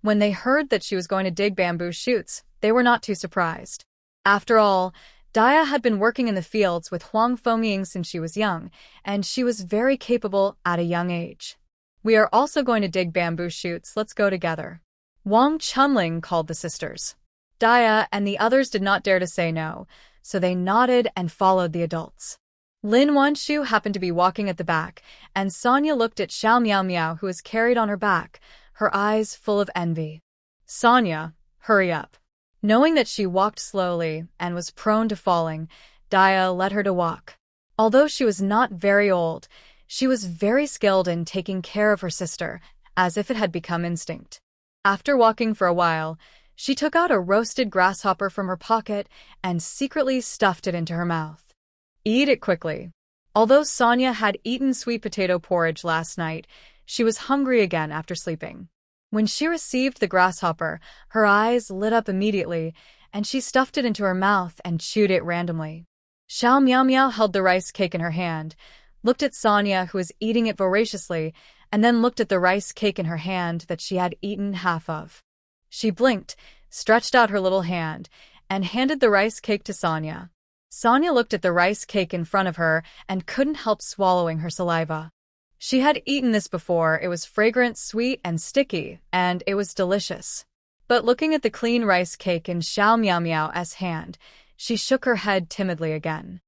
When they heard that she was going to dig bamboo shoots, they were not too surprised. After all, Dia had been working in the fields with Huang Fengming since she was young, and she was very capable at a young age. "We are also going to dig bamboo shoots, let's go together," Wang Chunling called the sisters. Dia and the others did not dare to say no, so they nodded and followed the adults. Lin Wanshu happened to be walking at the back, and Sonia looked at Xiao Miao Miao, who was carried on her back, her eyes full of envy. "Sonia, hurry up." Knowing that she walked slowly and was prone to falling, Dia led her to walk. Although she was not very old, she was very skilled in taking care of her sister, as if it had become instinct. After walking for a while, she took out a roasted grasshopper from her pocket and secretly stuffed it into her mouth. "Eat it quickly." Although Sonia had eaten sweet potato porridge last night, she was hungry again after sleeping. When she received the grasshopper, her eyes lit up immediately, and she stuffed it into her mouth and chewed it randomly. Xiao Miao Miao held the rice cake in her hand, looked at Sonia, who was eating it voraciously, and then looked at the rice cake in her hand that she had eaten half of. She blinked, stretched out her little hand, and handed the rice cake to Sonia. Sonia looked at the rice cake in front of her and couldn't help swallowing her saliva. She had eaten this before, it was fragrant, sweet, and sticky, and it was delicious. But looking at the clean rice cake in Xiao Miao Miao's hand, she shook her head timidly again.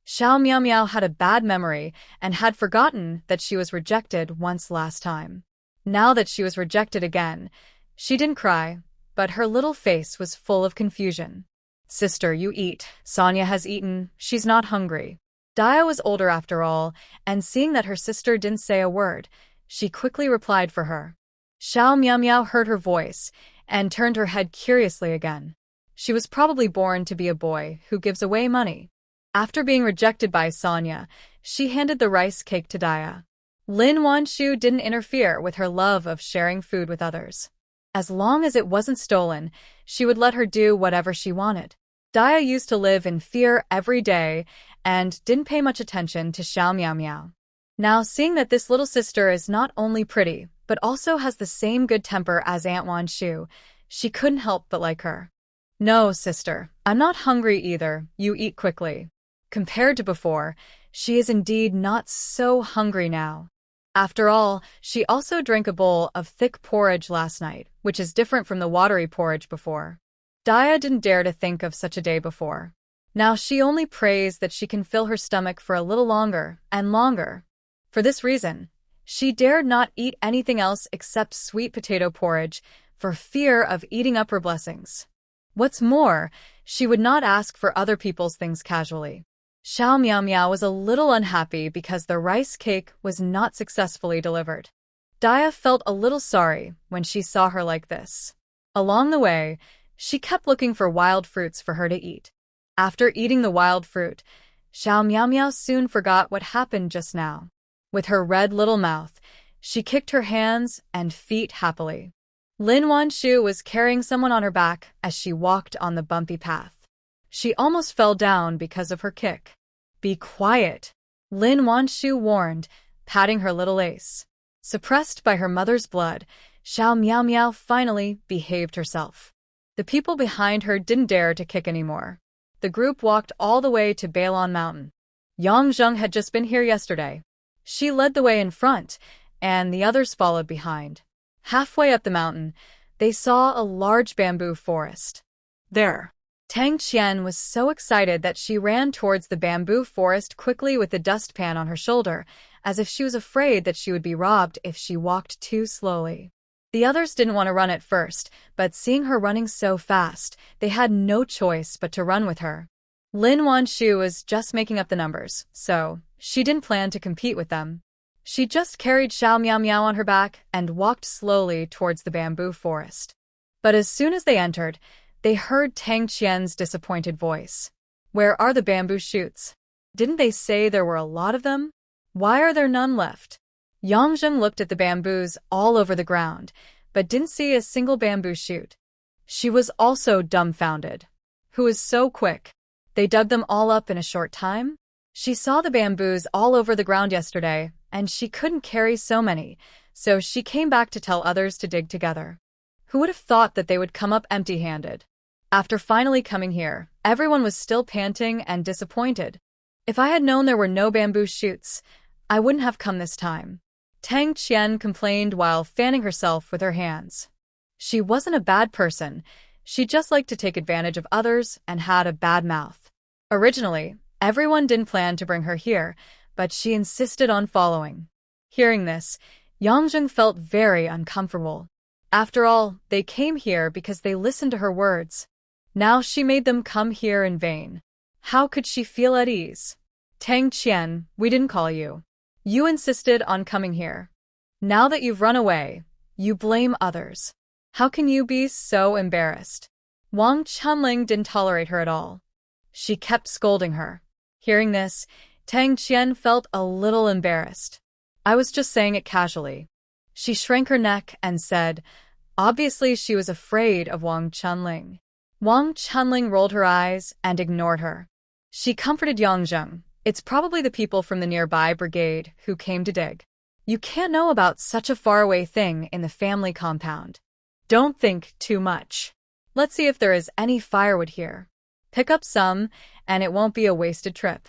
Xiao Miao Miao had a bad memory and had forgotten that she was rejected once last time. Now that she was rejected again, she didn't cry, but her little face was full of confusion. "Sister, you eat. Sonia has eaten, she's not hungry." Dia was older after all, and seeing that her sister didn't say a word, she quickly replied for her. Xiao Miao Miao heard her voice and turned her head curiously again. She was probably born to be a boy who gives away money. After being rejected by Sonia, she handed the rice cake to Dia. Lin Wanshu didn't interfere with her love of sharing food with others. As long as it wasn't stolen, she would let her do whatever she wanted. Dia used to live in fear every day and didn't pay much attention to Xiao Miao Miao. Now, seeing that this little sister is not only pretty, but also has the same good temper as Aunt Wanshu, she couldn't help but like her. "No, sister, I'm not hungry either, you eat quickly." Compared to before, she is indeed not so hungry now. After all, she also drank a bowl of thick porridge last night, which is different from the watery porridge before. Dia didn't dare to think of such a day before. Now she only prays that she can fill her stomach for a little longer and longer. For this reason, she dared not eat anything else except sweet potato porridge for fear of eating up her blessings. What's more, she would not ask for other people's things casually. Xiao Miao Miao was a little unhappy because the rice cake was not successfully delivered. Dia felt a little sorry when she saw her like this. Along the way, she kept looking for wild fruits for her to eat. After eating the wild fruit, Xiao Miao Miao soon forgot what happened just now. With her red little mouth, she kicked her hands and feet happily. Lin Wanshu was carrying someone on her back as she walked on the bumpy path. She almost fell down because of her kick. "Be quiet," Lin Wanshu warned, patting her little ace. Suppressed by her mother's blood, Xiao Miao Miao finally behaved herself. The people behind her didn't dare to kick anymore. The group walked all the way to Beilon Mountain. Yang Zheng had just been here yesterday. She led the way in front, and the others followed behind. Halfway up the mountain, they saw a large bamboo forest. There, Tang Qian was so excited that she ran towards the bamboo forest quickly with the dustpan on her shoulder, as if she was afraid that she would be robbed if she walked too slowly. The others didn't want to run at first, but seeing her running so fast, they had no choice but to run with her. Lin Wanshu was just making up the numbers, so she didn't plan to compete with them. She just carried Xiao Miao Miao on her back and walked slowly towards the bamboo forest. But as soon as they entered, they heard Tang Qian's disappointed voice. "Where are the bamboo shoots? Didn't they say there were a lot of them? Why are there none left?" Yang Zheng looked at the bamboos all over the ground, but didn't see a single bamboo shoot. She was also dumbfounded. Who is so quick? They dug them all up in a short time? She saw the bamboos all over the ground yesterday, and she couldn't carry so many, so she came back to tell others to dig together. Who would have thought that they would come up empty-handed? After finally coming here, everyone was still panting and disappointed. If I had known there were no bamboo shoots, I wouldn't have come this time. Tang Qian complained while fanning herself with her hands. She wasn't a bad person. She just liked to take advantage of others and had a bad mouth. Originally, everyone didn't plan to bring her here, but she insisted on following. Hearing this, Yongjung felt very uncomfortable. After all, they came here because they listened to her words. Now she made them come here in vain. How could she feel at ease? Tang Qian, we didn't call you. You insisted on coming here. Now that you've run away, you blame others. How can you be so embarrassed? Wang Chunling didn't tolerate her at all. She kept scolding her. Hearing this, Tang Qian felt a little embarrassed. I was just saying it casually. She shrank her neck and said, obviously she was afraid of Wang Chunling. Wang Chunling rolled her eyes and ignored her. She comforted Yongjung. It's probably the people from the nearby brigade who came to dig. You can't know about such a faraway thing in the family compound. Don't think too much. Let's see if there is any firewood here. Pick up some, and it won't be a wasted trip.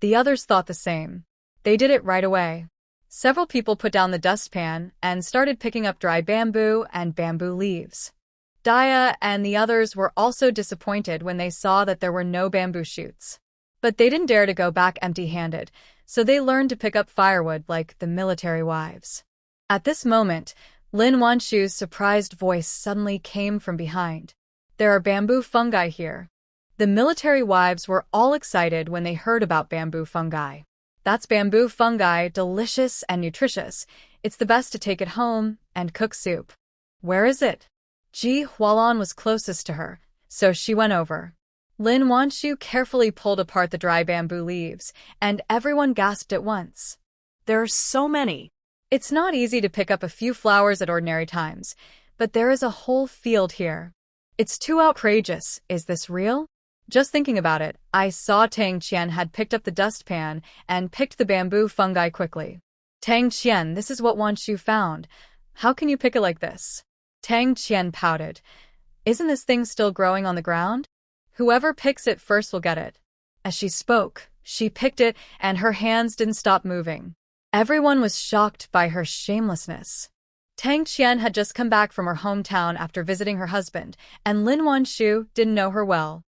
The others thought the same. They did it right away. Several people put down the dustpan and started picking up dry bamboo and bamboo leaves. Dia and the others were also disappointed when they saw that there were no bamboo shoots. But they didn't dare to go back empty-handed, so they learned to pick up firewood like the military wives. At this moment, Lin Wanshu's surprised voice suddenly came from behind. There are bamboo fungi here. The military wives were all excited when they heard about bamboo fungi. That's bamboo fungi, delicious and nutritious. It's the best to take it home and cook soup. Where is it? Ji Hualan was closest to her, so she went over. Lin Wanshu carefully pulled apart the dry bamboo leaves, and everyone gasped at once. There are so many. It's not easy to pick up a few flowers at ordinary times, but there is a whole field here. It's too outrageous. Is this real? Just thinking about it, I saw Tang Qian had picked up the dustpan and picked the bamboo fungi quickly. Tang Qian, this is what Wanshu found. How can you pick it like this? Tang Qian pouted. Isn't this thing still growing on the ground? Whoever picks it first will get it. As she spoke, she picked it and her hands didn't stop moving. Everyone was shocked by her shamelessness. Tang Qian had just come back from her hometown after visiting her husband, and Lin Wanshu didn't know her well.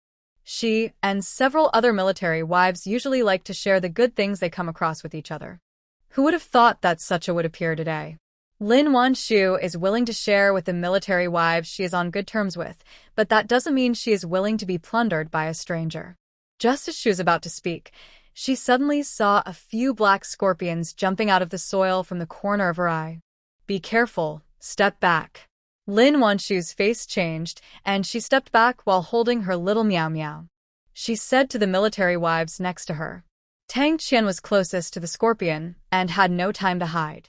She and several other military wives usually like to share the good things they come across with each other. Who would have thought that such a would appear today? Lin Wanshu is willing to share with the military wives she is on good terms with, but that doesn't mean she is willing to be plundered by a stranger. Just as she was about to speak, she suddenly saw a few black scorpions jumping out of the soil from the corner of her eye. Be careful, step back. Lin Wanshu's face changed, and she stepped back while holding her little meow meow. She said to the military wives next to her. Tang Qian was closest to the scorpion and had no time to hide.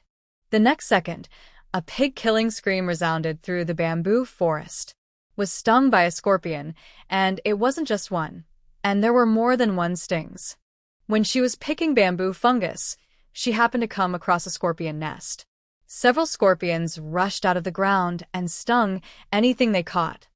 The next second, a pig-killing scream resounded through the bamboo forest. Was stung by a scorpion, and it wasn't just one, and there were more than one stings. When she was picking bamboo fungus, she happened to come across a scorpion nest. Several scorpions rushed out of the ground and stung anything they caught.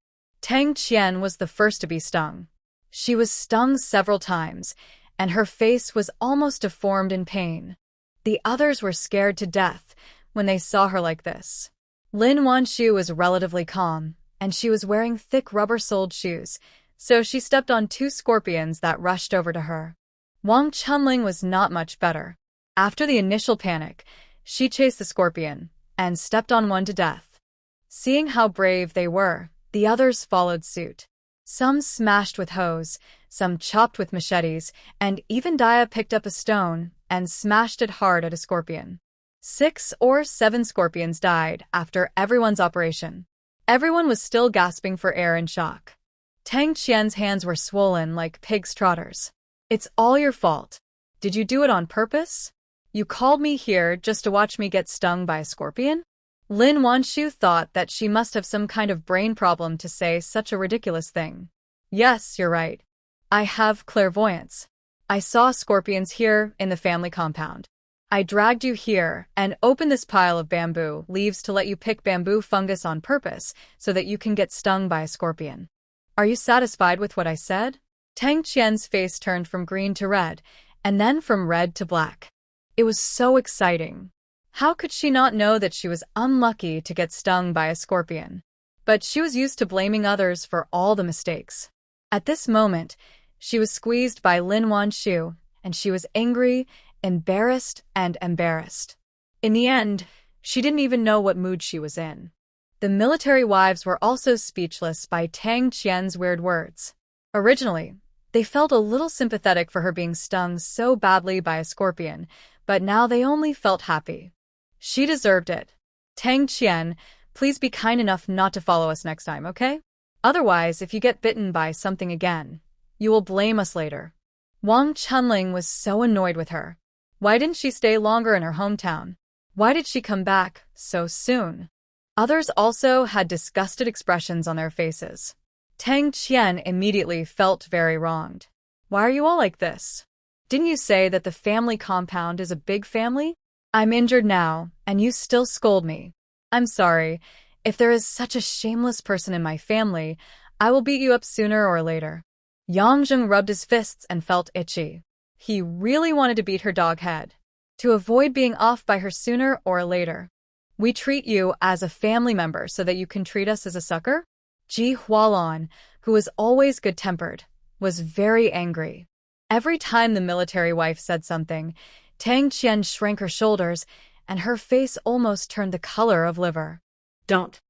Tang Qian was the first to be stung. She was stung several times, and her face was almost deformed in pain. The others were scared to death when they saw her like this. Lin Wanshu was relatively calm, and she was wearing thick rubber-soled shoes, so she stepped on two scorpions that rushed over to her. Wang Chunling was not much better. After the initial panic, she chased the scorpion and stepped on one to death. Seeing how brave they were, the others followed suit. Some smashed with hoes, some chopped with machetes, and even Dia picked up a stone and smashed it hard at a scorpion. 6 or 7 scorpions died after everyone's operation. Everyone was still gasping for air in shock. Tang Qian's hands were swollen like pig's trotters. It's all your fault. Did you do it on purpose? You called me here just to watch me get stung by a scorpion? Lin Wanshu thought that she must have some kind of brain problem to say such a ridiculous thing. Yes, you're right. I have clairvoyance. I saw scorpions here in the family compound. I dragged you here and opened this pile of bamboo leaves to let you pick bamboo fungus on purpose so that you can get stung by a scorpion. Are you satisfied with what I said? Tang Qian's face turned from green to red, and then from red to black. It was so exciting. How could she not know that she was unlucky to get stung by a scorpion? But she was used to blaming others for all the mistakes. At this moment, she was squeezed by Lin Wanshu, and she was angry, embarrassed, and embarrassed. In the end, she didn't even know what mood she was in. The military wives were also speechless by Tang Qian's weird words. Originally, they felt a little sympathetic for her being stung so badly by a scorpion, but now they only felt happy. She deserved it. Tang Qian, please be kind enough not to follow us next time, okay? Otherwise, if you get bitten by something again, you will blame us later. Wang Chunling was so annoyed with her. Why didn't she stay longer in her hometown? Why did she come back so soon? Others also had disgusted expressions on their faces. Tang Qian immediately felt very wronged. Why are you all like this? Didn't you say that the family compound is a big family? I'm injured now, and you still scold me. I'm sorry. If there is such a shameless person in my family, I will beat you up sooner or later. Yang Zheng rubbed his fists and felt itchy. He really wanted to beat her dog head, to avoid being off by her sooner or later. We treat you as a family member so that you can treat us as a sucker? Ji Hualan, who was always good-tempered, was very angry. Every time the military wife said something, Tang Qian shrank her shoulders, and her face almost turned the color of liver. Don't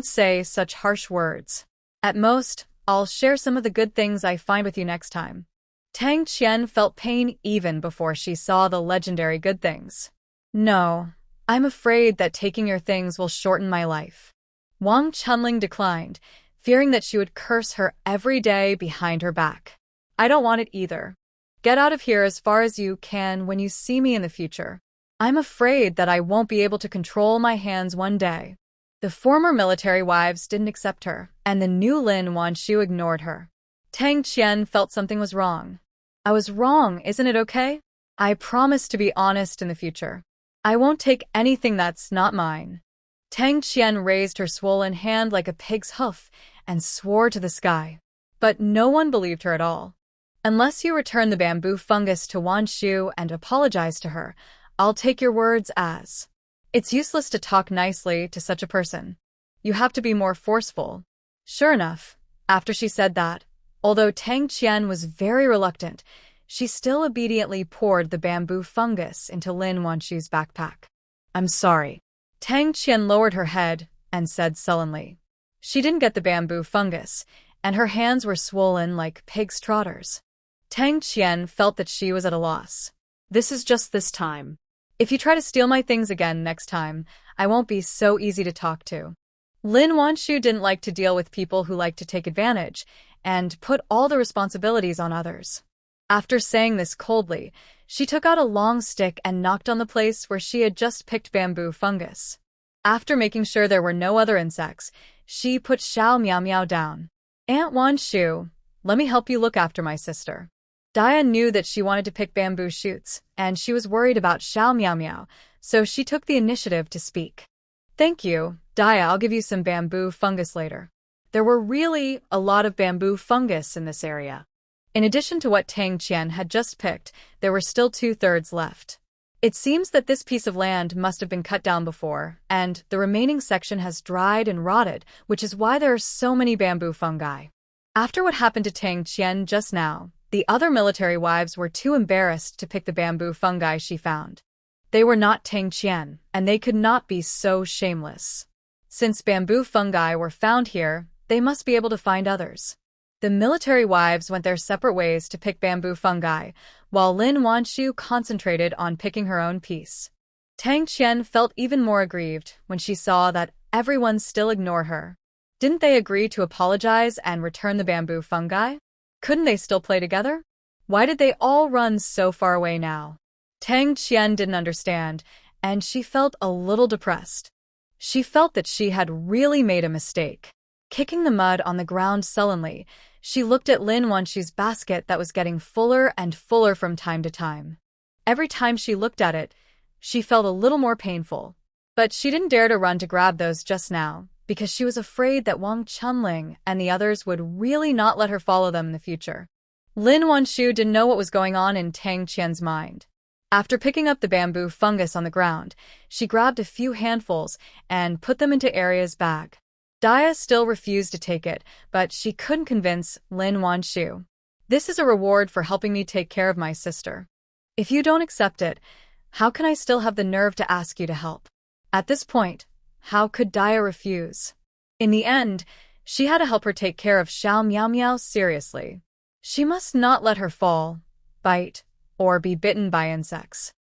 say such harsh words. At most, I'll share some of the good things I find with you next time. Tang Qian felt pain even before she saw the legendary good things. No, I'm afraid that taking your things will shorten my life. Wang Chunling declined, fearing that she would curse her every day behind her back. I don't want it either. Get out of here as far as you can when you see me in the future. I'm afraid that I won't be able to control my hands one day. The former military wives didn't accept her, and the new Lin Wanshu ignored her. Tang Qian felt something was wrong. I was wrong, isn't it okay? I promise to be honest in the future. I won't take anything that's not mine. Tang Qian raised her swollen hand like a pig's hoof and swore to the sky. But no one believed her at all. Unless you return the bamboo fungus to Wanshu and apologize to her, I'll take your words as. It's useless to talk nicely to such a person. You have to be more forceful. Sure enough, after she said that, although Tang Qian was very reluctant, she still obediently poured the bamboo fungus into Lin Wanshu's backpack. I'm sorry. Tang Qian lowered her head and said sullenly. She didn't get the bamboo fungus, and her hands were swollen like pig's trotters. Tang Qian felt that she was at a loss. This is just this time. If you try to steal my things again next time, I won't be so easy to talk to. Lin Wanshu didn't like to deal with people who like to take advantage and put all the responsibilities on others. After saying this coldly, she took out a long stick and knocked on the place where she had just picked bamboo fungus. After making sure there were no other insects, she put Xiao Miao Miao down. Aunt Wanshu, let me help you look after my sister. Dia knew that she wanted to pick bamboo shoots, and she was worried about Xiao Miao Miao, so she took the initiative to speak. Thank you, Dia, I'll give you some bamboo fungus later. There were really a lot of bamboo fungus in this area. In addition to what Tang Qian had just picked, there were still 2/3 left. It seems that this piece of land must have been cut down before, and the remaining section has dried and rotted, which is why there are so many bamboo fungi. After what happened to Tang Qian just now, the other military wives were too embarrassed to pick the bamboo fungi she found. They were not Tang Qian, and they could not be so shameless. Since bamboo fungi were found here, they must be able to find others. The military wives went their separate ways to pick bamboo fungi, while Lin Wanshu concentrated on picking her own piece. Tang Qian felt even more aggrieved when she saw that everyone still ignored her. Didn't they agree to apologize and return the bamboo fungi? Couldn't they still play together? Why did they all run so far away now? Tang Qian didn't understand, and she felt a little depressed. She felt that she had really made a mistake. Kicking the mud on the ground sullenly, she looked at Lin Wanshu's basket that was getting fuller and fuller from time to time. Every time she looked at it, She felt a little more painful. But she didn't dare to run to grab those just now, because she was afraid that Wang Chunling and the others would really not let her follow them in the future. Lin Wanshu didn't know what was going on in Tang Qian's mind. After picking up the bamboo fungus on the ground, she grabbed a few handfuls and put them into Aria's bag. Dia still refused to take it, but she couldn't convince Lin Wanshu. This is a reward for helping me take care of my sister. If you don't accept it, how can I still have the nerve to ask you to help? At this point, how could Dia refuse? In the end, she had to help her take care of Xiao Miao Miao seriously. She must not let her fall, bite, or be bitten by insects.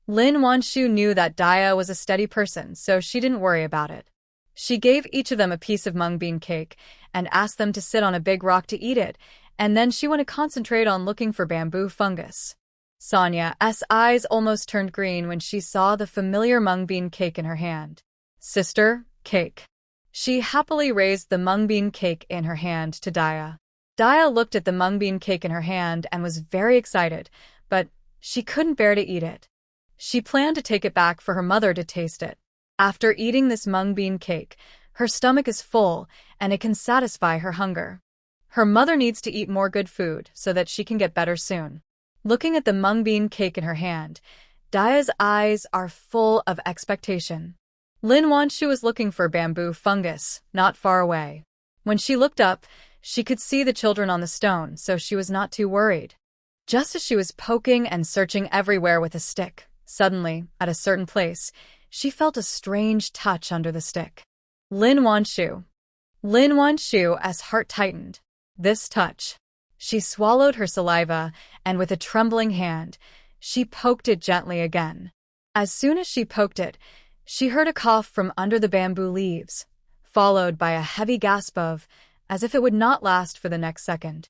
Lin Wanshu knew that Dia was a steady person, so she didn't worry about it. She gave each of them a piece of mung bean cake and asked them to sit on a big rock to eat it, and then she went to concentrate on looking for bamboo fungus. Sonia's eyes almost turned green when she saw the familiar mung bean cake in her hand. Sister, cake. She happily raised the mung bean cake in her hand to Dia. Dia looked at the mung bean cake in her hand and was very excited, but she couldn't bear to eat it. She planned to take it back for her mother to taste it. After eating this mung bean cake, her stomach is full and it can satisfy her hunger. Her mother needs to eat more good food so that she can get better soon. Looking at the mung bean cake in her hand, Dia's eyes are full of expectation. Lin Wanshu was looking for bamboo fungus, not far away. When she looked up, she could see the children on the stone, so she was not too worried. Just as she was poking and searching everywhere with a stick, suddenly, at a certain place, she felt a strange touch under the stick. Lin Wanshu. Lin Wanshu's heart tightened. This touch. She swallowed her saliva, and with a trembling hand, she poked it gently again. As soon as she poked it, she heard a cough from under the bamboo leaves, followed by a heavy gasp of, as if it would not last for the next second.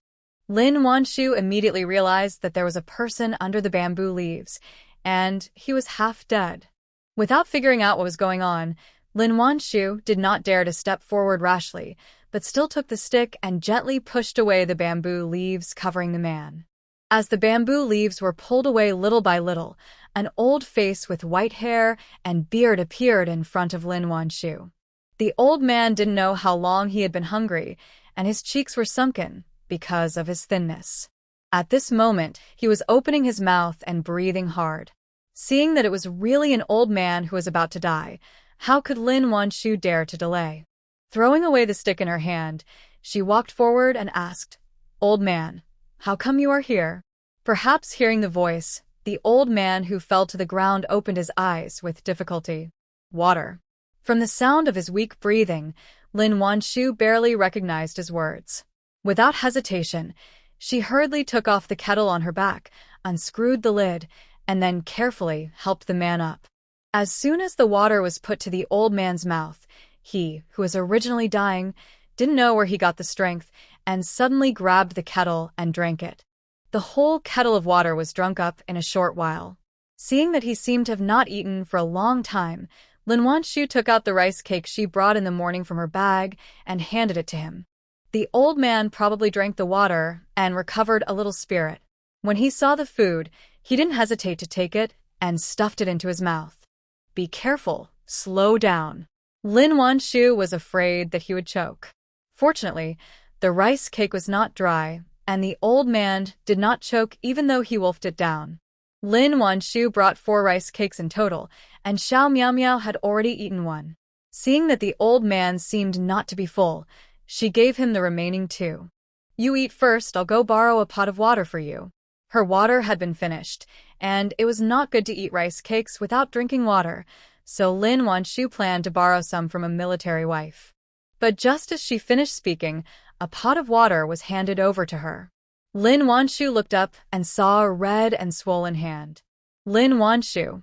Lin Wanshu immediately realized that there was a person under the bamboo leaves, and he was half dead. Without figuring out what was going on, Lin Wanshu did not dare to step forward rashly, but still took the stick and gently pushed away the bamboo leaves covering the man. As the bamboo leaves were pulled away little by little, an old face with white hair and beard appeared in front of Lin Wanshu. The old man didn't know how long he had been hungry, and his cheeks were sunken because of his thinness. At this moment, he was opening his mouth and breathing hard. Seeing that it was really an old man who was about to die, how could Lin Wanshu dare to delay? Throwing away the stick in her hand, she walked forward and asked, "Old man, how come you are here?" Perhaps hearing the voice, the old man who fell to the ground opened his eyes with difficulty. Water. From the sound of his weak breathing, Lin Wanshu barely recognized his words. Without hesitation, she hurriedly took off the kettle on her back, unscrewed the lid, and then carefully helped the man up. As soon as the water was put to the old man's mouth, he, who was originally dying, didn't know where he got the strength, and suddenly grabbed the kettle and drank it. The whole kettle of water was drunk up in a short while. Seeing that he seemed to have not eaten for a long time, Lin Wanshu took out the rice cake she brought in the morning from her bag and handed it to him. The old man probably drank the water and recovered a little spirit. When he saw the food, he didn't hesitate to take it and stuffed it into his mouth. Be careful, slow down. Lin Wanshu was afraid that he would choke. Fortunately, the rice cake was not dry, and the old man did not choke even though he wolfed it down. Lin Wanshu brought 4 rice cakes in total, and Xiao Miao Miao had already eaten one. Seeing that the old man seemed not to be full, she gave him the remaining 2. You eat first, I'll go borrow a pot of water for you. Her water had been finished, and it was not good to eat rice cakes without drinking water, so Lin Wanshu planned to borrow some from a military wife. But just as she finished speaking, a pot of water was handed over to her. Lin Wanshu looked up and saw a red and swollen hand. Lin Wanshu.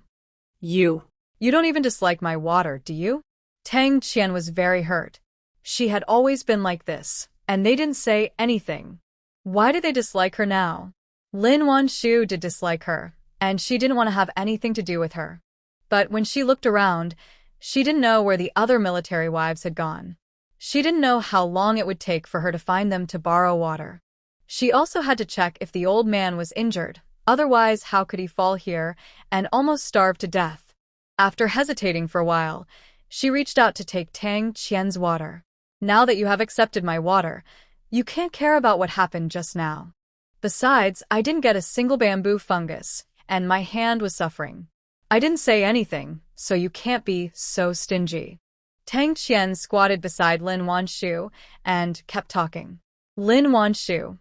You don't even dislike my water, do you? Tang Qian was very hurt. She had always been like this, and they didn't say anything. Why did they dislike her now? Lin Wanshu did dislike her, and she didn't want to have anything to do with her. But when she looked around, she didn't know where the other military wives had gone. She didn't know how long it would take for her to find them to borrow water. She also had to check if the old man was injured, otherwise how could he fall here and almost starve to death? After hesitating for a while, she reached out to take Tang Qian's water. Now that you have accepted my water, you can't care about what happened just now. Besides, I didn't get a single bamboo fungus, and my hand was suffering. I didn't say anything, so you can't be so stingy. Tang Qian squatted beside Lin Wanshu and kept talking. Lin Wanshu.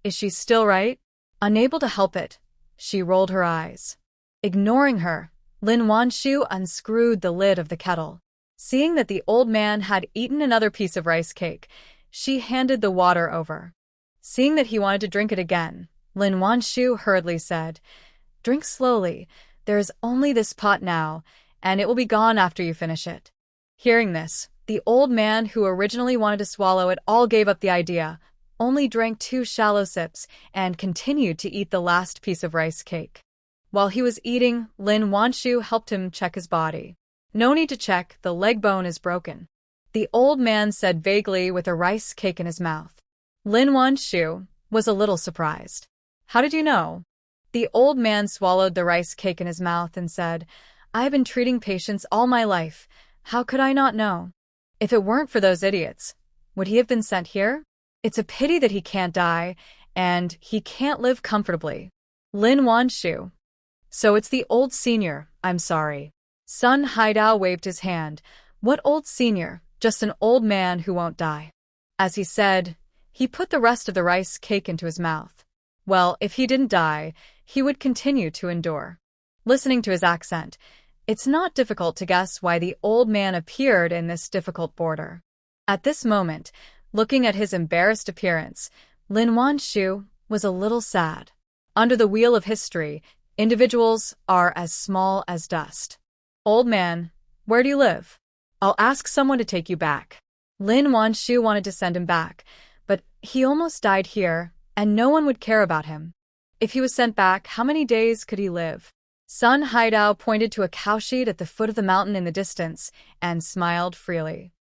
Is she still right? Unable to help it, she rolled her eyes. Ignoring her, Lin Wanshu unscrewed the lid of the kettle. Seeing that the old man had eaten another piece of rice cake, she handed the water over. Seeing that he wanted to drink it again, Lin Wanshu hurriedly said, "Drink slowly. There is only this pot now, and it will be gone after you finish it." Hearing this, the old man who originally wanted to swallow it all gave up the idea, only drank 2 shallow sips, and continued to eat the last piece of rice cake. While he was eating, Lin Wanshu helped him check his body. "No need to check, the leg bone is broken," the old man said vaguely with a rice cake in his mouth. Lin Wanshu was a little surprised. "How did you know?" The old man swallowed the rice cake in his mouth and said, "I have been treating patients all my life. How could I not know? If it weren't for those idiots, would he have been sent here? It's a pity that he can't die, and he can't live comfortably." Lin Wanshu. "So it's the old senior, I'm sorry." Sun Haidao waved his hand. "What old senior? Just an old man who won't die." As he said, he put the rest of the rice cake into his mouth. Well, if he didn't die, he would continue to endure. Listening to his accent, it's not difficult to guess why the old man appeared in this difficult border. At this moment, looking at his embarrassed appearance, Lin Wanshu was a little sad. Under the wheel of history, individuals are as small as dust. "Old man, where do you live? I'll ask someone to take you back." Lin Wanshu wanted to send him back, but he almost died here, and no one would care about him. If he was sent back, how many days could he live? Sun Haidao pointed to a cowshed at the foot of the mountain in the distance and smiled freely.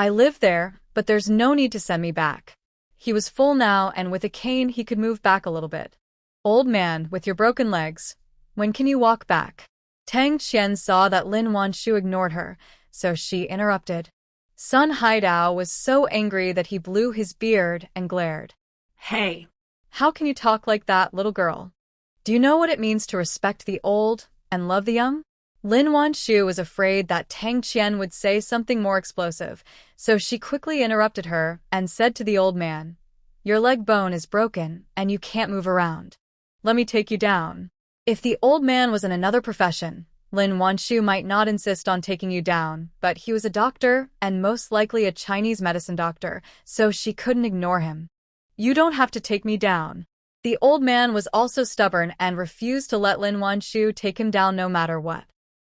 "I live there, but there's no need to send me back." He was full now, and with a cane he could move back a little bit. "Old man, with your broken legs, when can you walk back?" Tang Qian saw that Lin Wanshu ignored her, so she interrupted. Sun Haidao was so angry that he blew his beard and glared. "Hey! How can you talk like that, little girl? Do you know what it means to respect the old and love the young?" Lin Wanshu was afraid that Tang Qian would say something more explosive, so she quickly interrupted her and said to the old man, "Your leg bone is broken and you can't move around. Let me take you down." If the old man was in another profession, Lin Wanshu might not insist on taking you down, but he was a doctor and most likely a Chinese medicine doctor, so she couldn't ignore him. "You don't have to take me down." The old man was also stubborn and refused to let Lin Wanshu take him down no matter what.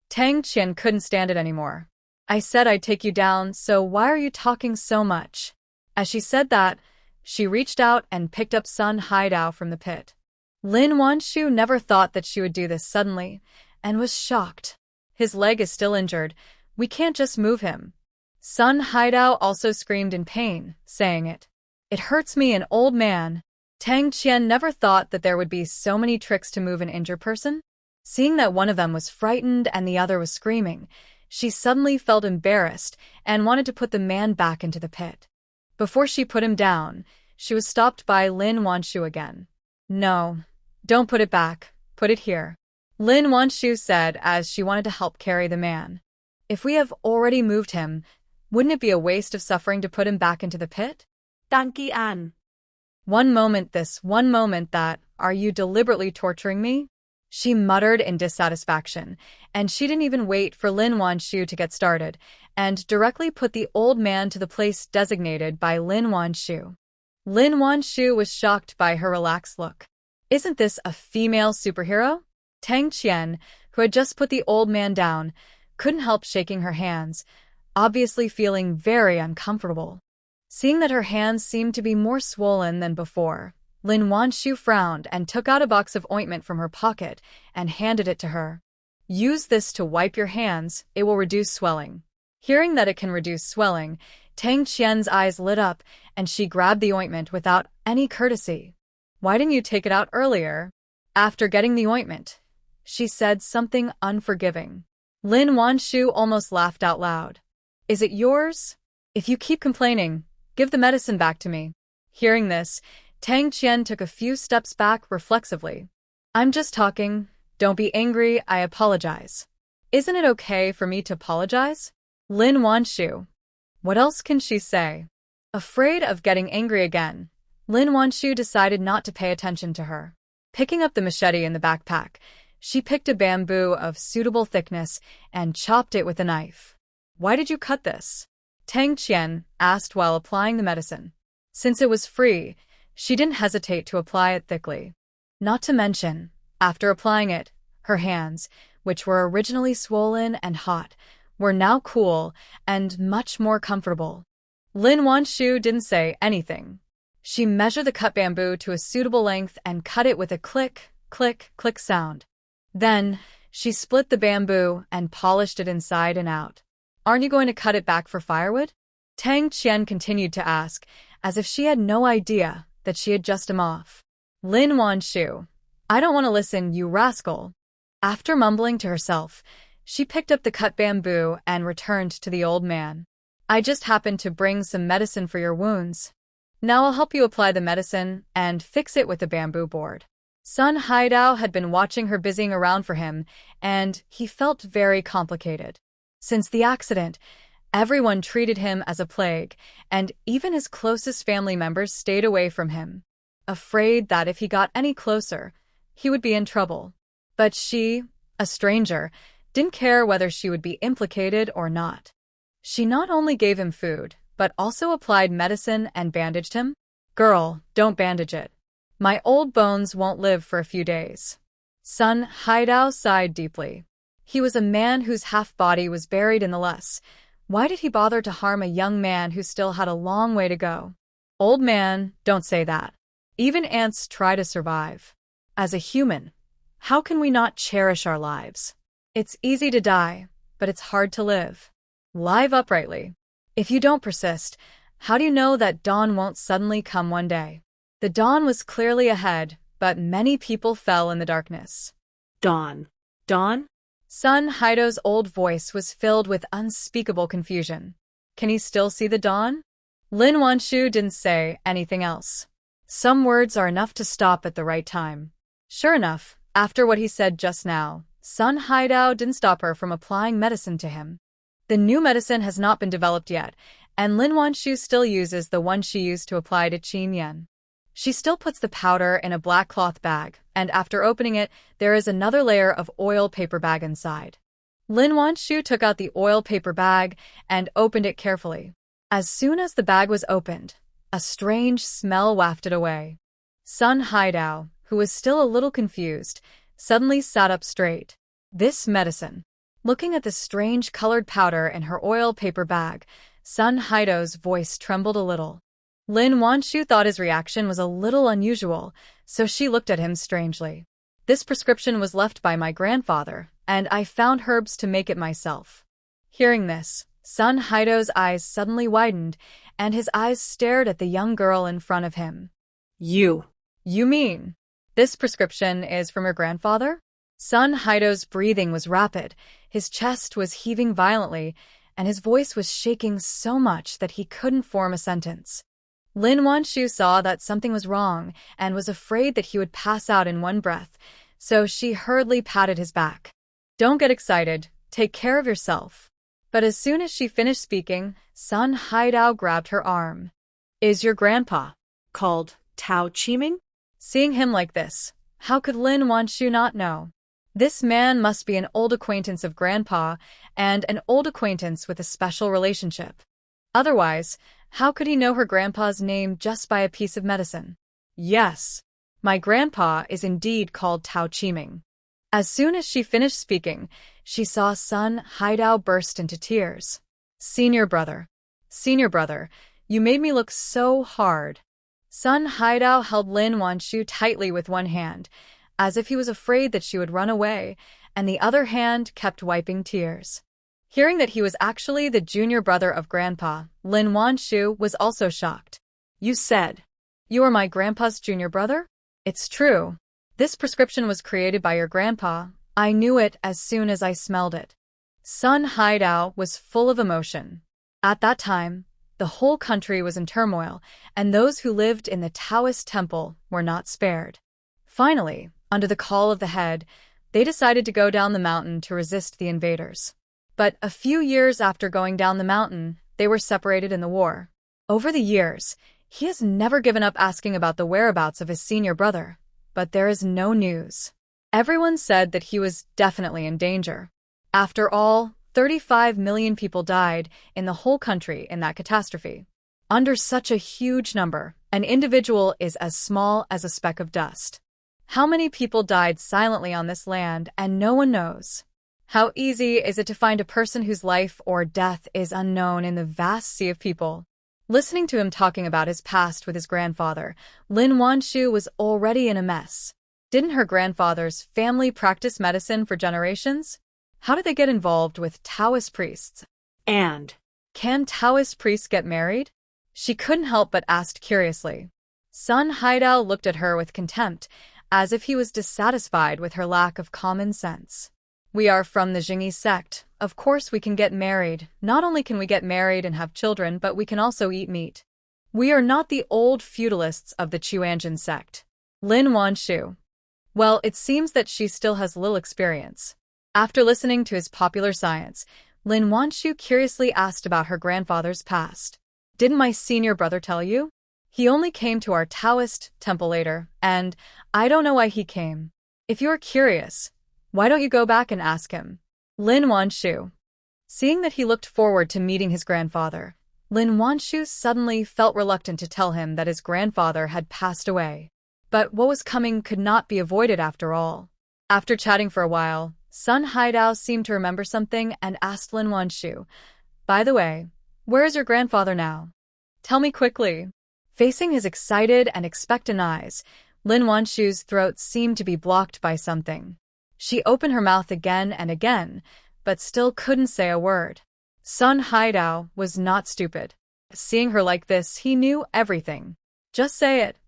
Tang Qian couldn't stand it anymore. "I said I'd take you down, so why are you talking so much?" As she said that, she reached out and picked up Sun Haidao from the pit. Lin Wanshu never thought that she would do this suddenly, and was shocked. "His leg is still injured. We can't just move him." Sun Haidao also screamed in pain, saying it. "It hurts me, an old man." Tang Qian never thought that there would be so many tricks to move an injured person. Seeing that one of them was frightened and the other was screaming, she suddenly felt embarrassed and wanted to put the man back into the pit. Before she put him down, she was stopped by Lin Wanshu again. "No, don't put it back, put it here," Lin Wanshu said as she wanted to help carry the man. "If we have already moved him, wouldn't it be a waste of suffering to put him back into the pit?" "Tang Qian. One moment this, one moment that, are you deliberately torturing me?" She muttered in dissatisfaction, and she didn't even wait for Lin Wanshu to get started, and directly put the old man to the place designated by Lin Wanshu. Lin Wanshu was shocked by her relaxed look. "Isn't this a female superhero?" Tang Qian, who had just put the old man down, couldn't help shaking her hands, obviously feeling very uncomfortable. Seeing that her hands seemed to be more swollen than before, Lin Wanshu frowned and took out a box of ointment from her pocket and handed it to her. "Use this to wipe your hands, it will reduce swelling." Hearing that it can reduce swelling, Tang Qian's eyes lit up and she grabbed the ointment without any courtesy. "Why didn't you take it out earlier?" After getting the ointment, she said something unforgiving. Lin Wanshu almost laughed out loud. Is it yours? If you keep complaining, give the medicine back to me. Hearing this, Tang Qian took a few steps back reflexively. I'm just talking. Don't be angry, I apologize. Isn't it okay for me to apologize? Lin Wanshu. What else can she say? Afraid of getting angry again, Lin Wanshu decided not to pay attention to her. Picking up the machete in the backpack, she picked a bamboo of suitable thickness and chopped it with a knife. Why did you cut this? Tang Qian asked while applying the medicine. Since it was free, she didn't hesitate to apply it thickly. Not to mention, after applying it, her hands, which were originally swollen and hot, were now cool and much more comfortable. Lin Wanshu didn't say anything. She measured the cut bamboo to a suitable length and cut it with a click, click, click sound. Then, she split the bamboo and polished it inside and out. Aren't you going to cut it back for firewood? Tang Qian continued to ask, as if she had no idea that she had just him off. Lin Wanshu. I don't want to listen, you rascal. After mumbling to herself, she picked up the cut bamboo and returned to the old man. I just happened to bring some medicine for your wounds. Now I'll help you apply the medicine and fix it with the bamboo board. Sun Haidao had been watching her busying around for him, and he felt very complicated. Since the accident, everyone treated him as a plague, and even his closest family members stayed away from him, afraid that if he got any closer, he would be in trouble. But she, a stranger, didn't care whether she would be implicated or not. She not only gave him food, but also applied medicine and bandaged him. Girl, don't bandage it. My old bones won't live for a few days. Sun Haidao sighed deeply. He was a man whose half-body was buried in the less. Why did he bother to harm a young man who still had a long way to go? Old man, don't say that. Even ants try to survive. As a human, how can we not cherish our lives? It's easy to die, but it's hard to live. Live uprightly. If you don't persist, how do you know that dawn won't suddenly come one day? The dawn was clearly ahead, but many people fell in the darkness. Dawn. Dawn? Sun Haido's old voice was filled with unspeakable confusion. Can he still see the dawn? Lin Wanshu didn't say anything else. Some words are enough to stop at the right time. Sure enough, after what he said just now, Sun Haidao didn't stop her from applying medicine to him. The new medicine has not been developed yet, and Lin Wanshu still uses the one she used to apply to Chen Yan. She still puts the powder in a black cloth bag, and after opening it, there is another layer of oil paper bag inside. Lin Wanshu took out the oil paper bag and opened it carefully. As soon as the bag was opened, a strange smell wafted away. Sun Haidao, who was still a little confused, suddenly sat up straight. This medicine. Looking at the strange colored powder in her oil paper bag, Sun Haido's voice trembled a little. Lin Wanshu thought his reaction was a little unusual, so she looked at him strangely. This prescription was left by my grandfather, and I found herbs to make it myself. Hearing this, Sun Haido's eyes suddenly widened, and his eyes stared at the young girl in front of him. You mean this prescription is from your grandfather? Sun Haido's breathing was rapid, his chest was heaving violently, and his voice was shaking so much that he couldn't form a sentence. Lin Wanshu saw that something was wrong and was afraid that he would pass out in one breath, so she hurriedly patted his back. Don't get excited, take care of yourself. But as soon as she finished speaking, Sun Haidao grabbed her arm. Is your grandpa called Tao Chiming? Seeing him like this, how could Lin Wanshu not know? This man must be an old acquaintance of Grandpa, and an old acquaintance with a special relationship. Otherwise, how could he know her grandpa's name just by a piece of medicine? Yes, my grandpa is indeed called Tao Chiming. As soon as she finished speaking, she saw Sun Haidao burst into tears. Senior brother, you made me look so hard. Sun Haidao held Lin Wanshu tightly with one hand, as if he was afraid that she would run away, and the other hand kept wiping tears. Hearing that he was actually the junior brother of Grandpa, Lin Wanshu was also shocked. You said, you are my grandpa's junior brother? It's true. This prescription was created by your grandpa. I knew it as soon as I smelled it. Sun Haidao was full of emotion. At that time, the whole country was in turmoil, and those who lived in the Taoist temple were not spared. Finally, under the call of the head, they decided to go down the mountain to resist the invaders. But a few years after going down the mountain, they were separated in the war. Over the years, he has never given up asking about the whereabouts of his senior brother, but there is no news. Everyone said that he was definitely in danger. After all, 35 million people died in the whole country in that catastrophe. Under such a huge number, an individual is as small as a speck of dust. How many people died silently on this land and no one knows? How easy is it to find a person whose life or death is unknown in the vast sea of people? Listening to him talking about his past with his grandfather, Lin Wanshu was already in a mess. Didn't her grandfather's family practice medicine for generations? How did they get involved with Taoist priests? And Can Taoist priests get married? She couldn't help but ask curiously. Sun Haidao looked at her with contempt, as if he was dissatisfied with her lack of common sense. We are from the Jingyi sect. Of course we can get married. Not only can we get married and have children, but we can also eat meat. We are not the old feudalists of the Chuanjin sect. Lin Wanshu. Well, it seems that she still has little experience. After listening to his popular science, Lin Wanshu curiously asked about her grandfather's past. Didn't my senior brother tell you? He only came to our Taoist temple later, and I don't know why he came. If you're curious, why don't you go back and ask him? Lin Wanshu. Seeing that he looked forward to meeting his grandfather, Lin Wanshu suddenly felt reluctant to tell him that his grandfather had passed away. But what was coming could not be avoided after all. After chatting for a while, Sun Haidao seemed to remember something and asked Lin Wanshu, "By the way, where is your grandfather now? Tell me quickly." Facing his excited and expectant eyes, Lin Wanshu's throat seemed to be blocked by something. She opened her mouth again and again, but still couldn't say a word. Sun Haidao was not stupid. Seeing her like this, he knew everything. Just say it.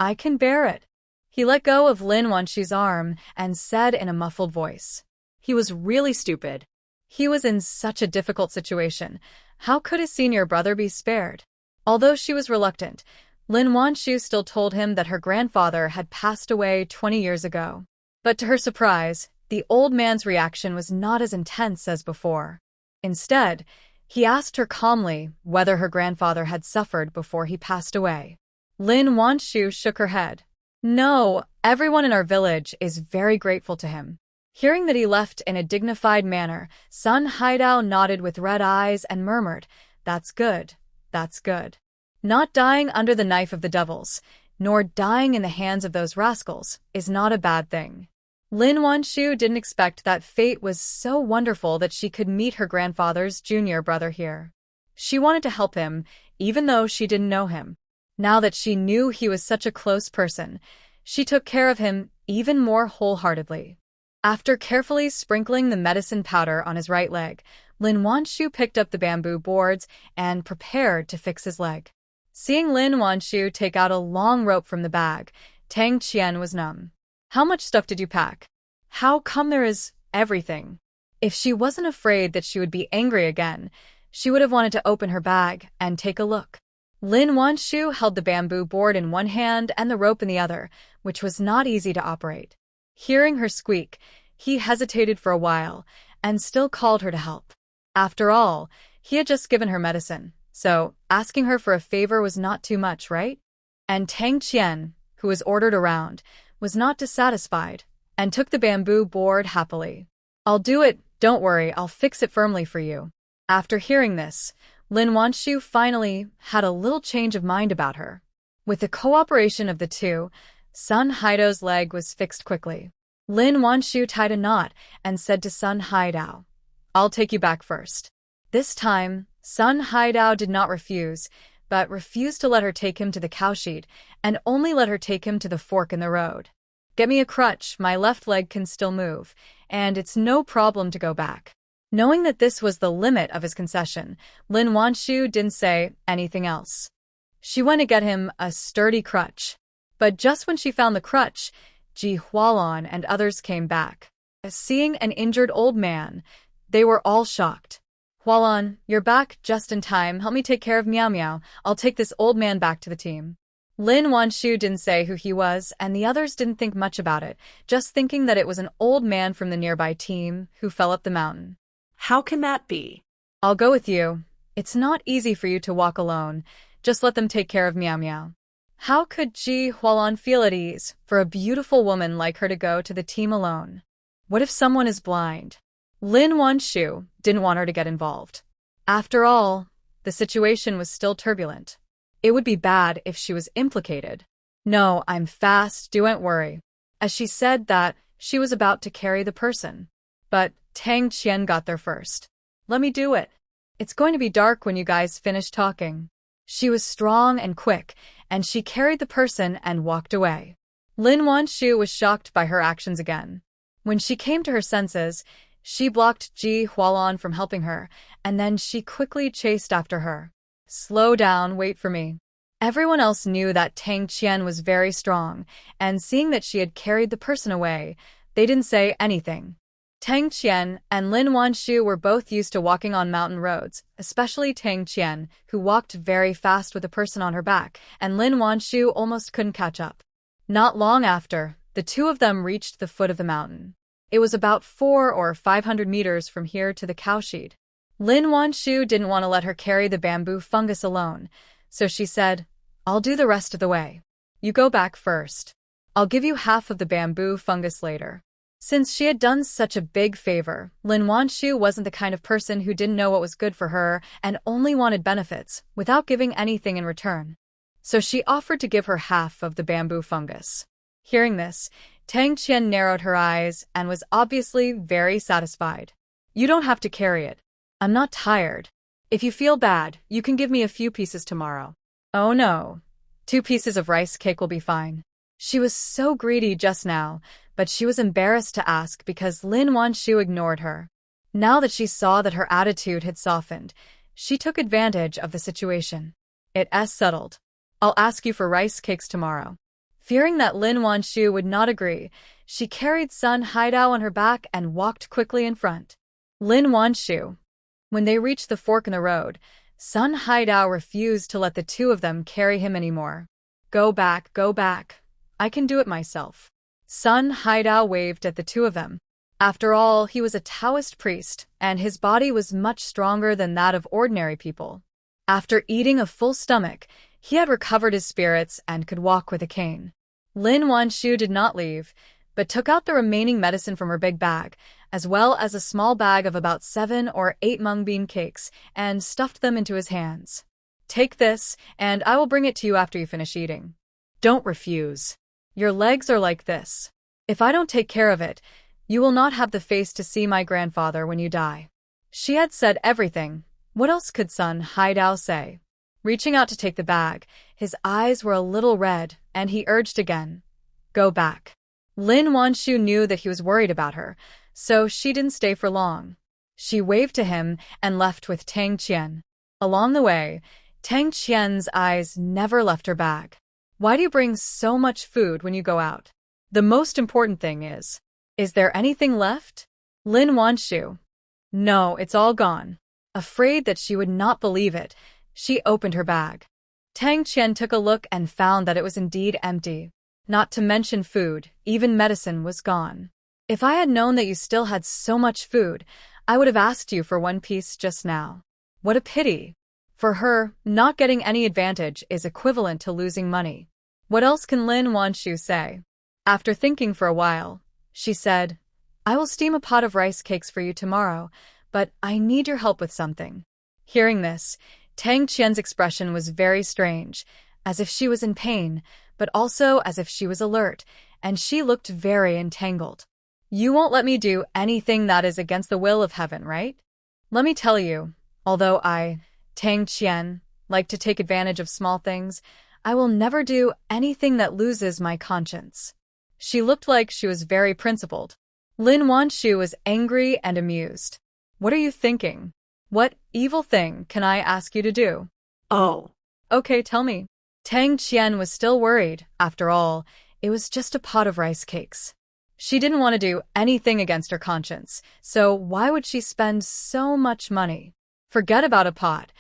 I can bear it. He let go of Lin Wanshu's arm and said in a muffled voice. He was really stupid. He was in such a difficult situation. How could his senior brother be spared? Although she was reluctant, Lin Wanshu still told him that her grandfather had passed away 20 years ago. But to her surprise, the old man's reaction was not as intense as before. Instead, he asked her calmly whether her grandfather had suffered before he passed away. Lin Wanshu shook her head. No, everyone in our village is very grateful to him. Hearing that he left in a dignified manner, Sun Haidao nodded with red eyes and murmured, "That's good, that's good. Not dying under the knife of the devils, nor dying in the hands of those rascals, is not a bad thing." Lin Wanshu didn't expect that fate was so wonderful that she could meet her grandfather's junior brother here. She wanted to help him, even though she didn't know him. Now that she knew he was such a close person, she took care of him even more wholeheartedly. After carefully sprinkling the medicine powder on his right leg, Lin Wanshu picked up the bamboo boards and prepared to fix his leg. Seeing Lin Wanshu take out a long rope from the bag, Tang Qian was numb. "How much stuff did you pack? How come there is everything?" If she wasn't afraid that she would be angry again, she would have wanted to open her bag and take a look. Lin Wanshu held the bamboo board in one hand and the rope in the other, which was not easy to operate. Hearing her squeak, he hesitated for a while and still called her to help. After all, he had just given her medicine, so asking her for a favor was not too much, right? And Tang Qian, who was ordered around, was not dissatisfied and took the bamboo board happily. "I'll do it, don't worry, I'll fix it firmly for you." After hearing this, Lin Wanshu finally had a little change of mind about her. With the cooperation of the two, Sun Haidao's leg was fixed quickly. Lin Wanshu tied a knot and said to Sun Haidao, "I'll take you back first." This time, Sun Haidao did not refuse, but refused to let her take him to the cowshed and only let her take him to the fork in the road. "Get me a crutch, my left leg can still move, and it's no problem to go back." Knowing that this was the limit of his concession, Lin Wanshu didn't say anything else. She went to get him a sturdy crutch. But just when she found the crutch, Ji Hualon and others came back. Seeing an injured old man, They were all shocked. Hualan, you're back just in time. Help me take care of Meow Meow. I'll take this old man back to the team. Lin Wanshu didn't say who he was, and the others didn't think much about it, just thinking that it was an old man from the nearby team who fell up the mountain. How can that be? I'll go with you. It's not easy for you to walk alone. Just let them take care of Meow Meow. How could Ji Hualan feel at ease for a beautiful woman like her to go to the team alone? What if someone is blind? Lin Wanshu didn't want her to get involved. After all, the situation was still turbulent. It would be bad if she was implicated. No, I'm fast, don't worry. As she said that, she was about to carry the person. But Tang Qian got there first. Let me do it. It's going to be dark when you guys finish talking. She was strong and quick, and she carried the person and walked away. Lin Wanshu was shocked by her actions again. When she came to her senses, she blocked Ji Hualan from helping her, and then she quickly chased after her. Slow down, wait for me. Everyone else knew that Tang Qian was very strong, and seeing that she had carried the person away, they didn't say anything. Tang Qian and Lin Wanshu were both used to walking on mountain roads, especially Tang Qian, who walked very fast with a person on her back, and Lin Wanshu almost couldn't catch up. Not long after, the two of them reached the foot of the mountain. It was about 400 or 500 meters from here to the cowshed. Lin Wanshu didn't want to let her carry the bamboo fungus alone, so she said, I'll do the rest of the way. You go back first. I'll give you half of the bamboo fungus later. Since she had done such a big favor, Lin Wanshu wasn't the kind of person who didn't know what was good for her and only wanted benefits without giving anything in return. So she offered to give her half of the bamboo fungus. Hearing this, Tang Qian narrowed her eyes and was obviously very satisfied. You don't have to carry it. I'm not tired. If you feel bad, you can give me a few pieces tomorrow. Oh no. 2 pieces of rice cake will be fine. She was so greedy just now, but she was embarrassed to ask because Lin Wanshu ignored her. Now that she saw that her attitude had softened, she took advantage of the situation. It's settled. I'll ask you for rice cakes tomorrow. Fearing that Lin Wanshu would not agree, she carried Sun Haidao on her back and walked quickly in front. Lin Wanshu. When they reached the fork in the road, Sun Haidao refused to let the two of them carry him anymore. Go back, go back. I can do it myself. Sun Haidao waved at the two of them. After all, he was a Taoist priest, and his body was much stronger than that of ordinary people. After eating a full stomach, he had recovered his spirits and could walk with a cane. Lin Wanshu did not leave, but took out the remaining medicine from her big bag, as well as a small bag of about 7 or 8 mung bean cakes, and stuffed them into his hands. Take this, and I will bring it to you after you finish eating. Don't refuse. Your legs are like this. If I don't take care of it, you will not have the face to see my grandfather when you die. She had said everything. What else could Sun Haidao say? Reaching out to take the bag, his eyes were a little red, and he urged again. Go back. Lin Wanshu knew that he was worried about her, so she didn't stay for long. She waved to him and left with Tang Qian. Along the way, Tang Qian's eyes never left her bag. Why do you bring so much food when you go out? The most important thing is there anything left? Lin Wanshu. No, it's all gone. Afraid that she would not believe it, she opened her bag. Tang Qian took a look and found that it was indeed empty. Not to mention food, even medicine was gone. If I had known that you still had so much food, I would have asked you for 1 piece just now. What a pity. For her, not getting any advantage is equivalent to losing money. What else can Lin Wanshu say? After thinking for a while, she said, I will steam a pot of rice cakes for you tomorrow, but I need your help with something. Hearing this, Tang Qian's expression was very strange, as if she was in pain, but also as if she was alert, and she looked very entangled. You won't let me do anything that is against the will of heaven, right? Let me tell you, although I, Tang Qian, like to take advantage of small things, I will never do anything that loses my conscience. She looked like she was very principled. Lin Wanshu was angry and amused. What are you thinking? What evil thing can I ask you to do? Oh. Okay, tell me. Tang Qian was still worried. After all, it was just a pot of rice cakes. She didn't want to do anything against her conscience, so why would she spend so much money? Forget about a pot.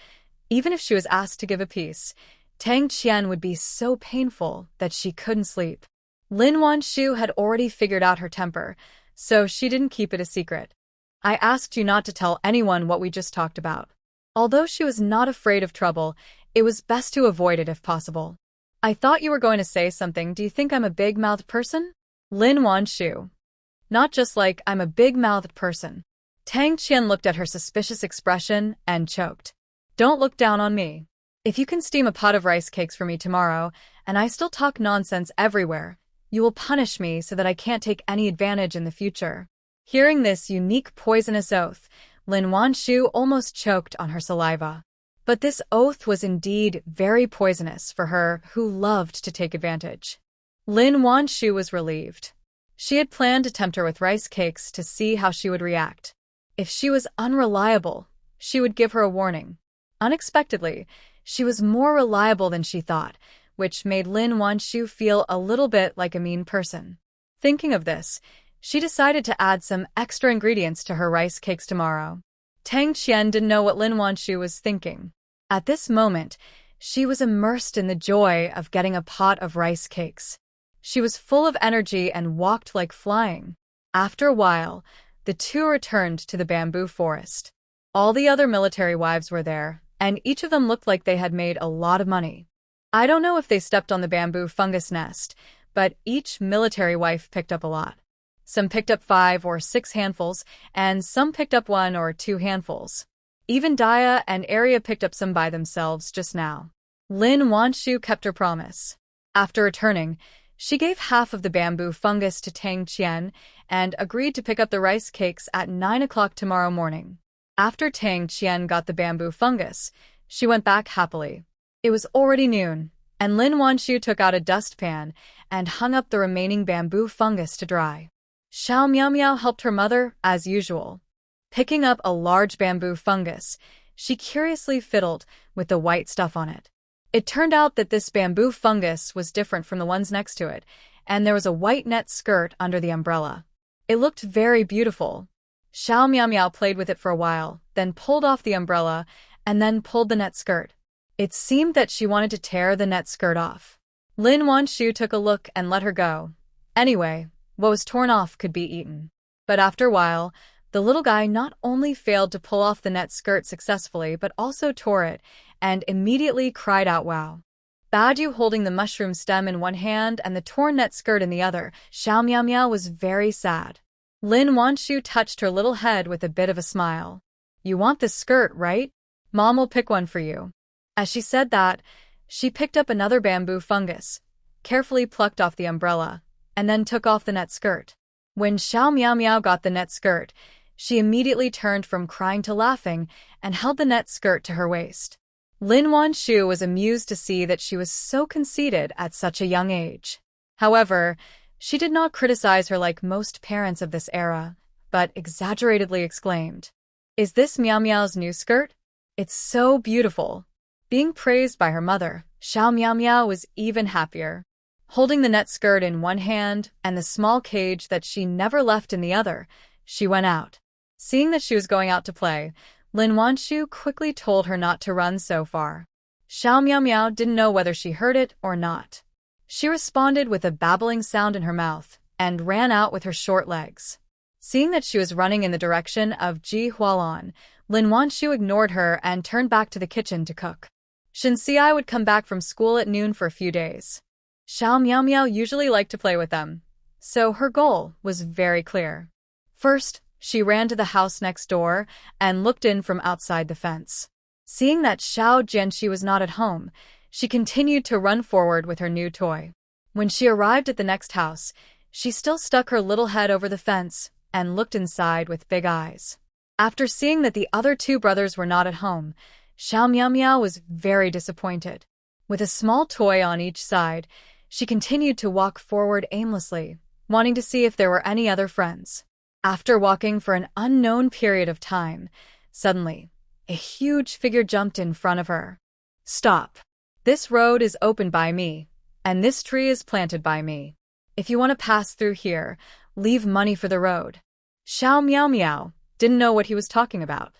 Even if she was asked to give a piece, Tang Qian would be so painful that she couldn't sleep. Lin Wanshu had already figured out her temper, so she didn't keep it a secret. I asked you not to tell anyone what we just talked about. Although she was not afraid of trouble, it was best to avoid it if possible. I thought you were going to say something. Do you think I'm a big-mouthed person? Lin Wanshu. Not just like I'm a big-mouthed person. Tang Qian looked at her suspicious expression and choked. Don't look down on me. If you can steam a pot of rice cakes for me tomorrow, and I still talk nonsense everywhere, you will punish me so that I can't take any advantage in the future. Hearing this unique poisonous oath, Lin Wanshu almost choked on her saliva. But this oath was indeed very poisonous for her who loved to take advantage. Lin Wanshu was relieved. She had planned to tempt her with rice cakes to see how she would react. If she was unreliable, she would give her a warning. Unexpectedly, she was more reliable than she thought, which made Lin Wanshu feel a little bit like a mean person. Thinking of this, she decided to add some extra ingredients to her rice cakes tomorrow. Tang Qian didn't know what Lin Wanshu was thinking. At this moment, she was immersed in the joy of getting a pot of rice cakes. She was full of energy and walked like flying. After a while, the two returned to the bamboo forest. All the other military wives were there, and each of them looked like they had made a lot of money. I don't know if they stepped on the bamboo fungus nest, but each military wife picked up a lot. Some picked up 5 or 6 handfuls, and some picked up 1 or 2 handfuls. Even Daya and Arya picked up some by themselves just now. Lin Wanshu kept her promise. After returning, she gave half of the bamboo fungus to Tang Qian and agreed to pick up the rice cakes at 9 o'clock tomorrow morning. After Tang Qian got the bamboo fungus, she went back happily. It was already noon, and Lin Wanshu took out a dustpan and hung up the remaining bamboo fungus to dry. Xiao Miao Miao helped her mother, as usual. Picking up a large bamboo fungus, she curiously fiddled with the white stuff on it. It turned out that this bamboo fungus was different from the ones next to it, and there was a white net skirt under the umbrella. It looked very beautiful. Xiao Miao Miao played with it for a while, then pulled off the umbrella, and then pulled the net skirt. It seemed that she wanted to tear the net skirt off. Lin Wanshu took a look and let her go. Anyway, what was torn off could be eaten. But after a while, the little guy not only failed to pull off the net skirt successfully but also tore it, and immediately cried out wow. Badu holding the mushroom stem in one hand and the torn net skirt in the other, Xiao Miao Miao was very sad. Lin Wanshu touched her little head with a bit of a smile. You want this skirt, right? Mom will pick one for you. As she said that, she picked up another bamboo fungus, carefully plucked off the umbrella, and then took off the net skirt. When Xiao Miao Miao got the net skirt, she immediately turned from crying to laughing and held the net skirt to her waist. Lin Wanshu was amused to see that she was so conceited at such a young age. However, she did not criticize her like most parents of this era, but exaggeratedly exclaimed, "Is this Miao Miao's new skirt? It's so beautiful." Being praised by her mother, Xiao Miao Miao was even happier. Holding the net skirt in one hand and the small cage that she never left in the other, she went out. Seeing that she was going out to play, Lin Wanshu quickly told her not to run so far. Xiao Miao Miao didn't know whether she heard it or not. She responded with a babbling sound in her mouth and ran out with her short legs. Seeing that she was running in the direction of Ji Hualan, Lin Wanshu ignored her and turned back to the kitchen to cook. Shinsiai would come back from school at noon for a few days. Xiao Miao Miao usually liked to play with them, so her goal was very clear. First, she ran to the house next door and looked in from outside the fence. Seeing that Xiao Jianxi was not at home, she continued to run forward with her new toy. When she arrived at the next house, she still stuck her little head over the fence and looked inside with big eyes. After seeing that the other 2 brothers were not at home, Xiao Miao Miao was very disappointed. With a small toy on each side, she continued to walk forward aimlessly, wanting to see if there were any other friends. After walking for an unknown period of time, suddenly, a huge figure jumped in front of her. "Stop. This road is opened by me, and this tree is planted by me. If you want to pass through here, Leave money for the road. Xiao Miao Miao didn't know what he was talking about.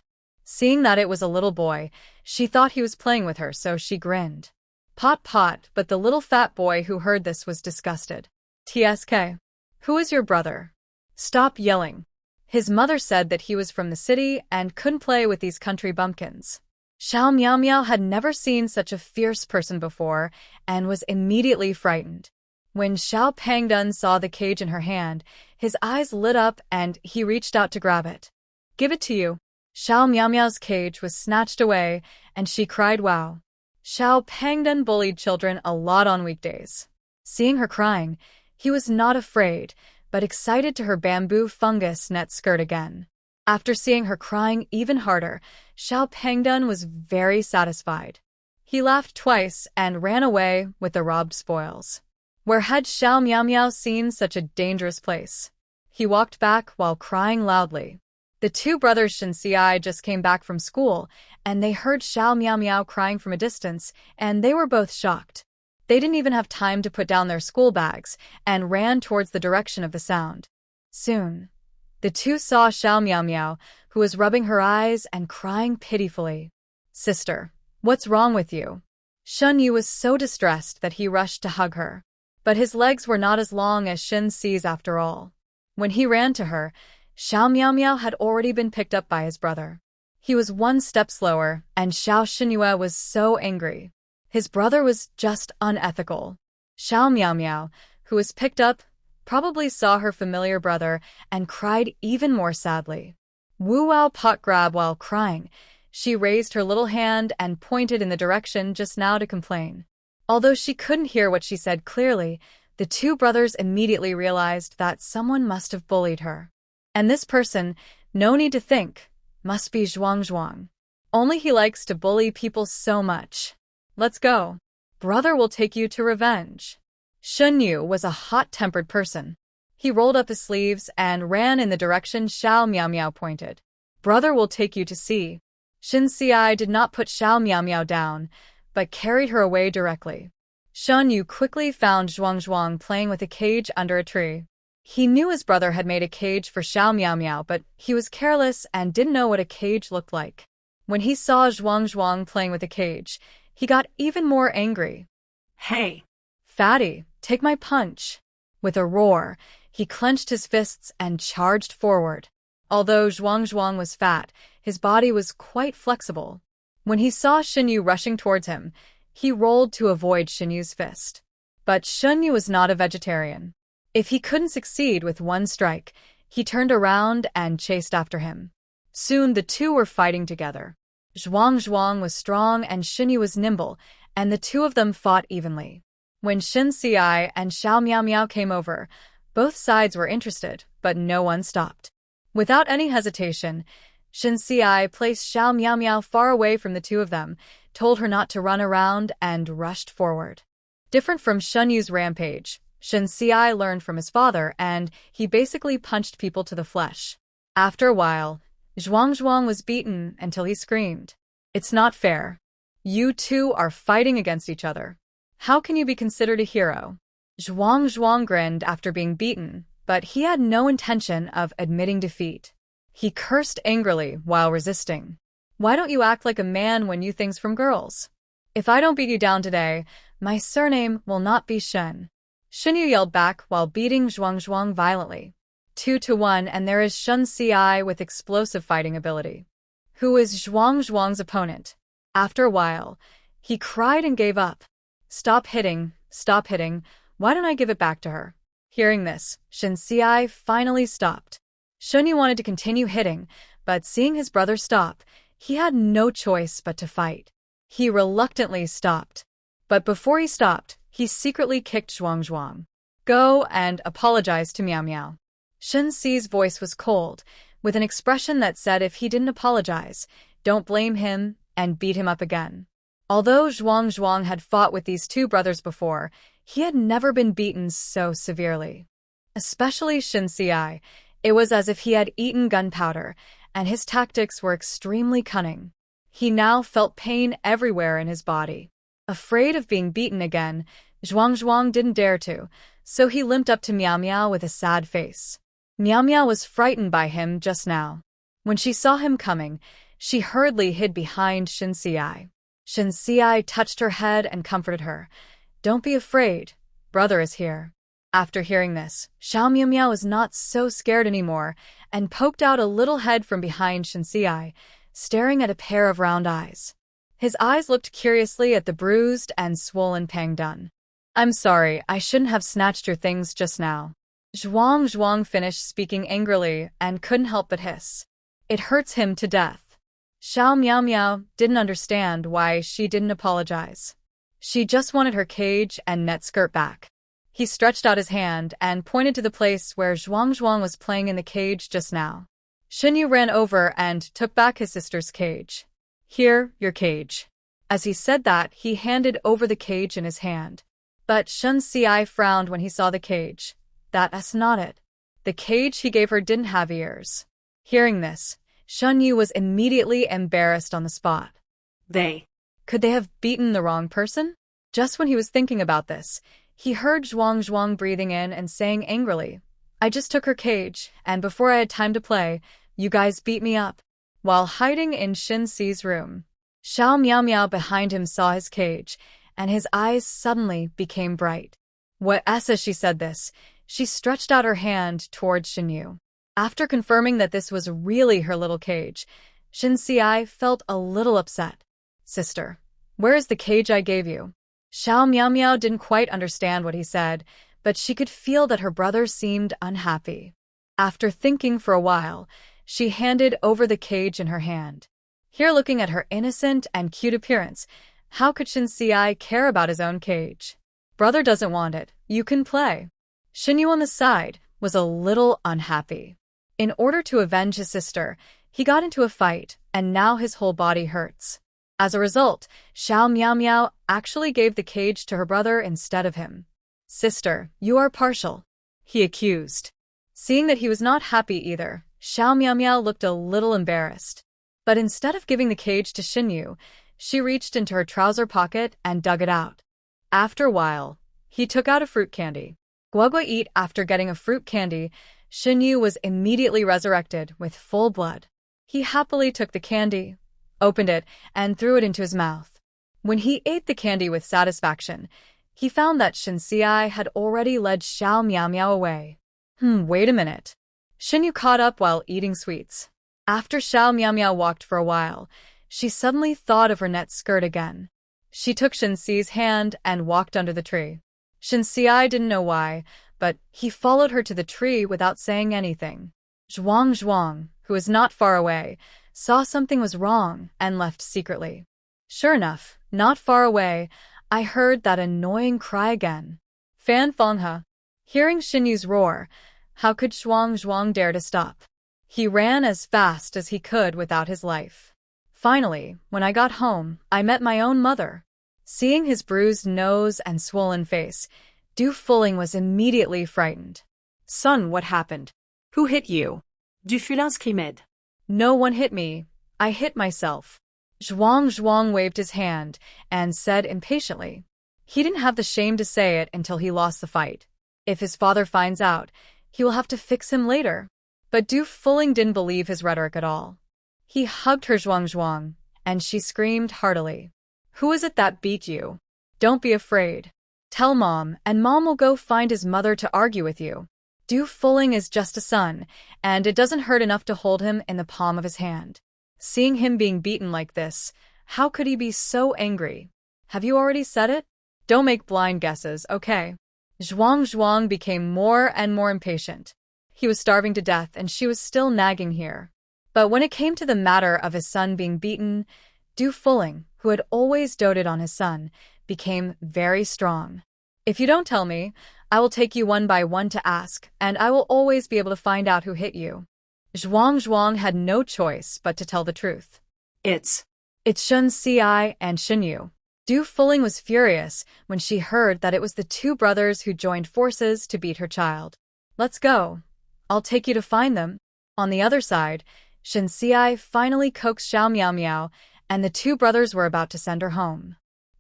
Seeing that it was a little boy, she thought he was playing with her, so she grinned. Pot pot, but the little fat boy who heard this was disgusted. TSK. Who is your brother? Stop yelling. His mother said that he was from the city and couldn't play with these country bumpkins. Xiao Miao Miao had never seen such a fierce person before and was immediately frightened. When Xiao Pangdun saw the cage in her hand, his eyes lit up and he reached out to grab it. Give it to you. Xiao Miao Miao's cage was snatched away and she cried wow. Xiao Pangdun bullied children a lot on weekdays. Seeing her crying, he was not afraid, but excited to her bamboo fungus net skirt again. After seeing her crying even harder, Xiao Pangdun was very satisfied. He laughed twice and ran away with the robbed spoils. Where had Xiao Miao Miao seen such a dangerous place? He walked back while crying loudly. The two brothers Shenxi just came back from school, and they heard Xiao Miao Miao crying from a distance, and they were both shocked. They didn't even have time to put down their school bags and ran towards the direction of the sound. Soon, the two saw Xiao Miao Miao, who was rubbing her eyes and crying pitifully. Sister, what's wrong with you? Shun Yu was so distressed that he rushed to hug her. But his legs were not as long as Shen Xi's after all. When he ran to her, Xiao Miao Miao had already been picked up by his brother. He was one step slower, and Xiao Xinyue was so angry. His brother was just unethical. Xiao Miao Miao, who was picked up, probably saw her familiar brother and cried even more sadly. Wu Wao pot grab while crying. She raised her little hand and pointed in the direction just now to complain. Although she couldn't hear what she said clearly, the two brothers immediately realized that someone must have bullied her. And this person, no need to think, must be Zhuang Zhuang. Only he likes to bully people so much. Let's go. Brother will take you to revenge. Shun Yu was a hot-tempered person. He rolled up his sleeves and ran in the direction Xiao Miao Miao pointed. Brother will take you to see. Shin Xi did not put Xiao Miao Miao down, but carried her away directly. Shun Yu quickly found Zhuang Zhuang playing with a cage under a tree. He knew his brother had made a cage for Xiao Miao Miao, but he was careless and didn't know what a cage looked like. When he saw Zhuang Zhuang playing with a cage, he got even more angry. Hey! Fatty, take my punch. With a roar, he clenched his fists and charged forward. Although Zhuang Zhuang was fat, his body was quite flexible. When he saw Xinyu rushing towards him, he rolled to avoid Xinyu's fist. But Xinyu was not a vegetarian. If he couldn't succeed with one strike, he turned around and chased after him. Soon the two were fighting together. Zhuang Zhuang was strong and Xinyu was nimble, and the two of them fought evenly. When Shin Xi and Xiao Miao Miao came over, both sides were interested, but no one stopped. Without any hesitation, Shin Xi placed Xiao Miao Miao far away from the two of them, told her not to run around, and rushed forward. Different from Shenyu's rampage, Shin Xi learned from his father, and he basically punched people to the flesh. After a while, Zhuang Zhuang was beaten until he screamed, "It's not fair. You two are fighting against each other. How can you be considered a hero?" Zhuang Zhuang grinned after being beaten, but he had no intention of admitting defeat. He cursed angrily while resisting. "Why don't you act like a man when you things from girls? If I don't beat you down today, my surname will not be Shen." Shinyu yelled back while beating Zhuang Zhuang violently. 2-1, and there is Shen Ci with explosive fighting ability. Who is Zhuang Zhuang's opponent? After a while, he cried and gave up. Stop hitting, why don't I give it back to her?" Hearing this, Shin Ci finally stopped. Shunyu wanted to continue hitting, but seeing his brother stop, he had no choice but to fight. He reluctantly stopped. But before he stopped, he secretly kicked Zhuang Zhuang. "Go and apologize to Miao Miao." Shin Ci's voice was cold, with an expression that said if he didn't apologize, don't blame him and beat him up again. Although Zhuang Zhuang had fought with these two brothers before, he had never been beaten so severely. Especially Shin Ci, it was as if he had eaten gunpowder, and his tactics were extremely cunning. He now felt pain everywhere in his body. Afraid of being beaten again, Zhuang Zhuang didn't dare to, so he limped up to Miao Miao with a sad face. Miao Miao was frightened by him just now. When she saw him coming, she hurriedly hid behind Shen Xi. Shen Xi touched her head and comforted her. "Don't be afraid. Brother is here." After hearing this, Xiao Miao Miao was not so scared anymore and poked out a little head from behind Shen Xi, staring at a pair of round eyes. His eyes looked curiously at the bruised and swollen Pang Dun. "I'm sorry, I shouldn't have snatched your things just now." Zhuang finished speaking angrily and couldn't help but hiss. It hurts him to death. Xiao Miao Miao didn't understand why she didn't apologize. She just wanted her cage and net skirt back. He stretched out his hand and pointed to the place where Zhuang was playing in the cage just now. Shen Yu ran over and took back his sister's cage. "Here, your cage." As he said that, he handed over the cage in his hand. But Shen Xi frowned when he saw the cage. That's not it. The cage he gave her didn't have ears. Hearing this, Shen Yu was immediately embarrassed on the spot. Could they have beaten the wrong person? Just when he was thinking about this, he heard Zhuang breathing in and saying angrily, "I just took her cage, and before I had time to play, you guys beat me up." While hiding in Shen Xi's room, Xiao Miao Miao behind him saw his cage, and his eyes suddenly became bright. As she said this, she stretched out her hand towards Shen Yu. After confirming that this was really her little cage, Shen Xi felt a little upset. "Sister, where is the cage I gave you?" Xiao Miao Miao didn't quite understand what he said, but she could feel that her brother seemed unhappy. After thinking for a while, she handed over the cage in her hand. Here, looking at her innocent and cute appearance, how could Shen Xi care about his own cage? "Brother doesn't want it. You can play." Shen Yu on the side was a little unhappy. In order to avenge his sister, he got into a fight, and now his whole body hurts. As a result, Xiao Miao Miao actually gave the cage to her brother instead of him. "Sister, you are partial," he accused. Seeing that he was not happy either, Xiao Miao Miao looked a little embarrassed. But instead of giving the cage to Shen Yu, she reached into her trouser pocket and dug it out. After a while, he took out a fruit candy. Guagua eat. After getting a fruit candy, Shen Yu was immediately resurrected with full blood. He happily took the candy, opened it, and threw it into his mouth. When he ate the candy with satisfaction, he found that Shen Xi had already led Xiao Miao Miao away. Wait a minute. Shen Yu caught up while eating sweets. After Xiao Miao Miao walked for a while, she suddenly thought of her net skirt again. She took Shen Xi's hand and walked under the tree. Shen Xi didn't know why, but he followed her to the tree without saying anything. Zhuang, who was not far away, saw something was wrong and left secretly. Sure enough, not far away, I heard that annoying cry again. Fan Fenghe. Hearing Shen Yu's roar, how could Zhuang dare to stop? He ran as fast as he could without his life. Finally, when I got home, I met my own mother. Seeing his bruised nose and swollen face, Du Fuling was immediately frightened. "Son, what happened? Who hit you?" Du Fulin screamed. "No one hit me. I hit myself." Zhuang waved his hand and said impatiently. He didn't have the shame to say it until he lost the fight. If his father finds out, he will have to fix him later. But Du Fuling didn't believe his rhetoric at all. He hugged her Zhuang, and she screamed heartily. "Who is it that beat you? Don't be afraid. Tell Mom, and Mom will go find his mother to argue with you. Du Fuling is just a son, and it doesn't hurt enough to hold him in the palm of his hand." Seeing him being beaten like this, how could he be so angry? "Have you already said it? Don't make blind guesses, okay?" Zhuang became more and more impatient. He was starving to death, and she was still nagging here. But when it came to the matter of his son being beaten, Du Fuling, who had always doted on his son, became very strong. "If you don't tell me, I will take you one by one to ask, and I will always be able to find out who hit you." Zhuang had no choice but to tell the truth. It's Shen Xi and Shen Yu." Du Fuling was furious when she heard that it was the two brothers who joined forces to beat her child. "Let's go. I'll take you to find them." On the other side, Shen Xi finally coaxed Xiao Miao Miao, and the two brothers were about to send her home.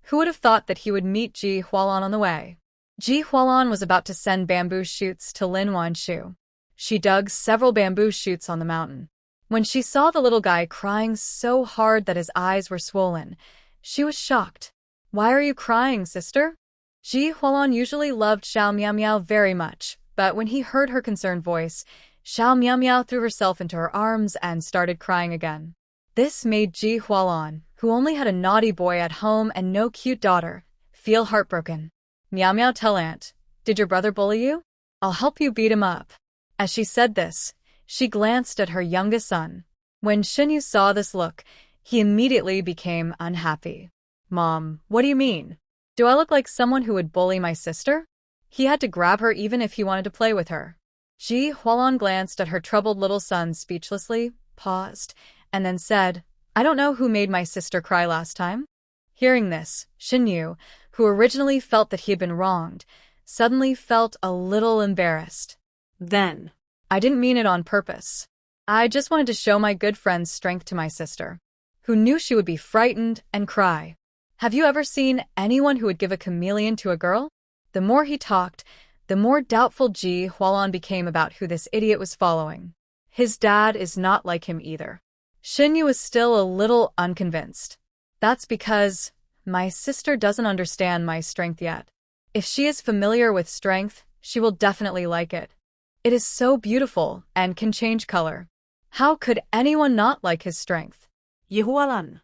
Who would have thought that he would meet Ji Hualan on the way? Ji Hualan was about to send bamboo shoots to Lin Wanshu. She dug several bamboo shoots on the mountain. When she saw the little guy crying so hard that his eyes were swollen, she was shocked. "Why are you crying, sister?" Ji Hualan usually loved Xiao Miao Miao very much, but when he heard her concerned voice, Xiao Miao Miao threw herself into her arms and started crying again. This made Ji Hualan, who only had a naughty boy at home and no cute daughter, feel heartbroken. "Miao Miao, tell aunt, did your brother bully you? I'll help you beat him up." As she said this, she glanced at her youngest son. When Chen Yu saw this look, he immediately became unhappy. "Mom, what do you mean? Do I look like someone who would bully my sister?" He had to grab her even if he wanted to play with her. Ji Hualan glanced at her troubled little son speechlessly, paused, and then said, "I don't know who made my sister cry last time." Hearing this, Chen Yu, who originally felt that he had been wronged, suddenly felt a little embarrassed. Then, "I didn't mean it on purpose. I just wanted to show my good friend's strength to my sister, who knew she would be frightened and cry. Have you ever seen anyone who would give a chameleon to a girl?" The more he talked, the more doubtful Ji Hualan became about who this idiot was following. His dad is not like him either. Chen Yu was still a little unconvinced. "That's because my sister doesn't understand my strength yet. If she is familiar with strength, she will definitely like it. It is so beautiful and can change color. How could anyone not like his strength?" Yehualan.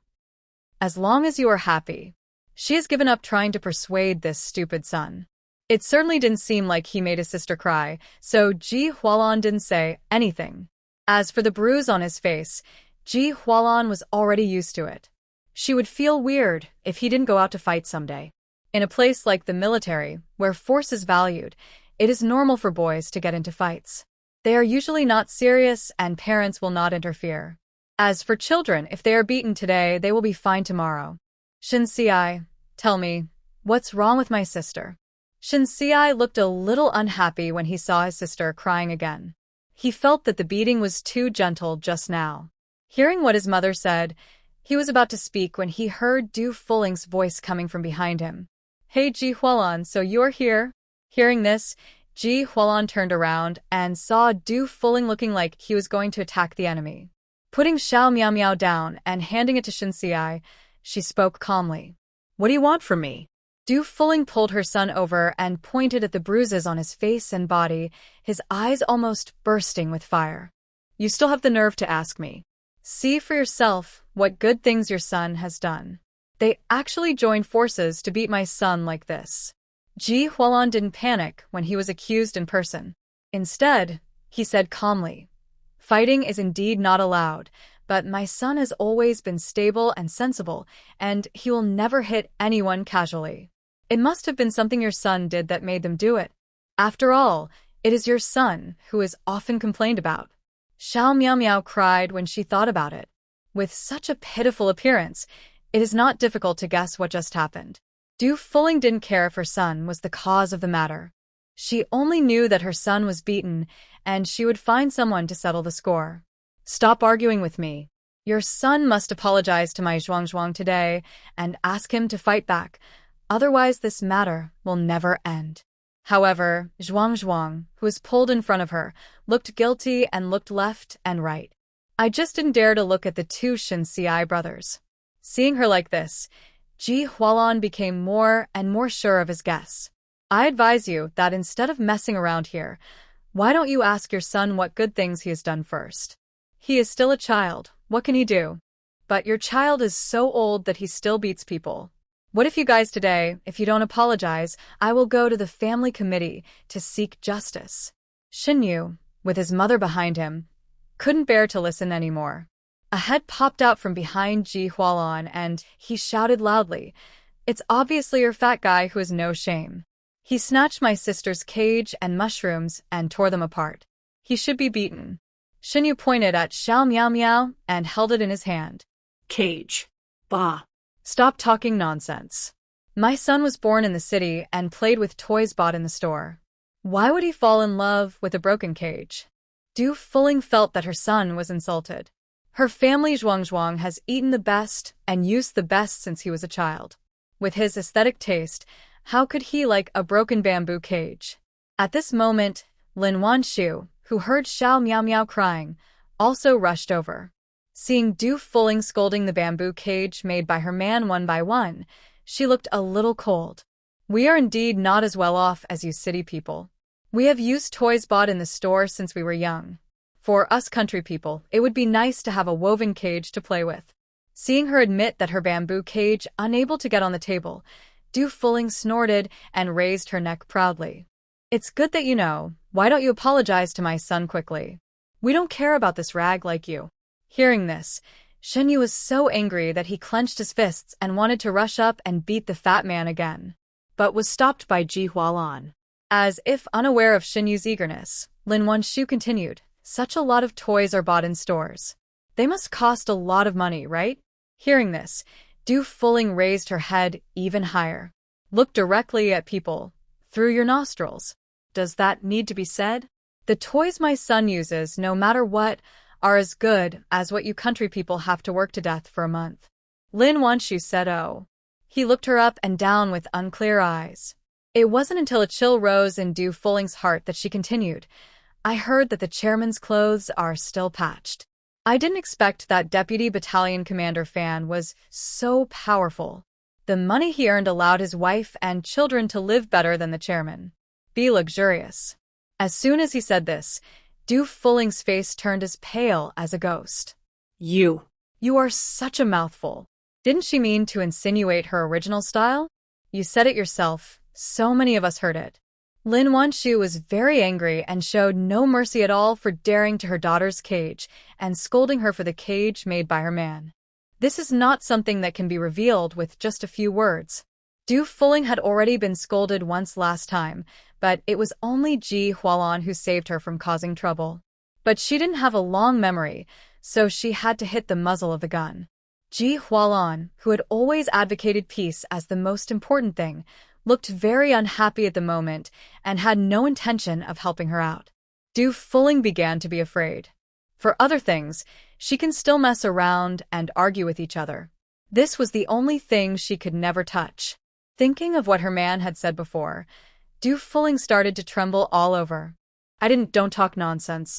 As long as you are happy. She has given up trying to persuade this stupid son. It certainly didn't seem like he made his sister cry, so Ji Hualan didn't say anything. As for the bruise on his face, Ji Hualan was already used to it. She would feel weird if he didn't go out to fight someday. In a place like the military, where force is valued, it is normal for boys to get into fights. They are usually not serious and parents will not interfere. As for children, if they are beaten today, they will be fine tomorrow. "Shin Xiai, tell me, what's wrong with my sister?" Shin Xiai looked a little unhappy when he saw his sister crying again. He felt that the beating was too gentle just now. Hearing what his mother said, he was about to speak when he heard Du Fuling's voice coming from behind him. "Hey Ji Hualan, so you're here?" Hearing this, Ji Hualan turned around and saw Du Fuling looking like he was going to attack the enemy. Putting Xiao Miao Miao down and handing it to Shin Xiai, she spoke calmly. What do you want from me? Du Fuling pulled her son over and pointed at the bruises on his face and body, his eyes almost bursting with fire. "You still have the nerve to ask me. See for yourself what good things your son has done. They actually joined forces to beat my son like this." Ji Hualan didn't panic when he was accused in person. Instead, he said calmly, "Fighting is indeed not allowed, but my son has always been stable and sensible, and he will never hit anyone casually. It must have been something your son did that made them do it. After all, it is your son who is often complained about." Xiao Miao Miao cried when she thought about it. With such a pitiful appearance, it is not difficult to guess what just happened. Du Fuling didn't care if her son was the cause of the matter. She only knew that her son was beaten, and she would find someone to settle the score. "Stop arguing with me. Your son must apologize to my Zhuang today and ask him to fight back. Otherwise, this matter will never end." However, Zhuang, who was pulled in front of her, looked guilty and looked left and right. "I just didn't dare to look at the two Shin Xiai brothers." Seeing her like this, Ji Hualan became more and more sure of his guess. "I advise you that instead of messing around here, why don't you ask your son what good things he has done first? He is still a child, what can he do? But your child is so old that he still beats people. What if you guys today, if you don't apologize, I will go to the family committee to seek justice." Shin Yu, with his mother behind him, couldn't bear to listen anymore. A head popped out from behind Ji Hualan and he shouted loudly, "It's obviously your fat guy who has no shame. He snatched my sister's cage and mushrooms and tore them apart. He should be beaten." Shin Yu pointed at Xiao Miao Miao and held it in his hand. Cage. Bah. "Stop talking nonsense. My son was born in the city and played with toys bought in the store. Why would he fall in love with a broken cage?" Du Fuling felt that her son was insulted. Her family Zhuang has eaten the best and used the best since he was a child. With his aesthetic taste, how could he like a broken bamboo cage? At this moment, Lin Wanshu, who heard Xiao Miao Miao crying, also rushed over. Seeing Du Fuling scolding the bamboo cage made by her man one by one, she looked a little cold. We are indeed not as well off as you city people. We have used toys bought in the store since we were young. For us country people, it would be nice to have a woven cage to play with. Seeing her admit that her bamboo cage unable to get on the table, Du Fuling snorted and raised her neck proudly. It's good that you know. Why don't you apologize to my son quickly? We don't care about this rag like you. Hearing this, Shen Yu was so angry that he clenched his fists and wanted to rush up and beat the fat man again, but was stopped by Ji Hualan. As if unaware of Shen Yu's eagerness, Lin Wanshu continued, such a lot of toys are bought in stores. They must cost a lot of money, right? Hearing this, Du Fuling raised her head even higher. Look directly at people, through your nostrils. Does that need to be said? The toys my son uses, no matter what, are as good as what you country people have to work to death for a month. Lin Wanshu said, oh. He looked her up and down with unclear eyes. It wasn't until a chill rose in Du Fuling's heart that she continued, I heard that the chairman's clothes are still patched. I didn't expect that Deputy Battalion Commander Fan was so powerful. The money he earned allowed his wife and children to live better than the chairman. Be luxurious. As soon as he said this, Du Fuling's face turned as pale as a ghost. You are such a mouthful. Didn't she mean to insinuate her original style? You said it yourself. So many of us heard it. Lin Wanshu was very angry and showed no mercy at all for daring to her daughter's cage and scolding her for the cage made by her man. This is not something that can be revealed with just a few words. Du Fuling had already been scolded once last time, but it was only Ji Hualan who saved her from causing trouble. But she didn't have a long memory, so she had to hit the muzzle of the gun. Ji Hualan, who had always advocated peace as the most important thing, looked very unhappy at the moment and had no intention of helping her out. Du Fuling began to be afraid. For other things, she can still mess around and argue with each other. This was the only thing she could never touch. Thinking of what her man had said before, Du Fuling started to tremble all over. Don't talk nonsense,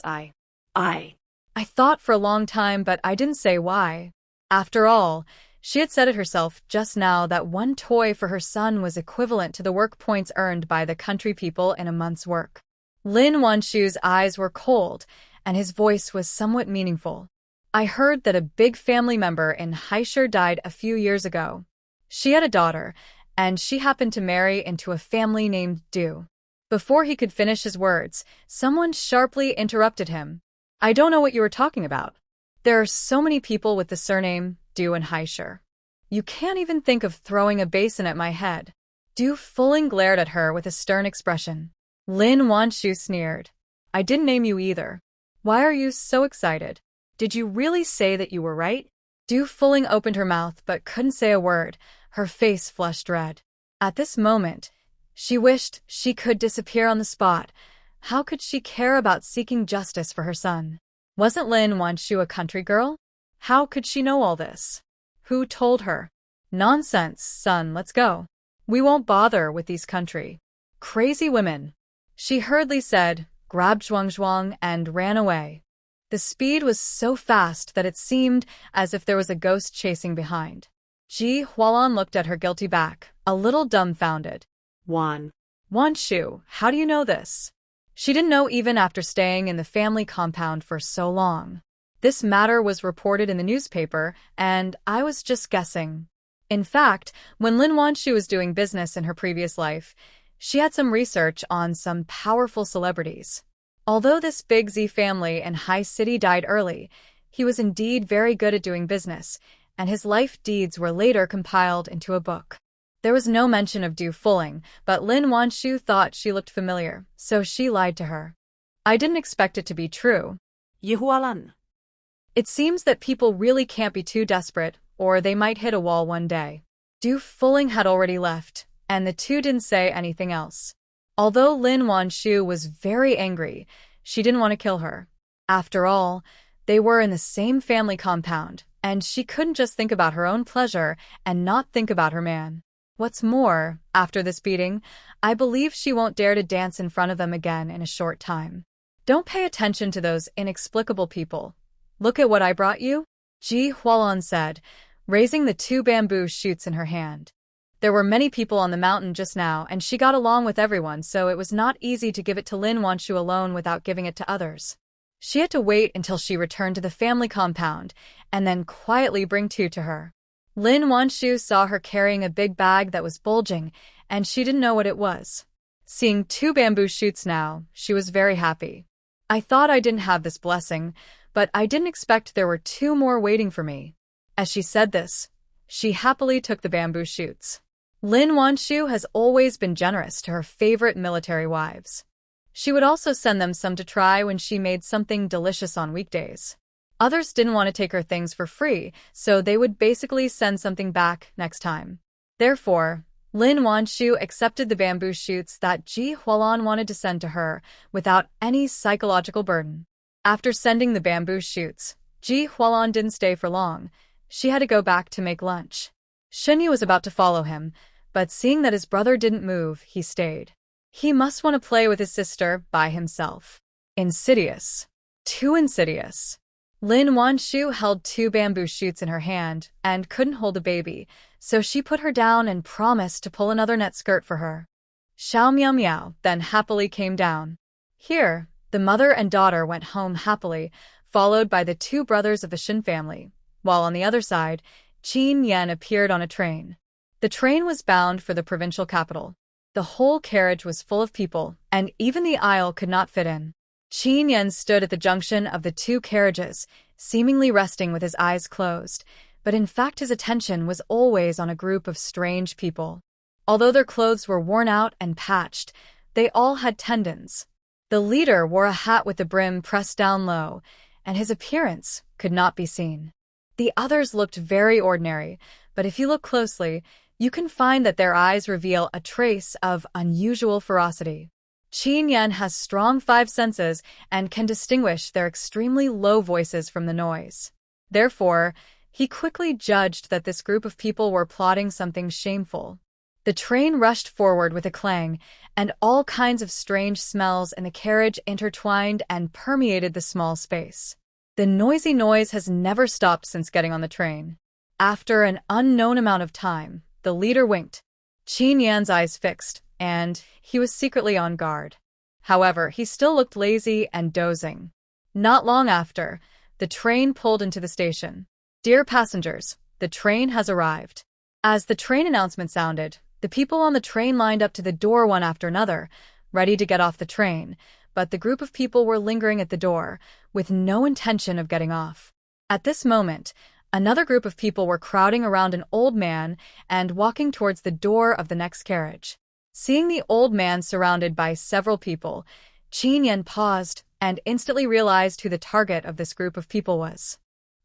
I thought for a long time, but I didn't say why. After all, she had said it herself just now that one toy for her son was equivalent to the work points earned by the country people in a month's work. Lin Wanshu's eyes were cold, and his voice was somewhat meaningful. I heard that a big family member in Haisher died a few years ago. She had a daughter, and she happened to marry into a family named Du. Before he could finish his words, someone sharply interrupted him. I don't know what you were talking about. There are so many people with the surname Du in Haisher. You can't even think of throwing a basin at my head. Du Fuling glared at her with a stern expression. Lin Wanshu sneered. I didn't name you either. Why are you so excited? Did you really say that you were right? Du Fuling opened her mouth but couldn't say a word. Her face flushed red. At this moment, she wished she could disappear on the spot. How could she care about seeking justice for her son? Wasn't Lin Wanshu a country girl? How could she know all this? Who told her? Nonsense, son, let's go. We won't bother with these country crazy women. She hurriedly said, grabbed Zhuang and ran away. The speed was so fast that it seemed as if there was a ghost chasing behind. Ji Hualan looked at her guilty back, a little dumbfounded. Wanshu, how do you know this? She didn't know even after staying in the family compound for so long. This matter was reported in the newspaper, and I was just guessing. In fact, when Lin Wanshu was doing business in her previous life, she had some research on some powerful celebrities. Although this big Z family in High City died early, he was indeed very good at doing business, and his life deeds were later compiled into a book. There was no mention of Du Fuling, but Lin Wanshu thought she looked familiar, so she lied to her. I didn't expect it to be true. Yehualan. It seems that people really can't be too desperate, or they might hit a wall one day. Du Fuling had already left, and the two didn't say anything else. Although Lin Wanshu was very angry, she didn't want to kill her. After all, they were in the same family compound, and she couldn't just think about her own pleasure and not think about her man. What's more, after this beating, I believe she won't dare to dance in front of them again in a short time. Don't pay attention to those inexplicable people. Look at what I brought you, Ji Hualon said, raising the 2 bamboo shoots in her hand. There were many people on the mountain just now, and she got along with everyone, so it was not easy to give it to Lin Wanshu alone without giving it to others. She had to wait until she returned to the family compound, and then quietly bring 2 to her. Lin Wanshu saw her carrying a big bag that was bulging, and she didn't know what it was. Seeing 2 bamboo shoots now, she was very happy. I thought I didn't have this blessing, but I didn't expect there were 2 more waiting for me. As she said this, she happily took the bamboo shoots. Lin Wanshu has always been generous to her favorite military wives. She would also send them some to try when she made something delicious on weekdays. Others didn't want to take her things for free, so they would basically send something back next time. Therefore, Lin Wanshu accepted the bamboo shoots that Ji Hualon wanted to send to her without any psychological burden. After sending the bamboo shoots, Ji Hualon didn't stay for long. She had to go back to make lunch. Shenyi was about to follow him, but seeing that his brother didn't move, he stayed. He must want to play with his sister by himself. Insidious. Too insidious. Lin Wanshu held 2 bamboo shoots in her hand and couldn't hold a baby, so she put her down and promised to pull another net skirt for her. Xiao Miao Miao then happily came down. Here, the mother and daughter went home happily, followed by the 2 brothers of the Shin family, while on the other side, Chen Yan appeared on a train. The train was bound for the provincial capital. The whole carriage was full of people, and even the aisle could not fit in. Chen Yan stood at the junction of the 2 carriages, seemingly resting with his eyes closed, but in fact his attention was always on a group of strange people. Although their clothes were worn out and patched, they all had tendons. The leader wore a hat with the brim pressed down low, and his appearance could not be seen. The others looked very ordinary, but if you look closely, you can find that their eyes reveal a trace of unusual ferocity. Chen Yan has strong 5 senses and can distinguish their extremely low voices from the noise. Therefore, he quickly judged that this group of people were plotting something shameful. The train rushed forward with a clang, and all kinds of strange smells in the carriage intertwined and permeated the small space. The noisy noise has never stopped since getting on the train. After an unknown amount of time, the leader winked. Chen Yan's eyes fixed, and he was secretly on guard. However, he still looked lazy and dozing. Not long after, the train pulled into the station. Dear passengers, the train has arrived. As the train announcement sounded, the people on the train lined up to the door one after another, ready to get off the train, but the group of people were lingering at the door, with no intention of getting off. At this moment, another group of people were crowding around an old man and walking towards the door of the next carriage. Seeing the old man surrounded by several people, Chen Yan paused and instantly realized who the target of this group of people was.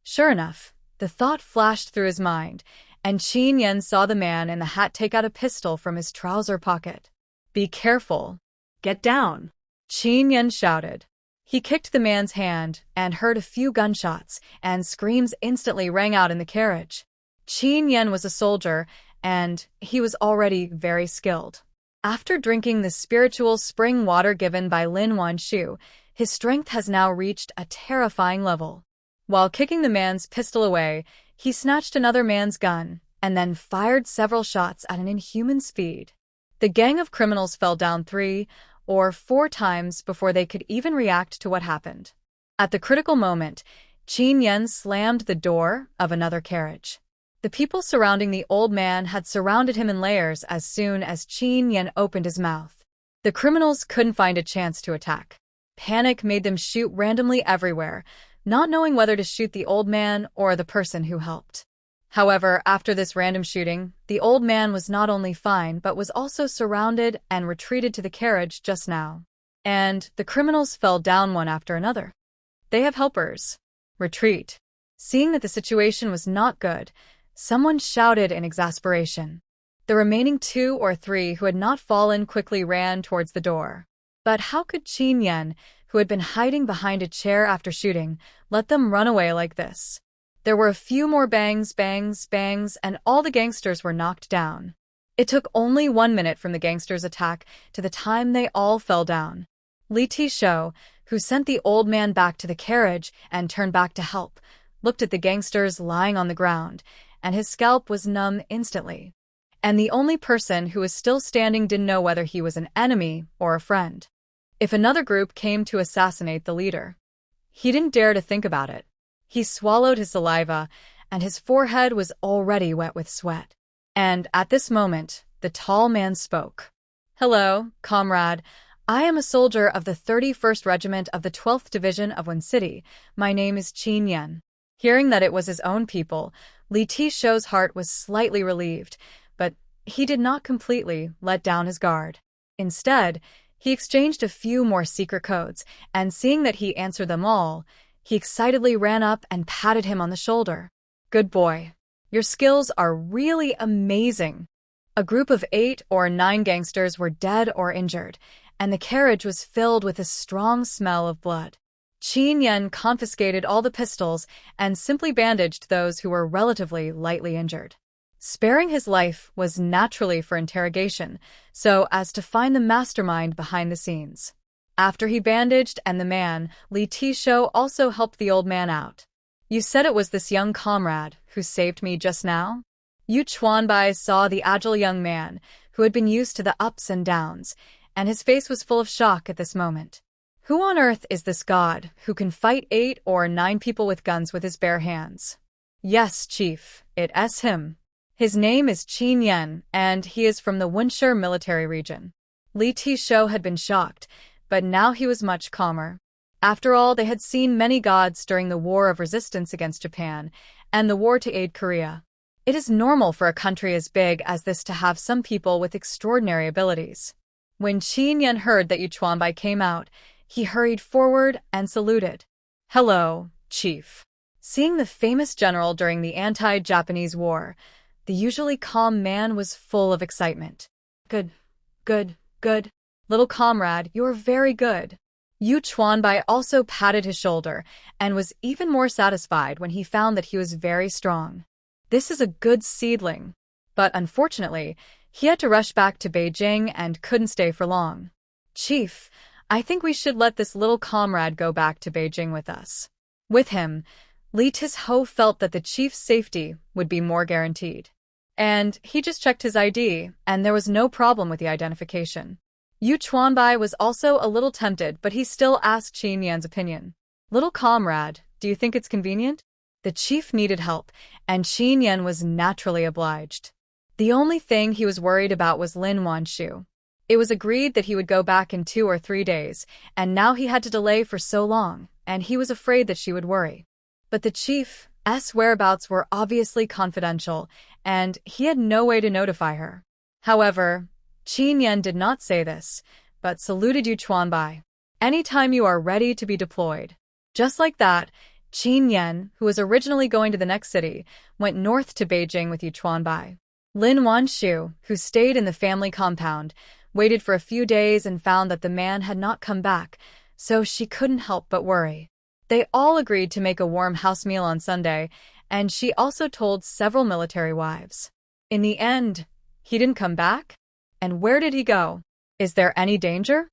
Sure enough, the thought flashed through his mind, and Chen Yan saw the man in the hat take out a pistol from his trouser pocket. Be careful. Get down. Chen Yan shouted. He kicked the man's hand and heard a few gunshots, and screams instantly rang out in the carriage. Chen Yan was a soldier, and he was already very skilled. After drinking the spiritual spring water given by Lin Wanshu, his strength has now reached a terrifying level. While kicking the man's pistol away, he snatched another man's gun and then fired several shots at an inhuman speed. The gang of criminals fell down 3 or 4 times before they could even react to what happened. At the critical moment, Chen Yan slammed the door of another carriage. The people surrounding the old man had surrounded him in layers as soon as Chen Yan opened his mouth. The criminals couldn't find a chance to attack. Panic made them shoot randomly everywhere, not knowing whether to shoot the old man or the person who helped. However, after this random shooting, the old man was not only fine but was also surrounded and retreated to the carriage just now. And the criminals fell down one after another. They have helpers. Retreat. Seeing that the situation was not good, someone shouted in exasperation. The remaining 2 or 3 who had not fallen quickly ran towards the door. But how could Chen Yan, who had been hiding behind a chair after shooting, let them run away like this? There were a few more bangs, bangs, bangs, and all the gangsters were knocked down. It took only 1 minute from the gangsters' attack to the time they all fell down. Li Tisho, who sent the old man back to the carriage and turned back to help, looked at the gangsters lying on the ground, and his scalp was numb instantly. And the only person who was still standing didn't know whether he was an enemy or a friend. If another group came to assassinate the leader, he didn't dare to think about it. He swallowed his saliva, and his forehead was already wet with sweat. And at this moment, the tall man spoke. "Hello, comrade. I am a soldier of the 31st Regiment of the 12th Division of Wen City. My name is Chen Yan." Hearing that it was his own people, Li Tisho's heart was slightly relieved, but he did not completely let down his guard. Instead, he exchanged a few more secret codes, and seeing that he answered them all, he excitedly ran up and patted him on the shoulder. "Good boy. Your skills are really amazing." A group of 8 or 9 gangsters were dead or injured, and the carriage was filled with a strong smell of blood. Chen Yan confiscated all the pistols and simply bandaged those who were relatively lightly injured. Sparing his life was naturally for interrogation, so as to find the mastermind behind the scenes. After he bandaged and the man, Li Tisho also helped the old man out. "You said it was this young comrade who saved me just now?" Yu Chuanbai saw the agile young man, who had been used to the ups and downs, and his face was full of shock at this moment. Who on earth is this god who can fight 8 or 9 people with guns with his bare hands? "Yes, Chief, it's him. His name is Chen Yan, and he is from the Wunsher military region." Li Tisho had been shocked, but now he was much calmer. After all, they had seen many gods during the War of Resistance against Japan and the war to aid Korea. It is normal for a country as big as this to have some people with extraordinary abilities. When Chen Yan heard that Yu Chuanbai came out, he hurried forward and saluted. "Hello, Chief." Seeing the famous general during the anti-Japanese war, the usually calm man was full of excitement. Good. Little comrade, you're very good." Yu Chuanbai also patted his shoulder and was even more satisfied when he found that he was very strong. This is a good seedling. But unfortunately, he had to rush back to Beijing and couldn't stay for long. "Chief, I think we should let this little comrade go back to Beijing with us." With him, Li Tisho felt that the chief's safety would be more guaranteed. And he just checked his ID, and there was no problem with the identification. Yu Chuanbai was also a little tempted, but he still asked Chen Yan's opinion. "Little comrade, do you think it's convenient?" The chief needed help, and Chen Yan was naturally obliged. The only thing he was worried about was Lin Wanshu. It was agreed that he would go back in 2 or 3 days, and now he had to delay for so long, and he was afraid that she would worry. But the chief's whereabouts were obviously confidential, and he had no way to notify her. However, Chen Yan did not say this, but saluted Yu Chuanbai. "Anytime you are ready to be deployed." Just like that, Chen Yan, who was originally going to the next city, went north to Beijing with Yu Chuanbai. Lin Wanshu, who stayed in the family compound, waited for a few days and found that the man had not come back, so she couldn't help but worry. They all agreed to make a warm house meal on Sunday, and she also told several military wives. In the end, he didn't come back? And where did he go? Is there any danger?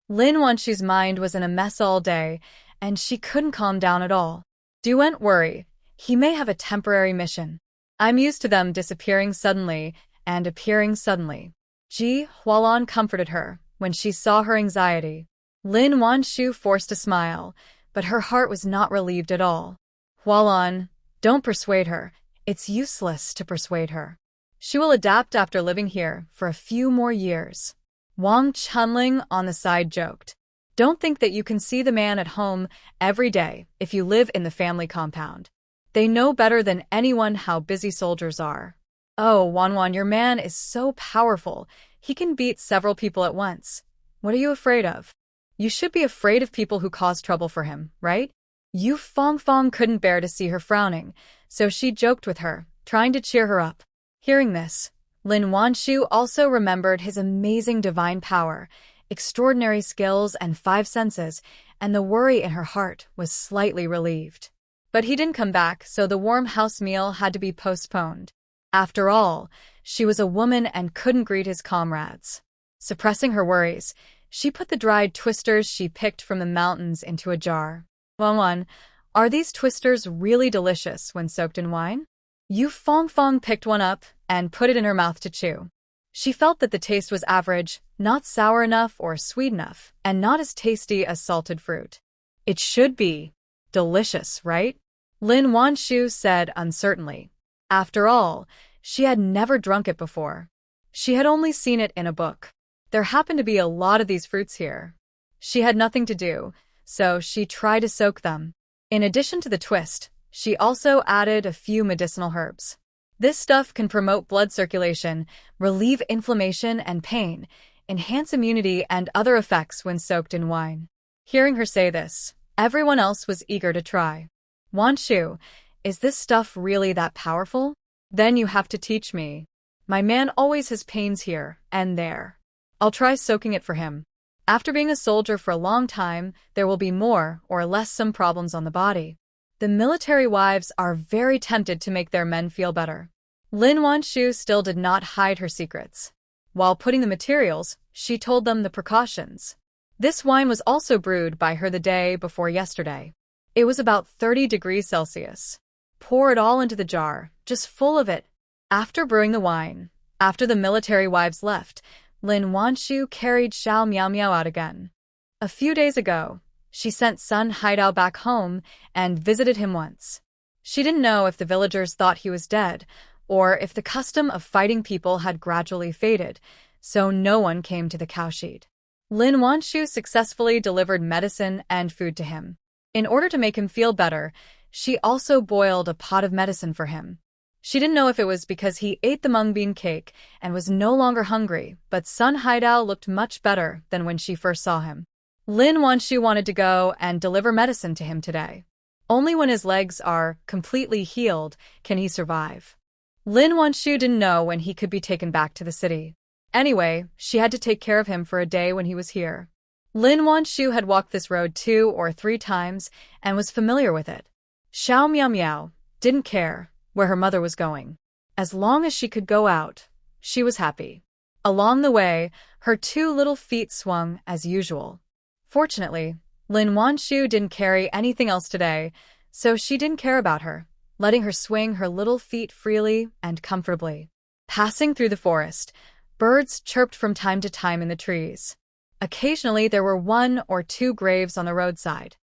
Lin Wanshu's mind was in a mess all day, and she couldn't calm down at all. "Don't worry, he may have a temporary mission. I'm used to them disappearing suddenly and appearing suddenly." Ji Hualan comforted her when she saw her anxiety. Lin Wanshu forced a smile, but her heart was not relieved at all. "Hualan, don't persuade her. It's useless to persuade her. She will adapt after living here for a few more years." Wang Chunling on the side joked. "Don't think that you can see the man at home every day if you live in the family compound. They know better than anyone how busy soldiers are." "Oh, Wanwan, your man is so powerful. He can beat several people at once. What are you afraid of?" "You should be afraid of people who cause trouble for him, right?" Yu Fongfong couldn't bear to see her frowning, so she joked with her, trying to cheer her up. Hearing this, Lin Wanshu also remembered his amazing divine power, extraordinary skills and 5 senses, and the worry in her heart was slightly relieved. But he didn't come back, so the warm house meal had to be postponed. After all, she was a woman and couldn't greet his comrades. Suppressing her worries, She put the dried twisters she picked from the mountains into a jar. One, are these twisters really delicious when soaked in wine? Yu Fongfong picked one up and put it in her mouth to chew. She felt that the taste was average, not sour enough or sweet enough, and not as tasty as salted fruit. It should be delicious, right? Lin Wanshu said uncertainly. After all, she had never drunk it before. She had only seen it in a book. There happened to be a lot of these fruits here. She had nothing to do, so she tried to soak them. In addition to the twist, she also added a few medicinal herbs. This stuff can promote blood circulation, relieve inflammation and pain, enhance immunity and other effects when soaked in wine. Hearing her say this, everyone else was eager to try. Wanshu, is this stuff really that powerful? Then you have to teach me. My man always has pains here and there. I'll try soaking it for him. After being a soldier for a long time, there will be more or less some problems on the body. The military wives are very tempted to make their men feel better. Lin Wanshu still did not hide her secrets. While putting the materials, she told them the precautions. This wine was also brewed by her the day before yesterday. It was about 30 degrees Celsius. Pour it all into the jar, just full of it. After brewing the wine, after the military wives left, Lin Wanshu carried Xiao Miao out again. A few days ago, she sent Sun Haidao back home and visited him once. She didn't know if the villagers thought he was dead, or if the custom of fighting people had gradually faded, so no one came to the cowshed. Lin Wanshu successfully delivered medicine and food to him. In order to make him feel better, she also boiled a pot of medicine for him. She didn't know if it was because he ate the mung bean cake and was no longer hungry, but Sun Haidao looked much better than when she first saw him. Lin Wanshu wanted to go and deliver medicine to him today. Only when his legs are completely healed can he survive. Lin Wanshu didn't know when he could be taken back to the city. Anyway, she had to take care of him for a day when he was here. Lin Wanshu had walked this road 2 or 3 times and was familiar with it. Xiao Miao didn't care where her mother was going. As long as she could go out, she was happy. Along the way, her 2 little feet swung as usual. Fortunately, Lin Wanshu didn't carry anything else today, so she didn't care about her, letting her swing her little feet freely and comfortably. Passing through the forest, birds chirped from time to time in the trees. Occasionally, there were 1 or 2 graves on the roadside.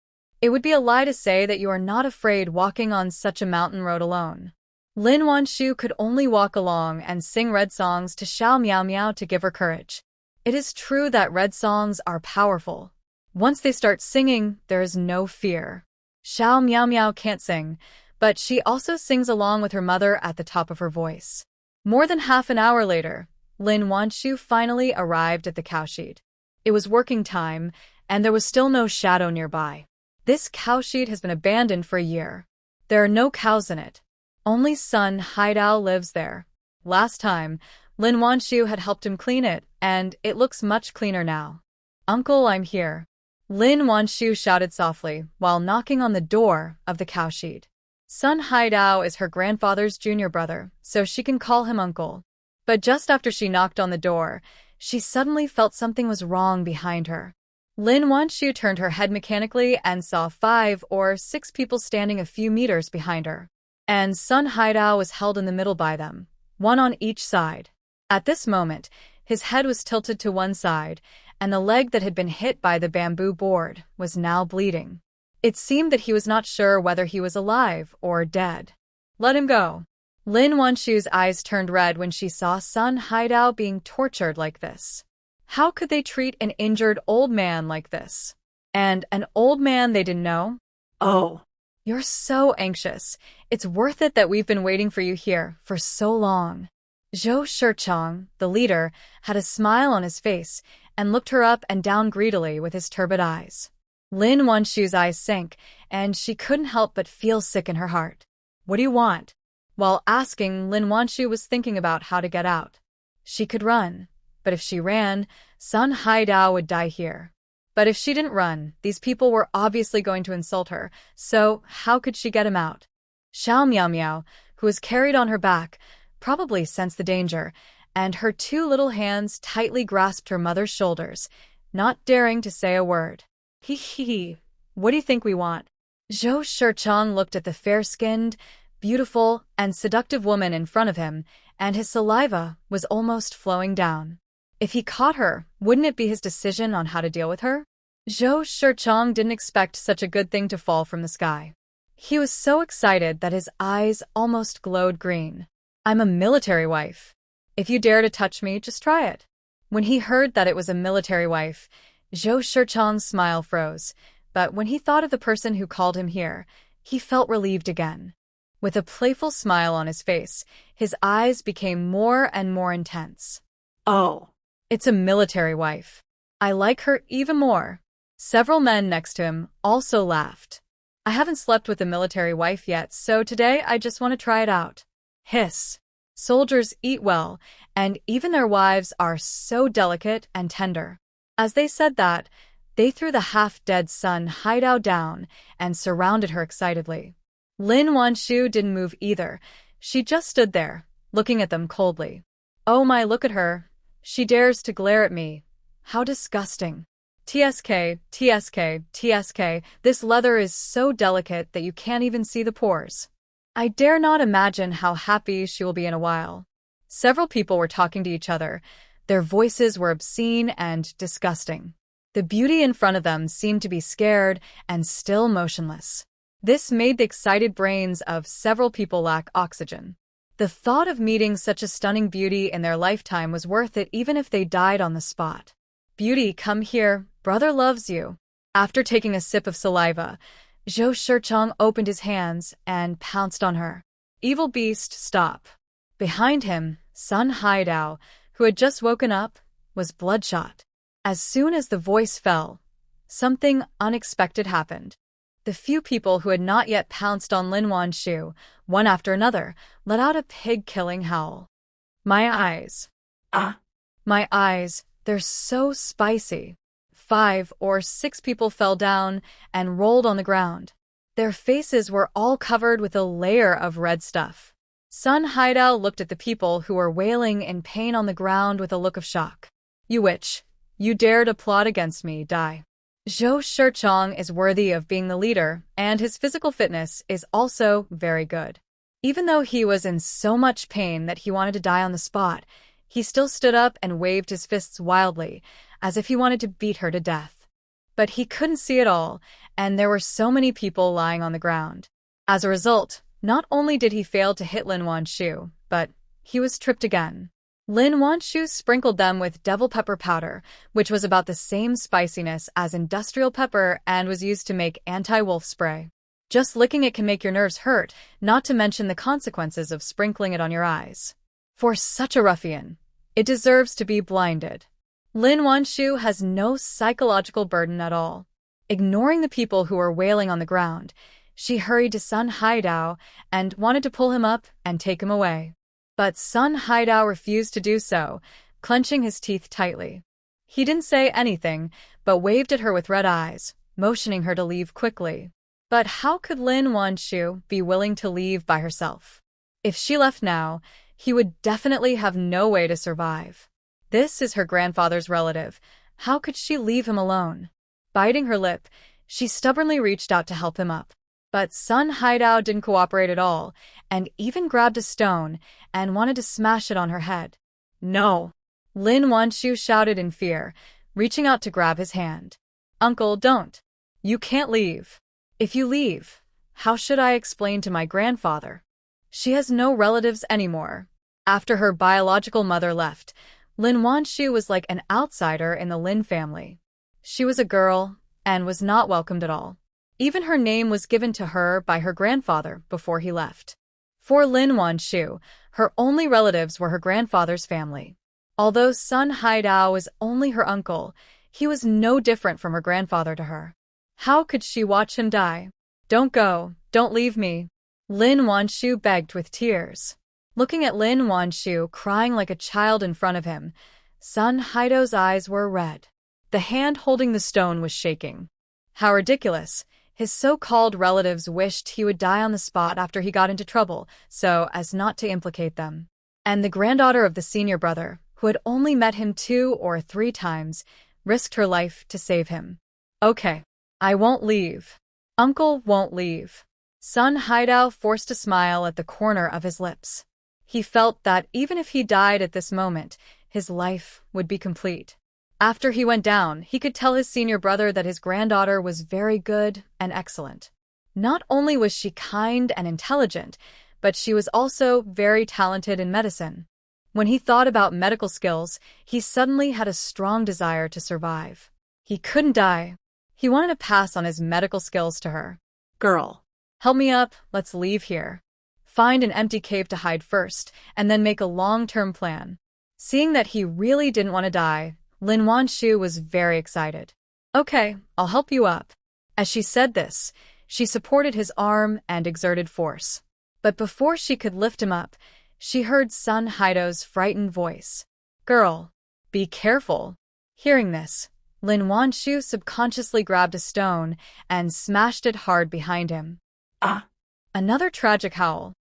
It would be a lie to say that you are not afraid walking on such a mountain road alone. Lin Wanshu could only walk along and sing red songs to Xiao Miao to give her courage. It is true that red songs are powerful. Once they start singing, there is no fear. Xiao Miao can't sing, but she also sings along with her mother at the top of her voice. More than half an hour later, Lin Wanshu finally arrived at the cowshed. It was working time, and there was still no shadow nearby. This cowshed has been abandoned for a year. There are no cows in it. Only Sun Haidao lives there. Last time, Lin Wanshu had helped him clean it, and it looks much cleaner now. Uncle, I'm here. Lin Wanshu shouted softly while knocking on the door of the cowshed. Sun Haidao is her grandfather's junior brother, so she can call him uncle. But just after she knocked on the door, she suddenly felt something was wrong behind her. Lin Wanshu turned her head mechanically and saw 5 or 6 people standing a few meters behind her. And Sun Haidao was held in the middle by them, 1 on each side. At this moment, his head was tilted to one side, and the leg that had been hit by the bamboo board was now bleeding. It seemed that he was not sure whether he was alive or dead. Let him go. Lin Wanshu's eyes turned red when she saw Sun Haidao being tortured like this. How could they treat an injured old man like this? And an old man they didn't know? Oh. You're so anxious. It's worth it that we've been waiting for you here for so long. Zhou Shichong, the leader, had a smile on his face and looked her up and down greedily with his turbid eyes. Lin Wanshu's eyes sank, and she couldn't help but feel sick in her heart. What do you want? While asking, Lin Wanshu was thinking about how to get out. She could run, but if she ran, Sun Haidao would die here. But if she didn't run, these people were obviously going to insult her, so how could she get him out? Xiao Miao, who was carried on her back, probably sensed the danger, and her 2 little hands tightly grasped her mother's shoulders. not daring to say a word. He, what do you think we want? Zhou Shicheng looked at the fair-skinned, beautiful, and seductive woman in front of him, and his saliva was almost flowing down. If he caught her, wouldn't it be his decision on how to deal with her? Zhou Shicheng didn't expect such a good thing to fall from the sky. He was so excited that his eyes almost glowed green. I'm a military wife. If you dare to touch me, just try it. When he heard that it was a military wife, Zhou Shicheng's smile froze, but when he thought of the person who called him here, he felt relieved again. With a playful smile on his face, his eyes became more and more intense. Oh. It's a military wife. I like her even more. Several men next to him also laughed. I haven't slept with a military wife yet, so today I just want to try it out. Hiss. Soldiers eat well, and even their wives are so delicate and tender. As they said that, they threw the half-dead Sun Haidao down and surrounded her excitedly. Lin Wanshu didn't move either. She just stood there, looking at them coldly. Oh my, look at her. She dares to glare at me. How disgusting. TSK, TSK, TSK, this leather is so delicate that you can't even see the pores. I dare not imagine how happy she will be in a while. Several people were talking to each other. Their voices were obscene and disgusting. The beauty in front of them seemed to be scared and still motionless. This made the excited brains of several people lack oxygen. The thought of meeting such a stunning beauty in their lifetime was worth it even if they died on the spot. Beauty, come here, brother loves you. After taking a sip of saliva, Zhou Shicheng opened his hands and pounced on her. Evil beast, stop. Behind him, Sun Haidao, who had just woken up, was bloodshot. As soon as the voice fell, something unexpected happened. The few people who had not yet pounced on Lin Wanshu, one after another, let out a pig-killing howl. My eyes. My eyes, they're so spicy. 5 or 6 people fell down and rolled on the ground. Their faces were all covered with a layer of red stuff. Sun Haidao looked at the people who were wailing in pain on the ground with a look of shock. You witch. You dared to plot against me, die. Zhou Shicheng is worthy of being the leader, and his physical fitness is also very good. Even though he was in so much pain that he wanted to die on the spot, he still stood up and waved his fists wildly, as if he wanted to beat her to death. But he couldn't see it all, and there were so many people lying on the ground. As a result, not only did he fail to hit Lin Wanshu, but he was tripped again. Lin Wanshu sprinkled them with devil pepper powder, which was about the same spiciness as industrial pepper and was used to make anti-wolf spray. Just licking it can make your nerves hurt, not to mention the consequences of sprinkling it on your eyes. For such a ruffian, it deserves to be blinded. Lin Wanshu has no psychological burden at all. Ignoring the people who were wailing on the ground, she hurried to Sun Haidao and wanted to pull him up and take him away. But Sun Haidao refused to do so, clenching his teeth tightly. He didn't say anything, but waved at her with red eyes, motioning her to leave quickly. But how could Lin Wanshu be willing to leave by herself? If she left now, he would definitely have no way to survive. This is her grandfather's relative. How could she leave him alone? Biting her lip, she stubbornly reached out to help him up. But Sun Haidao didn't cooperate at all, and even grabbed a stone and wanted to smash it on her head. No! Lin Wanshu shouted in fear, reaching out to grab his hand. Uncle, don't. You can't leave. If you leave, how should I explain to my grandfather? She has no relatives anymore. After her biological mother left, Lin Wanshu was like an outsider in the Lin family. She was a girl and was not welcomed at all. Even her name was given to her by her grandfather before he left. For Lin Wanshu, her only relatives were her grandfather's family. Although Sun Haidao was only her uncle, he was no different from her grandfather to her. How could she watch him die? Don't go, don't leave me. Lin Wanshu begged with tears. Looking at Lin Wanshu crying like a child in front of him, Sun Haidao's eyes were red. The hand holding the stone was shaking. How ridiculous. His so-called relatives wished he would die on the spot after he got into trouble, so as not to implicate them. And the granddaughter of the senior brother, who had only met him 2 or 3 times, risked her life to save him. Okay, I won't leave. Uncle won't leave. Sun Haidao forced a smile at the corner of his lips. He felt that even if he died at this moment, his life would be complete. After he went down, he could tell his senior brother that his granddaughter was very good and excellent. Not only was she kind and intelligent, but she was also very talented in medicine. When he thought about medical skills, he suddenly had a strong desire to survive. He couldn't die. He wanted to pass on his medical skills to her. Girl. Help me up, let's leave here. Find an empty cave to hide first, and then make a long-term plan. Seeing that he really didn't want to die, Lin Wanshu was very excited. Okay, I'll help you up. As she said this, she supported his arm and exerted force. But before she could lift him up, she heard Sun Haidao's frightened voice. Girl, be careful. Hearing this, Lin Wanshu subconsciously grabbed a stone and smashed it hard behind him. Ah! Another tragic howl.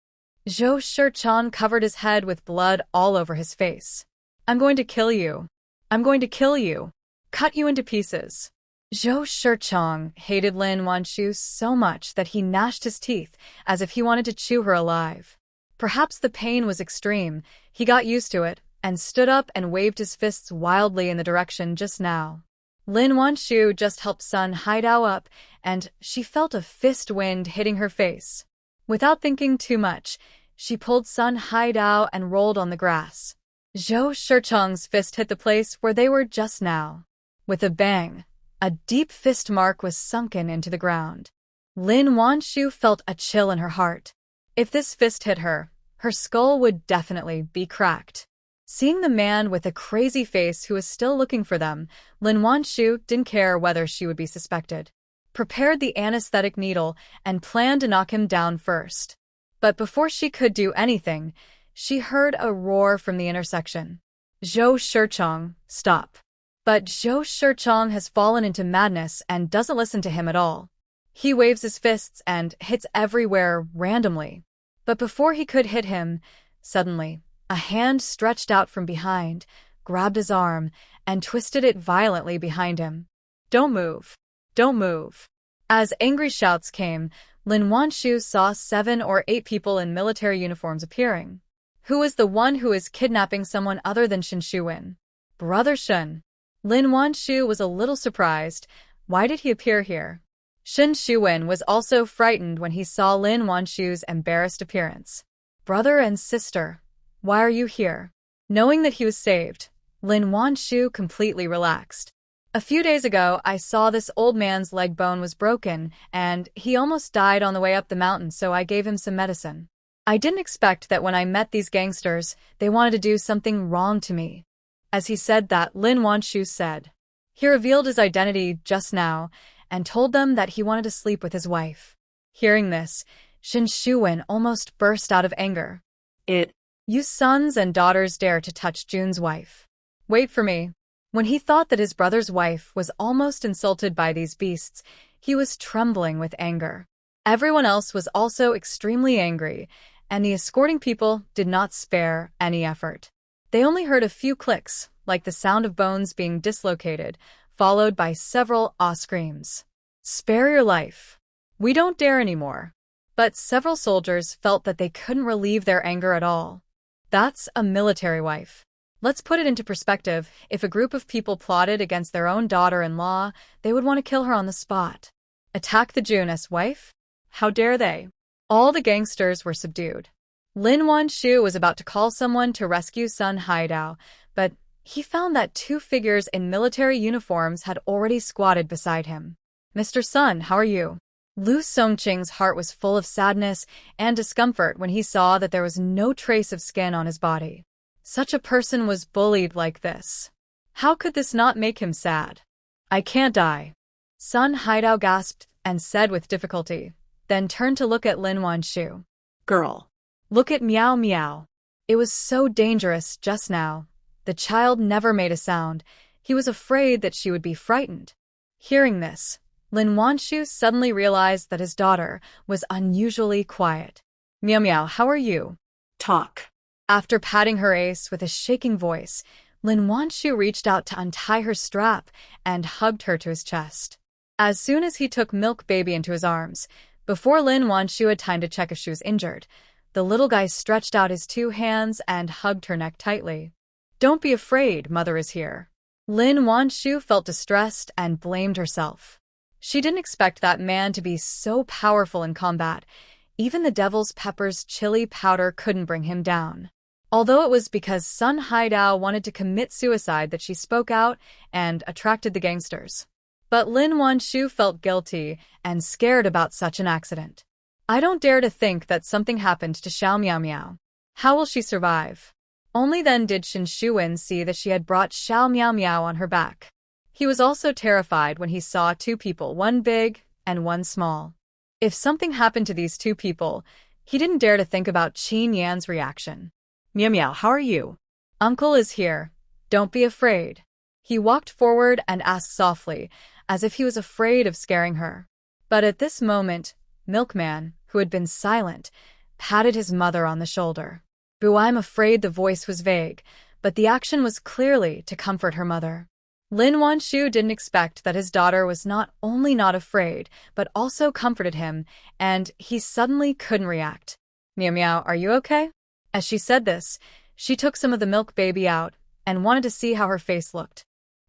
Zhou Shichang covered his head with blood all over his face. I'm going to kill you. I'm going to kill you. Cut you into pieces. Zhou Shichang hated Lin Wanshu so much that he gnashed his teeth as if he wanted to chew her alive. Perhaps the pain was extreme. He got used to it and stood up and waved his fists wildly in the direction just now. Lin Wanshu just helped Sun Haidao up, and she felt a fist wind hitting her face. Without thinking too much, she pulled Sun Haidao and rolled on the grass. Zhou Shichang's fist hit the place where they were just now. With a bang, a deep fist mark was sunken into the ground. Lin Wanshu felt a chill in her heart. If this fist hit her, her skull would definitely be cracked. Seeing the man with a crazy face who was still looking for them, Lin Wanshu didn't care whether she would be suspected. Prepared the anesthetic needle and planned to knock him down first. But before she could do anything, she heard a roar from the intersection. Zhou Shichang, stop. But Zhou Shichang has fallen into madness and doesn't listen to him at all. He waves his fists and hits everywhere randomly. But before he could hit him, suddenly, a hand stretched out from behind, grabbed his arm, and twisted it violently behind him. Don't move. Don't move. As angry shouts came, Lin Wanshu saw 7 or 8 people in military uniforms appearing. Who was the one who is kidnapping someone other than Shen Shuwen? Brother Shen. Lin Wanshu was a little surprised. Why did he appear here? Shen Shuwen was also frightened when he saw Lin Wanshu's embarrassed appearance. Brother and sister, why are you here? Knowing that he was saved, Lin Wanshu completely relaxed. A few days ago, I saw this old man's leg bone was broken, and he almost died on the way up the mountain, so I gave him some medicine. I didn't expect that when I met these gangsters, they wanted to do something wrong to me. As he said that, Lin Wanshu said. He revealed his identity just now, and told them that he wanted to sleep with his wife. Hearing this, Shen Shuwen almost burst out of anger. You sons and daughters dare to touch Jun's wife. Wait for me. When he thought that his brother's wife was almost insulted by these beasts, he was trembling with anger. Everyone else was also extremely angry, and the escorting people did not spare any effort. They only heard a few clicks, like the sound of bones being dislocated, followed by several screams. Spare your life. We don't dare anymore. But several soldiers felt that they couldn't relieve their anger at all. That's a military wife. Let's put it into perspective. If a group of people plotted against their own daughter-in-law, they would want to kill her on the spot. Attack the Jun's wife? How dare they? All the gangsters were subdued. Lin Wanshu was about to call someone to rescue Sun Haidao, but he found that 2 figures in military uniforms had already squatted beside him. Mr. Sun, how are you? Lu Songqing's heart was full of sadness and discomfort when he saw that there was no trace of skin on his body. Such a person was bullied like this. How could this not make him sad? I can't die. Sun Haidao gasped and said with difficulty, then turned to look at Lin Wanshu. Girl. Look at Meow Meow. It was so dangerous just now. The child never made a sound. He was afraid that she would be frightened. Hearing this, Lin Wanshu suddenly realized that his daughter was unusually quiet. Meow Meow, how are you? Talk. After patting her ace with a shaking voice, Lin Wanshu reached out to untie her strap and hugged her to his chest. As soon as he took Milk Baby into his arms, before Lin Wanshu had time to check if she was injured, the little guy stretched out his 2 hands and hugged her neck tightly. "Don't be afraid, Mother is here." Lin Wanshu felt distressed and blamed herself. She didn't expect that man to be so powerful in combat. Even the Devil's Pepper's chili powder couldn't bring him down. Although it was because Sun Haidao wanted to commit suicide that she spoke out and attracted the gangsters. But Lin Wanshu felt guilty and scared about such an accident. "I don't dare to think that something happened to Xiao Miao Miao. How will she survive?" Only then did Shen Shuwen see that she had brought Xiao Miao Miao on her back. He was also terrified when he saw 2 people, one big and one small. If something happened to these 2 people, he didn't dare to think about Chen Yan's reaction. Miao Miao, how are you? "Uncle is here. Don't be afraid." He walked forward and asked softly, as if he was afraid of scaring her. But at this moment, Milkman, who had been silent, patted his mother on the shoulder. "Boo, I'm afraid." The voice was vague, but the action was clearly to comfort her mother. Lin Wanshu didn't expect that his daughter was not only not afraid, but also comforted him, and he suddenly couldn't react. "Miao Miao, are you okay?" As she said this, she took some of the Milk Baby out and wanted to see how her face looked.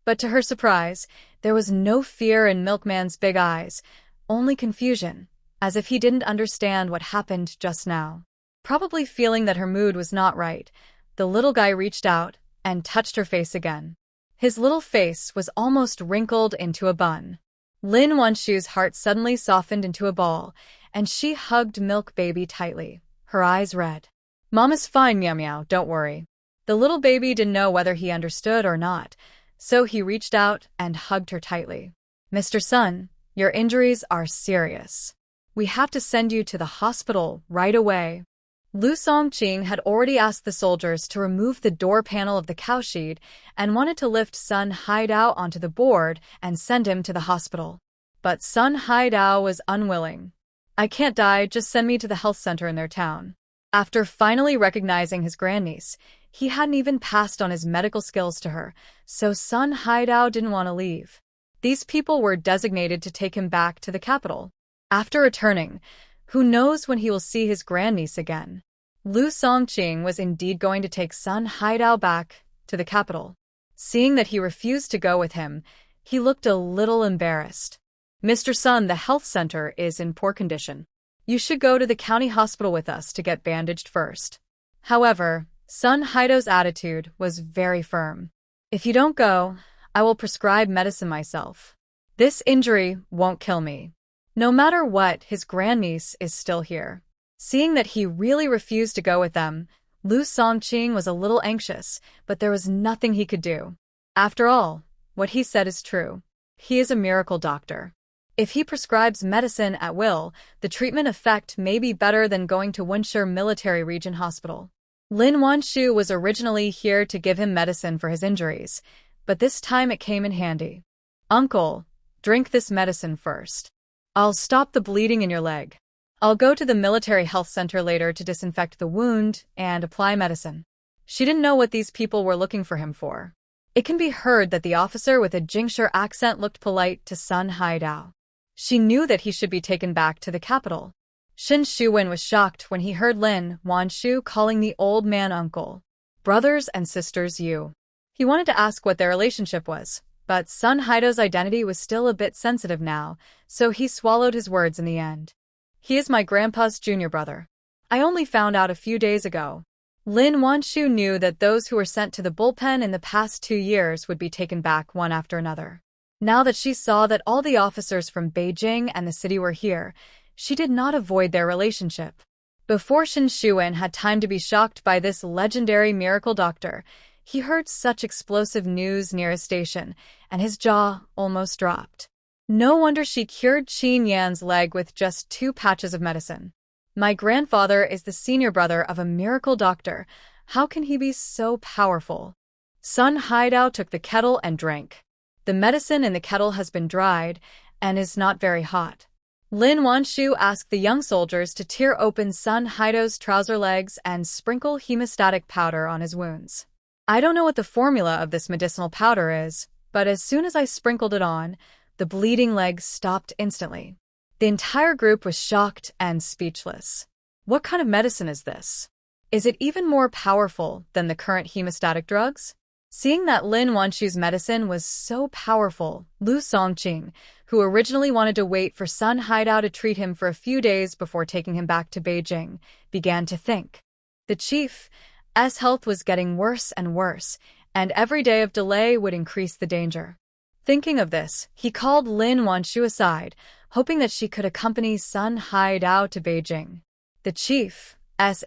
But to her surprise, there was no fear in Milkman's big eyes, only confusion, as if he didn't understand what happened just now. Probably feeling that her mood was not right, the little guy reached out and touched her face again. His little face was almost wrinkled into a bun. Lin Wanshu's heart suddenly softened into a ball, and she hugged Milk Baby tightly, her eyes red. "Mama's fine, Miao Miao, don't worry." The little baby didn't know whether he understood or not, so he reached out and hugged her tightly. "Mr. Sun, your injuries are serious. We have to send you to the hospital right away." Lu Songqing had already asked the soldiers to remove the door panel of the cowshed and wanted to lift Sun Haidao onto the board and send him to the hospital. But Sun Haidao was unwilling. "I can't die, just send me to the health center in their town." After finally recognizing his grandniece, he hadn't even passed on his medical skills to her, so Sun Haidao didn't want to leave. These people were designated to take him back to the capital. After returning, who knows when he will see his grandniece again? Lu Songqing was indeed going to take Sun Haidao back to the capital. Seeing that he refused to go with him, he looked a little embarrassed. "Mr. Sun, the health center is in poor condition. You should go to the county hospital with us to get bandaged first." However, Sun Haidao's attitude was very firm. "If you don't go, I will prescribe medicine myself. This injury won't kill me." No matter what, his grandniece is still here. Seeing that he really refused to go with them, Lu Songqing was a little anxious, but there was nothing he could do. After all, what he said is true. He is a miracle doctor. If he prescribes medicine at will, the treatment effect may be better than going to Wunshe Military Region Hospital. Lin Wanshu was originally here to give him medicine for his injuries, but this time it came in handy. "Uncle, drink this medicine first. I'll stop the bleeding in your leg. I'll go to the military health center later to disinfect the wound and apply medicine." She didn't know what these people were looking for him for. It can be heard that the officer with a Jingshi accent looked polite to Sun Haidao. She knew that he should be taken back to the capital. Shen Shuwen was shocked when he heard Lin Wanshu calling the old man uncle. "Brothers and sisters, you." He wanted to ask what their relationship was, but Sun Haidao's identity was still a bit sensitive now, so he swallowed his words in the end. "He is my grandpa's junior brother. I only found out a few days ago." Lin Wanshu knew that those who were sent to the bullpen in the past 2 years would be taken back one after another. Now that she saw that all the officers from Beijing and the city were here, she did not avoid their relationship. Before Shen Shuwen had time to be shocked by this legendary miracle doctor, he heard such explosive news near his station, and his jaw almost dropped. No wonder she cured Chen Yan's leg with just 2 patches of medicine. "My grandfather is the senior brother of a miracle doctor. How can he be so powerful?" Sun Haidao took the kettle and drank. The medicine in the kettle has been dried and is not very hot. Lin Wanshu asked the young soldiers to tear open Sun Haidao's trouser legs and sprinkle hemostatic powder on his wounds. I don't know what the formula of this medicinal powder is, but as soon as I sprinkled it on, the bleeding legs stopped instantly. The entire group was shocked and speechless. What kind of medicine is this? Is it even more powerful than the current hemostatic drugs? Seeing that Lin Wanshu's medicine was so powerful, Lu Songqing, who originally wanted to wait for Sun Haidao to treat him for a few days before taking him back to Beijing, began to think. The chief's health was getting worse and worse, and every day of delay would increase the danger. Thinking of this, he called Lin Wanshu aside, hoping that she could accompany Sun Haidao to Beijing. The chief's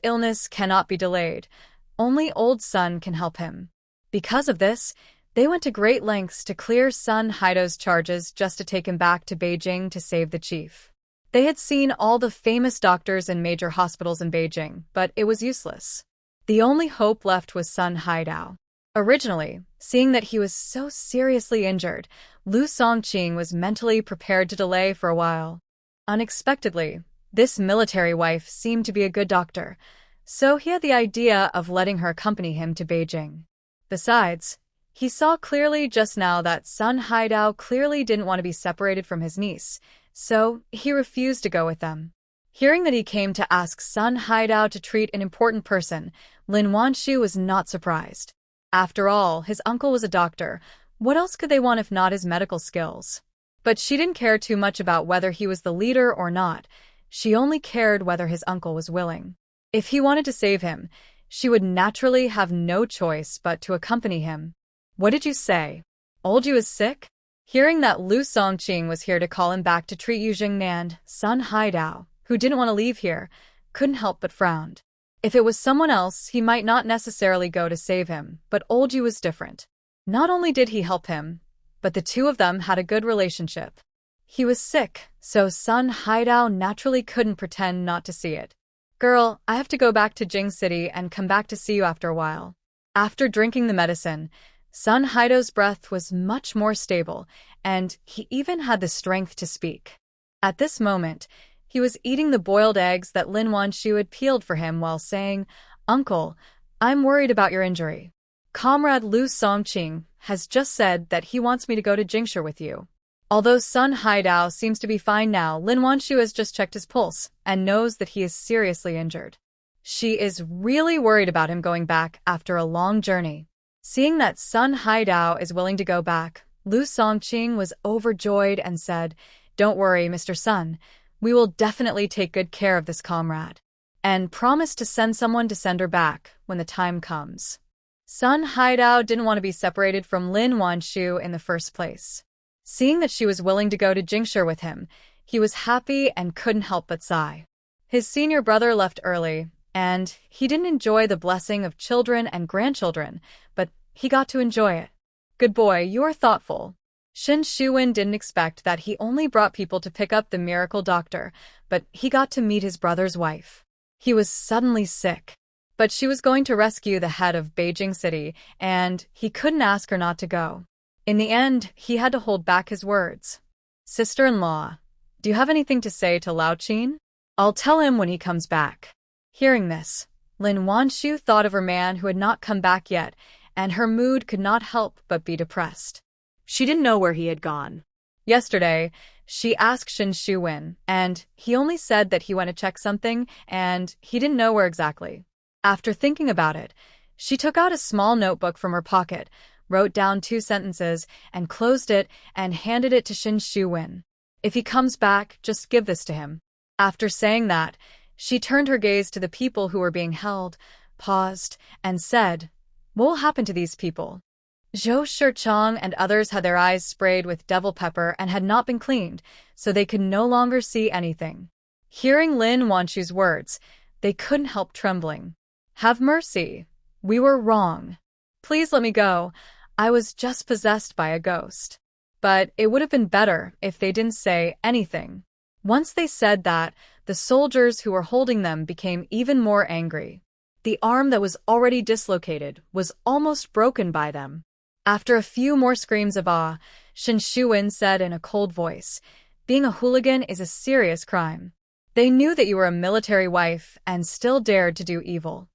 illness cannot be delayed. Only old Sun can help him. Because of this, they went to great lengths to clear Sun Haidao's charges just to take him back to Beijing to save the chief. They had seen all the famous doctors in major hospitals in Beijing, but it was useless. The only hope left was Sun Haidao. Originally, seeing that he was so seriously injured, Lu Songqing was mentally prepared to delay for a while. Unexpectedly, this military wife seemed to be a good doctor, so he had the idea of letting her accompany him to Beijing. Besides, he saw clearly just now that Sun Haidao clearly didn't want to be separated from his niece, so he refused to go with them. Hearing that he came to ask Sun Haidao to treat an important person, Lin Wanshu was not surprised. After all, his uncle was a doctor. What else could they want if not his medical skills? But she didn't care too much about whether he was the leader or not. She only cared whether his uncle was willing. If he wanted to save him, she would naturally have no choice but to accompany him. What did you say? Old Yu is sick? Hearing that Lu Songqing was here to call him back to treat Yunnan, Sun Haidao, who didn't want to leave here, couldn't help but frowned. If it was someone else, he might not necessarily go to save him, but old Yu was different. Not only did he help him, but the two of them had a good relationship. He was sick, so Sun Haidao naturally couldn't pretend not to see it. Girl, I have to go back to Jing City and come back to see you after a while. After drinking the medicine, Sun Haidao's breath was much more stable, and he even had the strength to speak. At this moment, he was eating the boiled eggs that Lin Wanshu had peeled for him while saying, "Uncle, I'm worried about your injury. Comrade Lu Songqing has just said that he wants me to go to Jingshi with you." Although Sun Haidao seems to be fine now, Lin Wanshu has just checked his pulse and knows that he is seriously injured. She is really worried about him going back after a long journey. Seeing that Sun Haidao is willing to go back, Lu Songqing was overjoyed and said, "Don't worry, Mr. Sun. We will definitely take good care of this comrade," and promised to send someone to send her back when the time comes. Sun Haidao didn't want to be separated from Lin Wanshu in the first place. Seeing that she was willing to go to Jingshi with him, he was happy and couldn't help but sigh. His senior brother left early, and he didn't enjoy the blessing of children and grandchildren, but he got to enjoy it. Good boy, you are thoughtful. Shen Shuwen didn't expect that he only brought people to pick up the miracle doctor, but he got to meet his brother's wife. He was suddenly sick, but she was going to rescue the head of Beijing City, and he couldn't ask her not to go. In the end, he had to hold back his words. "Sister-in-law, do you have anything to say to Lao Qin? I'll tell him when he comes back." Hearing this, Lin Wanshu thought of her man who had not come back yet, and her mood could not help but be depressed. She didn't know where he had gone. Yesterday, she asked Shen Shuwen, and he only said that he went to check something, and he didn't know where exactly. After thinking about it, she took out a small notebook from her pocket, wrote down 2 sentences, and closed it and handed it to Shen Shuwen. "If he comes back, just give this to him." After saying that, she turned her gaze to the people who were being held, paused, and said, "What will happen to these people?" Zhou Shichang and others had their eyes sprayed with devil pepper and had not been cleaned, so they could no longer see anything. Hearing Lin Wanshu's words, they couldn't help trembling. "Have mercy. We were wrong. Please let me go. I was just possessed by a ghost." But it would have been better if they didn't say anything. Once they said that, the soldiers who were holding them became even more angry. The arm that was already dislocated was almost broken by them. After a few more screams of awe, Shen Shuwen said in a cold voice, "Being a hooligan is a serious crime. They knew that you were a military wife and still dared to do evil.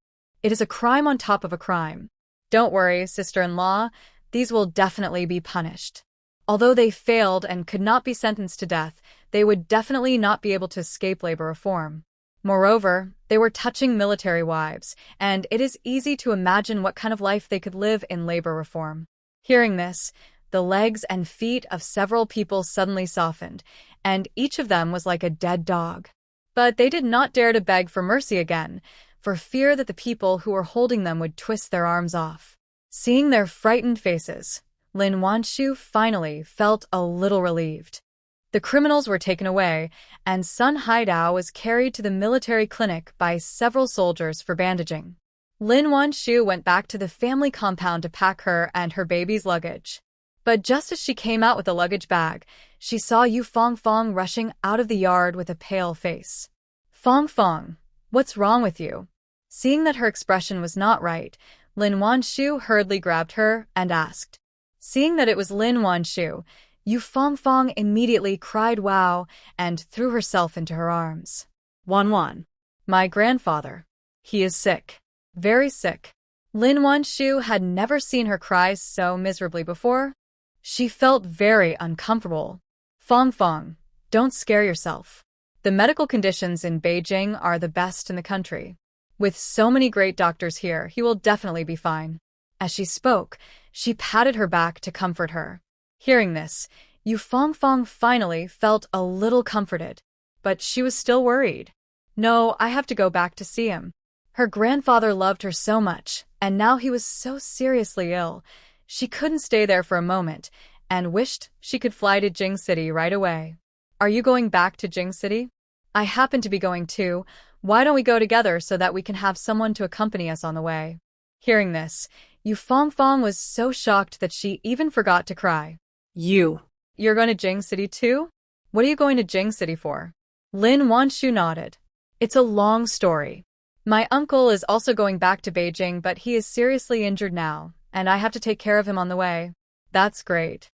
It is a crime on top of a crime. Don't worry, sister-in-law, these will definitely be punished. Although they failed and could not be sentenced to death, they would definitely not be able to escape labor reform. Moreover, they were touching military wives, and it is easy to imagine what kind of life they could live in labor reform. Hearing this, the legs and feet of several people suddenly softened, and each of them was like a dead dog. But they did not dare to beg for mercy again, for fear that the people who were holding them would twist their arms off. Seeing their frightened faces, Lin Wanshu finally felt a little relieved. The criminals were taken away, and Sun Haidao was carried to the military clinic by several soldiers for bandaging. Lin Wanshu went back to the family compound to pack her and her baby's luggage. But just as she came out with the luggage bag, she saw Yu Fongfong rushing out of the yard with a pale face. "Fongfong, what's wrong with you?" Seeing that her expression was not right, Lin Wanshu hurriedly grabbed her and asked. Seeing that it was Lin Wanshu, Yu Fongfong immediately cried wow and threw herself into her arms. Wan. "My grandfather. He is sick. Very sick." Lin Wanshu had never seen her cry so miserably before. She felt very uncomfortable. "Fongfong, don't scare yourself. The medical conditions in Beijing are the best in the country. With so many great doctors here, he will definitely be fine." As she spoke, she patted her back to comfort her. Hearing this, Yu Fongfong finally felt a little comforted, but she was still worried. "No, I have to go back to see him. Her grandfather loved her so much, and now he was so seriously ill. She couldn't stay there for a moment, and wished she could fly to Jing City right away." "Are you going back to Jing City?" "I happen to be going too. Why don't we go together so that we can have someone to accompany us on the way?" Hearing this, Yu Fongfong was so shocked that she even forgot to cry. You're going to Jing City too? What are you going to Jing City for?" Lin Wanshu nodded. "It's a long story. My uncle is also going back to Beijing, but he is seriously injured now, and I have to take care of him on the way." "That's great."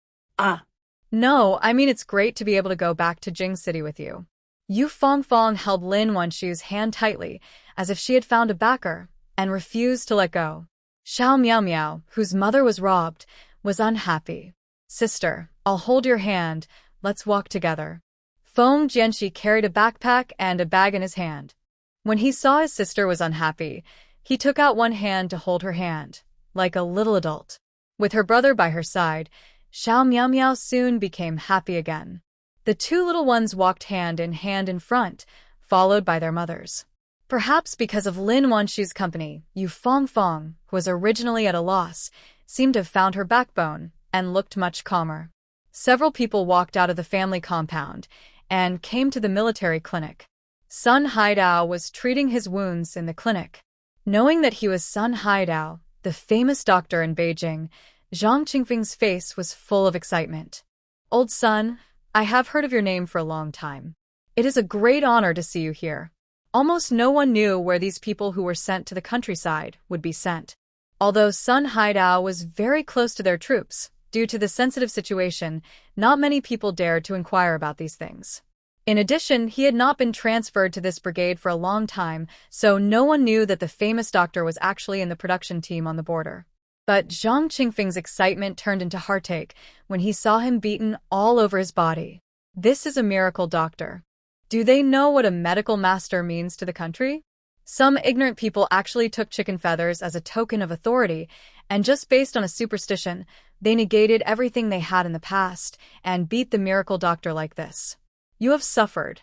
No, I mean it's great to be able to go back to Jing City with you." Yu Fongfong held Lin Wanshu's hand tightly, as if she had found a backer, and refused to let go. Xiao Miao Miao, whose mother was robbed, was unhappy. "Sister, I'll hold your hand, let's walk together." Feng Jianxi carried a backpack and a bag in his hand. When he saw his sister was unhappy, he took out one hand to hold her hand, like a little adult. With her brother by her side, Xiao Miao Miao soon became happy again. The two little ones walked hand in front, followed by their mothers. Perhaps because of Lin Wanshu's company, Yu Fongfong, who was originally at a loss, seemed to have found her backbone and looked much calmer. Several people walked out of the family compound and came to the military clinic. Sun Haidao was treating his wounds in the clinic. Knowing that he was Sun Haidao, the famous doctor in Beijing, Zhang Qingfeng's face was full of excitement. "Old son, I have heard of your name for a long time. It is a great honor to see you here." Almost no one knew where these people who were sent to the countryside would be sent. Although Sun Haidao was very close to their troops, due to the sensitive situation, not many people dared to inquire about these things. In addition, he had not been transferred to this brigade for a long time, so no one knew that the famous doctor was actually in the production team on the border. But Zhang Qingfeng's excitement turned into heartache when he saw him beaten all over his body. This is a miracle doctor. Do they know what a medical master means to the country? Some ignorant people actually took chicken feathers as a token of authority, and just based on a superstition, they negated everything they had in the past and beat the miracle doctor like this. "You have suffered."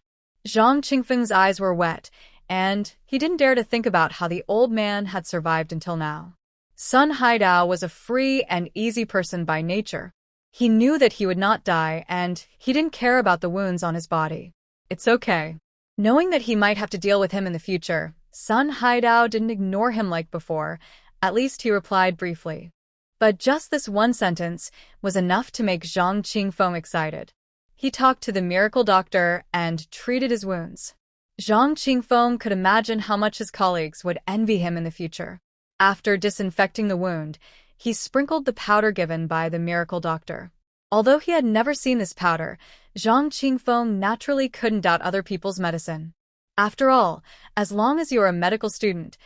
Zhang Qingfeng's eyes were wet, and he didn't dare to think about how the old man had survived until now. Sun Haidao was a free and easy person by nature. He knew that he would not die, and he didn't care about the wounds on his body. "It's okay." Knowing that he might have to deal with him in the future, Sun Haidao didn't ignore him like before. At least he replied briefly. But just this one sentence was enough to make Zhang Qingfeng excited. He talked to the miracle doctor and treated his wounds. Zhang Qingfeng could imagine how much his colleagues would envy him in the future. After disinfecting the wound, he sprinkled the powder given by the miracle doctor. Although he had never seen this powder, Zhang Qingfeng naturally couldn't doubt other people's medicine. After all, as long as you are a medical student,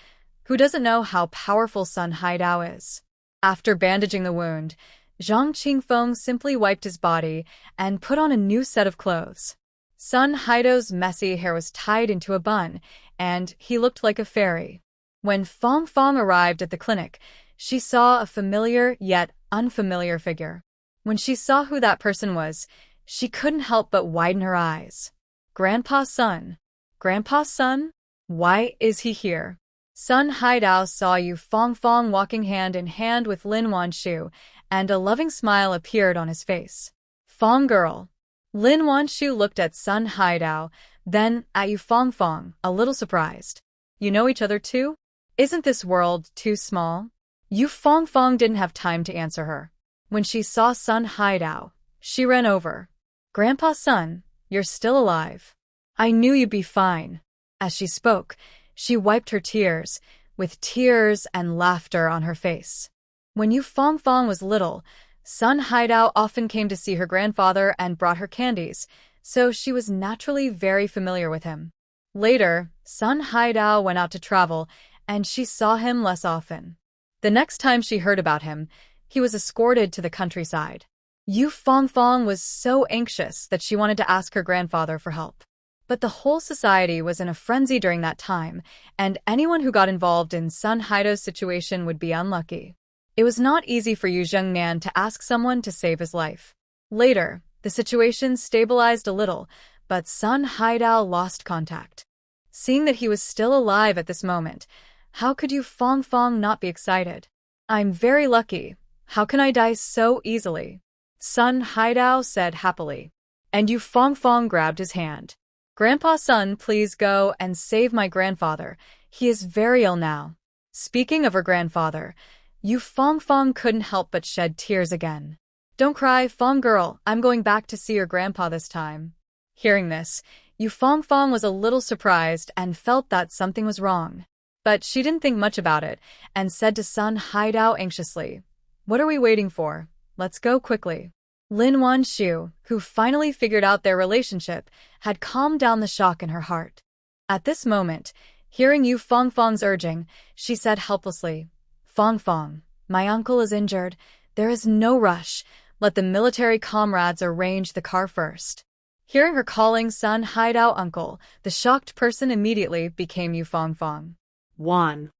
who doesn't know how powerful Sun Haidao is? After bandaging the wound, Zhang Qingfeng simply wiped his body and put on a new set of clothes. Sun Haido's messy hair was tied into a bun, and he looked like a fairy. When Fong Fong arrived at the clinic, she saw a familiar yet unfamiliar figure. When she saw who that person was, she couldn't help but widen her eyes. Grandpa's son. Grandpa's son? Why is he here? Sun Haidao saw Yu Fong Fong walking hand in hand with Lin Wanshu, and a loving smile appeared on his face. Fong girl. Lin Wanshu looked at Sun Haidao, then at Yu Fong Fong, a little surprised. You know each other too? Isn't this world too small? Yu Fong Fong didn't have time to answer her. When she saw Sun Haidao, she ran over. Grandpa's son, you're still alive. I knew you'd be fine. As she spoke, she wiped her tears, with tears and laughter on her face. When Yu Fong Fong was little, Sun Haidao often came to see her grandfather and brought her candies, so she was naturally very familiar with him. Later, Sun Haidao went out to travel, and she saw him less often. The next time she heard about him, he was escorted to the countryside. Yu Fong Fong was so anxious that she wanted to ask her grandfather for help. But the whole society was in a frenzy during that time, and anyone who got involved in Sun Haido's situation would be unlucky. It was not easy for Yu Zhengnan to ask someone to save his life. Later, the situation stabilized a little, but Sun Haidao lost contact. Seeing that he was still alive at this moment, how could Yu Fong Fong not be excited? I'm very lucky. How can I die so easily? Sun Haidao said happily. And Yu Fong Fong grabbed his hand. Grandpa's son, please go and save my grandfather. He is very ill now. Speaking of her grandfather, Yu Fong Fong couldn't help but shed tears again. Don't cry, Fong girl, I'm going back to see your grandpa this time. Hearing this, Yu Fong Fong was a little surprised and felt that something was wrong. But she didn't think much about it and said to Sun Haidao anxiously, What are we waiting for? Let's go quickly. Lin Wanshu, who finally figured out their relationship, had calmed down the shock in her heart. At this moment, hearing Yu Fong Fong's urging, she said helplessly, Fong Fong, my uncle is injured. There is no rush. Let the military comrades arrange the car first. Hearing her calling Sun Haidao uncle, the shocked person immediately became Yu Fong Fong. Wan,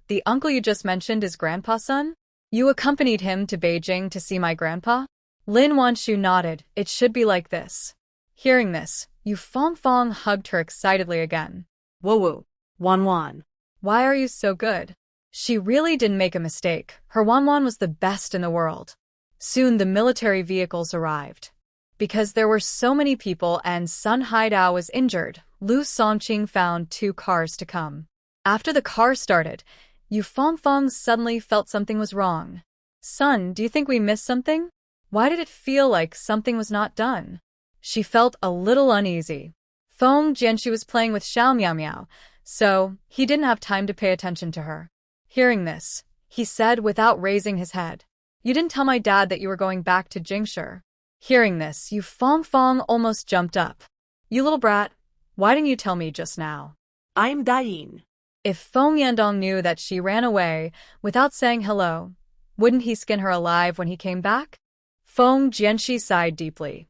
the uncle you just mentioned is grandpa's son? You accompanied him to Beijing to see my grandpa? Lin Wanshu nodded. It should be like this. Hearing this, Yu Fong Fong hugged her excitedly again. Woo, Wan. Why are you so good? She really didn't make a mistake. Her Wan was the best in the world. Soon the military vehicles arrived. Because there were so many people and Sun Haidao was injured, Lu Songqing found 2 cars to come. After the car started, Yu Fong Fong suddenly felt something was wrong. Son, do you think we missed something? Why did it feel like something was not done? She felt a little uneasy. Feng Jianxi was playing with Xiao Miao Miao, so he didn't have time to pay attention to her. Hearing this, he said without raising his head, You didn't tell my dad that you were going back to Jingshi. Hearing this, Yu Fong Fong almost jumped up. You little brat, why didn't you tell me just now? I'm dying. If Feng Yandong knew that she ran away without saying hello, wouldn't he skin her alive when he came back? Feng Jianxi sighed deeply.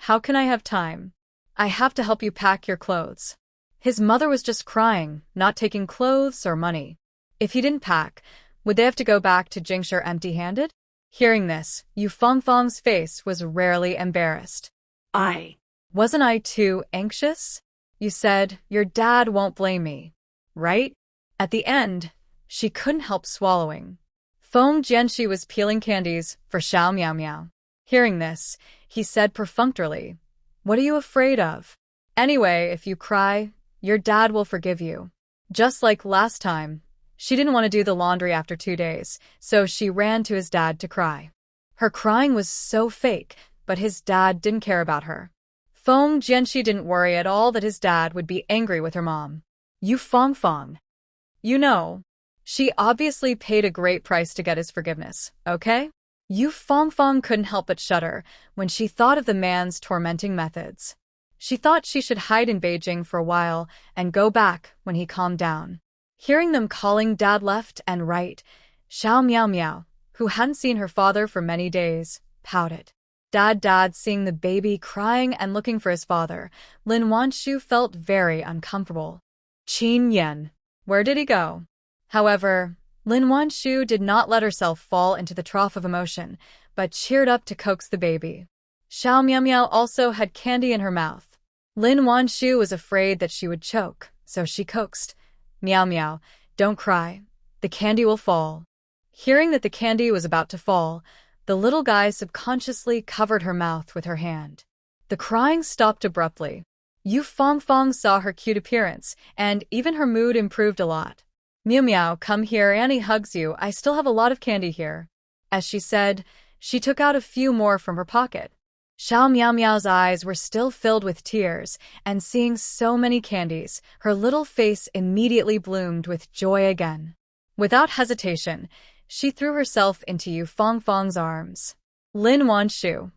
How can I have time? I have to help you pack your clothes. His mother was just crying, not taking clothes or money. If he didn't pack, would they have to go back to Jingshi empty-handed? Hearing this, Yu Fong Fong's face was rarely embarrassed. Wasn't I too anxious? You said, your dad won't blame me. Right? At the end, she couldn't help swallowing. Feng Jianxi was peeling candies for Xiao Miao Miao. Hearing this, he said perfunctorily, What are you afraid of? Anyway, if you cry, your dad will forgive you. Just like last time, she didn't want to do the laundry after 2 days, so she ran to his dad to cry. Her crying was so fake, but his dad didn't care about her. Feng Jianxi didn't worry at all that his dad would be angry with her mom. Yu Fong Fong. You know, she obviously paid a great price to get his forgiveness, okay? Yu Fong Fong couldn't help but shudder when she thought of the man's tormenting methods. She thought she should hide in Beijing for a while and go back when he calmed down. Hearing them calling dad left and right, Xiao Miao Miao, who hadn't seen her father for many days, pouted. Dad, seeing the baby crying and looking for his father, Lin Wanshu felt very uncomfortable. Chen Yan. Where did he go? However, Lin Wanshu did not let herself fall into the trough of emotion, but cheered up to coax the baby. Xiao Miao also had candy in her mouth. Lin Wanshu was afraid that she would choke, so she coaxed. Meow, don't cry. The candy will fall. Hearing that the candy was about to fall, the little guy subconsciously covered her mouth with her hand. The crying stopped abruptly. Yu Fongfong saw her cute appearance, and even her mood improved a lot. Meow, come here, Annie hugs you, I still have a lot of candy here. As she said, she took out a few more from her pocket. Xiao Miao's eyes were still filled with tears, and seeing so many candies, her little face immediately bloomed with joy again. Without hesitation, she threw herself into Yu Fongfong's arms. Lin Wanshu.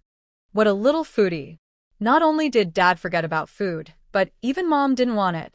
What a little foodie. Not only did Dad forget about food, but even Mom didn't want it.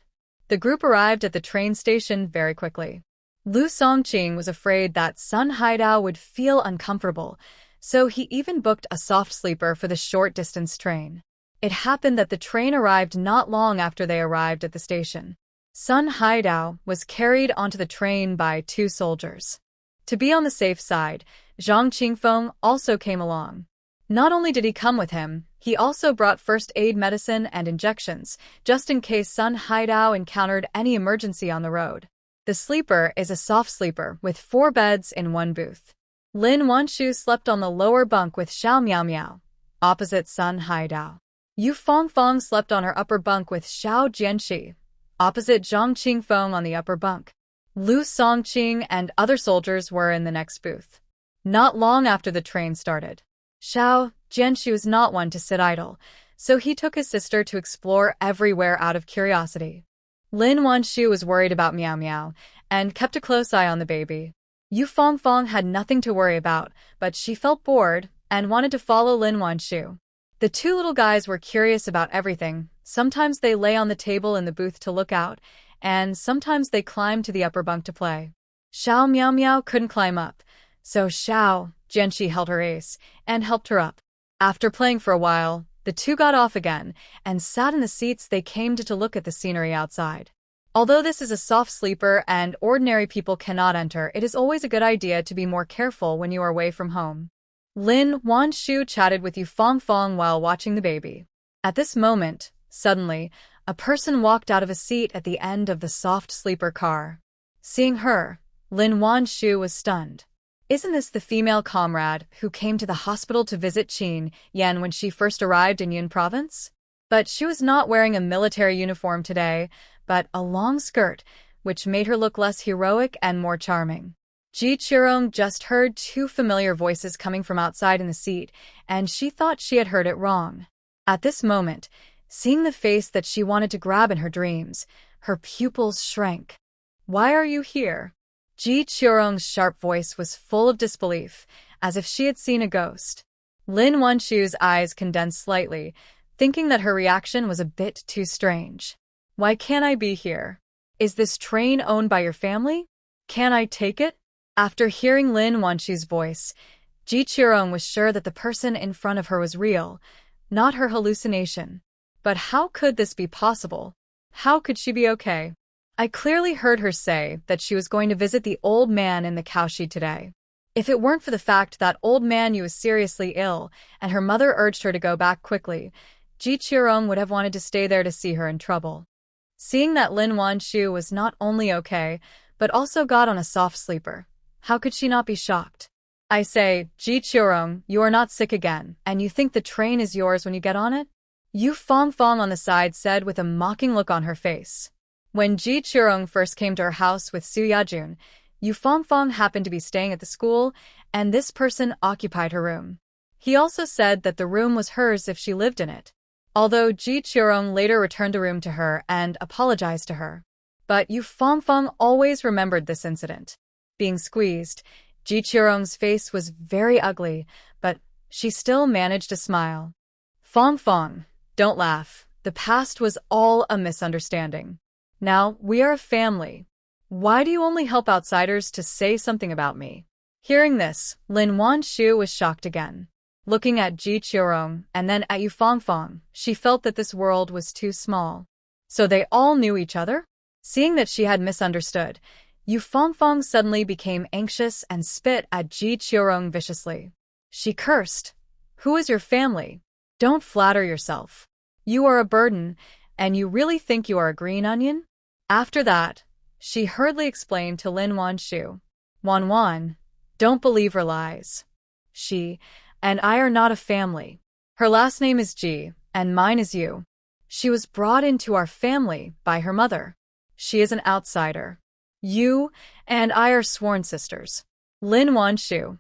The group arrived at the train station very quickly. Lu Songqing was afraid that Sun Haidao would feel uncomfortable, so he even booked a soft sleeper for the short-distance train. It happened that the train arrived not long after they arrived at the station. Sun Haidao was carried onto the train by 2 soldiers. To be on the safe side, Zhang Qingfeng also came along. Not only did he come with him, he also brought first aid medicine and injections, just in case Sun Haidao encountered any emergency on the road. The sleeper is a soft sleeper with 4 beds in 1 booth. Lin Wanshu slept on the lower bunk with Xiao Miao, opposite Sun Haidao. Yu Fongfong slept on her upper bunk with Xiao Jianxi, opposite Zhang Qingfeng on the upper bunk. Lu Songqing and other soldiers were in the next booth. Not long after the train started, Xiao Jianxi was not one to sit idle, so he took his sister to explore everywhere out of curiosity. Lin Wanshu was worried about Meow and kept a close eye on the baby. Yu Fongfong had nothing to worry about, but she felt bored and wanted to follow Lin Wanshu. The 2 little guys were curious about everything. Sometimes they lay on the table in the booth to look out, and sometimes they climbed to the upper bunk to play. Xiao Miao couldn't climb up, so Xiao Jianxi held her ace and helped her up. After playing for a while, the 2 got off again and sat in the seats they came to look at the scenery outside. Although this is a soft sleeper and ordinary people cannot enter, it is always a good idea to be more careful when you are away from home. Lin Wanshu chatted with Yu Fongfong while watching the baby. At this moment, suddenly, a person walked out of a seat at the end of the soft sleeper car. Seeing her, Lin Wanshu was stunned. Isn't this the female comrade who came to the hospital to visit Chen Yan when she first arrived in Yunnan province? But she was not wearing a military uniform today, but a long skirt, which made her look less heroic and more charming. Ji Qirong just heard 2 familiar voices coming from outside in the seat, and she thought she had heard it wrong. At this moment, seeing the face that she wanted to grab in her dreams, her pupils shrank. Why are you here? Ji Qirong's sharp voice was full of disbelief, as if she had seen a ghost. Lin Wanshu's eyes condensed slightly, thinking that her reaction was a bit too strange. Why can't I be here? Is this train owned by your family? Can I take it? After hearing Lin Wanshu's voice, Ji Qirong was sure that the person in front of her was real, not her hallucination. But how could this be possible? How could she be okay? I clearly heard her say that she was going to visit the old man in the cowshed today. If it weren't for the fact that old man was seriously ill and her mother urged her to go back quickly, Ji Qirong would have wanted to stay there to see her in trouble. Seeing that Lin Wanshu was not only okay, but also got on a soft sleeper, how could she not be shocked? I say, Ji Qirong, you are not sick again, and you think the train is yours when you get on it? Yu Fongfong on the side said with a mocking look on her face. When Ji Qirong first came to her house with Su Yajun, Yu Fongfong happened to be staying at the school, and this person occupied her room. He also said that the room was hers if she lived in it. Although Ji Qirong later returned the room to her and apologized to her. But Yu Fongfong always remembered this incident. Being squeezed, Ji Qirong's face was very ugly, but she still managed to smile. Fongfong, don't laugh. The past was all a misunderstanding. Now, we are a family. Why do you only help outsiders to say something about me? Hearing this, Lin Wanshu was shocked again. Looking at Ji Qiurong and then at Yu Fangfang, she felt that this world was too small. So they all knew each other? Seeing that she had misunderstood, Yu Fangfang suddenly became anxious and spit at Ji Qiurong viciously. She cursed. Who is your family? Don't flatter yourself. You are a burden, and you really think you are a green onion? After that, she hurriedly explained to Lin Wanshu. Wan, don't believe her lies. She and I are not a family. Her last name is Ji, and mine is Yu. She was brought into our family by her mother. She is an outsider. You and I are sworn sisters. Lin Wanshu.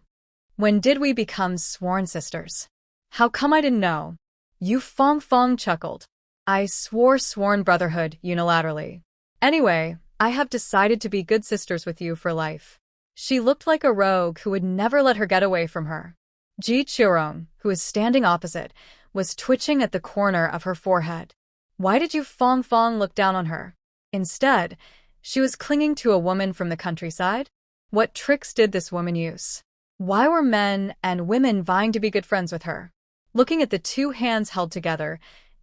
When did we become sworn sisters? How come I didn't know? Yu Fangfang chuckled. I swore sworn brotherhood unilaterally. Anyway, I have decided to be good sisters with you for life. She looked like a rogue who would never let her get away from her. Ji Qiurong, who was standing opposite, was twitching at the corner of her forehead. Why did Yu Fangfang look down on her? Instead, she was clinging to a woman from the countryside. What tricks did this woman use? Why were men and women vying to be good friends with her? Looking at the two hands held together,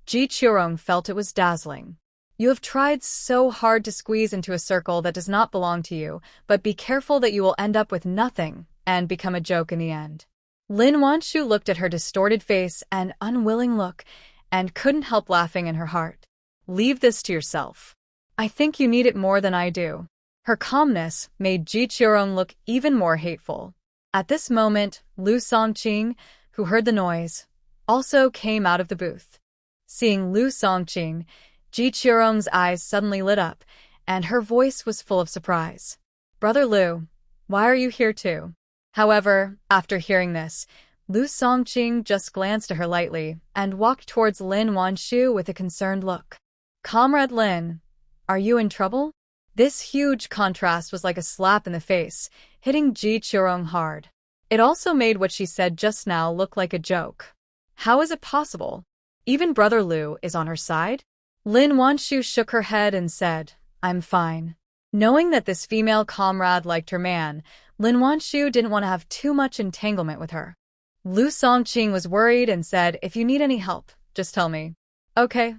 Ji Qiurong felt it was dazzling. You have tried so hard to squeeze into a circle that does not belong to you, but be careful that you will end up with nothing and become a joke in the end. Lin Wanshu looked at her distorted face and unwilling look and couldn't help laughing in her heart. Leave this to yourself. I think you need it more than I do. Her calmness made Ji Qiurong look even more hateful. At this moment, Lu Songqing, who heard the noise, also came out of the booth. Seeing Lu Songqing, Ji Qiurong's eyes suddenly lit up, and her voice was full of surprise. Brother Lu, why are you here too? However, after hearing this, Lu Songqing just glanced at her lightly and walked towards Lin Wanshu with a concerned look. Comrade Lin, are you in trouble? This huge contrast was like a slap in the face, hitting Ji Qiurong hard. It also made what she said just now look like a joke. How is it possible? Even Brother Lu is on her side? Lin Wanshu shook her head and said, I'm fine. Knowing that this female comrade liked her man, Lin Wanshu didn't want to have too much entanglement with her. Lu Songqing was worried and said, if you need any help, just tell me. Okay.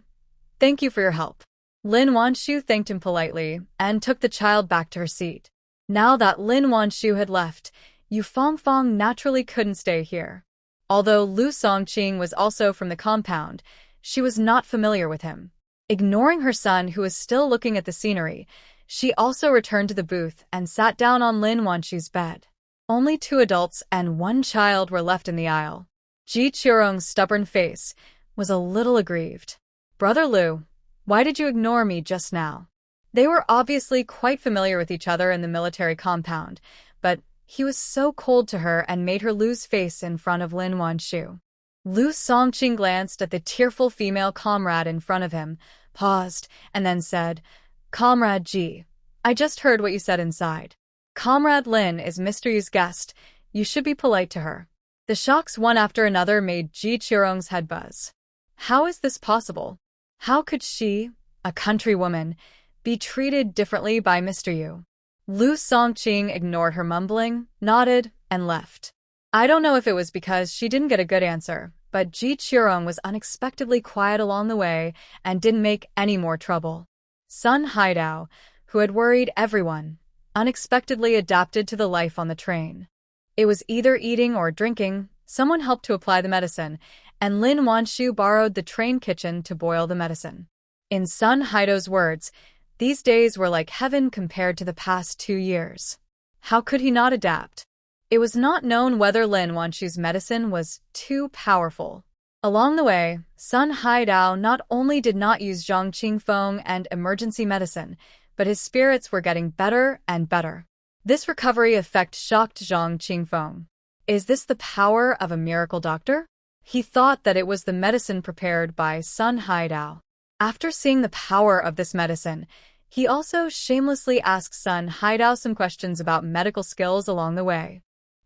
Thank you for your help. Lin Wanshu thanked him politely and took the child back to her seat. Now that Lin Wanshu had left, Yu Fangfang naturally couldn't stay here. Although Lu Songqing was also from the compound, she was not familiar with him. Ignoring her son, who was still looking at the scenery, she also returned to the booth and sat down on Lin Wanshu's bed. Only 2 adults and 1 child were left in the aisle. Ji Qiurong's stubborn face was a little aggrieved. Brother Lu, why did you ignore me just now? They were obviously quite familiar with each other in the military compound, but he was so cold to her and made her lose face in front of Lin Wanshu. Lu Songqing glanced at the tearful female comrade in front of him, paused, and then said, Comrade Ji, I just heard what you said inside. Comrade Lin is Mr. Yu's guest. You should be polite to her. The shocks one after another made Ji Qiurong's head buzz. How is this possible? How could she, a countrywoman, be treated differently by Mr. Yu? Lu Songqing ignored her mumbling, nodded, and left. I don't know if it was because she didn't get a good answer, but Ji Qiurong was unexpectedly quiet along the way and didn't make any more trouble. Sun Haidao, who had worried everyone, unexpectedly adapted to the life on the train. It was either eating or drinking, someone helped to apply the medicine, and Lin Wanshu borrowed the train kitchen to boil the medicine. In Sun Haidao's words, these days were like heaven compared to the past 2 years. How could he not adapt? It was not known whether Lin Wanshu's medicine was too powerful. Along the way, Sun Haidao not only did not use Zhang Qingfeng and emergency medicine, but his spirits were getting better and better. This recovery effect shocked Zhang Qingfeng. Is this the power of a miracle doctor? He thought that it was the medicine prepared by Sun Haidao. After seeing the power of this medicine, he also shamelessly asked Sun Haidao some questions about medical skills along the way.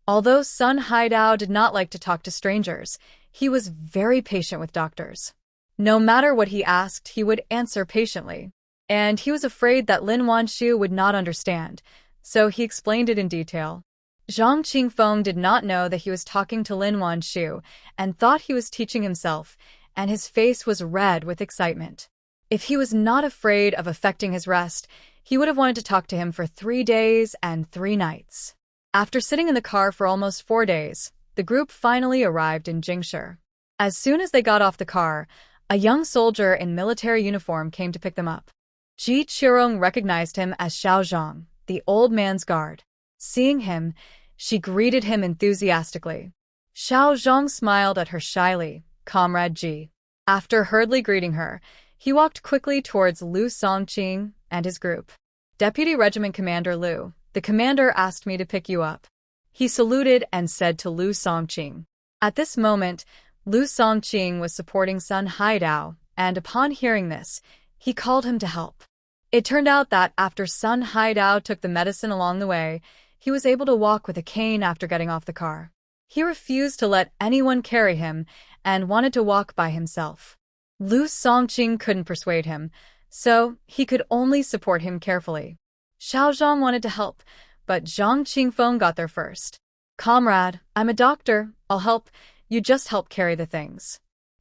Although Sun Haidao did not like to talk to strangers, he was very patient with doctors. No matter what he asked, he would answer patiently. And he was afraid that Lin Wanshu would not understand, so he explained it in detail. Zhang Qingfeng did not know that he was talking to Lin Wanshu and thought he was teaching himself, and his face was red with excitement. If he was not afraid of affecting his rest, he would have wanted to talk to him for 3 days and 3 nights. After sitting in the car for almost 4 days, the group finally arrived in Jingshi. As soon as they got off the car, a young soldier in military uniform came to pick them up. Ji Qirong recognized him as Xiao Zhang, the old man's guard. Seeing him, she greeted him enthusiastically. Xiao Zhang smiled at her shyly. "Comrade Ji." After hurriedly greeting her, he walked quickly towards Lu Songqing and his group. "Deputy Regiment Commander Lu, the commander asked me to pick you up." He saluted and said to Lu Songqing. At this moment, Lu Songqing was supporting Sun Haidao, and upon hearing this, he called him to help. It turned out that after Sun Haidao took the medicine along the way, he was able to walk with a cane after getting off the car. He refused to let anyone carry him and wanted to walk by himself. Lu Songqing couldn't persuade him, so he could only support him carefully. Xiao Zhang wanted to help, but Zhang Qingfeng got there first. "Comrade, I'm a doctor. I'll help. You just help carry the things."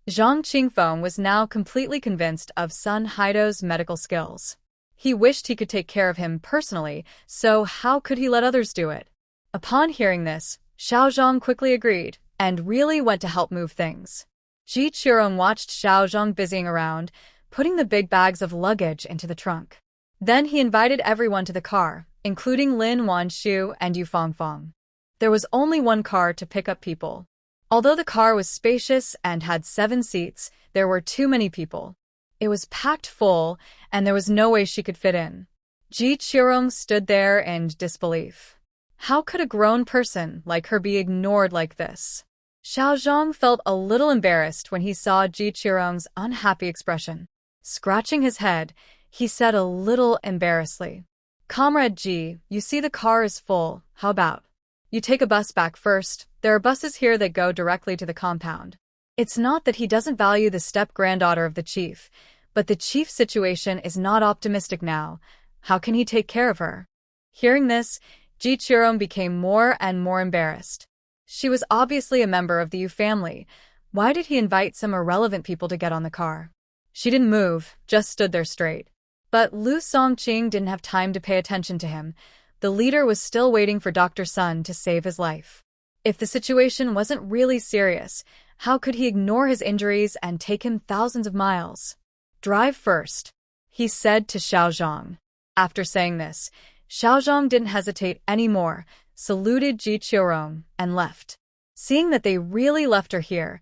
Zhang Qingfeng was now completely convinced of Sun Haidao's medical skills. He wished he could take care of him personally, so how could he let others do it? Upon hearing this, Xiao Zhang quickly agreed and really went to help move things. Ji Qirong watched Xiao Zhang busying around, putting the big bags of luggage into the trunk. Then he invited everyone to the car, including Lin Wanshu and Yu Fangfang. There was only one car to pick up people. Although the car was spacious and had 7 seats, there were too many people. It was packed full, and there was no way she could fit in. Ji Qirong stood there in disbelief. How could a grown person like her be ignored like this? Xiao Zhang felt a little embarrassed when he saw Ji Qirong's unhappy expression. Scratching his head, he said a little embarrassedly, "Comrade Ji, you see the car is full. How about you take a bus back first? There are buses here that go directly to the compound." It's not that he doesn't value the step-granddaughter of the chief, but the chief's situation is not optimistic now. How can he take care of her? Hearing this, Ji Qirong became more and more embarrassed. She was obviously a member of the Yu family. Why did he invite some irrelevant people to get on the car? She didn't move, just stood there straight. But Lu Songqing didn't have time to pay attention to him. The leader was still waiting for Dr. Sun to save his life. If the situation wasn't really serious, how could he ignore his injuries and take him thousands of miles? "Drive first," he said to Xiao Zhang. After saying this, Xiao Zhang didn't hesitate anymore, saluted Ji Qirong, and left. Seeing that they really left her here,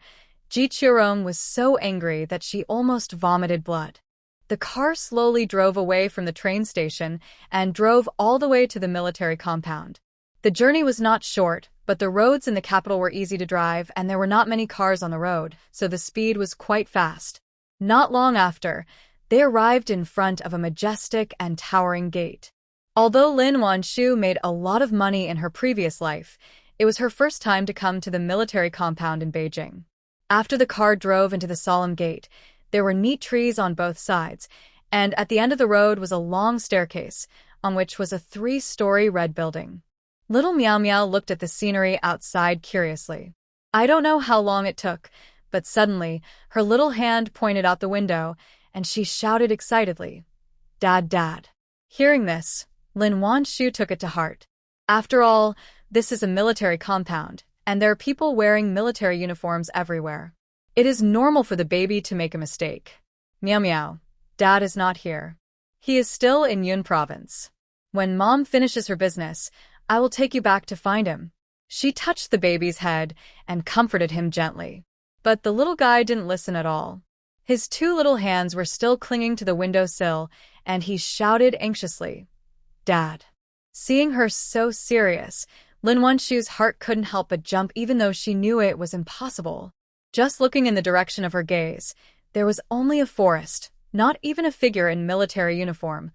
Ji Qirong was so angry that she almost vomited blood. The car slowly drove away from the train station and drove all the way to the military compound. The journey was not short, but the roads in the capital were easy to drive and there were not many cars on the road, so the speed was quite fast. Not long after, they arrived in front of a majestic and towering gate. Although Lin Wanshu made a lot of money in her previous life, it was her first time to come to the military compound in Beijing. After the car drove into the solemn gate, there were neat trees on both sides, and at the end of the road was a long staircase, on which was a 3-story red building. Little Meow Meow looked at the scenery outside curiously. I don't know how long it took, but suddenly, her little hand pointed out the window, and she shouted excitedly, "Dad, Dad." Hearing this, Lin Wanshu took it to heart. After all, this is a military compound, and there are people wearing military uniforms everywhere. It is normal for the baby to make a mistake. "Meow Meow, Dad is not here. He is still in Yunnan province. When Mom finishes her business, I will take you back to find him." She touched the baby's head and comforted him gently. But the little guy didn't listen at all. His 2 little hands were still clinging to the windowsill, and he shouted anxiously, "Dad." Seeing her so serious, Lin Wanshu's heart couldn't help but jump even though she knew it was impossible. Just looking in the direction of her gaze, there was only a forest, not even a figure in military uniform.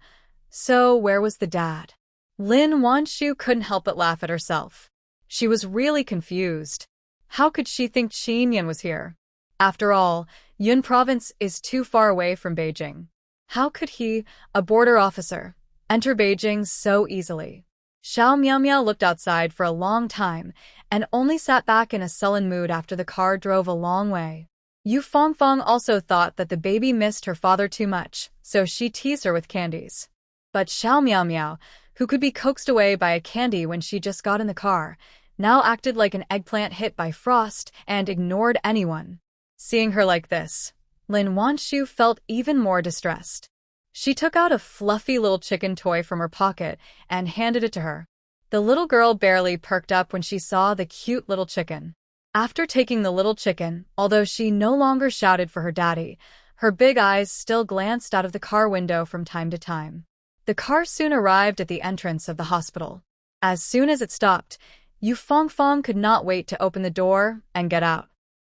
So where was the dad? Lin Wanshu couldn't help but laugh at herself. She was really confused. How could she think Chen Yan was here? After all, Yunnan province is too far away from Beijing. How could he, a border officer, enter Beijing so easily? Xiao Miao looked outside for a long time and only sat back in a sullen mood after the car drove a long way. Yu Fangfang also thought that the baby missed her father too much, so she teased her with candies. But Xiao Miao, who could be coaxed away by a candy when she just got in the car, now acted like an eggplant hit by frost and ignored anyone. Seeing her like this, Lin Wanshu felt even more distressed. She took out a fluffy little chicken toy from her pocket and handed it to her. The little girl barely perked up when she saw the cute little chicken. After taking the little chicken, although she no longer shouted for her daddy, her big eyes still glanced out of the car window from time to time. The car soon arrived at the entrance of the hospital. As soon as it stopped, Yu Fangfang could not wait to open the door and get out.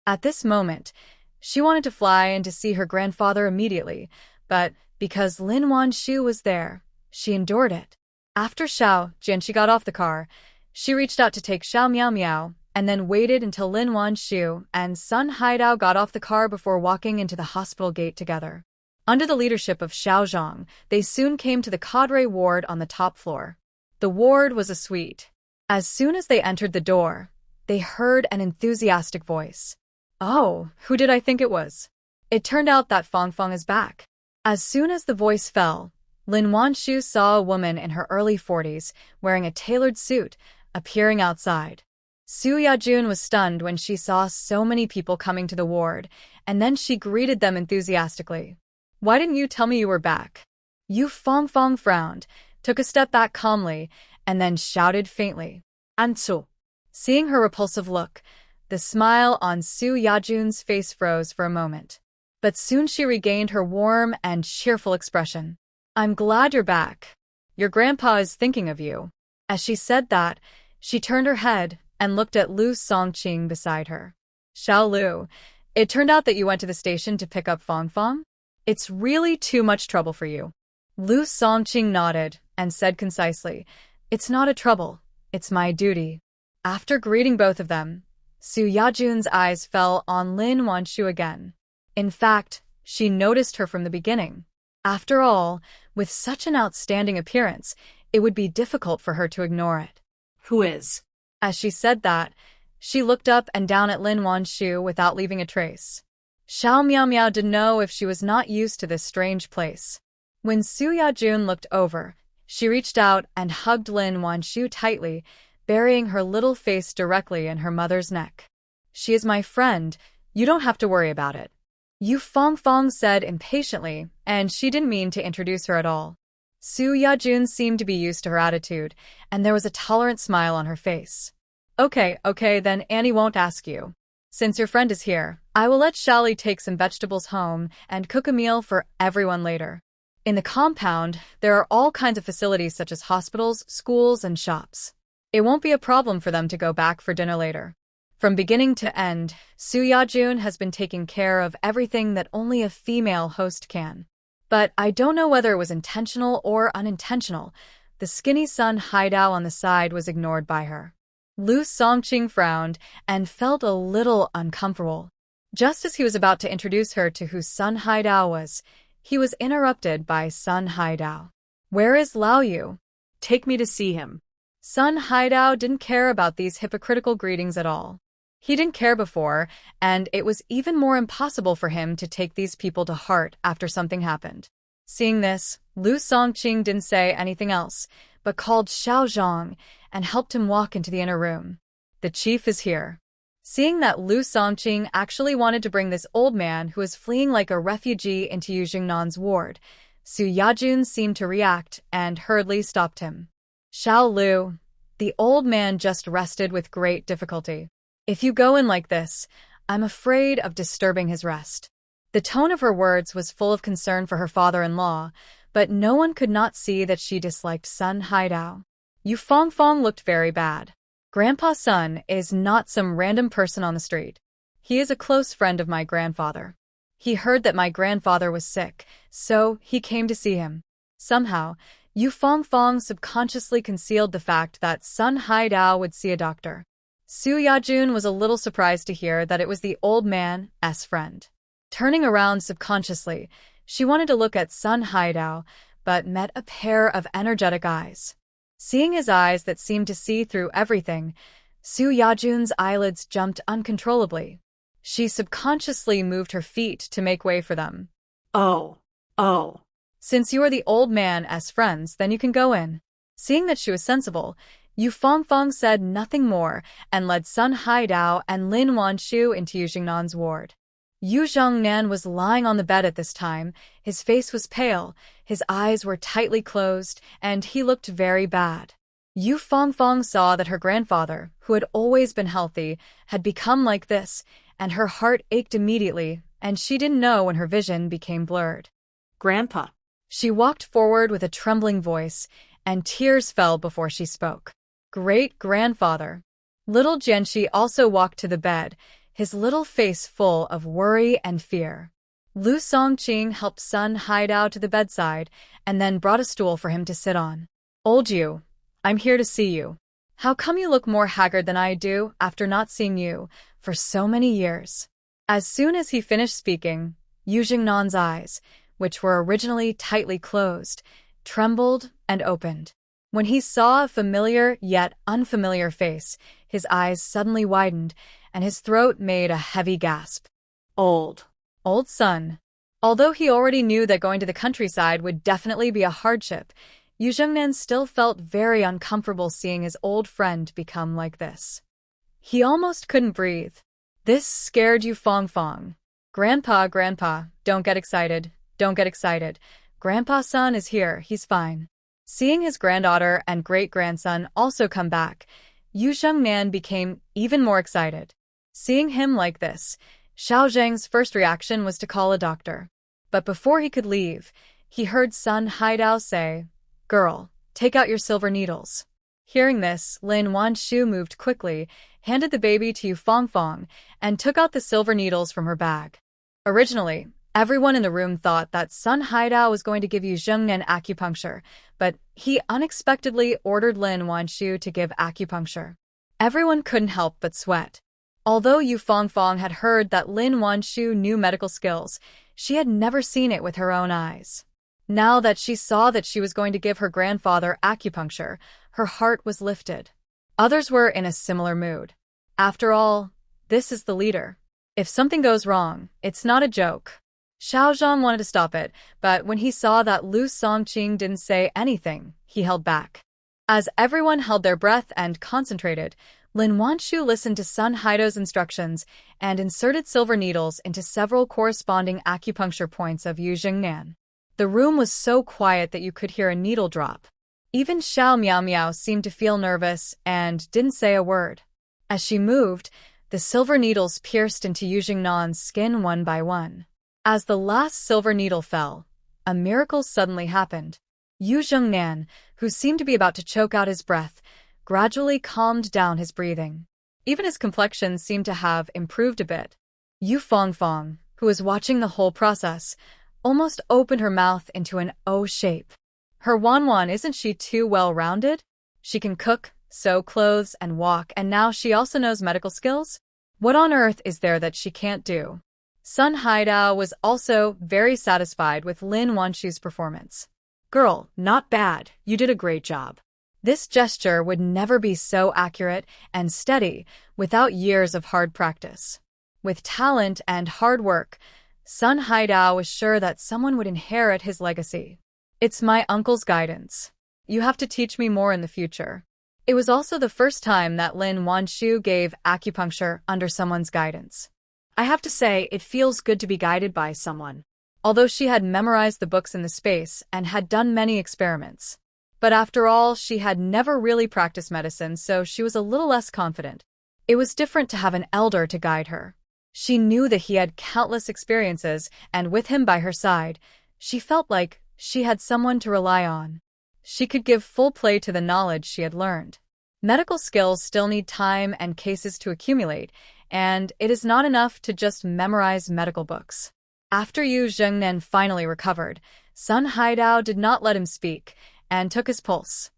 At this moment, she wanted to fly and to see her grandfather immediately, but because Lin Wanshu was there, she endured it. After Xiao Jianxi got off the car, she reached out to take Xiao Miao and then waited until Lin Wanshu and Sun Haidao got off the car before walking into the hospital gate together. Under the leadership of Xiao Zhang, they soon came to the cadre ward on the top floor. The ward was a suite. As soon as they entered the door, they heard an enthusiastic voice. "Oh, who did I think it was?" It turned out that Fangfang is back. As soon as the voice fell, Lin Wanshu saw a woman in her early 40s wearing a tailored suit appearing outside. Su Yajun was stunned when she saw so many people coming to the ward, and then she greeted them enthusiastically. "Why didn't you tell me you were back?" Yu Fangfang frowned, took a step back calmly, and then shouted faintly, "Ansu." Seeing her repulsive look, the smile on Su Yajun's face froze for a moment. But soon she regained her warm and cheerful expression. "I'm glad you're back. Your grandpa is thinking of you." As she said that, she turned her head and looked at Lu Songqing beside her. "Xiao Lu, it turned out that you went to the station to pick up Fangfang? It's really too much trouble for you." Lu Songqing nodded and said concisely, "It's not a trouble, it's my duty." After greeting both of them, Su Yajun's eyes fell on Lin Wanshu again. In fact, she noticed her from the beginning. After all, with such an outstanding appearance, it would be difficult for her to ignore it. Who is? As she said that, she looked up and down at Lin Wanshu without leaving a trace. Xiao Miao didn't know if she was not used to this strange place. When Su Yajun looked over, she reached out and hugged Lin Wanshu tightly, burying her little face directly in her mother's neck. "She is my friend, you don't have to worry about it," Yu Fangfang said impatiently, and she didn't mean to introduce her at all. Su Yajun seemed to be used to her attitude, and there was a tolerant smile on her face. Okay, then Annie won't ask you. Since your friend is here, I will let Shali take some vegetables home and cook a meal for everyone later. In the compound, there are all kinds of facilities such as hospitals, schools, and shops. It won't be a problem for them to go back for dinner later. From beginning to end, Su Yajun has been taking care of everything that only a female host can. But I don't know whether it was intentional or unintentional. The skinny Sun Haidao on the side was ignored by her. Lu Songqing frowned and felt a little uncomfortable. Just as he was about to introduce her to who Sun Haidao was, he was interrupted by Sun Haidao. "Where is Lao Yu? Take me to see him." Sun Haidao didn't care about these hypocritical greetings at all. He didn't care before, and it was even more impossible for him to take these people to heart after something happened. Seeing this, Lu Songqing didn't say anything else, but called Xiao Zhang and helped him walk into the inner room. "The chief is here." Seeing that Lu Songqing actually wanted to bring this old man who was fleeing like a refugee into Yu Jingnan's ward, Su Yajun seemed to react and hurriedly stopped him. "Xiao Lu." The old man just rested with great difficulty. "If you go in like this, I'm afraid of disturbing his rest." The tone of her words was full of concern for her father-in-law, but no one could not see that she disliked Sun Haidao. Yu Fangfang looked very bad. Grandpa Sun is not some random person on the street. He is a close friend of my grandfather. He heard that my grandfather was sick, so he came to see him. Somehow, Yu Fangfang subconsciously concealed the fact that Sun Haidao would see a doctor. Su Yajun was a little surprised to hear that it was the old man's friend. Turning around subconsciously, she wanted to look at Sun Haidao, but met a pair of energetic eyes. Seeing his eyes that seemed to see through everything, Su Yajun's eyelids jumped uncontrollably. She subconsciously moved her feet to make way for them. Oh. Since you are the old man as friends, then you can go in. Seeing that she was sensible, Yu Fongfong said nothing more and led Sun Haidao and Lin Wanshu into Yu Jingnan's ward. Yu Zhongnan was lying on the bed at this time. His face was pale, his eyes were tightly closed, and he looked very bad. Yu Fongfong saw that her grandfather, who had always been healthy, had become like this, and her heart ached immediately, and she didn't know when her vision became blurred. Grandpa. She walked forward with a trembling voice, and tears fell before she spoke. Great-grandfather. Little Jianxi also walked to the bed, his little face full of worry and fear. Lu Songqing helped Sun Haidao to the bedside, and then brought a stool for him to sit on. Old Yu, I'm here to see you. How come you look more haggard than I do after not seeing you for so many years? As soon as he finished speaking, Yu Jingnan's eyes, which were originally tightly closed, trembled and opened. When he saw a familiar yet unfamiliar face, his eyes suddenly widened, and his throat made a heavy gasp. Old son. Although he already knew that going to the countryside would definitely be a hardship, Yu Zhongnan still felt very uncomfortable seeing his old friend become like this. He almost couldn't breathe. This scared Yu Fongfong. Grandpa, don't get excited. Grandpa-san is here, he's fine. Seeing his granddaughter and great-grandson also come back, Yu Zhongnan became even more excited. Seeing him like this, Xiao Zheng's first reaction was to call a doctor. But before he could leave, he heard Sun Haidao say, "Girl, take out your silver needles." Hearing this, Lin Wanshu moved quickly, handed the baby to Yu Fongfong, and took out the silver needles from her bag. Originally, everyone in the room thought that Sun Haidao was going to give Yu Zhongnan acupuncture, but he unexpectedly ordered Lin Wanshu to give acupuncture. Everyone couldn't help but sweat. Although Yu Fongfong had heard that Lin Wanshu knew medical skills, she had never seen it with her own eyes. Now that she saw that she was going to give her grandfather acupuncture, her heart was lifted. Others were in a similar mood. After all, this is the leader. If something goes wrong, it's not a joke. Xiao Zhang wanted to stop it, but when he saw that Lu Songqing didn't say anything, he held back. As everyone held their breath and concentrated, Lin Wanshu listened to Sun Haidao's instructions and inserted silver needles into several corresponding acupuncture points of Yu Jingnan. The room was so quiet that you could hear a needle drop. Even Xiao Miao Miao seemed to feel nervous and didn't say a word. As she moved, the silver needles pierced into Yu Jingnan's skin one by one. As the last silver needle fell, a miracle suddenly happened. Yu Jingnan, who seemed to be about to choke out his breath, gradually calmed down his breathing. Even his complexion seemed to have improved a bit. Yu Fongfong, who was watching the whole process, almost opened her mouth into an O shape. Her Wanwan, isn't she too well-rounded? She can cook, sew clothes, and walk, and now she also knows medical skills? What on earth is there that she can't do? Sun Haidao was also very satisfied with Lin Wanshu's performance. Girl, not bad. You did a great job. This gesture would never be so accurate and steady without years of hard practice. With talent and hard work, Sun Haidao was sure that someone would inherit his legacy. It's my uncle's guidance. You have to teach me more in the future. It was also the first time that Lin Wanshu gave acupuncture under someone's guidance. I have to say, it feels good to be guided by someone. Although she had memorized the books in the space and had done many experiments. But after all, she had never really practiced medicine, so she was a little less confident. It was different to have an elder to guide her. She knew that he had countless experiences, and with him by her side, she felt like she had someone to rely on. She could give full play to the knowledge she had learned. Medical skills still need time and cases to accumulate, and it is not enough to just memorize medical books. After Yu Zhongnan finally recovered, Sun Haidao did not let him speak, and took his pulse.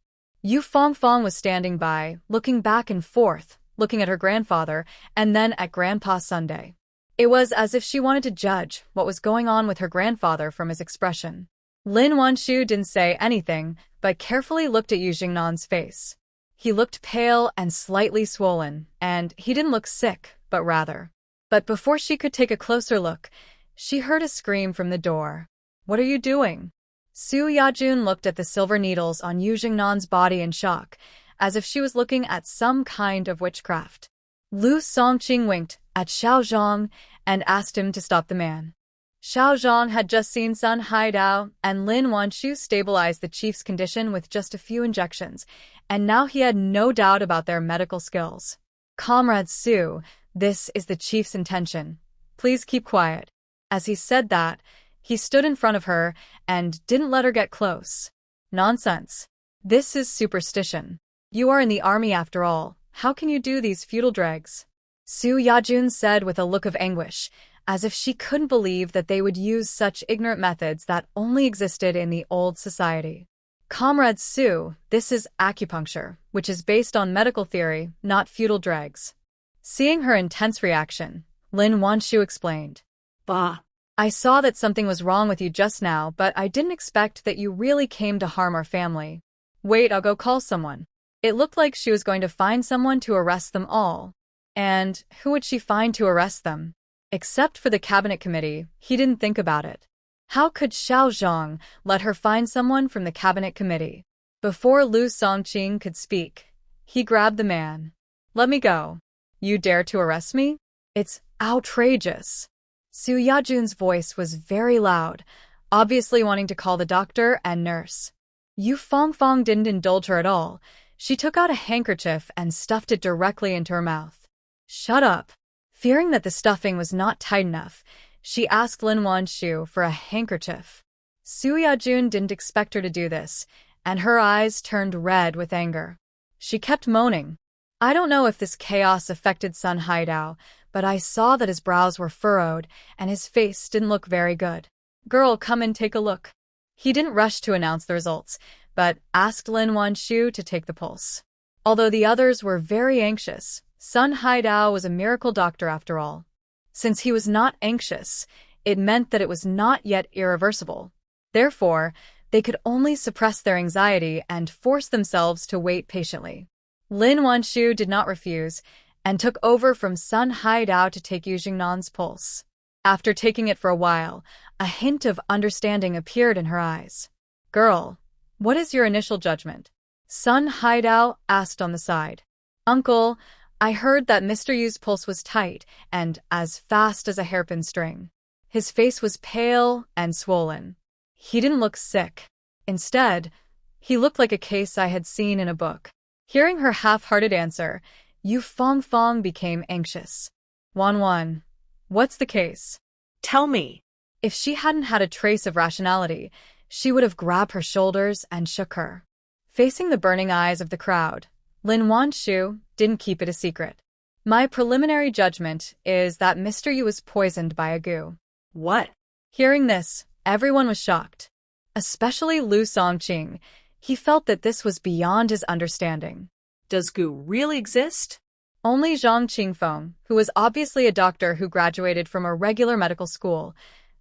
Yu Fongfong was standing by, looking back and forth, looking at her grandfather, and then at Grandpa Sunday. It was as if she wanted to judge what was going on with her grandfather from his expression. Lin Wanshu didn't say anything, but carefully looked at Yu Jingnan's face. He looked pale and slightly swollen, and he didn't look sick, but rather. But before she could take a closer look, she heard a scream from the door. "What are you doing?" Su Yajun looked at the silver needles on Yu Jingnan's body in shock, as if she was looking at some kind of witchcraft. Lu Songqing winked at Xiao Zhang and asked him to stop the man. Xiao Zhang had just seen Sun Haidao and Lin Wanshu stabilize the chief's condition with just a few injections, and now he had no doubt about their medical skills. "Comrade Su, this is the chief's intention. Please keep quiet." As he said that, he stood in front of her and didn't let her get close. "Nonsense. This is superstition. You are in the army after all. How can you do these futile dregs?" Su Yajun said with a look of anguish, as if she couldn't believe that they would use such ignorant methods that only existed in the old society. "Comrade Su, this is acupuncture, which is based on medical theory, not futile dregs." Seeing her intense reaction, Lin Wanshu explained. Bah. "I saw that something was wrong with you just now, but I didn't expect that you really came to harm our family. Wait, I'll go call someone." It looked like she was going to find someone to arrest them all. And who would she find to arrest them? Except for the cabinet committee, he didn't think about it. How could Xiao Zhang let her find someone from the cabinet committee? Before Lu Songqing could speak, he grabbed the man. "Let me go. You dare to arrest me? It's outrageous." Su Yajun's voice was very loud, obviously wanting to call the doctor and nurse. Yu Fongfong didn't indulge her at all. She took out a handkerchief and stuffed it directly into her mouth. "Shut up." Fearing that the stuffing was not tight enough, she asked Lin Wanshu for a handkerchief. Su Yajun didn't expect her to do this, and her eyes turned red with anger. She kept moaning. "I don't know if this chaos affected Sun Haidao, but I saw that his brows were furrowed and his face didn't look very good. Girl, come and take a look." He didn't rush to announce the results, but asked Lin Wanshu to take the pulse. Although the others were very anxious, Sun Haidao was a miracle doctor after all. Since he was not anxious, it meant that it was not yet irreversible. Therefore, they could only suppress their anxiety and force themselves to wait patiently. Lin Wanshu did not refuse, and took over from Sun Haidao to take Yu Jingnan's pulse. After taking it for a while, a hint of understanding appeared in her eyes. "Girl, what is your initial judgment?" Sun Haidao asked on the side. "Uncle, I heard that Mr. Yu's pulse was tight and as fast as a hairpin string." His face was pale and swollen. He didn't look sick. Instead, he looked like a case I had seen in a book. Hearing her half-hearted answer, Yu Fongfong became anxious. "Wan, what's the case?" Tell me. If she hadn't had a trace of rationality, she would have grabbed her shoulders and shook her. Facing the burning eyes of the crowd, Lin Wanshu didn't keep it a secret. "My preliminary judgment is that Mr. Yu was poisoned by a goo." What? Hearing this, everyone was shocked. Especially Lu Songqing. He felt that this was beyond his understanding. Does goo really exist? Only Zhang Qingfeng, who was obviously a doctor who graduated from a regular medical school,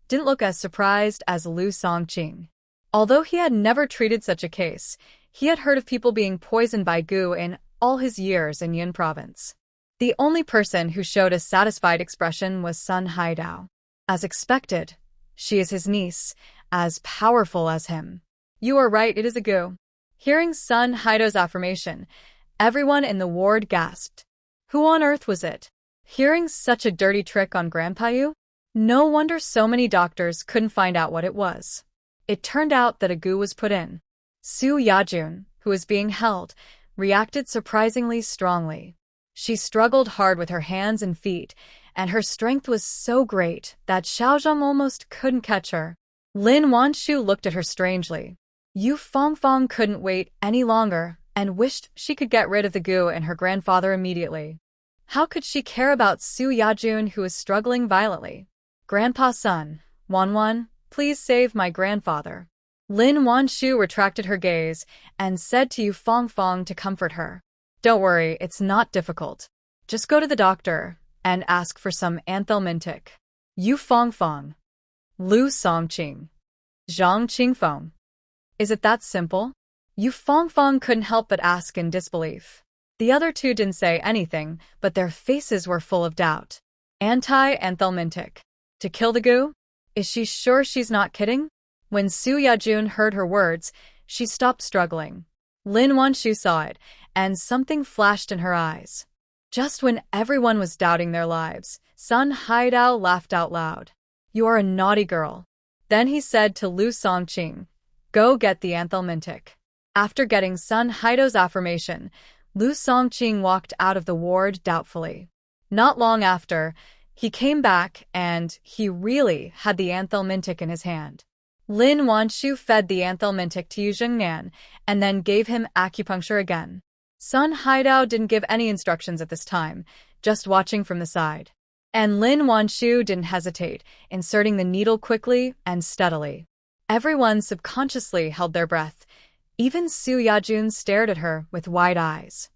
didn't look as surprised as Lu Songqing. Although he had never treated such a case, he had heard of people being poisoned by goo in all his years in Yunnan province. The only person who showed a satisfied expression was Sun Haidao. As expected, she is his niece, as powerful as him. "You are right, it is a goo." Hearing Sun Haidao's affirmation, everyone in the ward gasped. Who on earth was it? Hearing such a dirty trick on Grandpa Yu? No wonder so many doctors couldn't find out what it was. It turned out that a goo was put in. Su Yajun, who was being held, reacted surprisingly strongly. She struggled hard with her hands and feet, and her strength was so great that Xiaozhang almost couldn't catch her. Lin Wanshu looked at her strangely. Yu Fongfong couldn't wait any longer and wished she could get rid of the goo and her grandfather immediately. How could she care about Su Yajun, who was struggling violently? "Grandpa's son, Wan, please save my grandfather." Lin Wanshu retracted her gaze and said to Yu Fongfong to comfort her. "Don't worry, it's not difficult. Just go to the doctor and ask for some anthelmintic." Yu Fongfong, Lu Songqing, Zhang Qingfeng. Is it that simple? Yu Fongfong couldn't help but ask in disbelief. The other two didn't say anything, but their faces were full of doubt. Anti-anthelmintic. To kill the goo? Is she sure she's not kidding? When Su Yajun heard her words, she stopped struggling. Lin Wanshu saw it, and something flashed in her eyes. Just when everyone was doubting their lives, Sun Haidao laughed out loud. You are a naughty girl. Then he said to Lu Songqing, go get the anthelmintic. After getting Sun Haidao's affirmation, Lu Songqing walked out of the ward doubtfully. Not long after, he came back and he really had the anthelmintic in his hand. Lin Wanshu fed the anthelmintic to Yunnan and then gave him acupuncture again. Sun Haidao didn't give any instructions at this time, just watching from the side. And Lin Wanshu didn't hesitate, inserting the needle quickly and steadily. Everyone subconsciously held their breath. Even Su Yajun stared at her with wide eyes.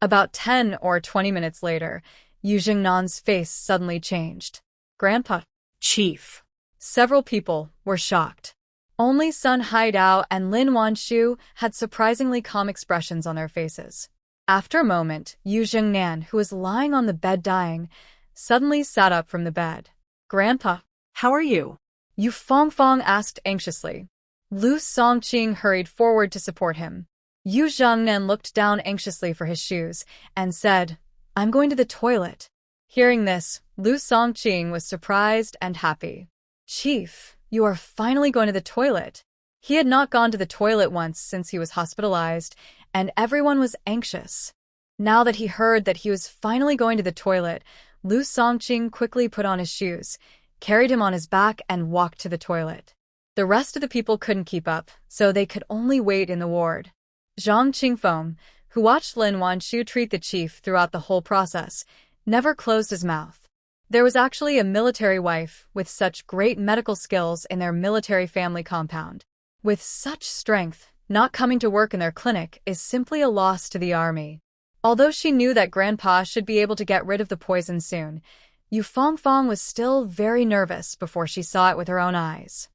About 10 or 20 minutes later, Yu Jingnan's face suddenly changed. Grandpa. Chief. Several people were shocked. Only Sun Haidao and Lin Wanshu had surprisingly calm expressions on their faces. After a moment, Yu Jingnan, who was lying on the bed dying, suddenly sat up from the bed. Grandpa. How are you? Yu Fongfong asked anxiously. Lu Songqing hurried forward to support him. Yu Zhengnan looked down anxiously for his shoes and said, I'm going to the toilet. Hearing this, Lu Songqing was surprised and happy. Chief, you are finally going to the toilet. He had not gone to the toilet once since he was hospitalized, and everyone was anxious. Now that he heard that he was finally going to the toilet, Lu Songqing quickly put on his shoes, carried him on his back, and walked to the toilet. The rest of the people couldn't keep up, so they could only wait in the ward. Zhang Qingfeng, who watched Lin Wanshu treat the chief throughout the whole process, never closed his mouth. There was actually a military wife with such great medical skills in their military family compound. With such strength, not coming to work in their clinic is simply a loss to the army. Although she knew that Grandpa should be able to get rid of the poison soon, Yu Fongfong was still very nervous before she saw it with her own eyes.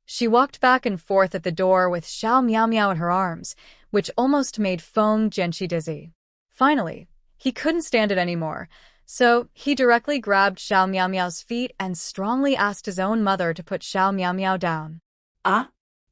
She walked back and forth at the door with Xiao Miao Miao in her arms, which almost made Feng Jianqi dizzy. Finally, he couldn't stand it anymore, so he directly grabbed Xiao Miao Miao's feet and strongly asked his own mother to put Xiao Miao Miao down.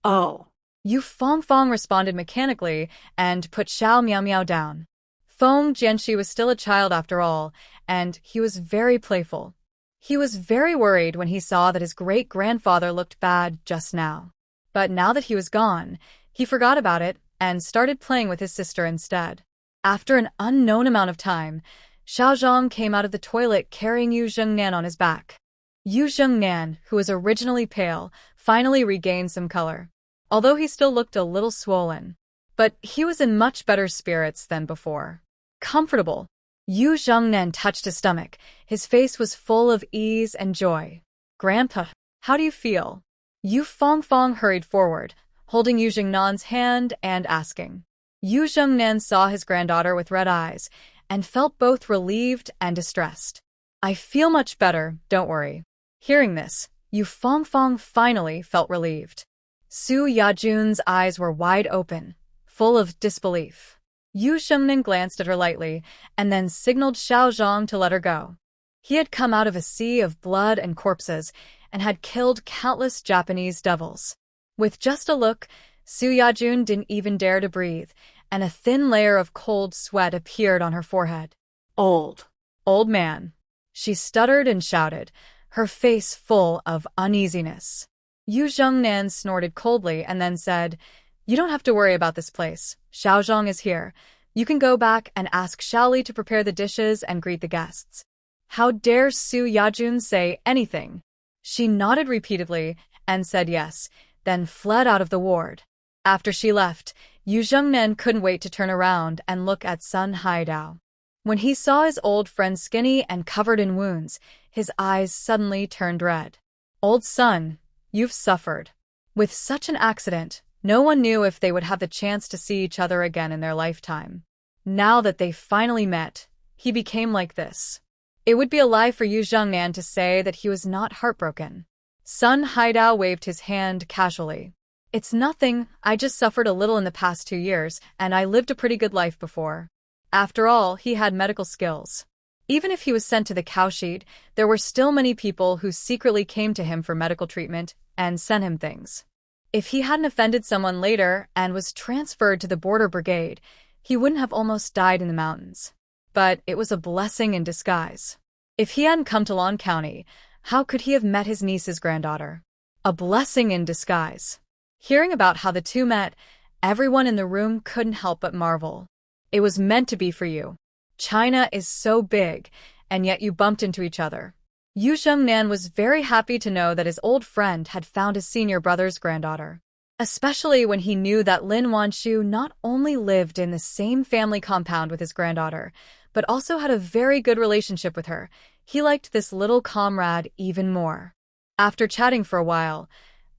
Oh. Yu Fongfong responded mechanically and put Xiao Miao Miao down. Feng Jianqi was still a child after all, and he was very playful. He was very worried when he saw that his great-grandfather looked bad just now. But now that he was gone, he forgot about it and started playing with his sister instead. After an unknown amount of time, Xiaozhong came out of the toilet carrying Yu Zhengnan on his back. Yu Zhengnan, who was originally pale, finally regained some color, although he still looked a little swollen. But he was in much better spirits than before. Comfortable. Yu Zhengnan touched his stomach. His face was full of ease and joy. Grandpa, how do you feel? Yu Fongfong hurried forward, holding Yu Jingnan's hand and asking. Yu Zhengnan saw his granddaughter with red eyes and felt both relieved and distressed. I feel much better, don't worry. Hearing this, Yu Fongfong finally felt relieved. Su Yajun's eyes were wide open, full of disbelief. Yu Zhengnan glanced at her lightly and then signaled Xiaozhong to let her go. He had come out of a sea of blood and corpses and had killed countless Japanese devils. With just a look, Su Yajun didn't even dare to breathe, and a thin layer of cold sweat appeared on her forehead. Old man. She stuttered and shouted, her face full of uneasiness. Yu Zhengnan snorted coldly and then said, You don't have to worry about this place. Xiaozhong is here. You can go back and ask Xiaoli to prepare the dishes and greet the guests. How dare Su Yajun say anything? She nodded repeatedly and said yes, then fled out of the ward. After she left, Yu Zhengnan couldn't wait to turn around and look at Sun Haidao. When he saw his old friend skinny and covered in wounds, his eyes suddenly turned red. Old son, you've suffered. With such an accident, no one knew if they would have the chance to see each other again in their lifetime. Now that they finally met, he became like this. It would be a lie for Yu Zhengnan to say that he was not heartbroken. Sun Haidao waved his hand casually. It's nothing, I just suffered a little in the past 2 years, and I lived a pretty good life before. After all, he had medical skills. Even if he was sent to the cowshed, there were still many people who secretly came to him for medical treatment and sent him things. If he hadn't offended someone later and was transferred to the border brigade, he wouldn't have almost died in the mountains. But it was a blessing in disguise. If he hadn't come to Lan County, how could he have met his niece's granddaughter? A blessing in disguise. Hearing about how the two met, everyone in the room couldn't help but marvel. It was meant to be for you. China is so big, and yet you bumped into each other. Yunnan was very happy to know that his old friend had found his senior brother's granddaughter, especially when he knew that Lin Wanshu not only lived in the same family compound with his granddaughter, but also had a very good relationship with her. He liked this little comrade even more. After chatting for a while,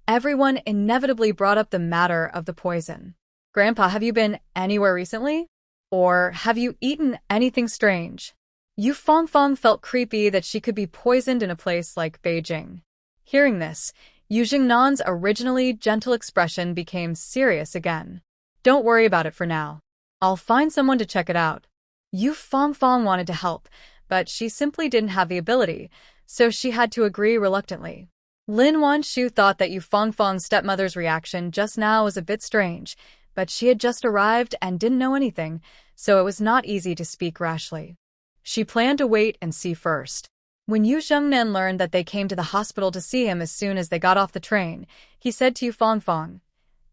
everyone inevitably brought up the matter of the poison. Grandpa, have you been anywhere recently? Or have you eaten anything strange? Yu Fangfang felt creepy that she could be poisoned in a place like Beijing. Hearing this, Yu Jingnan's originally gentle expression became serious again. Don't worry about it for now. I'll find someone to check it out. Yu Fangfang wanted to help, but she simply didn't have the ability, so she had to agree reluctantly. Lin Wanshu thought that Yu Fangfang's stepmother's reaction just now was a bit strange, but she had just arrived and didn't know anything, so it was not easy to speak rashly. She planned to wait and see first. When Yu Zhengnan learned that they came to the hospital to see him as soon as they got off the train, he said to Yu Fangfang,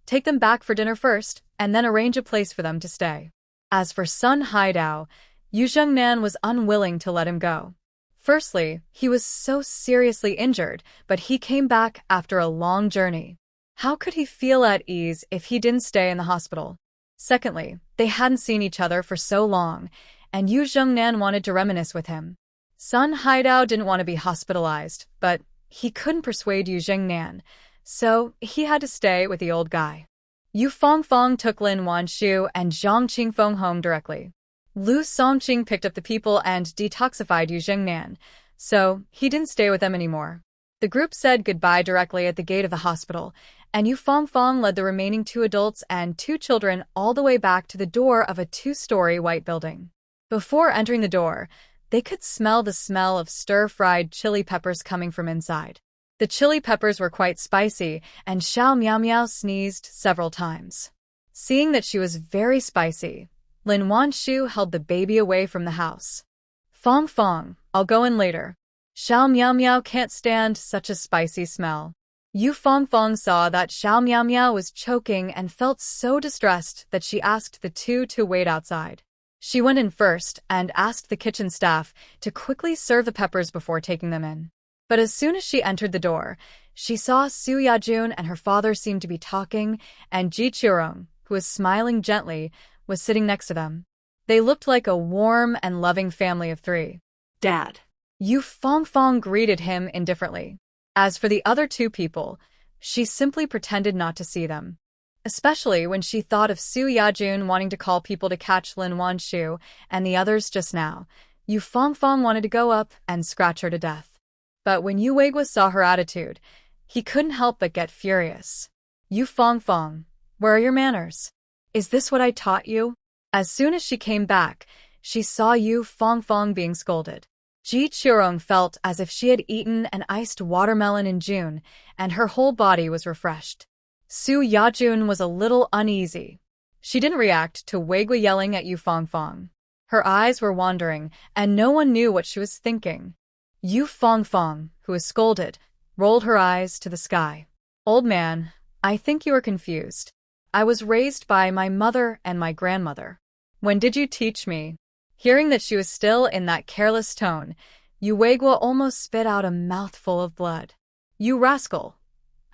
"Take them back for dinner first, and then arrange a place for them to stay." As for Sun Haidao, Yu Zhengnan was unwilling to let him go. Firstly, he was so seriously injured, but he came back after a long journey. How could he feel at ease if he didn't stay in the hospital? Secondly, they hadn't seen each other for so long, and Yu Zhengnan wanted to reminisce with him. Sun Haidao didn't want to be hospitalized, but he couldn't persuade Yu Zhengnan, so he had to stay with the old guy. Yu Fangfang took Lin Wanshu and Zhang Qingfeng home directly. Lu Songqing picked up the people and detoxified Yu Zhengnan, so he didn't stay with them anymore. The group said goodbye directly at the gate of the hospital, and Yu Fangfang led the remaining 2 adults and 2 children all the way back to the door of a 2-story white building. Before entering the door, they could smell the smell of stir-fried chili peppers coming from inside. The chili peppers were quite spicy, and Xiao Miao Miao sneezed several times. Seeing that she was very spicy, Lin Wanshu held the baby away from the house. "Fang Fang, I'll go in later. Xiao Miao Miao can't stand such a spicy smell." Yu Fangfang saw that Xiao Miao Miao was choking and felt so distressed that she asked the 2 to wait outside. She went in first and asked the kitchen staff to quickly serve the peppers before taking them in. But as soon as she entered the door, she saw Su Yajun and her father seemed to be talking, and Ji Chirong, who was smiling gently, was sitting next to them. They looked like a warm and loving family of 3. Dad. Yu Fangfang greeted him indifferently. As for the other 2 people, she simply pretended not to see them. Especially when she thought of Su Yajun wanting to call people to catch Lin Wanshu and the others just now, Yu Fangfang wanted to go up and scratch her to death. But when Yu Weigua saw her attitude, he couldn't help but get furious. "Yu Fangfang, where are your manners? Is this what I taught you?" As soon as she came back, she saw Yu Fangfang being scolded. Ji Chirong felt as if she had eaten an iced watermelon in June, and her whole body was refreshed. Su Yajun was a little uneasy. She didn't react to Weigua yelling at Yu Fangfang. Her eyes were wandering, and no one knew what she was thinking. Yu Fangfang, who was scolded, rolled her eyes to the sky. "Old man, I think you are confused. I was raised by my mother and my grandmother. When did you teach me?" Hearing that she was still in that careless tone, Yu Weigua almost spit out a mouthful of blood. "You rascal!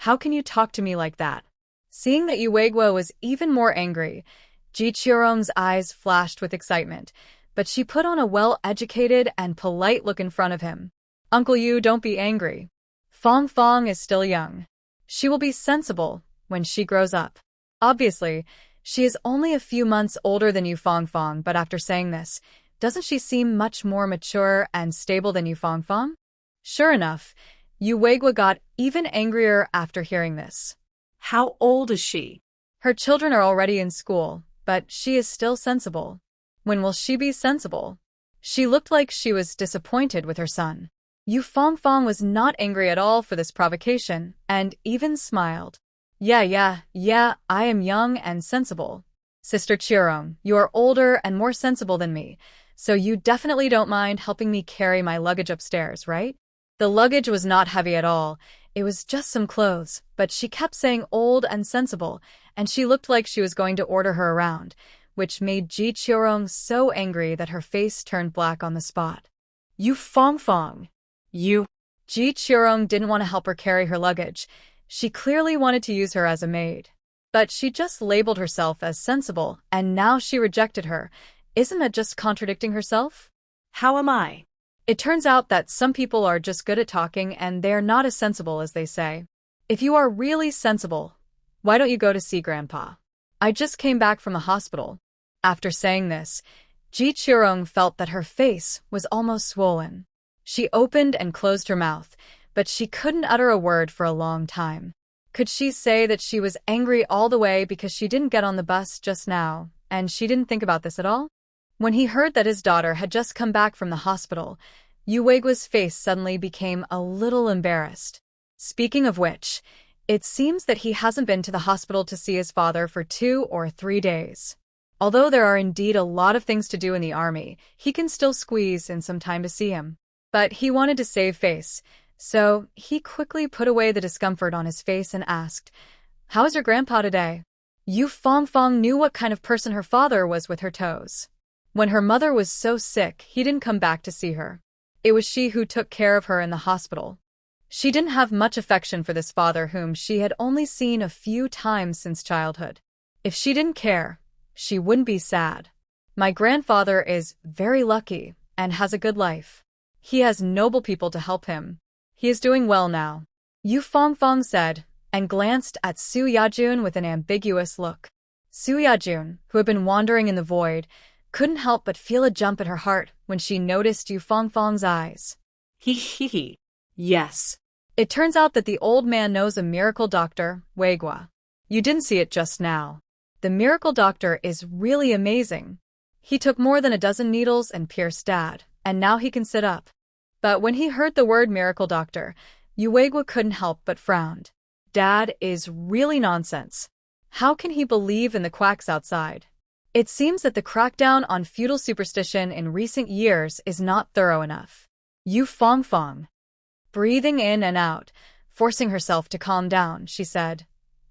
How can you talk to me like that?" Seeing that Yu Weigua was even more angry, Ji Chirong's eyes flashed with excitement, but she put on a well-educated and polite look in front of him. "Uncle Yu, don't be angry. Fang Fang is still young. She will be sensible when she grows up. Obviously, she is only a few months older than Yu Fangfang, but after saying this, doesn't she seem much more mature and stable than Yu Fangfang?" Sure enough, Yu Weigua got even angrier after hearing this. How old is she? Her children are already in school, but she is still sensible. When will she be sensible? She looked like she was disappointed with her son. Yu Fangfang was not angry at all for this provocation, and even smiled. Yeah, I am young and sensible. Sister Qirong, you are older and more sensible than me, so you definitely don't mind helping me carry my luggage upstairs, right? The luggage was not heavy at all. It was just some clothes, but she kept saying old and sensible, and she looked like she was going to order her around, which made Ji Qirong so angry that her face turned black on the spot. Yu Fangfang. You. Ji Qirong didn't want to help her carry her luggage. She clearly wanted to use her as a maid. But she just labeled herself as sensible, and now she rejected her. Isn't that just contradicting herself? How am I? It turns out that some people are just good at talking and they're not as sensible as they say. If you are really sensible, why don't you go to see Grandpa? I just came back from the hospital. After saying this, Ji Qirong felt that her face was almost swollen. She opened and closed her mouth, but she couldn't utter a word for a long time. Could she say that she was angry all the way because she didn't get on the bus just now, and she didn't think about this at all? When he heard that his daughter had just come back from the hospital, Yu Weigua's face suddenly became a little embarrassed. Speaking of which, it seems that he hasn't been to the hospital to see his father for 2 or 3 days. Although there are indeed a lot of things to do in the army, he can still squeeze in some time to see him. But he wanted to save face, so he quickly put away the discomfort on his face and asked, "How is your grandpa today?" Yu Fangfang knew what kind of person her father was with her toes. When her mother was so sick, he didn't come back to see her. It was she who took care of her in the hospital. She didn't have much affection for this father whom she had only seen a few times since childhood. If she didn't care, she wouldn't be sad. My grandfather is very lucky and has a good life. He has noble people to help him. He is doing well now, Yu Fangfang said, and glanced at Su Yajun with an ambiguous look. Su Yajun, who had been wandering in the void, couldn't help but feel a jump at her heart when she noticed Yu Fangfang's eyes. He. Yes. It turns out that the old man knows a miracle doctor, Weigua. You didn't see it just now. The miracle doctor is really amazing. He took more than a dozen needles and pierced Dad, and now he can sit up. But when he heard the word miracle doctor, Yu Weigua couldn't help but frowned. Dad is really nonsense. How can he believe in the quacks outside? It seems that the crackdown on feudal superstition in recent years is not thorough enough. Yu Fangfang. Breathing in and out, forcing herself to calm down, she said,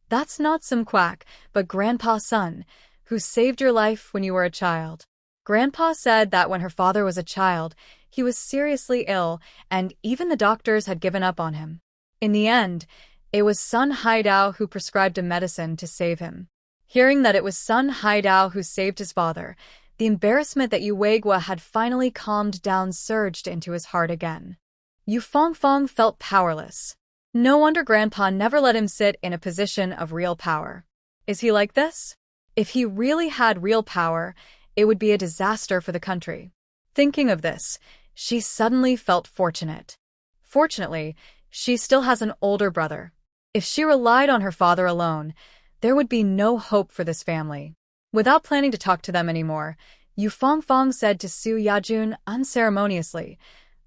"That's not some quack, but Grandpa's son, who saved your life when you were a child." Grandpa said that when her father was a child, he was seriously ill, and even the doctors had given up on him. In the end, it was Sun Haidao who prescribed a medicine to save him. Hearing that it was Sun Haidao who saved his father, the embarrassment that Yu Weigua had finally calmed down surged into his heart again. Yu Fangfang felt powerless. No wonder Grandpa never let him sit in a position of real power. Is he like this? If he really had real power, it would be a disaster for the country. Thinking of this, she suddenly felt fortunate. Fortunately, she still has an older brother. If she relied on her father alone, there would be no hope for this family. Without planning to talk to them anymore, Yu Fangfang said to Su Yajun unceremoniously,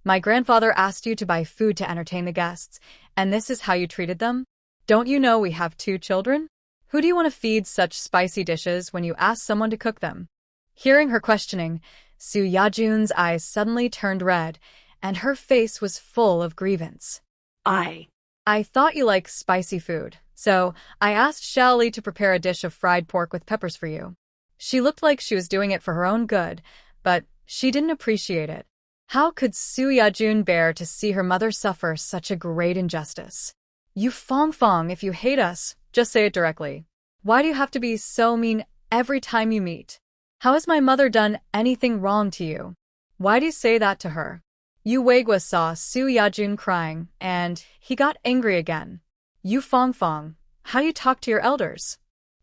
"My grandfather asked you to buy food to entertain the guests, and this is how you treated them? Don't you know we have 2 children? Who do you want to feed such spicy dishes when you ask someone to cook them?" Hearing her questioning, Su Yajun's eyes suddenly turned red, and her face was full of grievance. I thought you like spicy food, so I asked Shaoli to prepare a dish of fried pork with peppers for you. She looked like she was doing it for her own good, but she didn't appreciate it. How could Su Yajun bear to see her mother suffer such a great injustice? Yu Fangfang, if you hate us, just say it directly. Why do you have to be so mean every time you meet? How has my mother done anything wrong to you? Why do you say that to her? Yu Weigua saw Su Yajun crying, and he got angry again. Yu Fangfang, how do you talk to your elders?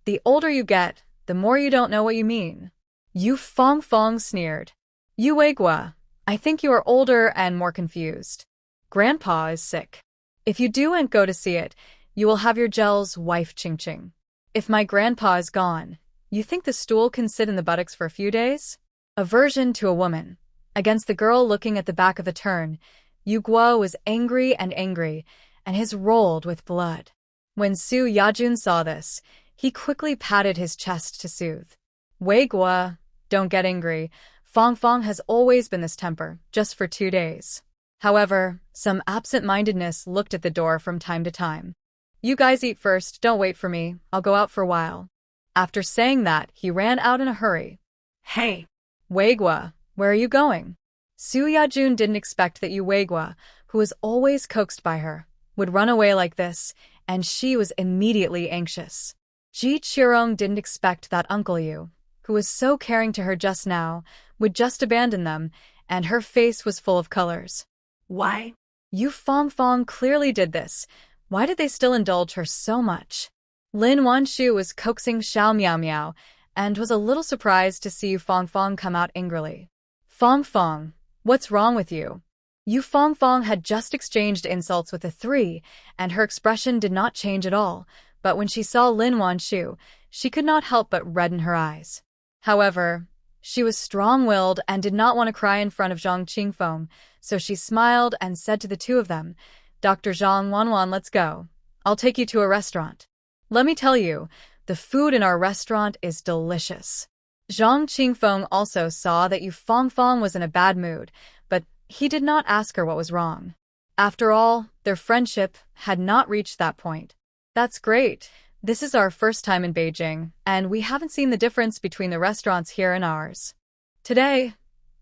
The older you get, the more you don't know what you mean. Yu Fangfang sneered. Yu Weigua, I think you are older and more confused. Grandpa is sick. If you do and go to see it, You will have your gel's wife Ching Ching. If my grandpa is gone, you think the stool can sit in the buttocks for a few days? Aversion to a woman. Against the girl looking at the back of the turn, Yu Guo was angry, and his rolled with blood. When Su Yajun saw this, he quickly patted his chest to soothe. Wei Guo, don't get angry. Fong Fong has always been this temper, just for 2 days. However, some absent-mindedness looked at the door from time to time. You guys eat first, don't wait for me, I'll go out for a while. After saying that, he ran out in a hurry. Hey! Wei Guo, where are you going? Su Yajun didn't expect that Yu Wei Guo, who was always coaxed by her, would run away like this, and she was immediately anxious. Ji Qirong didn't expect that Uncle Yu, who was so caring to her just now, would just abandon them, and her face was full of colors. Why? Yu Fong clearly did this. Why did they still indulge her so much? Lin Wanshu was coaxing Xiao Miao Miao, and was a little surprised to see Yu Fong come out angrily. Fong, what's wrong with you? Yu Fong had just exchanged insults with the three, and her expression did not change at all, but when she saw Lin Wanshu, she could not help but redden her eyes. However, she was strong-willed and did not want to cry in front of Zhang Qingfeng, so she smiled and said to the two of them, Dr. Zhang Wanwan, let's go. I'll take you to a restaurant. Let me tell you, the food in our restaurant is delicious. Zhang Qingfeng also saw that Yu Fong was in a bad mood, but he did not ask her what was wrong. After all, their friendship had not reached that point. That's great. This is our first time in Beijing, and we haven't seen the difference between the restaurants here and ours. Today,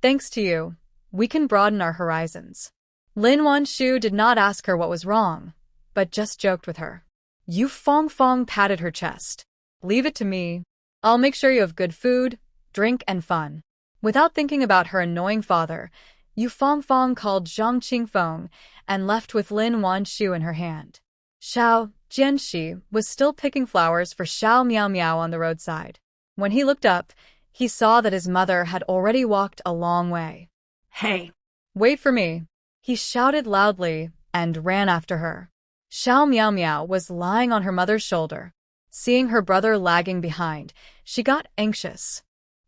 thanks to you, we can broaden our horizons. Lin Wanshu did not ask her what was wrong, but just joked with her. Yu Fong patted her chest. Leave it to me. I'll make sure you have good food, drink, and fun. Without thinking about her annoying father, Yu Fong called Zhang Qingfeng and left with Lin Wanshu in her hand. Xiao Jianxi was still picking flowers for Xiao Miao Miao on the roadside. When he looked up, he saw that his mother had already walked a long way. Hey! Wait for me! He shouted loudly and ran after her. Xiao Miao Miao was lying on her mother's shoulder. Seeing her brother lagging behind, she got anxious.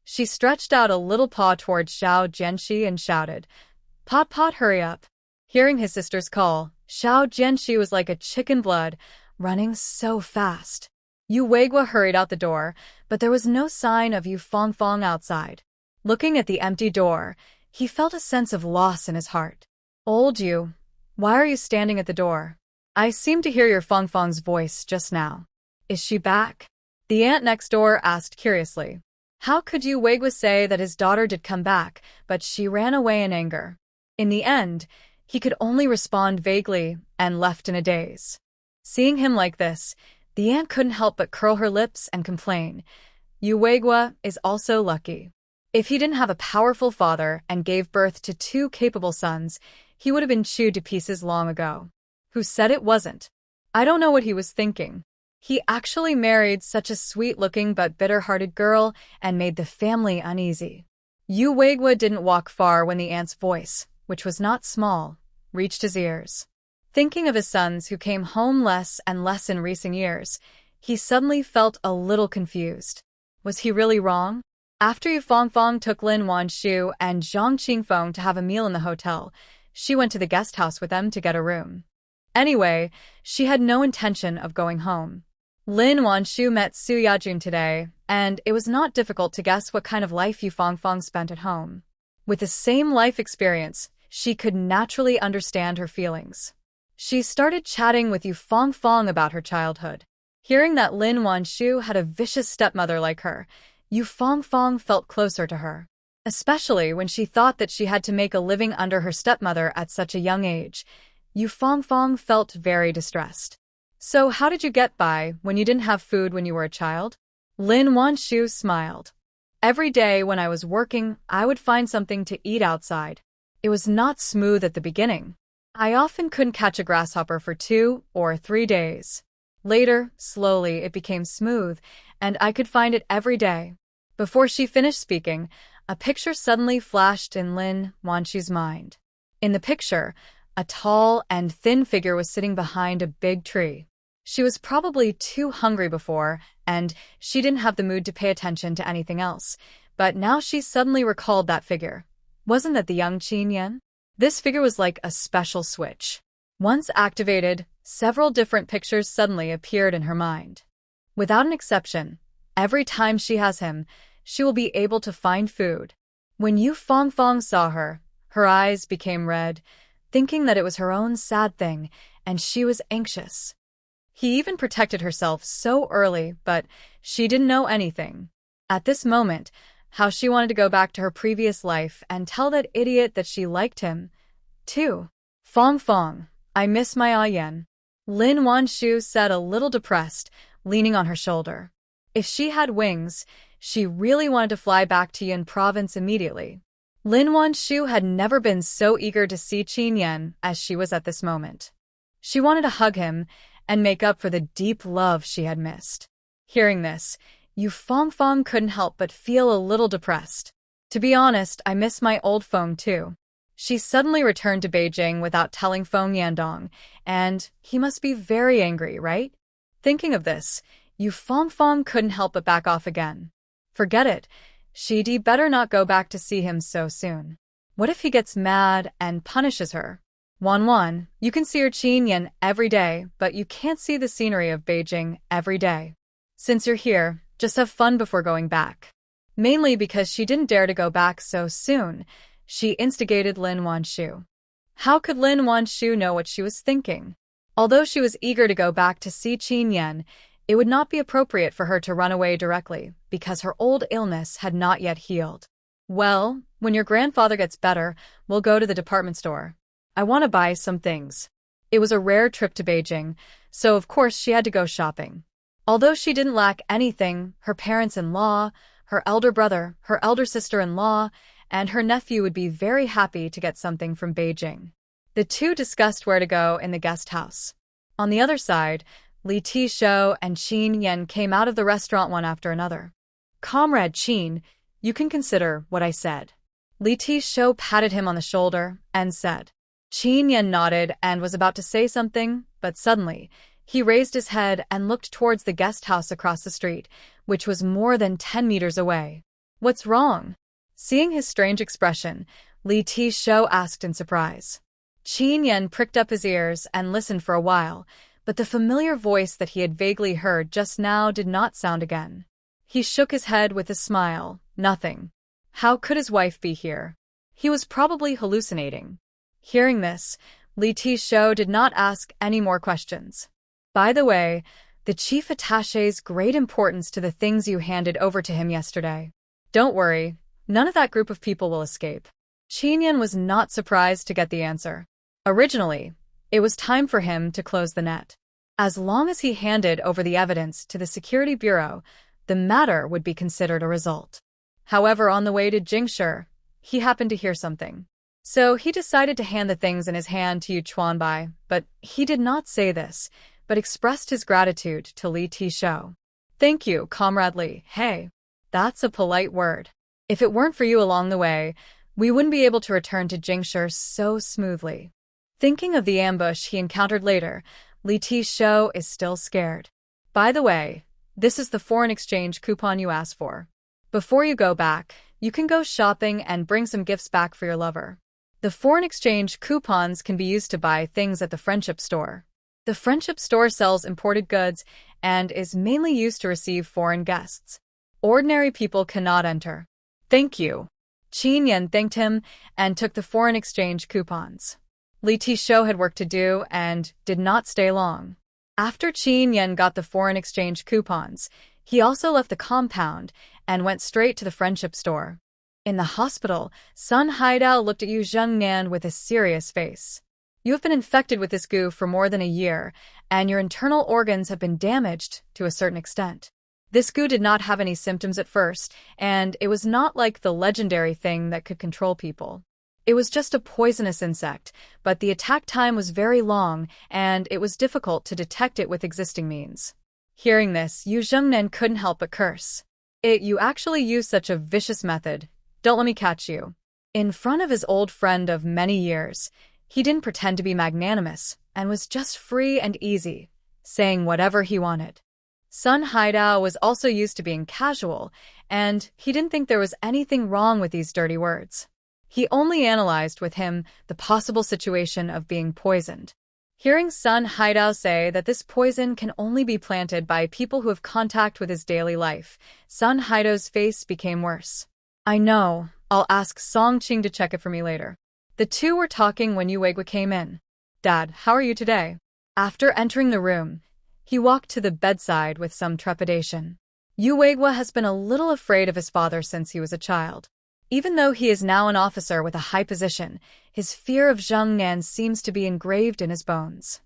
She stretched out a little paw towards Xiao Jianxi and shouted, Pot, hurry up. Hearing his sister's call, Xiao Jianxi was like a chicken blood, running so fast. Yu Wei Guo hurried out the door, but there was no sign of Yu Fong outside. Looking at the empty door, he felt a sense of loss in his heart. Old Yu, why are you standing at the door? I seem to hear your Fong's voice just now. Is she back? The aunt next door asked curiously. How could Yu Wei Guo say that his daughter did come back, but she ran away in anger? In the end, he could only respond vaguely and left in a daze. Seeing him like this, the aunt couldn't help but curl her lips and complain. Yu Wei Guo is also lucky. If he didn't have a powerful father and gave birth to 2 capable sons, he would have been chewed to pieces long ago. Who said it wasn't? I don't know what he was thinking. He actually married such a sweet-looking but bitter-hearted girl and made the family uneasy. Yu Wei Guo didn't walk far when the aunt's voice, which was not small, reached his ears. Thinking of his sons who came home less and less in recent years, he suddenly felt a little confused. Was he really wrong? After Yu Fong took Lin Wanshu and Zhang Qingfeng to have a meal in the hotel, she went to the guest house with them to get a room. Anyway, she had no intention of going home. Lin Wanshu met Su Yajun today, and it was not difficult to guess what kind of life Yu Fong spent at home. With the same life experience, she could naturally understand her feelings. She started chatting with Yu Fong about her childhood. Hearing that Lin Wanshu had a vicious stepmother like her, Yu Fong felt closer to her. Especially when she thought that she had to make a living under her stepmother at such a young age, Yu Fong felt very distressed. So how did you get by when you didn't have food when you were a child? Lin Wanshu smiled. Every day when I was working, I would find something to eat outside. It was not smooth at the beginning. I often couldn't catch a grasshopper for 2 or 3 days. Later, slowly, it became smooth, and I could find it every day. Before she finished speaking, a picture suddenly flashed in Lin Wanshu's mind. In the picture, a tall and thin figure was sitting behind a big tree. She was probably too hungry before, and she didn't have the mood to pay attention to anything else. But now she suddenly recalled that figure. Wasn't that the young Chen Yan? This figure was like a special switch. Once activated, several different pictures suddenly appeared in her mind. Without an exception, every time she has him, she will be able to find food. When Yu Fongfong saw her, her eyes became red, thinking that it was her own sad thing, and she was anxious. He even protected herself so early, but she didn't know anything. At this moment, how she wanted to go back to her previous life and tell that idiot that she liked him, too. Fong Fong, I miss my Yan. Lin Wanshu said, a little depressed, leaning on her shoulder. If she had wings, she really wanted to fly back to Yunnan province immediately. Lin Wanshu had never been so eager to see Chen Yan as she was at this moment. She wanted to hug him and make up for the deep love she had missed. Hearing this, Yu Fongfong couldn't help but feel a little depressed. To be honest, I miss my old Fong too. She suddenly returned to Beijing without telling Fong Yandong, and he must be very angry, right? Thinking of this, Yu Fongfong couldn't help but back off again. Forget it. She'd better not go back to see him so soon. What if he gets mad and punishes her? Wan, you can see your Chen Yan every day, but you can't see the scenery of Beijing every day. Since you're here, just have fun before going back. Mainly because she didn't dare to go back so soon, she instigated Lin Wanshu. How could Lin Wanshu know what she was thinking? Although she was eager to go back to see Chen Yan, it would not be appropriate for her to run away directly, because her old illness had not yet healed. Well, when your grandfather gets better, we'll go to the department store. I want to buy some things. It was a rare trip to Beijing, so of course she had to go shopping. Although she didn't lack anything, her parents-in-law, her elder brother, her elder sister-in-law, and her nephew would be very happy to get something from Beijing. The two discussed where to go in the guest house. On the other side, Li Tishou and Chen Yan came out of the restaurant one after another. Comrade Chen, you can consider what I said. Li Tishou patted him on the shoulder and said. Chen Yan nodded and was about to say something, but suddenly, he raised his head and looked towards the guest house across the street, which was more than 10 meters away. What's wrong? Seeing his strange expression, Li Tishou asked in surprise. Chen Yan pricked up his ears and listened for a while, but the familiar voice that he had vaguely heard just now did not sound again. He shook his head with a smile. Nothing. How could his wife be here? He was probably hallucinating. Hearing this, Li Tishou did not ask any more questions. By the way, the chief attaché's great importance to the things you handed over to him yesterday. Don't worry, none of that group of people will escape. Chen Yan was not surprised to get the answer. Originally, it was time for him to close the net. As long as he handed over the evidence to the Security Bureau, the matter would be considered a result. However, on the way to Jingshi, he happened to hear something. So he decided to hand the things in his hand to Yu Chuanbai, but he did not say this, but expressed his gratitude to Li Tishou. Thank you, Comrade Li. Hey, that's a polite word. If it weren't for you along the way, we wouldn't be able to return to Jingshi so smoothly. Thinking of the ambush he encountered later, Li Tishou is still scared. By the way, this is the foreign exchange coupon you asked for. Before you go back, you can go shopping and bring some gifts back for your lover. The foreign exchange coupons can be used to buy things at the friendship store. The friendship store sells imported goods and is mainly used to receive foreign guests. Ordinary people cannot enter. Thank you. Chen Yan thanked him and took the foreign exchange coupons. Li Tishou had work to do and did not stay long. After Chen Yan got the foreign exchange coupons, he also left the compound and went straight to the friendship store. In the hospital, Sun Haidao looked at Yu Zhengnan with a serious face. You have been infected with this goo for more than a year, and your internal organs have been damaged to a certain extent. This goo did not have any symptoms at first, and it was not like the legendary thing that could control people. It was just a poisonous insect, but the attack time was very long, and it was difficult to detect it with existing means. Hearing this, Yu Zhengnan couldn't help but curse. You actually use such a vicious method. Don't let me catch you. In front of his old friend of many years, he didn't pretend to be magnanimous and was just free and easy, saying whatever he wanted. Sun Haidao was also used to being casual, and he didn't think there was anything wrong with these dirty words. He only analyzed with him the possible situation of being poisoned. Hearing Sun Haidao say that this poison can only be planted by people who have contact with his daily life, Sun Haidao's face became worse. I know, I'll ask Song Qing to check it for me later. The two were talking when Yu Weigua came in. Dad, how are you today? After entering the room, he walked to the bedside with some trepidation. Yu Weigua has been a little afraid of his father since he was a child. Even though he is now an officer with a high position, his fear of Chen Yan seems to be engraved in his bones.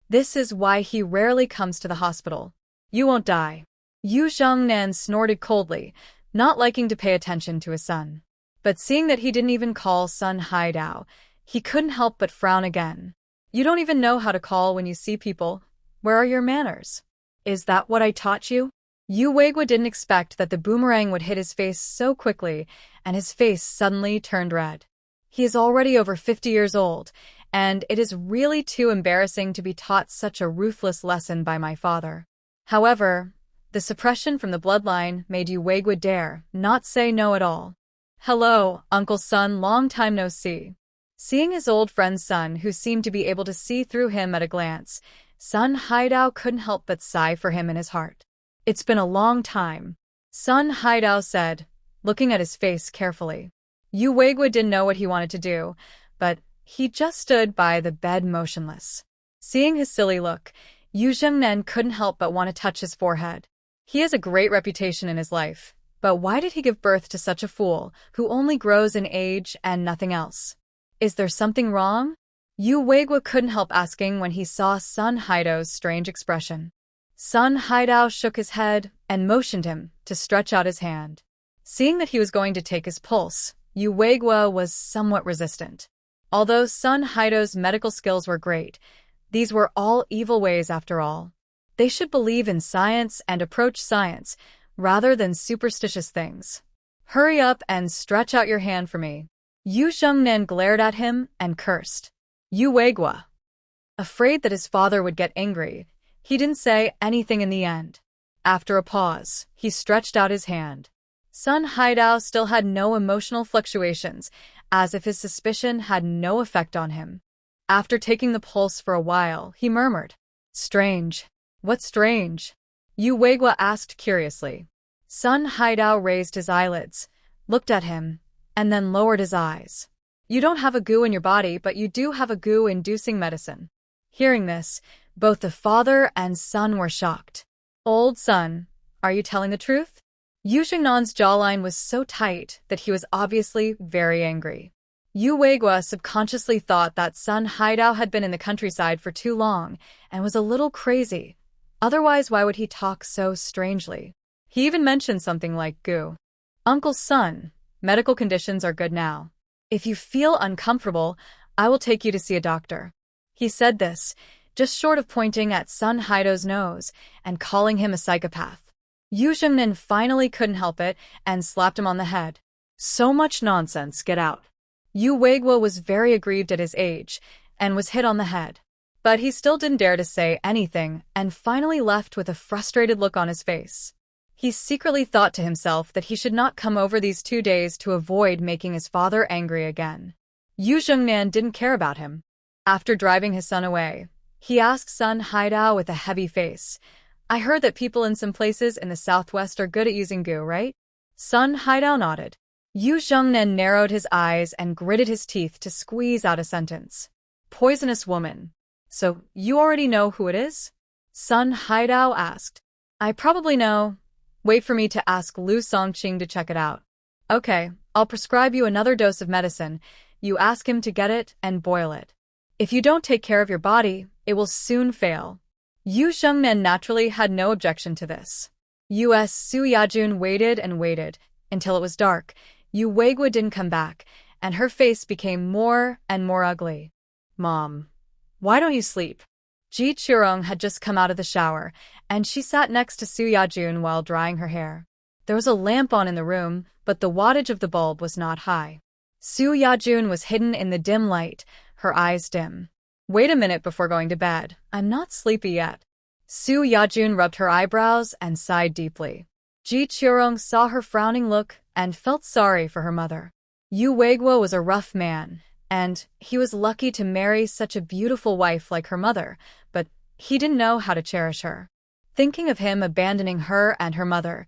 This is why he rarely comes to the hospital. You won't die. Yu Zhongnan snorted coldly, not liking to pay attention to his son. But seeing that he didn't even call Sun Haidao, he couldn't help but frown again. You don't even know how to call when you see people. Where are your manners? Is that what I taught you? Yu Weigua didn't expect that the boomerang would hit his face so quickly, and his face suddenly turned red. He is already over 50 years old, and it is really too embarrassing to be taught such a ruthless lesson by my father. However, the suppression from the bloodline made Yu Weigua dare not say no at all. Hello, Uncle Sun, long time no see. Seeing his old friend's son, who seemed to be able to see through him at a glance, Sun Haidao couldn't help but sigh for him in his heart. It's been a long time, Sun Haidao said, looking at his face carefully. Yu Weigua didn't know what he wanted to do, but he just stood by the bed motionless. Seeing his silly look, Yu Zhongnan couldn't help but want to touch his forehead. He has a great reputation in his life, but why did he give birth to such a fool, who only grows in age and nothing else? Is there something wrong? Yu Weigua couldn't help asking when he saw Sun Haidao's strange expression. Sun Haidao shook his head and motioned him to stretch out his hand. Seeing that he was going to take his pulse, Yu Weigua was somewhat resistant. Although Sun Haidao's medical skills were great, these were all evil ways after all. They should believe in science and approach science, rather than superstitious things. Hurry up and stretch out your hand for me. Yu Zhongnan glared at him and cursed. Yu Weigua. Afraid that his father would get angry, he didn't say anything in the end. After a pause, he stretched out his hand. Sun Haidao still had no emotional fluctuations, as if his suspicion had no effect on him. After taking the pulse for a while, he murmured, Strange. What's strange? Yu Weigua asked curiously. Sun Haidao raised his eyelids, looked at him, and then lowered his eyes. You don't have a goo in your body, but you do have a goo-inducing medicine. Hearing this, both the father and son were shocked. Old son, are you telling the truth? Yu Xingnan's jawline was so tight that he was obviously very angry. Yu Weigua subconsciously thought that Sun Haidao had been in the countryside for too long and was a little crazy. Otherwise, why would he talk so strangely? He even mentioned something like goo. Uncle Sun, medical conditions are good now. If you feel uncomfortable, I will take you to see a doctor. He said this, just short of pointing at Sun Haidao's nose and calling him a psychopath. Yu Zhongnan finally couldn't help it and slapped him on the head. So much nonsense, get out. Yu Weigua was very aggrieved at his age and was hit on the head. But he still didn't dare to say anything and finally left with a frustrated look on his face. He secretly thought to himself that he should not come over these 2 days to avoid making his father angry again. Yu Zhongnan didn't care about him. After driving his son away, he asked Sun Haidao with a heavy face, I heard that people in some places in the southwest are good at using goo, right? Sun Haidao nodded. Yu Zhongnan narrowed his eyes and gritted his teeth to squeeze out a sentence. Poisonous woman. So, you already know who it is? Sun Haidao asked. I probably know. Wait for me to ask Lu Songqing to check it out. Okay, I'll prescribe you another dose of medicine. You ask him to get it and boil it. If you don't take care of your body, it will soon fail. Yu Zhongnan naturally had no objection to this. U.S. Su Yajun waited and waited until it was dark. Yu Weigua didn't come back, and her face became more and more ugly. Mom, why don't you sleep? Ji Churong had just come out of the shower, and she sat next to Su Yajun while drying her hair. There was a lamp on in the room, but the wattage of the bulb was not high. Su Yajun was hidden in the dim light, her eyes dim. Wait a minute before going to bed. I'm not sleepy yet. Su Yajun rubbed her eyebrows and sighed deeply. Ji Qiurong saw her frowning look and felt sorry for her mother. Yu Weiguo was a rough man, and he was lucky to marry such a beautiful wife like her mother, but he didn't know how to cherish her. Thinking of him abandoning her and her mother,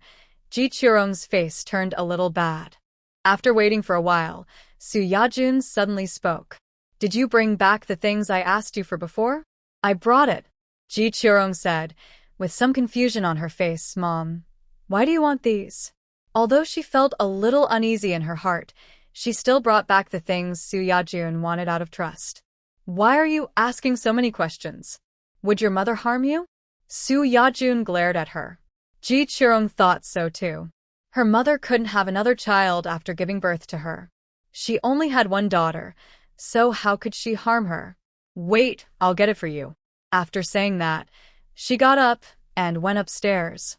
Ji Qiurong's face turned a little bad. After waiting for a while, Su Yajun suddenly spoke. "Did you bring back the things I asked you for before?" "I brought it," Ji Qiurong said, with some confusion on her face. "Mom, why do you want these?" Although she felt a little uneasy in her heart, she still brought back the things Su Yajun wanted out of trust. "Why are you asking so many questions? Would your mother harm you?" Su Yajun glared at her. Ji Qiurong thought so too. Her mother couldn't have another child after giving birth to her. She only had one daughter, so how could she harm her? "Wait, I'll get it for you." After saying that, she got up and went upstairs.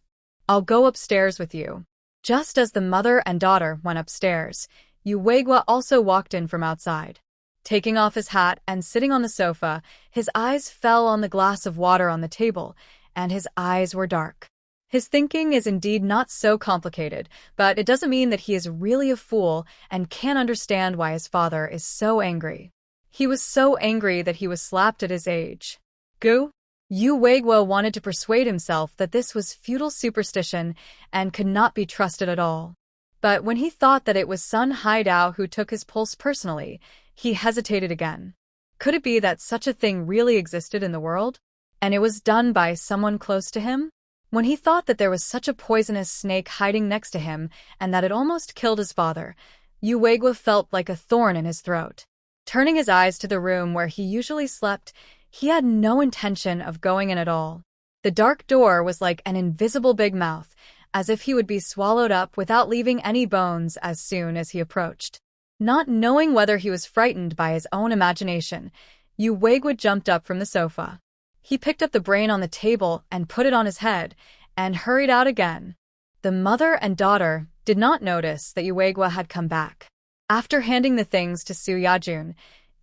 "I'll go upstairs with you." Just as the mother and daughter went upstairs, Yu Weiguo also walked in from outside. Taking off his hat and sitting on the sofa, his eyes fell on the glass of water on the table, and his eyes were dark. His thinking is indeed not so complicated, but it doesn't mean that he is really a fool and can't understand why his father is so angry. He was so angry that he was slapped at his age. Gu? Yu Weiguo wanted to persuade himself that this was futile superstition and could not be trusted at all. But when he thought that it was Sun Haidao who took his pulse personally, he hesitated again. Could it be that such a thing really existed in the world? And it was done by someone close to him? When he thought that there was such a poisonous snake hiding next to him and that it almost killed his father, Yu Weiguo felt like a thorn in his throat. Turning his eyes to the room where he usually slept, he had no intention of going in at all. The dark door was like an invisible big mouth, as if he would be swallowed up without leaving any bones as soon as he approached. Not knowing whether he was frightened by his own imagination, Yu Weiguo jumped up from the sofa. He picked up the brain on the table and put it on his head, and hurried out again. The mother and daughter did not notice that Yu Weiguo had come back. After handing the things to Su Yajun,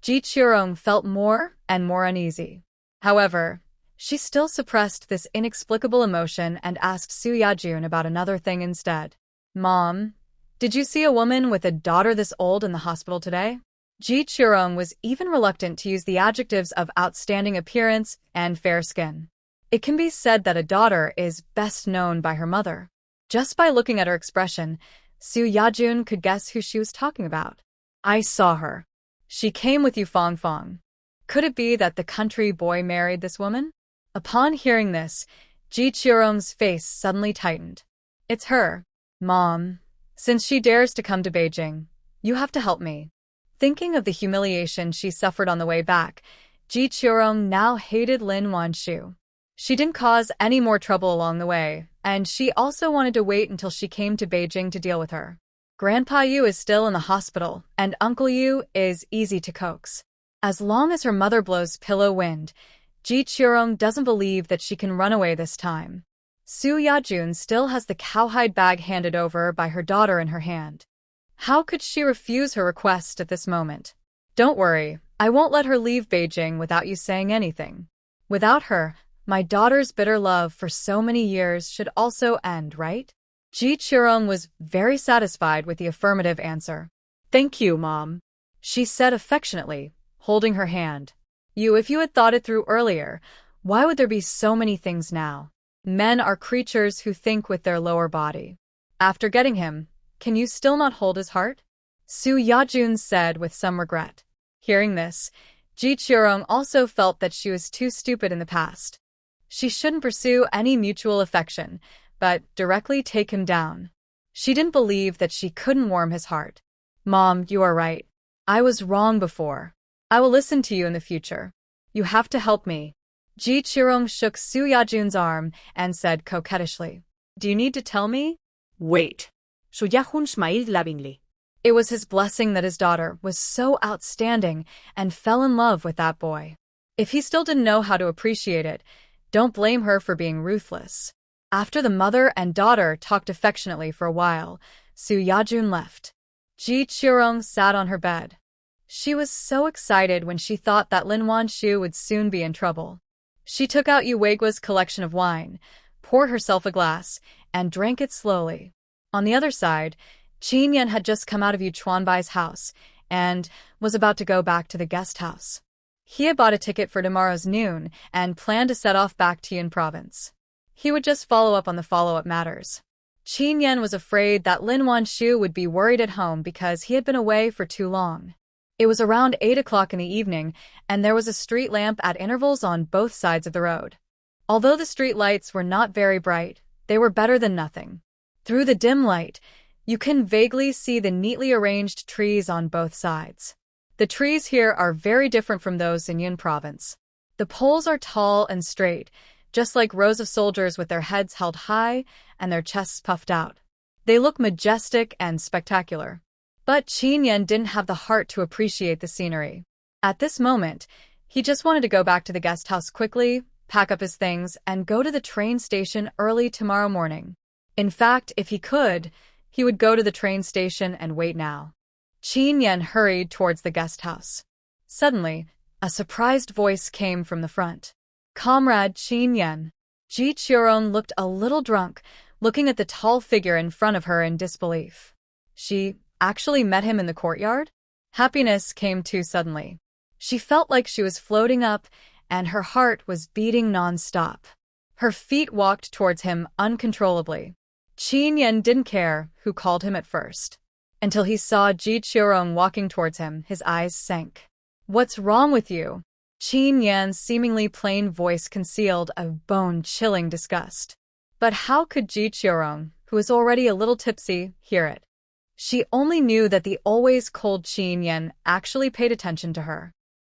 Ji Qiurong felt more and more uneasy. However, she still suppressed this inexplicable emotion and asked Su Yajun about another thing instead. "Mom, did you see a woman with a daughter this old in the hospital today?" Ji Qiurong was even reluctant to use the adjectives of outstanding appearance and fair skin. It can be said that a daughter is best known by her mother. Just by looking at her expression, Su Yajun could guess who she was talking about. "I saw her. She came with you, Fong Fong." Could it be that the country boy married this woman? Upon hearing this, Ji Qiurong's face suddenly tightened. "It's her. Mom, since she dares to come to Beijing, you have to help me." Thinking of the humiliation she suffered on the way back, Ji Qiurong now hated Lin Wanshu. She didn't cause any more trouble along the way, and she also wanted to wait until she came to Beijing to deal with her. Grandpa Yu is still in the hospital, and Uncle Yu is easy to coax. As long as her mother blows pillow wind, Ji Qiurong doesn't believe that she can run away this time. Su Yajun still has the cowhide bag handed over by her daughter in her hand. How could she refuse her request at this moment? "Don't worry, I won't let her leave Beijing without you saying anything. Without her, my daughter's bitter love for so many years should also end, right?" Ji Qiurong was very satisfied with the affirmative answer. "Thank you, Mom," she said affectionately, holding her hand. If you had thought it through earlier, why would there be so many things now? Men are creatures who think with their lower body. After getting him, can you still not hold his heart?" Su Yajun said with some regret. Hearing this, Ji Qiurong also felt that she was too stupid in the past. She shouldn't pursue any mutual affection, but directly take him down. She didn't believe that she couldn't warm his heart. "Mom, you are right. I was wrong before. I will listen to you in the future. You have to help me." Ji Qiurong shook Su Yajun's arm and said coquettishly, "Do you need to tell me?" "Wait." Su Yajun smiled lovingly. It was his blessing that his daughter was so outstanding and fell in love with that boy. If he still didn't know how to appreciate it, don't blame her for being ruthless. After the mother and daughter talked affectionately for a while, Su Yajun left. Ji Qiurong sat on her bed. She was so excited when she thought that Lin Wanshu would soon be in trouble. She took out Yuegua's collection of wine, poured herself a glass, and drank it slowly. On the other side, Chen Yan had just come out of Yu Chuanbai's house and was about to go back to the guest house. He had bought a ticket for tomorrow's noon and planned to set off back to Yunnan province. He would just follow up on the follow-up matters. Chen Yan was afraid that Lin Wanshu would be worried at home because he had been away for too long. It was around 8 o'clock in the evening, and there was a street lamp at intervals on both sides of the road. Although the street lights were not very bright, they were better than nothing. Through the dim light, you can vaguely see the neatly arranged trees on both sides. The trees here are very different from those in Yunnan province. The poles are tall and straight, just like rows of soldiers with their heads held high and their chests puffed out. They look majestic and spectacular. But Chen Yan didn't have the heart to appreciate the scenery. At this moment, he just wanted to go back to the guest house quickly, pack up his things, and go to the train station early tomorrow morning. In fact, if he could, he would go to the train station and wait now. Chen Yan hurried towards the guest house. Suddenly, a surprised voice came from the front. "Comrade Chen Yan." Ji Qian looked a little drunk, looking at the tall figure in front of her in disbelief. She actually met him in the courtyard? Happiness came too suddenly. She felt like she was floating up, and her heart was beating non-stop. Her feet walked towards him uncontrollably. Chen Yan didn't care who called him at first. Until he saw Ji Qian walking towards him, his eyes sank. "What's wrong with you?" Chen Yan's seemingly plain voice concealed a bone-chilling disgust. But how could Ji Qian, who was already a little tipsy, hear it? She only knew that the always cold Chen Yan actually paid attention to her.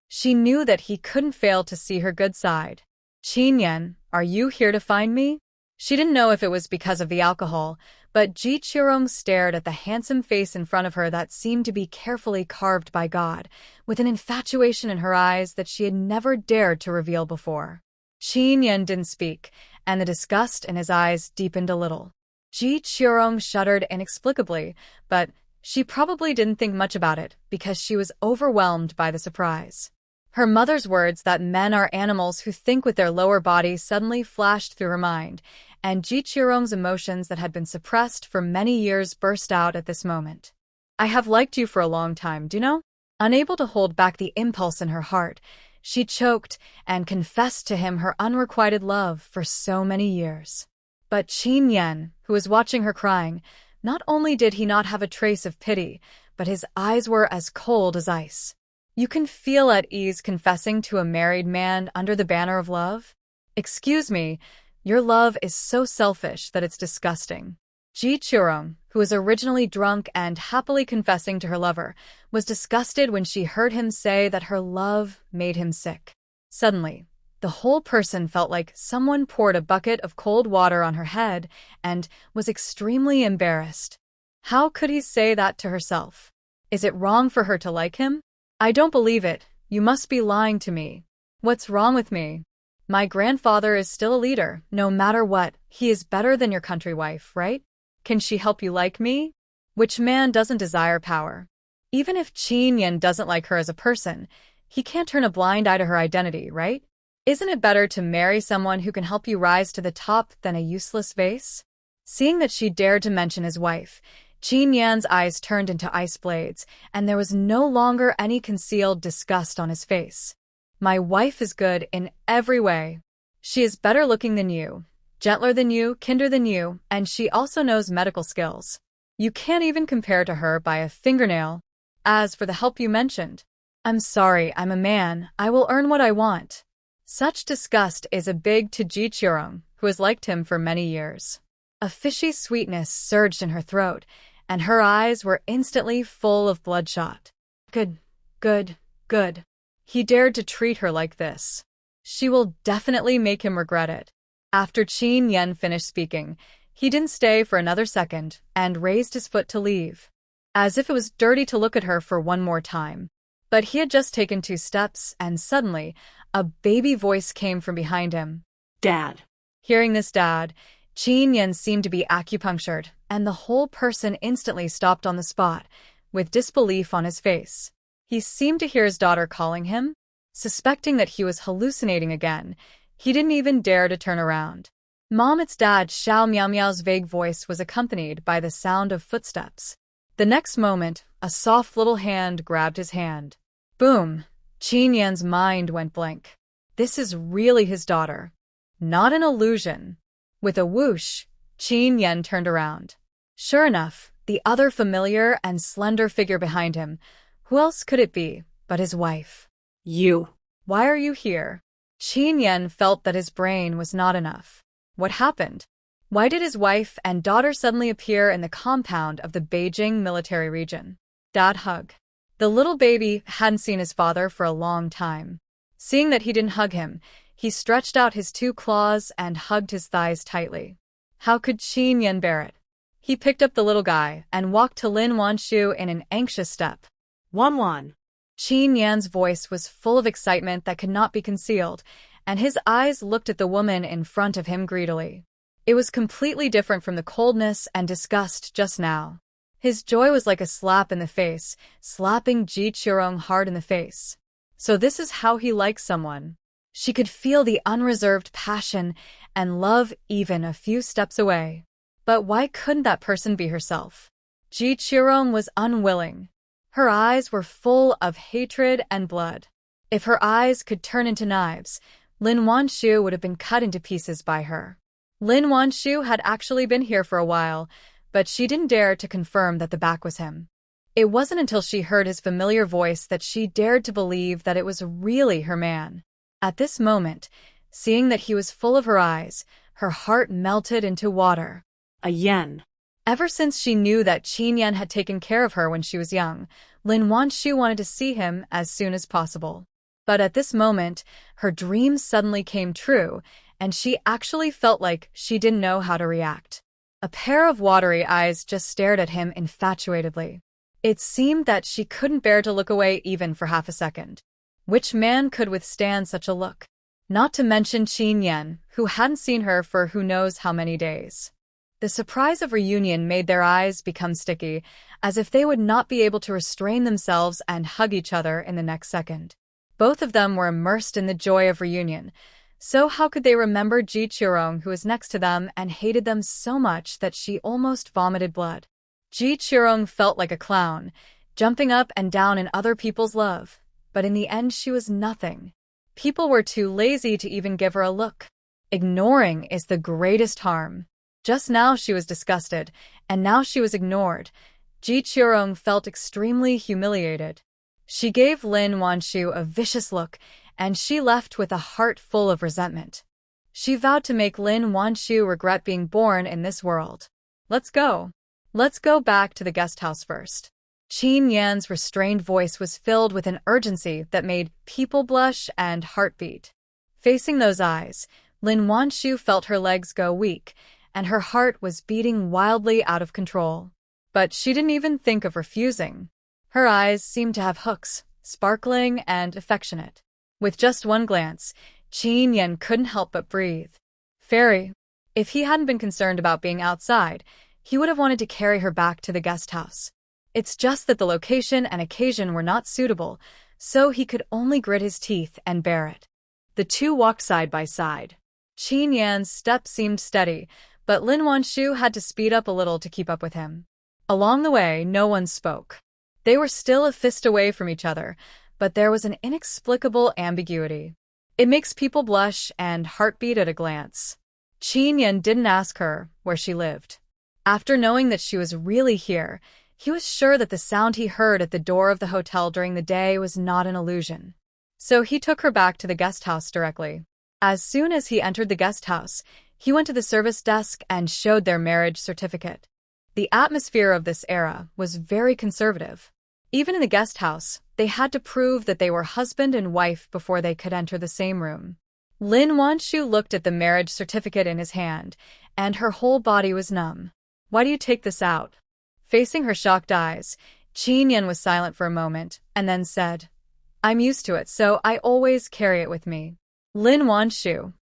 She knew that he couldn't fail to see her good side. "Chen Yan, are you here to find me?" She didn't know if it was because of the alcohol, but Ji Qian stared at the handsome face in front of her that seemed to be carefully carved by God, with an infatuation in her eyes that she had never dared to reveal before. Chen Yan didn't speak, and the disgust in his eyes deepened a little. Ji Qian shuddered inexplicably, but she probably didn't think much about it because she was overwhelmed by the surprise. Her mother's words that men are animals who think with their lower bodies suddenly flashed through her mind, and Ji Qian's emotions that had been suppressed for many years burst out at this moment. "I have liked you for a long time, do you know?" Unable to hold back the impulse in her heart, she choked and confessed to him her unrequited love for so many years. But Chen Yan, who was watching her crying, not only did he not have a trace of pity, but his eyes were as cold as ice. "You can feel at ease confessing to a married man under the banner of love? Excuse me, your love is so selfish that it's disgusting." Ji Qian, who was originally drunk and happily confessing to her lover, was disgusted when she heard him say that her love made him sick. Suddenly, the whole person felt like someone poured a bucket of cold water on her head and was extremely embarrassed. How could he say that to herself? Is it wrong for her to like him? "I don't believe it. You must be lying to me." "What's wrong with me? My grandfather is still a leader, no matter what. He is better than your country wife, right? Can she help you like me?" Which man doesn't desire power? Even if Chen Yan doesn't like her as a person, he can't turn a blind eye to her identity, right? Isn't it better to marry someone who can help you rise to the top than a useless vase? Seeing that she dared to mention his wife, Chen Yan's eyes turned into ice blades, and there was no longer any concealed disgust on his face. "My wife is good in every way. She is better looking than you, gentler than you, kinder than you, and she also knows medical skills. You can't even compare to her by a fingernail. As for the help you mentioned, I'm sorry, I'm a man. I will earn what I want." Such disgust is a big to Ji Qian, who has liked him for many years. A fishy sweetness surged in her throat, and her eyes were instantly full of bloodshot. Good. He dared to treat her like this. She will definitely make him regret it. After Chen Yan finished speaking, he didn't stay for another second and raised his foot to leave, as if it was dirty to look at her for one more time. But he had just taken 2 steps, and suddenly, a baby voice came from behind him. "Dad." Hearing this dad, Chen Yan seemed to be acupunctured, and the whole person instantly stopped on the spot, with disbelief on his face. He seemed to hear his daughter calling him. Suspecting that he was hallucinating again, He didn't even dare to turn around. Mom, it's Dad. Xiao Miao Miao's vague voice was accompanied by the sound of footsteps. The next moment, a soft little hand grabbed his hand. Boom! Chen Yan's mind went blank. This is really his daughter. Not an illusion. With a whoosh, Chen Yan turned around. Sure enough, the other familiar and slender figure behind him. Who else could it be but his wife? You. Why are you here? Chen Yan felt that his brain was not enough. What happened? Why did his wife and daughter suddenly appear in the compound of the Beijing military region? Dad hug. The little baby hadn't seen his father for a long time. Seeing that he didn't hug him, he stretched out his 2 claws and hugged his thighs tightly. How could Chen Yan bear it? He picked up the little guy and walked to Lin Wanshu in an anxious step. Wan. Chen Yan's voice was full of excitement that could not be concealed, and his eyes looked at the woman in front of him greedily. It was completely different from the coldness and disgust just now. His joy was like a slap in the face, slapping Ji Qirong hard in the face. So this is how he likes someone. She could feel the unreserved passion and love even a few steps away. But why couldn't that person be herself? Ji Qirong was unwilling. Her eyes were full of hatred and blood. If her eyes could turn into knives, Lin Wanshu would have been cut into pieces by her. Lin Wanshu had actually been here for a while, but she didn't dare to confirm that the back was him. It wasn't until she heard his familiar voice that she dared to believe that it was really her man. At this moment, seeing that he was full of her eyes, her heart melted into water. A yen. Ever since she knew that Chen Yan had taken care of her when she was young, Lin Wanshu wanted to see him as soon as possible. But at this moment, her dreams suddenly came true, and she actually felt like she didn't know how to react. A pair of watery eyes just stared at him infatuatedly. It seemed that she couldn't bear to look away even for half a second. Which man could withstand such a look? Not to mention Chen Yan, who hadn't seen her for who knows how many days. The surprise of reunion made their eyes become sticky, as if they would not be able to restrain themselves and hug each other in the next second. Both of them were immersed in the joy of reunion, so how could they remember Ji Qirong, who was next to them and hated them so much that she almost vomited blood? Ji Qirong felt like a clown, jumping up and down in other people's love, but in the end she was nothing. People were too lazy to even give her a look. Ignoring is the greatest harm. Just now she was disgusted, and now she was ignored. Ji Qirong felt extremely humiliated. She gave Lin Wanshu a vicious look, and she left with a heart full of resentment. She vowed to make Lin Wanshu regret being born in this world. Let's go. Let's go back to the guest house first. Chen Yan's restrained voice was filled with an urgency that made people blush and heartbeat. Facing those eyes, Lin Wanshu felt her legs go weak, and her heart was beating wildly out of control. But she didn't even think of refusing. Her eyes seemed to have hooks, sparkling and affectionate. With just one glance, Chen Yan couldn't help but breathe. Fairy. If he hadn't been concerned about being outside, he would have wanted to carry her back to the guest house. It's just that the location and occasion were not suitable, so he could only grit his teeth and bear it. The two walked side by side. Chen Yan's step seemed steady, but Lin Wanshu had to speed up a little to keep up with him. Along the way, no one spoke. They were still a fist away from each other, but there was an inexplicable ambiguity. It makes people blush and heartbeat at a glance. Chen Yan didn't ask her where she lived. After knowing that she was really here, he was sure that the sound he heard at the door of the hotel during the day was not an illusion. So he took her back to the guest house directly. As soon as he entered the guest house, he went to the service desk and showed their marriage certificate. The atmosphere of this era was very conservative. Even in the guest house, they had to prove that they were husband and wife before they could enter the same room. Lin Wanshu looked at the marriage certificate in his hand, and her whole body was numb. Why do you take this out? Facing her shocked eyes, Chen Yan was silent for a moment, and then said, I'm used to it, so I always carry it with me. Lin Wanshu.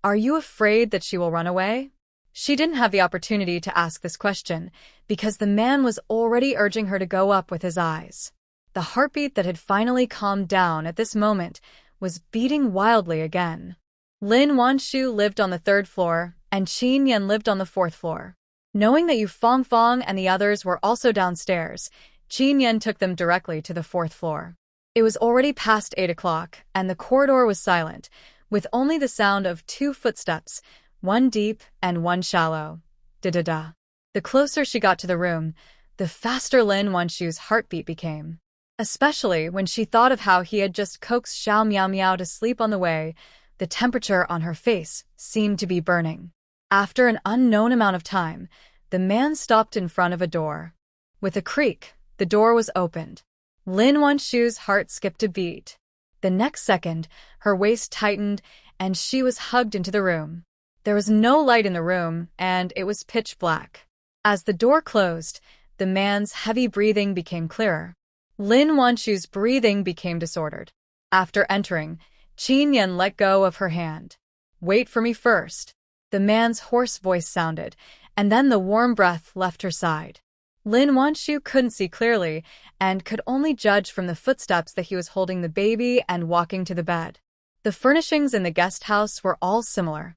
Are you afraid that she will run away? She didn't have the opportunity to ask this question, because the man was already urging her to go up with his eyes. The heartbeat that had finally calmed down at this moment was beating wildly again. Lin Wanshu lived on the 3rd floor, and Chen Yan lived on the 4th floor. Knowing that Yu Fongfong and the others were also downstairs, Chen Yan took them directly to the 4th floor. It was already past 8 o'clock, and the corridor was silent, with only the sound of 2 footsteps, one deep and one shallow. Da-da-da. The closer she got to the room, the faster Lin Wanshu's heartbeat became. Especially when she thought of how he had just coaxed Xiao Miao Miao to sleep on the way, the temperature on her face seemed to be burning. After an unknown amount of time, the man stopped in front of a door. With a creak, the door was opened. Lin Wanshu's heart skipped a beat. The next second, her waist tightened, and she was hugged into the room. There was no light in the room, and it was pitch black. As the door closed, the man's heavy breathing became clearer. Lin Wanshu's breathing became disordered. After entering, Chen Yan let go of her hand. "Wait for me first." The man's hoarse voice sounded, and then the warm breath left her side. Lin Wanshu couldn't see clearly and could only judge from the footsteps that he was holding the baby and walking to the bed. The furnishings in the guest house were all similar.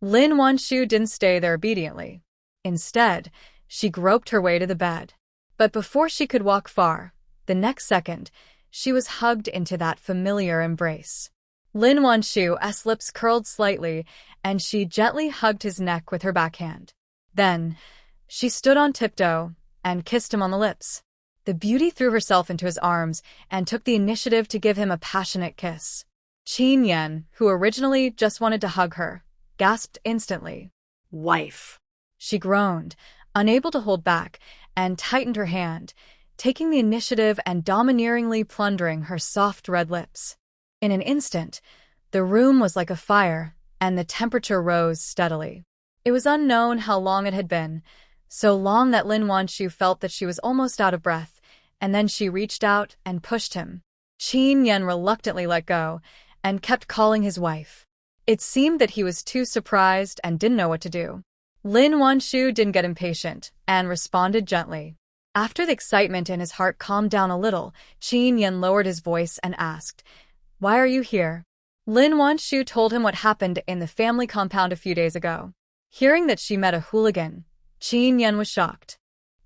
Lin Wanshu didn't stay there obediently. Instead, she groped her way to the bed. But before she could walk far, the next second, she was hugged into that familiar embrace. Lin Wanshu's lips curled slightly, and she gently hugged his neck with her backhand. Then, she stood on tiptoe and kissed him on the lips. The beauty threw herself into his arms and took the initiative to give him a passionate kiss. Chen Yan, who originally just wanted to hug her, gasped instantly. "Wife." She groaned, unable to hold back, and tightened her hand, taking the initiative and domineeringly plundering her soft red lips. In an instant, the room was like a fire, and the temperature rose steadily. It was unknown how long it had been, so long that Lin Wanshu felt that she was almost out of breath, and then she reached out and pushed him. Chen Yan reluctantly let go, and kept calling his wife. It seemed that he was too surprised and didn't know what to do. Lin Wanshu didn't get impatient, and responded gently. After the excitement in his heart calmed down a little, Chen Yan lowered his voice and asked, "Why are you here?" Lin Wanshu told him what happened in the family compound a few days ago. Hearing that she met a hooligan, Chen Yan was shocked.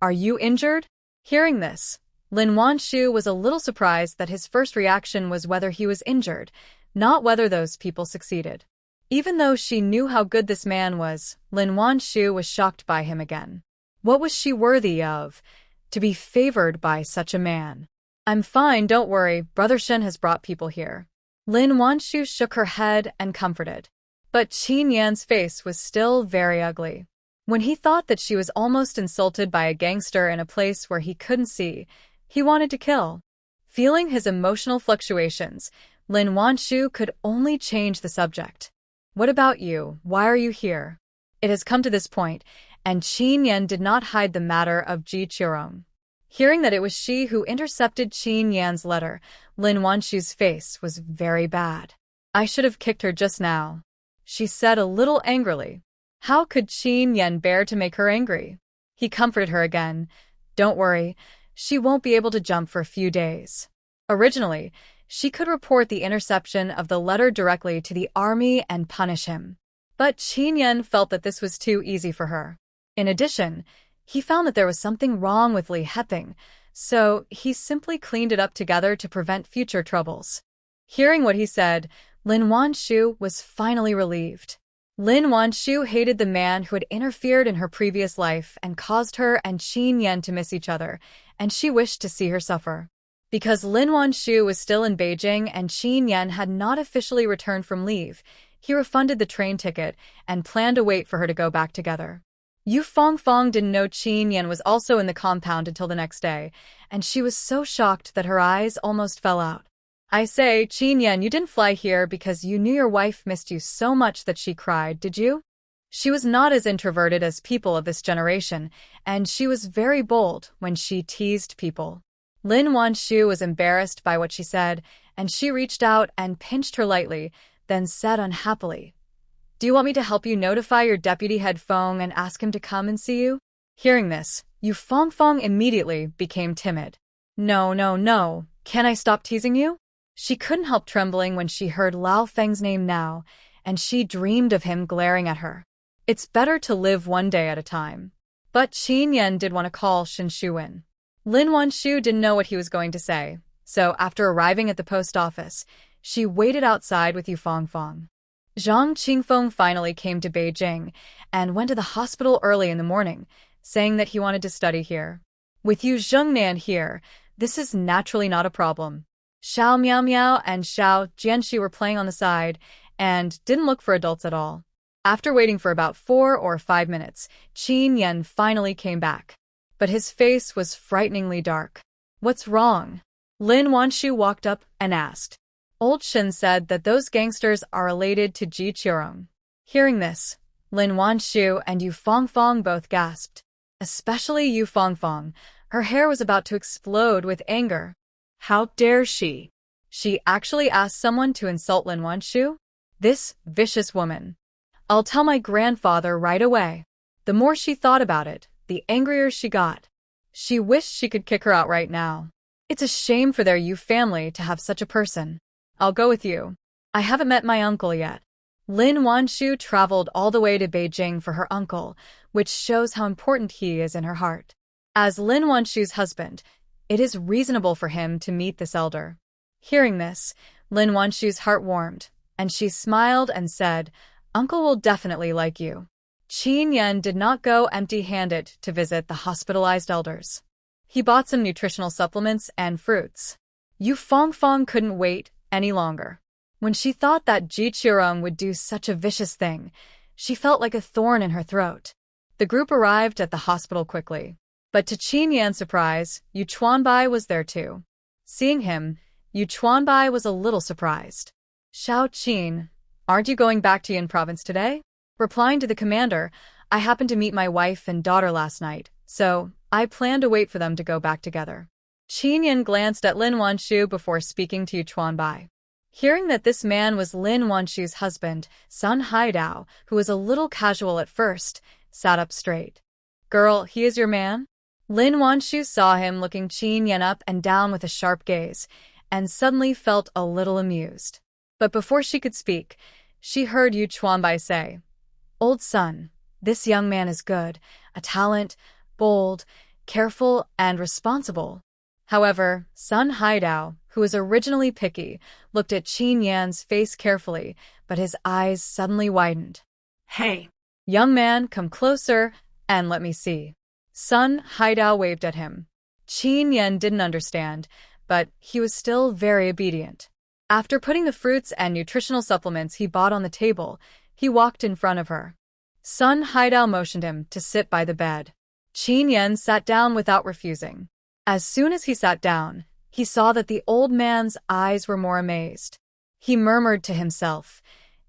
"Are you injured?" Hearing this, Lin Wanshu was a little surprised that his first reaction was whether he was injured, not whether those people succeeded. Even though she knew how good this man was, Lin Wanshu was shocked by him again. What was she worthy of, to be favored by such a man? "I'm fine, don't worry, Brother Shen has brought people here." Lin Wanshu shook her head and comforted. But Chen Yan's face was still very ugly. When he thought that she was almost insulted by a gangster in a place where he couldn't see, he wanted to kill. Feeling his emotional fluctuations, Lin Wanshu could only change the subject. "What about you? Why are you here?" It has come to this point, and Chen Yan did not hide the matter of Ji Qirong. Hearing that it was she who intercepted Chen Yan's letter, Lin Wanshu's face was very bad. "I should have kicked her just now," she said a little angrily. How could Chen Yan bear to make her angry? He comforted her again. "Don't worry, she won't be able to jump for a few days." Originally, she could report the interception of the letter directly to the army and punish him. But Chen Yan felt that this was too easy for her. In addition, he found that there was something wrong with Li Heping, so he simply cleaned it up together to prevent future troubles. Hearing what he said, Lin Wanshu was finally relieved. Lin Wanshu hated the man who had interfered in her previous life and caused her and Chen Yan to miss each other, and she wished to see her suffer. Because Lin Wanshu was still in Beijing and Chen Yan had not officially returned from leave, he refunded the train ticket and planned to wait for her to go back together. Yu Fongfong didn't know Chen Yan was also in the compound until the next day, and she was so shocked that her eyes almost fell out. "I say, Chen Yan, you didn't fly here because you knew your wife missed you so much that she cried, did you?" She was not as introverted as people of this generation, and she was very bold when she teased people. Lin Wanshu was embarrassed by what she said, and she reached out and pinched her lightly, then said unhappily, "Do you want me to help you notify your deputy head Feng and ask him to come and see you?" Hearing this, Yu Fongfong immediately became timid. "No, no, no, can I stop teasing you?" She couldn't help trembling when she heard Lao Feng's name now, and she dreamed of him glaring at her. It's better to live one day at a time. But Chen Yan did want to call Shen Shu in. Lin Wanshu didn't know what he was going to say, so after arriving at the post office, she waited outside with Yu Fangfang. Zhang Qingfeng finally came to Beijing and went to the hospital early in the morning, saying that he wanted to study here. With Yu Zhengnan here, this is naturally not a problem. Xiao Miao Miao and Xiao Jianxi were playing on the side and didn't look for adults at all. After waiting for about 4 or 5 minutes, Chen Yan finally came back. But his face was frighteningly dark. "What's wrong?" Lin Wanshu walked up and asked. Old Shen said that those gangsters are related to Ji Qirong. Hearing this, Lin Wanshu and Yu Fangfang both gasped. Especially Yu Fangfang. Her hair was about to explode with anger. How dare she? She actually asked someone to insult Lin Wanshu? This vicious woman. I'll tell my grandfather right away. The more she thought about it, the angrier she got. She wished she could kick her out right now. It's a shame for their Yu family to have such a person. I'll go with you. I haven't met my uncle yet. Lin Wanshu traveled all the way to Beijing for her uncle, which shows how important he is in her heart. As Lin Wanshu's husband, it is reasonable for him to meet this elder. Hearing this, Lin Wanshu's heart warmed, and she smiled and said, "Uncle will definitely like you." Chen Yan did not go empty-handed to visit the hospitalized elders. He bought some nutritional supplements and fruits. Yu Fangfang couldn't wait any longer. When she thought that Ji Qirong would do such a vicious thing, she felt like a thorn in her throat. The group arrived at the hospital quickly. But to Chen Yan's surprise, Yu Chuanbai was there too. Seeing him, Yu Chuanbai was a little surprised. "Xiao Qin, aren't you going back to Yin province today?" Replying to the commander, "I happened to meet my wife and daughter last night, so I plan to wait for them to go back together." Chen Yan glanced at Lin Wanshu before speaking to Yu Chuanbai. Hearing that this man was Lin Wanshu's husband, Sun Haidao, who was a little casual at first, sat up straight. "Girl, he is your man?" Lin Wanshu saw him looking Chen Yan up and down with a sharp gaze, and suddenly felt a little amused. But before she could speak, she heard Yu Chuanbai say, "Old son, this young man is good, a talent, bold, careful, and responsible." However, Sun Haidao, who was originally picky, looked at Chen Yan's face carefully, but his eyes suddenly widened. Hey, "Young man, come closer and let me see." Sun Haidao waved at him. Chen Yan didn't understand, but he was still very obedient. After putting the fruits and nutritional supplements he bought on the table, he walked in front of her. Sun Haidao motioned him to sit by the bed. Chen Yan sat down without refusing. As soon as he sat down, he saw that the old man's eyes were more amazed. He murmured to himself,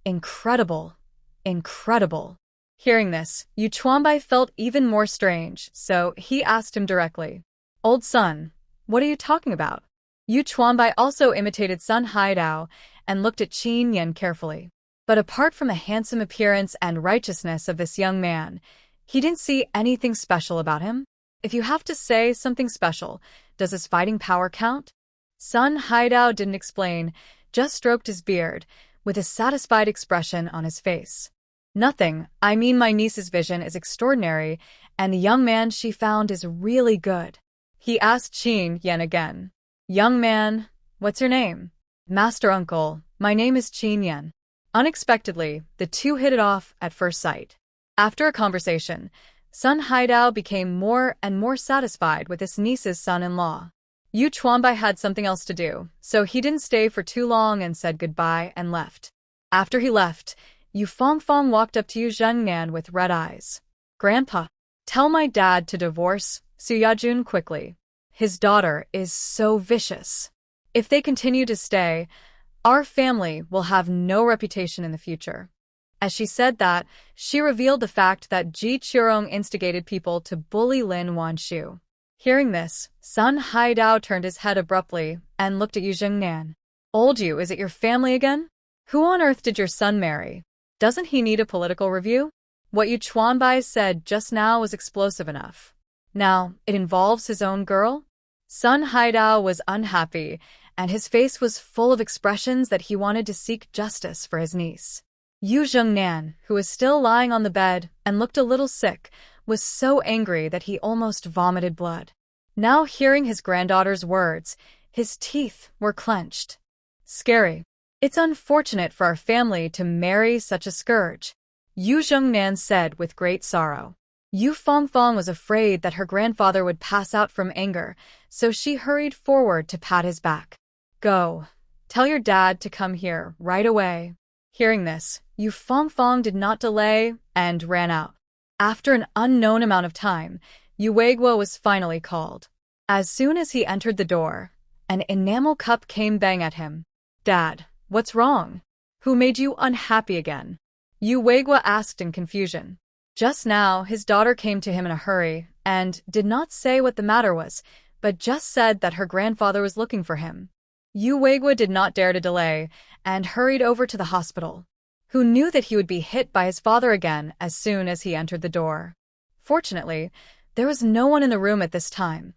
"Incredible, incredible." Hearing this, Yu Chuanbai felt even more strange, so he asked him directly, "Old son, what are you talking about?" Yu Chuanbai also imitated Sun Haidao and looked at Chen Yan carefully. But apart from the handsome appearance and righteousness of this young man, he didn't see anything special about him. If you have to say something special, does his fighting power count? Sun Haidao didn't explain, just stroked his beard, with a satisfied expression on his face. "Nothing, I mean my niece's vision is extraordinary, and the young man she found is really good." He asked Chen Yan again. "Young man, what's your name?" "Master uncle, my name is Chen Yan." Unexpectedly, the two hit it off at first sight. After a conversation, Sun Haidao became more and more satisfied with his niece's son-in-law. Yu Chuanbai had something else to do, so he didn't stay for too long and said goodbye and left. After he left, Yu Fangfang walked up to Yu Zhengnan with red eyes. "Grandpa, tell my dad to divorce Su Yajun quickly. His daughter is so vicious. If they continue to stay, our family will have no reputation in the future." As she said that, she revealed the fact that Ji Qirong instigated people to bully Lin Wanshu. Hearing this, Sun Haidao turned his head abruptly and looked at Yu Zhengnan. "Old Yu, is it your family again? Who on earth did your son marry? Doesn't he need a political review?" What Yu Chuanbai said just now was explosive enough. Now, it involves his own girl? Sun Haidao was unhappy, and his face was full of expressions that he wanted to seek justice for his niece. Yunnan, who was still lying on the bed and looked a little sick, was so angry that he almost vomited blood. Now hearing his granddaughter's words, his teeth were clenched. Scary. It's unfortunate for our family to marry such a scourge, Yunnan said with great sorrow. Yu Fongfong was afraid that her grandfather would pass out from anger, so she hurried forward to pat his back. Go. Tell your dad to come here right away. Hearing this, Yu Fongfong did not delay and ran out. After an unknown amount of time, Yu Weiguo was finally called. As soon as he entered the door, an enamel cup came bang at him. Dad, what's wrong? Who made you unhappy again? Yu Weiguo asked in confusion. Just now, his daughter came to him in a hurry and did not say what the matter was, but just said that her grandfather was looking for him. Yu Weiguo did not dare to delay and hurried over to the hospital. Who knew that he would be hit by his father again as soon as he entered the door? Fortunately, there was no one in the room at this time.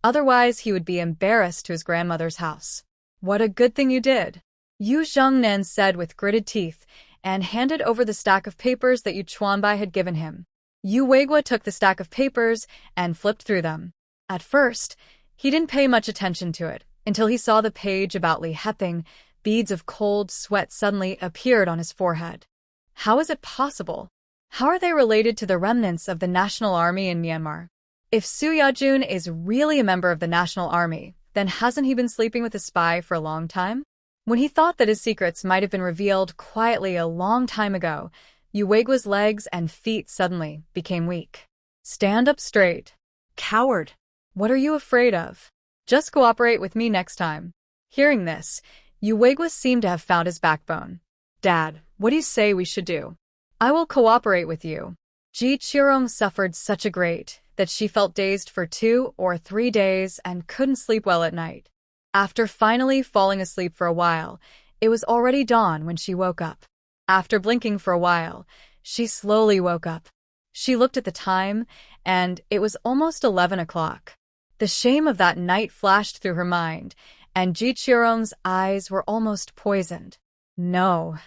Otherwise, he would be embarrassed to his grandmother's house. What a good thing you did, Yunnan said with gritted teeth and handed over the stack of papers that Yu Chuanbai had given him. Yu Weiguo took the stack of papers and flipped through them. At first, he didn't pay much attention to it until he saw the page about Li Heping. Beads of cold sweat suddenly appeared on his forehead. How is it possible? How are they related to the remnants of the National Army in Myanmar? If Su Yajun is really a member of the National Army, then hasn't he been sleeping with a spy for a long time? When he thought that his secrets might have been revealed quietly a long time ago, Yu Weiguo's legs and feet suddenly became weak. Stand up straight. Coward. What are you afraid of? Just cooperate with me next time. Hearing this, Yu Weiguo seemed to have found his backbone. Dad, what do you say we should do? I will cooperate with you. Ji Qirong suffered such a great that she felt dazed for 2 or 3 days and couldn't sleep well at night. After finally falling asleep for a while, it was already dawn when she woke up. After blinking for a while, she slowly woke up. She looked at the time, and it was almost 11 o'clock. The shame of that night flashed through her mind, and Ji Qirong's eyes were almost poisoned. No,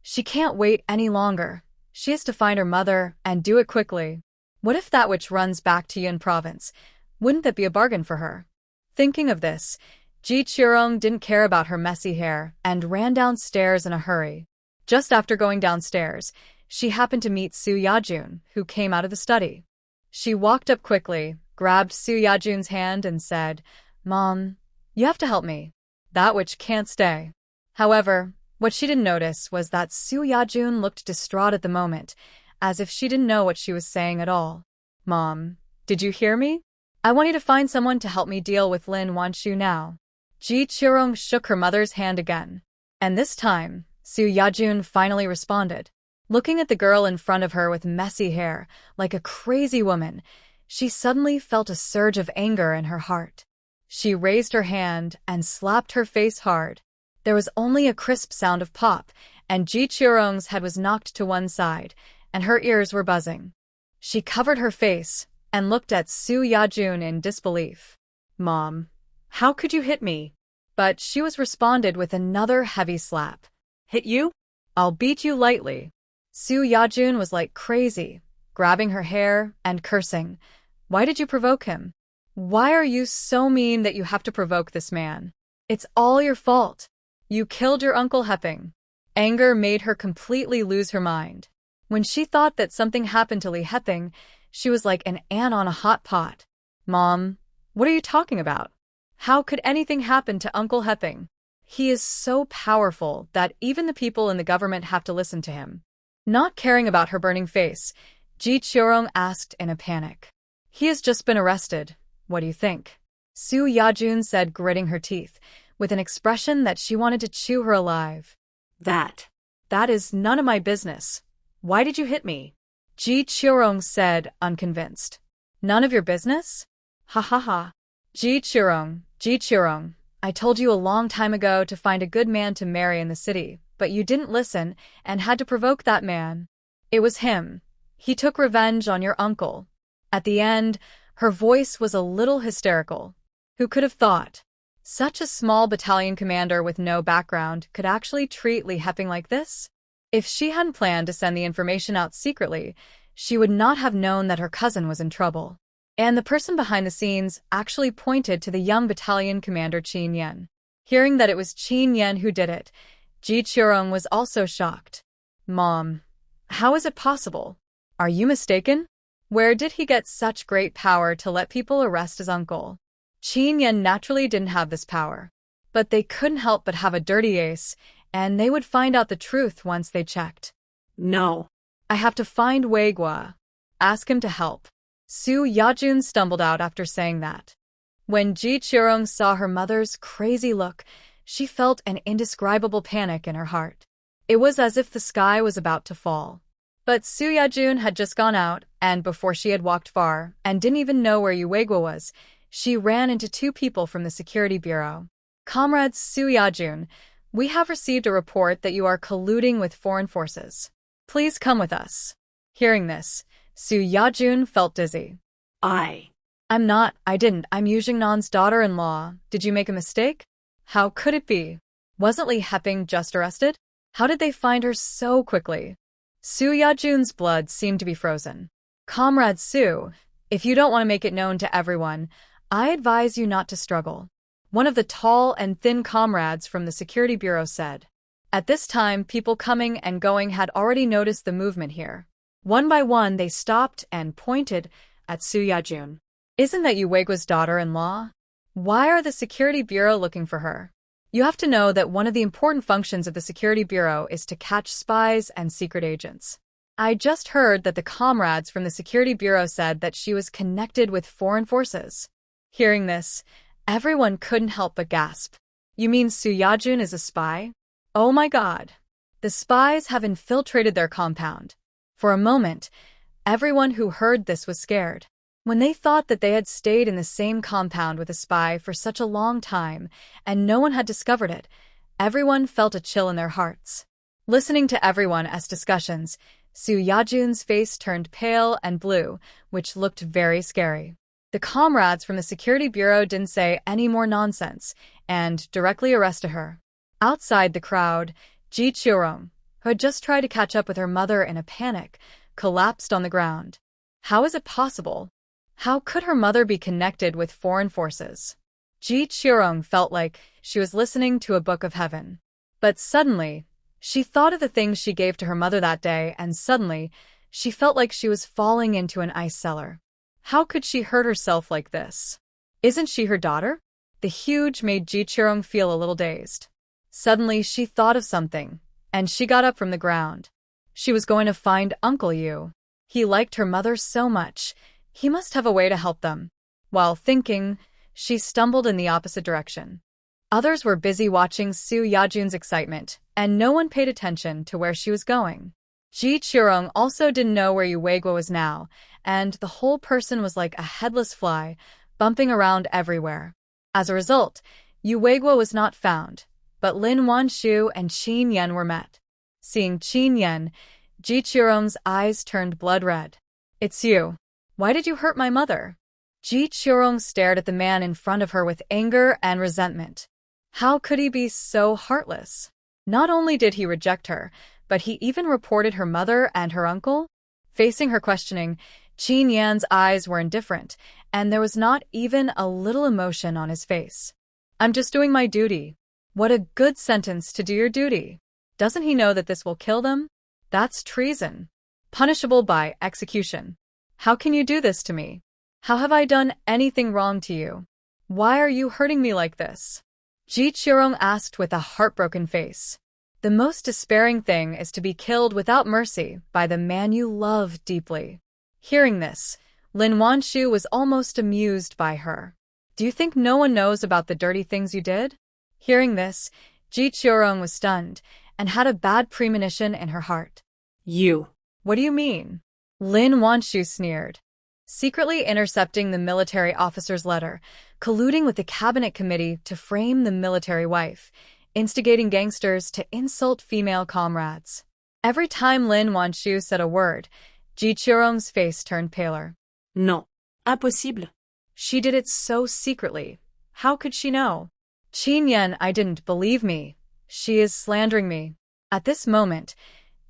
she can't wait any longer. She has to find her mother and do it quickly. What if that witch runs back to Yunnan province? Wouldn't that be a bargain for her? Thinking of this, Ji Qirong didn't care about her messy hair and ran downstairs in a hurry. Just after going downstairs, she happened to meet Su Yajun, who came out of the study. She walked up quickly, grabbed Su Yajun's hand and said, Mom, you have to help me. That witch can't stay. However, what she didn't notice was that Su Yajun looked distraught at the moment, as if she didn't know what she was saying at all. Mom, did you hear me? I want you to find someone to help me deal with Lin Wanshu now. Ji Qirong shook her mother's hand again. And this time, Su Yajun finally responded. Looking at the girl in front of her with messy hair, like a crazy woman, she suddenly felt a surge of anger in her heart. She raised her hand and slapped her face hard. There was only a crisp sound of pop, and Ji Qirong's head was knocked to one side, and her ears were buzzing. She covered her face and looked at Su Yajun in disbelief. Mom, how could you hit me? But she was responded with another heavy slap. Hit you? I'll beat you lightly. Su Yajun was like crazy, grabbing her hair and cursing. Why did you provoke him? Why are you so mean that you have to provoke this man? It's all your fault. You killed your Uncle Heping. Anger made her completely lose her mind. When she thought that something happened to Li Heping, she was like an ant on a hot pot. Mom, what are you talking about? How could anything happen to Uncle Heping? He is so powerful that even the people in the government have to listen to him. Not caring about her burning face, Ji Qirong asked in a panic. He has just been arrested. What do you think? Su Yajun said, gritting her teeth, with an expression that she wanted to chew her alive. That is none of my business. Why did you hit me? Ji Qirong said, unconvinced. None of your business? Ha ha ha. Ji Qirong, I told you a long time ago to find a good man to marry in the city, but you didn't listen and had to provoke that man. It was him. He took revenge on your uncle. At the end, her voice was a little hysterical. Who could have thought? Such a small battalion commander with no background could actually treat Li Heping like this? If she hadn't planned to send the information out secretly, she would not have known that her cousin was in trouble. And the person behind the scenes actually pointed to the young battalion commander Chen Yan. Hearing that it was Chen Yan who did it, Ji Chirong was also shocked. Mom, how is it possible? Are you mistaken? Where did he get such great power to let people arrest his uncle? Chen Yan naturally didn't have this power. But they couldn't help but have a dirty ace, and they would find out the truth once they checked. No. I have to find Wei Guo. Ask him to help. Su Yajun stumbled out after saying that. When Ji Chirong saw her mother's crazy look, she felt an indescribable panic in her heart. It was as if the sky was about to fall. But Su Yajun had just gone out, and before she had walked far, and didn't even know where Yu Weiguo was, she ran into two people from the security bureau. Comrades Su Yajun, we have received a report that you are colluding with foreign forces. Please come with us. Hearing this, Su Yajun felt dizzy. I'm Yu Jingnan's daughter-in-law. Did you make a mistake? How could it be? Wasn't Li Heping just arrested? How did they find her so quickly? Su Yajun's blood seemed to be frozen. Comrade Su, if you don't want to make it known to everyone, I advise you not to struggle. One of the tall and thin comrades from the security bureau said. At this time, people coming and going had already noticed the movement here. One by one, they stopped and pointed at Su Yajun. Isn't that Yu Weiguo's daughter-in-law? Why are the security bureau looking for her? You have to know that one of the important functions of the security bureau is to catch spies and secret agents. I just heard that the comrades from the security bureau said that she was connected with foreign forces. Hearing this, everyone couldn't help but gasp. You mean Su Yajun is a spy? Oh my God. The spies have infiltrated their compound. For a moment, everyone who heard this was scared. When they thought that they had stayed in the same compound with a spy for such a long time and no one had discovered it, everyone felt a chill in their hearts. Listening to everyone as discussions, Su Yajun's face turned pale and blue, which looked very scary. The comrades from the security bureau didn't say any more nonsense and directly arrested her. Outside the crowd, Ji Chirong, who had just tried to catch up with her mother in a panic, collapsed on the ground. How is it possible? How could her mother be connected with foreign forces? Ji Chirong felt like she was listening to a book of heaven. But suddenly, she thought of the things she gave to her mother that day, and suddenly, she felt like she was falling into an ice cellar. How could she hurt herself like this? Isn't she her daughter? The huge made Ji Chirong feel a little dazed. Suddenly, she thought of something, and she got up from the ground. She was going to find Uncle Yu. He liked her mother so much. He must have a way to help them. While thinking, she stumbled in the opposite direction. Others were busy watching Su Yajun's excitement, and no one paid attention to where she was going. Ji Chirong also didn't know where Yu Weiguo was now, and the whole person was like a headless fly, bumping around everywhere. As a result, Yu Weiguo was not found, but Lin Wanshu and Chen Yan were met. Seeing Chen Yan, Ji Chirong's eyes turned blood red. It's you. Why did you hurt my mother? Ji Chirong stared at the man in front of her with anger and resentment. How could he be so heartless? Not only did he reject her, but he even reported her mother and her uncle? Facing her questioning, Chen Yan's eyes were indifferent, and there was not even a little emotion on his face. I'm just doing my duty. What a good sentence to do your duty. Doesn't he know that this will kill them? That's treason. Punishable by execution. How can you do this to me? How have I done anything wrong to you? Why are you hurting me like this? Ji Chirong asked with a heartbroken face. The most despairing thing is to be killed without mercy by the man you love deeply. Hearing this, Lin Wanshu was almost amused by her. Do you think no one knows about the dirty things you did? Hearing this, Ji Chirong was stunned and had a bad premonition in her heart. You. What do you mean? Lin Wanshu sneered. Secretly intercepting the military officer's letter, colluding with the cabinet committee to frame the military wife, instigating gangsters to insult female comrades. Every time Lin Wanshu said a word, Ji Chirong's face turned paler. Non. Impossible. She did it so secretly. How could she know? Chen Yan, I didn't believe me. She is slandering me. At this moment,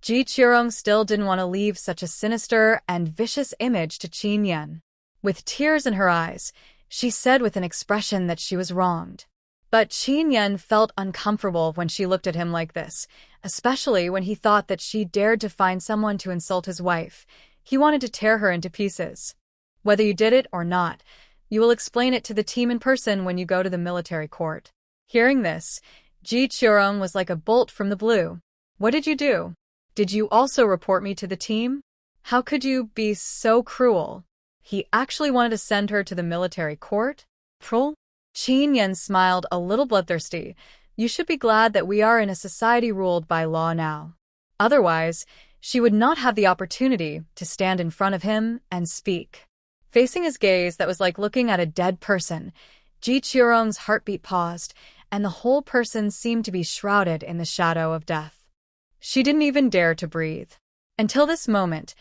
Ji Qiurong still didn't want to leave such a sinister and vicious image to Chen Yan. With tears in her eyes, she said with an expression that she was wronged. But Chen Yan felt uncomfortable when she looked at him like this, especially when he thought that she dared to find someone to insult his wife. He wanted to tear her into pieces. Whether you did it or not, you will explain it to the team in person when you go to the military court. Hearing this, Ji Qiurong was like a bolt from the blue. What did you do? Did you also report me to the team? How could you be so cruel? He actually wanted to send her to the military court? Cruel? Chen Yan smiled a little bloodthirsty. You should be glad that we are in a society ruled by law now. Otherwise, she would not have the opportunity to stand in front of him and speak. Facing his gaze that was like looking at a dead person, Ji Qiurong's heartbeat paused, and the whole person seemed to be shrouded in the shadow of death. She didn't even dare to breathe. Until this moment,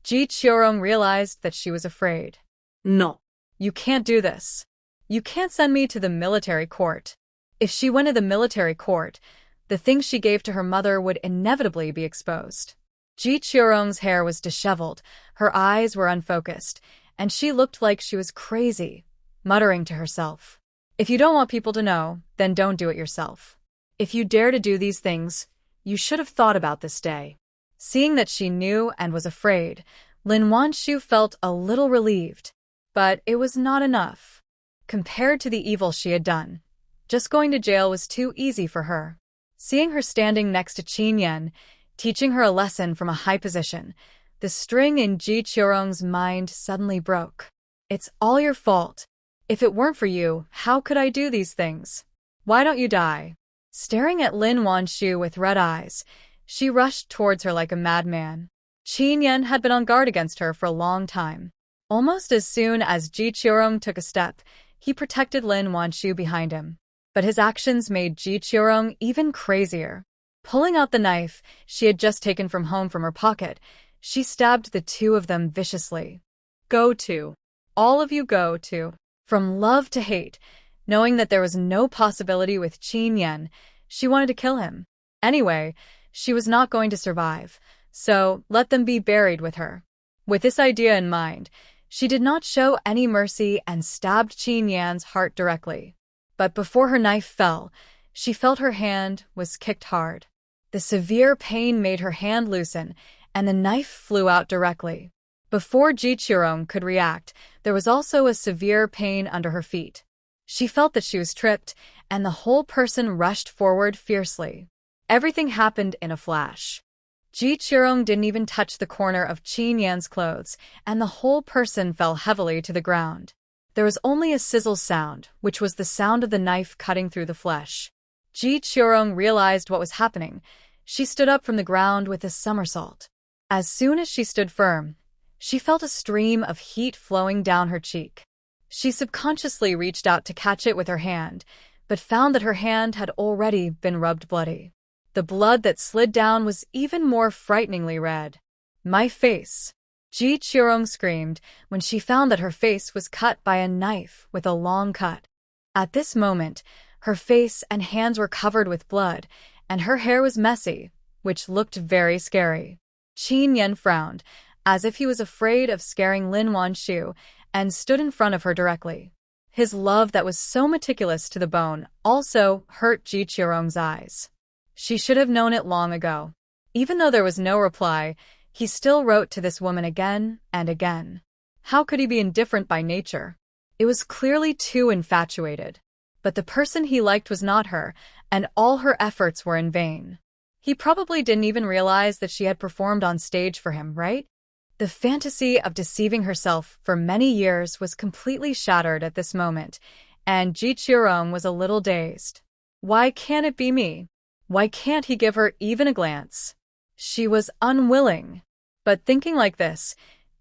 Ji Qiurong realized that she was afraid. No. You can't do this. You can't send me to the military court. If she went to the military court, the things she gave to her mother would inevitably be exposed. Ji Qiurong's hair was disheveled, her eyes were unfocused, and she looked like she was crazy, muttering to herself. If you don't want people to know, then don't do it yourself. If you dare to do these things, you should have thought about this day. Seeing that she knew and was afraid, Lin Wanshu felt a little relieved. But it was not enough. Compared to the evil she had done, just going to jail was too easy for her. Seeing her standing next to Chen Yan, teaching her a lesson from a high position, the string in Ji Qiurong's mind suddenly broke. It's all your fault. If it weren't for you, how could I do these things? Why don't you die? Staring at Lin Wanshu with red eyes, she rushed towards her like a madman. Chen Yan had been on guard against her for a long time. Almost as soon as Ji Qiurong took a step, he protected Lin Wanshu behind him. But his actions made Ji Qiurong even crazier. Pulling out the knife she had just taken from home from her pocket, she stabbed the two of them viciously. Go to. All of you go to. From love to hate, knowing that there was no possibility with Chen Yan, she wanted to kill him. Anyway, she was not going to survive, so let them be buried with her. With this idea in mind, she did not show any mercy and stabbed Chen Yan's heart directly. But before her knife fell, she felt her hand was kicked hard. The severe pain made her hand loosen, and the knife flew out directly. Before Ji Qiurong could react, there was also a severe pain under her feet. She felt that she was tripped, and the whole person rushed forward fiercely. Everything happened in a flash. Ji Qiurong didn't even touch the corner of Chen Yan's clothes, and the whole person fell heavily to the ground. There was only a sizzle sound, which was the sound of the knife cutting through the flesh. Ji Qiurong realized what was happening. She stood up from the ground with a somersault. As soon as she stood firm, she felt a stream of heat flowing down her cheek. She subconsciously reached out to catch it with her hand, but found that her hand had already been rubbed bloody. The blood that slid down was even more frighteningly red. My face! Ji Qiurong screamed when she found that her face was cut by a knife with a long cut. At this moment, her face and hands were covered with blood, and her hair was messy, which looked very scary. Chen Yan frowned, as if he was afraid of scaring Lin Wanshu, and stood in front of her directly. His love that was so meticulous to the bone also hurt Ji Qiurong's eyes. She should have known it long ago. Even though there was no reply, he still wrote to this woman again and again. How could he be indifferent by nature? It was clearly too infatuated. But the person he liked was not her, and all her efforts were in vain. He probably didn't even realize that she had performed on stage for him, right? The fantasy of deceiving herself for many years was completely shattered at this moment, and Ji Qiurong was a little dazed. Why can't it be me? Why can't he give her even a glance? She was unwilling. But thinking like this,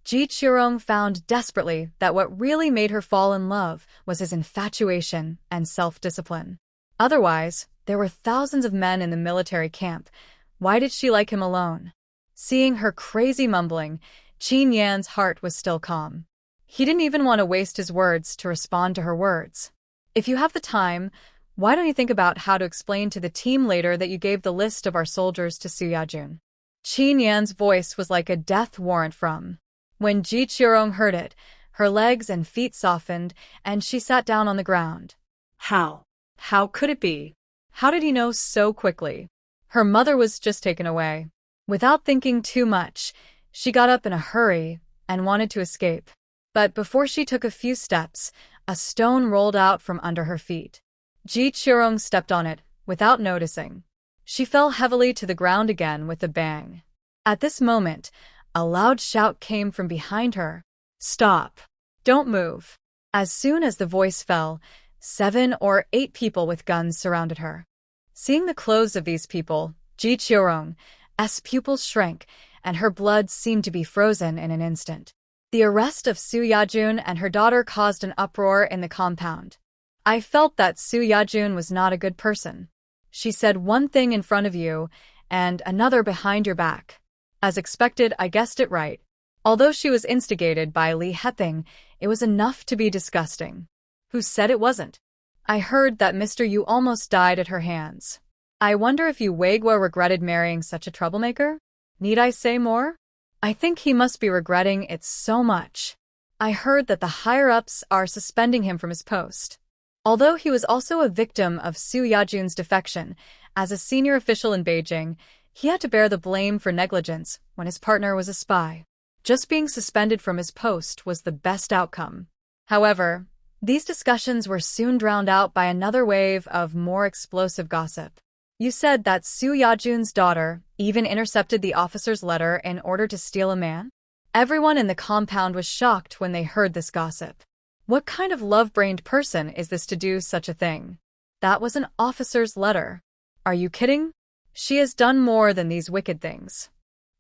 Ji Qiurong found desperately that what really made her fall in love was his infatuation and self-discipline. Otherwise, there were thousands of men in the military camp. Why did she like him alone? Seeing her crazy mumbling, Chen Yan's heart was still calm. He didn't even want to waste his words to respond to her words. If you have the time, why don't you think about how to explain to the team later that you gave the list of our soldiers to Su Yajun? Chen Yan's voice was like a death warrant from. When Ji Qiurong heard it, her legs and feet softened, and she sat down on the ground. How? How could it be? How did he know so quickly? Her mother was just taken away. Without thinking too much, she got up in a hurry and wanted to escape. But before she took a few steps, a stone rolled out from under her feet. Ji Qiurong stepped on it, without noticing. She fell heavily to the ground again with a bang. At this moment, a loud shout came from behind her. Stop! Don't move! As soon as the voice fell, 7 or 8 people with guns surrounded her. Seeing the clothes of these people, Ji Qiurong's pupils shrank, and her blood seemed to be frozen in an instant. The arrest of Su Yajun and her daughter caused an uproar in the compound. I felt that Su Yajun was not a good person. She said one thing in front of you and another behind your back. As expected, I guessed it right. Although she was instigated by Li Heping, it was enough to be disgusting. Who said it wasn't? I heard that Mr. Yu almost died at her hands. I wonder if Yu Weiguo regretted marrying such a troublemaker? Need I say more? I think he must be regretting it so much. I heard that the higher-ups are suspending him from his post. Although he was also a victim of Su Yajun's defection, as a senior official in Beijing, he had to bear the blame for negligence when his partner was a spy. Just being suspended from his post was the best outcome. However, these discussions were soon drowned out by another wave of more explosive gossip. You said that Su Yajun's daughter even intercepted the officer's letter in order to steal a man? Everyone in the compound was shocked when they heard this gossip. What kind of love-brained person is this to do such a thing? That was an officer's letter. Are you kidding? She has done more than these wicked things.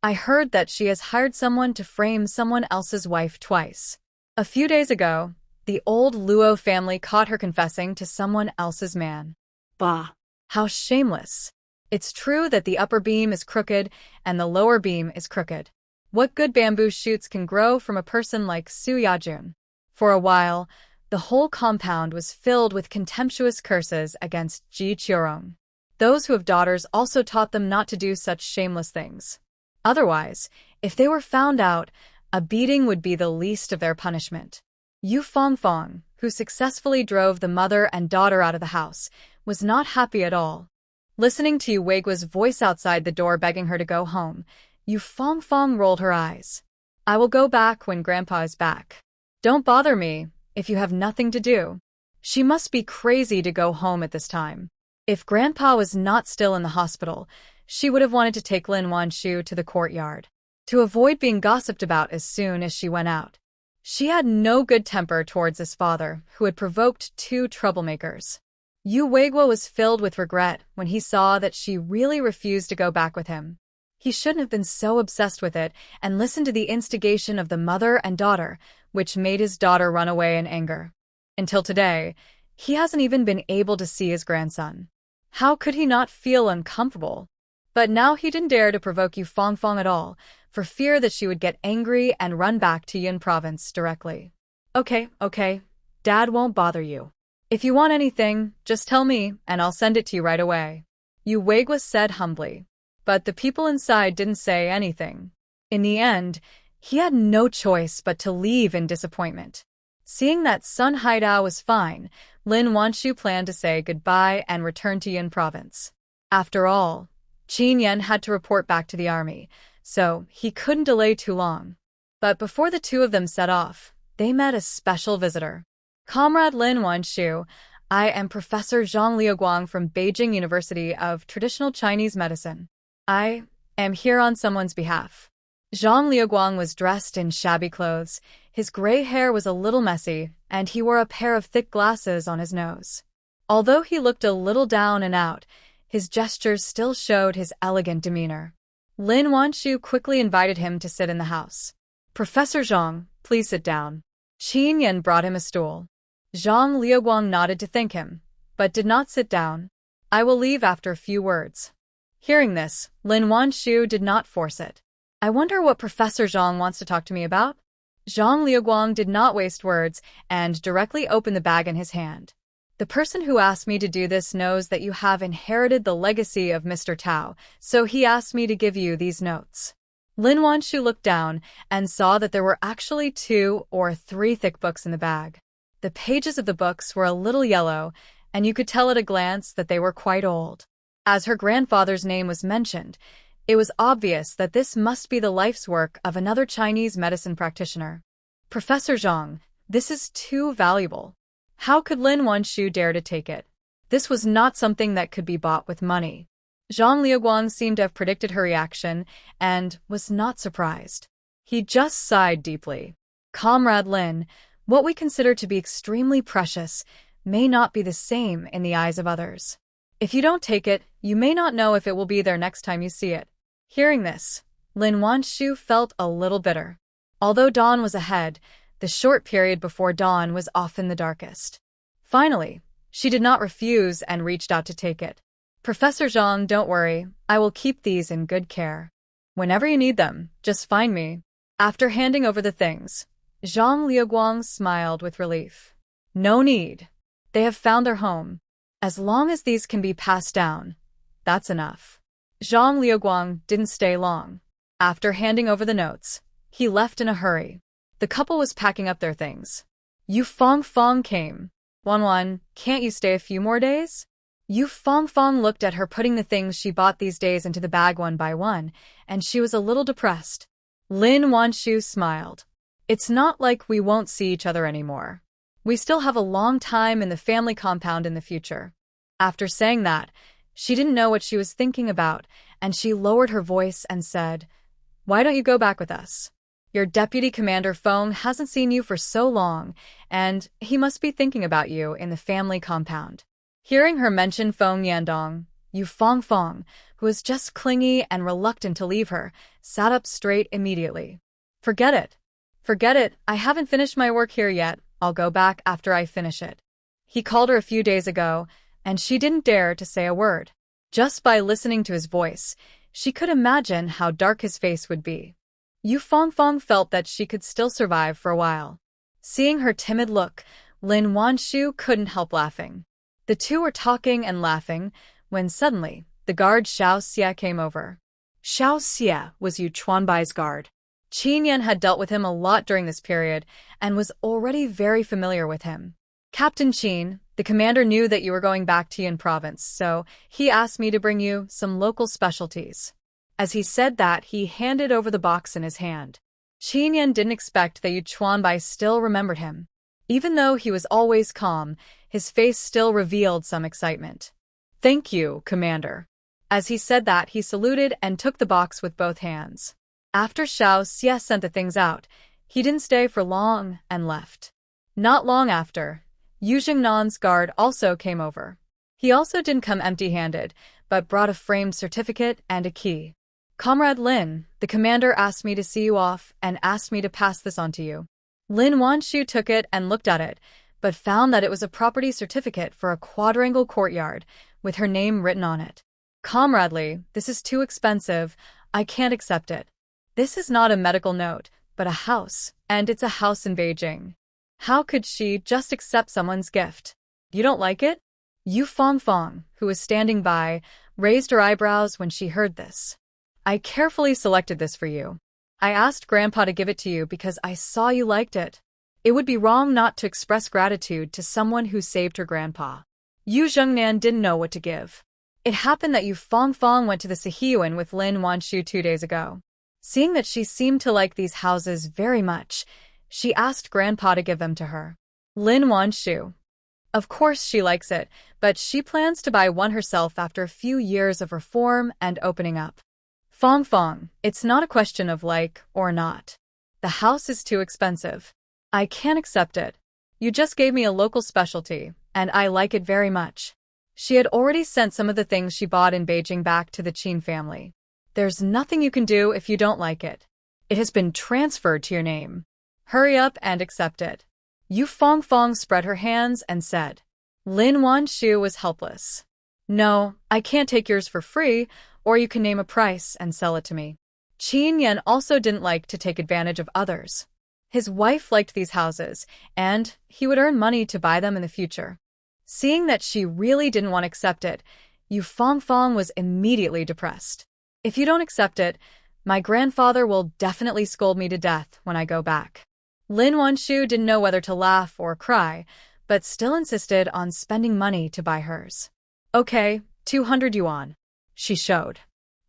I heard that she has hired someone to frame someone else's wife twice. A few days ago, the old Luo family caught her confessing to someone else's man. Bah! How shameless. It's true that the upper beam is crooked and the lower beam is crooked. What good bamboo shoots can grow from a person like Su Yajun? For a while, the whole compound was filled with contemptuous curses against Ji Qiurong. Those who have daughters also taught them not to do such shameless things. Otherwise, if they were found out, a beating would be the least of their punishment. Yu Fongfong, who successfully drove the mother and daughter out of the house, was not happy at all. Listening to Yu Weiguo's voice outside the door begging her to go home, Yu Fongfong rolled her eyes. I will go back when Grandpa is back. Don't bother me if you have nothing to do. She must be crazy to go home at this time. If Grandpa was not still in the hospital, she would have wanted to take Lin Wanshu to the courtyard, to avoid being gossiped about as soon as she went out. She had no good temper towards his father, who had provoked 2 troublemakers. Yu Weiguo was filled with regret when he saw that she really refused to go back with him. He shouldn't have been so obsessed with it and listened to the instigation of the mother and daughter, which made his daughter run away in anger. Until today, he hasn't even been able to see his grandson. How could he not feel uncomfortable? But now he didn't dare to provoke Yu Fongfong at all, for fear that she would get angry and run back to Yun province directly. Okay, Dad won't bother you. If you want anything, just tell me, and I'll send it to you right away. Yu Weiguo said humbly. But the people inside didn't say anything. In the end, he had no choice but to leave in disappointment. Seeing that Sun Haidao was fine, Lin Wanshu planned to say goodbye and return to Yun province. After all, Chen Yan had to report back to the army, so he couldn't delay too long. But before the two of them set off, they met a special visitor. Comrade Lin Wanshu, I am Professor Zhang Liuguang from Beijing University of Traditional Chinese Medicine. I am here on someone's behalf. Zhang Liuguang was dressed in shabby clothes, his gray hair was a little messy, and he wore a pair of thick glasses on his nose. Although he looked a little down and out, his gestures still showed his elegant demeanor. Lin Wanshu quickly invited him to sit in the house. Professor Zhang, please sit down. Chen Yan brought him a stool. Zhang Liuguang nodded to thank him, but did not sit down. I will leave after a few words. Hearing this, Lin Wanshu did not force it. I wonder what Professor Zhang wants to talk to me about? Zhang Liuguang did not waste words and directly opened the bag in his hand. The person who asked me to do this knows that you have inherited the legacy of Mr. Tao, so he asked me to give you these notes. Lin Wanshu looked down and saw that there were actually 2 or 3 thick books in the bag. The pages of the books were a little yellow, and you could tell at a glance that they were quite old. As her grandfather's name was mentioned, it was obvious that this must be the life's work of another Chinese medicine practitioner. Professor Zhang, this is too valuable. How could Lin Wanshu dare to take it? This was not something that could be bought with money. Zhang Liuguang seemed to have predicted her reaction and was not surprised. He just sighed deeply. Comrade Lin, what we consider to be extremely precious may not be the same in the eyes of others. If you don't take it, you may not know if it will be there next time you see it. Hearing this, Lin Wanshu felt a little bitter. Although dawn was ahead, the short period before dawn was often the darkest. Finally, she did not refuse and reached out to take it. Professor Zhang, don't worry, I will keep these in good care. Whenever you need them, just find me. After handing over the things, Zhang Liuguang smiled with relief. No need. They have found their home. As long as these can be passed down, that's enough. Zhang Liuguang didn't stay long. After handing over the notes, he left in a hurry. The couple was packing up their things. Yu Fongfong came. Wanwan, can't you stay a few more days? Yu Fongfong looked at her putting the things she bought these days into the bag one by one, and she was a little depressed. Lin Wanshu smiled. It's not like we won't see each other anymore. We still have a long time in the family compound in the future. After saying that, she didn't know what she was thinking about, and she lowered her voice and said, Why don't you go back with us? Your deputy commander Feng hasn't seen you for so long, and he must be thinking about you in the family compound. Hearing her mention Feng Yandong, Yu Fongfong, who was just clingy and reluctant to leave her, sat up straight immediately. Forget it. Forget it, I haven't finished my work here yet. I'll go back after I finish it. He called her a few days ago, and she didn't dare to say a word. Just by listening to his voice, she could imagine how dark his face would be. Yu Fongfong felt that she could still survive for a while. Seeing her timid look, Lin Wanshu couldn't help laughing. The two were talking and laughing, when suddenly, the guard Xiao Xie came over. Xiao Xie was Yu Chuanbai's guard. Chen Yan had dealt with him a lot during this period, and was already very familiar with him. Captain Qin, the commander knew that you were going back to Yunnan province, so he asked me to bring you some local specialties. As he said that, he handed over the box in his hand. Chen Yan didn't expect that Yu Chuanbai still remembered him. Even though he was always calm, his face still revealed some excitement. Thank you, Commander. As he said that, he saluted and took the box with both hands. After Xiao Xie sent the things out, he didn't stay for long and left. Not long after, Yu Jingnan's guard also came over. He also didn't come empty-handed, but brought a framed certificate and a key. Comrade Lin, the commander asked me to see you off and asked me to pass this on to you. Lin Wanshu took it and looked at it, but found that it was a property certificate for a quadrangle courtyard with her name written on it. Comrade Li, this is too expensive. I can't accept it. This is not a medical note, but a house, and it's a house in Beijing. How could she just accept someone's gift? You don't like it? Yu Fongfong, who was standing by, raised her eyebrows when she heard this. I carefully selected this for you. I asked Grandpa to give it to you because I saw you liked it. It would be wrong not to express gratitude to someone who saved her grandpa. Yu Zhengnan didn't know what to give. It happened that Yu Fongfong went to the Sihiyuan with Lin Wanshu 2 days ago. Seeing that she seemed to like these houses very much, she asked Grandpa to give them to her. Lin Wanshu. Of course she likes it, but she plans to buy one herself after a few years of reform and opening up. Fongfong, it's not a question of like or not. The house is too expensive. I can't accept it. You just gave me a local specialty, and I like it very much. She had already sent some of the things she bought in Beijing back to the Qin family. There's nothing you can do if you don't like it. It has been transferred to your name. Hurry up and accept it. Yu Fongfong spread her hands and said. Lin Wanshu was helpless. No, I can't take yours for free, or you can name a price and sell it to me. Chen Yan also didn't like to take advantage of others. His wife liked these houses, and he would earn money to buy them in the future. Seeing that she really didn't want to accept it, Yu Fongfong was immediately depressed. If you don't accept it, my grandfather will definitely scold me to death when I go back. Lin Wanshu didn't know whether to laugh or cry, but still insisted on spending money to buy hers. Okay, 200 yuan. She showed.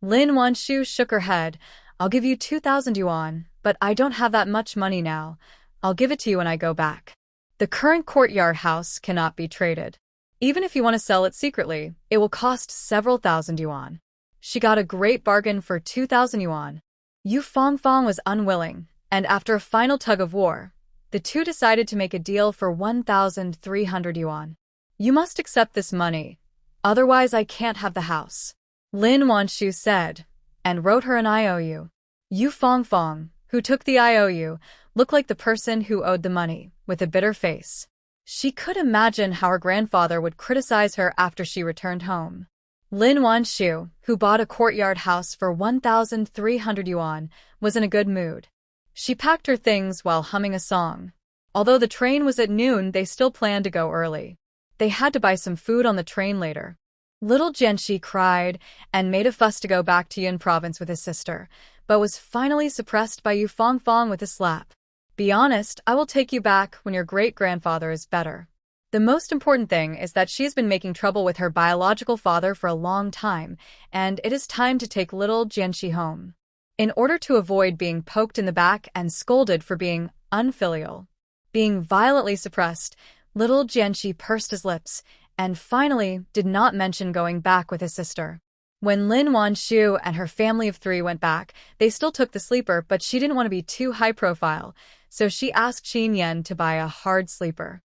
Lin Wanshu shook her head. I'll give you 2,000 yuan, but I don't have that much money now. I'll give it to you when I go back. The current courtyard house cannot be traded. Even if you want to sell it secretly, it will cost several thousand yuan. She got a great bargain for 2,000 yuan. Yu Fongfong was unwilling, and after a final tug of war, the two decided to make a deal for 1,300 yuan. You must accept this money, otherwise I can't have the house, Lin Wanshu said, and wrote her an IOU. Yu Fongfong, who took the IOU, looked like the person who owed the money, with a bitter face. She could imagine how her grandfather would criticize her after she returned home. Lin Wanshu, who bought a courtyard house for 1,300 yuan, was in a good mood. She packed her things while humming a song. Although the train was at noon, they still planned to go early. They had to buy some food on the train later. Little Jianxi cried and made a fuss to go back to Yunnan province with his sister, but was finally suppressed by Yu Fongfong with a slap. Be honest, I will take you back when your great-grandfather is better. The most important thing is that she has been making trouble with her biological father for a long time, and it is time to take little Jianxi home. In order to avoid being poked in the back and scolded for being unfilial, being violently suppressed, little Jianxi pursed his lips and finally did not mention going back with his sister. When Lin Wanshu and her family of 3 went back, they still took the sleeper, but she didn't want to be too high profile, so she asked Chen Yan to buy a hard sleeper.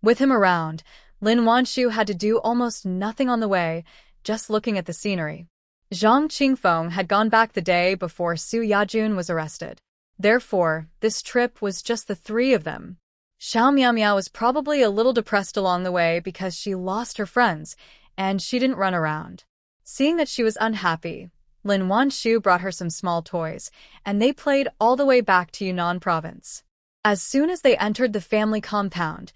With him around, Lin Wanshu had to do almost nothing on the way, just looking at the scenery. Zhang Qingfeng had gone back the day before Su Yajun was arrested. Therefore, this trip was just the 3 of them. Xiao Miaomiao was probably a little depressed along the way because she lost her friends, and she didn't run around. Seeing that she was unhappy, Lin Wanshu brought her some small toys, and they played all the way back to Yunnan province. As soon as they entered the family compound,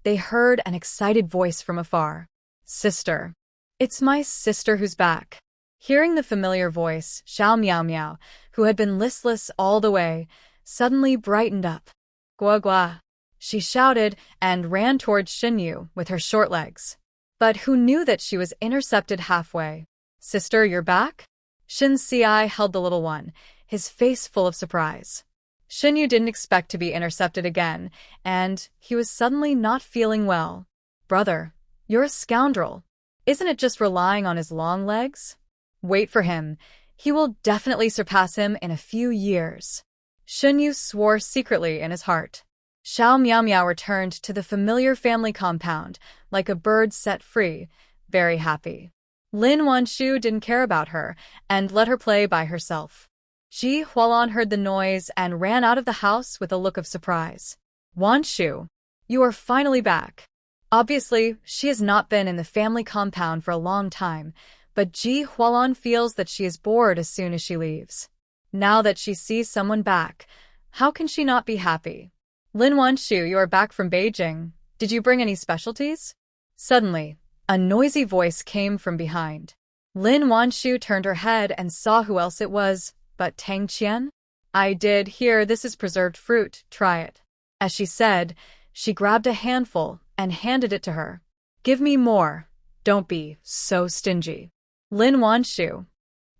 they heard an excited voice from afar. Sister. It's my sister who's back. Hearing the familiar voice, Xiao Miaomiao, who had been listless all the way, suddenly brightened up. Gua gua. She shouted and ran towards Xinyu with her short legs. But who knew that she was intercepted halfway? Sister, you're back? Xin Ci held the little one, his face full of surprise. Xinyu didn't expect to be intercepted again, and he was suddenly not feeling well. Brother, you're a scoundrel. Isn't it just relying on his long legs? Wait for him. He will definitely surpass him in a few years. Xinyu swore secretly in his heart. Xiao Miaomiao returned to the familiar family compound, like a bird set free, very happy. Lin Wanshu didn't care about her, and let her play by herself. Ji Hualan heard the noise and ran out of the house with a look of surprise. Wanshu, you are finally back. Obviously, she has not been in the family compound for a long time, but Ji Hualan feels that she is bored as soon as she leaves. Now that she sees someone back, how can she not be happy? Lin Wanshu, you are back from Beijing. Did you bring any specialties? Suddenly, a noisy voice came from behind. Lin Wanshu turned her head and saw who else it was, but Tang Qian? I did. Here, this is preserved fruit. Try it. As she said, she grabbed a handful and handed it to her. Give me more. Don't be so stingy. Lin Wanshu.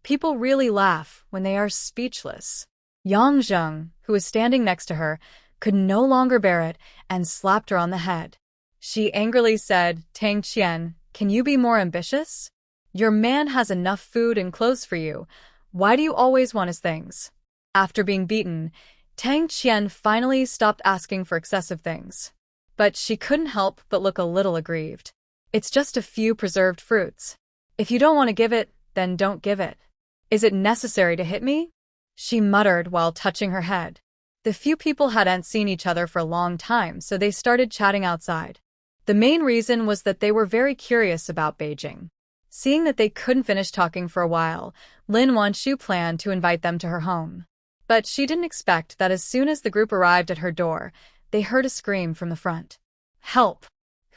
People really laugh when they are speechless. Yang Zheng, who was standing next to her, could no longer bear it and slapped her on the head. She angrily said, Tang Qian, can you be more ambitious? Your man has enough food and clothes for you. Why do you always want his things? After being beaten, Tang Qian finally stopped asking for excessive things. But she couldn't help but look a little aggrieved. It's just a few preserved fruits. If you don't want to give it, then don't give it. Is it necessary to hit me? She muttered while touching her head. The few people hadn't seen each other for a long time, so they started chatting outside. The main reason was that they were very curious about Beijing. Seeing that they couldn't finish talking for a while, Lin Wanshu planned to invite them to her home. But she didn't expect that as soon as the group arrived at her door, they heard a scream from the front. Help!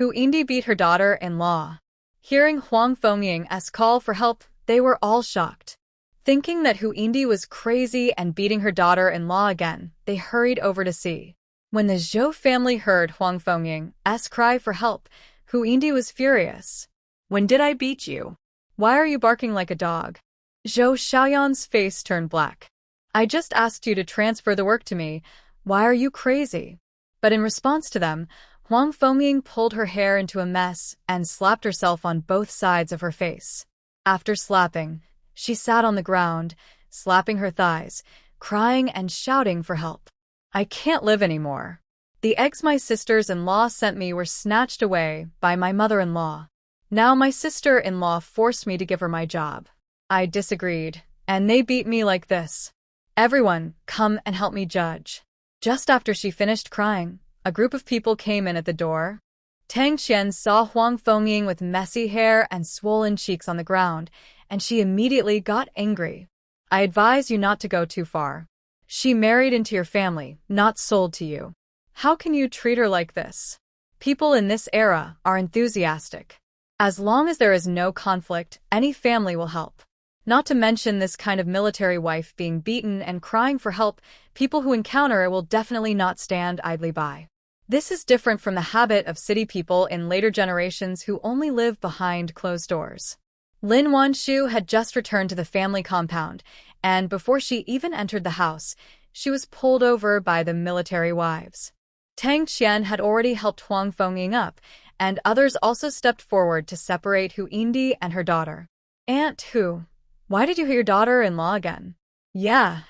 Hu Yindi beat her daughter-in-law. Hearing Huang Fengying's call for help, they were all shocked. Thinking that Hu Yindi was crazy and beating her daughter-in-law again, they hurried over to see. When the Zhou family heard Huang Fengying's cry for help, Hu Yindi was furious. When did I beat you? Why are you barking like a dog? Zhou Xiaoyan's face turned black. I just asked you to transfer the work to me. Why are you crazy? But in response to them, Huang Fengying pulled her hair into a mess and slapped herself on both sides of her face. After slapping, she sat on the ground, slapping her thighs, crying and shouting for help. I can't live anymore. The eggs my sisters-in-law sent me were snatched away by my mother-in-law. Now my sister-in-law forced me to give her my job. I disagreed, and they beat me like this. Everyone, come and help me judge. Just after she finished crying, a group of people came in at the door. Tang Qian saw Huang Fengying with messy hair and swollen cheeks on the ground, and she immediately got angry. I advise you not to go too far. She married into your family, not sold to you. How can you treat her like this? People in this era are enthusiastic. As long as there is no conflict, any family will help. Not to mention this kind of military wife being beaten and crying for help, people who encounter it will definitely not stand idly by. This is different from the habit of city people in later generations who only live behind closed doors. Lin Wanshu had just returned to the family compound, and before she even entered the house, she was pulled over by the military wives. Tang Qian had already helped Huang Fengying up, and others also stepped forward to separate Hu Yindi and her daughter. Aunt Hu, why did you hit your daughter-in-law again? Yeah,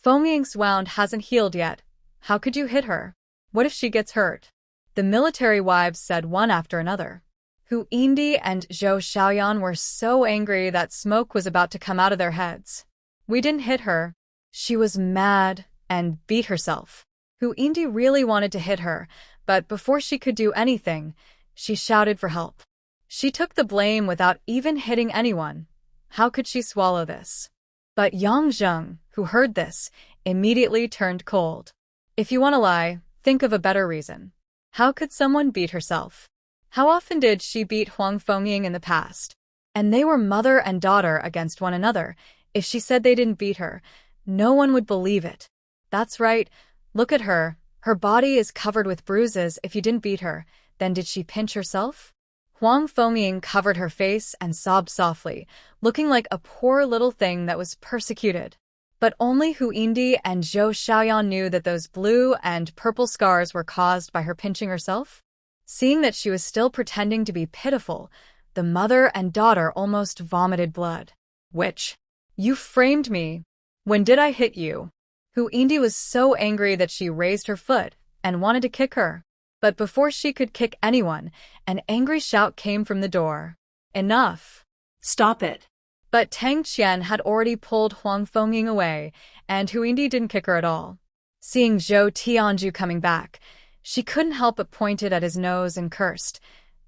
Fengying's wound hasn't healed yet. How could you hit her? What if she gets hurt? The military wives said one after another. Hu Yindi and Zhou Xiaoyan were so angry that smoke was about to come out of their heads. We didn't hit her. She was mad and beat herself. Hu Yindi really wanted to hit her, but before she could do anything, she shouted for help. She took the blame without even hitting anyone. How could she swallow this? But Yang Zheng, who heard this, immediately turned cold. If you want to lie, think of a better reason. How could someone beat herself? How often did she beat Huang Fengying in the past? And they were mother and daughter against one another. If she said they didn't beat her, no one would believe it. That's right. Look at her. Her body is covered with bruises. If you didn't beat her, then did she pinch herself? Huang Fengying covered her face and sobbed softly, looking like a poor little thing that was persecuted. But only Hu Yindi and Zhou Xiaoyan knew that those blue and purple scars were caused by her pinching herself. Seeing that she was still pretending to be pitiful, the mother and daughter almost vomited blood. Witch! You framed me. When did I hit you? Hu Yindi was so angry that she raised her foot and wanted to kick her. But before she could kick anyone, an angry shout came from the door. Enough! Stop it! But Tang Qian had already pulled Huang Fengying away, and Hu Yindi didn't kick her at all. Seeing Zhou Tianju coming back, she couldn't help but pointed at his nose and cursed.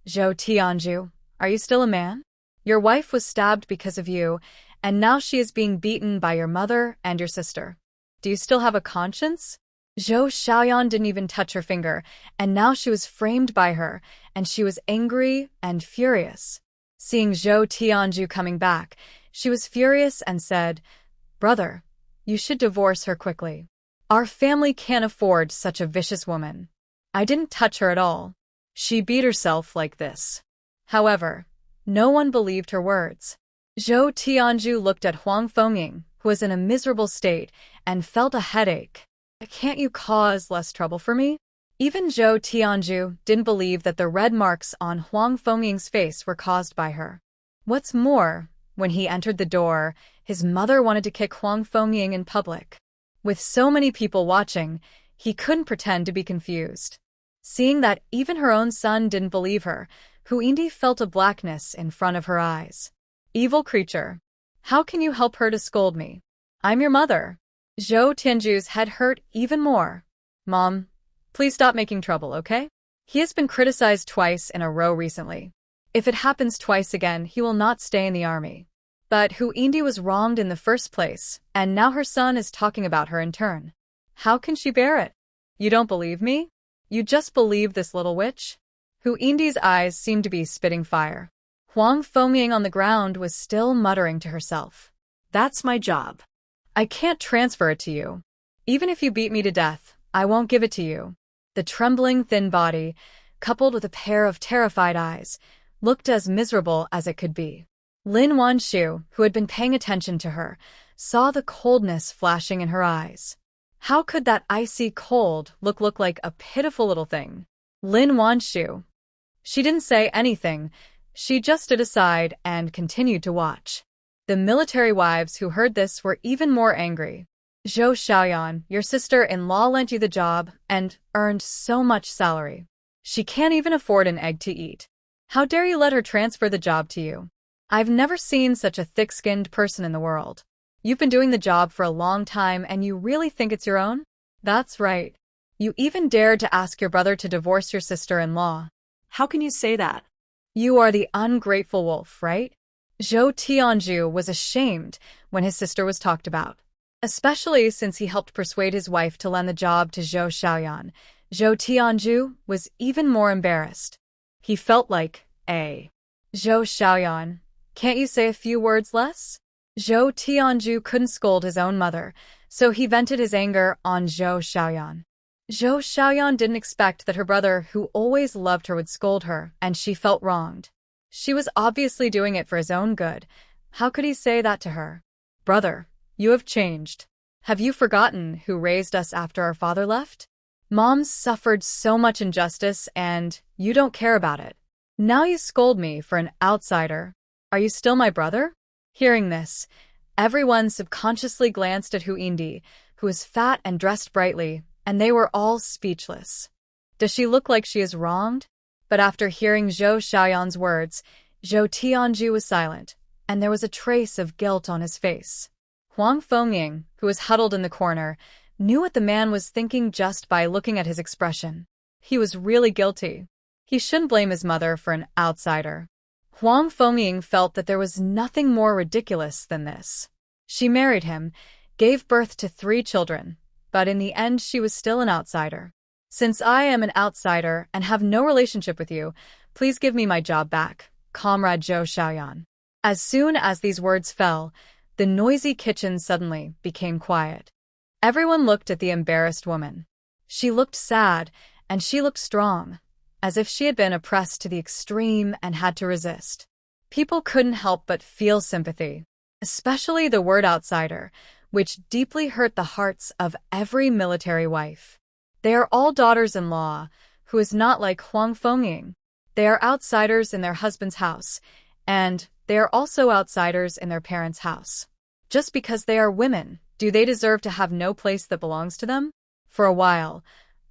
Zhou Tianju, are you still a man? Your wife was stabbed because of you, and now she is being beaten by your mother and your sister. Do you still have a conscience? Zhou Xiaoyan didn't even touch her finger, and now she was framed by her, and she was angry and furious. Seeing Zhou Tianju coming back, she was furious and said, Brother, you should divorce her quickly. Our family can't afford such a vicious woman. I didn't touch her at all. She beat herself like this. However, no one believed her words. Zhou Tianju looked at Huang Fengying, who was in a miserable state, and felt a headache. Can't you cause less trouble for me? Even Zhou Tianju didn't believe that the red marks on Huang Fengying's face were caused by her. What's more, when he entered the door, his mother wanted to kick Huang Fengying in public. With so many people watching, he couldn't pretend to be confused. Seeing that even her own son didn't believe her, Hu Yindi felt a blackness in front of her eyes. Evil creature. How can you help her to scold me? I'm your mother. Zhou Tianju's head hurt even more. Mom, please stop making trouble, okay? He has been criticized twice in a row recently. If it happens twice again, he will not stay in the army. But Hu Yindi was wronged in the first place, and now her son is talking about her in turn. How can she bear it? You don't believe me? You just believe this little witch? Hu Indi's eyes seemed to be spitting fire. Huang Fengming on the ground was still muttering to herself. That's my job. I can't transfer it to you. Even if you beat me to death, I won't give it to you. The trembling thin body, coupled with a pair of terrified eyes, looked as miserable as it could be. Lin Wanshu, who had been paying attention to her, saw the coldness flashing in her eyes. How could that icy cold look like a pitiful little thing? Lin Wanshu. She didn't say anything. She just stood aside and continued to watch. The military wives who heard this were even more angry. Zhou Xiaoyan, your sister-in-law lent you the job and earned so much salary. She can't even afford an egg to eat. How dare you let her transfer the job to you? I've never seen such a thick-skinned person in the world. You've been doing the job for a long time and you really think it's your own? That's right. You even dared to ask your brother to divorce your sister-in-law. How can you say that? You are the ungrateful wolf, right? Zhou Tianzhu was ashamed when his sister was talked about, especially since he helped persuade his wife to lend the job to Zhou Xiaoyan. Zhou Tianzhu was even more embarrassed. He felt like, Zhou Xiaoyan, can't you say a few words less? Zhou Tianzhu couldn't scold his own mother, so he vented his anger on Zhou Xiaoyan. Zhou Xiaoyan didn't expect that her brother, who always loved her, would scold her, and she felt wronged. She was obviously doing it for his own good. How could he say that to her? Brother, you have changed. Have you forgotten who raised us after our father left? Mom suffered so much injustice and you don't care about it. Now you scold me for an outsider. Are you still my brother? Hearing this, everyone subconsciously glanced at Hu Indi, who was fat and dressed brightly, and they were all speechless. Does she look like she is wronged? But after hearing Zhou Xiaoyan's words, Zhou Tianzhu was silent, and there was a trace of guilt on his face. Huang Fengming, who was huddled in the corner, knew what the man was thinking just by looking at his expression. He was really guilty. He shouldn't blame his mother for an outsider. Huang Fengming felt that there was nothing more ridiculous than this. She married him, gave birth to 3 children, but in the end she was still an outsider. Since I am an outsider and have no relationship with you, please give me my job back, Comrade Zhou Xiaoyan. As soon as these words fell, the noisy kitchen suddenly became quiet. Everyone looked at the embarrassed woman. She looked sad, and she looked strong, as if she had been oppressed to the extreme and had to resist. People couldn't help but feel sympathy, especially the word outsider, which deeply hurt the hearts of every military wife. They are all daughters-in-law, who is not like Huang Fengming. They are outsiders in their husband's house, and they are also outsiders in their parents' house. Just because they are women, do they deserve to have no place that belongs to them? For a while,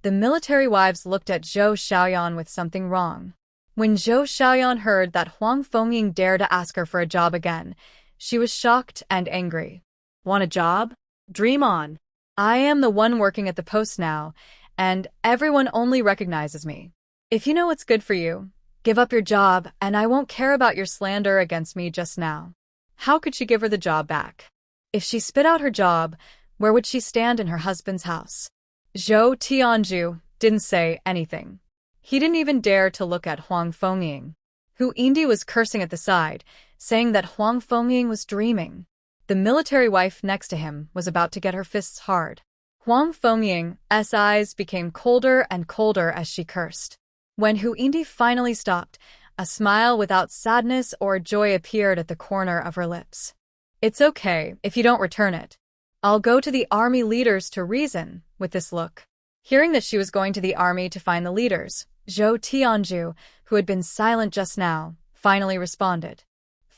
the military wives looked at Zhou Xiaoyan with something wrong. When Zhou Xiaoyan heard that Huang Fengming dared to ask her for a job again, she was shocked and angry. Want a job? Dream on. I am the one working at the post now, and everyone only recognizes me. If you know what's good for you, give up your job, and I won't care about your slander against me just now. How could she give her the job back? If she spit out her job, where would she stand in her husband's house? Zhou Tianzhu didn't say anything. He didn't even dare to look at Huang Fengming. Hu Indi was cursing at the side, saying that Huang Fengming was dreaming. The military wife next to him was about to get her fists hard. Huang Fengming's eyes became colder and colder as she cursed. When Hu Indi finally stopped, a smile without sadness or joy appeared at the corner of her lips. It's okay if you don't return it. I'll go to the army leaders to reason with this look. Hearing that she was going to the army to find the leaders, Zhou Tianzhu, who had been silent just now, finally responded.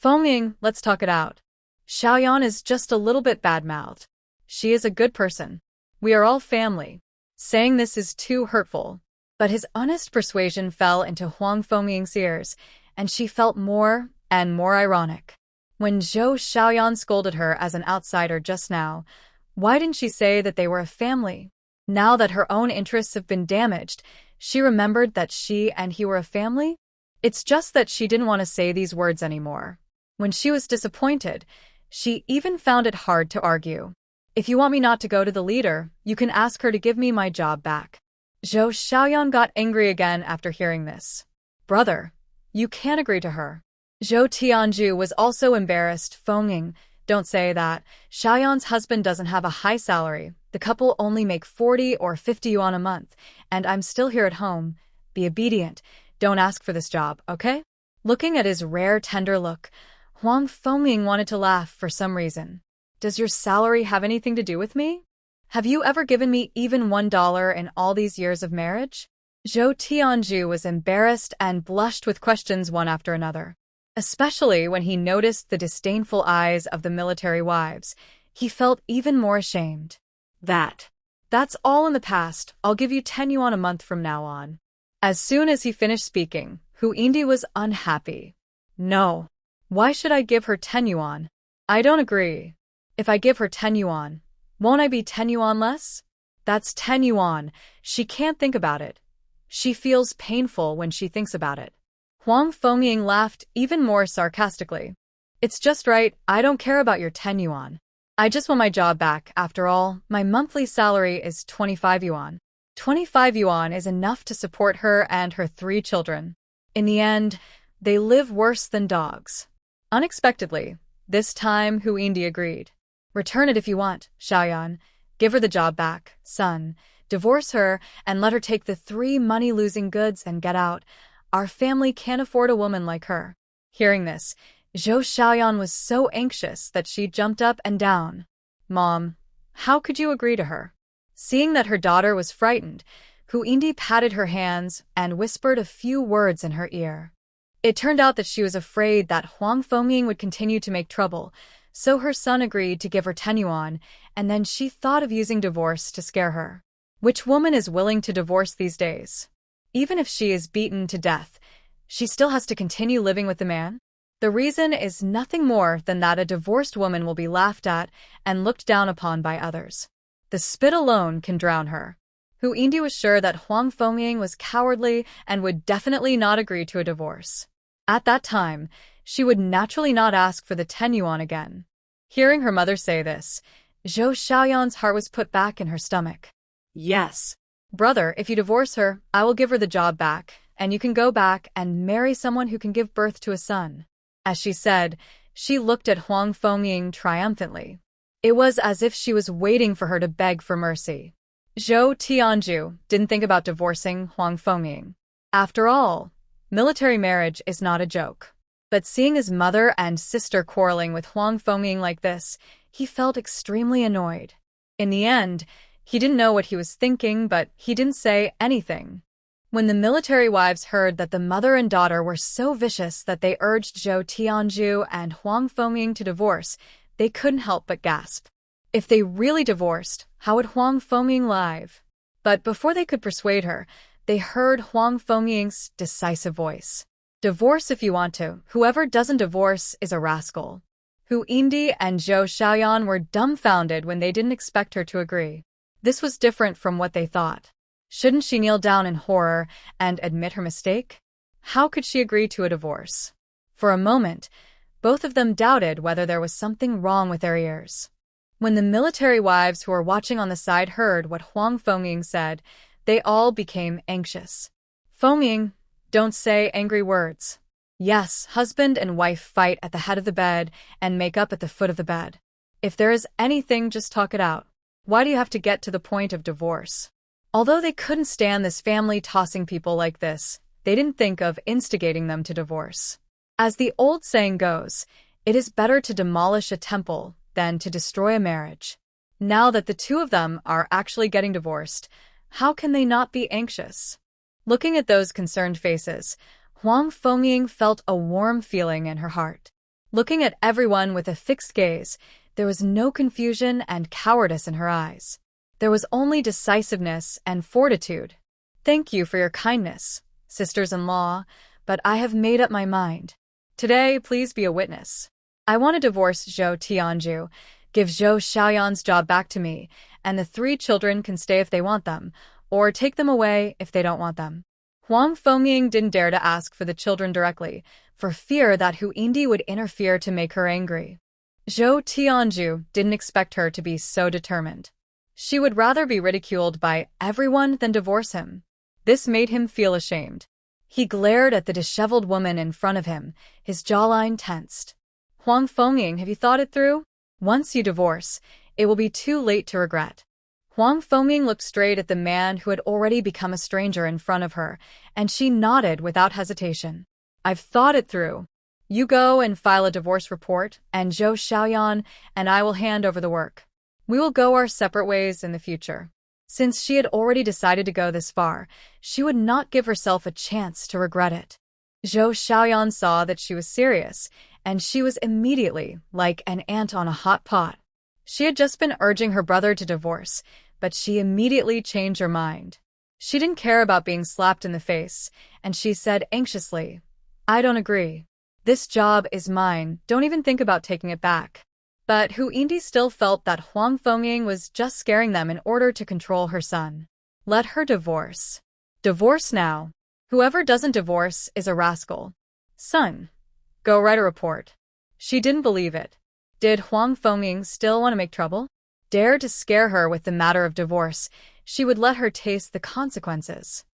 Fengming, let's talk it out. Xiaoyan is just a little bit bad-mouthed. She is a good person. We are all family. Saying this is too hurtful. But his honest persuasion fell into Huang Fengming's ears, and she felt more and more ironic. When Zhou Xiaoyan scolded her as an outsider just now, why didn't she say that they were a family? Now that her own interests have been damaged, she remembered that she and he were a family? It's just that she didn't want to say these words anymore. When she was disappointed, she even found it hard to argue. If you want me not to go to the leader, you can ask her to give me my job back. Zhou Xiaoyan got angry again after hearing this. Brother, you can't agree to her. Zhou Tianju was also embarrassed, foaming. Don't say that. Xiaoyan's husband doesn't have a high salary. The couple only make 40 or 50 yuan a month, and I'm still here at home. Be obedient. Don't ask for this job, okay? Looking at his rare, tender look, Huang Fengming wanted to laugh for some reason. Does your salary have anything to do with me? Have you ever given me even $1 in all these years of marriage? Zhou Tianju was embarrassed and blushed with questions one after another. Especially when he noticed the disdainful eyes of the military wives, he felt even more ashamed. That's all in the past. I'll give you 10 yuan a month from now on. As soon as he finished speaking, Hu Yindi was unhappy. No. Why should I give her 10 yuan? I don't agree. If I give her 10 yuan, won't I be 10 yuan less? That's 10 yuan. She can't think about it. She feels painful when she thinks about it. Huang Fengming laughed even more sarcastically. It's just right, I don't care about your 10 yuan. I just want my job back. After all, my monthly salary is 25 yuan. 25 yuan is enough to support her and her 3 children. In the end, they live worse than dogs. Unexpectedly, this time Hu Yindi agreed. Return it if you want, Xiaoyan. Give her the job back, son. Divorce her and let her take the 3 money-losing goods and get out. Our family can't afford a woman like her. Hearing this, Zhou Xiaoyan was so anxious that she jumped up and down. Mom, how could you agree to her? Seeing that her daughter was frightened, Hu Yindi patted her hands and whispered a few words in her ear. It turned out that she was afraid that Huang Fengming would continue to make trouble, so her son agreed to give her 10 yuan, and then she thought of using divorce to scare her. Which woman is willing to divorce these days? Even if she is beaten to death, she still has to continue living with the man? The reason is nothing more than that a divorced woman will be laughed at and looked down upon by others. The spit alone can drown her. Hu Yindi was sure that Huang Fengming was cowardly and would definitely not agree to a divorce. At that time, she would naturally not ask for the 10 yuan again. Hearing her mother say this, Zhou Xiaoyan's heart was put back in her stomach. Yes. Brother, if you divorce her, I will give her the job back, and you can go back and marry someone who can give birth to a son. As she said, she looked at Huang Fengming triumphantly. It was as if she was waiting for her to beg for mercy. Zhou Tianju didn't think about divorcing Huang Fengming. After all, military marriage is not a joke. But seeing his mother and sister quarreling with Huang Fengming like this, he felt extremely annoyed. In the end, he didn't know what he was thinking, but he didn't say anything. When the military wives heard that the mother and daughter were so vicious that they urged Zhou Tianju and Huang Fengming to divorce, they couldn't help but gasp. If they really divorced, how would Huang Fengming live? But before they could persuade her, they heard Huang Fengming's decisive voice. Divorce if you want to. Whoever doesn't divorce is a rascal. Hu Yindi and Zhou Xiaoyan were dumbfounded when they didn't expect her to agree. This was different from what they thought. Shouldn't she kneel down in horror and admit her mistake? How could she agree to a divorce? For a moment, both of them doubted whether there was something wrong with their ears. When the military wives who were watching on the side heard what Huang Fengming said, they all became anxious. Fengming, don't say angry words. Yes, husband and wife fight at the head of the bed and make up at the foot of the bed. If there is anything, just talk it out. Why do you have to get to the point of divorce? Although they couldn't stand this family tossing people like this, they didn't think of instigating them to divorce. As the old saying goes, it is better to demolish a temple than to destroy a marriage. Now that the two of them are actually getting divorced, how can they not be anxious? Looking at those concerned faces, Huang Fengming felt a warm feeling in her heart. Looking at everyone with a fixed gaze, there was no confusion and cowardice in her eyes. There was only decisiveness and fortitude. Thank you for your kindness, sisters-in-law, but I have made up my mind. Today, please be a witness. I want to divorce Zhou Tianju, give Zhou Xiaoyan's job back to me, and the 3 children can stay if they want them, or take them away if they don't want them. Huang Fengming didn't dare to ask for the children directly, for fear that Hu Yindi would interfere to make her angry. Zhou Tianju didn't expect her to be so determined. She would rather be ridiculed by everyone than divorce him. This made him feel ashamed. He glared at the disheveled woman in front of him, his jawline tensed. Huang Fengying, have you thought it through? Once you divorce, it will be too late to regret. Huang Fengying looked straight at the man who had already become a stranger in front of her, and she nodded without hesitation. I've thought it through. You go and file a divorce report, and Zhou Xiaoyan and I will hand over the work. We will go our separate ways in the future. Since she had already decided to go this far, she would not give herself a chance to regret it. Zhou Xiaoyan saw that she was serious, and she was immediately like an ant on a hot pot. She had just been urging her brother to divorce, but she immediately changed her mind. She didn't care about being slapped in the face, and she said anxiously, I don't agree. This job is mine, don't even think about taking it back. But Hu Yindi still felt that Huang Fengying was just scaring them in order to control her son. Let her divorce. Divorce now. Whoever doesn't divorce is a rascal. Son, go write a report. She didn't believe it. Did Huang Fengying still want to make trouble? Dare to scare her with the matter of divorce, she would let her taste the consequences.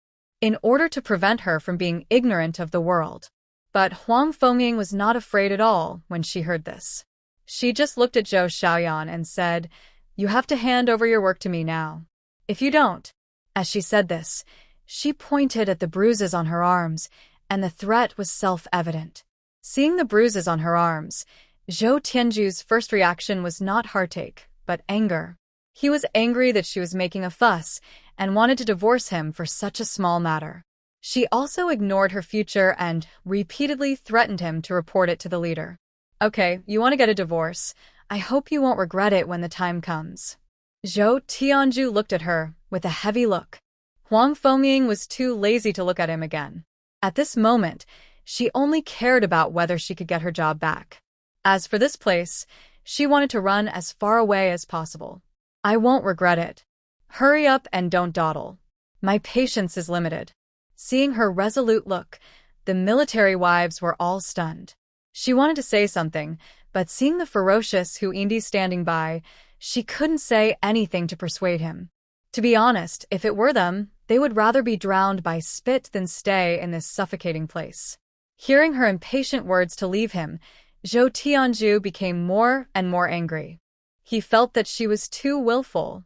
In order to prevent her from being ignorant of the world. But Huang Fengying was not afraid at all when she heard this. She just looked at Zhou Xiaoyan and said, You have to hand over your work to me now. If you don't. As she said this, she pointed at the bruises on her arms, and the threat was self-evident. Seeing the bruises on her arms, Zhou Tianju's first reaction was not heartache, but anger. He was angry that she was making a fuss and wanted to divorce him for such a small matter. She also ignored her future and repeatedly threatened him to report it to the leader. Okay, you want to get a divorce. I hope you won't regret it when the time comes. Zhou Tianju looked at her with a heavy look. Huang Fengying was too lazy to look at him again. At this moment, she only cared about whether she could get her job back. As for this place, she wanted to run as far away as possible. I won't regret it. Hurry up and don't dawdle. My patience is limited. Seeing her resolute look, the military wives were all stunned. She wanted to say something, but seeing the ferocious Hu Yindi standing by, she couldn't say anything to persuade him. To be honest, if it were them, they would rather be drowned by spit than stay in this suffocating place. Hearing her impatient words to leave him, Zhou Tianju became more and more angry. He felt that she was too willful.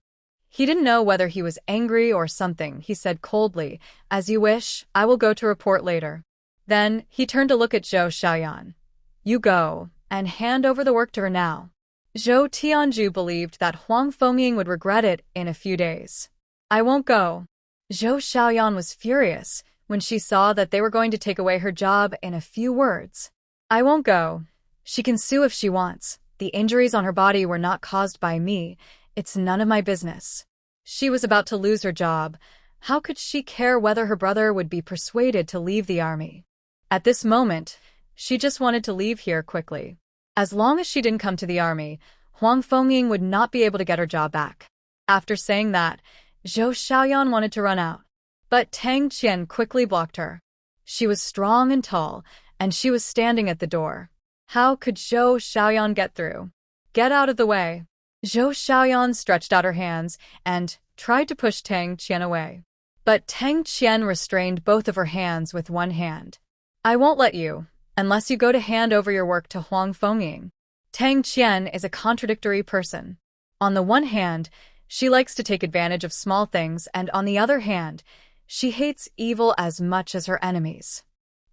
He didn't know whether he was angry or something. He said coldly, As you wish, I will go to report later. Then, he turned to look at Zhou Xiaoyan. You go, and hand over the work to her now. Zhou Tianju believed that Huang Fengying would regret it in a few days. I won't go. Zhou Xiaoyan was furious when she saw that they were going to take away her job in a few words. I won't go. She can sue if she wants. The injuries on her body were not caused by me. It's none of my business. She was about to lose her job. How could she care whether her brother would be persuaded to leave the army? At this moment, she just wanted to leave here quickly. As long as she didn't come to the army, Huang Fengying would not be able to get her job back. After saying that, Zhou Xiaoyan wanted to run out. But Tang Qian quickly blocked her. She was strong and tall, and she was standing at the door. How could Zhou Xiaoyan get through? Get out of the way. Zhou Xiaoyan stretched out her hands and tried to push Tang Qian away. But Tang Qian restrained both of her hands with one hand. I won't let you, unless you go to hand over your work to Huang Fengying. Tang Qian is a contradictory person. On the one hand, she likes to take advantage of small things, and on the other hand, she hates evil as much as her enemies.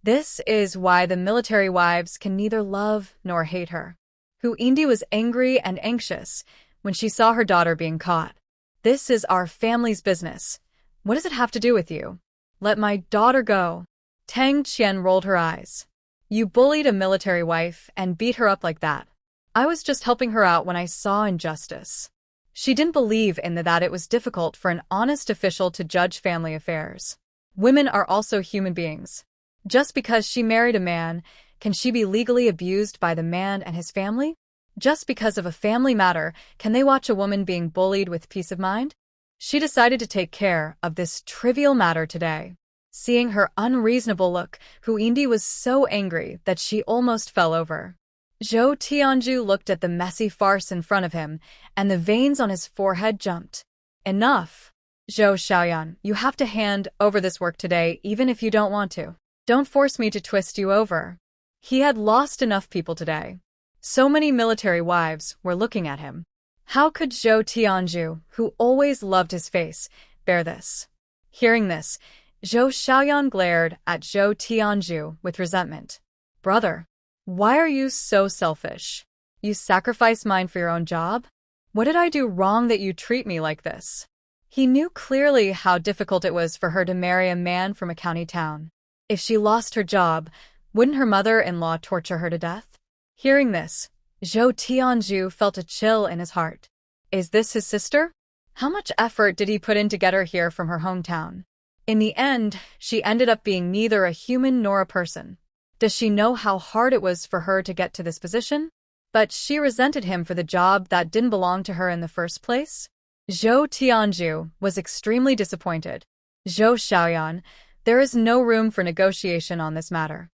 This is why the military wives can neither love nor hate her. Hu Yindi was angry and anxious when she saw her daughter being caught. This is our family's business. What does it have to do with you? Let my daughter go. Tang Qian rolled her eyes. You bullied a military wife and beat her up like that. I was just helping her out when I saw injustice. She didn't believe in that it was difficult for an honest official to judge family affairs. Women are also human beings. Just because she married a man, can she be legally abused by the man and his family? Just because of a family matter, can they watch a woman being bullied with peace of mind? She decided to take care of this trivial matter today. Seeing her unreasonable look, Hu Yindi was so angry that she almost fell over. Zhou Tianju looked at the messy farce in front of him, and the veins on his forehead jumped. Enough! Zhou Xiaoyan, you have to hand over this work today even if you don't want to. Don't force me to twist you over. He had lost enough people today. So many military wives were looking at him. How could Zhou Tianzhu, who always loved his face, bear this? Hearing this, Zhou Xiaoyan glared at Zhou Tianzhu with resentment. Brother, why are you so selfish? You sacrifice mine for your own job? What did I do wrong that you treat me like this? He knew clearly how difficult it was for her to marry a man from a county town. If she lost her job, wouldn't her mother-in-law torture her to death? Hearing this, Zhou Tianzhu felt a chill in his heart. Is this his sister? How much effort did he put in to get her here from her hometown? In the end, she ended up being neither a human nor a person. Does she know how hard it was for her to get to this position? But she resented him for the job that didn't belong to her in the first place. Zhou Tianzhu was extremely disappointed. Zhou Xiaoyan, there is no room for negotiation on this matter.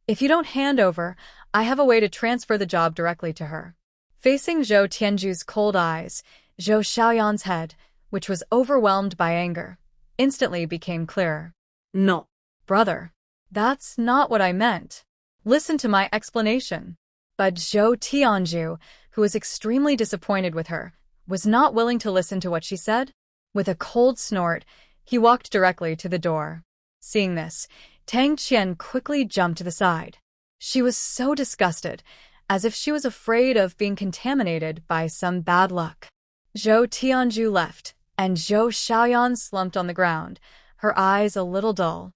If you don't hand over, I have a way to transfer the job directly to her. Facing Zhou Tianzhu's cold eyes, Zhou Xiaoyan's head, which was overwhelmed by anger, instantly became clearer. No. Brother, that's not what I meant. Listen to my explanation. But Zhou Tianzhu, who was extremely disappointed with her, was not willing to listen to what she said. With a cold snort, he walked directly to the door. Seeing this, Tang Qian quickly jumped to the side. She was so disgusted, as if she was afraid of being contaminated by some bad luck. Zhou Tianzhu left, and Zhou Xiaoyan slumped on the ground, her eyes a little dull.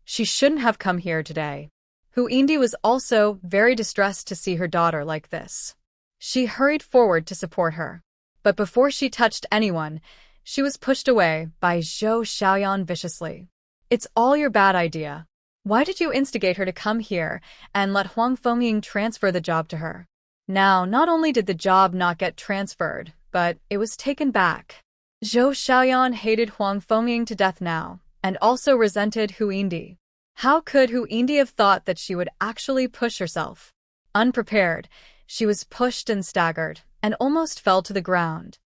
She shouldn't have come here today. Huindi was also very distressed to see her daughter like this. She hurried forward to support her. But before she touched anyone, she was pushed away by Zhou Xiaoyan viciously. It's all your bad idea. Why did you instigate her to come here and let Huang Fengming transfer the job to her? Now, not only did the job not get transferred, but it was taken back. Zhou Xiaoyan hated Huang Fengming to death now, and also resented Huindi. How could Huindi have thought that she would actually push herself? Unprepared, she was pushed and staggered, and almost fell to the ground.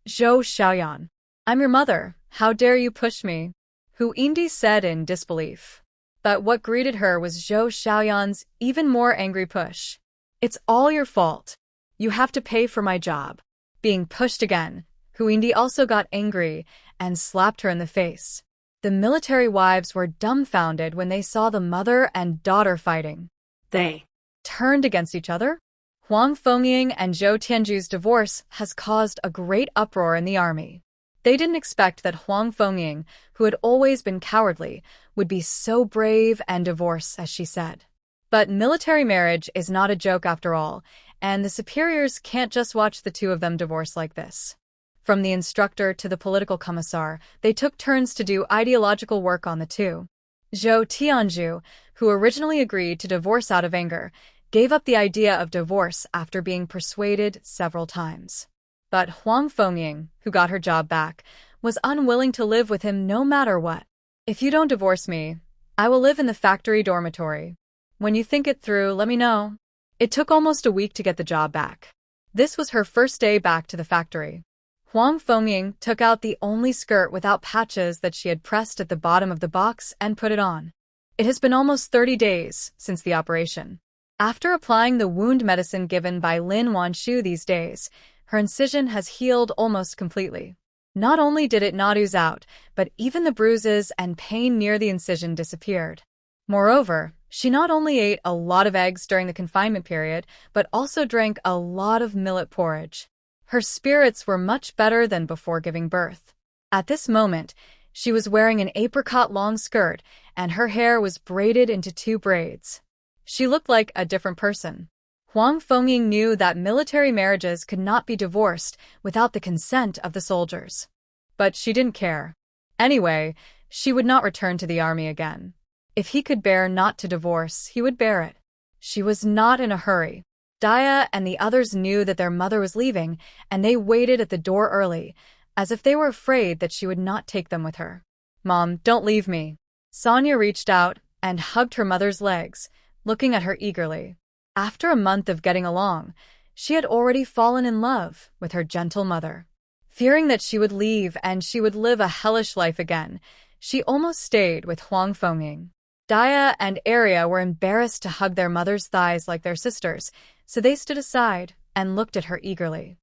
Zhou Xiaoyan, I'm your mother, how dare you push me? Huindi said in disbelief. But what greeted her was Zhou Xiaoyan's even more angry push. It's all your fault. You have to pay for my job. Being pushed again, Huindi also got angry and slapped her in the face. The military wives were dumbfounded when they saw the mother and daughter fighting. They turned against each other? Huang Fengming and Zhou Tianzhu's divorce has caused a great uproar in the army. They didn't expect that Huang Fengming, who had always been cowardly, would be so brave and divorce as she said. But military marriage is not a joke after all, and the superiors can't just watch the two of them divorce like this. From the instructor to the political commissar, they took turns to do ideological work on the two. Zhou Tianzhu, who originally agreed to divorce out of anger, gave up the idea of divorce after being persuaded several times. But Huang Fengming, who got her job back, was unwilling to live with him no matter what. If you don't divorce me, I will live in the factory dormitory. When you think it through, let me know. It took almost a week to get the job back. This was her first day back to the factory. Huang Fengming took out the only skirt without patches that she had pressed at the bottom of the box and put it on. It has been almost 30 days since the operation. After applying the wound medicine given by Lin Wanshu these days, her incision has healed almost completely. Not only did it not ooze out, but even the bruises and pain near the incision disappeared. Moreover, she not only ate a lot of eggs during the confinement period, but also drank a lot of millet porridge. Her spirits were much better than before giving birth. At this moment, she was wearing an apricot-long skirt, and her hair was braided into 2 braids. She looked like a different person. Huang Fengming knew that military marriages could not be divorced without the consent of the soldiers. But she didn't care. Anyway, she would not return to the army again. If he could bear not to divorce, he would bear it. She was not in a hurry. Daya and the others knew that their mother was leaving, and they waited at the door early, as if they were afraid that she would not take them with her. Mom, don't leave me. Sonia reached out and hugged her mother's legs, looking at her eagerly. After a month of getting along, she had already fallen in love with her gentle mother. Fearing that she would leave and she would live a hellish life again, she almost stayed with Huang Fengming. Dia and Arya were embarrassed to hug their mother's thighs like their sisters, so they stood aside and looked at her eagerly.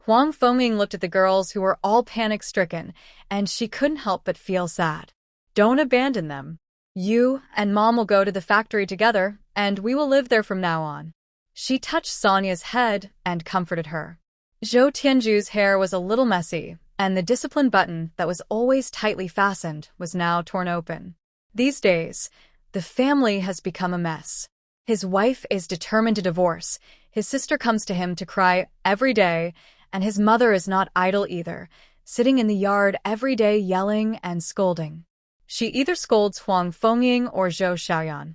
Huang Fengming looked at the girls who were all panic-stricken, and she couldn't help but feel sad. Don't abandon them. You and Mom will go to the factory together, and we will live there from now on. She touched Sonia's head and comforted her. Zhou Tianju's hair was a little messy, and the discipline button that was always tightly fastened was now torn open. These days, the family has become a mess. His wife is determined to divorce, his sister comes to him to cry every day, and his mother is not idle either, sitting in the yard every day yelling and scolding. She either scolds Huang Fengming or Zhou Xiaoyan.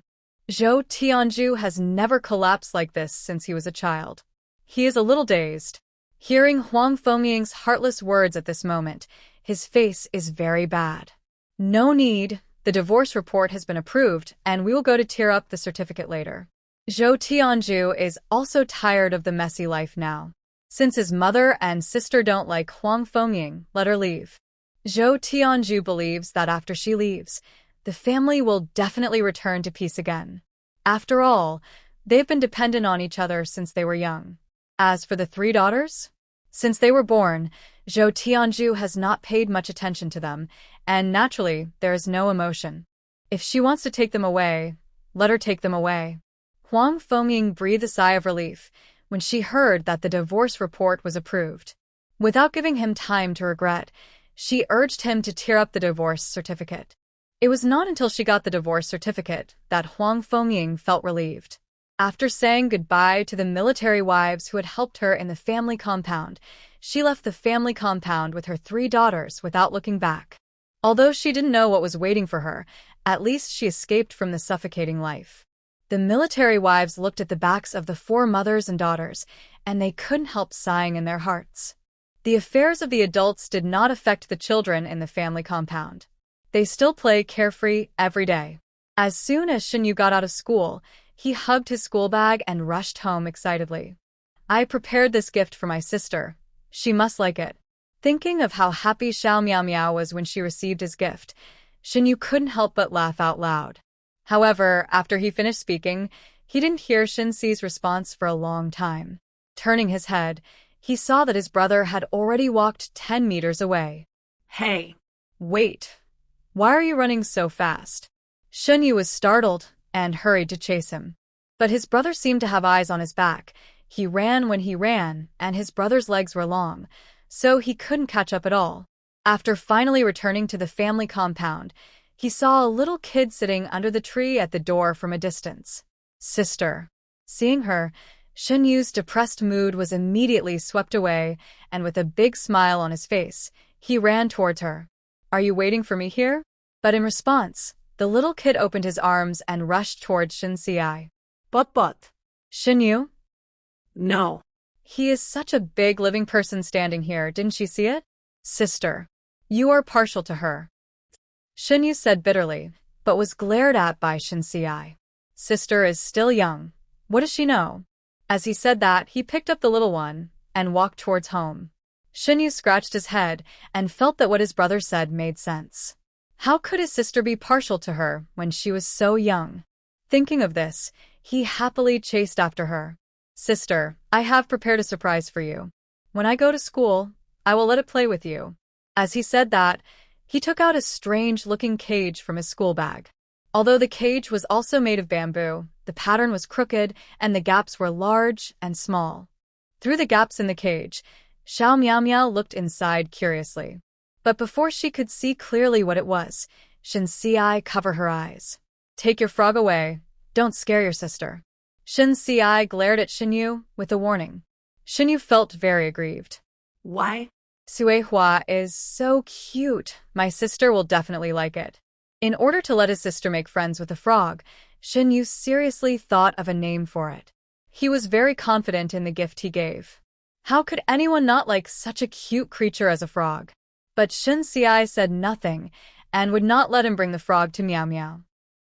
Zhou Tianju has never collapsed like this since he was a child. He is a little dazed. Hearing Huang Fengming's heartless words at this moment, his face is very bad. No need, the divorce report has been approved, and we will go to tear up the certificate later. Zhou Tianju is also tired of the messy life now. Since his mother and sister don't like Huang Fengming, let her leave. Zhou Tianju believes that after she leaves, the family will definitely return to peace again. After all, they've been dependent on each other since they were young. As for the 3 daughters, since they were born, Zhou Tianju has not paid much attention to them, and naturally, there is no emotion. If she wants to take them away, let her take them away. Huang Fengming breathed a sigh of relief when she heard that the divorce report was approved. Without giving him time to regret, she urged him to tear up the divorce certificate. It was not until she got the divorce certificate that Huang Fengming felt relieved. After saying goodbye to the military wives who had helped her in the family compound, she left the family compound with her 3 daughters without looking back. Although she didn't know what was waiting for her, at least she escaped from the suffocating life. The military wives looked at the backs of the 4 mothers and daughters, and they couldn't help sighing in their hearts. The affairs of the adults did not affect the children in the family compound. They still play carefree every day. As soon as Shen Yu got out of school, he hugged his school bag and rushed home excitedly. I prepared this gift for my sister. She must like it. Thinking of how happy Xiao Miao Miao was when she received his gift, Shen Yu couldn't help but laugh out loud. However, after he finished speaking, he didn't hear Shen Xi's response for a long time. Turning his head, he saw that his brother had already walked 10 meters away. Hey! Wait! Why are you running so fast? Shen Yu was startled and hurried to chase him. But his brother seemed to have eyes on his back. He ran when he ran, and his brother's legs were long, so he couldn't catch up at all. After finally returning to the family compound, he saw a little kid sitting under the tree at the door from a distance. Sister. Seeing her, Shen Yu's depressed mood was immediately swept away, and with a big smile on his face, he ran towards her. Are you waiting for me here? But in response, the little kid opened his arms and rushed towards Shen Xiai. But. Shen Yu? No. He is such a big living person standing here, didn't she see it? Sister. You are partial to her. Shen Yu said bitterly, but was glared at by Shen Xiai. Sister is still young. What does she know? As he said that, he picked up the little one and walked towards home. Shen Yu scratched his head and felt that what his brother said made sense. How could his sister be partial to her when she was so young? Thinking of this, he happily chased after her. Sister, I have prepared a surprise for you. When I go to school, I will let it play with you. As he said that, he took out a strange-looking cage from his school bag. Although the cage was also made of bamboo, the pattern was crooked and the gaps were large and small. Through the gaps in the cage, Xiao Miao Miao looked inside curiously. But before she could see clearly what it was, Shen Xiai covered her eyes. Take your frog away. Don't scare your sister. Shen Xiai glared at Shen Yu with a warning. Shen Yu felt very aggrieved. Why? Sui Hua is so cute. My sister will definitely like it. In order to let his sister make friends with the frog, Shen Yu seriously thought of a name for it. He was very confident in the gift he gave. How could anyone not like such a cute creature as a frog? But Shen Xiai said nothing and would not let him bring the frog to Miao Miao.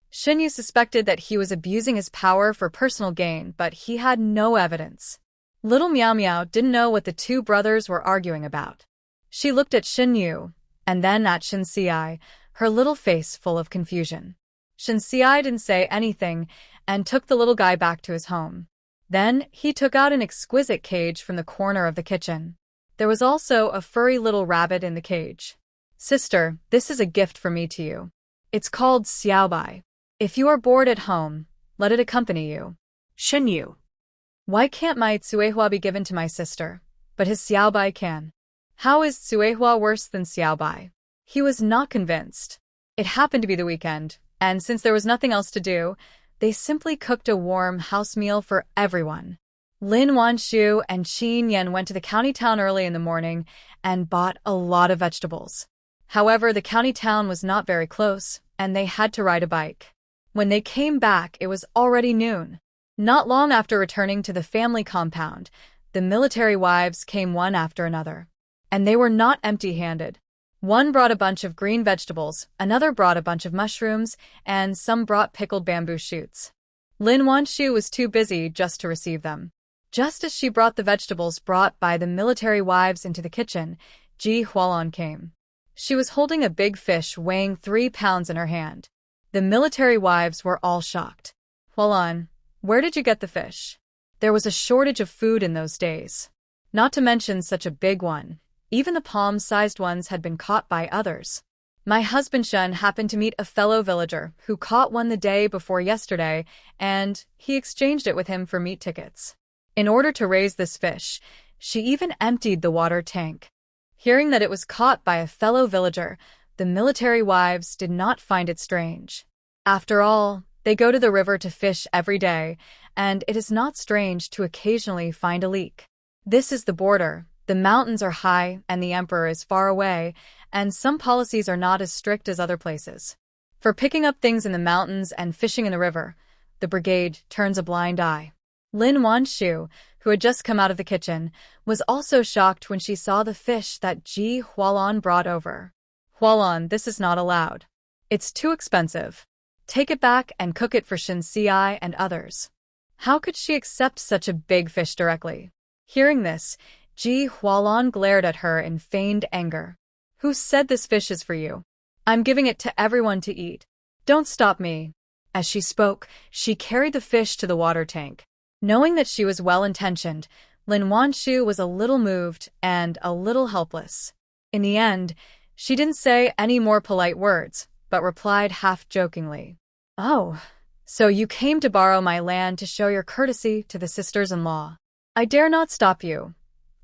Shen Yu suspected that he was abusing his power for personal gain, but he had no evidence. Little Miao Miao didn't know what the 2 brothers were arguing about. She looked at Shen Yu, and then at Shen Xiai, her little face full of confusion. Shenxiai didn't say anything and took the little guy back to his home. Then he took out an exquisite cage from the corner of the kitchen. There was also a furry little rabbit in the cage. Sister, this is a gift from me to you. It's called Xiaobai. If you are bored at home, let it accompany you. Shen Yu. Why can't my Tsuehua be given to my sister, but his Xiaobai can? How is Tsuehua worse than Xiaobai? He was not convinced. It happened to be the weekend, and since there was nothing else to do, they simply cooked a warm house meal for everyone. Lin Wanshu and Chen Yan went to the county town early in the morning and bought a lot of vegetables. However, the county town was not very close, and they had to ride a bike. When they came back, it was already noon. Not long after returning to the family compound, the military wives came one after another. And they were not empty-handed. One brought a bunch of green vegetables, another brought a bunch of mushrooms, and some brought pickled bamboo shoots. Lin Wanshu was too busy just to receive them. Just as she brought the vegetables brought by the military wives into the kitchen, Ji Hualan came. She was holding a big fish weighing 3 pounds in her hand. The military wives were all shocked. Hualan, where did you get the fish? There was a shortage of food in those days. Not to mention such a big one. Even the palm-sized ones had been caught by others. My husband Shen happened to meet a fellow villager who caught one the day before yesterday, and he exchanged it with him for meat tickets. In order to raise this fish, she even emptied the water tank. Hearing that it was caught by a fellow villager, the military wives did not find it strange. After all, they go to the river to fish every day, and it is not strange to occasionally find a leak. This is the border. The mountains are high and the emperor is far away, and some policies are not as strict as other places. For picking up things in the mountains and fishing in the river, the brigade turns a blind eye. Lin Wanshu, who had just come out of the kitchen, was also shocked when she saw the fish that Ji Hualan brought over. Hualan, this is not allowed. It's too expensive. Take it back and cook it for Shenxiai and others. How could she accept such a big fish directly? Hearing this, Ji Hualan glared at her in feigned anger. Who said this fish is for you? I'm giving it to everyone to eat. Don't stop me. As she spoke, she carried the fish to the water tank. Knowing that she was well-intentioned, Lin Wanshu was a little moved and a little helpless. In the end, she didn't say any more polite words, but replied half-jokingly. Oh, so you came to borrow my land to show your courtesy to the sisters-in-law. I dare not stop you.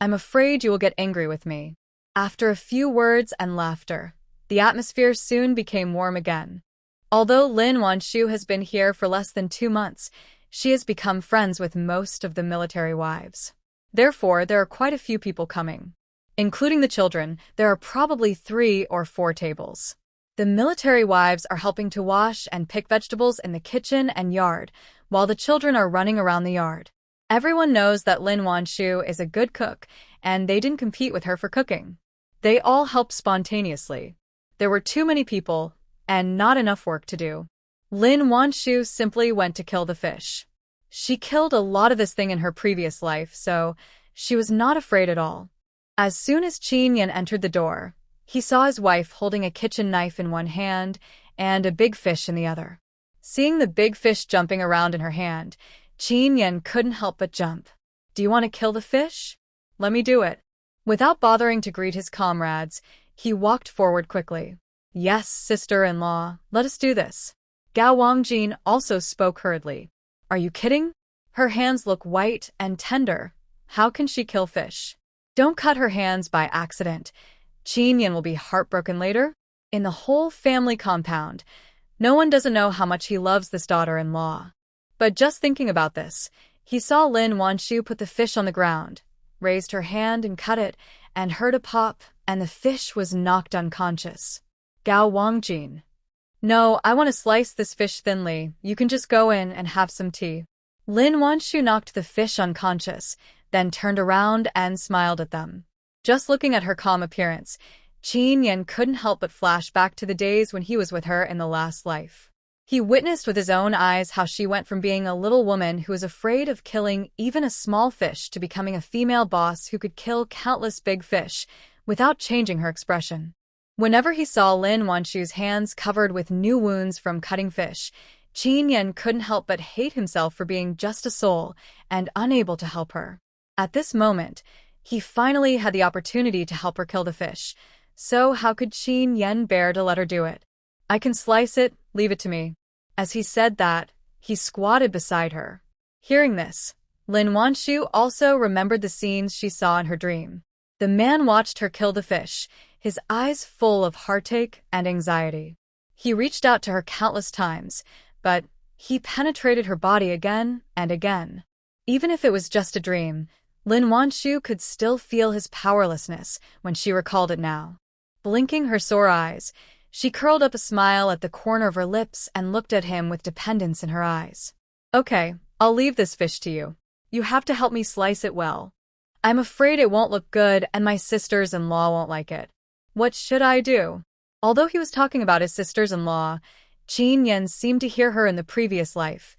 I'm afraid you will get angry with me. After a few words and laughter, the atmosphere soon became warm again. Although Lin Wanshu has been here for less than 2 months, she has become friends with most of the military wives. Therefore, there are quite a few people coming. Including the children, there are probably 3 or 4 tables. The military wives are helping to wash and pick vegetables in the kitchen and yard, while the children are running around the yard. Everyone knows that Lin Wanshu is a good cook, and they didn't compete with her for cooking. They all helped spontaneously. There were too many people, and not enough work to do. Lin Wanshu simply went to kill the fish. She killed a lot of this thing in her previous life, so she was not afraid at all. As soon as Chen Yan entered the door, he saw his wife holding a kitchen knife in one hand and a big fish in the other. Seeing the big fish jumping around in her hand, Chen Yan couldn't help but jump. Do you want to kill the fish? Let me do it. Without bothering to greet his comrades, he walked forward quickly. Yes, sister-in-law, let us do this. Gao Wangjin also spoke hurriedly. Are you kidding? Her hands look white and tender. How can she kill fish? Don't cut her hands by accident. Chen Yan will be heartbroken later. In the whole family compound, no one doesn't know how much he loves this daughter-in-law. But just thinking about this, he saw Lin Wanshu put the fish on the ground, raised her hand and cut it, and heard a pop, and the fish was knocked unconscious. Gao Wangjin. No, I want to slice this fish thinly. You can just go in and have some tea. Lin Wanshu knocked the fish unconscious, then turned around and smiled at them. Just looking at her calm appearance, Chen Yan couldn't help but flash back to the days when he was with her in the last life. He witnessed with his own eyes how she went from being a little woman who was afraid of killing even a small fish to becoming a female boss who could kill countless big fish without changing her expression. Whenever he saw Lin Wanshu's hands covered with new wounds from cutting fish, Chen Yan couldn't help but hate himself for being just a soul and unable to help her. At this moment, he finally had the opportunity to help her kill the fish, so how could Chen Yan bear to let her do it? "I can slice it, leave it to me." As he said that, he squatted beside her. Hearing this, Lin Wanshu also remembered the scenes she saw in her dream. The man watched her kill the fish, his eyes full of heartache and anxiety. He reached out to her countless times, but he penetrated her body again and again. Even if it was just a dream, Lin Wanshu could still feel his powerlessness when she recalled it now. Blinking her sore eyes, she curled up a smile at the corner of her lips and looked at him with dependence in her eyes. "Okay, I'll leave this fish to you. You have to help me slice it well. I'm afraid it won't look good and my sisters-in-law won't like it. What should I do?" Although he was talking about his sisters-in-law, Chen Yan seemed to hear her in the previous life,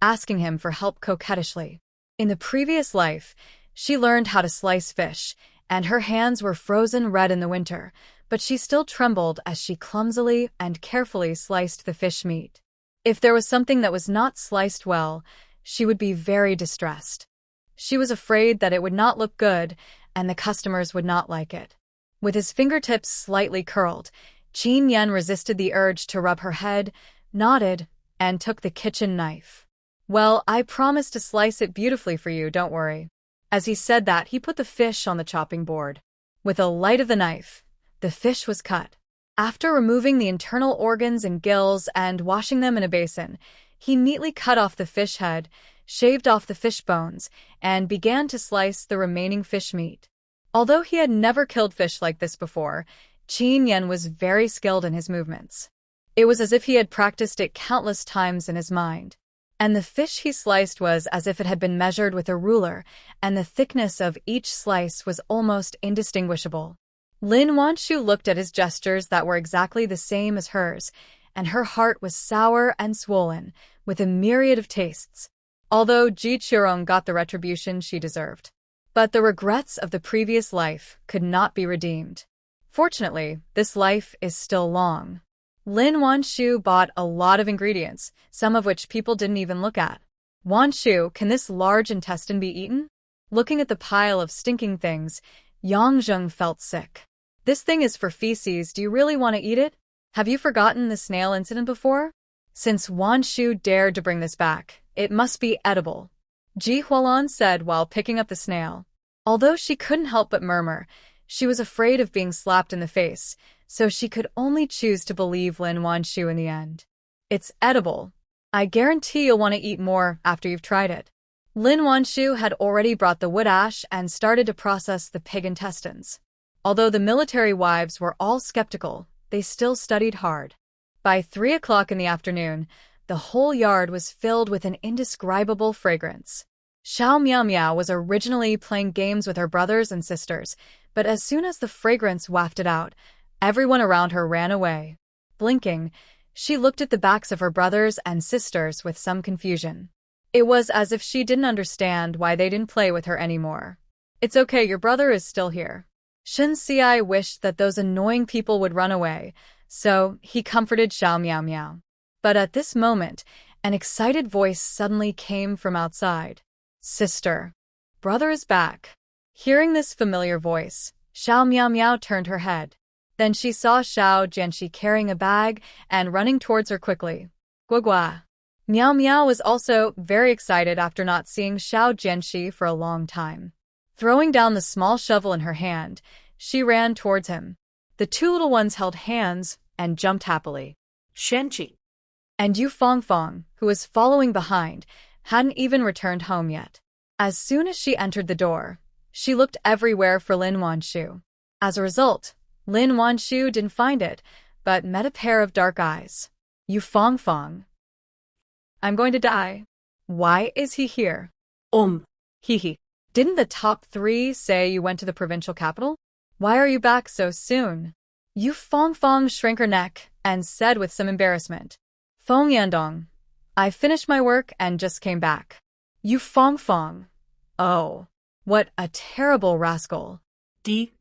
asking him for help coquettishly. In the previous life, she learned how to slice fish, and her hands were frozen red in the winter, but she still trembled as she clumsily and carefully sliced the fish meat. If there was something that was not sliced well, she would be very distressed. She was afraid that it would not look good and the customers would not like it. With his fingertips slightly curled, Chen Yan resisted the urge to rub her head, nodded, and took the kitchen knife. "Well, I promise to slice it beautifully for you, don't worry." As he said that, he put the fish on the chopping board. With a light of the knife, the fish was cut. After removing the internal organs and gills and washing them in a basin, he neatly cut off the fish head, shaved off the fish bones, and began to slice the remaining fish meat. Although he had never killed fish like this before, Chen Yan was very skilled in his movements. It was as if he had practiced it countless times in his mind. And the fish he sliced was as if it had been measured with a ruler, and the thickness of each slice was almost indistinguishable. Lin Wanshu looked at his gestures that were exactly the same as hers, and her heart was sour and swollen, with a myriad of tastes. Although Ji Chirong got the retribution she deserved. But the regrets of the previous life could not be redeemed. Fortunately, this life is still long. Lin Wanshu bought a lot of ingredients, some of which people didn't even look at. "Wanshu, can this large intestine be eaten?" Looking at the pile of stinking things, Yang Zheng felt sick. "This thing is for feces, do you really want to eat it? Have you forgotten the snail incident before? Since Wanshu dared to bring this back, it must be edible," Ji Hualan said while picking up the snail. Although she couldn't help but murmur, she was afraid of being slapped in the face, so she could only choose to believe Lin Wanshu in the end. "It's edible. I guarantee you'll want to eat more after you've tried it." Lin Wanshu had already brought the wood ash and started to process the pig intestines. Although the military wives were all skeptical, they still studied hard. By 3 o'clock in the afternoon, the whole yard was filled with an indescribable fragrance. Xiao Miao Miao was originally playing games with her brothers and sisters, but as soon as the fragrance wafted out, everyone around her ran away. Blinking, she looked at the backs of her brothers and sisters with some confusion. It was as if she didn't understand why they didn't play with her anymore. "It's okay, your brother is still here." Shen Xiai wished that those annoying people would run away, so he comforted Xiao Miao Miao. But at this moment, an excited voice suddenly came from outside. "Sister, brother is back." Hearing this familiar voice, Xiao Miao Miao turned her head. Then she saw Xiao Jianxi carrying a bag and running towards her quickly. "Guagua." Miao Miao was also very excited after not seeing Xiao Jianxi for a long time. Throwing down the small shovel in her hand, she ran towards him. The two little ones held hands and jumped happily. Shenqi. And Yu Fongfong, who was following behind, hadn't even returned home yet. As soon as she entered the door, she looked everywhere for Lin Wanshu. As a result, Lin Wanshu didn't find it, but met a pair of dark eyes. "Yu Fongfong. I'm going to die. Why is he here?" Hee. "Didn't the top 3 say you went to the provincial capital? Why are you back so soon?" Yu Fongfong shrank her neck and said with some embarrassment, "Fong Yandong, I finished my work and just came back." Yu Fongfong. Oh, what a terrible rascal. D.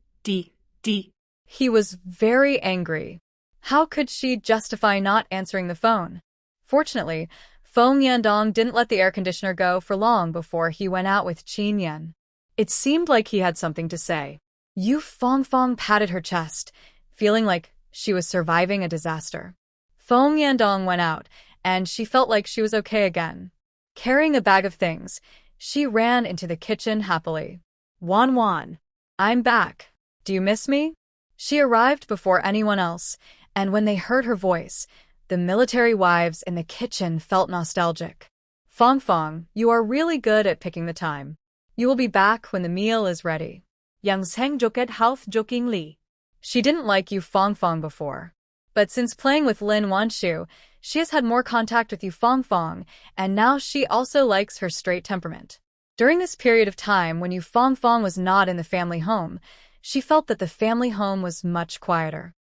He was very angry. How could she justify not answering the phone? Fortunately, Feng Yandong didn't let the air conditioner go for long before he went out with Chen Yan. It seemed like he had something to say. Yu Fongfong patted her chest, feeling like she was surviving a disaster. Feng Yandong went out, and she felt like she was okay again. Carrying a bag of things, she ran into the kitchen happily. Wan Wan. I'm back. Do you miss me? She arrived before anyone else, and when they heard her voice, the military wives in the kitchen felt nostalgic. Fong Fong, you are really good at picking the time. You will be back when the meal is ready. Yang Seng Joket Half jokingly. She didn't like Yu Fong Fong before. But since playing with Lin Wanshu, she has had more contact with Yu Fong Fong, and now she also likes her straight temperament. During this period of time when Yu Fong Fong was not in the family home, she felt that the family home was much quieter.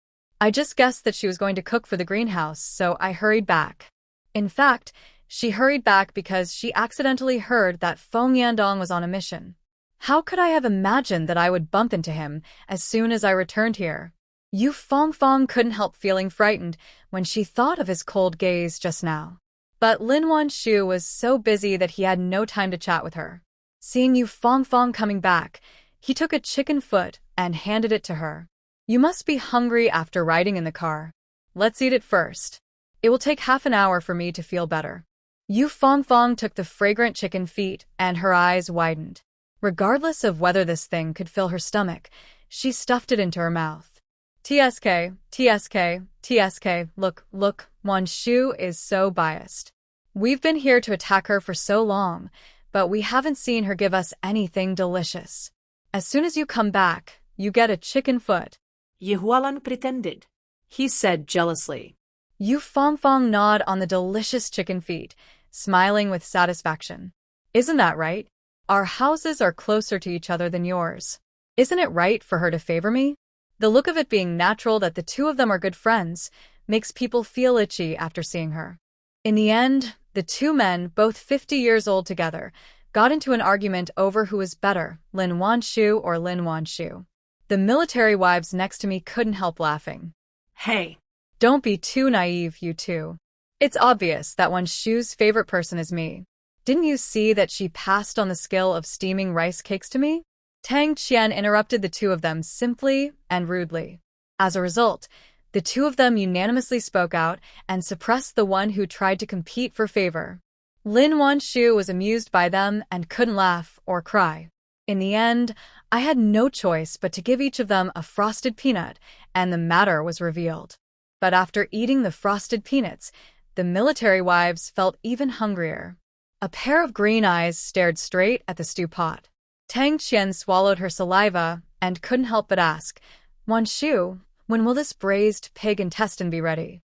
I just guessed that she was going to cook for the greenhouse, so I hurried back. In fact, she hurried back because she accidentally heard that Feng Yandong was on a mission. How could I have imagined that I would bump into him as soon as I returned here? Yu Fong Fong couldn't help feeling frightened when she thought of his cold gaze just now. But Lin Wanshu was so busy that he had no time to chat with her. Seeing Yu Fong Fong coming back, he took a chicken foot and handed it to her. You must be hungry after riding in the car. Let's eat it first. It will take half an hour for me to feel better. Yu Fong Fong took the fragrant chicken feet and her eyes widened. Regardless of whether this thing could fill her stomach, she stuffed it into her mouth. TSK, TSK, TSK, look, Wanshu is so biased. We've been here to attack her for so long, but we haven't seen her give us anything delicious. As soon as you come back, you get a chicken foot. Yehualan pretended. He said jealously. Yu Fong Fong gnawed on the delicious chicken feet, smiling with satisfaction. Isn't that right? Our houses are closer to each other than yours. Isn't it right for her to favor me? The look of it being natural that the two of them are good friends makes people feel itchy after seeing her. In the end, the two men, both 50 years old together, got into an argument over who was better, Lin Wanshu or Lin Wanshu. The military wives next to me couldn't help laughing. Hey. Don't be too naive, you two. It's obvious that Wanshu's favorite person is me. Didn't you see that she passed on the skill of steaming rice cakes to me? Tang Qian interrupted the two of them simply and rudely. As a result, the two of them unanimously spoke out and suppressed the one who tried to compete for favor. Lin Wanshu was amused by them and couldn't laugh or cry. In the end, I had no choice but to give each of them a frosted peanut, and the matter was revealed. But after eating the frosted peanuts, the military wives felt even hungrier. A pair of green eyes stared straight at the stew pot. Tang Qian swallowed her saliva and couldn't help but ask, Wanshu, when will this braised pig intestine be ready?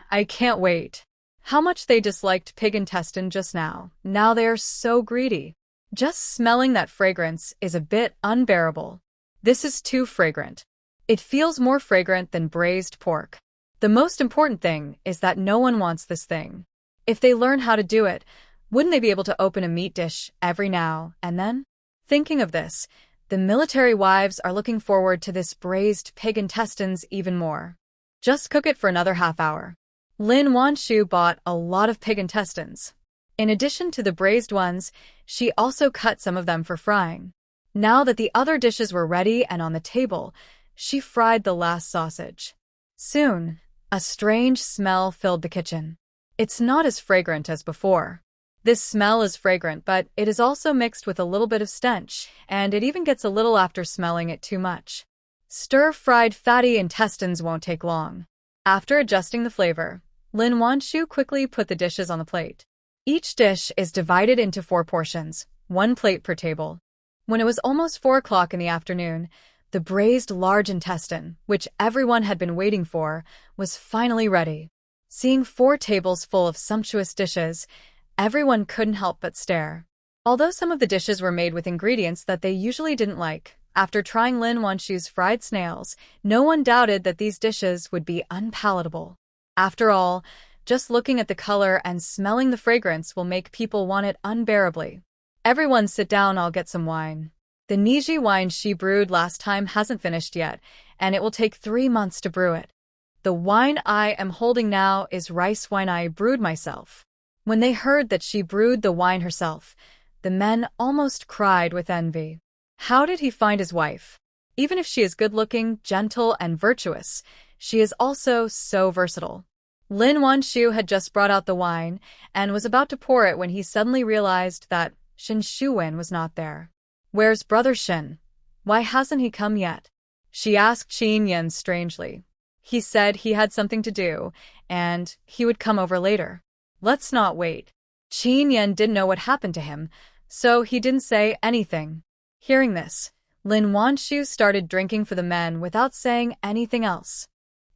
I can't wait. How much they disliked pig intestine just now. Now they are so greedy. Just smelling that fragrance is a bit unbearable. This is too fragrant. It feels more fragrant than braised pork. The most important thing is that no one wants this thing. If they learn how to do it, wouldn't they be able to open a meat dish every now and then? Thinking of this, the military wives are looking forward to this braised pig intestines even more. Just cook it for another half hour. Lin Wanshu bought a lot of pig intestines. In addition to the braised ones, she also cut some of them for frying. Now that the other dishes were ready and on the table, she fried the last sausage. Soon, a strange smell filled the kitchen. It's not as fragrant as before. This smell is fragrant, but it is also mixed with a little bit of stench, and it even gets a little after smelling it too much. Stir-fried fatty intestines won't take long. After adjusting the flavor, Lin Wanshu quickly put the dishes on the plate. Each dish is divided into 4 portions, 1 plate per table. When it was almost 4 o'clock in the afternoon, the braised large intestine, which everyone had been waiting for, was finally ready. Seeing 4 tables full of sumptuous dishes, everyone couldn't help but stare. Although some of the dishes were made with ingredients that they usually didn't like, after trying Lin Wanshu's fried snails, no one doubted that these dishes would be unpalatable. After all, just looking at the color and smelling the fragrance will make people want it unbearably. Everyone sit down, I'll get some wine. The Niji wine she brewed last time hasn't finished yet, and it will take 3 months to brew it. The wine I am holding now is rice wine I brewed myself." When they heard that she brewed the wine herself, the men almost cried with envy. How did he find his wife? Even if she is good-looking, gentle, and virtuous, she is also so versatile. Lin Wanshu had just brought out the wine and was about to pour it when he suddenly realized that Shin Shuwen was not there. "Where's brother Shin? Why hasn't he come yet?" she asked Chen Yan strangely. "He said he had something to do, and he would come over later." "Let's not wait." Chen Yan didn't know what happened to him, so he didn't say anything. Hearing this, Lin Wanshu started drinking for the men without saying anything else.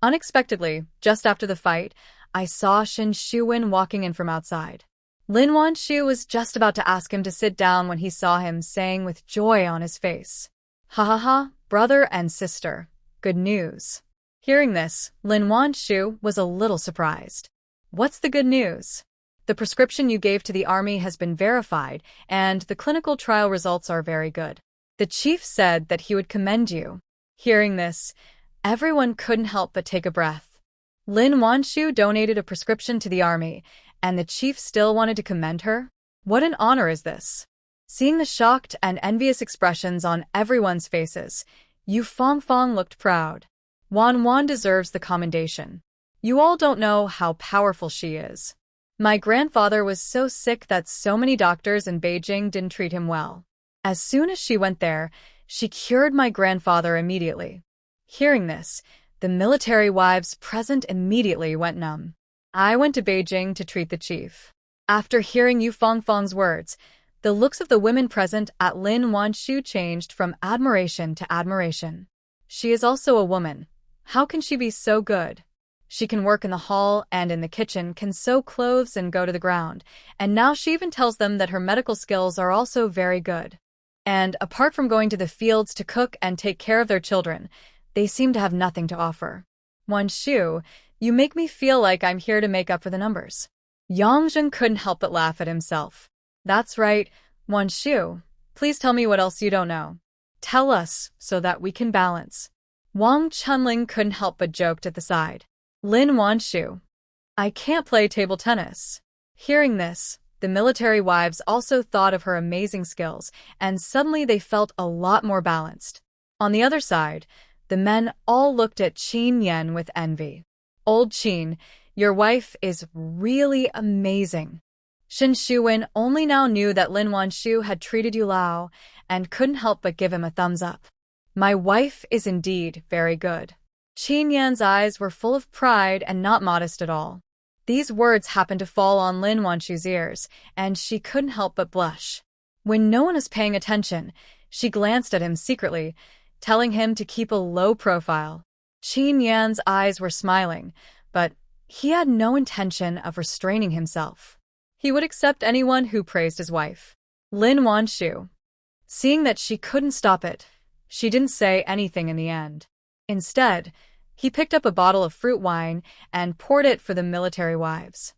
Unexpectedly, just after the fight, I saw Shin Shuwen walking in from outside. Lin Wanshu was just about to ask him to sit down when he saw him, saying with joy on his face, "Ha ha ha, brother and sister, good news." Hearing this, Lin Wanshu was a little surprised. "What's the good news?" "The prescription you gave to the army has been verified, and the clinical trial results are very good. The chief said that he would commend you." Hearing this, everyone couldn't help but take a breath. Lin Wanshu donated a prescription to the army, and the chief still wanted to commend her? What an honor is this? Seeing the shocked and envious expressions on everyone's faces, Yu Fongfong looked proud. "Wan Wan deserves the commendation. You all don't know how powerful she is. My grandfather was so sick that so many doctors in Beijing didn't treat him well. As soon as she went there, she cured my grandfather immediately." Hearing this, the military wives present immediately went numb. "I went to Beijing to treat the chief." After hearing Yu Fongfong's words, the looks of the women present at Lin Wanshu changed from admiration to admiration. She is also a woman. How can she be so good? She can work in the hall and in the kitchen, can sew clothes and go to the ground, and now she even tells them that her medical skills are also very good. And apart from going to the fields to cook and take care of their children, they seem to have nothing to offer. "Wanshu, you make me feel like I'm here to make up for the numbers." Yongzhen couldn't help but laugh at himself. "That's right, Wanshu. Please tell me what else you don't know. Tell us so that we can balance." Wang Chunling couldn't help but joked at the side. "Lin Wanshu, I can't play table tennis." Hearing this, the military wives also thought of her amazing skills, and suddenly they felt a lot more balanced. On the other side, the men all looked at Chen Yan with envy. "Old Chen, your wife is really amazing." Shin Shuwen only now knew that Lin Wanshu had treated Yu Lao and couldn't help but give him a thumbs up. "My wife is indeed very good." Chen Yan's eyes were full of pride and not modest at all. These words happened to fall on Lin Wanshu's ears, and she couldn't help but blush. When no one was paying attention, she glanced at him secretly, telling him to keep a low profile. Chen Yan's eyes were smiling, but he had no intention of restraining himself. He would accept anyone who praised his wife. Lin Wanshu. Seeing that she couldn't stop it, she didn't say anything in the end. Instead, he picked up a bottle of fruit wine and poured it for the military wives.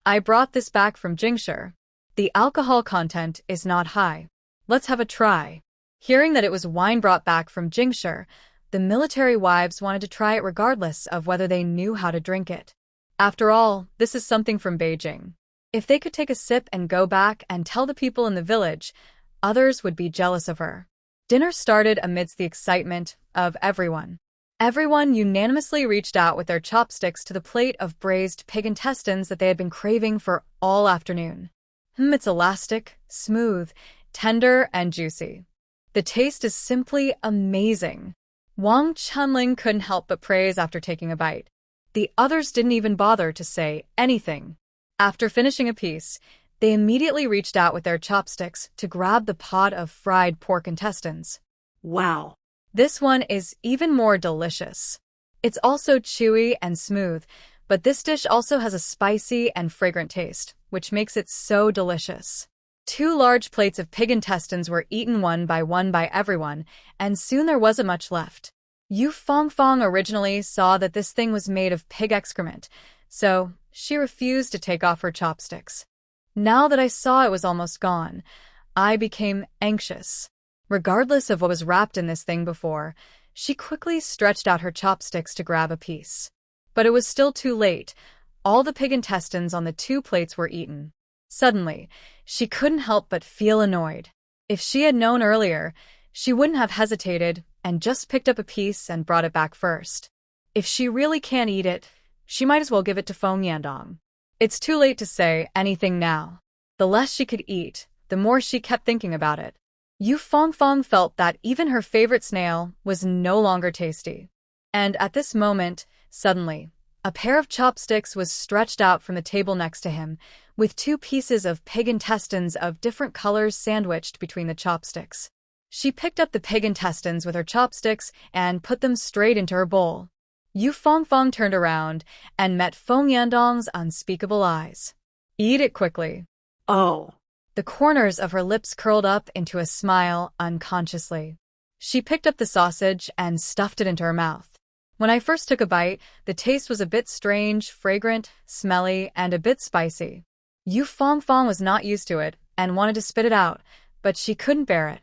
"I brought this back from Jingshi. The alcohol content is not high. Let's have a try." Hearing that it was wine brought back from Jingshi, the military wives wanted to try it regardless of whether they knew how to drink it. After all, this is something from Beijing. If they could take a sip and go back and tell the people in the village, others would be jealous of her. Dinner started amidst the excitement of everyone. Everyone unanimously reached out with their chopsticks to the plate of braised pig intestines that they had been craving for all afternoon. It's elastic, smooth, tender, and juicy. The taste is simply amazing. Wang Chunling couldn't help but praise after taking a bite. The others didn't even bother to say anything. After finishing a piece, they immediately reached out with their chopsticks to grab the pot of fried pork intestines. Wow! This one is even more delicious. It's also chewy and smooth, but this dish also has a spicy and fragrant taste, which makes it so delicious. 2 large plates of pig intestines were eaten one by everyone, and soon there wasn't much left. Yu Fongfong originally saw that this thing was made of pig excrement, so she refused to take off her chopsticks. Now that I saw it was almost gone, I became anxious. Regardless of what was wrapped in this thing before, she quickly stretched out her chopsticks to grab a piece. But it was still too late. All the pig intestines on the 2 plates were eaten. Suddenly, she couldn't help but feel annoyed. If she had known earlier, she wouldn't have hesitated and just picked up a piece and brought it back first. If she really can't eat it, she might as well give it to Feng Yandong. It's too late to say anything now. The less she could eat, the more she kept thinking about it. Yu Fongfong felt that even her favorite snail was no longer tasty. And at this moment, suddenly, a pair of chopsticks was stretched out from the table next to him, with 2 pieces of pig intestines of different colors sandwiched between the chopsticks. She picked up the pig intestines with her chopsticks and put them straight into her bowl. Yu Fongfong turned around and met Feng Yandong's unspeakable eyes. "Eat it quickly." Oh. The corners of her lips curled up into a smile unconsciously. She picked up the sausage and stuffed it into her mouth. "When I first took a bite, the taste was a bit strange, fragrant, smelly, and a bit spicy." Yu Fongfong was not used to it and wanted to spit it out, but she couldn't bear it.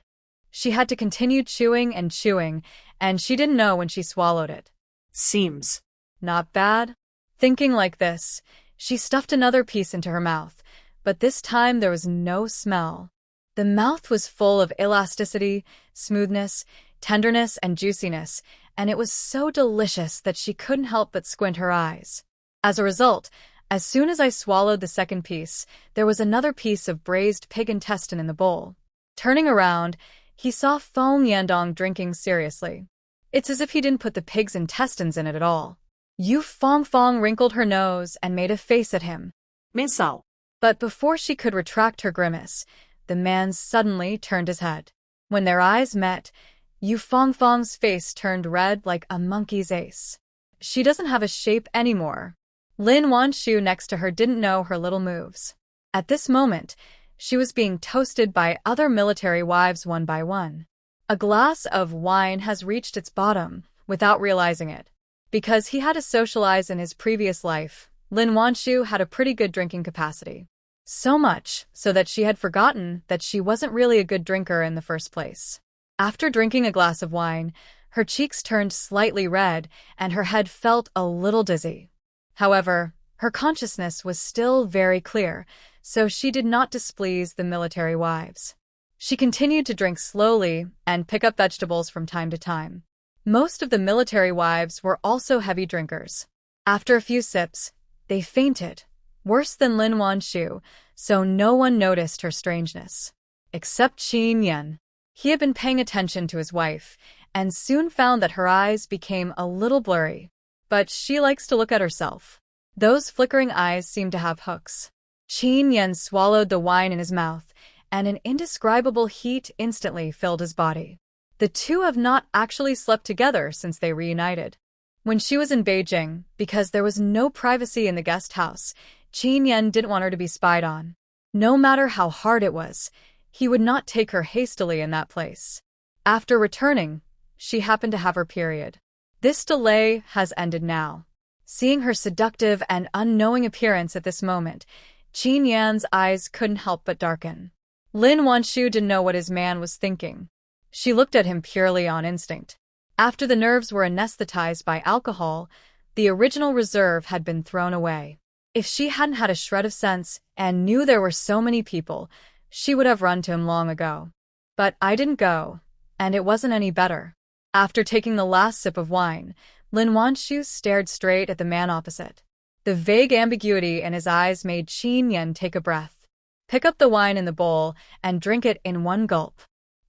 She had to continue chewing, and she didn't know when she swallowed it. Seems not bad. Thinking like this, she stuffed another piece into her mouth, but this time there was no smell. The mouth was full of elasticity, smoothness, tenderness, and juiciness, and it was so delicious that she couldn't help but squint her eyes. As a result, as soon as I swallowed the second piece, there was another piece of braised pig intestine in the bowl. Turning around, he saw Feng Yandong drinking seriously. It's as if he didn't put the pig's intestines in it at all. Yu Fongfong wrinkled her nose and made a face at him. "Minsao." But before she could retract her grimace, the man suddenly turned his head. When their eyes met, Yu Fongfong's face turned red like a monkey's ace. She doesn't have a shape anymore. Lin Wanshu next to her didn't know her little moves. At this moment, she was being toasted by other military wives one by one. A glass of wine has reached its bottom without realizing it. Because he had to socialize in his previous life, Lin Wanshu had a pretty good drinking capacity. So much so that she had forgotten that she wasn't really a good drinker in the first place. After drinking a glass of wine, her cheeks turned slightly red and her head felt a little dizzy. However, her consciousness was still very clear, so she did not displease the military wives. She continued to drink slowly and pick up vegetables from time to time. Most of the military wives were also heavy drinkers. After a few sips, they fainted, worse than Lin Wanshu, so no one noticed her strangeness. Except Chen Yan. He had been paying attention to his wife, and soon found that her eyes became a little blurry. But she likes to look at herself. Those flickering eyes seemed to have hooks. Chen Yan swallowed the wine in his mouth, and an indescribable heat instantly filled his body. The two have not actually slept together since they reunited. When she was in Beijing, because there was no privacy in the guest house, Chen Yan didn't want her to be spied on. No matter how hard it was, he would not take her hastily in that place. After returning, she happened to have her period. This delay has ended now. Seeing her seductive and unknowing appearance at this moment, Chen Yan's eyes couldn't help but darken. Lin Wanshu didn't know what his man was thinking. She looked at him purely on instinct. After the nerves were anesthetized by alcohol, the original reserve had been thrown away. If she hadn't had a shred of sense and knew there were so many people, she would have run to him long ago. But I didn't go, and it wasn't any better. After taking the last sip of wine, Lin Wanshu stared straight at the man opposite. The vague ambiguity in his eyes made Chen Yan take a breath. Pick up the wine in the bowl and drink it in one gulp.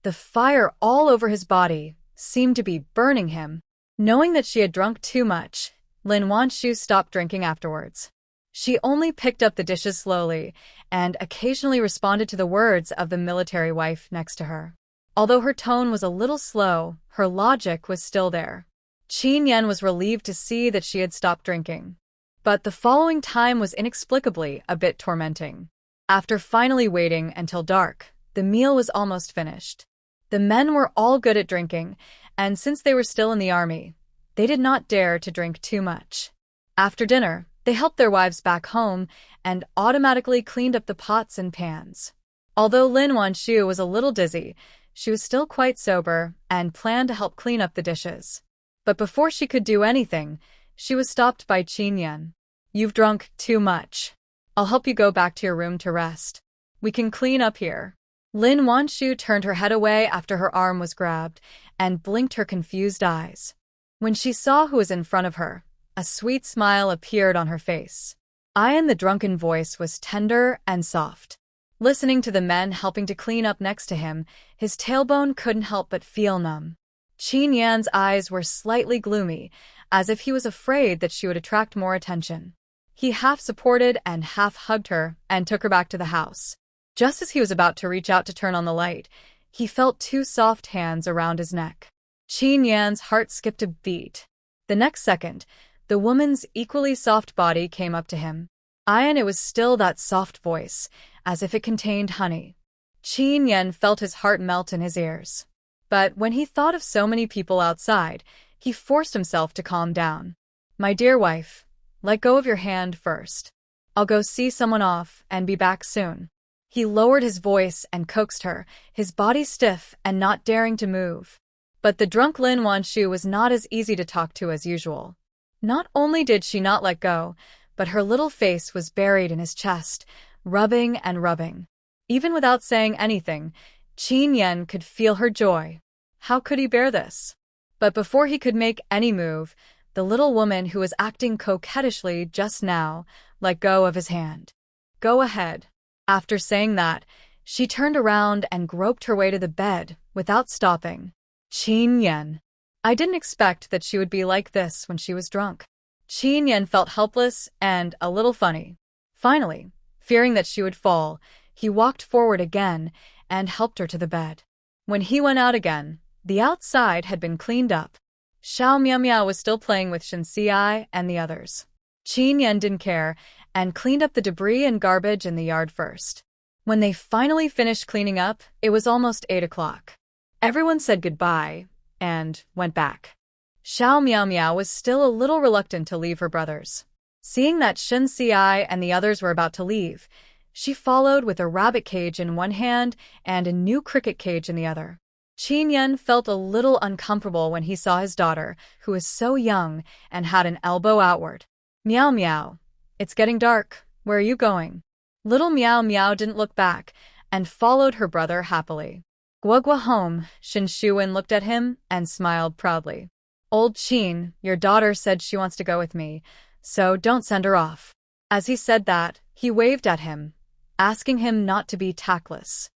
The fire all over his body seemed to be burning him. Knowing that she had drunk too much, Lin Wanshu stopped drinking afterwards. She only picked up the dishes slowly and occasionally responded to the words of the military wife next to her. Although her tone was a little slow, her logic was still there. Chen Yan was relieved to see that she had stopped drinking. But the following time was inexplicably a bit tormenting. After finally waiting until dark, the meal was almost finished. The men were all good at drinking, and since they were still in the army, they did not dare to drink too much. After dinner, they helped their wives back home and automatically cleaned up the pots and pans. Although Lin Wanshu was a little dizzy, she was still quite sober and planned to help clean up the dishes. But before she could do anything, she was stopped by Chen Yan. "You've drunk too much. I'll help you go back to your room to rest. We can clean up here." Lin Wanshu turned her head away after her arm was grabbed and blinked her confused eyes. When she saw who was in front of her, a sweet smile appeared on her face. Ian, the drunken voice, was tender and soft. Listening to the men helping to clean up next to him, his tailbone couldn't help but feel numb. Chen Yan's eyes were slightly gloomy, as if he was afraid that she would attract more attention. He half supported and half hugged her and took her back to the house. Just as he was about to reach out to turn on the light, he felt two soft hands around his neck. Chen Yan's heart skipped a beat. The next second, the woman's equally soft body came up to him. Ian, it was still that soft voice, as if it contained honey. Chen Yan felt his heart melt in his ears. But when he thought of so many people outside, he forced himself to calm down. "My dear wife, let go of your hand first. I'll go see someone off and be back soon." He lowered his voice and coaxed her, his body stiff and not daring to move. But the drunk Lin Wanshu was not as easy to talk to as usual. Not only did she not let go, but her little face was buried in his chest, rubbing and rubbing. Even without saying anything, Chen Yan could feel her joy. How could he bear this? But before he could make any move, the little woman who was acting coquettishly just now let go of his hand. "Go ahead." After saying that, she turned around and groped her way to the bed without stopping. Chen Yan. I didn't expect that she would be like this when she was drunk. Chen Yan felt helpless and a little funny. Finally, fearing that she would fall, he walked forward again and helped her to the bed. When he went out again, the outside had been cleaned up. Xiao Miao Miao was still playing with Shen Xi and the others. Chen Yan didn't care and cleaned up the debris and garbage in the yard first. When they finally finished cleaning up, it was almost 8 o'clock. Everyone said goodbye and went back. Xiao Miao Miao was still a little reluctant to leave her brothers. Seeing that Shen Xi and the others were about to leave, she followed with a rabbit cage in one hand and a new cricket cage in the other. Chen Yan felt a little uncomfortable when he saw his daughter, who was so young and had an elbow outward. "Meow Meow, it's getting dark. Where are you going?" Little Meow Meow didn't look back and followed her brother happily. "Guogua home." Shin Shuwen looked at him and smiled proudly. "Old Chen, your daughter said she wants to go with me, so don't send her off." As he said that, he waved at him, asking him not to be tactless.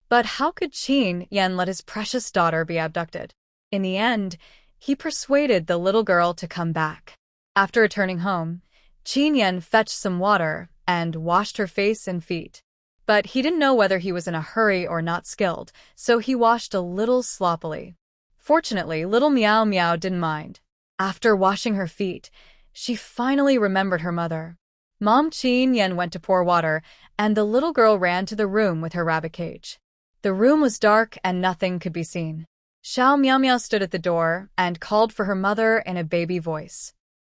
But how could Chen Yan let his precious daughter be abducted? In the end, he persuaded the little girl to come back. After returning home, Chen Yan fetched some water and washed her face and feet. But he didn't know whether he was in a hurry or not skilled, so he washed a little sloppily. Fortunately, little Meow Meow didn't mind. After washing her feet, she finally remembered her mother. Mom Chen Yan went to pour water, and the little girl ran to the room with her rabbit cage. The room was dark and nothing could be seen. Xiao Miao Miao stood at the door and called for her mother in a baby voice.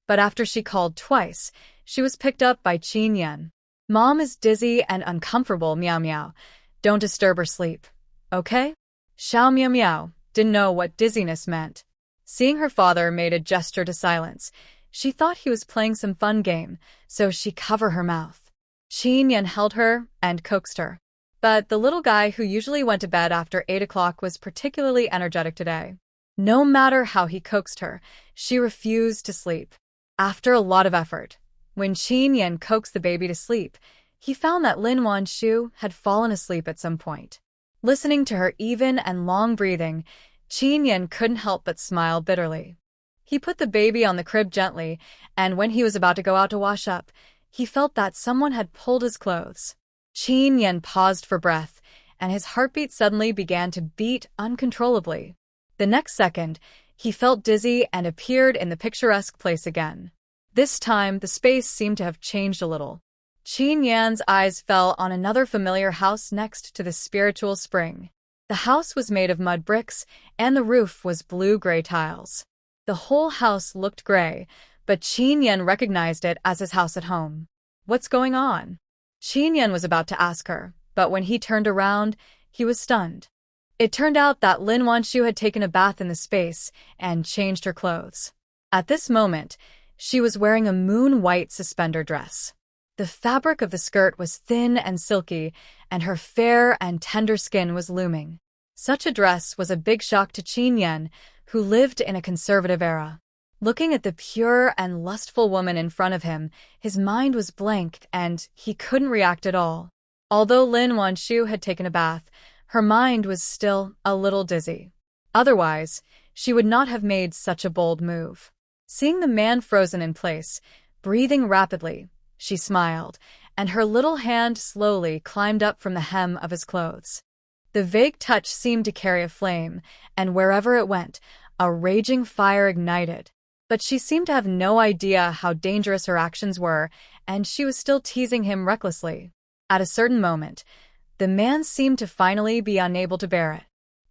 But after she called twice, she was picked up by Chen Yan. "Mom is dizzy and uncomfortable, Meow Meow. Don't disturb her sleep, okay?" Xiao Miao Miao didn't know what dizziness meant. Seeing her father made a gesture to silence, she thought he was playing some fun game, so she covered her mouth. Chen Yan held her and coaxed her. But the little guy who usually went to bed after 8 o'clock was particularly energetic today. No matter how he coaxed her, she refused to sleep. After a lot of effort, when Chen Yan coaxed the baby to sleep, he found that Lin Wanshu had fallen asleep at some point. Listening to her even and long breathing, Chen Yan couldn't help but smile bitterly. He put the baby on the crib gently, and when he was about to go out to wash up, he felt that someone had pulled his clothes. Chen Yan paused for breath, and his heartbeat suddenly began to beat uncontrollably. The next second, he felt dizzy and appeared in the picturesque place again. This time, the space seemed to have changed a little. Chen Yan's eyes fell on another familiar house next to the spiritual spring. The house was made of mud bricks, and the roof was blue-gray tiles. The whole house looked gray, but Chen Yan recognized it as his house at home. "What's going on?" Chen Yan was about to ask her, but when he turned around, he was stunned. It turned out that Lin Wanshu had taken a bath in the space and changed her clothes. At this moment, she was wearing a moon-white suspender dress. The fabric of the skirt was thin and silky, and her fair and tender skin was looming. Such a dress was a big shock to Chen Yan, who lived in a conservative era. Looking at the pure and lustful woman in front of him, his mind was blank and he couldn't react at all. Although Lin Wanshu had taken a bath, her mind was still a little dizzy. Otherwise, she would not have made such a bold move. Seeing the man frozen in place, breathing rapidly, she smiled, and her little hand slowly climbed up from the hem of his clothes. The vague touch seemed to carry a flame, and wherever it went, a raging fire ignited. But she seemed to have no idea how dangerous her actions were, and she was still teasing him recklessly. At a certain moment, the man seemed to finally be unable to bear it.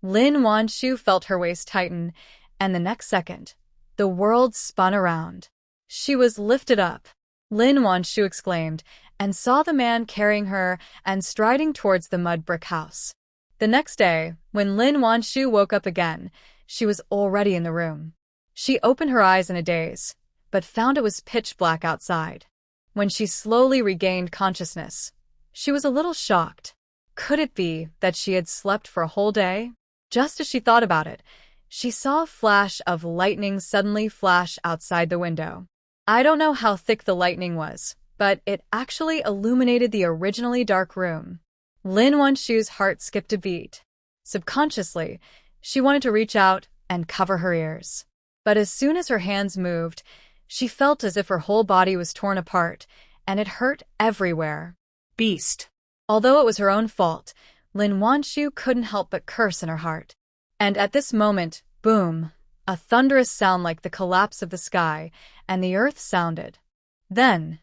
Lin Wanshu felt her waist tighten, and the next second, the world spun around. She was lifted up. Lin Wanshu exclaimed, and saw the man carrying her and striding towards the mud brick house. The next day, when Lin Wanshu woke up again, she was already in the room. She opened her eyes in a daze, but found it was pitch black outside. When she slowly regained consciousness, she was a little shocked. Could it be that she had slept for a whole day? Just as she thought about it, she saw a flash of lightning suddenly flash outside the window. I don't know how thick the lightning was, but it actually illuminated the originally dark room. Lin Wanshu's heart skipped a beat. Subconsciously, she wanted to reach out and cover her ears. But as soon as her hands moved, she felt as if her whole body was torn apart, and it hurt everywhere. Beast. Although it was her own fault, Lin Wanshu couldn't help but curse in her heart. And at this moment, boom, a thunderous sound like the collapse of the sky, and the earth sounded. Then,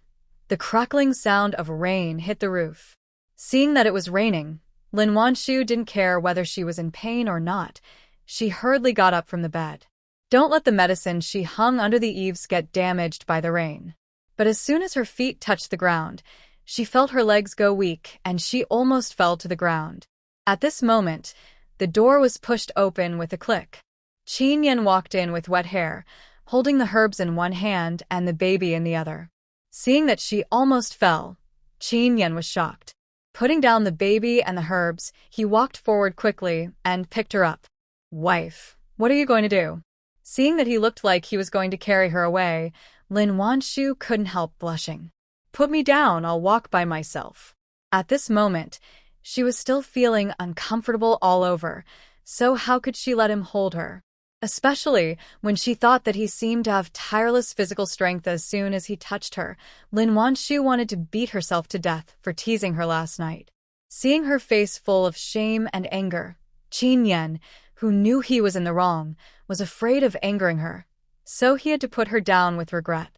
the crackling sound of rain hit the roof. Seeing that it was raining, Lin Wanshu didn't care whether she was in pain or not. She hurriedly got up from the bed. Don't let the medicine she hung under the eaves get damaged by the rain. But as soon as her feet touched the ground, she felt her legs go weak and she almost fell to the ground. At this moment, the door was pushed open with a click. Chen Yan walked in with wet hair, holding the herbs in one hand and the baby in the other. Seeing that she almost fell, Chen Yan was shocked. Putting down the baby and the herbs, he walked forward quickly and picked her up. Wife, what are you going to do? Seeing that he looked like he was going to carry her away, Lin Wanshu couldn't help blushing. Put me down, I'll walk by myself. At this moment, she was still feeling uncomfortable all over, so how could she let him hold her? Especially when she thought that he seemed to have tireless physical strength as soon as he touched her. Lin Wanshu wanted to beat herself to death for teasing her last night. Seeing her face full of shame and anger, Chen Yan, who knew he was in the wrong, was afraid of angering her, so he had to put her down with regret.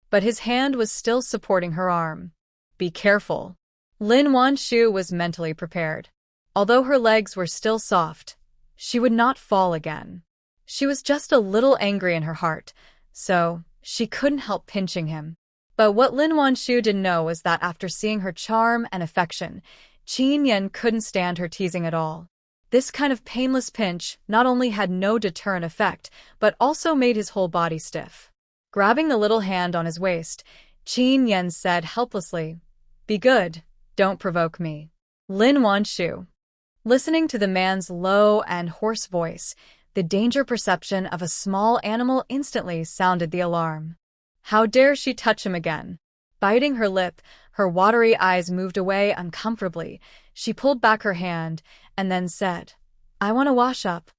But his hand was still supporting her arm. Be careful. Lin Wanshu was mentally prepared. Although her legs were still soft, she would not fall again. She was just a little angry in her heart, so she couldn't help pinching him. But what Lin Wanshu didn't know was that after seeing her charm and affection, Chen Yan couldn't stand her teasing at all. This kind of painless pinch not only had no deterrent effect, but also made his whole body stiff. Grabbing the little hand on his waist, Chen Yan said helplessly, "Be good, don't provoke me." Lin Wanshu. Listening to the man's low and hoarse voice, the danger perception of a small animal instantly sounded the alarm. How dare she touch him again? Biting her lip, her watery eyes moved away uncomfortably. She pulled back her hand and then said, "I want to wash up."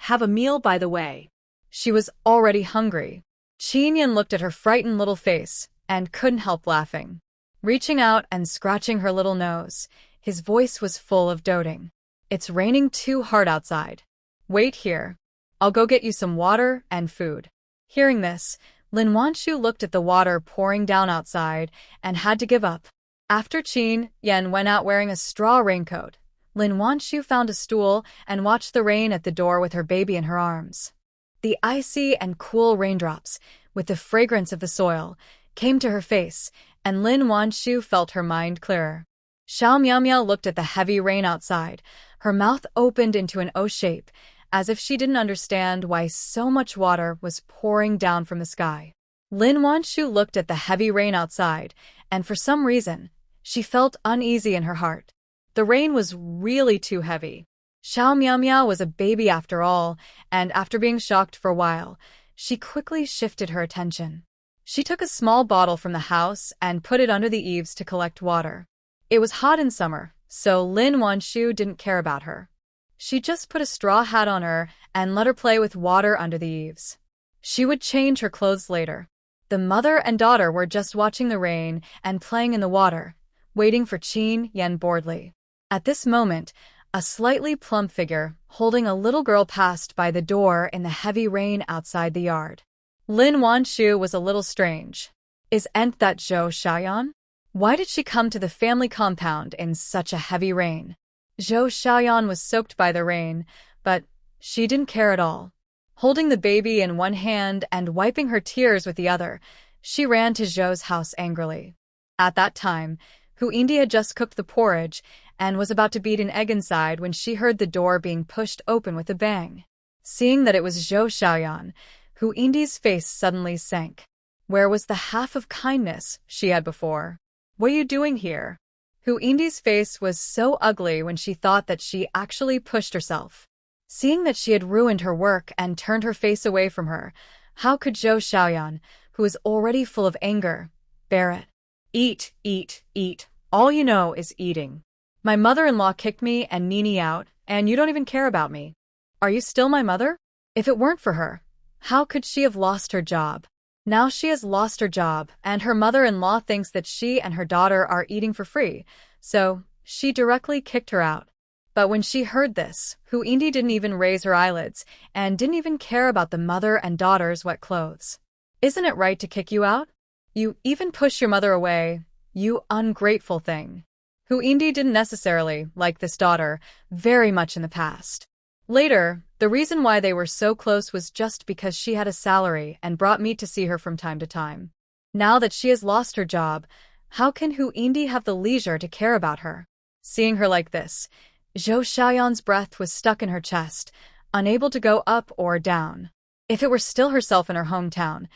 Have a meal, by the way. She was already hungry. Chen Yan looked at her frightened little face and couldn't help laughing. Reaching out and scratching her little nose, his voice was full of doting. "It's raining too hard outside. Wait here. I'll go get you some water and food." Hearing this, Lin Wanshu looked at the water pouring down outside and had to give up. After Chen Yan went out wearing a straw raincoat, Lin Wanshu found a stool and watched the rain at the door with her baby in her arms. The icy and cool raindrops, with the fragrance of the soil, came to her face, and Lin Wanshu felt her mind clearer. Xiao Miao Miao looked at the heavy rain outside, Her mouth opened into an O shape, as if she didn't understand why so much water was pouring down from the sky. Lin Wanshu looked at the heavy rain outside, and for some reason, she felt uneasy in her heart. The rain was really too heavy. Xiao Miao Miao was a baby after all, and after being shocked for a while, she quickly shifted her attention. She took a small bottle from the house and put it under the eaves to collect water. It was hot in summer, so Lin Wanshu didn't care about her. She just put a straw hat on her and let her play with water under the eaves. She would change her clothes later. The mother and daughter were just watching the rain and playing in the water, waiting for Chen Yan boredly. At this moment, a slightly plump figure holding a little girl passed by the door in the heavy rain outside the yard. Lin Wanshu was a little strange. Isn't that Zhou Xiaoyan? Why did she come to the family compound in such a heavy rain? Zhou Xiaoyan was soaked by the rain, but she didn't care at all. Holding the baby in one hand and wiping her tears with the other, she ran to Zhou's house angrily. At that time, Huindi had just cooked the porridge and was about to beat an egg inside when she heard the door being pushed open with a bang. Seeing that it was Zhou Xiaoyan, Huindi's face suddenly sank. Where was the half of kindness she had before? What are you doing here? Huindi's face was so ugly when she thought that she actually pushed herself. Seeing that she had ruined her work and turned her face away from her, how could Zhou Xiaoyan, who was already full of anger, bear it? Eat, eat, eat. All you know is eating. My mother-in-law kicked me and Nini out, and you don't even care about me. Are you still my mother? If it weren't for her, how could she have lost her job? Now she has lost her job, and her mother-in-law thinks that she and her daughter are eating for free, so she directly kicked her out. But when she heard this, Huindi didn't even raise her eyelids and didn't even care about the mother and daughter's wet clothes. Isn't it right to kick you out? You even push your mother away, you ungrateful thing. Huindi didn't necessarily like this daughter very much in the past. Later, the reason why they were so close was just because she had a salary and brought meat to see her from time to time. Now that she has lost her job, how can Huindi have the leisure to care about her? Seeing her like this, Zhou Xiaoyan's breath was stuck in her chest, unable to go up or down. If it were still herself in her hometown,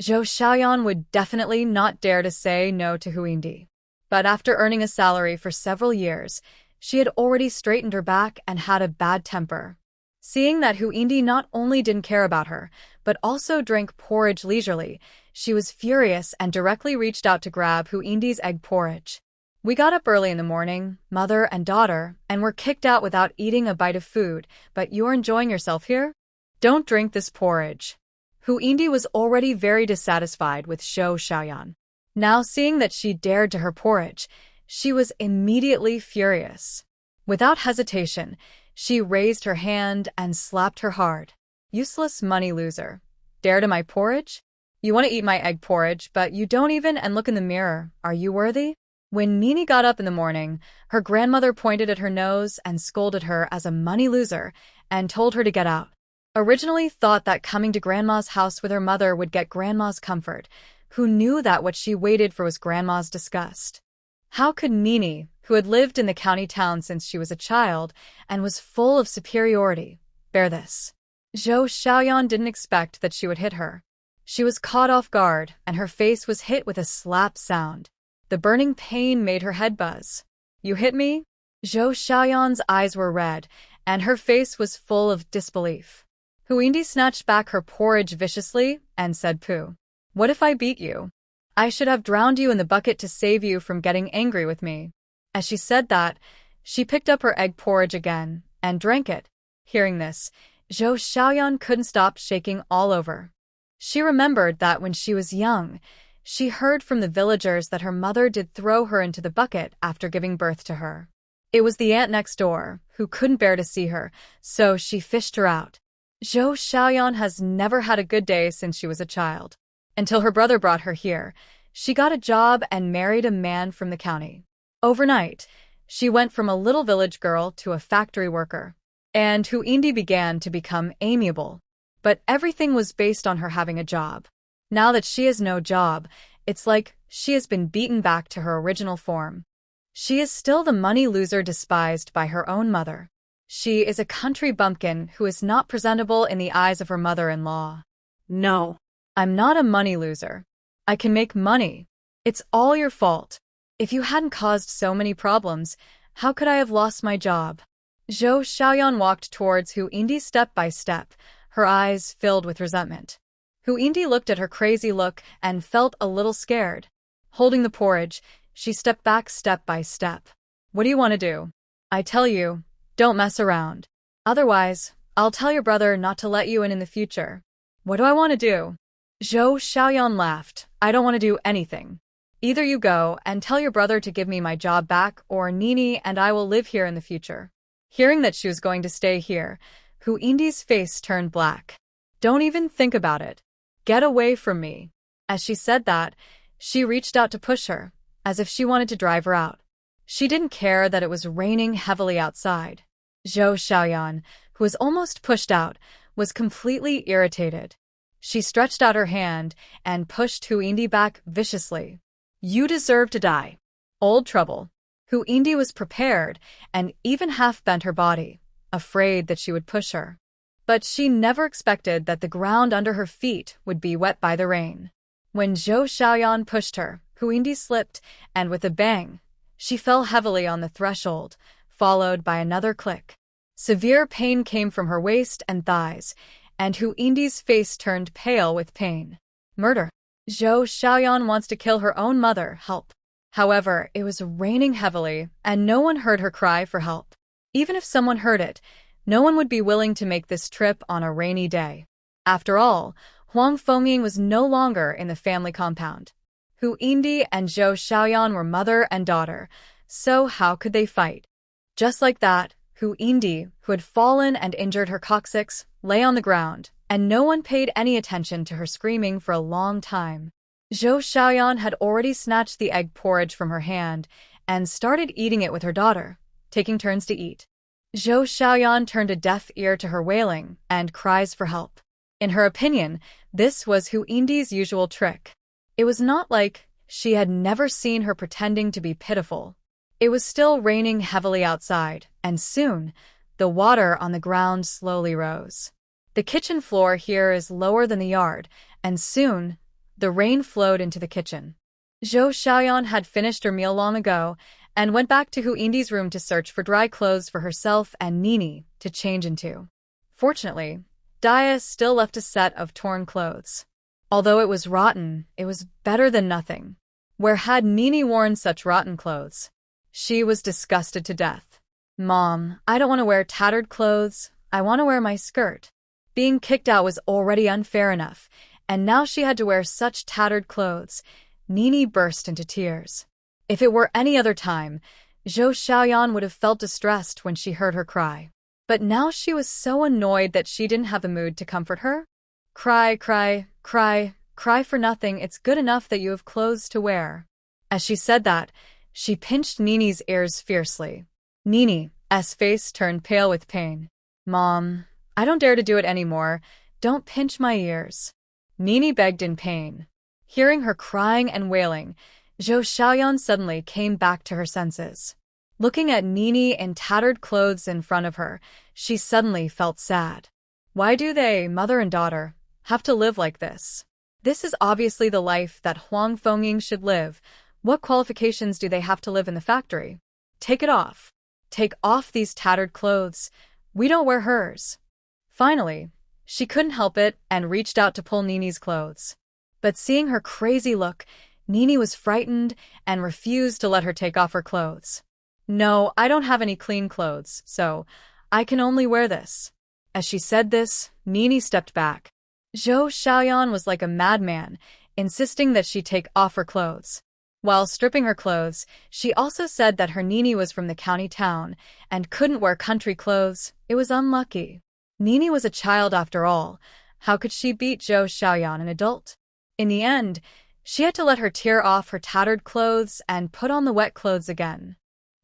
Zhou Xiaoyan would definitely not dare to say no to Huindi. But after earning a salary for several years, she had already straightened her back and had a bad temper. Seeing that Huindi not only didn't care about her, but also drank porridge leisurely, she was furious and directly reached out to grab Huindi's egg porridge. We got up early in the morning, mother and daughter, and were kicked out without eating a bite of food, but you're enjoying yourself here? Don't drink this porridge. Huindi was already very dissatisfied with Zhou Xiaoyan. Now seeing that she dared to her porridge, she was immediately furious. Without hesitation, she raised her hand and slapped her hard. Useless money loser. Dare to my porridge? You want to eat my egg porridge, but you don't even and look in the mirror. Are you worthy? When Nini got up in the morning, her grandmother pointed at her nose and scolded her as a money loser and told her to get out. Originally thought that coming to Grandma's house with her mother would get Grandma's comfort, who knew that what she waited for was Grandma's disgust. How could Nini, who had lived in the county town since she was a child and was full of superiority, bear this? Zhou Xiaoyan didn't expect that she would hit her. She was caught off guard, and her face was hit with a slap sound. The burning pain made her head buzz. You hit me? Zhou Xiaoyan's eyes were red, and her face was full of disbelief. Huindi snatched back her porridge viciously and said, "Pooh. What if I beat you? I should have drowned you in the bucket to save you from getting angry with me." As she said that, she picked up her egg porridge again and drank it. Hearing this, Zhou Xiaoyan couldn't stop shaking all over. She remembered that when she was young, she heard from the villagers that her mother did throw her into the bucket after giving birth to her. It was the aunt next door, who couldn't bear to see her, so she fished her out. Zhou Xiaoyan has never had a good day since she was a child. Until her brother brought her here, she got a job and married a man from the county. Overnight, she went from a little village girl to a factory worker. And Huindi began to become amiable. But everything was based on her having a job. Now that she has no job, it's like she has been beaten back to her original form. She is still the money loser despised by her own mother. She is a country bumpkin who is not presentable in the eyes of her mother-in-law. No. I'm not a money loser. I can make money. It's all your fault. If you hadn't caused so many problems, how could I have lost my job? Zhou Xiaoyan walked towards Hu Indi step by step, her eyes filled with resentment. Hu Indi looked at her crazy look and felt a little scared. Holding the porridge, she stepped back step by step. What do you want to do? I tell you, don't mess around. Otherwise, I'll tell your brother not to let you in the future. What do I want to do? Zhou Xiaoyan laughed. I don't want to do anything. Either you go and tell your brother to give me my job back, or Nini and I will live here in the future. Hearing that she was going to stay here, Hu Indi's face turned black. Don't even think about it. Get away from me. As she said that, she reached out to push her, as if she wanted to drive her out. She didn't care that it was raining heavily outside. Zhou Xiaoyan, who was almost pushed out, was completely irritated. She stretched out her hand and pushed Hu Indi back viciously. You deserve to die. Old trouble. Hu Indi was prepared and even half bent her body, afraid that she would push her. But she never expected that the ground under her feet would be wet by the rain. When Zhou Xiaoyan pushed her, Hu Indi slipped, and with a bang, she fell heavily on the threshold, followed by another click. Severe pain came from her waist and thighs, and Hu Indi's face turned pale with pain. Murder. Zhou Xiaoyan wants to kill her own mother, help. However, it was raining heavily, and no one heard her cry for help. Even if someone heard it, no one would be willing to make this trip on a rainy day. After all, Huang Fengming was no longer in the family compound. Hu Indi and Zhou Xiaoyan were mother and daughter, so how could they fight? Just like that, Hu Indi, who had fallen and injured her coccyx, lay on the ground, and no one paid any attention to her screaming for a long time. Zhou Xiaoyan had already snatched the egg porridge from her hand and started eating it with her daughter, taking turns to eat. Zhou Xiaoyan turned a deaf ear to her wailing and cries for help. In her opinion, this was Hu Indi's usual trick. It was not like she had never seen her pretending to be pitiful. It was still raining heavily outside, and soon, the water on the ground slowly rose. The kitchen floor here is lower than the yard, and soon, the rain flowed into the kitchen. Zhou Xiaoyan had finished her meal long ago and went back to Hu Indi's room to search for dry clothes for herself and Nini to change into. Fortunately, Dia still left a set of torn clothes. Although it was rotten, it was better than nothing. Where had Nini worn such rotten clothes? She was disgusted to death. Mom, I don't want to wear tattered clothes. I want to wear my skirt. Being kicked out was already unfair enough, and now she had to wear such tattered clothes. Nini burst into tears. If it were any other time, Zhou Xiaoyan would have felt distressed when she heard her cry. But now she was so annoyed that she didn't have the mood to comfort her. Cry, cry, cry, cry for nothing. It's good enough that you have clothes to wear. As she said that, she pinched Nini's ears fiercely. Nini's face turned pale with pain. Mom, I don't dare to do it anymore. Don't pinch my ears. Nini begged in pain. Hearing her crying and wailing, Zhou Xiaoyan suddenly came back to her senses. Looking at Nini in tattered clothes in front of her, she suddenly felt sad. Why do they, mother and daughter, have to live like this? This is obviously the life that Huang Fengming should live. What qualifications do they have to live in the factory? Take it off. Take off these tattered clothes. We don't wear hers. Finally, she couldn't help it and reached out to pull Nini's clothes. But seeing her crazy look, Nini was frightened and refused to let her take off her clothes. No, I don't have any clean clothes, so I can only wear this. As she said this, Nini stepped back. Zhou Xiaoyan was like a madman, insisting that she take off her clothes. While stripping her clothes, she also said that her Nini was from the county town and couldn't wear country clothes. It was unlucky. Nini was a child after all. How could she beat Zhou Xiaoyan, an adult? In the end, she had to let her tear off her tattered clothes and put on the wet clothes again.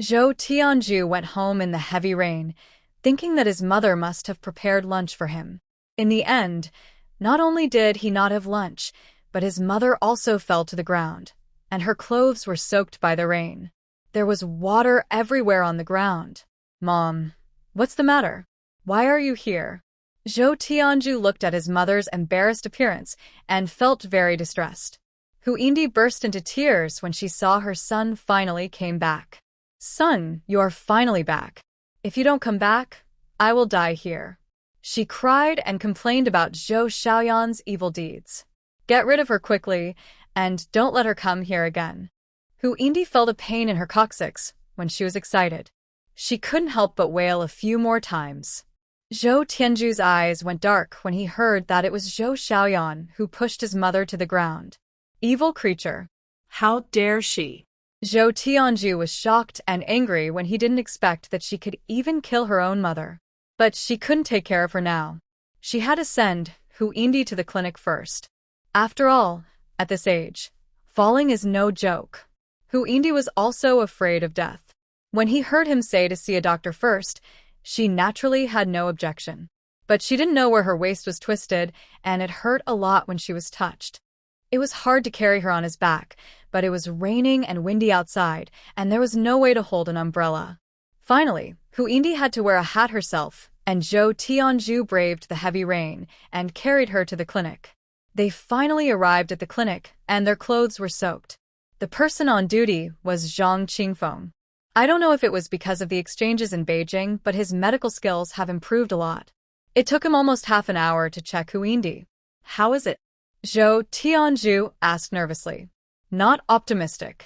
Zhou Tianzhu went home in the heavy rain, thinking that his mother must have prepared lunch for him. In the end, not only did he not have lunch, but his mother also fell to the ground, and her clothes were soaked by the rain. There was water everywhere on the ground. Mom, What's the matter? Why are you here? Zhou Tianju looked at his mother's embarrassed appearance and felt very distressed. Hu Yindi burst into tears when she saw her son finally came back. Son, you are finally back. If you don't come back, I will die here. She cried and complained about Zhou Xiaoyan's evil deeds. Get rid of her quickly, and don't let her come here again. Hu Yindi felt a pain in her coccyx when she was excited. She couldn't help but wail a few more times. Zhou Tianju's eyes went dark when he heard that it was Zhou Xiaoyan who pushed his mother to the ground. Evil creature. How dare she? Zhou Tianju was shocked and angry when he didn't expect that she could even kill her own mother. But she couldn't take care of her now. She had to send Hu Yindi to the clinic first. After all, at this age, falling is no joke. Hu Yindi was also afraid of death. When he heard him say to see a doctor first, she naturally had no objection. But she didn't know where her waist was twisted, and it hurt a lot when she was touched. It was hard to carry her on his back, but it was raining and windy outside, and there was no way to hold an umbrella. Finally, Hu Yindi had to wear a hat herself, and Zhou Tianju braved the heavy rain and carried her to the clinic. They finally arrived at the clinic, and their clothes were soaked. The person on duty was Zhang Qingfeng. I don't know if it was because of the exchanges in Beijing, but his medical skills have improved a lot. It took him almost half an hour to check Hu Yindi. How is it? Zhou Tianju asked nervously. Not optimistic.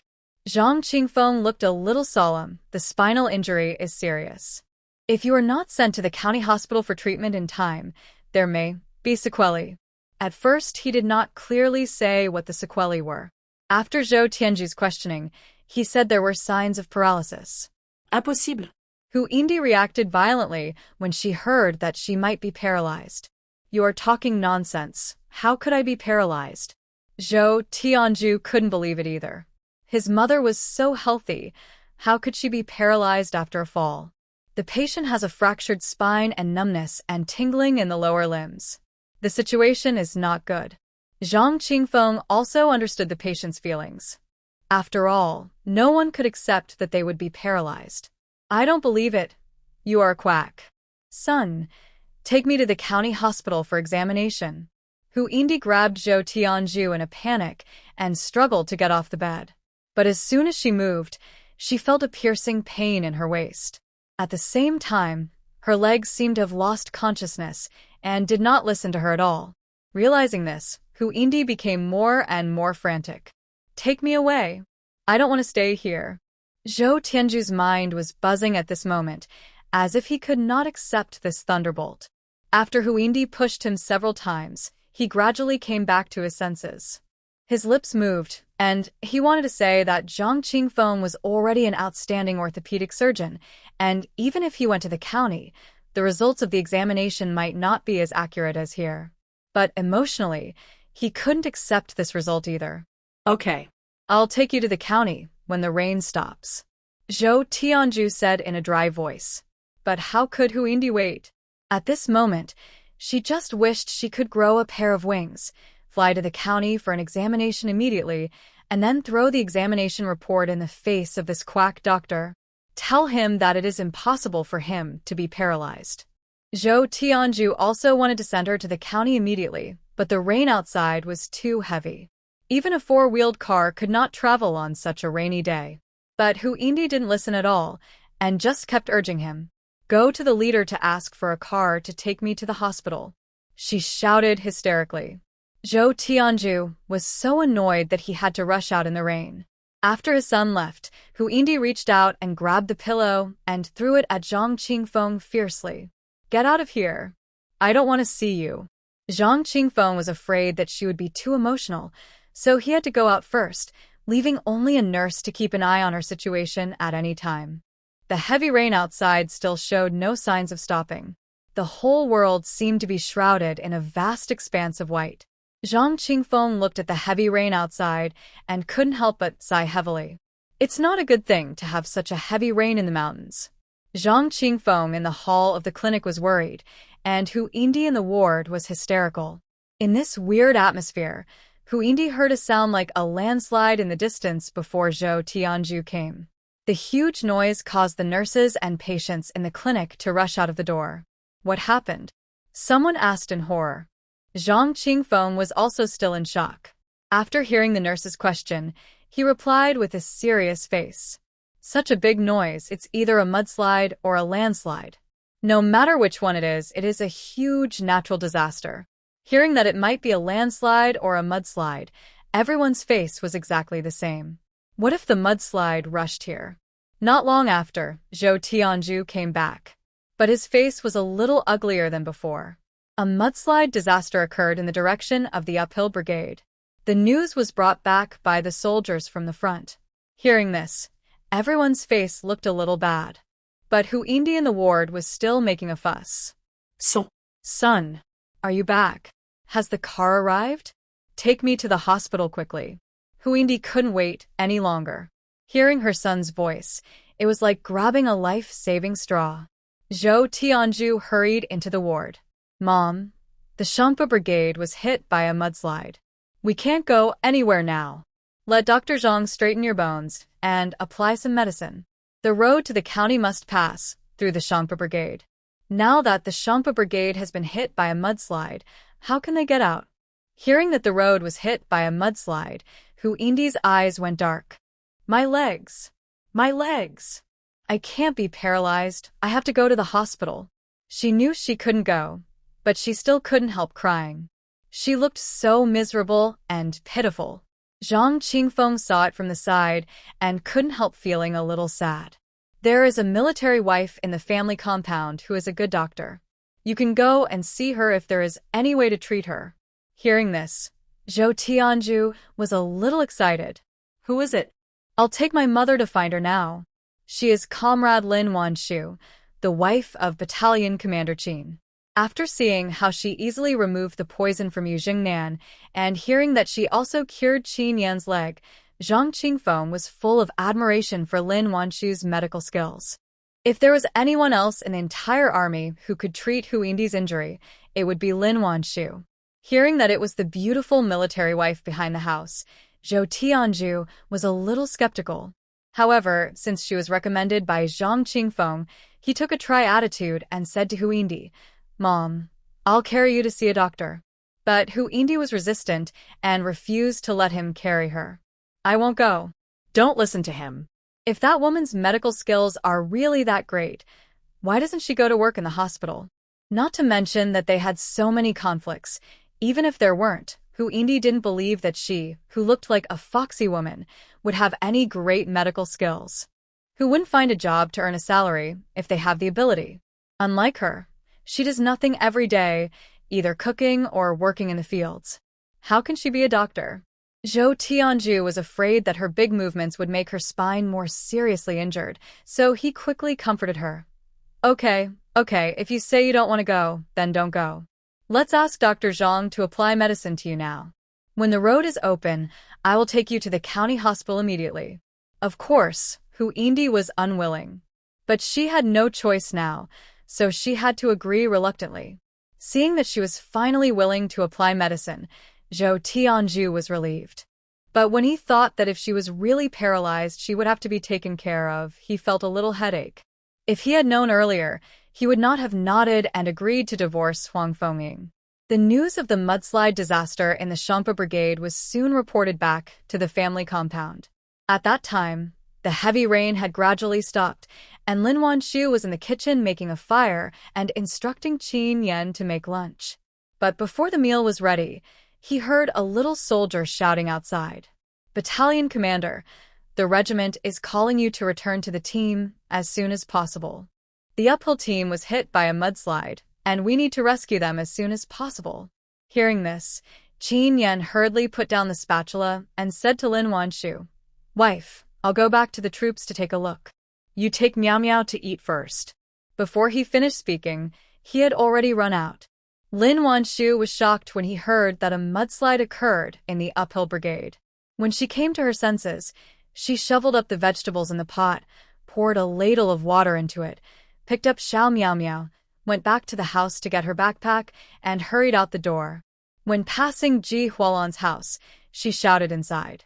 Zhang Qingfeng looked a little solemn. The spinal injury is serious. If you are not sent to the county hospital for treatment in time, there may be sequelae. At first, he did not clearly say what the sequelae were. After Zhou Tianju's questioning, he said there were signs of paralysis. Impossible. Hu Yindi reacted violently when she heard that she might be paralyzed. You are talking nonsense. How could I be paralyzed? Zhou Tianju couldn't believe it either. His mother was so healthy. How could she be paralyzed after a fall? The patient has a fractured spine and numbness and tingling in the lower limbs. The situation is not good. Zhang Qingfeng also understood the patient's feelings. After all, no one could accept that they would be paralyzed. I don't believe it. You are a quack. Son, take me to the county hospital for examination. Hu Yindi grabbed Zhou Tianju in a panic and struggled to get off the bed. But as soon as she moved, she felt a piercing pain in her waist. At the same time, her legs seemed to have lost consciousness and did not listen to her at all. Realizing this, Hu Yindi became more and more frantic. Take me away. I don't want to stay here. Zhou Tianju's mind was buzzing at this moment, as if he could not accept this thunderbolt. After Hu Yindi pushed him several times, he gradually came back to his senses. His lips moved, and he wanted to say that Zhang Qingfeng was already an outstanding orthopedic surgeon, and even if he went to the county, the results of the examination might not be as accurate as here. But emotionally, he couldn't accept this result either. Okay. I'll take you to the county when the rain stops, Zhou Tianju said in a dry voice. But how could Hu Yindi wait? At this moment, she just wished she could grow a pair of wings, fly to the county for an examination immediately, and then throw the examination report in the face of this quack doctor. Tell him that it is impossible for him to be paralyzed. Zhou Tianju also wanted to send her to the county immediately, but the rain outside was too heavy. Even a four-wheeled car could not travel on such a rainy day. But Hu Yindi didn't listen at all, and just kept urging him. Go to the leader to ask for a car to take me to the hospital. She shouted hysterically. Zhou Tianju was so annoyed that he had to rush out in the rain. After his son left, Hu Yindi reached out and grabbed the pillow and threw it at Zhang Qingfeng fiercely. Get out of here. I don't want to see you. Zhang Qingfeng was afraid that she would be too emotional, so he had to go out first, leaving only a nurse to keep an eye on her situation at any time. The heavy rain outside still showed no signs of stopping. The whole world seemed to be shrouded in a vast expanse of white. Zhang Qingfeng looked at the heavy rain outside and couldn't help but sigh heavily. It's not a good thing to have such a heavy rain in the mountains. Zhang Qingfeng in the hall of the clinic was worried, and Hu Yindi in the ward was hysterical. In this weird atmosphere, Hu Yindi heard a sound like a landslide in the distance before Zhou Tianju came. The huge noise caused the nurses and patients in the clinic to rush out of the door. What happened? Someone asked in horror. Zhang Qingfeng was also still in shock. After hearing the nurse's question, he replied with a serious face. Such a big noise, it's either a mudslide or a landslide. No matter which one it is a huge natural disaster. Hearing that it might be a landslide or a mudslide, everyone's face was exactly the same. What if the mudslide rushed here? Not long after, Zhou Tianzhu came back. But his face was a little uglier than before. A mudslide disaster occurred in the direction of the uphill brigade. The news was brought back by the soldiers from the front. Hearing this, everyone's face looked a little bad. But Huindi in the ward was still making a fuss. Son, are you back? Has the car arrived? Take me to the hospital quickly. Huindi couldn't wait any longer. Hearing her son's voice, it was like grabbing a life-saving straw. Zhou Tianzhu hurried into the ward. Mom, the Shampa brigade was hit by a mudslide. We can't go anywhere now. Let Dr. Zhang straighten your bones and apply some medicine. The road to the county must pass through the Shampa brigade. Now that the Shampa brigade has been hit by a mudslide, how can they get out? Hearing that the road was hit by a mudslide, Huindi's eyes went dark. My legs! My legs! I can't be paralyzed. I have to go to the hospital. She knew she couldn't go, but she still couldn't help crying. She looked so miserable and pitiful. Zhang Qingfeng saw it from the side and couldn't help feeling a little sad. There is a military wife in the family compound who is a good doctor. You can go and see her if there is any way to treat her. Hearing this, Zhou Tianzhu was a little excited. Who is it? I'll take my mother to find her now. She is Comrade Lin Wanshu, the wife of Battalion Commander Qian. After seeing how she easily removed the poison from Yunnan and hearing that she also cured Chen Yan's leg, Zhang Qingfeng was full of admiration for Lin Wanshu's medical skills. If there was anyone else in the entire army who could treat Huindi's injury, it would be Lin Wanshu. Hearing that it was the beautiful military wife behind the house, Zhou Tianzhu was a little skeptical. However, since she was recommended by Zhang Qingfeng, he took a try attitude and said to Huindi, Mom, I'll carry you to see a doctor. But Huindi was resistant and refused to let him carry her. I won't go. Don't listen to him. If that woman's medical skills are really that great, why doesn't she go to work in the hospital? Not to mention that they had so many conflicts. Even if there weren't, Huindi didn't believe that she, who looked like a foxy woman, would have any great medical skills. Who wouldn't find a job to earn a salary if they have the ability? Unlike her, she does nothing every day, either cooking or working in the fields. How can she be a doctor? Zhou Tianzhu was afraid that her big movements would make her spine more seriously injured, so he quickly comforted her. Okay, if you say you don't want to go, then don't go. Let's ask Dr. Zhang to apply medicine to you now. When the road is open, I will take you to the county hospital immediately. Of course, Huindi was unwilling. But she had no choice now, so she had to agree reluctantly. Seeing that she was finally willing to apply medicine, Zhou Tianzhu was relieved. But when he thought that if she was really paralyzed she would have to be taken care of, he felt a little headache. If he had known earlier, he would not have nodded and agreed to divorce Huang Fengying. The news of the mudslide disaster in the Shampa brigade was soon reported back to the family compound. At that time, the heavy rain had gradually stopped, and Lin Wanshu was in the kitchen making a fire and instructing Chen Yan to make lunch. But before the meal was ready, he heard a little soldier shouting outside. Battalion Commander, the regiment is calling you to return to the team as soon as possible. The uphill team was hit by a mudslide, and we need to rescue them as soon as possible. Hearing this, Chen Yan hurriedly put down the spatula and said to Lin Wanshu, Wife, I'll go back to the troops to take a look. You take Miao Miao to eat first. Before he finished speaking, he had already run out. Lin Wanshu was shocked when he heard that a mudslide occurred in the uphill brigade. When she came to her senses, she shoveled up the vegetables in the pot, poured a ladle of water into it, picked up Xiao Miao Miao, went back to the house to get her backpack, and hurried out the door. When passing Ji Hualan's house, she shouted inside,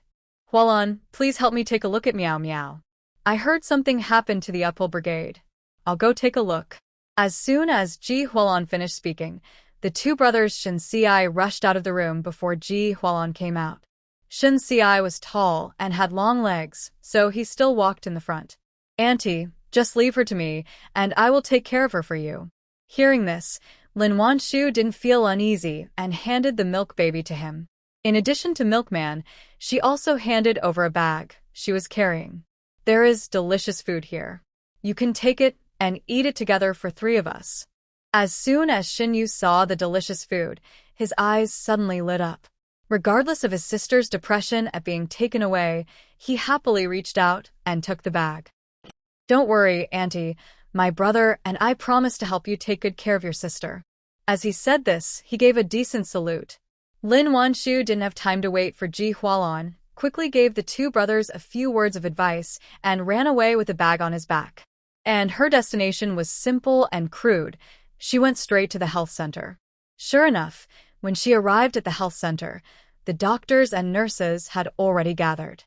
Hualan, please help me take a look at Miao Miao. I heard something happened to the uphill brigade. I'll go take a look. As soon as Ji Hualon finished speaking, the two brothers Shen Xi rushed out of the room before Ji Hualon came out. Shen Xi was tall and had long legs, so he still walked in the front. Auntie, just leave her to me, and I will take care of her for you. Hearing this, Lin Wanshu didn't feel uneasy and handed the milk baby to him. In addition to Milkman, she also handed over a bag she was carrying. There is delicious food here. You can take it and eat it together for 3 of us. As soon as Xin Yu saw the delicious food, his eyes suddenly lit up. Regardless of his sister's depression at being taken away, he happily reached out and took the bag. Don't worry, Auntie. My brother and I promise to help you take good care of your sister. As he said this, he gave a decent salute. Lin Wanshu didn't have time to wait for Ji Hualon, quickly gave the two brothers a few words of advice, and ran away with the bag on his back. And her destination was simple and crude. She went straight to the health center. Sure enough, when she arrived at the health center, the doctors and nurses had already gathered.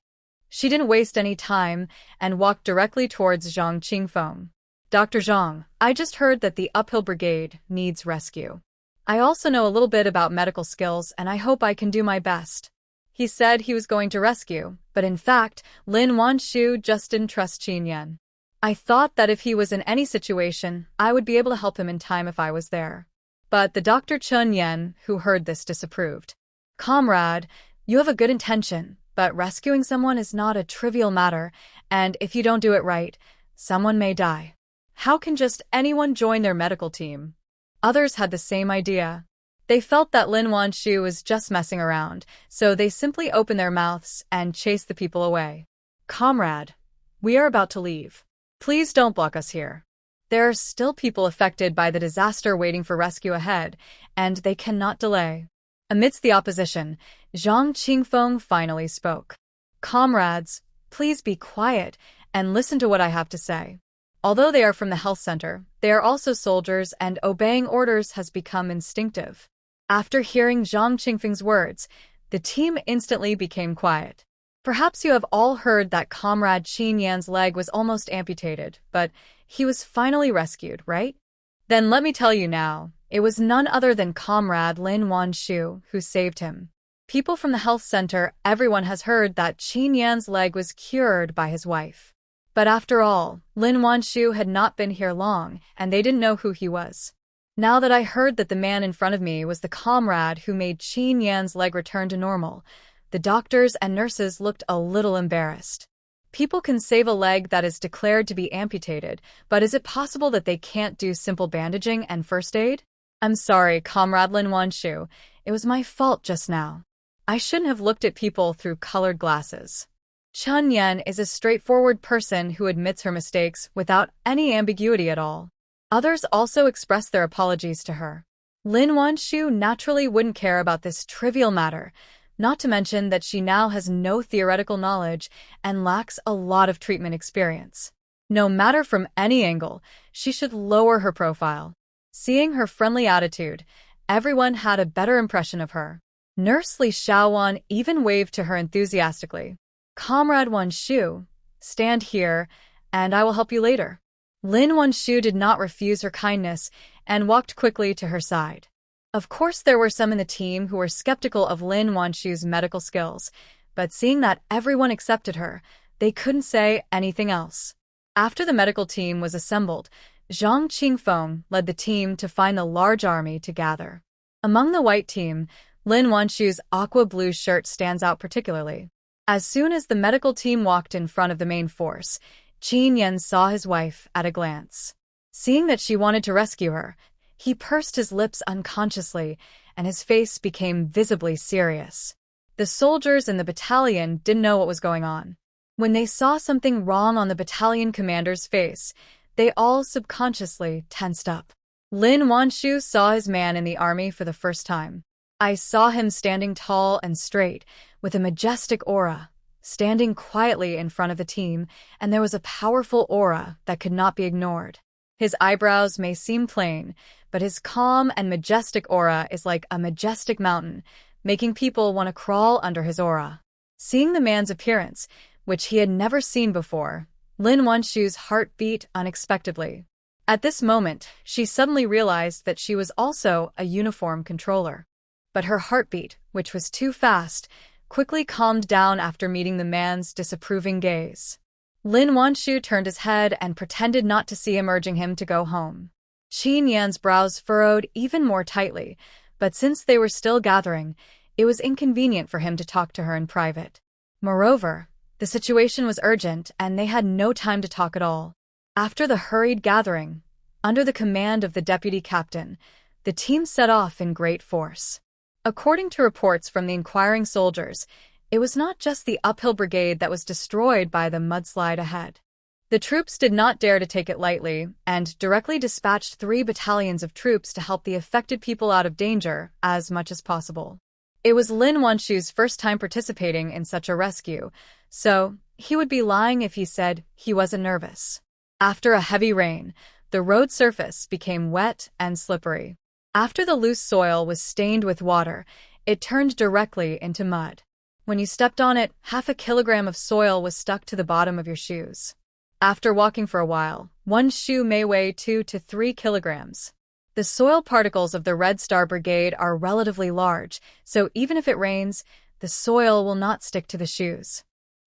She didn't waste any time and walked directly towards Zhang Qingfeng. Dr. Zhang, I just heard that the uphill brigade needs rescue. I also know a little bit about medical skills and I hope I can do my best. He said he was going to rescue, but in fact, Lin Wanshu just didn't trust Chen Yan. I thought that if he was in any situation, I would be able to help him in time if I was there. But the Dr. Chen Yan, who heard this, disapproved. Comrade, you have a good intention, but rescuing someone is not a trivial matter, and if you don't do it right, someone may die. How can just anyone join their medical team? Others had the same idea. They felt that Lin Wanshu was just messing around, so they simply opened their mouths and chased the people away. Comrade, we are about to leave. Please don't block us here. There are still people affected by the disaster waiting for rescue ahead, and they cannot delay. Amidst the opposition, Zhang Qingfeng finally spoke. Comrades, please be quiet and listen to what I have to say. Although they are from the health center, they are also soldiers and obeying orders has become instinctive. After hearing Zhang Qingfeng's words, the team instantly became quiet. Perhaps you have all heard that Comrade Chen Yan's leg was almost amputated, but he was finally rescued, right? Then let me tell you now, it was none other than Comrade Lin Wanshu who saved him. People from the health center, everyone has heard that Chen Yan's leg was cured by his wife. But after all, Lin Wanshu had not been here long, and they didn't know who he was. Now that I heard that the man in front of me was the comrade who made Chen Yan's leg return to normal, the doctors and nurses looked a little embarrassed. People can save a leg that is declared to be amputated, but is it possible that they can't do simple bandaging and first aid? I'm sorry, Comrade Lin Wanshu. It was my fault just now. I shouldn't have looked at people through colored glasses. Chen Yan is a straightforward person who admits her mistakes without any ambiguity at all. Others also expressed their apologies to her. Lin Wanshu naturally wouldn't care about this trivial matter, not to mention that she now has no theoretical knowledge and lacks a lot of treatment experience. No matter from any angle, she should lower her profile. Seeing her friendly attitude, everyone had a better impression of her. Nurse Li Xiaowan even waved to her enthusiastically. Comrade Wanshu, stand here, and I will help you later. Lin Wanshu did not refuse her kindness and walked quickly to her side. Of course, there were some in the team who were skeptical of Lin Wanshu's medical skills, but seeing that everyone accepted her, they couldn't say anything else. After the medical team was assembled, Zhang Qingfeng led the team to find the large army to gather. Among the white team, Lin Wanshu's aqua blue shirt stands out particularly. As soon as the medical team walked in front of the main force, Chen Yan saw his wife at a glance. Seeing that she wanted to rescue her, he pursed his lips unconsciously, and his face became visibly serious. The soldiers in the battalion didn't know what was going on. When they saw something wrong on the battalion commander's face, they all subconsciously tensed up. Lin Wanshu saw his man in the army for the first time. I saw him standing tall and straight, with a majestic aura, standing quietly in front of the team, and there was a powerful aura that could not be ignored. His eyebrows may seem plain, but his calm and majestic aura is like a majestic mountain, making people want to crawl under his aura. Seeing the man's appearance, which he had never seen before, Lin Wanshu's heart beat unexpectedly. At this moment, she suddenly realized that she was also a uniform controller. But her heartbeat, which was too fast, quickly calmed down after meeting the man's disapproving gaze. Lin Wanshu turned his head and pretended not to see him, urging him to go home. Chen Yan's brows furrowed even more tightly, but since they were still gathering, it was inconvenient for him to talk to her in private. Moreover, the situation was urgent and they had no time to talk at all. After the hurried gathering, under the command of the deputy captain, the team set off in great force. According to reports from the inquiring soldiers, it was not just the uphill brigade that was destroyed by the mudslide ahead. The troops did not dare to take it lightly and directly dispatched 3 battalions of troops to help the affected people out of danger as much as possible. It was Lin Wanshu's first time participating in such a rescue, so he would be lying if he said he wasn't nervous. After a heavy rain, the road surface became wet and slippery. After the loose soil was stained with water, it turned directly into mud. When you stepped on it, half a kilogram of soil was stuck to the bottom of your shoes. After walking for a while, one shoe may weigh 2 to 3 kilograms. The soil particles of the Red Star Brigade are relatively large, so even if it rains, the soil will not stick to the shoes.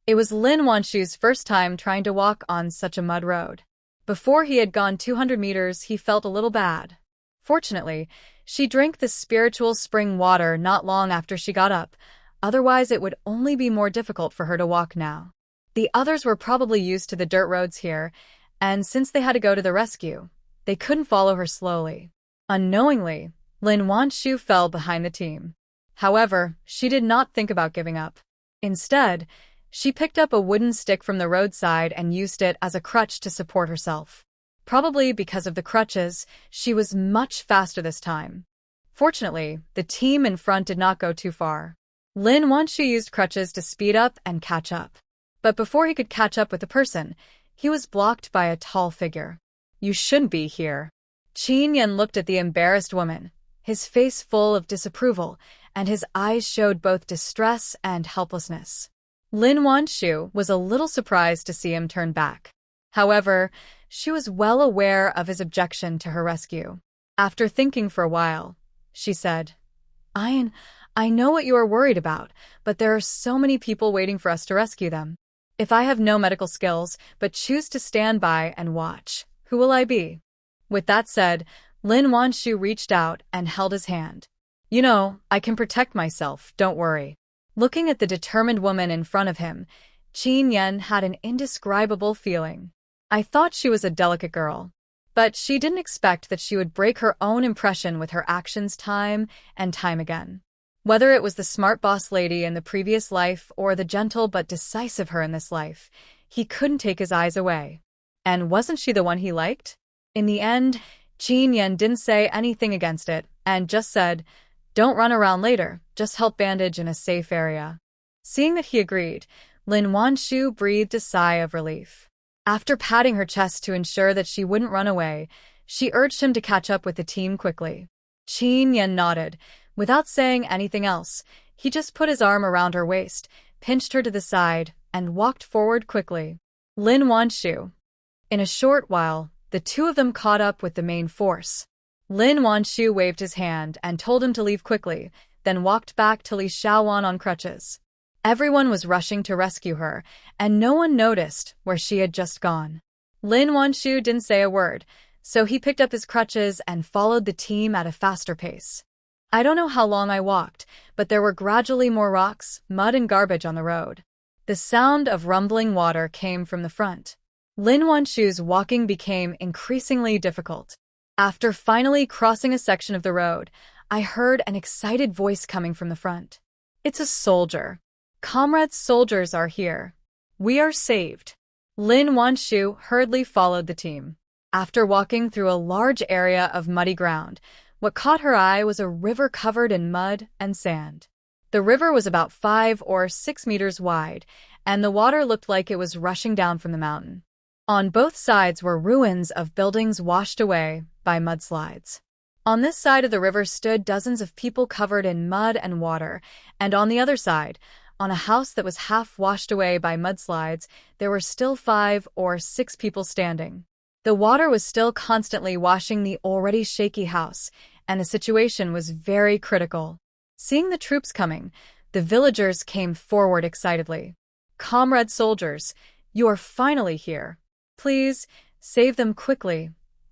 It was Lin Wanshu's first time trying to walk on such a mud road. Before he had gone 200 meters, he felt a little bad. Fortunately, she drank the spiritual spring water not long after she got up, otherwise it would only be more difficult for her to walk now. The others were probably used to the dirt roads here, and since they had to go to the rescue, they couldn't follow her slowly. Unknowingly, Lin Wanshu fell behind the team. However, she did not think about giving up. Instead, she picked up a wooden stick from the roadside and used it as a crutch to support herself. Probably because of the crutches, she was much faster this time. Fortunately, the team in front did not go too far. Lin Wanshu used crutches to speed up and catch up. But before he could catch up with the person, he was blocked by a tall figure. "You shouldn't be here." Chen Yan looked at the embarrassed woman, his face full of disapproval, and his eyes showed both distress and helplessness. Lin Wanshu was a little surprised to see him turn back. However, she was well aware of his objection to her rescue. After thinking for a while, she said, I know what you are worried about, but there are so many people waiting for us to rescue them. If I have no medical skills, but choose to stand by and watch, who will I be?" With that said, Lin Wanshu reached out and held his hand. "You know, I can protect myself, don't worry." Looking at the determined woman in front of him, Chen Yan had an indescribable feeling. I thought she was a delicate girl, but she didn't expect that she would break her own impression with her actions time and time again. Whether it was the smart boss lady in the previous life or the gentle but decisive her in this life, he couldn't take his eyes away. And wasn't she the one he liked? In the end, Chen Yan didn't say anything against it and just said, "Don't run around later, just help bandage in a safe area." Seeing that he agreed, Lin Wanshu breathed a sigh of relief. After patting her chest to ensure that she wouldn't run away, she urged him to catch up with the team quickly. Chen Yan nodded. Without saying anything else, he just put his arm around her waist, pinched her to the side, and walked forward quickly. Lin Wanshu. In a short while, the two of them caught up with the main force. Lin Wanshu waved his hand and told him to leave quickly, then walked back to Li Xiaowan on crutches. Everyone was rushing to rescue her, and no one noticed where she had just gone. Lin Wanshu didn't say a word, so he picked up his crutches and followed the team at a faster pace. I don't know how long I walked, but there were gradually more rocks, mud and garbage on the road. The sound of rumbling water came from the front. Lin Wanshu's walking became increasingly difficult. After finally crossing a section of the road, I heard an excited voice coming from the front. "It's a soldier. Comrades, soldiers are here. We are saved." Lin Wanshu hurriedly followed the team. After walking through a large area of muddy ground, what caught her eye was a river covered in mud and sand. The river was about 5 or 6 meters wide, and the water looked like it was rushing down from the mountain. On both sides were ruins of buildings washed away by mudslides. On this side of the river stood dozens of people covered in mud and water, and on the other side, On a house that was half washed away by mudslides, there were still 5 or 6 people standing. The water was still constantly washing the already shaky house, and the situation was very critical. Seeing the troops coming, the villagers came forward excitedly. "Comrade soldiers, you are finally here. Please, save them quickly.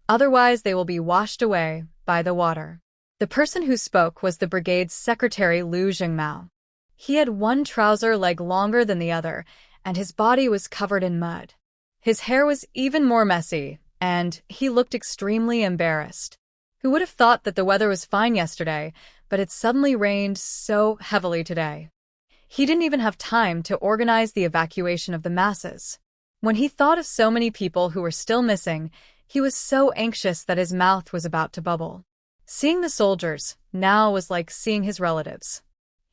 Otherwise they will be washed away by the water." The person who spoke was the brigade's secretary Liu Jingmao. He had one trouser leg longer than the other, and his body was covered in mud. His hair was even more messy, and he looked extremely embarrassed. Who would have thought that the weather was fine yesterday, but it suddenly rained so heavily today? He didn't even have time to organize the evacuation of the masses. When he thought of so many people who were still missing, he was so anxious that his mouth was about to bubble. Seeing the soldiers now was like seeing his relatives.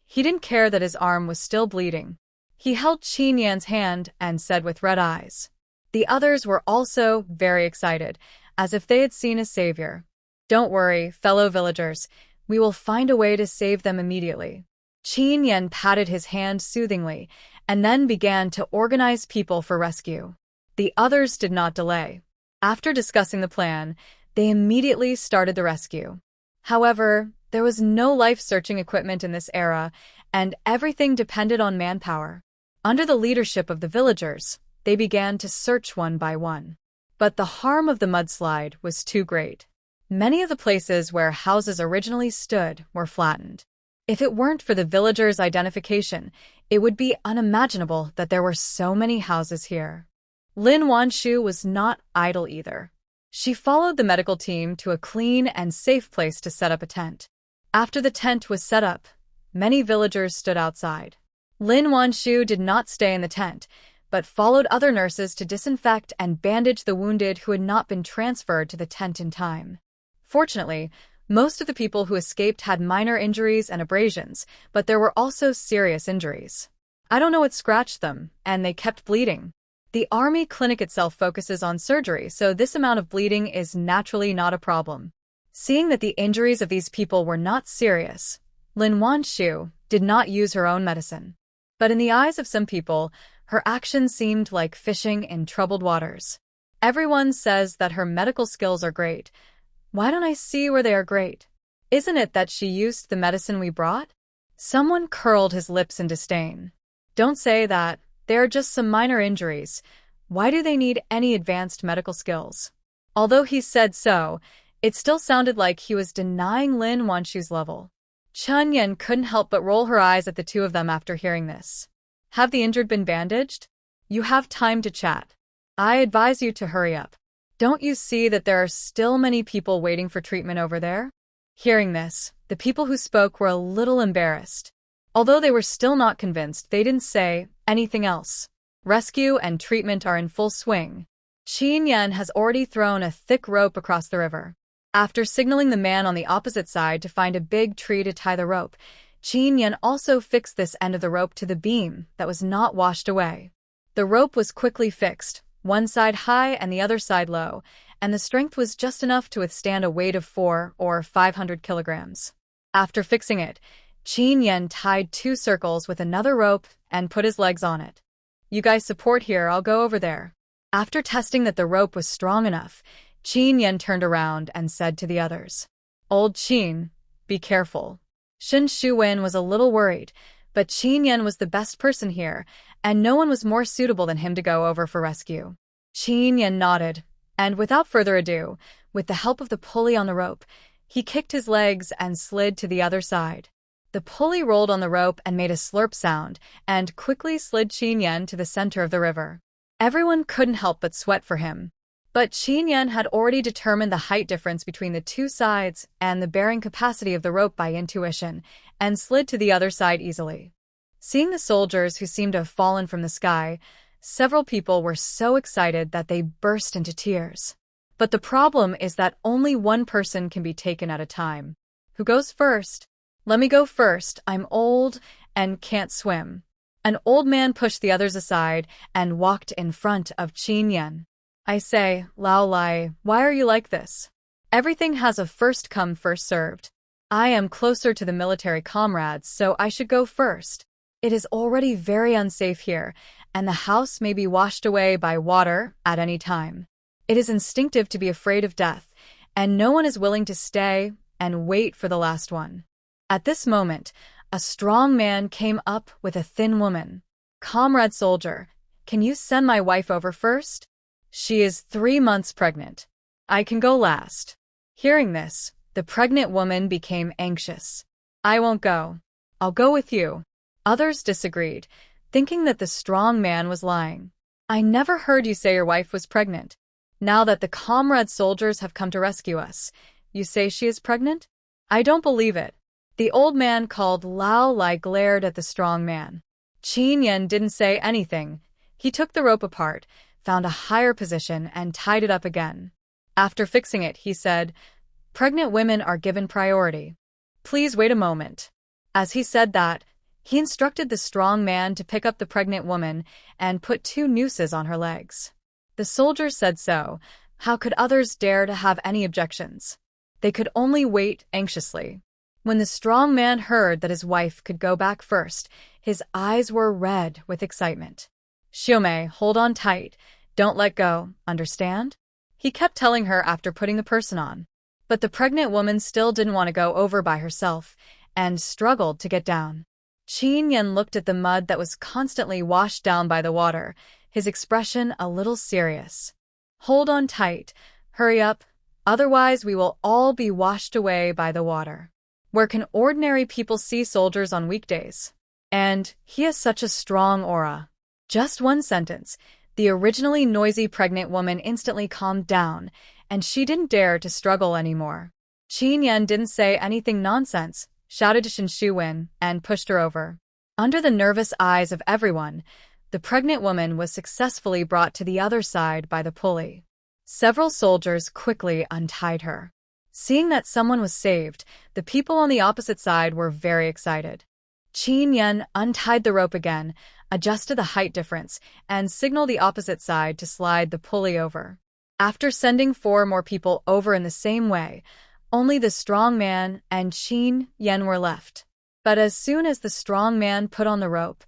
He didn't care that his arm was still bleeding. He held Chen Yan's hand and said with red eyes. The others were also very excited, as if they had seen a savior. "Don't worry, fellow villagers. We will find a way to save them immediately." Chen Yan patted his hand soothingly, and then began to organize people for rescue. The others did not delay. After discussing the plan, they immediately started the rescue. However, there was no life-searching equipment in this era, and everything depended on manpower. Under the leadership of the villagers, they began to search one by one. But the harm of the mudslide was too great. Many of the places where houses originally stood were flattened. If it weren't for the villagers' identification, it would be unimaginable that there were so many houses here. Lin Wanshu was not idle either. She followed the medical team to a clean and safe place to set up a tent. After the tent was set up, many villagers stood outside. Lin Wanshu did not stay in the tent, but followed other nurses to disinfect and bandage the wounded who had not been transferred to the tent in time. Fortunately, most of the people who escaped had minor injuries and abrasions, but there were also serious injuries. I don't know what scratched them, and they kept bleeding. The army clinic itself focuses on surgery, so this amount of bleeding is naturally not a problem. Seeing that the injuries of these people were not serious, Lin Wanshu did not use her own medicine. But in the eyes of some people, her actions seemed like fishing in troubled waters. Everyone says that her medical skills are great. Why don't I see where they are great? Isn't it that she used the medicine we brought? Someone curled his lips in disdain. Don't say that. They are just some minor injuries. Why do they need any advanced medical skills? Although he said so, it still sounded like he was denying Lin Wanshu's level. Chen Yan couldn't help but roll her eyes at the two of them after hearing this. Have the injured been bandaged? You have time to chat. I advise you to hurry up. Don't you see that there are still many people waiting for treatment over there? Hearing this, the people who spoke were a little embarrassed. Although they were still not convinced, they didn't say anything else. Rescue and treatment are in full swing. Chen Yan has already thrown a thick rope across the river. After signaling the man on the opposite side to find a big tree to tie the rope, Chen Yan also fixed this end of the rope to the beam that was not washed away. The rope was quickly fixed, one side high and the other side low, and the strength was just enough to withstand a weight of 400 or 500 kilograms. After fixing it, Chen Yan tied 2 circles with another rope and put his legs on it. You guys support here, I'll go over there. After testing that the rope was strong enough, Chen Yan turned around and said to the others, Old Chen, be careful. Shen Shuwen was a little worried, but Chen Yan was the best person here, and no one was more suitable than him to go over for rescue. Chen Yan nodded, and without further ado, with the help of the pulley on the rope, he kicked his legs and slid to the other side. The pulley rolled on the rope and made a slurp sound, and quickly slid Chen Yan to the center of the river. Everyone couldn't help but sweat for him. But Chen Yan had already determined the height difference between the two sides and the bearing capacity of the rope by intuition, and slid to the other side easily. Seeing the soldiers who seemed to have fallen from the sky, several people were so excited that they burst into tears. But the problem is that only one person can be taken at a time. Who goes first? Let me go first. I'm old and can't swim. An old man pushed the others aside and walked in front of Chen Yan. I say, Lao Lai, why are you like this? Everything has a first come, first served. I am closer to the military comrades, so I should go first. It is already very unsafe here, and the house may be washed away by water at any time. It is instinctive to be afraid of death, and no one is willing to stay and wait for the last one. At this moment, a strong man came up with a thin woman. "Comrade soldier, can you send my wife over first? She is 3 months pregnant. I can go last." Hearing this, the pregnant woman became anxious. "I won't go. I'll go with you." Others disagreed, thinking that the strong man was lying. "I never heard you say your wife was pregnant. Now that the comrade soldiers have come to rescue us, you say she is pregnant? I don't believe it." The old man called Lao Lai glared at the strong man. Chen Yan didn't say anything. He took the rope apart, found a higher position, and tied it up again. After fixing it, he said, "Pregnant women are given priority. Please wait a moment." As he said that, he instructed the strong man to pick up the pregnant woman and put 2 nooses on her legs. The soldiers said so. How could others dare to have any objections? They could only wait anxiously. When the strong man heard that his wife could go back first, his eyes were red with excitement. "Xiumei, hold on tight. Don't let go, understand?" He kept telling her after putting the person on. But the pregnant woman still didn't want to go over by herself and struggled to get down. Chen Yan looked at the mud that was constantly washed down by the water, his expression a little serious. "Hold on tight. Hurry up. Otherwise we will all be washed away by the water. Where can ordinary people see soldiers on weekdays? And he has such a strong aura." Just one sentence. The originally noisy pregnant woman instantly calmed down, and she didn't dare to struggle anymore. Chen Yan didn't say anything nonsense, shouted to Shen Shuwen, and pushed her over. Under the nervous eyes of everyone, the pregnant woman was successfully brought to the other side by the pulley. Several soldiers quickly untied her. Seeing that someone was saved, the people on the opposite side were very excited. Chen Yan untied the rope again, adjusted the height difference, and signaled the opposite side to slide the pulley over. After sending 4 more people over in the same way, only the strong man and Chen Yan were left. But as soon as the strong man put on the rope,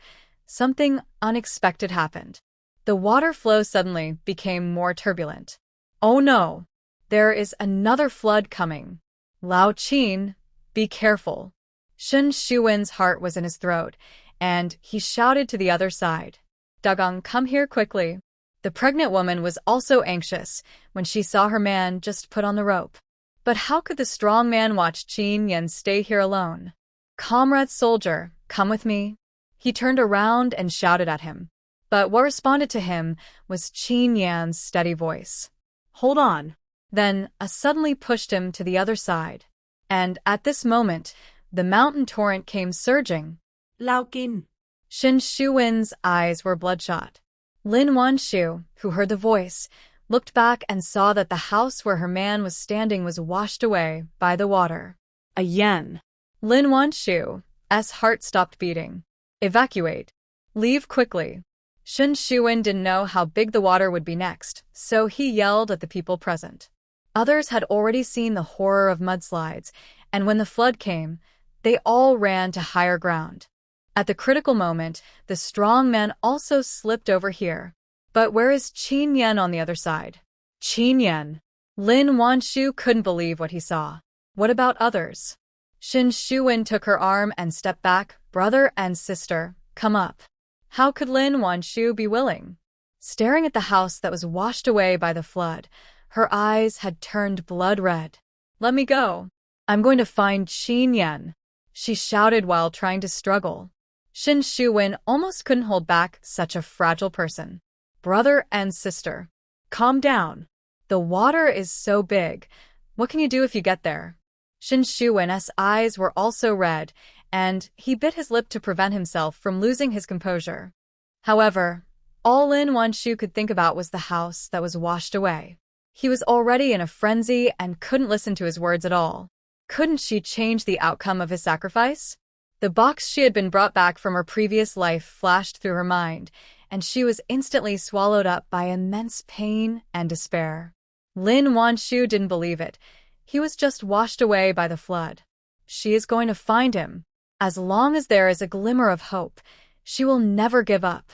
something unexpected happened. The water flow suddenly became more turbulent. "Oh no! There is another flood coming. Lao Qin, be careful." Shen Shuwen's heart was in his throat, and he shouted to the other side, "Dagong, come here quickly." The pregnant woman was also anxious when she saw her man just put on the rope. But how could the strong man watch Chen Yan stay here alone? "Comrade soldier, come with me." He turned around and shouted at him. But what responded to him was Chen Yan's steady voice. "Hold on." Then suddenly pushed him to the other side. And at this moment, the mountain torrent came surging. Lao Qin. Shen Shuwen's eyes were bloodshot. Lin Wanshu, who heard the voice, looked back and saw that the house where her man was standing was washed away by the water. A yen. Lin Wanshu's heart stopped beating. "Evacuate. Leave quickly." Shen Shuwen didn't know how big the water would be next, so he yelled at the people present. Others had already seen the horror of mudslides, and when the flood came, they all ran to higher ground. At the critical moment, the strong man also slipped over here. But where is Chen Yan on the other side? Chen Yan. Lin Wanshu couldn't believe what he saw. What about others? Shen Shuwen took her arm and stepped back. "Brother and sister, come up." How could Lin Wanshu be willing? Staring at the house that was washed away by the flood, her eyes had turned blood red. "Let me go. I'm going to find Chen Yan," she shouted while trying to struggle. Shen Shuwen almost couldn't hold back such a fragile person. "Brother and sister, calm down. The water is so big. What can you do if you get there?" Shen Shuwen's eyes were also red, and he bit his lip to prevent himself from losing his composure. However, all Lin Wanshu could think about was the house that was washed away. He was already in a frenzy and couldn't listen to his words at all. Couldn't she change the outcome of his sacrifice? The box she had been brought back from her previous life flashed through her mind, and she was instantly swallowed up by immense pain and despair. Lin Wanshu didn't believe it. He was just washed away by the flood. She is going to find him. As long as there is a glimmer of hope, She will never give up.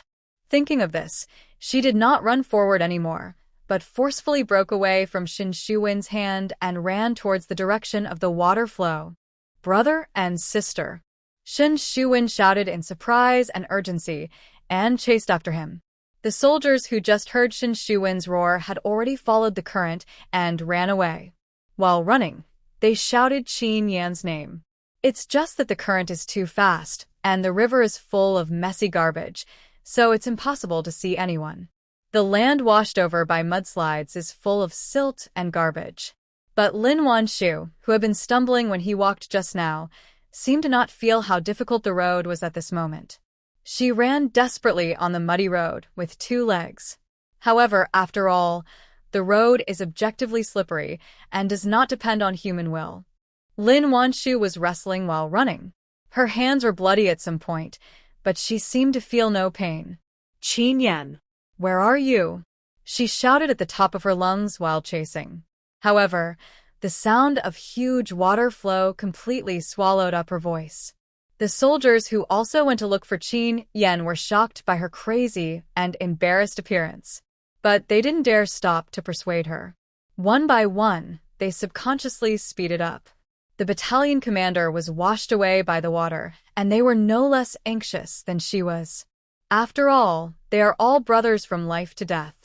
Thinking of this, she did not run forward anymore, but forcefully broke away from Qin Shuwen's hand and ran towards the direction of the water flow. Brother and sister. Qin Shuwen shouted in surprise and urgency, and chased after him. The soldiers who just heard Qin Shuwen's roar had already followed the current and ran away. While running, they shouted Chen Yan's name. It's just that the current is too fast, and the river is full of messy garbage, so it's impossible to see anyone. The land washed over by mudslides is full of silt and garbage. But Lin Wanshu, who had been stumbling when he walked just now, seemed to not feel how difficult the road was at this moment. She ran desperately on the muddy road with 2 legs. However, after all, the road is objectively slippery and does not depend on human will. Lin Wanshu was wrestling while running. Her hands were bloody at some point, but she seemed to feel no pain. Chen Yan. Where are you? She shouted at the top of her lungs while chasing. However, the sound of huge water flow completely swallowed up her voice. The soldiers who also went to look for Chen Yan were shocked by her crazy and embarrassed appearance. But they didn't dare stop to persuade her. One by one, they subconsciously speeded up. The battalion commander was washed away by the water, and they were no less anxious than she was. After all, they are all brothers from life to death.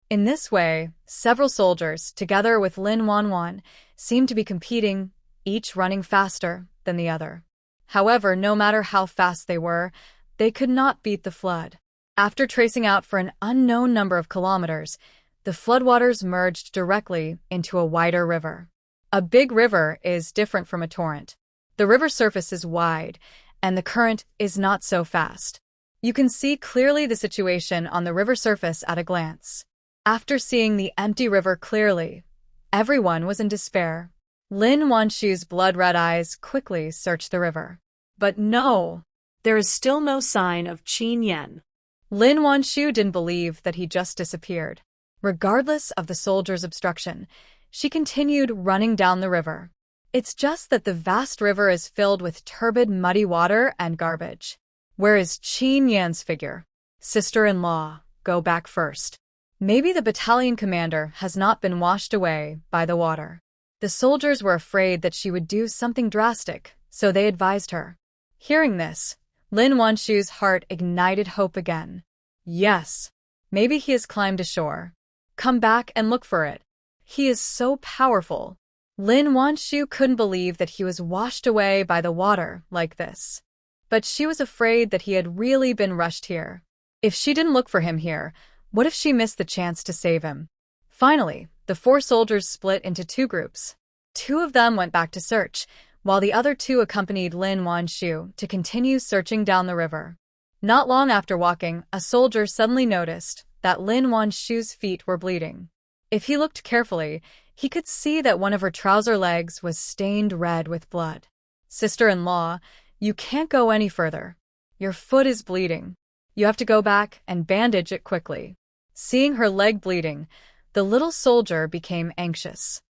In this way, several soldiers, together with Lin Wanwan, seemed to be competing, each running faster than the other. However, no matter how fast they were, they could not beat the flood. After tracing out for an unknown number of kilometers, the floodwaters merged directly into a wider river. A big river is different from a torrent. The river surface is wide, and the current is not so fast. You can see clearly the situation on the river surface at a glance. After seeing the empty river clearly, everyone was in despair. Lin Wanshu's blood-red eyes quickly searched the river. But no, there is still no sign of Chen Yan. Lin Wanshu didn't believe that he just disappeared. Regardless of the soldiers' obstruction, she continued running down the river. It's just that the vast river is filled with turbid, muddy water and garbage. Where is Chen Yan's figure? Sister-in-law, go back first. Maybe the battalion commander has not been washed away by the water. The soldiers were afraid that she would do something drastic, so they advised her. Hearing this, Lin Wanshu's heart ignited hope again. Yes, maybe he has climbed ashore. Come back and look for it. He is so powerful. Lin Wanshu couldn't believe that he was washed away by the water like this. But she was afraid that he had really been rushed here. If she didn't look for him here, what if she missed the chance to save him? Finally, the 4 soldiers split into 2 groups. 2 of them went back to search, while the other 2 accompanied Lin Wanshu to continue searching down the river. Not long after walking, a soldier suddenly noticed that Lin Wanshu's feet were bleeding. If he looked carefully, he could see that one of her trouser legs was stained red with blood. Sister-in-law, you can't go any further. Your foot is bleeding. You have to go back and bandage it quickly. Seeing her leg bleeding, the little soldier became anxious.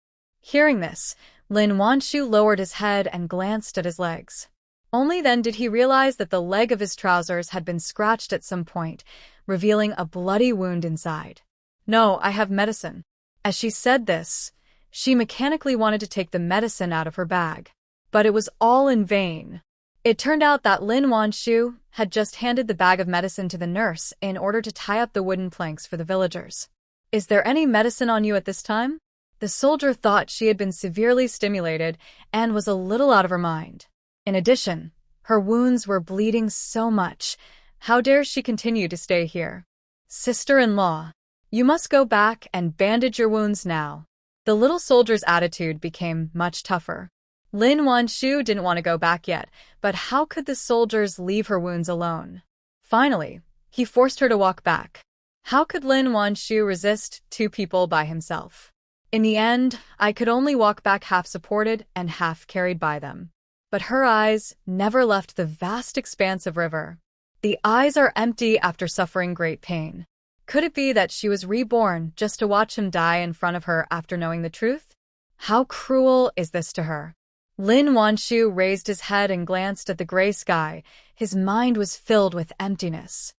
Hearing this, Lin Wanshu lowered his head and glanced at his legs. Only then did he realize that the leg of his trousers had been scratched at some point, revealing a bloody wound inside. No, I have medicine. As she said this, she mechanically wanted to take the medicine out of her bag. But it was all in vain. It turned out that Lin Wanshu had just handed the bag of medicine to the nurse in order to tie up the wooden planks for the villagers. Is there any medicine on you at this time? The soldier thought she had been severely stimulated and was a little out of her mind. In addition, her wounds were bleeding so much. How dare she continue to stay here? Sister-in-law, you must go back and bandage your wounds now. The little soldier's attitude became much tougher. Lin Wanshu didn't want to go back yet, but how could the soldiers leave her wounds alone? Finally, he forced her to walk back. How could Lin Wanshu resist 2 people by himself? In the end, I could only walk back half supported and half carried by them. But her eyes never left the vast expanse of river. The eyes are empty after suffering great pain. Could it be that she was reborn just to watch him die in front of her after knowing the truth? How cruel is this to her? Lin Wanshu raised his head and glanced at the gray sky. His mind was filled with emptiness.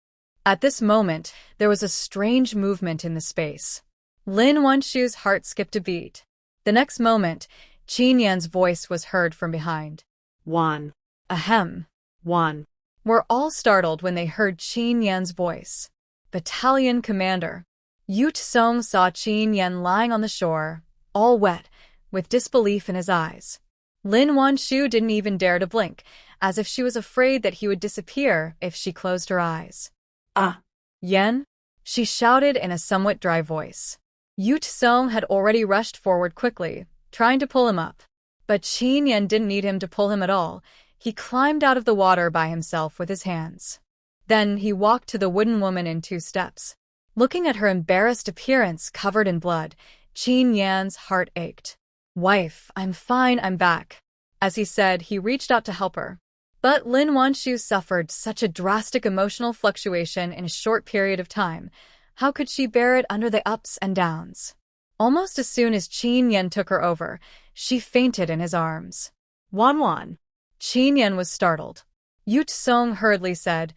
At this moment, there was a strange movement in the space. Lin Wanshu's heart skipped a beat. The next moment, Chen Yan's voice was heard from behind. Wan. Ahem. Wan. Were all startled when they heard Chen Yan's voice. Battalion commander. Yu Tsong saw Chen Yan lying on the shore, all wet, with disbelief in his eyes. Lin Wanshu didn't even dare to blink, as if she was afraid that he would disappear if she closed her eyes. Ah. Yan? She shouted in a somewhat dry voice. Yu Tsong had already rushed forward quickly, trying to pull him up. But Chen Yan didn't need him to pull him at all. He climbed out of the water by himself with his hands. Then he walked to the wooden woman in 2 steps. Looking at her embarrassed appearance covered in blood, Chen Yan's heart ached. "Wife, I'm fine, I'm back." As he said, he reached out to help her. But Lin Wanshu suffered such a drastic emotional fluctuation in a short period of time. How could she bear it under the ups and downs? Almost as soon as Chen Yan took her over, she fainted in his arms. Wan. Chen Yan was startled. Yu Tsong hurriedly said,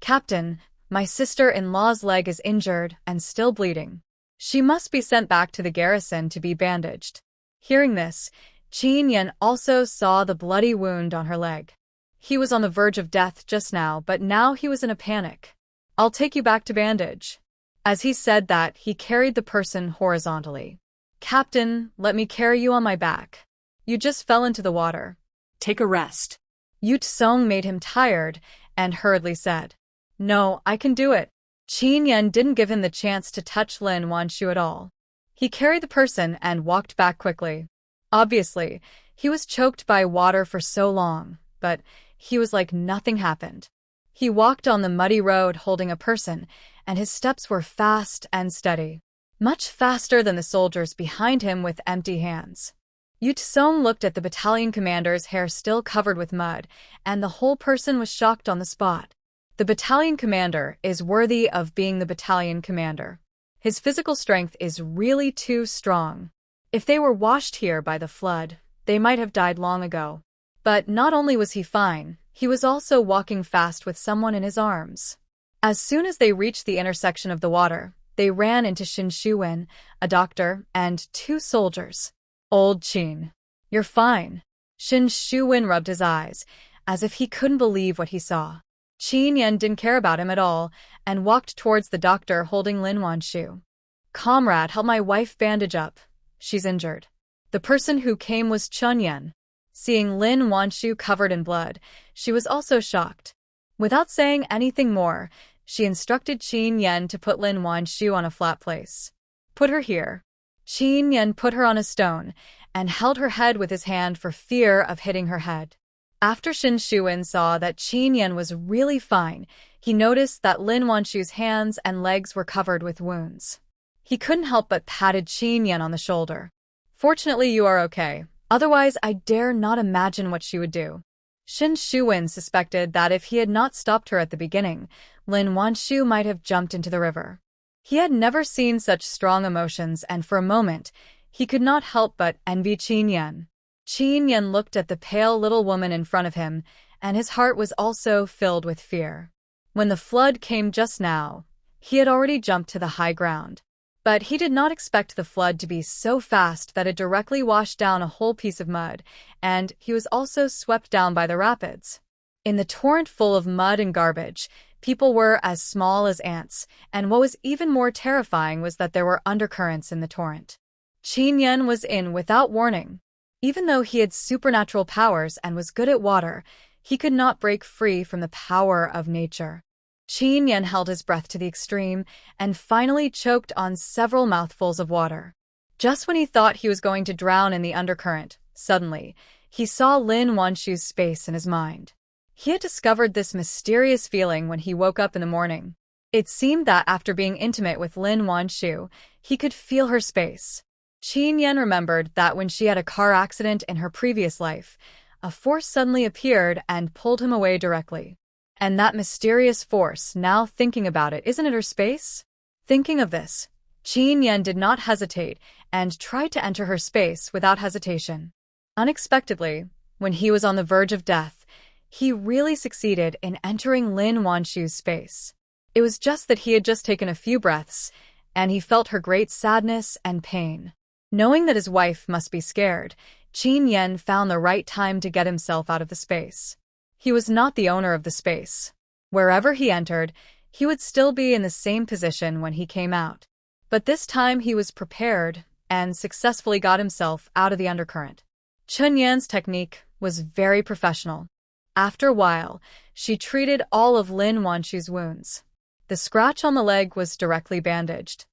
"Captain, my sister-in-law's leg is injured and still bleeding. She must be sent back to the garrison to be bandaged." Hearing this, Chen Yan also saw the bloody wound on her leg. He was on the verge of death just now, but now he was in a panic. "I'll take you back to bandage." As he said that, he carried the person horizontally. "Captain, let me carry you on my back. You just fell into the water." Take a rest. Yu Tsong made him tired and hurriedly said, "No, I can do it." Chen Yan didn't give him the chance to touch Lin Wanshu at all. He carried the person and walked back quickly. Obviously, he was choked by water for so long, but he was like nothing happened. He walked on the muddy road holding a person, and his steps were fast and steady, much faster than the soldiers behind him with empty hands. Yu Tsong looked at the battalion commander's hair still covered with mud, and the whole person was shocked on the spot. The battalion commander is worthy of being the battalion commander. His physical strength is really too strong. If they were washed here by the flood, they might have died long ago. But not only was he fine, he was also walking fast with someone in his arms. As soon as they reached the intersection of the water, they ran into Shin Shuwen, a doctor, and 2 soldiers. "Old Qin, you're fine." Shin Shuwen rubbed his eyes, as if he couldn't believe what he saw. Chen Yan didn't care about him at all, and walked towards the doctor holding Lin Wanshu. "Comrade, help my wife bandage up. She's injured." The person who came was Chen Yan. Seeing Lin Wanshu covered in blood, she was also shocked. Without saying anything more, she instructed Chen Yan to put Lin Wanshu on a flat place. "Put her here." Chen Yan put her on a stone, and held her head with his hand for fear of hitting her head. After Shin Shuwen saw that Chen Yan was really fine, he noticed that Lin Wanshu's hands and legs were covered with wounds. He couldn't help but patted Chen Yan on the shoulder. "Fortunately, you are okay. Otherwise, I dare not imagine what she would do." Shin Shuwen suspected that if he had not stopped her at the beginning, Lin Wanshu might have jumped into the river. He had never seen such strong emotions, and for a moment, he could not help but envy Chen Yan. Chen Yan looked at the pale little woman in front of him, and his heart was also filled with fear. When the flood came just now, he had already jumped to the high ground. But he did not expect the flood to be so fast that it directly washed down a whole piece of mud, and he was also swept down by the rapids. In the torrent full of mud and garbage, people were as small as ants, and what was even more terrifying was that there were undercurrents in the torrent. Chen Yan was in without warning. Even though he had supernatural powers and was good at water, he could not break free from the power of nature. Chen Yan held his breath to the extreme and finally choked on several mouthfuls of water. Just when he thought he was going to drown in the undercurrent, suddenly, he saw Lin Wanshu's space in his mind. He had discovered this mysterious feeling when he woke up in the morning. It seemed that after being intimate with Lin Wanshu, he could feel her space. Chen Yan remembered that when she had a car accident in her previous life, a force suddenly appeared and pulled him away directly. And that mysterious force, now thinking about it, isn't it her space? Thinking of this, Chen Yan did not hesitate and tried to enter her space without hesitation. Unexpectedly, When he was on the verge of death, he really succeeded in entering Lin Wanshu's space. It was just that he had just taken a few breaths, and he felt her great sadness and pain. Knowing that his wife must be scared, Chen Yan found the right time to get himself out of the space. He was not the owner of the space. Wherever he entered, he would still be in the same position when he came out. But this time he was prepared and successfully got himself out of the undercurrent. Chen Yan's technique was very professional. After a while, she treated all of Lin Wanshu's wounds. The scratch on the leg was directly bandaged.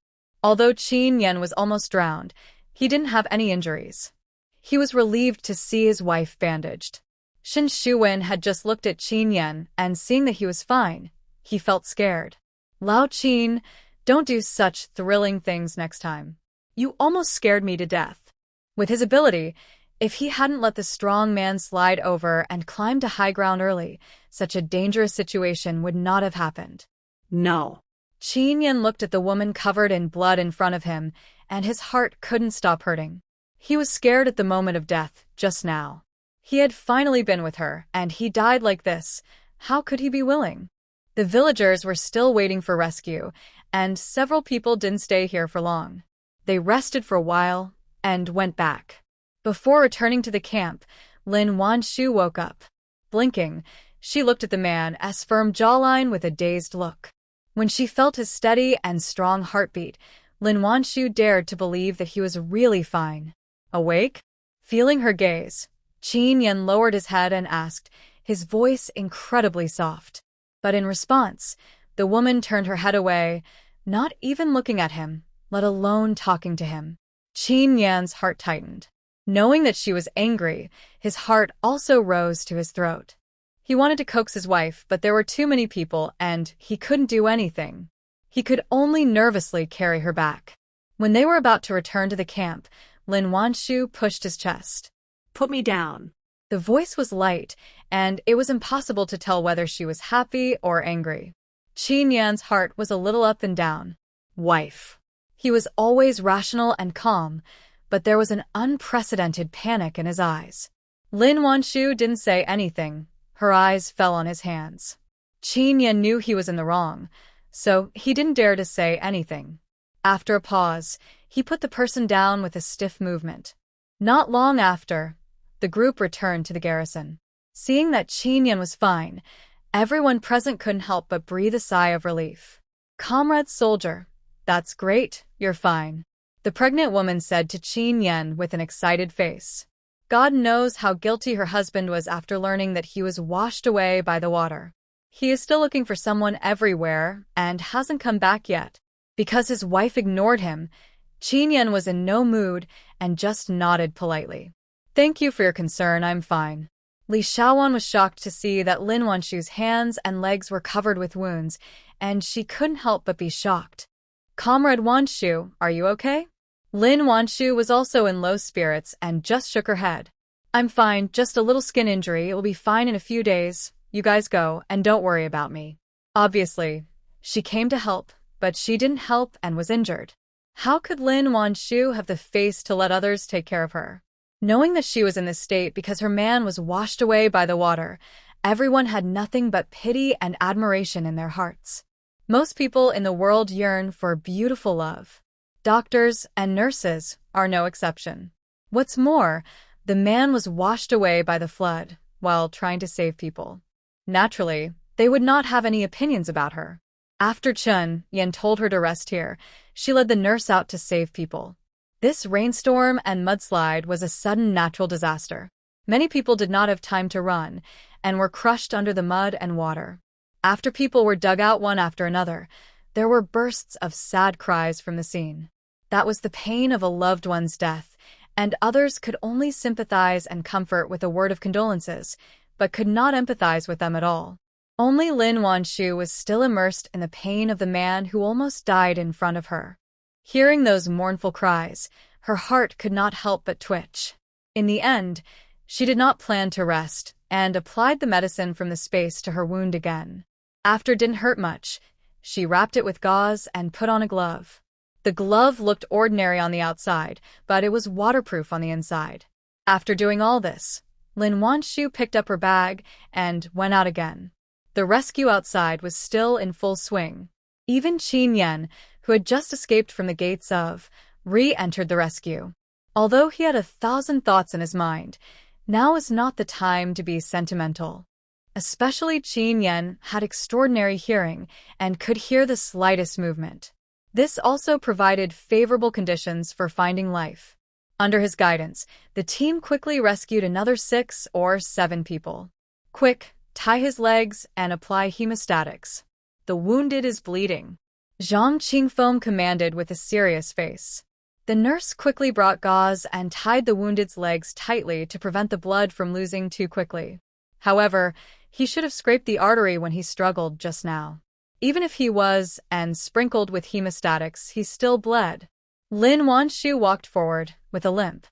Although Chen Yan was almost drowned, he didn't have any injuries. He was relieved to see his wife bandaged. Shin Shuwen had just looked at Chen Yan, and seeing that he was fine, he felt scared. Lao Qin, don't do such thrilling things next time. You almost scared me to death. With his ability, if he hadn't let the strong man slide over and climb to high ground early, such a dangerous situation would not have happened. No. Chen Yan looked at the woman covered in blood in front of him, and his heart couldn't stop hurting. He was scared at the moment of death, just now. He had finally been with her, and he died like this. How could he be willing? The villagers were still waiting for rescue, and several people didn't stay here for long. They rested for a while and went back. Before returning to the camp, Lin Wanshu woke up. Blinking, she looked at the man's firm jawline with a dazed look. When she felt his steady and strong heartbeat, Lin Wanshu dared to believe that he was really fine. Awake? Feeling her gaze, Chen Yan lowered his head and asked, his voice incredibly soft. But in response, the woman turned her head away, not even looking at him, let alone talking to him. Chen Yan's heart tightened. Knowing that she was angry, his heart also rose to his throat. He wanted to coax his wife, but there were too many people, and he couldn't do anything. He could only nervously carry her back. When they were about to return to the camp, Lin Wanshu pushed his chest. Put me down. The voice was light, and it was impossible to tell whether she was happy or angry. Chen Yan's heart was a little up and down. Wife. He was always rational and calm, but there was an unprecedented panic in his eyes. Lin Wanshu didn't say anything. Her eyes fell on his hands. Chen Yan knew he was in the wrong, so he didn't dare to say anything. After a pause, he put the person down with a stiff movement. Not long after, the group returned to the garrison. Seeing that Chen Yan was fine, everyone present couldn't help but breathe a sigh of relief. Comrade soldier, that's great, you're fine, the pregnant woman said to Chen Yan with an excited face. God knows how guilty her husband was after learning that he was washed away by the water. He is still looking for someone everywhere and hasn't come back yet. Because his wife ignored him, Chen Yan was in no mood and just nodded politely. Thank you for your concern, I'm fine. Li Xiaowan was shocked to see that Lin Wanshu's hands and legs were covered with wounds, and she couldn't help but be shocked. Comrade Wanshu, are you okay? Lin Wanshu was also in low spirits and just shook her head. I'm fine, just a little skin injury, it will be fine in a few days. You guys go, and don't worry about me. Obviously, she came to help, but she didn't help and was injured. How could Lin Wanshu have the face to let others take care of her? Knowing that she was in this state because her man was washed away by the water, everyone had nothing but pity and admiration in their hearts. Most people in the world yearn for beautiful love. Doctors and nurses are no exception. What's more, the man was washed away by the flood while trying to save people. Naturally, they would not have any opinions about her. After Chen Yan told her to rest here, she led the nurse out to save people. This rainstorm and mudslide was a sudden natural disaster. Many people did not have time to run and were crushed under the mud and water. After people were dug out one after another, there were bursts of sad cries from the scene. That was the pain of a loved one's death, and others could only sympathize and comfort with a word of condolences, but could not empathize with them at all. Only Lin Wanshu was still immersed in the pain of the man who almost died in front of her. Hearing those mournful cries, her heart could not help but twitch. In the end, she did not plan to rest and applied the medicine from the space to her wound again. After it didn't hurt much, she wrapped it with gauze and put on a glove. The glove looked ordinary on the outside, but it was waterproof on the inside. After doing all this, Lin Wanshu picked up her bag and went out again. The rescue outside was still in full swing. Even Chen Yan, who had just escaped from the gates of, re-entered the rescue. Although he had 1,000 thoughts in his mind, now is not the time to be sentimental. Especially Chen Yan had extraordinary hearing and could hear the slightest movement. This also provided favorable conditions for finding life. Under his guidance, the team quickly rescued another 6 or 7 people. Quick, tie his legs and apply hemostatics. The wounded is bleeding. Zhang Qingfeng commanded with a serious face. The nurse quickly brought gauze and tied the wounded's legs tightly to prevent the blood from losing too quickly. However, he should have scraped the artery when he struggled just now. Even if he was, and sprinkled with hemostatics, he still bled. Lin Wanshu walked forward, with a limp.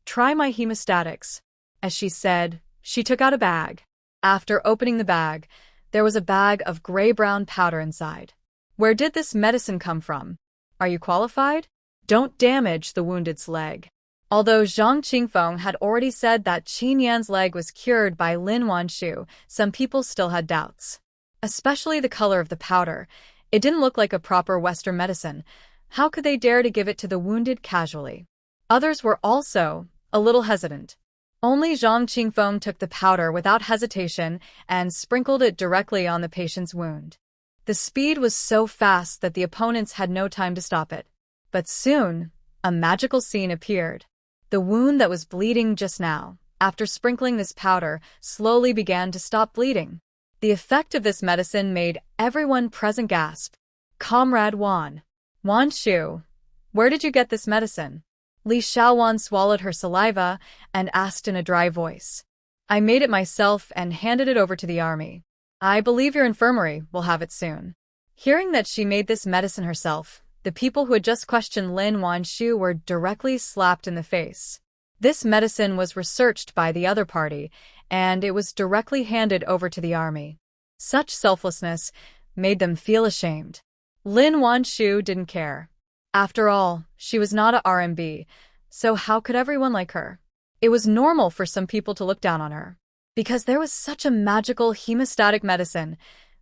"Try my hemostatics." As she said, she took out a bag. After opening the bag, there was a bag of gray-brown powder inside. "Where did this medicine come from? Are you qualified? Don't damage the wounded's leg." Although Zhang Qingfeng had already said that Chen Yan's leg was cured by Lin Wanshu, some people still had doubts. Especially the color of the powder. It didn't look like a proper Western medicine. How could they dare to give it to the wounded casually? Others were also a little hesitant. Only Zhang Qingfeng took the powder without hesitation and sprinkled it directly on the patient's wound. The speed was so fast that the opponents had no time to stop it. But soon, a magical scene appeared. The wound that was bleeding just now, after sprinkling this powder, slowly began to stop bleeding. The effect of this medicine made everyone present gasp. "Comrade Wan. Wanshu, where did you get this medicine?" Li Xiaowan swallowed her saliva and asked in a dry voice. "I made it myself and handed it over to the army. I believe your infirmary will have it soon." Hearing that she made this medicine herself, the people who had just questioned Lin Wanshu were directly slapped in the face. This medicine was researched by the other party, and it was directly handed over to the army. Such selflessness made them feel ashamed. Lin Wanshu didn't care. After all, she was not a RMB, so how could everyone like her? It was normal for some people to look down on her. Because there was such a magical hemostatic medicine,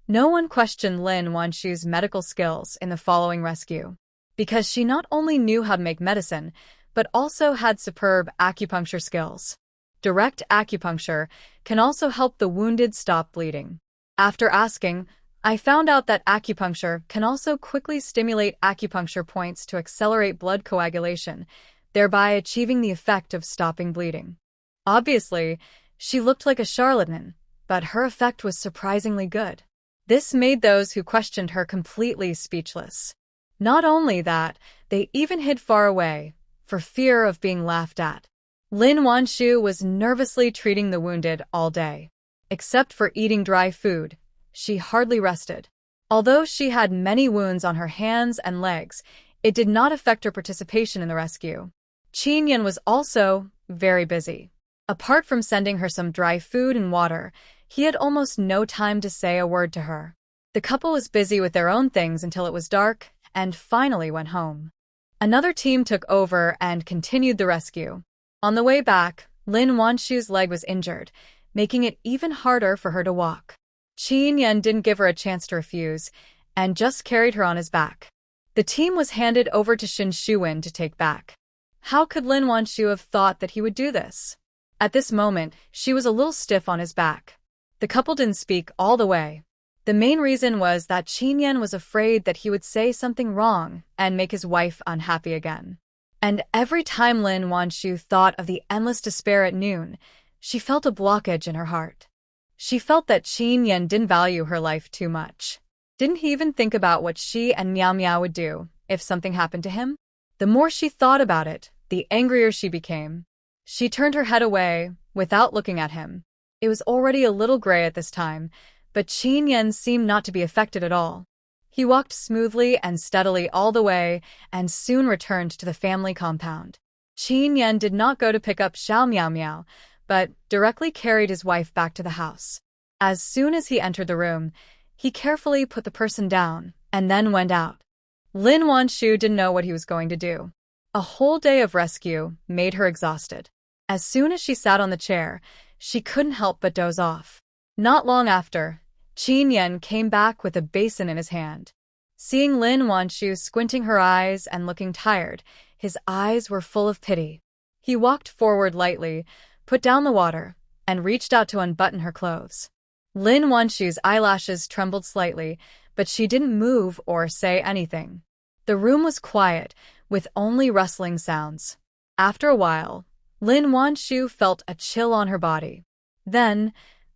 no one questioned Lin Wanshu's medical skills in the following rescue. Because she not only knew how to make medicine, but also had superb acupuncture skills. Direct acupuncture can also help the wounded stop bleeding. After asking, I found out that acupuncture can also quickly stimulate acupuncture points to accelerate blood coagulation, thereby achieving the effect of stopping bleeding. Obviously, she looked like a charlatan, but her effect was surprisingly good. This made those who questioned her completely speechless. Not only that, they even hid far away, for fear of being laughed at. Lin Wanshu was nervously treating the wounded all day. Except for eating dry food, she hardly rested. Although she had many wounds on her hands and legs, it did not affect her participation in the rescue. Chen Yan was also very busy. Apart from sending her some dry food and water, he had almost no time to say a word to her. The couple was busy with their own things until it was dark, and finally went home. Another team took over and continued the rescue. On the way back, Lin Wanshu's leg was injured, making it even harder for her to walk. Chen Yan didn't give her a chance to refuse, and just carried her on his back. The team was handed over to Shin Shuwen to take back. How could Lin Wanshu have thought that he would do this? At this moment, she was a little stiff on his back. The couple didn't speak all the way. The main reason was that Chen Yan was afraid that he would say something wrong and make his wife unhappy again. And every time Lin Wanshu thought of the endless despair at noon, she felt a blockage in her heart. She felt that Chen Yan didn't value her life too much. Didn't he even think about what she and Miao Miao would do if something happened to him? The more she thought about it, the angrier she became. She turned her head away, without looking at him. It was already a little gray at this time, but Chen Yan seemed not to be affected at all. He walked smoothly and steadily all the way, and soon returned to the family compound. Chen Yan did not go to pick up Xiao Miao Miao, but directly carried his wife back to the house. As soon as he entered the room, he carefully put the person down, and then went out. Lin Wanshu didn't know what he was going to do. A whole day of rescue made her exhausted. As soon as she sat on the chair, she couldn't help but doze off. Not long after, Chen Yan came back with a basin in his hand. Seeing Lin Wanshu squinting her eyes and looking tired, his eyes were full of pity. He walked forward lightly, put down the water, and reached out to unbutton her clothes. Lin Wanshu's eyelashes trembled slightly, but she didn't move or say anything. The room was quiet, with only rustling sounds. After a while, Lin Wanshu felt a chill on her body. Then,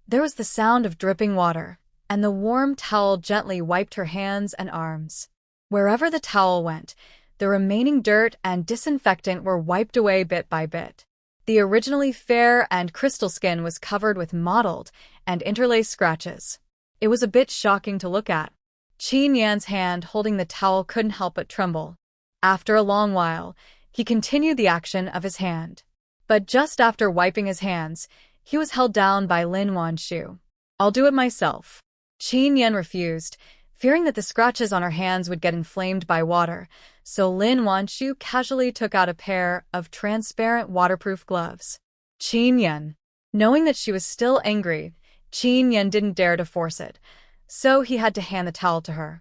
there was the sound of dripping water, and the warm towel gently wiped her hands and arms. Wherever the towel went, the remaining dirt and disinfectant were wiped away bit by bit. The originally fair and crystal skin was covered with mottled and interlaced scratches. It was a bit shocking to look at. Chen Yan's hand holding the towel couldn't help but tremble. After a long while, he continued the action of his hand. But just after wiping his hands, he was held down by Lin Wanshu. "I'll do it myself." Chen Yan refused, fearing that the scratches on her hands would get inflamed by water, so Lin Wanshu casually took out a pair of transparent waterproof gloves. Chen Yan. Knowing that she was still angry, Chen Yan didn't dare to force it, so he had to hand the towel to her.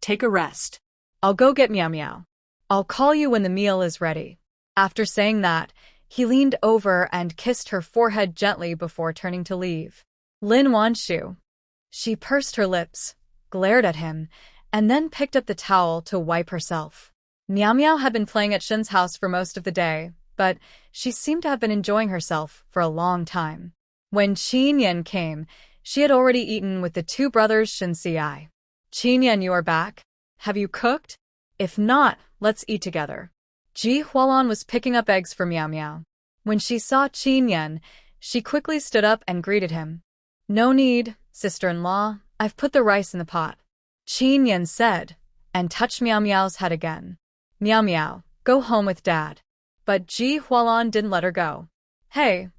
Take a rest. "I'll go get Meow Meow. I'll call you when the meal is ready." After saying that, he leaned over and kissed her forehead gently before turning to leave. Lin Wanshu. She pursed her lips, glared at him, and then picked up the towel to wipe herself. Meow Meow had been playing at Shen's house for most of the day, but she seemed to have been enjoying herself for a long time. When Chen Yan came, she had already eaten with the two brothers Shenxiai. "Chen Yan, you are back? Have you cooked? If not, let's eat together." Ji Hualan was picking up eggs for Meow Meow. When she saw Chen Yan, she quickly stood up and greeted him. "No need, sister-in-law, I've put the rice in the pot," Chen Yan said, and touched Meow Meow's head again. "Meow Meow, go home with Dad." But Ji Hualan didn't let her go. "Hey,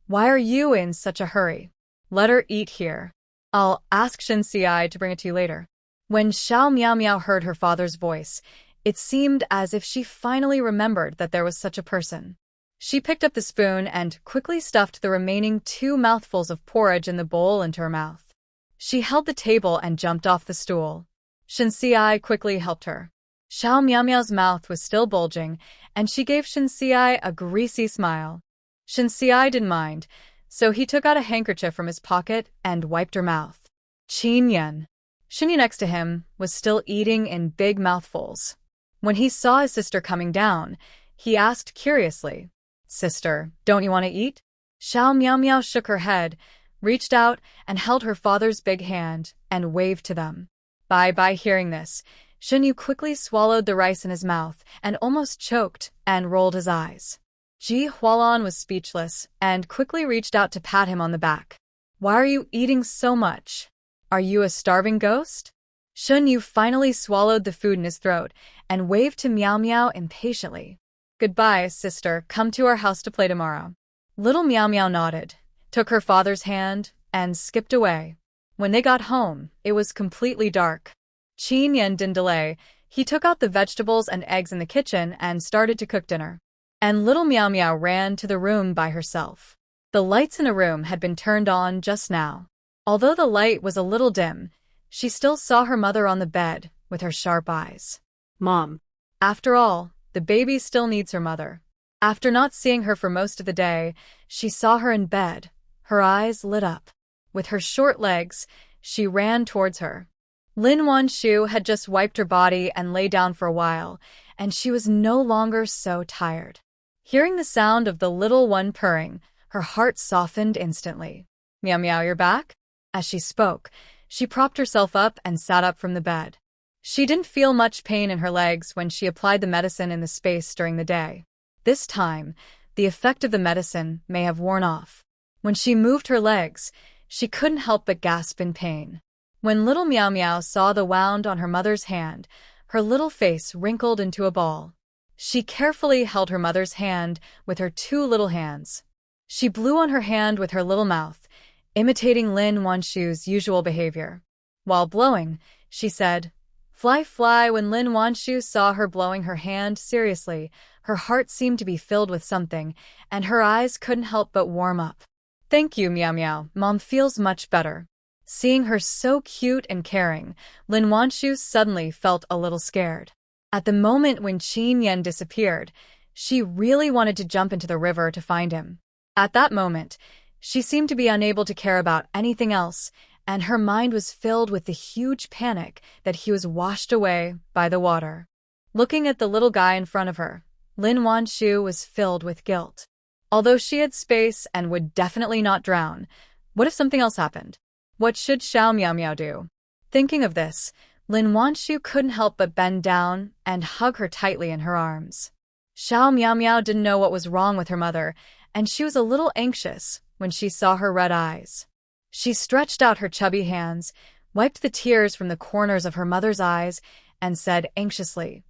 why are you in such a hurry? Let her eat here. I'll ask Shenxiai to bring it to you later." When Xiao Meow Meow heard her father's voice, it seemed as if she finally remembered that there was such a person. She picked up the spoon and quickly stuffed the remaining 2 mouthfuls of porridge in the bowl into her mouth. She held the table and jumped off the stool. Shenxiai quickly helped her. Xiao Meow Meow's mouth was still bulging, and she gave Shenxiai a greasy smile. Shenxiai didn't mind, so he took out a handkerchief from his pocket and wiped her mouth. Chen Yan, Shinya next to him, was still eating in big mouthfuls. When he saw his sister coming down, he asked curiously, "Sister, don't you want to eat?" Xiao Meow Meow shook her head, reached out and held her father's big hand and waved to them. By hearing this, Shinyu quickly swallowed the rice in his mouth and almost choked and rolled his eyes. Ji Hualan was speechless and quickly reached out to pat him on the back. "Why are you eating so much? Are you a starving ghost?" Shinyu finally swallowed the food in his throat and waved to Meow Meow impatiently. "Goodbye, sister, come to our house to play tomorrow." Little Meow Meow nodded, took her father's hand, and skipped away. When they got home, it was completely dark. Chen Yan didn't delay. He took out the vegetables and eggs in the kitchen and started to cook dinner. And little Meow Meow ran to the room by herself. The lights in a room had been turned on just now. Although the light was a little dim, she still saw her mother on the bed with her sharp eyes. "Mom." After all, the baby still needs her mother. After not seeing her for most of the day, she saw her in bed, her eyes lit up. With her short legs, she ran towards her. Lin Wanshu had just wiped her body and lay down for a while, and she was no longer so tired. Hearing the sound of the little one purring, her heart softened instantly. "Meow Meow, you're back?" As she spoke, she propped herself up and sat up from the bed. She didn't feel much pain in her legs when she applied the medicine in the space during the day. This time, the effect of the medicine may have worn off. When she moved her legs, she couldn't help but gasp in pain. When little Meow Meow saw the wound on her mother's hand, her little face wrinkled into a ball. She carefully held her mother's hand with her 2 little hands. She blew on her hand with her little mouth, imitating Lin Wanshu's usual behavior. While blowing, she said, "Fly, fly." When Lin Wanshu saw her blowing her hand seriously, her heart seemed to be filled with something, and her eyes couldn't help but warm up. Thank you, Meow Meow. Mom feels much better. Seeing her so cute and caring, Lin Wanshu suddenly felt a little scared. At the moment when Chen Yan disappeared, she really wanted to jump into the river to find him. At that moment, she seemed to be unable to care about anything else, and her mind was filled with the huge panic that he was washed away by the water. Looking at the little guy in front of her, Lin Wanshu was filled with guilt. Although she had space and would definitely not drown, what if something else happened? What should Xiao Miao Miao do? Thinking of this, Lin Wanshu couldn't help but bend down and hug her tightly in her arms. Xiao Miao Miao didn't know what was wrong with her mother, and she was a little anxious when she saw her red eyes. She stretched out her chubby hands, wiped the tears from the corners of her mother's eyes, and said anxiously,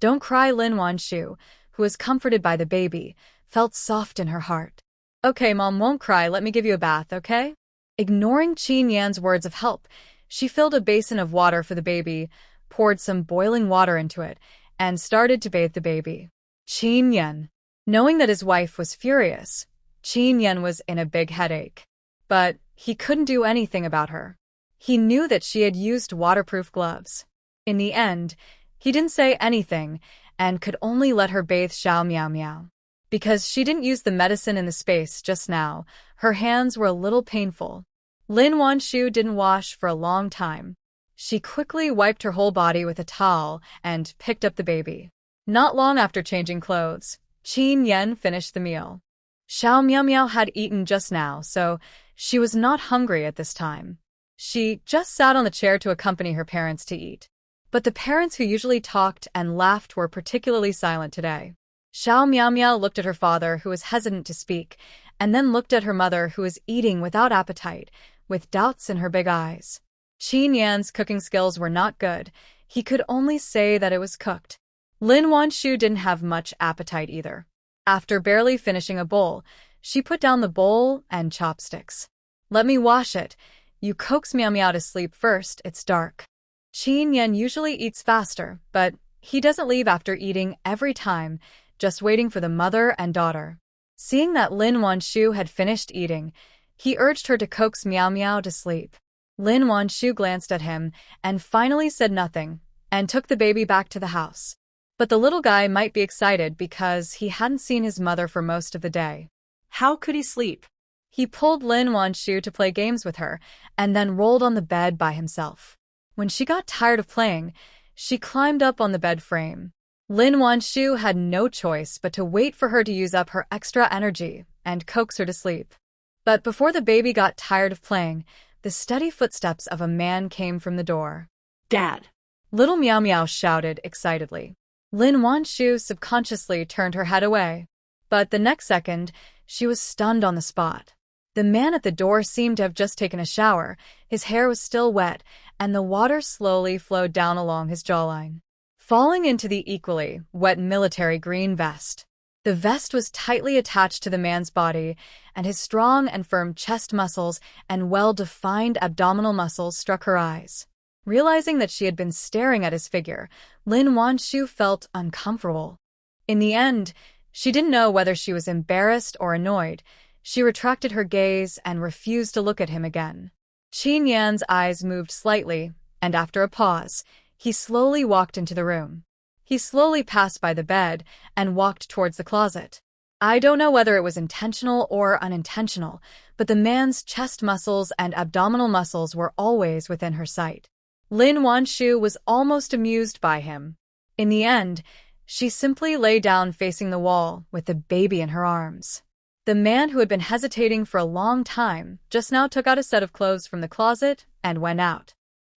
"Don't cry." Lin Wanshu, who was comforted by the baby, felt soft in her heart. "Okay, Mom won't cry. Let me give you a bath, okay?" Ignoring Chen Yan's words of help, she filled a basin of water for the baby, poured some boiling water into it, and started to bathe the baby. Chen Yan. Knowing that his wife was furious, Chen Yan was in a big headache. But he couldn't do anything about her. He knew that she had used waterproof gloves. In the end, he didn't say anything and could only let her bathe Xiao Miao Miao. Because she didn't use the medicine in the space just now, her hands were a little painful. Lin Wanshu didn't wash for a long time. She quickly wiped her whole body with a towel and picked up the baby. Not long after changing clothes, Chen Yan finished the meal. Xiao Miao Miao had eaten just now, so she was not hungry at this time. She just sat on the chair to accompany her parents to eat. But the parents who usually talked and laughed were particularly silent today. Xiao Miao Miao looked at her father, who was hesitant to speak, and then looked at her mother, who was eating without appetite, with doubts in her big eyes. Chen Yan's cooking skills were not good. He could only say that it was cooked. Lin Wanshu didn't have much appetite either. After barely finishing a bowl, she put down the bowl and chopsticks. "Let me wash it. You coax Meow Meow to sleep first, it's dark." Chen Yan usually eats faster, but he doesn't leave after eating every time, just waiting for the mother and daughter. Seeing that Lin Wanshu had finished eating, he urged her to coax Meow Meow to sleep. Lin Wanshu glanced at him and finally said nothing and took the baby back to the house. But the little guy might be excited because he hadn't seen his mother for most of the day. How could he sleep? He pulled Lin Wanshu to play games with her and then rolled on the bed by himself. When she got tired of playing, she climbed up on the bed frame. Lin Wanshu had no choice but to wait for her to use up her extra energy and coax her to sleep. But before the baby got tired of playing, the steady footsteps of a man came from the door. "Dad!" Little Meow Meow shouted excitedly. Lin Wanshu subconsciously turned her head away. But the next second, she was stunned on the spot. The man at the door seemed to have just taken a shower. His hair was still wet, and the water slowly flowed down along his jawline, falling into the equally wet military green vest. The vest was tightly attached to the man's body, and his strong and firm chest muscles and well-defined abdominal muscles struck her eyes. Realizing that she had been staring at his figure, Lin Wanshu felt uncomfortable. In the end, she didn't know whether she was embarrassed or annoyed. She retracted her gaze and refused to look at him again. Chen Yan's eyes moved slightly, and after a pause, he slowly walked into the room. He slowly passed by the bed and walked towards the closet. I don't know whether it was intentional or unintentional, but the man's chest muscles and abdominal muscles were always within her sight. Lin Wanshu was almost amused by him. In the end, she simply lay down facing the wall with the baby in her arms. The man, who had been hesitating for a long time, just now took out a set of clothes from the closet and went out.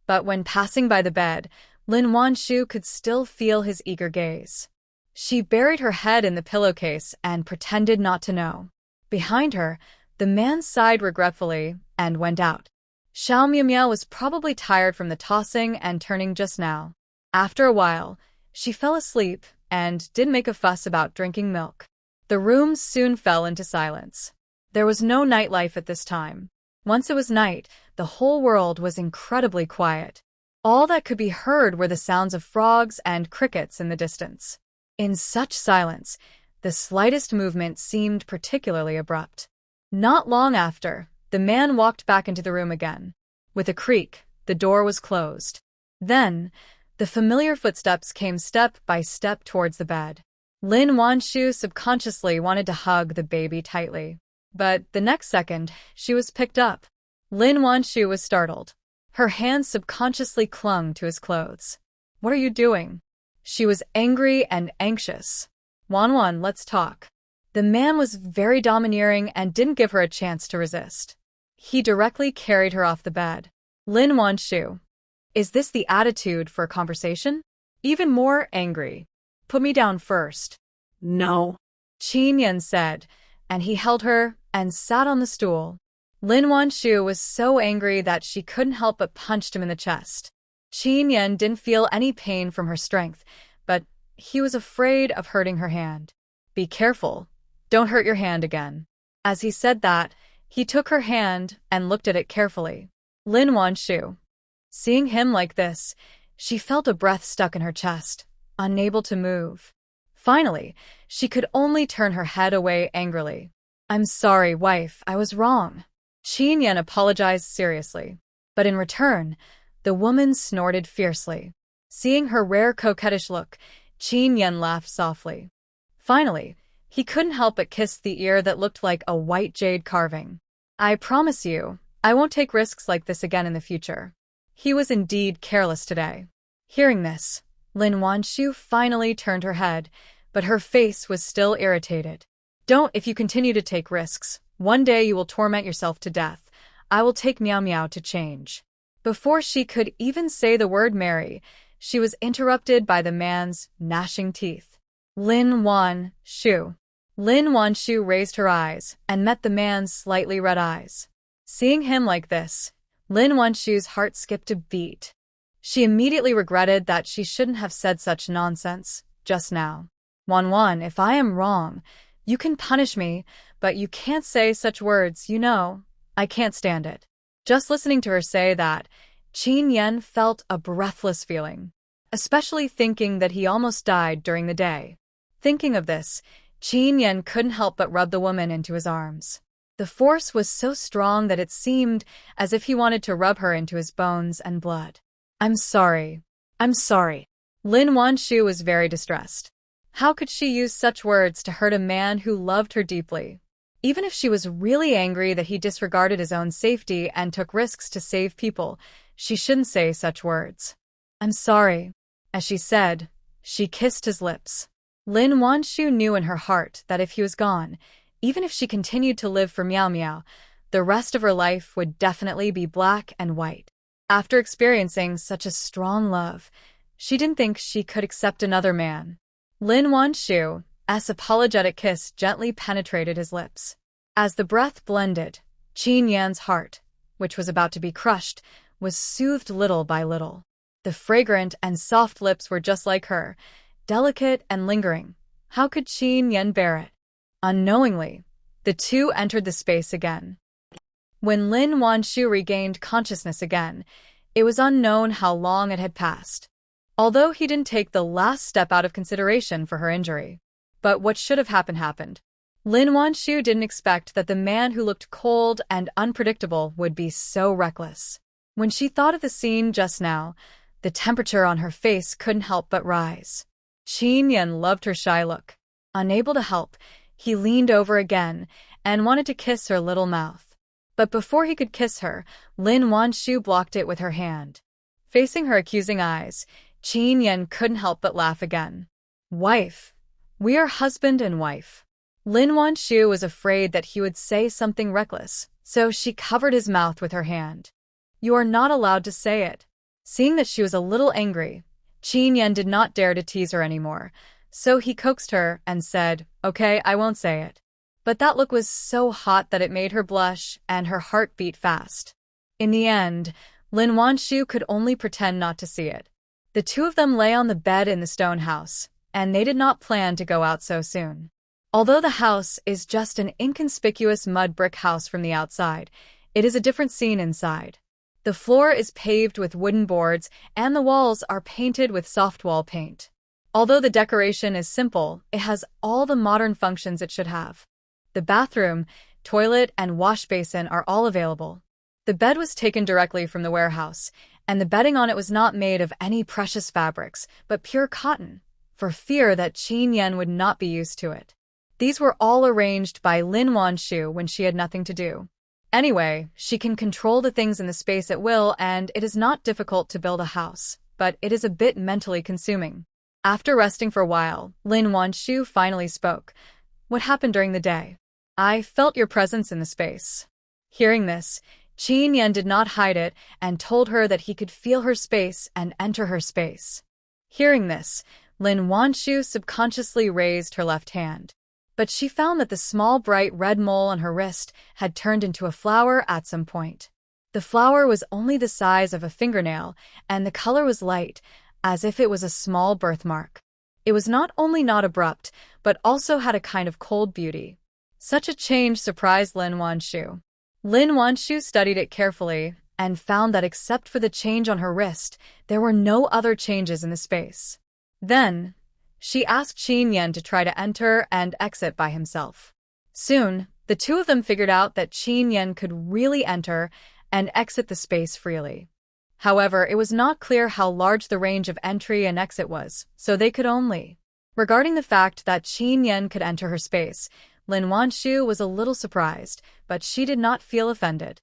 But when passing by the bed, Lin Wanshu could still feel his eager gaze. She buried her head in the pillowcase and pretended not to know. Behind her, the man sighed regretfully and went out. Xiao Miao Miao was probably tired from the tossing and turning just now. After a while, she fell asleep and didn't make a fuss about drinking milk. The room soon fell into silence. There was no nightlife at this time. Once it was night, the whole world was incredibly quiet. All that could be heard were the sounds of frogs and crickets in the distance. In such silence, the slightest movement seemed particularly abrupt. Not long after, the man walked back into the room again. With a creak, the door was closed. Then, the familiar footsteps came step by step towards the bed. Lin Wanshu subconsciously wanted to hug the baby tightly. But the next second, she was picked up. Lin Wanshu was startled. Her hands subconsciously clung to his clothes. "What are you doing?" She was angry and anxious. "Wanwan, let's talk." The man was very domineering and didn't give her a chance to resist. He directly carried her off the bed. Lin Wanshu, is this the attitude for a conversation? Even more angry. "Put me down first." No. Chen Yan said, and he held her and sat on the stool. Lin Wanshu was so angry that she couldn't help but punched him in the chest. Chen Yan didn't feel any pain from her strength, but he was afraid of hurting her hand. "Be careful. Don't hurt your hand again." As he said that, he took her hand and looked at it carefully. Lin Wanshu, seeing him like this, she felt a breath stuck in her chest, unable to move. Finally, she could only turn her head away angrily. "I'm sorry, wife, I was wrong." Chen Yan apologized seriously, but in return, the woman snorted fiercely. Seeing her rare coquettish look, Chen Yan laughed softly. Finally, he couldn't help but kiss the ear that looked like a white jade carving. "I promise you, I won't take risks like this again in the future." He was indeed careless today. Hearing this, Lin Wanshu finally turned her head, but her face was still irritated. "Don't, if you continue to take risks. One day you will torment yourself to death. I will take Meow Meow to change." Before she could even say the word marry, she was interrupted by the man's gnashing teeth. Lin Wanshu. Lin Wanshu raised her eyes and met the man's slightly red eyes. Seeing him like this, Lin Wanshu's heart skipped a beat. She immediately regretted that she shouldn't have said such nonsense just now. "Wanwan, if I am wrong, you can punish me, but you can't say such words, you know. I can't stand it." Just listening to her say that, Chen Yan felt a breathless feeling, especially thinking that he almost died during the day. Thinking of this, Chen Yan couldn't help but rub the woman into his arms. The force was so strong that it seemed as if he wanted to rub her into his bones and blood. "I'm sorry. I'm sorry." Lin Wanshu was very distressed. How could she use such words to hurt a man who loved her deeply? Even if she was really angry that he disregarded his own safety and took risks to save people, she shouldn't say such words. "I'm sorry." As she said, she kissed his lips. Lin Wanshu knew in her heart that if he was gone, even if she continued to live for Meow Meow, the rest of her life would definitely be black and white. After experiencing such a strong love, she didn't think she could accept another man. Lin Wanshu's apologetic kiss gently penetrated his lips. As the breath blended, Chen Yan's heart, which was about to be crushed, was soothed little by little. The fragrant and soft lips were just like her, delicate and lingering. How could Chen Yan bear it? Unknowingly, the two entered the space again. When Lin Wanshu regained consciousness again, it was unknown how long it had passed. Although he didn't take the last step out of consideration for her injury. But what should have happened happened. Lin Wanshu didn't expect that the man who looked cold and unpredictable would be so reckless. When she thought of the scene just now, the temperature on her face couldn't help but rise. Chen Yan loved her shy look. Unable to help, he leaned over again and wanted to kiss her little mouth. But before he could kiss her, Lin Wanshu blocked it with her hand. Facing her accusing eyes, Chen Yan couldn't help but laugh again. "Wife, we are husband and wife." Lin Wanshu was afraid that he would say something reckless, so she covered his mouth with her hand. "You are not allowed to say it." Seeing that she was a little angry, Chen Yan did not dare to tease her anymore, so he coaxed her and said, "Okay, I won't say it." But that look was so hot that it made her blush and her heart beat fast. In the end, Lin Wanshu could only pretend not to see it. The two of them lay on the bed in the stone house, and they did not plan to go out so soon. Although the house is just an inconspicuous mud brick house from the outside, it is a different scene inside. The floor is paved with wooden boards, and the walls are painted with soft wall paint. Although the decoration is simple, it has all the modern functions it should have. The bathroom, toilet, and wash basin are all available. The bed was taken directly from the warehouse, and the bedding on it was not made of any precious fabrics, but pure cotton, for fear that Chen Yan would not be used to it. These were all arranged by Lin Wanshu when she had nothing to do. Anyway, she can control the things in the space at will, and it is not difficult to build a house, but it is a bit mentally consuming. After resting for a while, Lin Wanshu finally spoke. What happened during the day? I felt your presence in the space. Hearing this, Chen Yan did not hide it and told her that he could feel her space and enter her space. Hearing this, Lin Wanshu subconsciously raised her left hand. But she found that the small bright red mole on her wrist had turned into a flower at some point. The flower was only the size of a fingernail, and the color was light, as if it was a small birthmark. It was not only not abrupt, but also had a kind of cold beauty. Such a change surprised Lin Wanshu. Lin Wanshu studied it carefully and found that except for the change on her wrist, there were no other changes in the space. Then, she asked Chen Yan to try to enter and exit by himself. Soon, the two of them figured out that Chen Yan could really enter and exit the space freely. However, it was not clear how large the range of entry and exit was, so they could only. Regarding the fact that Chen Yan could enter her space, Lin Wanshu was a little surprised, but she did not feel offended.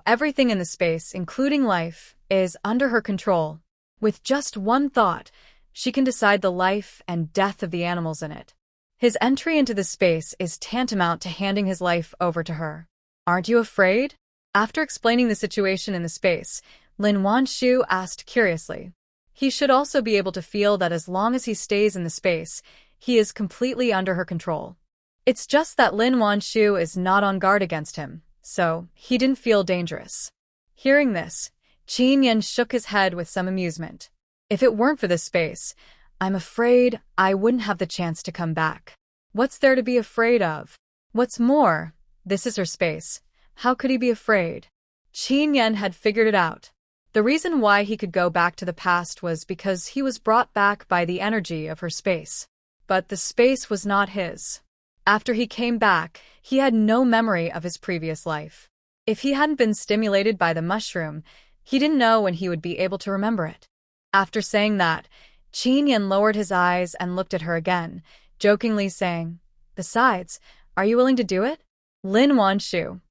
Everything in the space, including life, is under her control. With just one thought, she can decide the life and death of the animals in it. His entry into the space is tantamount to handing his life over to her. Aren't you afraid? After explaining the situation in the space, Lin Wanshu asked curiously. He should also be able to feel that as long as he stays in the space, he is completely under her control. It's just that Lin Wanshu is not on guard against him, so he didn't feel dangerous. Hearing this, Chen Yan shook his head with some amusement. If it weren't for this space, I'm afraid I wouldn't have the chance to come back. What's there to be afraid of? What's more, this is her space. How could he be afraid? Chen Yan had figured it out. The reason why he could go back to the past was because he was brought back by the energy of her space. But the space was not his. After he came back, he had no memory of his previous life. If he hadn't been stimulated by the mushroom, he didn't know when he would be able to remember it. After saying that, Chen Yan lowered his eyes and looked at her again, jokingly saying, Besides, are you willing to do it? Lin Wanshu.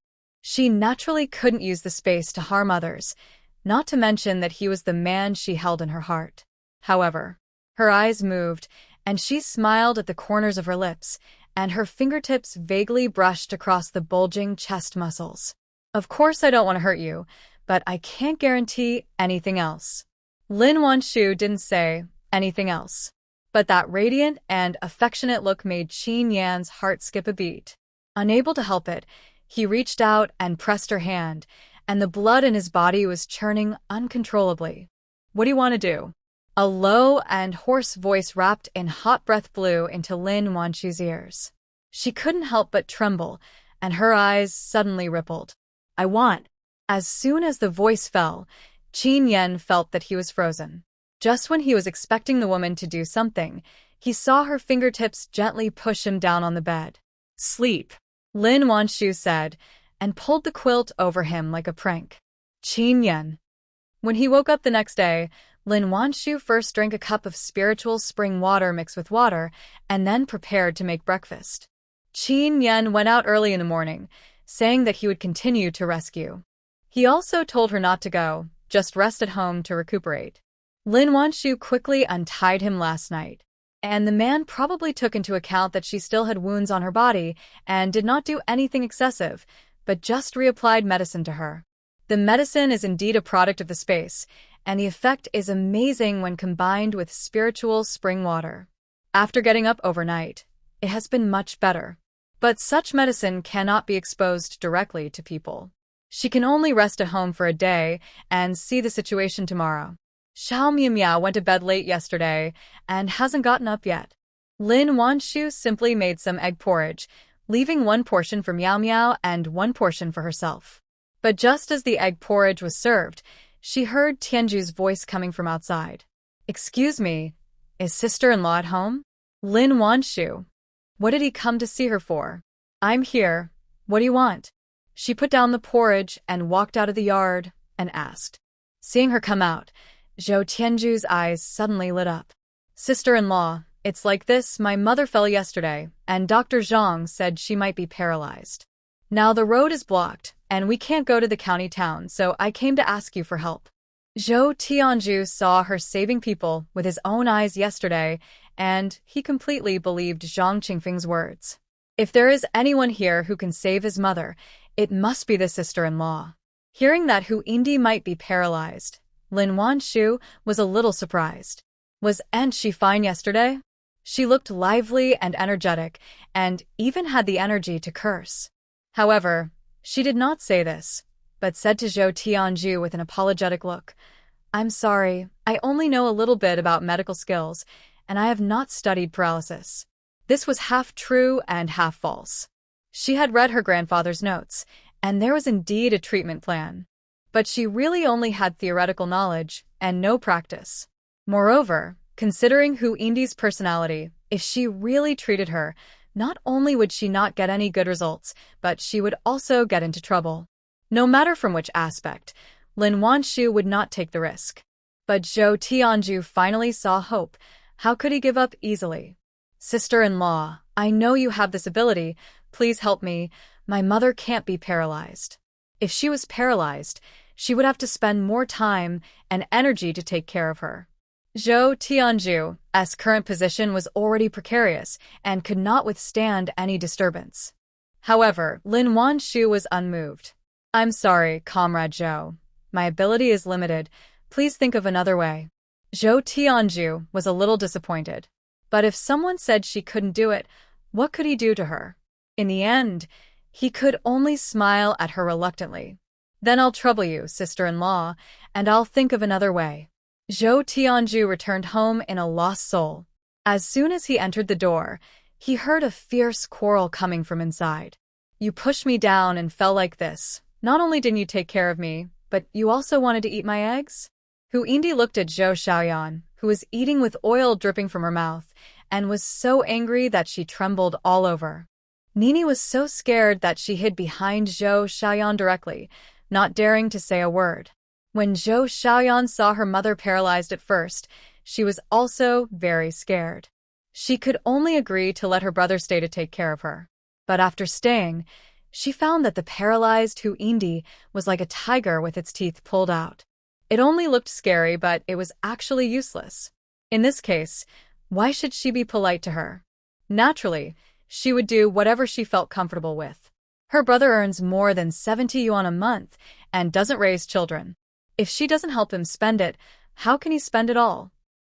She naturally couldn't use the space to harm others, not to mention that he was the man she held in her heart. However, her eyes moved, and she smiled at the corners of her lips, and her fingertips vaguely brushed across the bulging chest muscles. Of course I don't want to hurt you, but I can't guarantee anything else. Lin Wanshu didn't say anything else, but that radiant and affectionate look made Chen Yan's heart skip a beat. Unable to help it, he reached out and pressed her hand, and the blood in his body was churning uncontrollably. What do you want to do? A low and hoarse voice wrapped in hot breath blew into Lin Wanshu's ears. She couldn't help but tremble, and her eyes suddenly rippled. I want. As soon as the voice fell, Chen Yan felt that he was frozen. Just when he was expecting the woman to do something, he saw her fingertips gently push him down on the bed. Sleep, Lin Wanshu said, and pulled the quilt over him like a prank. Chen Yan. When he woke up the next day, Lin Wanshu first drank a cup of spiritual spring water mixed with water, and then prepared to make breakfast. Chen Yan went out early in the morning, saying that he would continue to rescue. He also told her not to go, just rest at home to recuperate. Lin Wanshu quickly untied him last night, and the man probably took into account that she still had wounds on her body and did not do anything excessive, but just reapplied medicine to her. The medicine is indeed a product of the space, and the effect is amazing when combined with spiritual spring water. After getting up overnight, it has been much better. But such medicine cannot be exposed directly to people. She can only rest at home for a day and see the situation tomorrow. Xiao Miao went to bed late yesterday and hasn't gotten up yet. Lin Wanshu simply made some egg porridge, leaving one portion for Miao Miao and one portion for herself. But just as the egg porridge was served, she heard Tianju's voice coming from outside. Excuse me, is sister-in-law at home? Lin Wanshu. What did he come to see her for? I'm here, What do you want? She put down the porridge and walked out of the yard and asked. Seeing her come out, Zhou Tianju's eyes suddenly lit up. Sister-in-law, it's like this, my mother fell yesterday, and Dr. Zhang said she might be paralyzed. Now the road is blocked, and we can't go to the county town, so I came to ask you for help. Zhou Tianju saw her saving people with his own eyes yesterday, and he completely believed Zhang Qingfeng's words. If there is anyone here who can save his mother, it must be the sister-in-law. Hearing that Hu Yindi might be paralyzed, Lin Wanshu was a little surprised. Wasn't she fine yesterday? She looked lively and energetic, and even had the energy to curse. However, she did not say this, but said to Zhou Tianju with an apologetic look, I'm sorry, I only know a little bit about medical skills, and I have not studied paralysis. This was half true and half false. She had read her grandfather's notes, and there was indeed a treatment plan. But she really only had theoretical knowledge and no practice. Moreover, considering Hu Yindi's personality, if she really treated her, not only would she not get any good results, but she would also get into trouble. No matter from which aspect, Lin Wanshu would not take the risk. But Zhou Tianju finally saw hope. How could he give up easily? Sister-in-law, I know you have this ability. Please help me. My mother can't be paralyzed. If she was paralyzed, she would have to spend more time and energy to take care of her. Zhou Tianju's current position was already precarious and could not withstand any disturbance. However, Lin Wanshu was unmoved. I'm sorry, Comrade Zhou. My ability is limited. Please think of another way. Zhou Tianju was a little disappointed. But if someone said she couldn't do it, what could he do to her? In the end, he could only smile at her reluctantly. Then I'll trouble you, sister-in-law, and I'll think of another way. Zhou Tianju returned home in a lost soul. As soon as he entered the door, he heard a fierce quarrel coming from inside. You pushed me down and fell like this. Not only didn't you take care of me, but you also wanted to eat my eggs? Hu Yindi looked at Zhou Xiaoyan, who was eating with oil dripping from her mouth, and was so angry that she trembled all over. Nini was so scared that she hid behind Zhou Xiaoyan directly, not daring to say a word. When Zhou Xiaoyan saw her mother paralyzed at first, she was also very scared. She could only agree to let her brother stay to take care of her. But after staying, she found that the paralyzed Hu Yindi was like a tiger with its teeth pulled out. It only looked scary, but it was actually useless. In this case, why should she be polite to her? Naturally, she would do whatever she felt comfortable with. Her brother earns more than 70 yuan a month and doesn't raise children. If she doesn't help him spend it, how can he spend it all?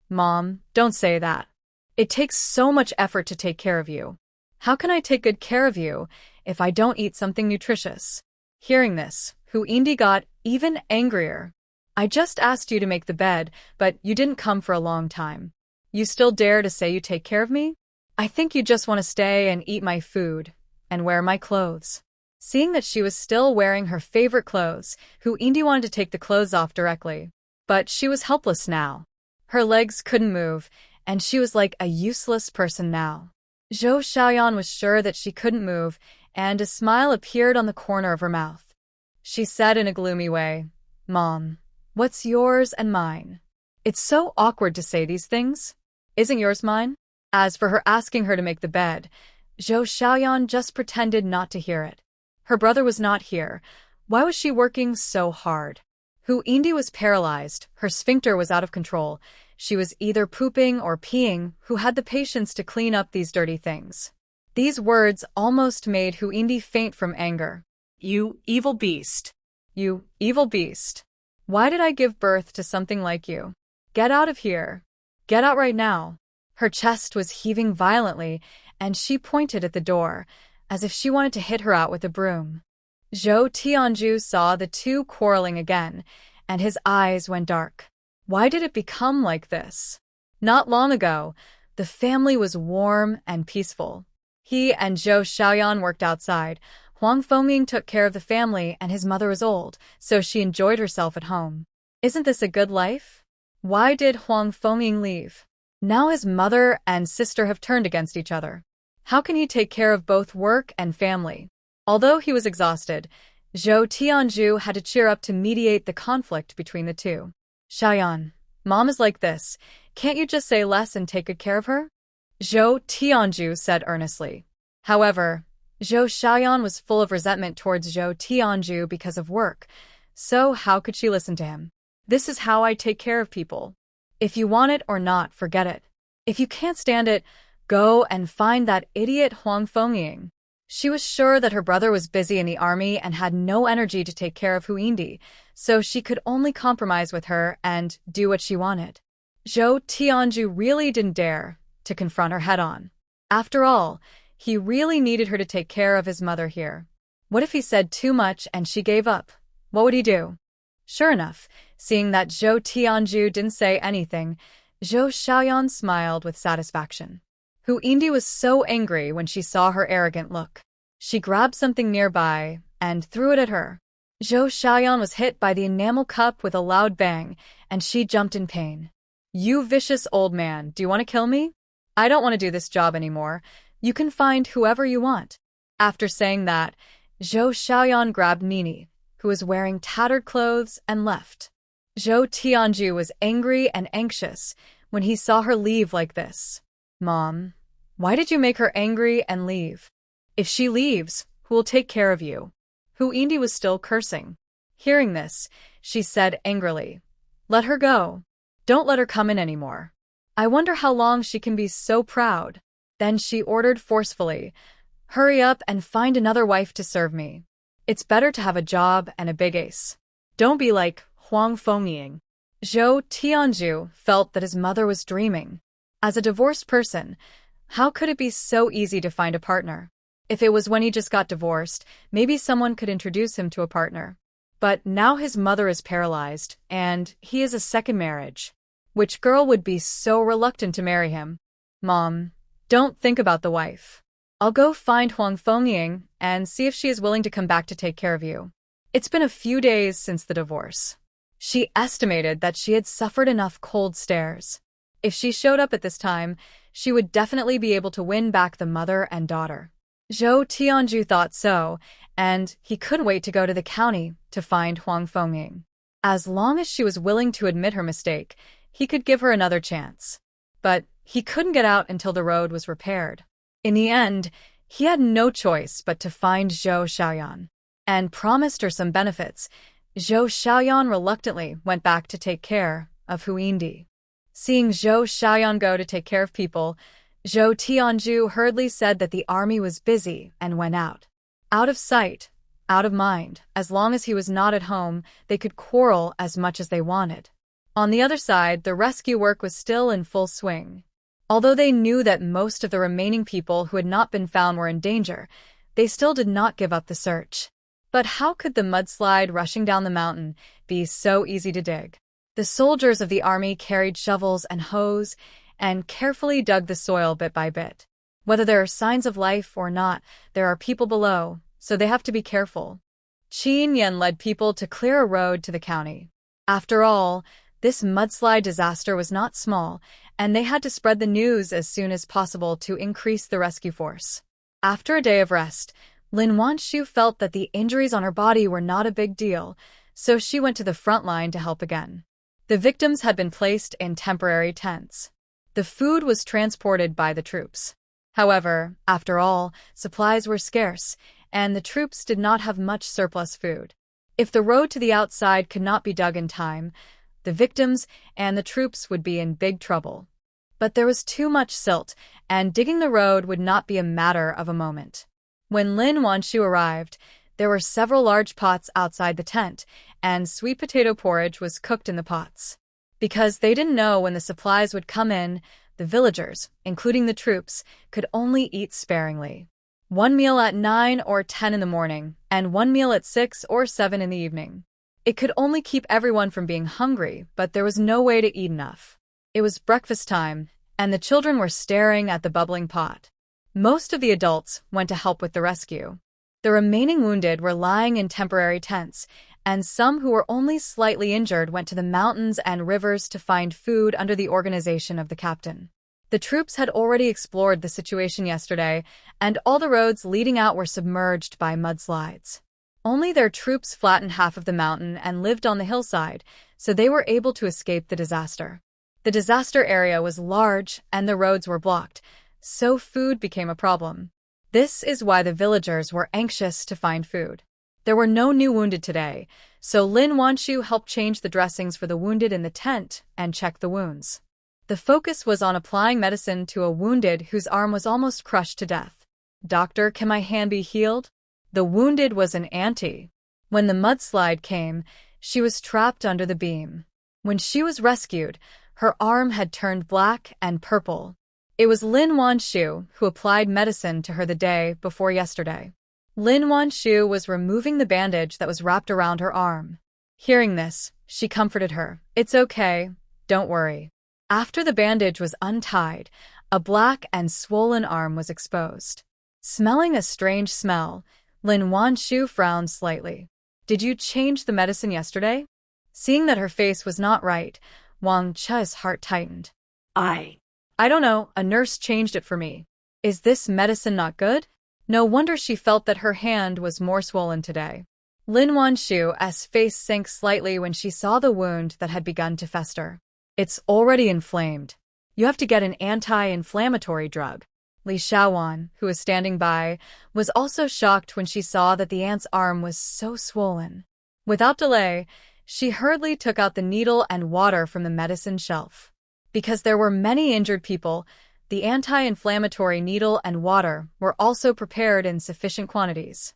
Mom, don't say that. It takes so much effort to take care of you. How can I take good care of you if I don't eat something nutritious? Hearing this, Hu Yindi got even angrier. I just asked you to make the bed, but you didn't come for a long time. You still dare to say you take care of me? I think you just want to stay and eat my food and wear my clothes. Seeing that she was still wearing her favorite clothes, Hu Yindi wanted to take the clothes off directly. But she was helpless now. Her legs couldn't move, and she was like a useless person now. Zhou Xiaoyan was sure that she couldn't move, and a smile appeared on the corner of her mouth. She said in a gloomy way, Mom, what's yours and mine? It's so awkward to say these things. Isn't yours mine? As for her asking her to make the bed, Zhou Xiaoyan just pretended not to hear it. Her brother was not here. Why was she working so hard? Hu Yindi was paralyzed. Her sphincter was out of control. She was either pooping or peeing. Who had the patience to clean up these dirty things? These words almost made Hu Yindi faint from anger. You evil beast. You evil beast. Why did I give birth to something like you? Get out of here. Get out right now. Her chest was heaving violently, and she pointed at the door, as if she wanted to hit her out with a broom. Zhou Tianju saw the two quarreling again, and his eyes went dark. Why did it become like this? Not long ago, the family was warm and peaceful. He and Zhou Xiaoyan worked outside. Huang Fengming took care of the family, and his mother was old, so she enjoyed herself at home. Isn't this a good life? Why did Huang Fengming leave? Now his mother and sister have turned against each other. How can he take care of both work and family? Although he was exhausted, Zhou Tianzhu had to cheer up to mediate the conflict between the two. Xiaoyan, Mom is like this. Can't you just say less and take good care of her? Zhou Tianzhu said earnestly. However, Zhou Xiaoyan was full of resentment towards Zhou Tianzhu because of work, so how could she listen to him? This is how I take care of people. If you want it or not, forget it. If you can't stand it, go and find that idiot Huang Fengying. She was sure that her brother was busy in the army and had no energy to take care of Huindi, so she could only compromise with her and do what she wanted. Zhou Tianzhu really didn't dare to confront her head-on. After all, he really needed her to take care of his mother here. What if he said too much and she gave up? What would he do? Sure enough, seeing that Zhou Tianzhu didn't say anything, Zhou Xiaoyan smiled with satisfaction. Huindi was so angry when she saw her arrogant look. She grabbed something nearby and threw it at her. Zhou Xiaoyan was hit by the enamel cup with a loud bang, and she jumped in pain. You vicious old man, do you want to kill me? I don't want to do this job anymore. You can find whoever you want. After saying that, Zhou Xiaoyan grabbed Nini, who was wearing tattered clothes, and left. Zhou Tianzhu was angry and anxious when he saw her leave like this. Mom, why did you make her angry and leave? If she leaves, who will take care of you? Huindi was still cursing. Hearing this, she said angrily, Let her go. Don't let her come in anymore. I wonder how long she can be so proud. Then she ordered forcefully, Hurry up and find another wife to serve me. It's better to have a job and a big ace. Don't be like Huang Fengying. Zhou Tianzhu felt that his mother was dreaming. As a divorced person, how could it be so easy to find a partner? If it was when he just got divorced, maybe someone could introduce him to a partner. But now his mother is paralyzed, and he is a second marriage. Which girl would be so reluctant to marry him? Mom, don't think about the wife. I'll go find Huang Fengying and see if she is willing to come back to take care of you. It's been a few days since the divorce. She estimated that she had suffered enough cold stares. If she showed up at this time, she would definitely be able to win back the mother and daughter. Zhou Tianzhu thought so, and he couldn't wait to go to the county to find Huang Fengying. As long as she was willing to admit her mistake, he could give her another chance. But he couldn't get out until the road was repaired. In the end, he had no choice but to find Zhou Xiaoyan, and promised her some benefits. Zhou Xiaoyan reluctantly went back to take care of Huindi. Seeing Zhou Xiaoyan go to take care of people, Zhou Tianzhu hurriedly said that the army was busy and went out. Out of sight, out of mind. As long as he was not at home, they could quarrel as much as they wanted. On the other side, the rescue work was still in full swing. Although they knew that most of the remaining people who had not been found were in danger, they still did not give up the search. But how could the mudslide rushing down the mountain be so easy to dig? The soldiers of the army carried shovels and hoes and carefully dug the soil bit by bit. Whether there are signs of life or not, there are people below, so they have to be careful. Chen Yan led people to clear a road to the county. After all, this mudslide disaster was not small, and they had to spread the news as soon as possible to increase the rescue force. After a day of rest, Lin Wanshu felt that the injuries on her body were not a big deal, so she went to the front line to help again. The victims had been placed in temporary tents. The food was transported by the troops. However, after all, supplies were scarce, and the troops did not have much surplus food. If the road to the outside could not be dug in time, the victims and the troops would be in big trouble. But there was too much silt, and digging the road would not be a matter of a moment. When Lin Wanshu arrived, there were several large pots outside the tent, and sweet potato porridge was cooked in the pots. Because they didn't know when the supplies would come in, the villagers, including the troops, could only eat sparingly. One meal at 9 or 10 in the morning, and one meal at 6 or 7 in the evening. It could only keep everyone from being hungry, but there was no way to eat enough. It was breakfast time, and the children were staring at the bubbling pot. Most of the adults went to help with the rescue. The remaining wounded were lying in temporary tents, and some who were only slightly injured went to the mountains and rivers to find food under the organization of the captain. The troops had already explored the situation yesterday, and all the roads leading out were submerged by mudslides. Only their troops flattened half of the mountain and lived on the hillside, so they were able to escape the disaster. The disaster area was large and the roads were blocked, so food became a problem. This is why the villagers were anxious to find food. There were no new wounded today, so Lin Wanshu helped change the dressings for the wounded in the tent and check the wounds. The focus was on applying medicine to a wounded whose arm was almost crushed to death. "Doctor, can my hand be healed?" The wounded was an auntie. When the mudslide came, she was trapped under the beam. When she was rescued, her arm had turned black and purple. It was Lin Wanshu who applied medicine to her the day before yesterday. Lin Wanshu was removing the bandage that was wrapped around her arm. Hearing this, she comforted her. "It's okay, don't worry." After the bandage was untied, a black and swollen arm was exposed. Smelling a strange smell, Lin Wanshu frowned slightly. "Did you change the medicine yesterday?" Seeing that her face was not right, Wang Che's heart tightened. I don't know, a nurse changed it for me. Is this medicine not good?" No wonder she felt that her hand was more swollen today. Lin Wanshu's face sank slightly when she saw the wound that had begun to fester. "It's already inflamed. You have to get an anti-inflammatory drug." Li Xiaowan, who was standing by, was also shocked when she saw that the aunt's arm was so swollen. Without delay, she hurriedly took out the needle and water from the medicine shelf. Because there were many injured people, the anti-inflammatory needle and water were also prepared in sufficient quantities.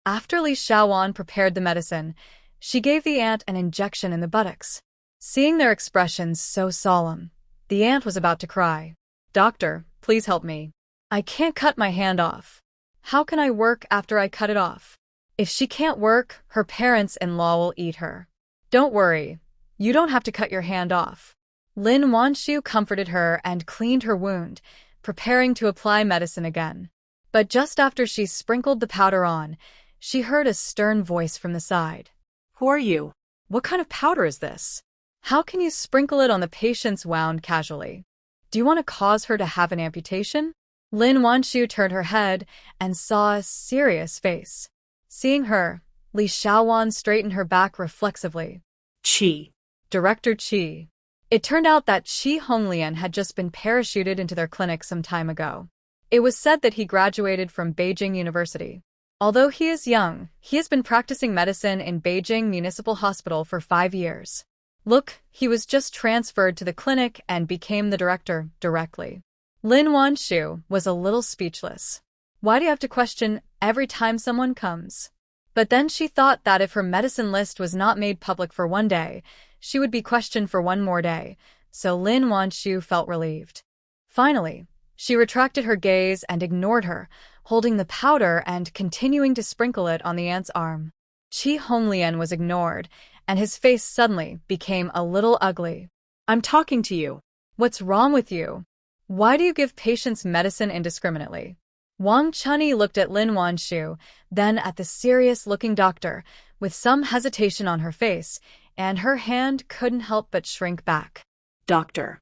After Li Xiaowan prepared the medicine, she gave the aunt an injection in the buttocks. Seeing their expressions so solemn, the aunt was about to cry. "Doctor, please help me. I can't cut my hand off. How can I work after I cut it off? If she can't work, her parents-in-law will eat her." "Don't worry. You don't have to cut your hand off." Lin Wanshu comforted her and cleaned her wound, preparing to apply medicine again. But just after she sprinkled the powder on, she heard a stern voice from the side. Who are you? "What kind of powder is this? How can you sprinkle it on the patient's wound casually? Do you want to cause her to have an amputation?" Lin Wanshu turned her head and saw a serious face. Seeing her, Li Xiaowan straightened her back reflexively. Qi. Director Qi. It turned out that Qi Honglian had just been parachuted into their clinic some time ago. It was said that he graduated from Beijing University. Although he is young, he has been practicing medicine in Beijing Municipal Hospital for 5 years. Look, he was just transferred to the clinic and became the director directly. Lin Wanshu was a little speechless. Why do you have to question every time someone comes? But then she thought that if her medicine list was not made public for 1 day, she would be questioned for 1 more day, so Lin Wanshu felt relieved. Finally, she retracted her gaze and ignored her, holding the powder and continuing to sprinkle it on the aunt's arm. Qi Honglian was ignored, and his face suddenly became a little ugly. "I'm talking to you." "What's wrong with you? Why do you give patients medicine indiscriminately?" Wang Chunyi looked at Lin Wanshu, then at the serious-looking doctor, with some hesitation on her face, and her hand couldn't help but shrink back. Doctor.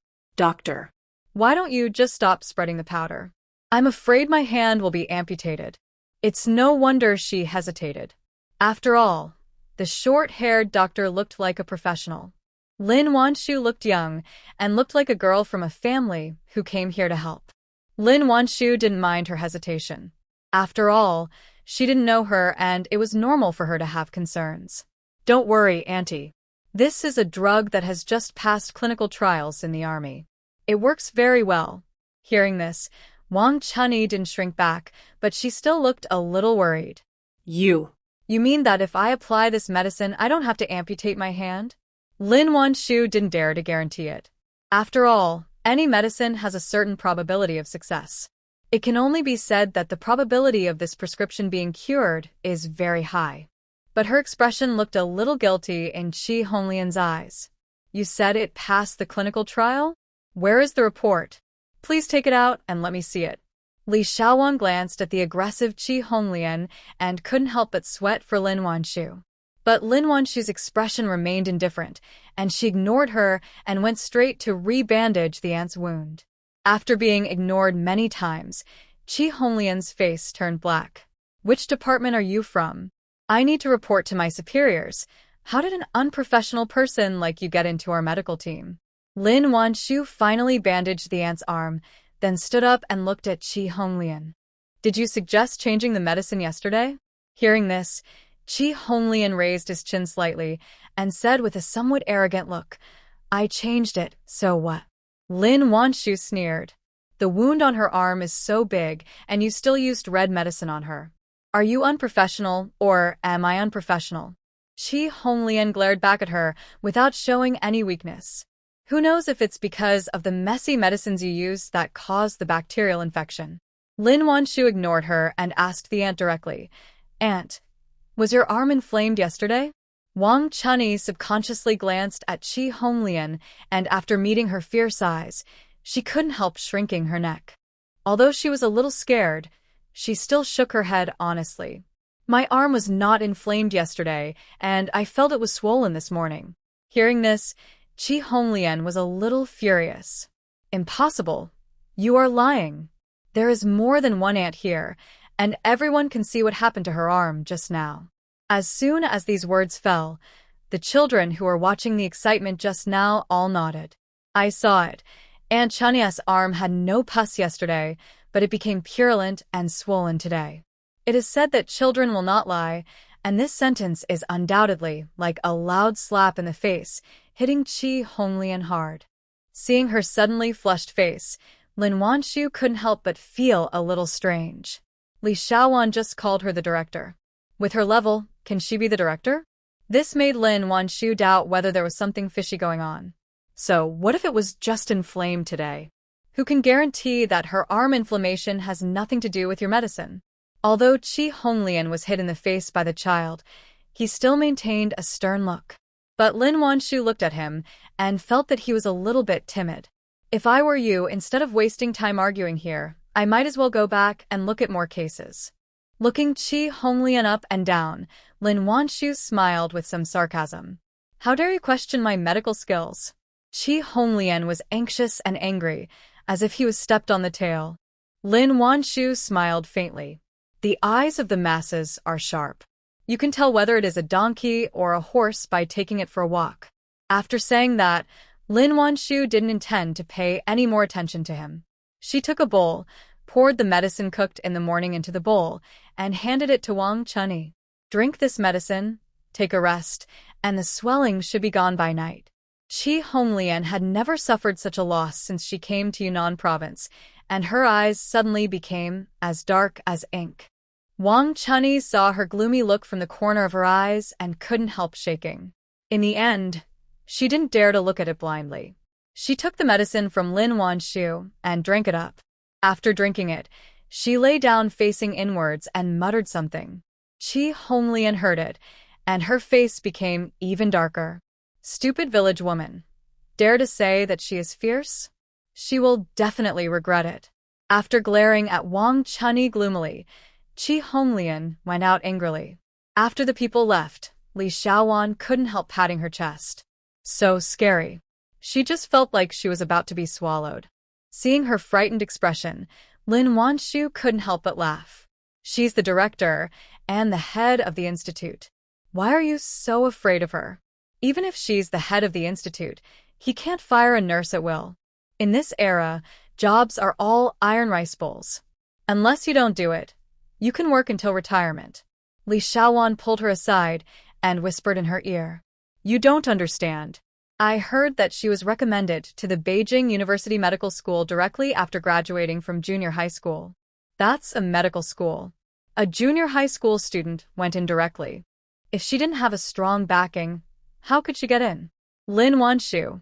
Why don't you just stop spreading the powder? I'm afraid my hand will be amputated." It's no wonder she hesitated. After all, the short-haired doctor looked like a professional. Lin Wanshu looked young and looked like a girl from a family who came here to help. Lin Wanshu didn't mind her hesitation. After all, she didn't know her and it was normal for her to have concerns. "Don't worry, Auntie. This is a drug that has just passed clinical trials in the army. It works very well." Hearing this, Wang Chunyi didn't shrink back, but she still looked a little worried. You mean that if I apply this medicine, I don't have to amputate my hand?" Lin Wanshu didn't dare to guarantee it. After all, any medicine has a certain probability of success. It can only be said that the probability of this prescription being cured is very high. But her expression looked a little guilty in Qi Honglian's eyes. "You said it passed the clinical trial? Where is the report? Please take it out and let me see it." Li Xiaowan glanced at the aggressive Qi Honglian and couldn't help but sweat for Lin Wanshu. But Lin Wanshu's expression remained indifferent, and she ignored her and went straight to re-bandage the aunt's wound. After being ignored many times, Qi Honglian's face turned black. Which department are you from? I need to report to my superiors. How did an unprofessional person like you get into our medical team? Lin Wanshu finally bandaged the aunt's arm, then stood up and looked at Qi Honglian. Did you suggest changing the medicine yesterday? Hearing this, Qi Honglian raised his chin slightly and said with a somewhat arrogant look, I changed it, so what? Lin Wanshu sneered. The wound on her arm is so big, and you still used red medicine on her. Are you unprofessional, or am I unprofessional? Qi Honglian glared back at her without showing any weakness. Who knows if it's because of the messy medicines you used that caused the bacterial infection? Lin Wanshu ignored her and asked the aunt directly, Aunt, was your arm inflamed yesterday? Wang Chunyi subconsciously glanced at Qi Honglian, and after meeting her fierce eyes, she couldn't help shrinking her neck. Although she was a little scared, she still shook her head honestly. My arm was not inflamed yesterday, and I felt it was swollen this morning. Hearing this, Qi Honglian was a little furious. Impossible. You are lying. There is more than one aunt here, and everyone can see what happened to her arm just now. As soon as these words fell, the children who were watching the excitement just now all nodded. I saw it. Aunt Chunya's arm had no pus yesterday, but it became purulent and swollen today. It is said that children will not lie, and this sentence is undoubtedly like a loud slap in the face, hitting Qi Honglian hard. Seeing her suddenly flushed face, Lin Wanshu couldn't help but feel a little strange. Li Xiaowan just called her the director. With her level, can she be the director? This made Lin Wanshu doubt whether there was something fishy going on. So, what if it was just inflamed today? Who can guarantee that her arm inflammation has nothing to do with your medicine? Although Qi Honglian was hit in the face by the child, he still maintained a stern look. But Lin Wanshu looked at him and felt that he was a little bit timid. If I were you, instead of wasting time arguing here, I might as well go back and look at more cases. Looking Qi Honglian up and down, Lin Wanshu smiled with some sarcasm. How dare you question my medical skills? Qi Honglian was anxious and angry, as if he was stepped on the tail. Lin Wanshu smiled faintly. The eyes of the masses are sharp. You can tell whether it is a donkey or a horse by taking it for a walk. After saying that, Lin Wanshu didn't intend to pay any more attention to him. She took a bowl, poured the medicine cooked in the morning into the bowl, and handed it to Wang Chunyi. Drink this medicine, take a rest, and the swelling should be gone by night. Qi Honglian had never suffered such a loss since she came to Yunnan province, and her eyes suddenly became as dark as ink. Wang Chunyi saw her gloomy look from the corner of her eyes and couldn't help shaking. In the end, she didn't dare to look at it blindly. She took the medicine from Lin Wanshu and drank it up. After drinking it, she lay down facing inwards and muttered something. Qi Honglian heard it, and her face became even darker. Stupid village woman. Dare to say that she is fierce? She will definitely regret it. After glaring at Wang Chunyi gloomily, Qi Honglian went out angrily. After the people left, Li Xiaowan couldn't help patting her chest. So scary. She just felt like she was about to be swallowed. Seeing her frightened expression, Lin Wanshu couldn't help but laugh. She's the director and the head of the institute. Why are you so afraid of her? Even if she's the head of the institute, he can't fire a nurse at will. In this era, jobs are all iron rice bowls. Unless you don't do it, you can work until retirement. Li Xiaowan pulled her aside and whispered in her ear. You don't understand. I heard that she was recommended to the Beijing University Medical School directly after graduating from junior high school. That's a medical school. A junior high school student went in directly. If she didn't have a strong backing, how could she get in? Lin Wanshu.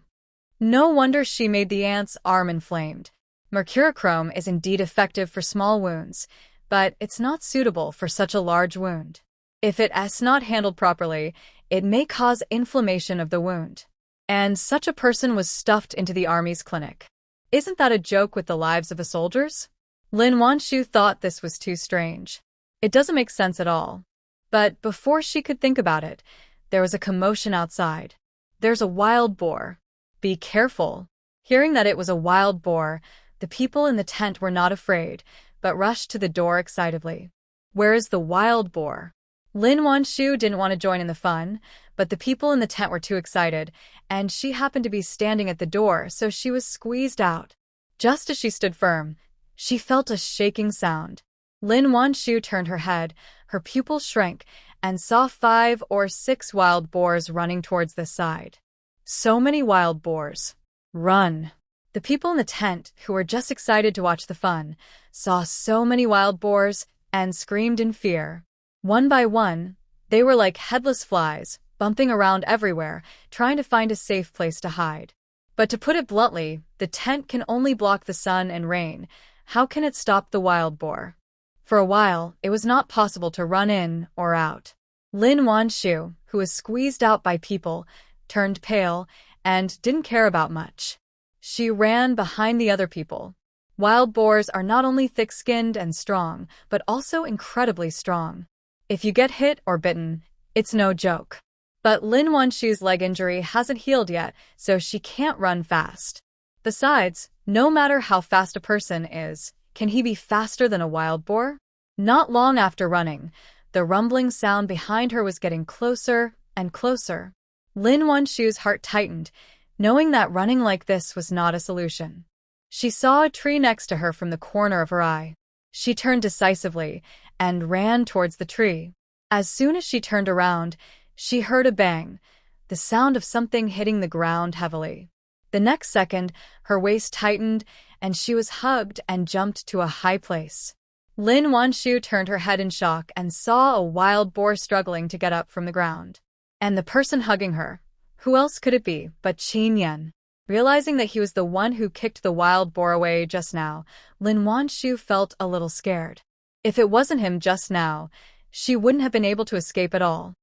No wonder she made the aunt's arm inflamed. Mercurochrome is indeed effective for small wounds, but it's not suitable for such a large wound. If it's not handled properly, it may cause inflammation of the wound. And such a person was stuffed into the army's clinic. Isn't that a joke with the lives of the soldiers? Lin Wanshu thought this was too strange. It doesn't make sense at all. But before she could think about it, there was a commotion outside. There's a wild boar. Be careful. Hearing that it was a wild boar, The people in the tent were not afraid, but rushed to the door excitedly. "Where is the wild boar?" Lin Wanshu didn't want to join in the fun, but the people in the tent were too excited, and she happened to be standing at the door, so she was squeezed out. Just as she stood firm, she felt a shaking sound. Lin Wanshu turned her head, her pupils shrank, and saw 5 or 6 wild boars running towards the side. So many wild boars. Run! The people in the tent, who were just excited to watch the fun, saw so many wild boars and screamed in fear. One by one, they were like headless flies, bumping around everywhere, trying to find a safe place to hide. But to put it bluntly, the tent can only block the sun and rain. How can it stop the wild boar? For a while, it was not possible to run in or out. Lin Wanshu, who was squeezed out by people, turned pale and didn't care about much. She ran behind the other people. Wild boars are not only thick-skinned and strong, but also incredibly strong. If you get hit or bitten, it's no joke. But Lin Wanshu's leg injury hasn't healed yet, so she can't run fast. Besides, no matter how fast a person is, can he be faster than a wild boar? Not long after running, the rumbling sound behind her was getting closer and closer. Lin Wanshu's heart tightened, knowing that running like this was not a solution. She saw a tree next to her from the corner of her eye. She turned decisively and ran towards the tree. As soon as she turned around, she heard a bang, the sound of something hitting the ground heavily. The next second, her waist tightened, and she was hugged and jumped to a high place. Lin Wanshu turned her head in shock and saw a wild boar struggling to get up from the ground. And the person hugging her, who else could it be but Chen Yan? Realizing that he was the one who kicked the wild boar away just now, Lin Wanshu felt a little scared. If it wasn't him just now, she wouldn't have been able to escape at all.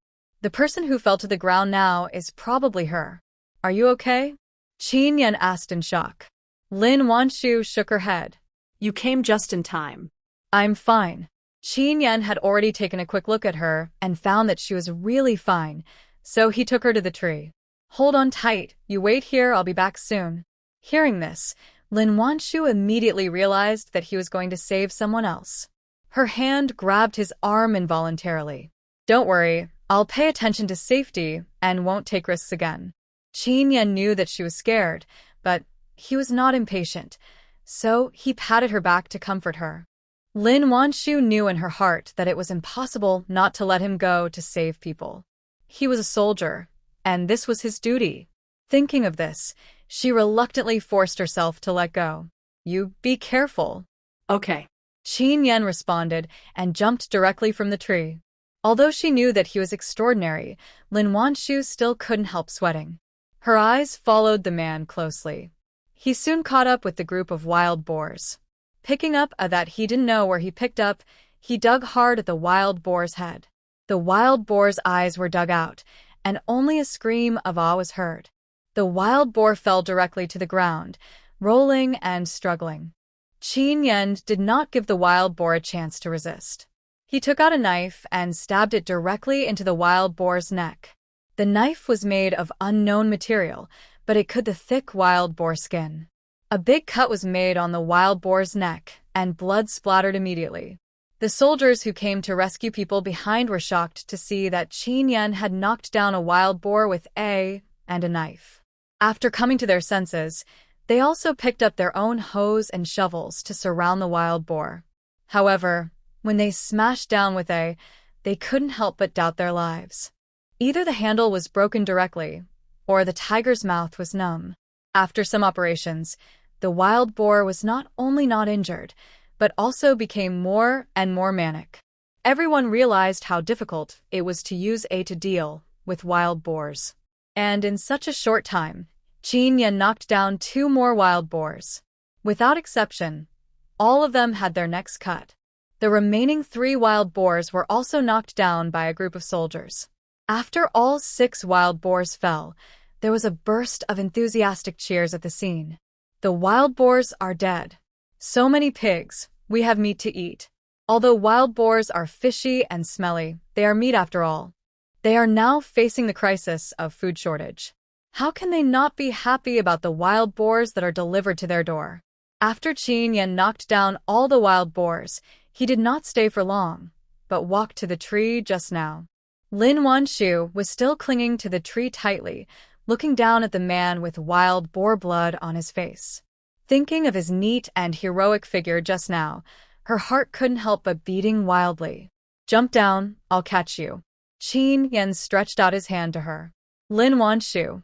The person who fell to the ground now is probably her. "Are you okay?" Chen Yan asked in shock. Lin Wanshu shook her head. You came just in time. "I'm fine." Chen Yan had already taken a quick look at her and found that she was really fine, so he took her to the tree. "Hold on tight, you wait here, I'll be back soon." Hearing this, Lin Wanshu immediately realized that he was going to save someone else. Her hand grabbed his arm involuntarily. "Don't worry, I'll pay attention to safety and won't take risks again." Chen Yan knew that she was scared, but he was not impatient, so he patted her back to comfort her. Lin Wanshu knew in her heart that it was impossible not to let him go to save people. He was a soldier, and this was his duty. Thinking of this, she reluctantly forced herself to let go. "You be careful." Okay. Chen Yan responded and jumped directly from the tree. Although she knew that he was extraordinary, Lin Wanshu still couldn't help sweating. Her eyes followed the man closely. He soon caught up with the group of wild boars. Picking up that he didn't know where he picked up, he dug hard at the wild boar's head. The wild boar's eyes were dug out, and only a scream of awe was heard. The wild boar fell directly to the ground, rolling and struggling. Chen Yan did not give the wild boar a chance to resist. He took out a knife and stabbed it directly into the wild boar's neck. The knife was made of unknown material, but it cut the thick wild boar skin. A big cut was made on the wild boar's neck, and blood splattered immediately. The soldiers who came to rescue people behind were shocked to see that Chen Yan had knocked down a wild boar with a knife. After coming to their senses, they also picked up their own hoes and shovels to surround the wild boar. However, when they smashed down with they couldn't help but doubt their lives. Either the handle was broken directly, or the tiger's mouth was numb. After some operations, the wild boar was not only not injured, but also became more and more manic. Everyone realized how difficult it was to use to deal with wild boars. And in such a short time, Chen Yan knocked down 2 more wild boars. Without exception, all of them had their necks cut. The remaining 3 wild boars were also knocked down by a group of soldiers. After all 6 wild boars fell, there was a burst of enthusiastic cheers at the scene. "The wild boars are dead. So many pigs, we have meat to eat." Although wild boars are fishy and smelly, they are meat after all. They are now facing the crisis of food shortage. How can they not be happy about the wild boars that are delivered to their door? After Chen Yan knocked down all the wild boars, he did not stay for long, but walked to the tree just now. Lin Wanshu was still clinging to the tree tightly, looking down at the man with wild boar blood on his face. Thinking of his neat and heroic figure just now, her heart couldn't help but beating wildly. "Jump down, I'll catch you." Chen Yan stretched out his hand to her. Lin Wanshu,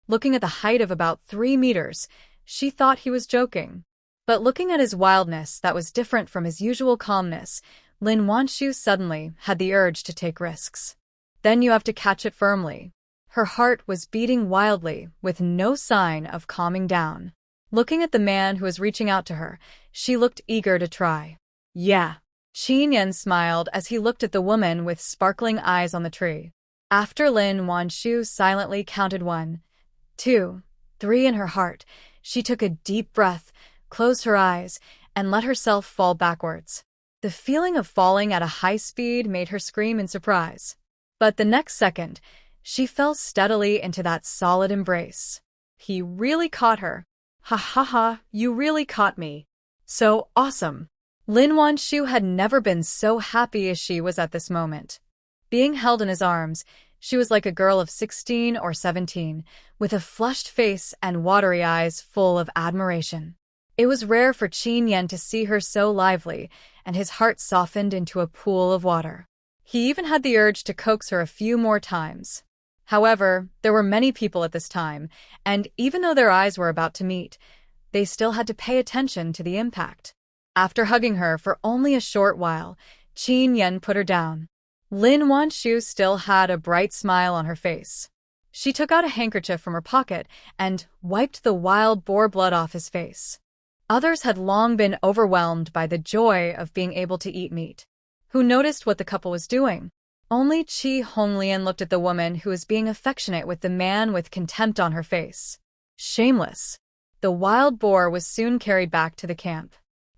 looking at the height of about 3 meters, she thought he was joking. But looking at his wildness that was different from his usual calmness, Lin Wanshu suddenly had the urge to take risks. "Then you have to catch it firmly." Her heart was beating wildly, with no sign of calming down. Looking at the man who was reaching out to her, she looked eager to try. "Yeah." Chen Yan smiled as he looked at the woman with sparkling eyes on the tree. After Lin Wanshu silently counted 1, 2, 3 in her heart, she took a deep breath, closed her eyes, and let herself fall backwards. The feeling of falling at a high speed made her scream in surprise. But the next second, she fell steadily into that solid embrace. He really caught her. "Ha ha ha, you really caught me. So awesome." Lin Wanshu had never been so happy as she was at this moment. Being held in his arms, she was like a girl of 16 or 17, with a flushed face and watery eyes full of admiration. It was rare for Chen Yan to see her so lively, and his heart softened into a pool of water. He even had the urge to coax her a few more times. However, there were many people at this time, and even though their eyes were about to meet, they still had to pay attention to the impact. After hugging her for only a short while, Chen Yan put her down. Lin Wanshu still had a bright smile on her face. She took out a handkerchief from her pocket and wiped the wild boar blood off his face. Others had long been overwhelmed by the joy of being able to eat meat. Who noticed what the couple was doing? Only Chi Honglian looked at the woman who was being affectionate with the man with contempt on her face. Shameless. The wild boar was soon carried back to the camp.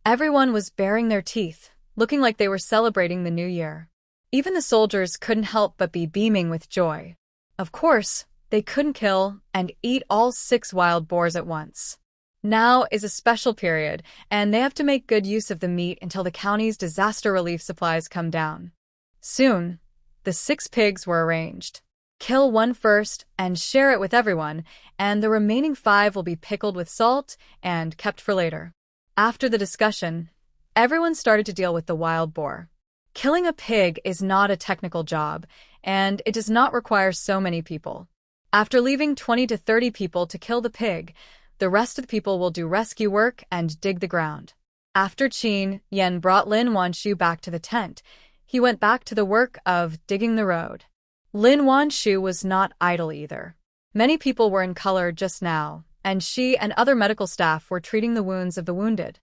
Everyone was baring their teeth, looking like they were celebrating the new year. Even the soldiers couldn't help but be beaming with joy. Of course, they couldn't kill and eat all 6 wild boars at once. Now is a special period, and they have to make good use of the meat until the county's disaster relief supplies come down. Soon, the 6 pigs were arranged. Kill 1 first and share it with everyone, and the remaining 5 will be pickled with salt and kept for later. After the discussion, everyone started to deal with the wild boar. Killing a pig is not a technical job, and it does not require so many people. After leaving 20 to 30 people to kill the pig, the rest of the people will do rescue work and dig the ground. After Chen Yan brought Lin Wanshu back to the tent, he went back to the work of digging the road. Lin Wanshu was not idle either. Many people were in color just now, and she and other medical staff were treating the wounds of the wounded.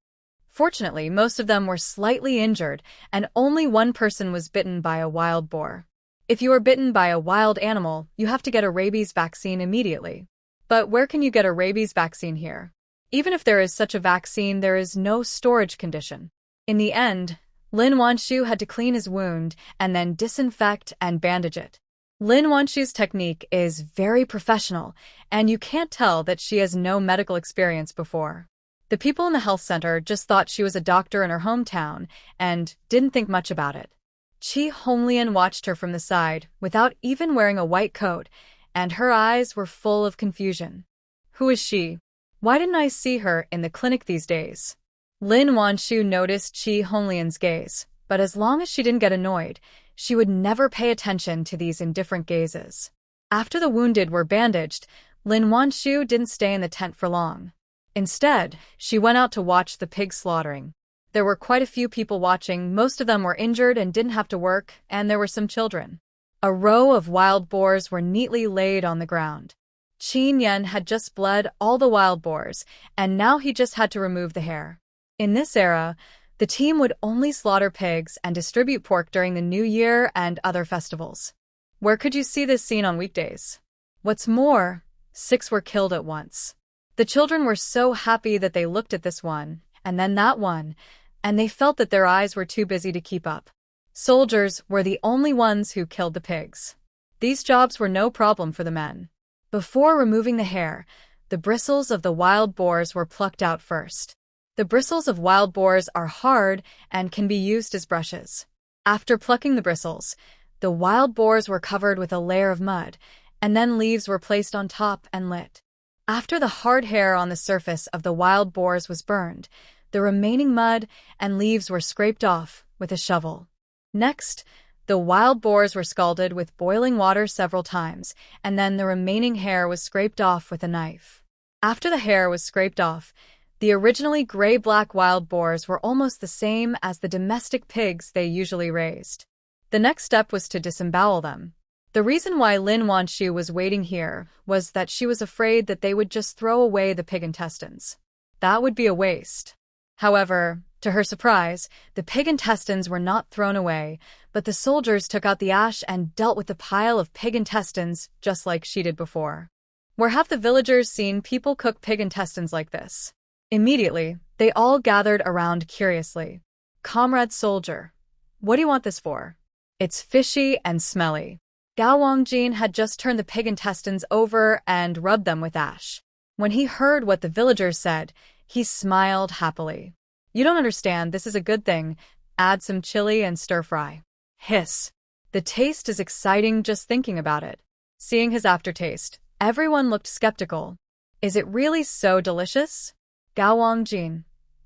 Fortunately, most of them were slightly injured, and only 1 person was bitten by a wild boar. If you are bitten by a wild animal, you have to get a rabies vaccine immediately. But where can you get a rabies vaccine here? Even if there is such a vaccine, there is no storage condition. In the end, Lin Wanshu had to clean his wound and then disinfect and bandage it. Lin Wanshu's technique is very professional, and you can't tell that she has no medical experience before. The people in the health center just thought she was a doctor in her hometown and didn't think much about it. Chi Honglian watched her from the side without even wearing a white coat, and her eyes were full of confusion. Who is she? Why didn't I see her in the clinic these days? Lin Wanshu noticed Chi Honglian's gaze, but as long as she didn't get annoyed, she would never pay attention to these indifferent gazes. After the wounded were bandaged, Lin Wanshu didn't stay in the tent for long. Instead, she went out to watch the pig slaughtering. There were quite a few people watching, most of them were injured and didn't have to work, and there were some children. A row of wild boars were neatly laid on the ground. Chen Yan had just bled all the wild boars, and now he just had to remove the hair. In this era, the team would only slaughter pigs and distribute pork during the New Year and other festivals. Where could you see this scene on weekdays? What's more, 6 were killed at once. The children were so happy that they looked at this one, and then that one, and they felt that their eyes were too busy to keep up. Soldiers were the only ones who killed the pigs. These jobs were no problem for the men. Before removing the hair, the bristles of the wild boars were plucked out first. The bristles of wild boars are hard and can be used as brushes. After plucking the bristles, the wild boars were covered with a layer of mud, and then leaves were placed on top and lit. After the hard hair on the surface of the wild boars was burned, the remaining mud and leaves were scraped off with a shovel. Next, the wild boars were scalded with boiling water several times, and then the remaining hair was scraped off with a knife. After the hair was scraped off, the originally gray-black wild boars were almost the same as the domestic pigs they usually raised. The next step was to disembowel them. The reason why Lin Wanshu was waiting here was that she was afraid that they would just throw away the pig intestines. That would be a waste. However, to her surprise, the pig intestines were not thrown away, but the soldiers took out the ash and dealt with the pile of pig intestines just like she did before. Where have the villagers seen people cook pig intestines like this? Immediately, they all gathered around curiously. "Comrade soldier, what do you want this for? It's fishy and smelly." Gao Wangjin had just turned the pig intestines over and rubbed them with ash. When he heard what the villagers said, he smiled happily. "You don't understand, this is a good thing. Add some chili and stir-fry." Hiss. The taste is exciting just thinking about it. Seeing his aftertaste, everyone looked skeptical. Is it really so delicious? Gao Wangjin.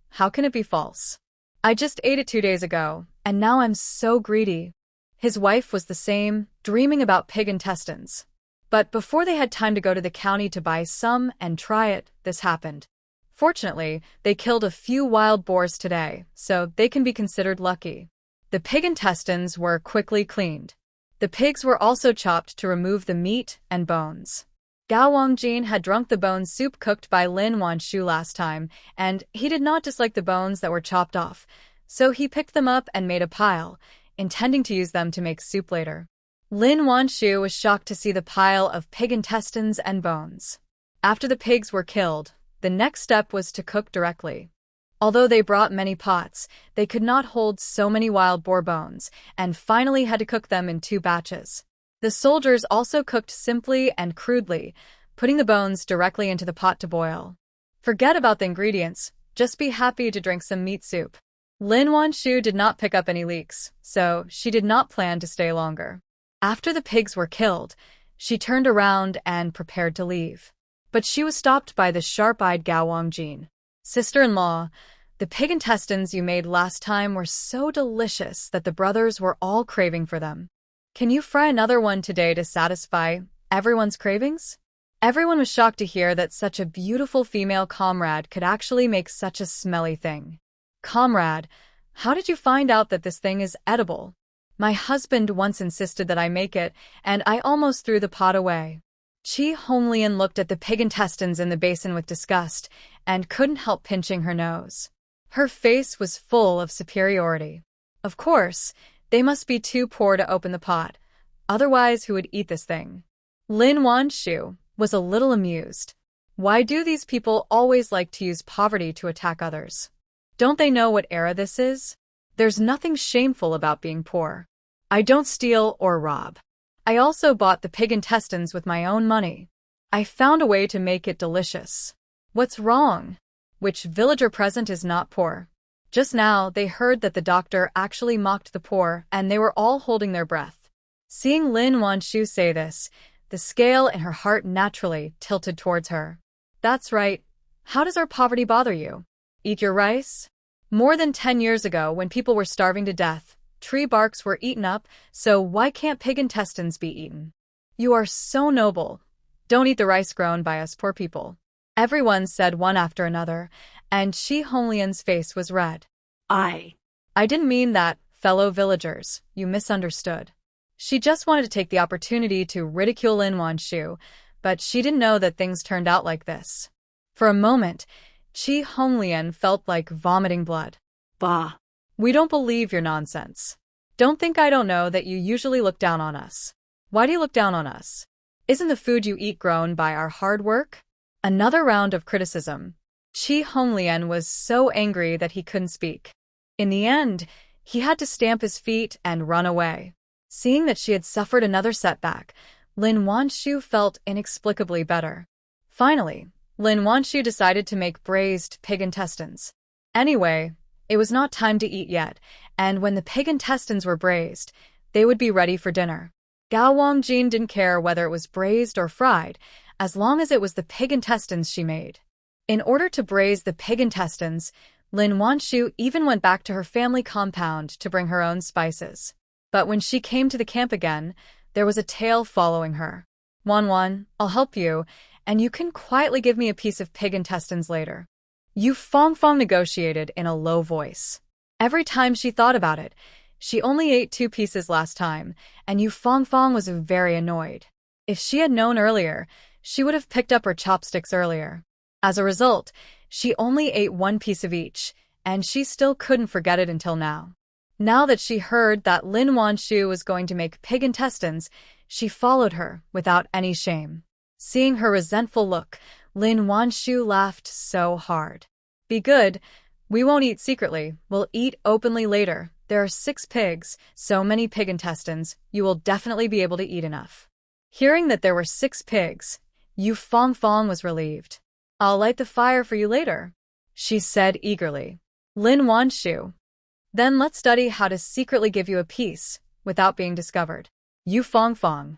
How can it be false? I just ate it 2 days ago, and now I'm so greedy. His wife was the same, dreaming about pig intestines. But before they had time to go to the county to buy some and try it, this happened. Fortunately, they killed a few wild boars today, so they can be considered lucky. The pig intestines were quickly cleaned. The pigs were also chopped to remove the meat and bones. Gao Wangjin had drunk the bone soup cooked by Lin Wanshu last time, and he did not dislike the bones that were chopped off, so he picked them up and made a pile, intending to use them to make soup later. Lin Wanshu was shocked to see the pile of pig intestines and bones. After the pigs were killed, the next step was to cook directly. Although they brought many pots, they could not hold so many wild boar bones, and finally had to cook them in 2 batches. The soldiers also cooked simply and crudely, putting the bones directly into the pot to boil. Forget about the ingredients, just be happy to drink some meat soup. Lin Wanshu did not pick up any leaks, so she did not plan to stay longer. After the pigs were killed, she turned around and prepared to leave. But she was stopped by the sharp-eyed Gao Wangjin. "Sister-in-law, the pig intestines you made last time were so delicious that the brothers were all craving for them. Can you fry another one today to satisfy everyone's cravings?" Everyone was shocked to hear that such a beautiful female comrade could actually make such a smelly thing. "Comrade, how did you find out that this thing is edible? My husband once insisted that I make it, and I almost threw the pot away." Qi Honglian looked at the pig intestines in the basin with disgust and couldn't help pinching her nose. Her face was full of superiority. Of course, they must be too poor to open the pot. Otherwise, who would eat this thing? Lin Wanshu was a little amused. Why do these people always like to use poverty to attack others? Don't they know what era this is? There's nothing shameful about being poor. I don't steal or rob. I also bought the pig intestines with my own money. I found a way to make it delicious. What's wrong? Which villager present is not poor? Just now, they heard that the doctor actually mocked the poor, and they were all holding their breath. Seeing Lin Wanshu say this, the scale in her heart naturally tilted towards her. That's right. How does our poverty bother you? Eat your rice? More than 10 years ago, when people were starving to death, tree barks were eaten up, so why can't pig intestines be eaten? You are so noble. Don't eat the rice grown by us poor people. Everyone said one after another, and Qi Honglian's face was red. I didn't mean that, fellow villagers, you misunderstood. She just wanted to take the opportunity to ridicule Lin Wanshu, but she didn't know that things turned out like this. For a moment, Qi Honglian felt like vomiting blood. Bah! We don't believe your nonsense. Don't think I don't know that you usually look down on us. Why do you look down on us? Isn't the food you eat grown by our hard work? Another round of criticism. Qi Honglian was so angry that he couldn't speak. In the end, he had to stamp his feet and run away. Seeing that she had suffered another setback, Lin Wanshu felt inexplicably better. Finally, Lin Wanshu decided to make braised pig intestines. Anyway, it was not time to eat yet, and when the pig intestines were braised, they would be ready for dinner. Gao Wangjin didn't care whether it was braised or fried, as long as it was the pig intestines she made. In order to braise the pig intestines, Lin Wanshu even went back to her family compound to bring her own spices. But when she came to the camp again, there was a tail following her. Wan, I'll help you, and you can quietly give me a piece of pig intestines later. Yu Fong negotiated in a low voice. Every time she thought about it, she only ate 2 pieces last time, and Yu Fong was very annoyed. If she had known earlier, she would have picked up her chopsticks earlier. As a result, she only ate 1 piece of each, and she still couldn't forget it until now. Now that she heard that Lin Wanshu was going to make pig intestines, she followed her without any shame. Seeing her resentful look, Lin Wanshu laughed so hard. Be good. We won't eat secretly. We'll eat openly later. There are 6 pigs, so many pig intestines, you will definitely be able to eat enough. Hearing that there were 6 pigs, Yu Fong was relieved. I'll light the fire for you later, she said eagerly. Lin Wanshu. Then let's study how to secretly give you a piece without being discovered. Yu Fong.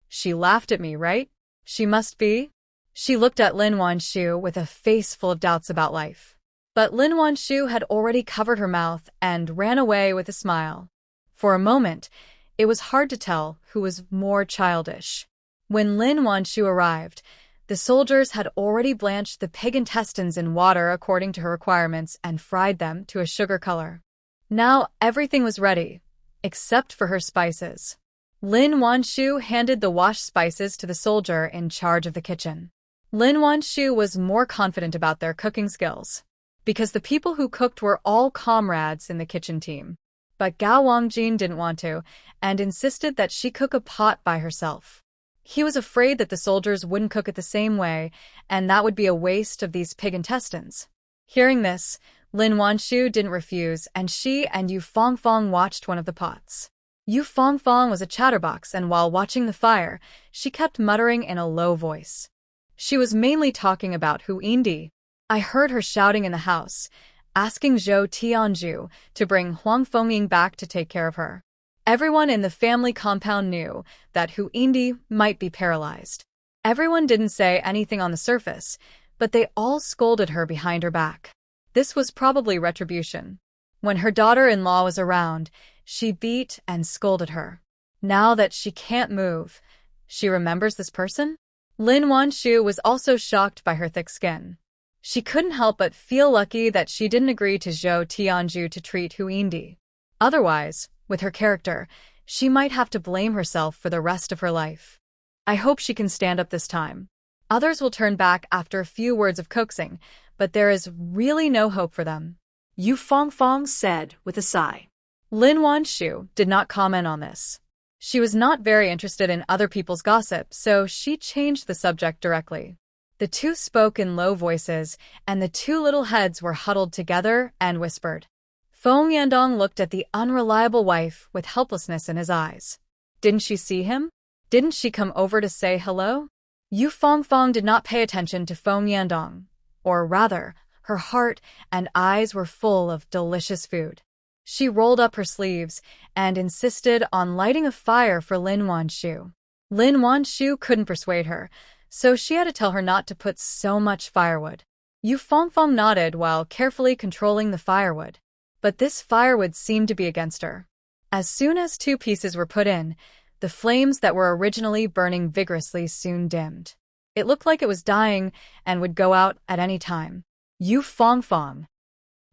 She laughed at me, right? She must be. She looked at Lin Wanshu with a face full of doubts about life. But Lin Wanshu had already covered her mouth and ran away with a smile. For a moment, it was hard to tell who was more childish. When Lin Wanshu arrived, the soldiers had already blanched the pig intestines in water according to her requirements and fried them to a sugar color. Now everything was ready, except for her spices. Lin Wanshu handed the washed spices to the soldier in charge of the kitchen. Lin Wanshu was more confident about their cooking skills, because the people who cooked were all comrades in the kitchen team. But Gao Wangjin didn't want to, and insisted that she cook a pot by herself. He was afraid that the soldiers wouldn't cook it the same way, and that would be a waste of these pig intestines. Hearing this, Lin Wanshu didn't refuse, and she and Yu Fong watched one of the pots. Yu Fong was a chatterbox, and while watching the fire, she kept muttering in a low voice. She was mainly talking about Hu Yindi. I heard her shouting in the house, asking Zhou Tianzhu to bring Huang Fengying back to take care of her. Everyone in the family compound knew that Hu Yindi might be paralyzed. Everyone didn't say anything on the surface, but they all scolded her behind her back. This was probably retribution. When her daughter-in-law was around, she beat and scolded her. Now that she can't move, she remembers this person? Lin Wanshu was also shocked by her thick skin. She couldn't help but feel lucky that she didn't agree to Zhou Tianzhu to treat Hu Yindi. Otherwise, with her character, she might have to blame herself for the rest of her life. I hope she can stand up this time. Others will turn back after a few words of coaxing, but there is really no hope for them. Yu Fong said with a sigh. Lin Wanshu did not comment on this. She was not very interested in other people's gossip, so she changed the subject directly. The two spoke in low voices, and the 2 little heads were huddled together and whispered. Feng Yandong looked at the unreliable wife with helplessness in his eyes. Didn't she see him? Didn't she come over to say hello? Yu Fong did not pay attention to Feng Yandong, or rather, her heart and eyes were full of delicious food. She rolled up her sleeves and insisted on lighting a fire for Lin Wanshu. Lin Wanshu couldn't persuade her, so she had to tell her not to put so much firewood. Yu Fong nodded while carefully controlling the firewood. But this firewood seemed to be against her. As soon as 2 pieces were put in, the flames that were originally burning vigorously soon dimmed. It looked like it was dying and would go out at any time. Yu Fong.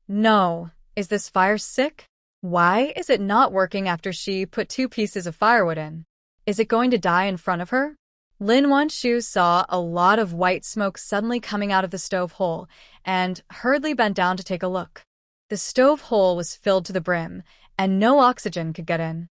No, is this fire sick? Why is it not working after she put 2 pieces of firewood in? Is it going to die in front of her? Lin Wanshu saw a lot of white smoke suddenly coming out of the stove hole and hurriedly bent down to take a look. The stove hole was filled to the brim, and no oxygen could get in.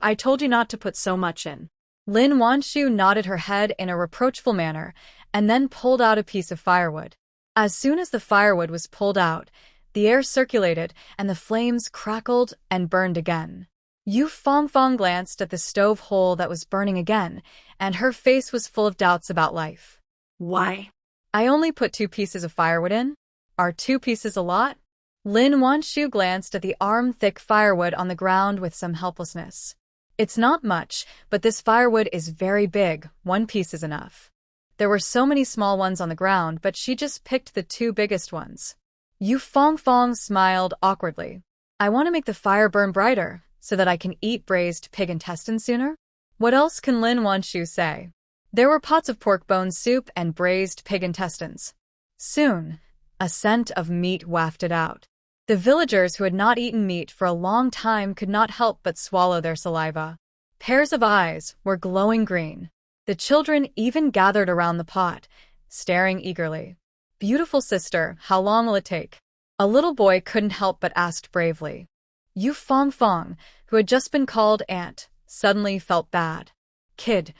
I told you not to put so much in. Lin Wanshu nodded her head in a reproachful manner and then pulled out a piece of firewood. As soon as the firewood was pulled out, the air circulated and the flames crackled and burned again. Yu Fong glanced at the stove hole that was burning again, and her face was full of doubts about life. Why? I only put 2 pieces of firewood in. Are 2 pieces a lot? Lin Wanshu glanced at the arm-thick firewood on the ground with some helplessness. It's not much, but this firewood is very big. 1 piece is enough. There were so many small ones on the ground, but she just picked the 2 biggest ones. Yu Fongfong smiled awkwardly. I want to make the fire burn brighter, so that I can eat braised pig intestines sooner? What else can Lin Wanshu say? There were pots of pork bone soup and braised pig intestines. Soon, a scent of meat wafted out. The villagers who had not eaten meat for a long time could not help but swallow their saliva. Pairs of eyes were glowing green. The children even gathered around the pot, staring eagerly. Beautiful sister, how long will it take? A little boy couldn't help but asked bravely. Yu Fongfong, who had just been called aunt, suddenly felt bad. Kid,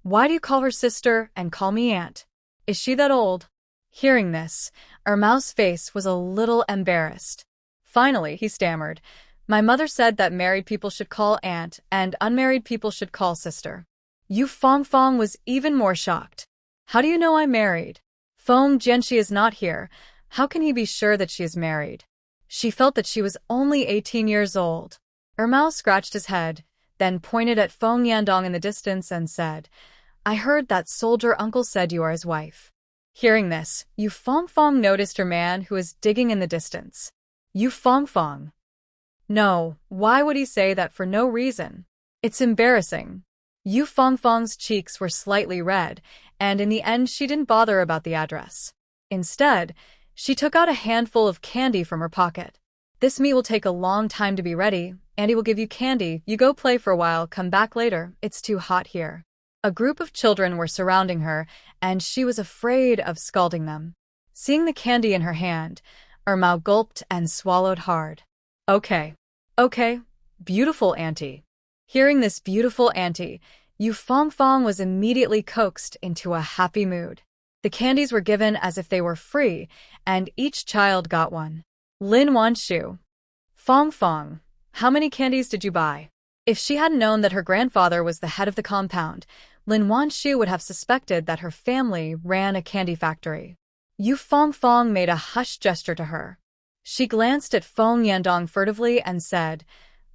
why do you call her sister and call me aunt? Is she that old? Hearing this, Ermao's face was a little embarrassed. Finally, he stammered, my mother said that married people should call aunt and unmarried people should call sister. Yu Fongfong was even more shocked. How do you know I'm married? Feng Jianxi is not here. How can he be sure that she is married? She felt that she was only 18 years old. Ermao scratched his head, then pointed at Feng Yandong in the distance and said, I heard that soldier uncle said you are his wife. Hearing this, Yu Fongfong noticed her man who was digging in the distance. Yu Fongfong. No, why would he say that for no reason? It's embarrassing. Yu Fongfong's cheeks were slightly red, and in the end she didn't bother about the address. Instead, she took out a handful of candy from her pocket. This meat will take a long time to be ready. Auntie will give you candy. You go play for a while, come back later. It's too hot here. A group of children were surrounding her, and she was afraid of scalding them. Seeing the candy in her hand, Ermao gulped and swallowed hard. Okay, beautiful auntie. Hearing this beautiful auntie, Yu Fongfong was immediately coaxed into a happy mood. The candies were given as if they were free, and each child got one. Lin Wanshu. Fongfong, how many candies did you buy? If she hadn't known that her grandfather was the head of the compound, Lin Wanshu would have suspected that her family ran a candy factory. Yu Fongfong made a hushed gesture to her. She glanced at Feng Yandong furtively and said,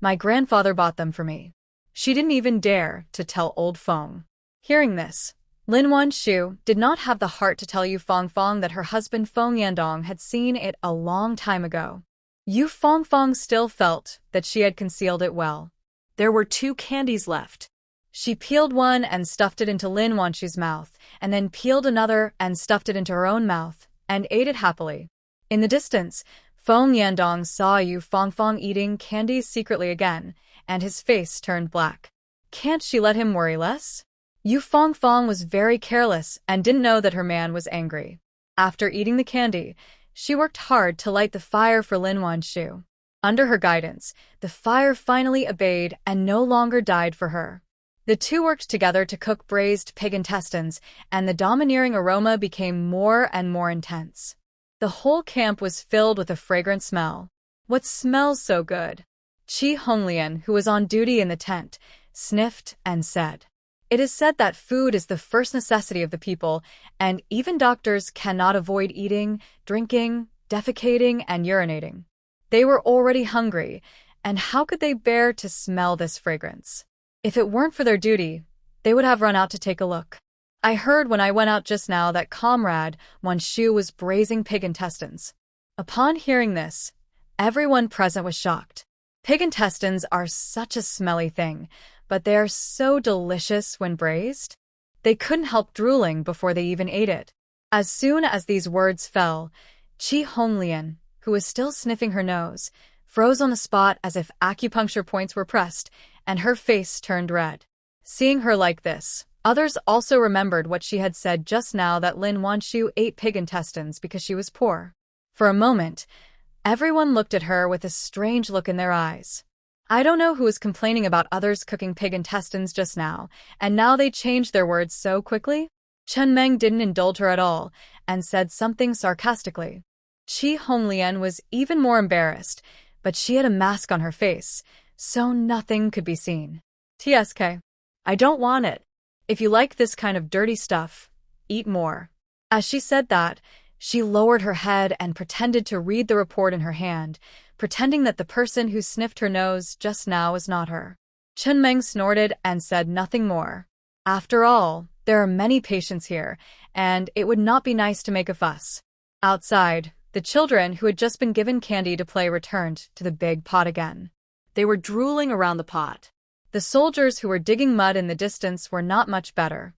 my grandfather bought them for me. She didn't even dare to tell old Feng. Hearing this, Lin Wanshu did not have the heart to tell Yu Fongfong that her husband Feng Yandong had seen it a long time ago. Yu Fongfong still felt that she had concealed it well. There were 2 candies left. She peeled one and stuffed it into Lin Wanshu's mouth, and then peeled another and stuffed it into her own mouth, and ate it happily. In the distance, Feng Yandong saw Yu Fongfong eating candies secretly again, and his face turned black. Can't she let him worry less? Yu Fongfong was very careless and didn't know that her man was angry. After eating the candy, she worked hard to light the fire for Lin Wanshu. Under her guidance, the fire finally obeyed and no longer died for her. The 2 worked together to cook braised pig intestines, and the domineering aroma became more and more intense. The whole camp was filled with a fragrant smell. What smells so good? Qi Honglian, who was on duty in the tent, sniffed and said, it is said that food is the first necessity of the people, and even doctors cannot avoid eating, drinking, defecating, and urinating. They were already hungry, and how could they bear to smell this fragrance? If it weren't for their duty, they would have run out to take a look. I heard when I went out just now that Comrade Wanshu was braising pig intestines. Upon hearing this, everyone present was shocked. Pig intestines are such a smelly thing, but they are so delicious when braised. They couldn't help drooling before they even ate it. As soon as these words fell, Qi Honglian, who was still sniffing her nose, froze on the spot as if acupuncture points were pressed, and her face turned red. Seeing her like this, others also remembered what she had said just now, that Lin Wanshu ate pig intestines because she was poor. For a moment, everyone looked at her with a strange look in their eyes. I don't know who was complaining about others cooking pig intestines just now, and now they changed their words so quickly? Chen Meng didn't indulge her at all, and said something sarcastically. Qi Honglian was even more embarrassed, but she had a mask on her face, so nothing could be seen. TSK. I don't want it. If you like this kind of dirty stuff, eat more. As she said that, She lowered her head and pretended to read the report in her hand, pretending that the person who sniffed her nose just now was not her. Chen Meng snorted and said nothing more. After all, there are many patients here, and it would not be nice to make a fuss. Outside, the children who had just been given candy to play returned to the big pot again. They were drooling around the pot. The soldiers who were digging mud in the distance were not much better.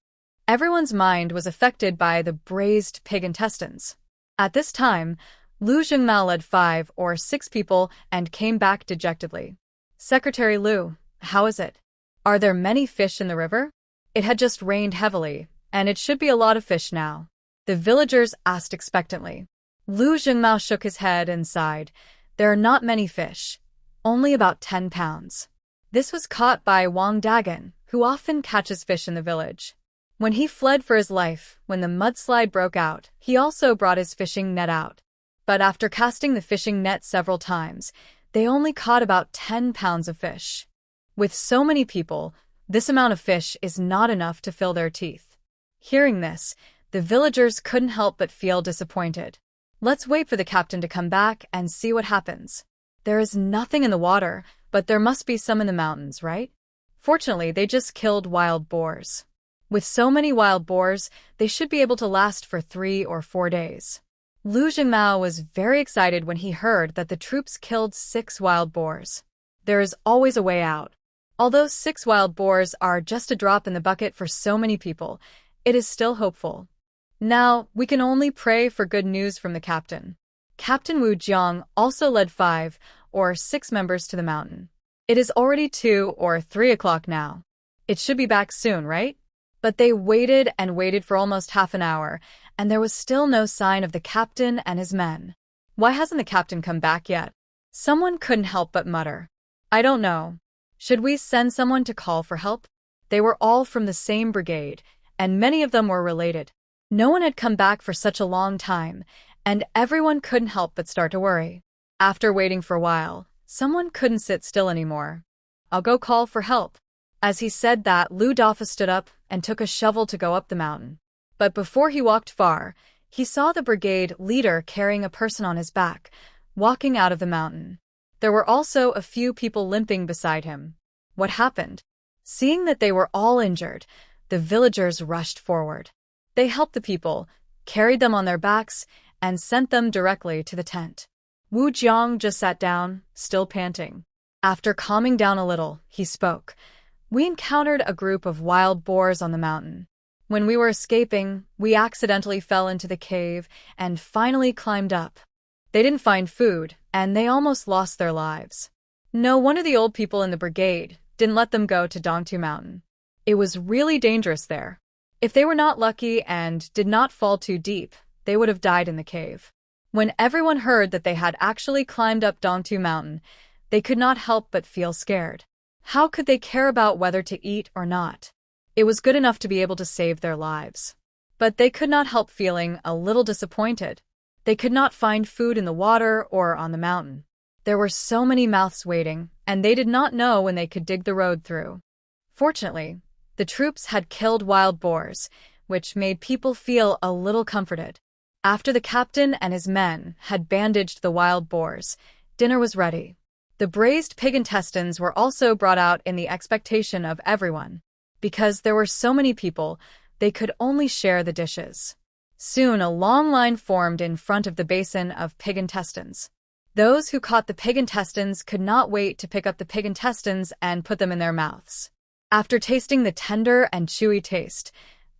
Everyone's mind was affected by the braised pig intestines. At this time, Lu Jingmao led 5 or 6 people and came back dejectedly. Secretary Lu, how is it? Are there many fish in the river? It had just rained heavily, and it should be a lot of fish now. The villagers asked expectantly. Lu Jingmao shook his head and sighed. There are not many fish, only about 10 pounds. This was caught by Wang Dagan, who often catches fish in the village. When he fled for his life, when the mudslide broke out, he also brought his fishing net out. But after casting the fishing net several times, they only caught about 10 pounds of fish. With so many people, this amount of fish is not enough to fill their teeth. Hearing this, the villagers couldn't help but feel disappointed. Let's wait for the captain to come back and see what happens. There is nothing in the water, but there must be some in the mountains, right? Fortunately, they just killed wild boars. With so many wild boars, they should be able to last for 3 or 4 days. Lu Jingmao was very excited when he heard that the troops killed 6 wild boars. There is always a way out. Although 6 wild boars are just a drop in the bucket for so many people, it is still hopeful. Now, we can only pray for good news from the captain. Captain Wu Jiang also led 5 or 6 members to the mountain. It is already 2 or 3 o'clock now. It should be back soon, right? But they waited and waited for almost half an hour, and there was still no sign of the captain and his men. Why hasn't the captain come back yet? Someone couldn't help but mutter. I don't know. Should we send someone to call for help? They were all from the same brigade, and many of them were related. No one had come back for such a long time, and everyone couldn't help but start to worry. After waiting for a while, someone couldn't sit still anymore. I'll go call for help. As he said that, Lu Dafa stood up and took a shovel to go up the mountain. But before he walked far, he saw the brigade leader carrying a person on his back, walking out of the mountain. There were also a few people limping beside him. What happened? Seeing that they were all injured, the villagers rushed forward. They helped the people, carried them on their backs, and sent them directly to the tent. Wu Jiang just sat down, still panting. After calming down a little, he spoke. We encountered a group of wild boars on the mountain. When we were escaping, we accidentally fell into the cave and finally climbed up. They didn't find food, and they almost lost their lives. No, one of the old people in the brigade didn't let them go to Dongtu Mountain. It was really dangerous there. If they were not lucky and did not fall too deep, they would have died in the cave. When everyone heard that they had actually climbed up Dongtu Mountain, they could not help but feel scared. How could they care about whether to eat or not? It was good enough to be able to save their lives. But they could not help feeling a little disappointed. They could not find food in the water or on the mountain. There were so many mouths waiting, and they did not know when they could dig the road through. Fortunately, the troops had killed wild boars, which made people feel a little comforted. After the captain and his men had bandaged the wild boars, dinner was ready. The braised pig intestines were also brought out in the expectation of everyone. Because there were so many people, they could only share the dishes. Soon a long line formed in front of the basin of pig intestines. Those who caught the pig intestines could not wait to pick up the pig intestines and put them in their mouths. After tasting the tender and chewy taste,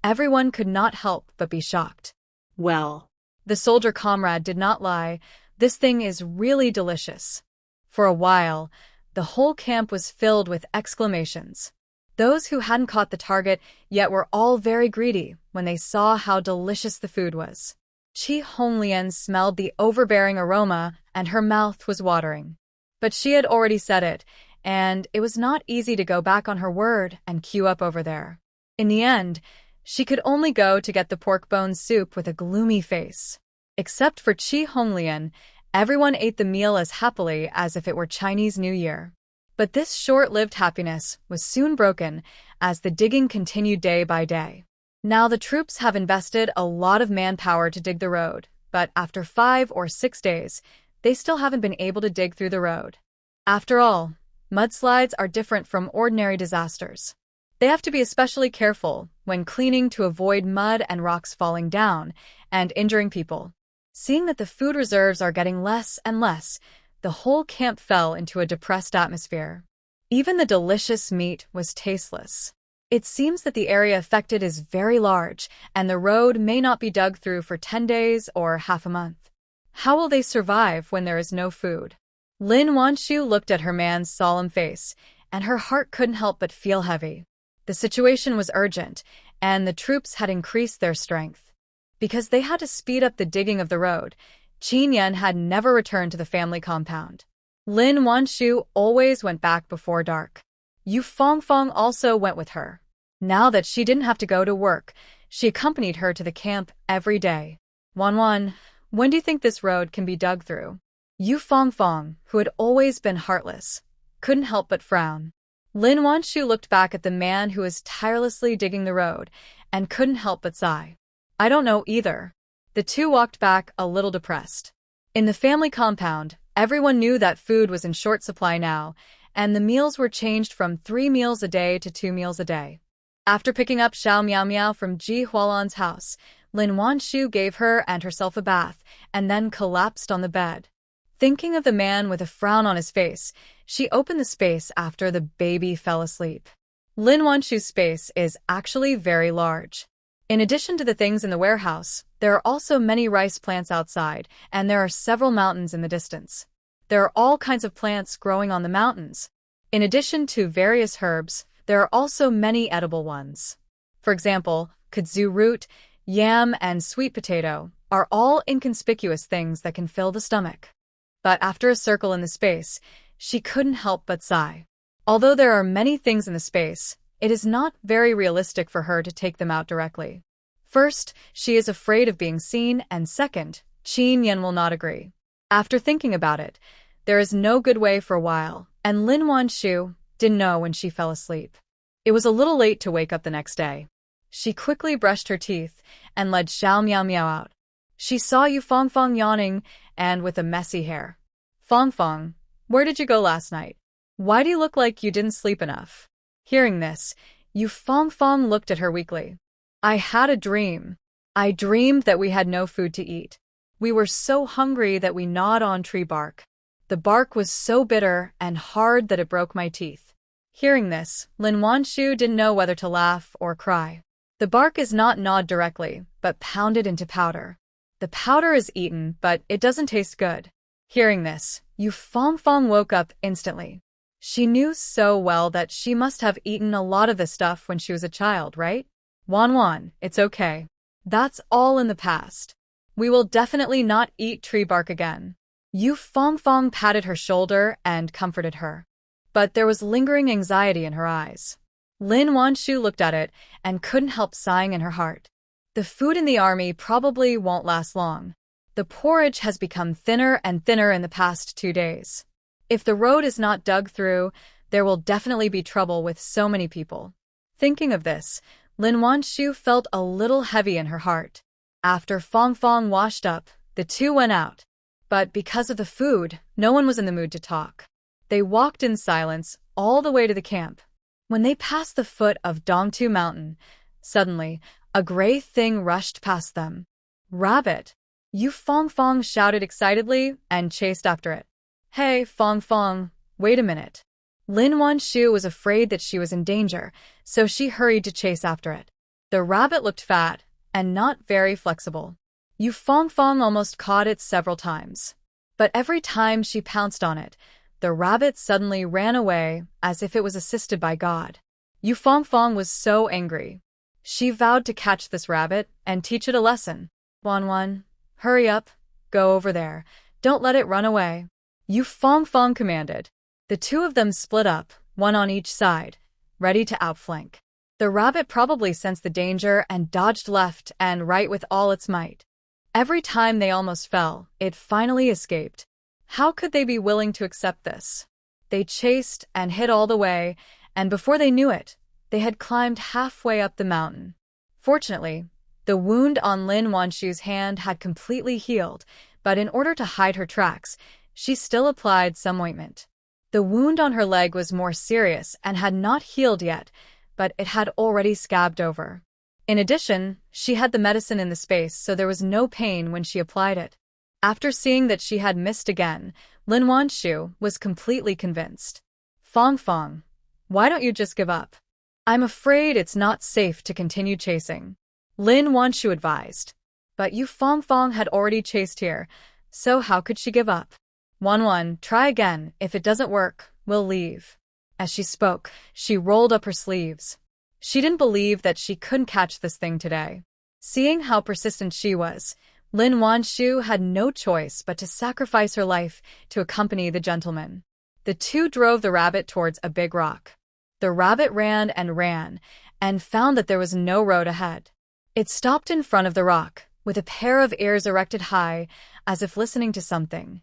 everyone could not help but be shocked. Well, the soldier comrade did not lie. This thing is really delicious. For a while, the whole camp was filled with exclamations. Those who hadn't caught the target yet were all very greedy when they saw how delicious the food was. Qi Honglian smelled the overbearing aroma and her mouth was watering. But she had already said it, and it was not easy to go back on her word and queue up over there. In the end, she could only go to get the pork bone soup with a gloomy face. Except for Qi Honglian, everyone ate the meal as happily as if it were Chinese New Year. But this short-lived happiness was soon broken as the digging continued day by day. Now the troops have invested a lot of manpower to dig the road, but after 5 or 6 days, they still haven't been able to dig through the road. After all, mudslides are different from ordinary disasters. They have to be especially careful when cleaning to avoid mud and rocks falling down and injuring people. Seeing that the food reserves are getting less and less, the whole camp fell into a depressed atmosphere. Even the delicious meat was tasteless. It seems that the area affected is very large, and the road may not be dug through for 10 days or half a month. How will they survive when there is no food? Lin Wanshu looked at her man's solemn face, and her heart couldn't help but feel heavy. The situation was urgent, and the troops had increased their strength. Because they had to speed up the digging of the road, Chen Yan had never returned to the family compound. Lin Wanshu always went back before dark. Yu Fongfong also went with her. Now that she didn't have to go to work, she accompanied her to the camp every day. Wanwan, when do you think this road can be dug through? Yu Fongfong, who had always been heartless, couldn't help but frown. Lin Wanshu looked back at the man who was tirelessly digging the road and couldn't help but sigh. I don't know either. The two walked back a little depressed. In the family compound, everyone knew that food was in short supply now, and the meals were changed from 3 meals a day to 2 meals a day. After picking up Xiao Miao Miao from Ji Hualan's house, Lin Wanshu gave her and herself a bath and then collapsed on the bed. Thinking of the man with a frown on his face, she opened the space after the baby fell asleep. Lin Wanshu's space is actually very large. In addition to the things in the warehouse, there are also many rice plants outside, and there are several mountains in the distance. There are all kinds of plants growing on the mountains. In addition to various herbs, there are also many edible ones. For example, kudzu root, yam, and sweet potato are all inconspicuous things that can fill the stomach. But after a circle in the space, she couldn't help but sigh. Although there are many things in the space, it is not very realistic for her to take them out directly. First, she is afraid of being seen, and second, Chen Yan will not agree. After thinking about it, there is no good way for a while, and Lin Wanshu didn't know when she fell asleep. It was a little late to wake up the next day. She quickly brushed her teeth and led Xiao Miao Miao out. She saw Yu Fongfong yawning and with a messy hair. Fongfong, where did you go last night? Why do you look like you didn't sleep enough? Hearing this, Yu Fongfong looked at her weakly. I had a dream. I dreamed that we had no food to eat. We were so hungry that we gnawed on tree bark. The bark was so bitter and hard that it broke my teeth. Hearing this, Lin Wanshu didn't know whether to laugh or cry. The bark is not gnawed directly, but pounded into powder. The powder is eaten, but it doesn't taste good. Hearing this, Yu Fongfong woke up instantly. She knew so well that she must have eaten a lot of this stuff when she was a child, right? Wanwan, it's okay. That's all in the past. We will definitely not eat tree bark again. Yu Fongfong patted her shoulder and comforted her. But there was lingering anxiety in her eyes. Lin Wanshu looked at it and couldn't help sighing in her heart. The food in the army probably won't last long. The porridge has become thinner and thinner in the past 2 days. If the road is not dug through, there will definitely be trouble with so many people. Thinking of this, Lin Wanshu felt a little heavy in her heart. After Fongfong washed up, the two went out. But because of the food, no one was in the mood to talk. They walked in silence all the way to the camp. When they passed the foot of Dongtu Mountain, suddenly, a gray thing rushed past them. Rabbit! Yu Fongfong shouted excitedly and chased after it. Hey, Fongfong, wait a minute. Lin Wanshu was afraid that she was in danger, so she hurried to chase after it. The rabbit looked fat and not very flexible. Yu Fongfong almost caught it several times. But every time she pounced on it, the rabbit suddenly ran away as if it was assisted by God. Yu Fongfong was so angry. She vowed to catch this rabbit and teach it a lesson. Wanwan, hurry up, go over there. Don't let it run away. Yu Fongfong commanded. The two of them split up, one on each side, ready to outflank. The rabbit probably sensed the danger and dodged left and right with all its might. Every time they almost fell, it finally escaped. How could they be willing to accept this? They chased and hid all the way, and before they knew it, they had climbed halfway up the mountain. Fortunately, The wound on Lin Wanshu's hand had completely healed, but in order to hide her tracks, she still applied some ointment. The wound on her leg was more serious and had not healed yet, but it had already scabbed over. In addition, she had the medicine in the space, so there was no pain when she applied it. After seeing that she had missed again, Lin Wanshu was completely convinced. Fong, why don't you just give up? I'm afraid it's not safe to continue chasing, Lin Wanshu advised. But Yu Fong had already chased here, so how could she give up? Wan, try again. If it doesn't work, we'll leave. As she spoke, she rolled up her sleeves. She didn't believe that she couldn't catch this thing today. Seeing how persistent she was, Lin Wanshu had no choice but to sacrifice her life to accompany the gentleman. The two drove the rabbit towards a big rock. The rabbit ran and found that there was no road ahead. It stopped in front of the rock, with a pair of ears erected high, as if listening to something.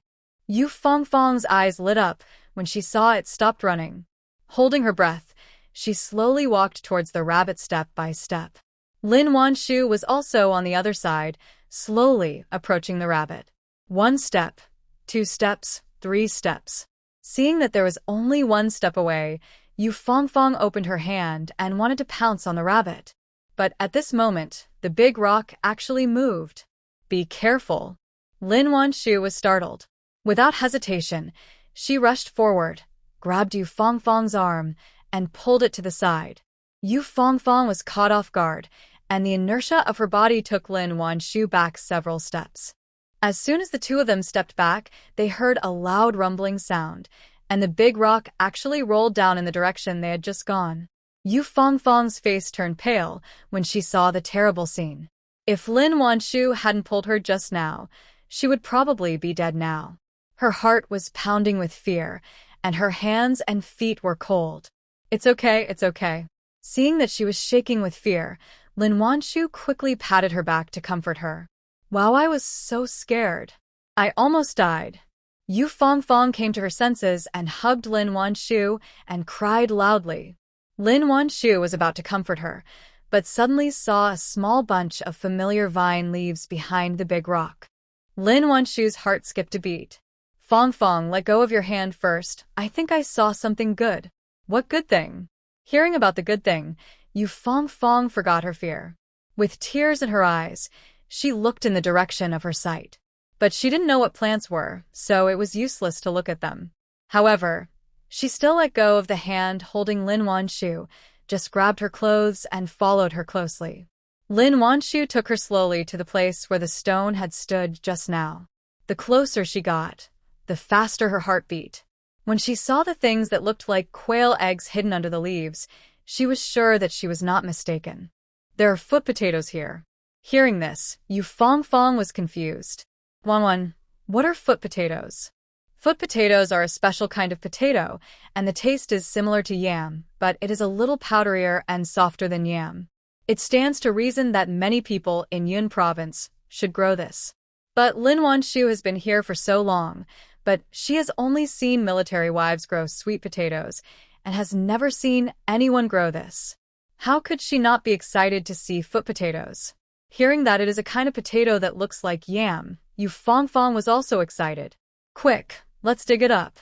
Yu Fong's eyes lit up when she saw it stopped running. Holding her breath, she slowly walked towards the rabbit step by step. Lin Wanshu was also on the other side, slowly approaching the rabbit. 1 step, 2 steps, 3 steps. Seeing that there was only 1 step away, Yu Fong opened her hand and wanted to pounce on the rabbit. But at this moment, the big rock actually moved. Be careful. Lin Wanshu was startled. Without hesitation, she rushed forward, grabbed Yu Fong's arm, and pulled it to the side. Yu Fong was caught off guard, and the inertia of her body took Lin Wanshu back several steps. As soon as the two of them stepped back, they heard a loud rumbling sound, and the big rock actually rolled down in the direction they had just gone. Yu Fong's face turned pale when she saw the terrible scene. If Lin Wanshu hadn't pulled her just now, she would probably be dead now. Her heart was pounding with fear, and her hands and feet were cold. It's okay. Seeing that she was shaking with fear, Lin Wanshu quickly patted her back to comfort her. Wow, I was so scared. I almost died. Yu Fong came to her senses and hugged Lin Wanshu and cried loudly. Lin Wanshu was about to comfort her, but suddenly saw a small bunch of familiar vine leaves behind the big rock. Lin Wanshu's heart skipped a beat. Fong, let go of your hand first. I think I saw something good. What good thing? Hearing about the good thing, Yu Fong forgot her fear. With tears in her eyes, she looked in the direction of her sight. But she didn't know what plants were, so it was useless to look at them. However, she still let go of the hand holding Lin Wanshu, just grabbed her clothes and followed her closely. Lin Wanshu took her slowly to the place where the stone had stood just now. The closer she got, the faster her heart beat. When she saw the things that looked like quail eggs hidden under the leaves, she was sure that she was not mistaken. There are foot potatoes here. Hearing this, Yu Fong was confused. Wan, what are foot potatoes? Foot potatoes are a special kind of potato, and the taste is similar to yam, but it is a little powderier and softer than yam. It stands to reason that many people in Yunnan province should grow this. But Lin Wanshu has been here for so long, but she has only seen military wives grow sweet potatoes and has never seen anyone grow this. How could she not be excited to see foot potatoes? Hearing that it is a kind of potato that looks like yam, Yu Fong was also excited. Quick, let's dig it up.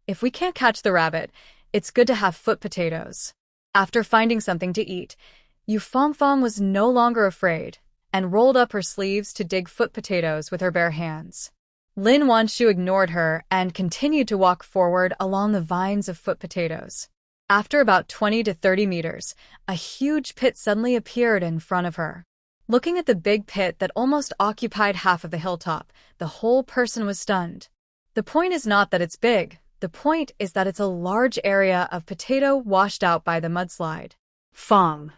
If we can't catch the rabbit, it's good to have foot potatoes. After finding something to eat, Yu Fong was no longer afraid and rolled up her sleeves to dig foot potatoes with her bare hands. Lin Wanshu ignored her and continued to walk forward along the vines of foot potatoes. After about 20 to 30 meters, a huge pit suddenly appeared in front of her. Looking at the big pit that almost occupied half of the hilltop, the whole person was stunned. The point is not that it's big, the point is that it's a large area of potato washed out by the mudslide. Fong,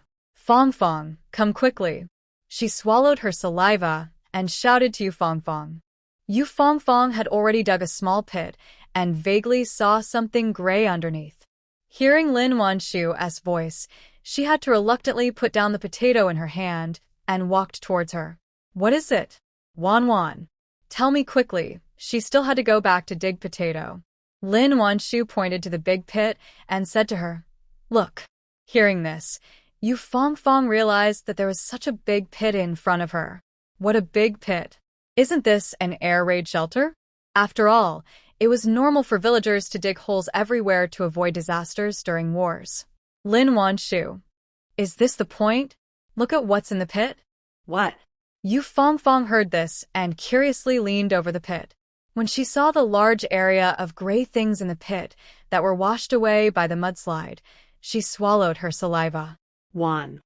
come quickly. She swallowed her saliva and shouted to Yu Fong. Yu Fong had already dug a small pit and vaguely saw something gray underneath. Hearing Lin Wanshu's voice, she had to reluctantly put down the potato in her hand and walked towards her. What is it? Wan, tell me quickly. She still had to go back to dig potato. Lin Wanshu pointed to the big pit and said to her, Look. Hearing this, Yu Fongfong realized that there was such a big pit in front of her. What a big pit. Isn't this an air raid shelter? After all, it was normal for villagers to dig holes everywhere to avoid disasters during wars. Lin Wanshu. Is this the point? Look at what's in the pit. What? Yu Fongfong heard this and curiously leaned over the pit. When she saw the large area of gray things in the pit that were washed away by the mudslide, she swallowed her saliva. One.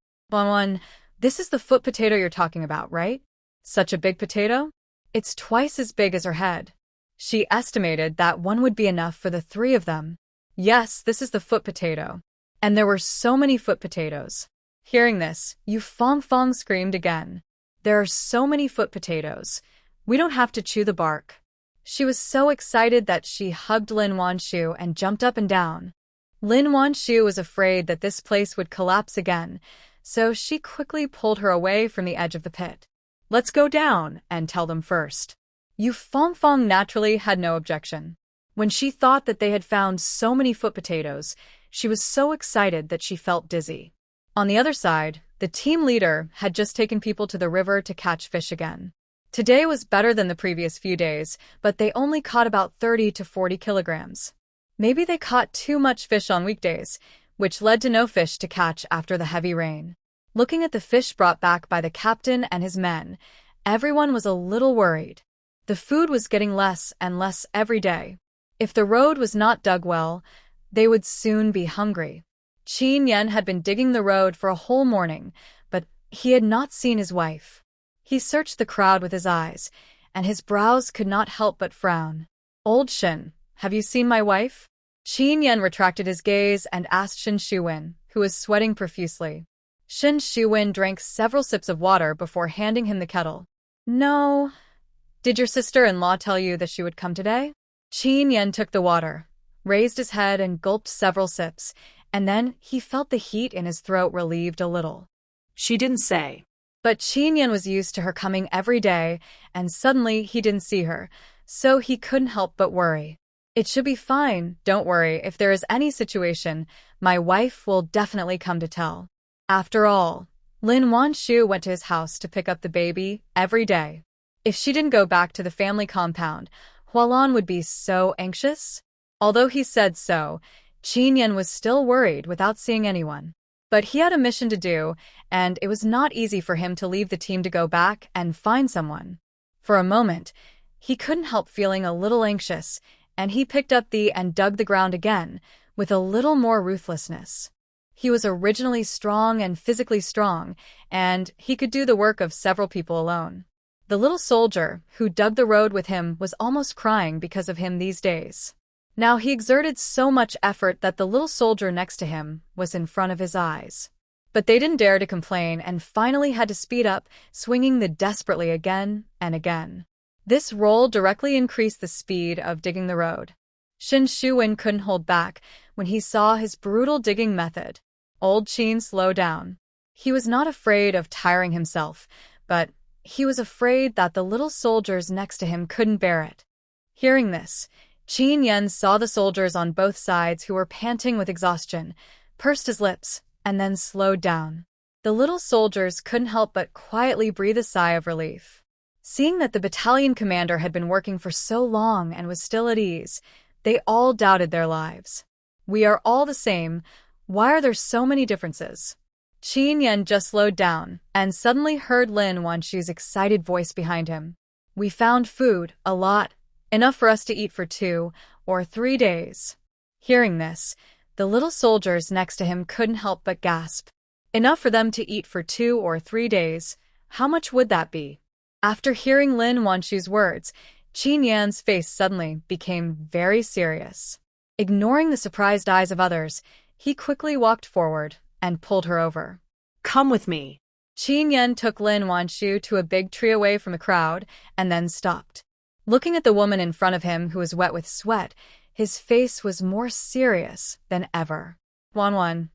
This is the foot potato you're talking about, right? Such a big potato? It's twice as big as her head. She estimated that one would be enough for the three of them. Yes, this is the foot potato. And there were so many foot potatoes. Hearing this, Yu Fongfong screamed again. There are so many foot potatoes. We don't have to chew the bark. She was so excited that she hugged Lin Wanshu and jumped up and down. Lin Wanshu was afraid that this place would collapse again, so she quickly pulled her away from the edge of the pit. Let's go down and tell them first. Yu Fongfong naturally had no objection. When she thought that they had found so many foot potatoes, she was so excited that she felt dizzy. On the other side, the team leader had just taken people to the river to catch fish again. Today was better than the previous few days, but they only caught about 30 to 40 kilograms. Maybe they caught too much fish on weekdays, which led to no fish to catch after the heavy rain. Looking at the fish brought back by the captain and his men, everyone was a little worried. The food was getting less and less every day. If the road was not dug well, they would soon be hungry. Chen Yan had been digging the road for a whole morning, but he had not seen his wife. He searched the crowd with his eyes, and his brows could not help but frown. Old Shin, have you seen my wife? Chen Yan retracted his gaze and asked Shin Shuwen, who was sweating profusely. Shin Shuwen drank several sips of water before handing him the kettle. No. Did your sister-in-law tell you that she would come today? Chen Yan took the water, raised his head and gulped several sips, and then he felt the heat in his throat relieved a little. She didn't say. But Chen Yan was used to her coming every day, and suddenly he didn't see her, so he couldn't help but worry. It should be fine, don't worry, if there is any situation, my wife will definitely come to tell. After all, Lin Wanshu went to his house to pick up the baby every day. If she didn't go back to the family compound, Hualan would be so anxious. Although he said so, Chen Yan was still worried without seeing anyone. But he had a mission to do, and it was not easy for him to leave the team to go back and find someone. For a moment, he couldn't help feeling a little anxious, and he picked up and dug the ground again, with a little more ruthlessness. He was originally strong and physically strong, and he could do the work of several people alone. The little soldier, who dug the road with him, was almost crying because of him these days. Now he exerted so much effort that the little soldier next to him was in front of his eyes. But they didn't dare to complain and finally had to speed up, swinging the desperately again and again. This roll directly increased the speed of digging the road. Shin Shuwen couldn't hold back when he saw his brutal digging method. Old Chen slowed down. He was not afraid of tiring himself, but he was afraid that the little soldiers next to him couldn't bear it. Hearing this, Chen Yan saw the soldiers on both sides who were panting with exhaustion, pursed his lips, and then slowed down. The little soldiers couldn't help but quietly breathe a sigh of relief. Seeing that the battalion commander had been working for so long and was still at ease, they all doubted their lives. We are all the same. Why are there so many differences? Chen Yan just slowed down and suddenly heard Lin Wanshu's excited voice behind him. We found food, a lot. Enough for us to eat for 2 or 3 days. Hearing this, the little soldiers next to him couldn't help but gasp. Enough for them to eat for 2 or 3 days. How much would that be? After hearing Lin Wanshu's words, Chen Yan's face suddenly became very serious. Ignoring the surprised eyes of others, he quickly walked forward and pulled her over. Come with me. Chen Yan took Lin Wanshu to a big tree away from the crowd and then stopped. Looking at the woman in front of him who was wet with sweat, his face was more serious than ever. Wan,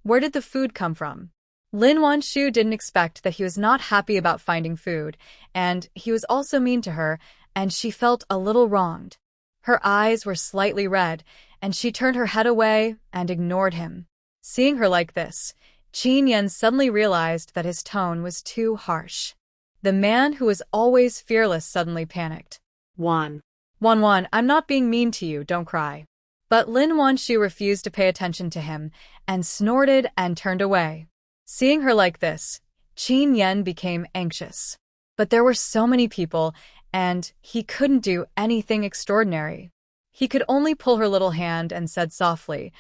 where did the food come from? Lin Wanshu didn't expect that he was not happy about finding food, and he was also mean to her, and she felt a little wronged. Her eyes were slightly red, and she turned her head away and ignored him. Seeing her like this, Chen Yan suddenly realized that his tone was too harsh. The man who was always fearless suddenly panicked. Wan. Wan, I'm not being mean to you, don't cry. But Lin Wanshu refused to pay attention to him and snorted and turned away. Seeing her like this, Chen Yan became anxious. But there were so many people, and he couldn't do anything extraordinary. He could only pull her little hand and said softly,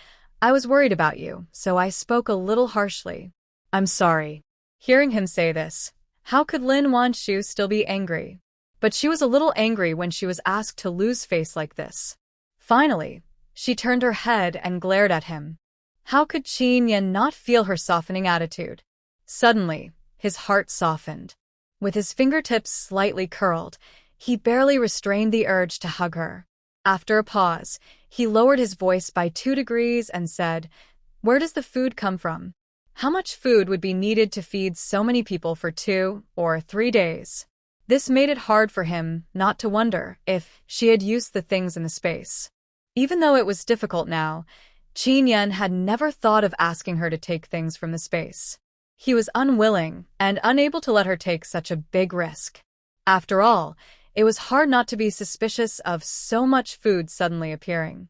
I was worried about you, so I spoke a little harshly. I'm sorry. Hearing him say this, how could Lin Wanshu still be angry? But she was a little angry when she was asked to lose face like this. Finally, she turned her head and glared at him. How could Chen Yan not feel her softening attitude? Suddenly, his heart softened. With his fingertips slightly curled, he barely restrained the urge to hug her. After a pause, he lowered his voice by 2 degrees and said, Where does the food come from? How much food would be needed to feed so many people for 2 or 3 days? This made it hard for him not to wonder if she had used the things in the space. Even though it was difficult now, Chen Yan had never thought of asking her to take things from the space. He was unwilling and unable to let her take such a big risk. After all, it was hard not to be suspicious of so much food suddenly appearing.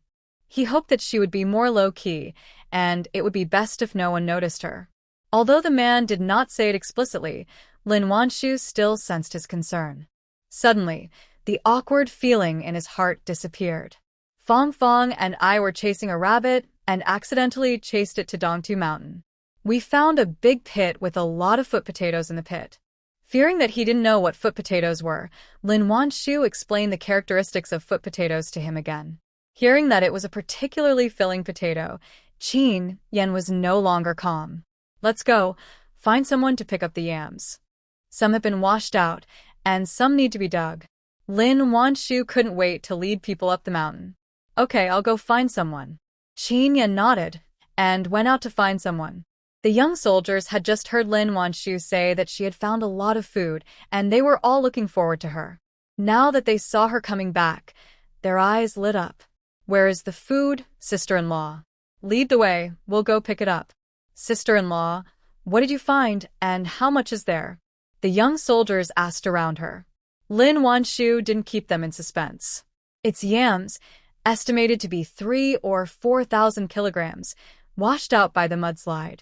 He hoped that she would be more low-key, and it would be best if no one noticed her. Although the man did not say it explicitly, Lin Wanshu still sensed his concern. Suddenly, the awkward feeling in his heart disappeared. Fong and I were chasing a rabbit and accidentally chased it to Dongtu Mountain. We found a big pit with a lot of foot potatoes in the pit. Fearing that he didn't know what foot potatoes were, Lin Wanshu explained the characteristics of foot potatoes to him again. Hearing that it was a particularly filling potato, Chen Yan was no longer calm. Let's go, find someone to pick up the yams. Some have been washed out, and some need to be dug. Lin Wanshu couldn't wait to lead people up the mountain. Okay, I'll go find someone. Chen Yan nodded and went out to find someone. The young soldiers had just heard Lin Wanshu say that she had found a lot of food, and they were all looking forward to her. Now that they saw her coming back, their eyes lit up. Where is the food, sister-in-law? Lead the way, we'll go pick it up. Sister-in-law, what did you find, and how much is there? The young soldiers asked around her. Lin Wanshu didn't keep them in suspense. It's yams, estimated to be 3,000 or 4,000 kilograms, washed out by the mudslide.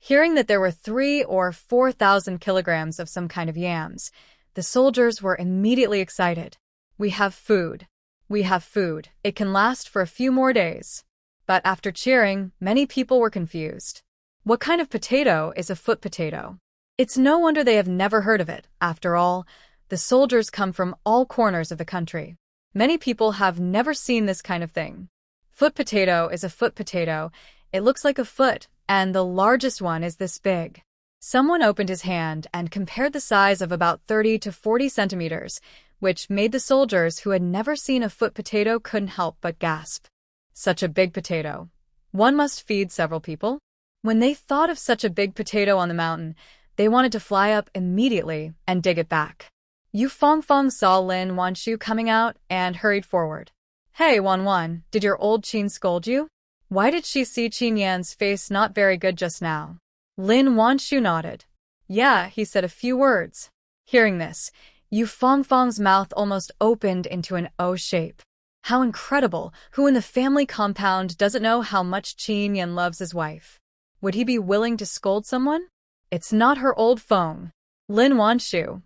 Hearing that there were 3,000 or 4,000 kilograms of some kind of yams, the soldiers were immediately excited. We have food. We have food. It can last for a few more days. But after cheering, many people were confused. What kind of potato is a foot potato? It's no wonder they have never heard of it. After all, the soldiers come from all corners of the country. Many people have never seen this kind of thing. Foot potato is a foot potato. It looks like a foot, and the largest one is this big. Someone opened his hand and compared the size of about 30 to 40 centimeters, which made the soldiers who had never seen a foot potato couldn't help but gasp. Such a big potato. One must feed several people? When they thought of such a big potato on the mountain, they wanted to fly up immediately and dig it back. Yu Fong saw Lin Wanshu coming out and hurried forward. Hey, Wan, did your old Chen scold you? Why did she see Chen Yan's face not very good just now? Lin Wanshu nodded. Yeah, he said a few words. Hearing this, Yu Fong's mouth almost opened into an O shape. How incredible! Who in the family compound doesn't know how much Chen Yan loves his wife? Would he be willing to scold someone? It's not her old Fong. Lin Wanshu.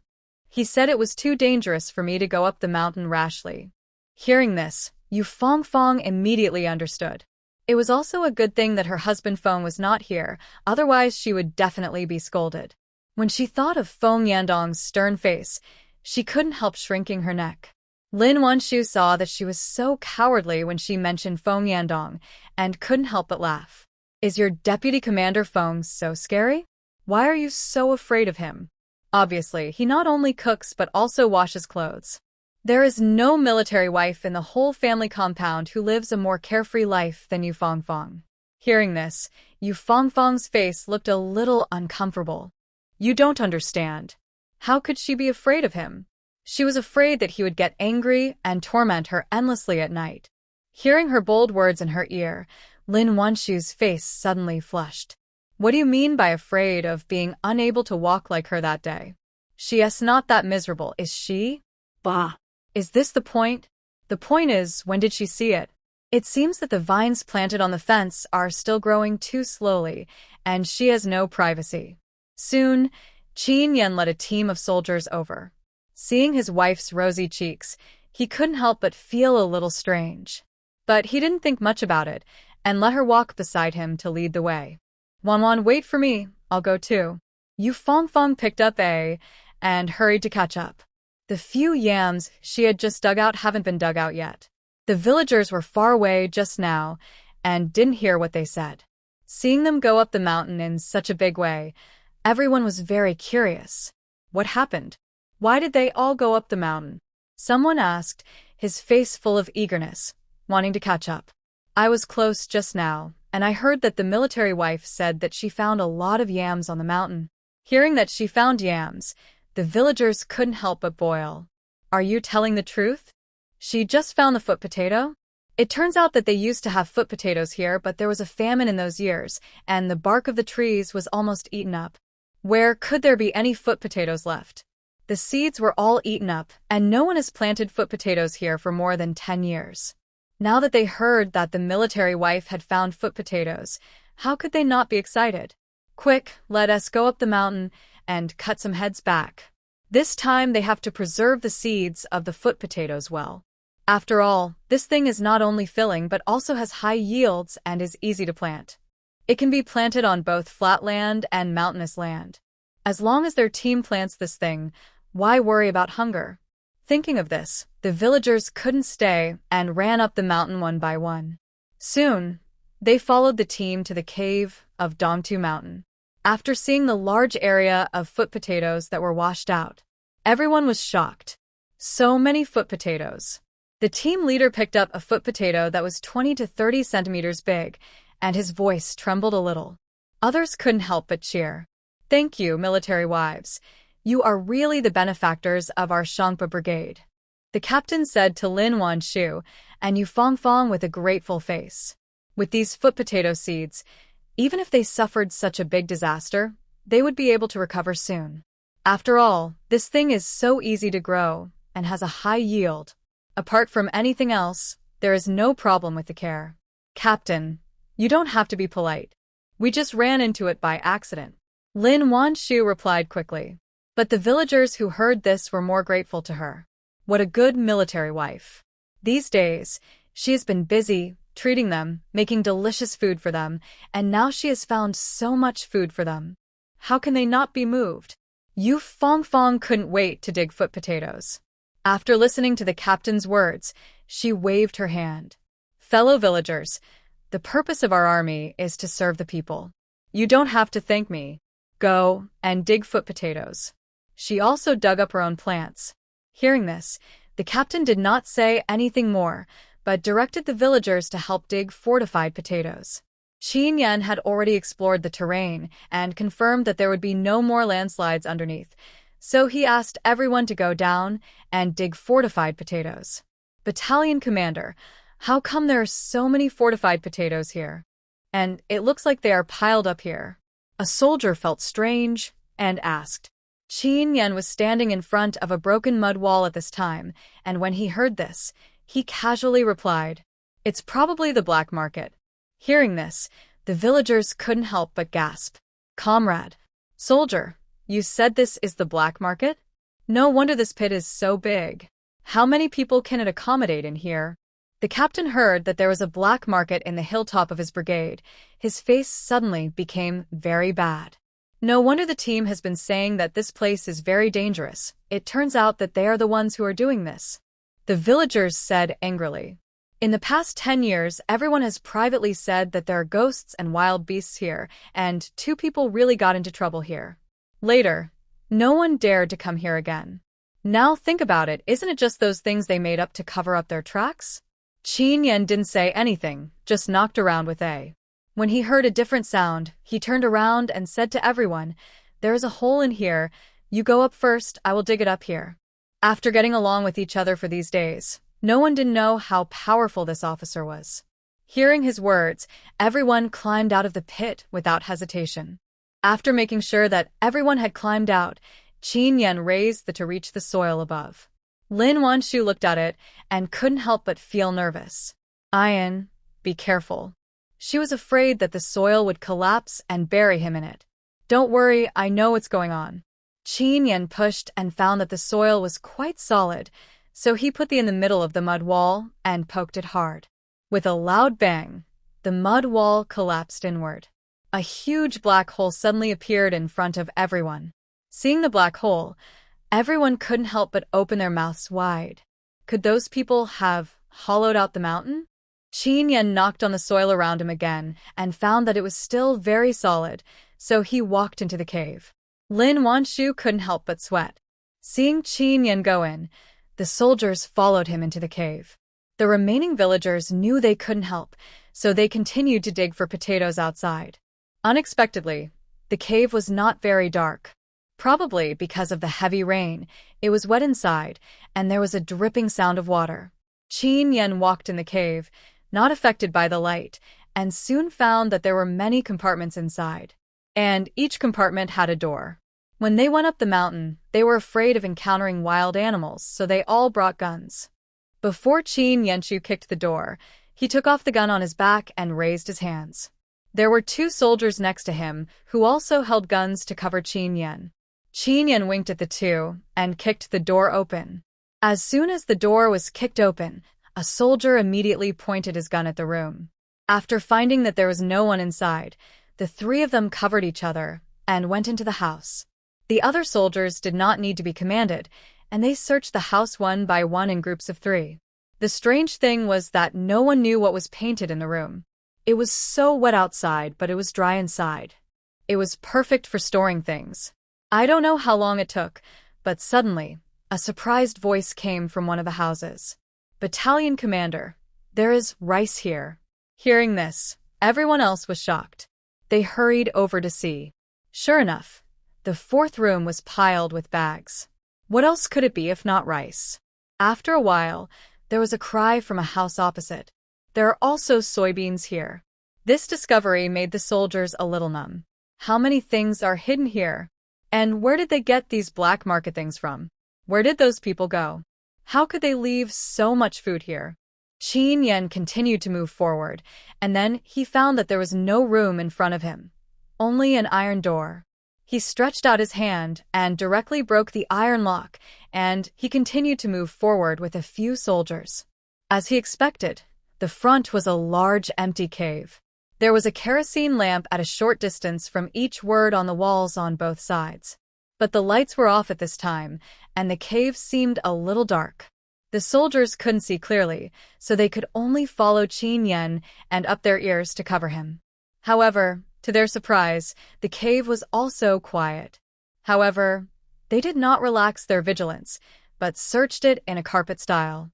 He said it was too dangerous for me to go up the mountain rashly. Hearing this, Yu Fong immediately understood. It was also a good thing that her husband Fong was not here, otherwise she would definitely be scolded. When she thought of Fong Yandong's stern face, she couldn't help shrinking her neck. Lin Wanshu saw that she was so cowardly when she mentioned Fong Yandong, and couldn't help but laugh. Is your deputy commander Fong so scary? Why are you so afraid of him? Obviously, he not only cooks but also washes clothes. There is no military wife in the whole family compound who lives a more carefree life than Yu Fong. Hearing this, Yu Fong's face looked a little uncomfortable. You don't understand. How could she be afraid of him? She was afraid that he would get angry and torment her endlessly at night. Hearing her bold words in her ear, Lin Wanshu's face suddenly flushed. What do you mean by afraid of being unable to walk like her that day? She is not that miserable, is she? Bah. Is this the point? The point is, when did she see it? It seems that the vines planted on the fence are still growing too slowly, and she has no privacy. Soon, Chen Yan led a team of soldiers over. Seeing his wife's rosy cheeks, he couldn't help but feel a little strange. But he didn't think much about it, and let her walk beside him to lead the way. Wan, wait for me, I'll go too. Yu Fong picked up and hurried to catch up. The few yams she had just dug out haven't been dug out yet. The villagers were far away just now and didn't hear what they said. Seeing them go up the mountain in such a big way, everyone was very curious. What happened? Why did they all go up the mountain? Someone asked, his face full of eagerness, wanting to catch up. I was close just now, and I heard that the military wife said that she found a lot of yams on the mountain. Hearing that she found yams, the villagers couldn't help but boil. Are you telling the truth? She just found the foot potato? It turns out that they used to have foot potatoes here, but there was a famine in those years, and the bark of the trees was almost eaten up. Where could there be any foot potatoes left? The seeds were all eaten up, and no one has planted foot potatoes here for more than 10 years. Now that they heard that the military wife had found foot potatoes, how could they not be excited? Quick, let us go up the mountain and cut some heads back. This time they have to preserve the seeds of the foot potatoes well. After all, this thing is not only filling but also has high yields and is easy to plant. It can be planted on both flat land and mountainous land. As long as their team plants this thing, why worry about hunger? Thinking of this, the villagers couldn't stay and ran up the mountain one by one. Soon, they followed the team to the cave of Dongtu Mountain. After seeing the large area of foot potatoes that were washed out, everyone was shocked. So many foot potatoes. The team leader picked up a foot potato that was 20 to 30 centimeters big, and his voice trembled a little. Others couldn't help but cheer. Thank you, military wives. You are really the benefactors of our Shangpa brigade, the captain said to Lin Wanshu and Yu Fong with a grateful face. With these foot potato seeds, even if they suffered such a big disaster, they would be able to recover soon. After all, this thing is so easy to grow and has a high yield. Apart from anything else, there is no problem with the care. Captain, you don't have to be polite. We just ran into it by accident. Lin Wanshu replied quickly. But the villagers who heard this were more grateful to her. What a good military wife. These days, she has been busy, treating them, making delicious food for them, and now she has found so much food for them. How can they not be moved? Yu Fong couldn't wait to dig foot potatoes. After listening to the captain's words, she waved her hand. Fellow villagers, the purpose of our army is to serve the people. You don't have to thank me. Go and dig foot potatoes. She also dug up her own plants. Hearing this, the captain did not say anything more, but directed the villagers to help dig fortified potatoes. Chen Yan had already explored the terrain and confirmed that there would be no more landslides underneath, so he asked everyone to go down and dig fortified potatoes. Battalion commander, how come there are so many fortified potatoes here? And it looks like they are piled up here. A soldier felt strange and asked. Chen Yan was standing in front of a broken mud wall at this time, and when he heard this, he casually replied, "It's probably the black market." Hearing this, the villagers couldn't help but gasp. Comrade, soldier, you said this is the black market? No wonder this pit is so big. How many people can it accommodate in here? The captain heard that there was a black market in the hilltop of his brigade. His face suddenly became very bad. No wonder the team has been saying that this place is very dangerous. It turns out that they are the ones who are doing this. The villagers said angrily. In the past 10 years, everyone has privately said that there are ghosts and wild beasts here, and 2 people really got into trouble here. Later, no one dared to come here again. Now think about it, isn't it just those things they made up to cover up their tracks? Chen Yan didn't say anything, just knocked around with a. When he heard a different sound, he turned around and said to everyone, "There is a hole in here. You go up first, I will dig it up here." After getting along with each other for these days, no one didn't know how powerful this officer was. Hearing his words, everyone climbed out of the pit without hesitation. After making sure that everyone had climbed out, Chen Yan raised to reach the soil above. Lin Wanshu looked at it and couldn't help but feel nervous. Ian, be careful. She was afraid that the soil would collapse and bury him in it. Don't worry, I know what's going on. Chen Yan pushed and found that the soil was quite solid, so he put it in the middle of the mud wall and poked it hard. With a loud bang, the mud wall collapsed inward. A huge black hole suddenly appeared in front of everyone. Seeing the black hole, everyone couldn't help but open their mouths wide. Could those people have hollowed out the mountain? Chen Yan knocked on the soil around him again and found that it was still very solid, so he walked into the cave. Lin Wanshu couldn't help but sweat. Seeing Chen Yan go in, the soldiers followed him into the cave. The remaining villagers knew they couldn't help, so they continued to dig for potatoes outside. Unexpectedly, the cave was not very dark. Probably because of the heavy rain, it was wet inside, and there was a dripping sound of water. Chen Yan walked in the cave, not affected by the light, and soon found that there were many compartments inside. And each compartment had a door. When they went up the mountain, they were afraid of encountering wild animals, so they all brought guns. Before Chen Yanshu kicked the door, he took off the gun on his back and raised his hands. There were 2 soldiers next to him who also held guns to cover Chen Yan. Chen Yan winked at the 2 and kicked the door open. As soon as the door was kicked open, a soldier immediately pointed his gun at the room. After finding that there was no one inside, the 3 of them covered each other and went into the house. The other soldiers did not need to be commanded, and they searched the house one by one in groups of 3. The strange thing was that no one knew what was painted in the room. It was so wet outside, but it was dry inside. It was perfect for storing things. I don't know how long it took, but suddenly, a surprised voice came from one of the houses. Battalion commander, there is rice here. Hearing this, everyone else was shocked. They hurried over to see. Sure enough, the 4th room was piled with bags. What else could it be if not rice? After a while, there was a cry from a house opposite. There are also soybeans here. This discovery made the soldiers a little numb. How many things are hidden here? And where did they get these black market things from? Where did those people go? How could they leave so much food here? Chen Yan continued to move forward, and then he found that there was no room in front of him. Only an iron door. He stretched out his hand and directly broke the iron lock, and he continued to move forward with a few soldiers. As he expected, the front was a large empty cave. There was a kerosene lamp at a short distance from each word on the walls on both sides. But the lights were off at this time, and the cave seemed a little dark. The soldiers couldn't see clearly, so they could only follow Chen Yan and up their ears to cover him. However, to their surprise, the cave was also quiet. However, they did not relax their vigilance, but searched it in a carpet style.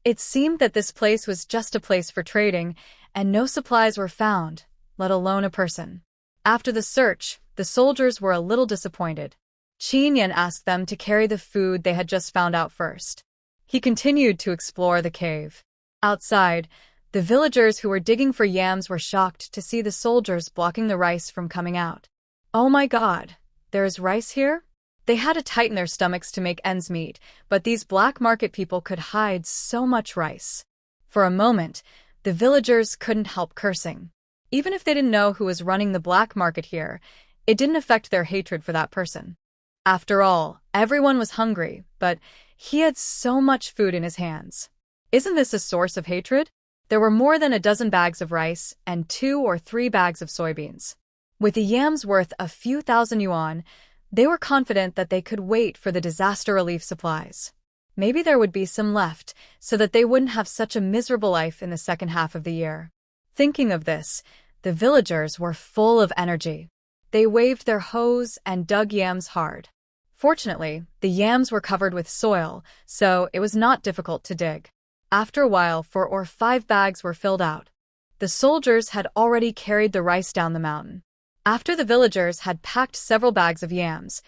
It seemed that this place was just a place for trading, and no supplies were found, let alone a person. After the search, the soldiers were a little disappointed. Chen Yan asked them to carry the food they had just found out first. He continued to explore the cave. Outside, the villagers who were digging for yams were shocked to see the soldiers blocking the rice from coming out. Oh my God, there is rice here? They had to tighten their stomachs to make ends meet, but these black market people could hide so much rice. For a moment, the villagers couldn't help cursing. Even if they didn't know who was running the black market here, it didn't affect their hatred for that person. After all, everyone was hungry, but he had so much food in his hands. Isn't this a source of hatred? There were more than a dozen bags of rice and 2 or 3 bags of soybeans. With the yams worth a few thousand yuan, they were confident that they could wait for the disaster relief supplies. Maybe there would be some left, so that they wouldn't have such a miserable life in the second half of the year. Thinking of this, the villagers were full of energy. They waved their hoes and dug yams hard. Fortunately, the yams were covered with soil, so it was not difficult to dig. After a while, 4 or 5 bags were filled out. The soldiers had already carried the rice down the mountain. After the villagers had packed several bags of yams,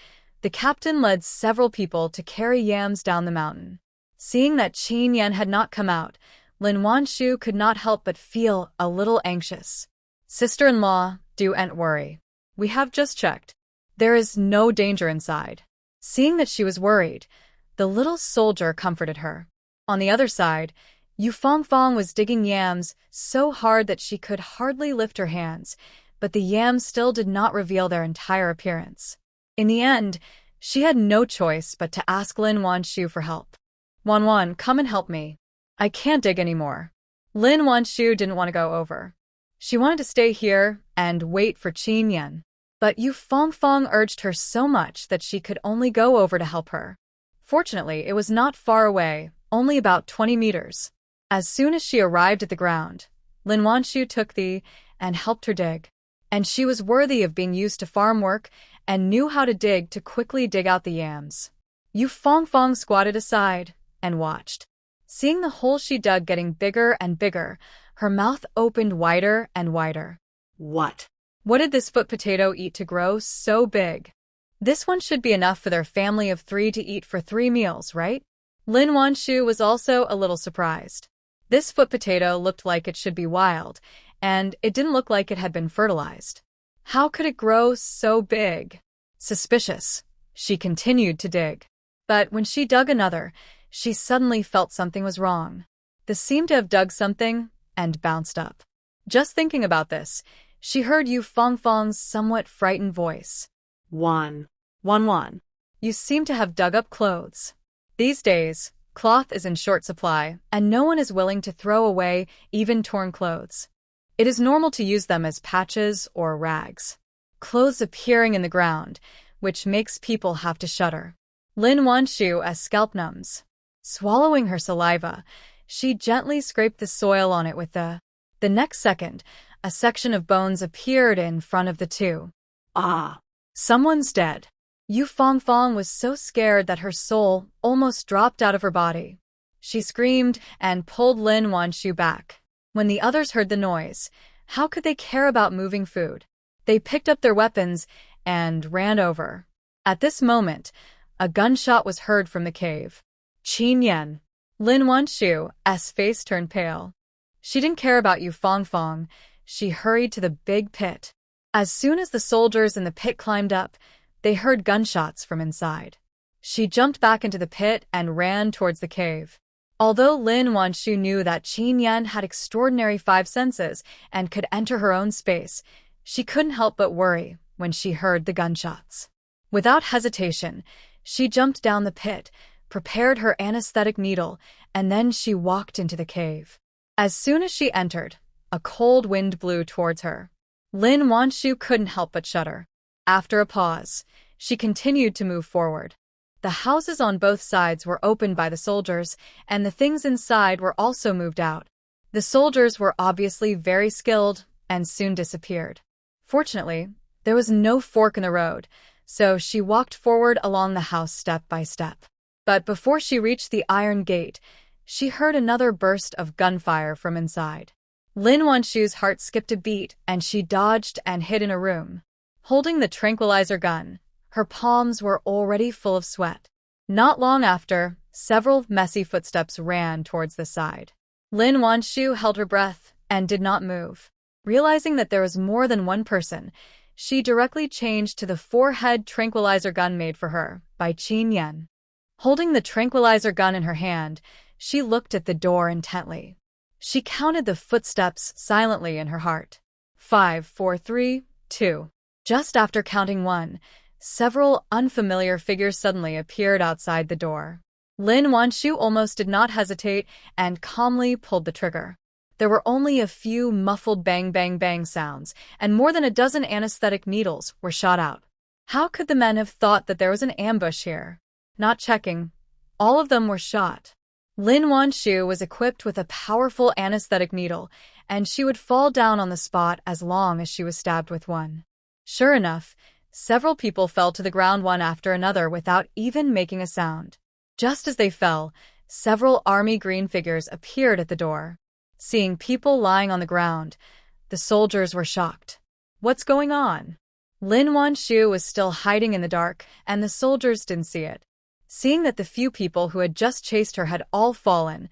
the captain led several people to carry yams down the mountain. Seeing that Chen Yan had not come out, Lin Wanshu could not help but feel a little anxious. Sister-in-law, don't worry. We have just checked. There is no danger inside. Seeing that she was worried, the little soldier comforted her. On the other side, Yu Fangfang was digging yams so hard that she could hardly lift her hands, but the yams still did not reveal their entire appearance. In the end, she had no choice but to ask Lin Wanshu for help. Wan, come and help me. I can't dig anymore. Lin Wanshu didn't want to go over. She wanted to stay here and wait for Chen Yan. But Yu Fangfang urged her so much that she could only go over to help her. Fortunately, it was not far away, only about 20 meters. As soon as she arrived at the ground, Lin Wanshu took and helped her dig. And she was worthy of being used to farm work and knew how to dig to quickly dig out the yams. Yu Fangfang squatted aside and watched. Seeing the hole she dug getting bigger and bigger, her mouth opened wider and wider. What? What did this foot potato eat to grow so big? This one should be enough for their family of 3 to eat for 3 meals, right? Lin Wanshu was also a little surprised. This foot potato looked like it should be wild, and it didn't look like it had been fertilized. How could it grow so big? Suspicious, she continued to dig. But when she dug another, she suddenly felt something was wrong. This seemed to have dug something and bounced up. Just thinking about this, she heard Yu Fangfang's somewhat frightened voice. Wan. You seem to have dug up clothes. These days, cloth is in short supply, and no one is willing to throw away even torn clothes. It is normal to use them as patches or rags. Clothes appearing in the ground, which makes people have to shudder. Lin Wanshu as scalp numbs. Swallowing her saliva, she gently scraped the soil on it with the next second, a section of bones appeared in front of the two. Ah! Someone's dead. Yu Fangfang was so scared that her soul almost dropped out of her body. She screamed and pulled Lin Wanshu back. When the others heard the noise, how could they care about moving food? They picked up their weapons and ran over. At this moment, a gunshot was heard from the cave. Chen Yan. Lin Wanshu's face turned pale. She didn't care about Yu Fangfang. She hurried to the big pit. As soon as the soldiers in the pit climbed up, they heard gunshots from inside. She jumped back into the pit and ran towards the cave. Although Lin Wanshu knew that Chen Yan had extraordinary 5 senses and could enter her own space, she couldn't help but worry when she heard the gunshots. Without hesitation, she jumped down the pit, prepared her anesthetic needle, and then she walked into the cave. As soon as she entered, a cold wind blew towards her. Lin Wanshu couldn't help but shudder. After a pause, she continued to move forward. The houses on both sides were opened by the soldiers, and the things inside were also moved out. The soldiers were obviously very skilled and soon disappeared. Fortunately, there was no fork in the road, so she walked forward along the house step by step. But before she reached the iron gate, she heard another burst of gunfire from inside. Lin Wanshu's heart skipped a beat and she dodged and hid in a room. Holding the tranquilizer gun, her palms were already full of sweat. Not long after, several messy footsteps ran towards the side. Lin Wanshu held her breath and did not move. Realizing that there was more than one person, she directly changed to the forehead tranquilizer gun made for her by Chen Yan. Holding the tranquilizer gun in her hand, she looked at the door intently. She counted the footsteps silently in her heart. 5, 4, 3, 2. Just after counting 1, several unfamiliar figures suddenly appeared outside the door. Lin Wanshu almost did not hesitate and calmly pulled the trigger. There were only a few muffled bang bang bang sounds, and more than a dozen anesthetic needles were shot out. How could the men have thought that there was an ambush here? Not checking, all of them were shot. Lin Wanshu was equipped with a powerful anesthetic needle, and she would fall down on the spot as long as she was stabbed with one. Sure enough, several people fell to the ground one after another without even making a sound. Just as they fell, several army green figures appeared at the door. Seeing people lying on the ground, the soldiers were shocked. What's going on? Lin Wanshu was still hiding in the dark, and the soldiers didn't see it. Seeing that the few people who had just chased her had all fallen,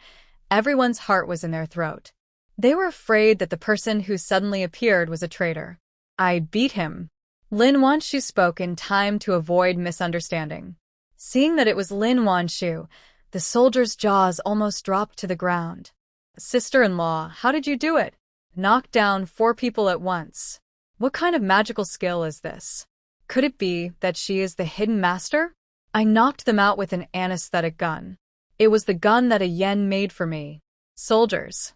Everyone's heart was in their throat. They were afraid that the person who suddenly appeared was a traitor. I beat him. Lin Wanshu spoke in time to avoid misunderstanding. Seeing that it was Lin Wanshu, the soldier's jaws almost dropped to the ground. Sister-in-law, how did you do it? Knocked down 4 people at once. What kind of magical skill is this? Could it be that she is the hidden master? I knocked them out with an anesthetic gun. It was the gun that a yen made for me. Soldiers.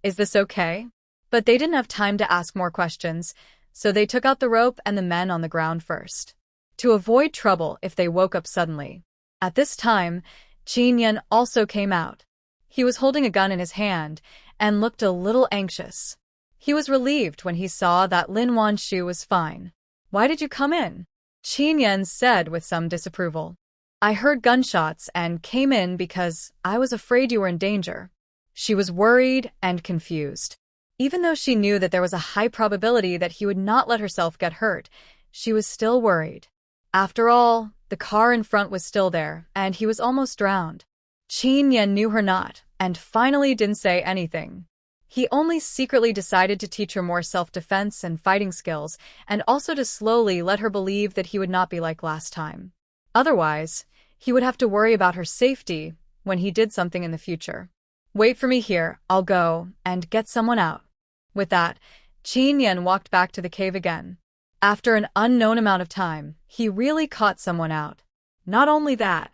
Is this okay? But they didn't have time to ask more questions, so they took out the rope and the men on the ground first, to avoid trouble if they woke up suddenly. At this time, Chen Yan also came out. He was holding a gun in his hand and looked a little anxious. He was relieved when he saw that Lin Wanshu was fine. Why did you come in? Chen Yan said with some disapproval. I heard gunshots and came in because I was afraid you were in danger. She was worried and confused. Even though she knew that there was a high probability that he would not let herself get hurt, she was still worried. After all, the car in front was still there, and he was almost drowned. Chen Yan knew her not, and finally didn't say anything. He only secretly decided to teach her more self-defense and fighting skills, and also to slowly let her believe that he would not be like last time. Otherwise, he would have to worry about her safety when he did something in the future. Wait for me here, I'll go and get someone out. With that, Chen Yan walked back to the cave again. After an unknown amount of time, he really caught someone out. Not only that,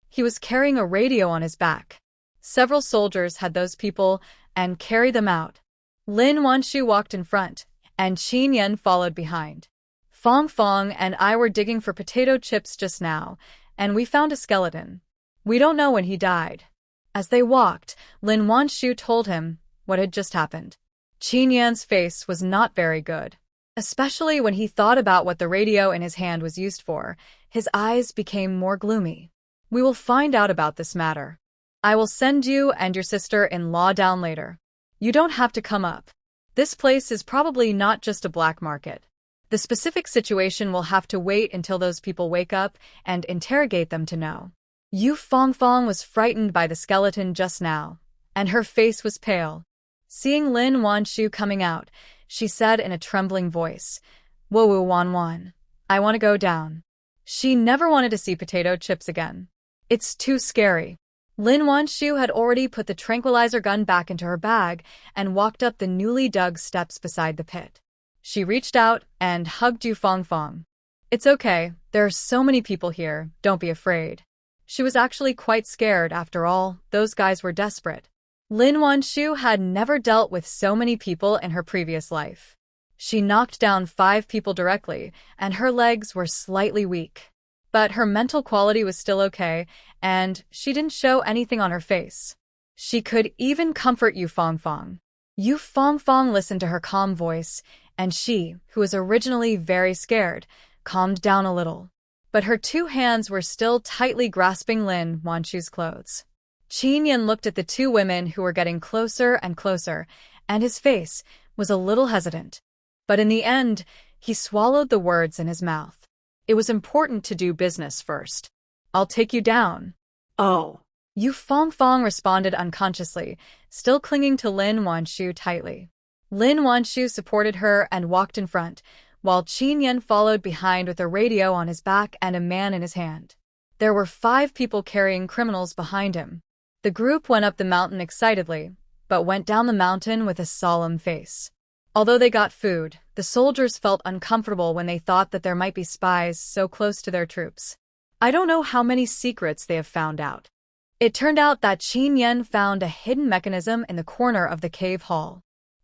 he was carrying a radio on his back. Several soldiers had those people and carried them out. Lin Wanshu walked in front, and Chen Yan followed behind. Fong Fong and I were digging for potato chips just now, and we found a skeleton. We don't know when he died. As they walked, Lin Wanshu told him what had just happened. Chen Yan's face was not very good. Especially when he thought about what the radio in his hand was used for, his eyes became more gloomy. We will find out about this matter. I will send you and your sister-in-law down later. You don't have to come up. This place is probably not just a black market. The specific situation will have to wait until those people wake up and interrogate them to know. Yu Fongfong was frightened by the skeleton just now, and her face was pale. Seeing Lin Wanshu coming out, she said in a trembling voice, "Wowu Wan Wan, I want to go down." She never wanted to see potato chips again. It's too scary. Lin Wanshu had already put the tranquilizer gun back into her bag and walked up the newly dug steps beside the pit. She reached out and hugged Yu Fongfong. It's okay, there are so many people here, don't be afraid. She was actually quite scared. After all, those guys were desperate. Lin Wanshu had never dealt with so many people in her previous life. She knocked down 5 people directly, and her legs were slightly weak. But her mental quality was still okay, and she didn't show anything on her face. She could even comfort Yu Fongfong. Yu Fongfong listened to her calm voice, and she, who was originally very scared, calmed down a little. But her 2 hands were still tightly grasping Lin Wanshu's clothes. Chen Yan looked at the 2 women who were getting closer and closer, and his face was a little hesitant. But in the end, he swallowed the words in his mouth. It was important to do business first. I'll take you down. Oh. Yu Fongfong responded unconsciously, still clinging to Lin Wanshu tightly. Lin Wanshu supported her and walked in front, while Chen Yan followed behind with a radio on his back and a man in his hand. There were 5 people carrying criminals behind him. The group went up the mountain excitedly, but went down the mountain with a solemn face. Although they got food, the soldiers felt uncomfortable when they thought that there might be spies so close to their troops. I don't know how many secrets they have found out. It turned out that Chen Yan found a hidden mechanism in the corner of the cave hall.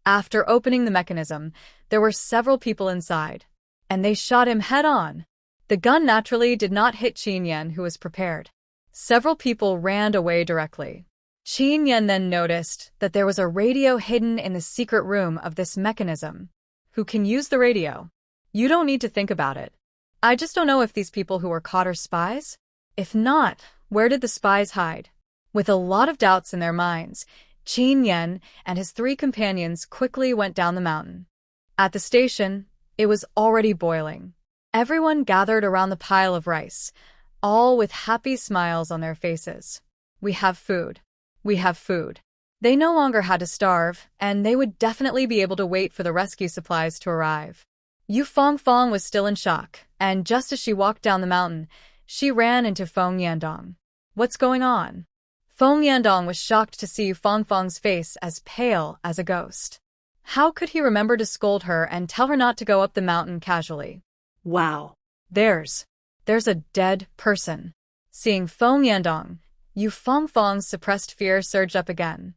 After opening the mechanism, there were several people inside, and they shot him head-on. The gun naturally did not hit Chen Yan, who was prepared. Several people ran away directly. Chen Yan then noticed that there was a radio hidden in the secret room of this mechanism. Who can use the radio? You don't need to think about it. I just don't know if these people who were caught are spies. If not, where did the spies hide? With a lot of doubts in their minds, Chen Yan and his 3 companions quickly went down the mountain. At the station, it was already boiling. Everyone gathered around the pile of rice, all with happy smiles on their faces. We have food. We have food. They no longer had to starve, and they would definitely be able to wait for the rescue supplies to arrive. Yu Fongfong was still in shock, and just as she walked down the mountain, she ran into Feng Yandong. What's going on? Feng Yandong was shocked to see Yu Fongfong's face as pale as a ghost. How could he remember to scold her and tell her not to go up the mountain casually? Wow. There's a dead person. Seeing Feng Yandong, Yu Fongfong's suppressed fear surged up again.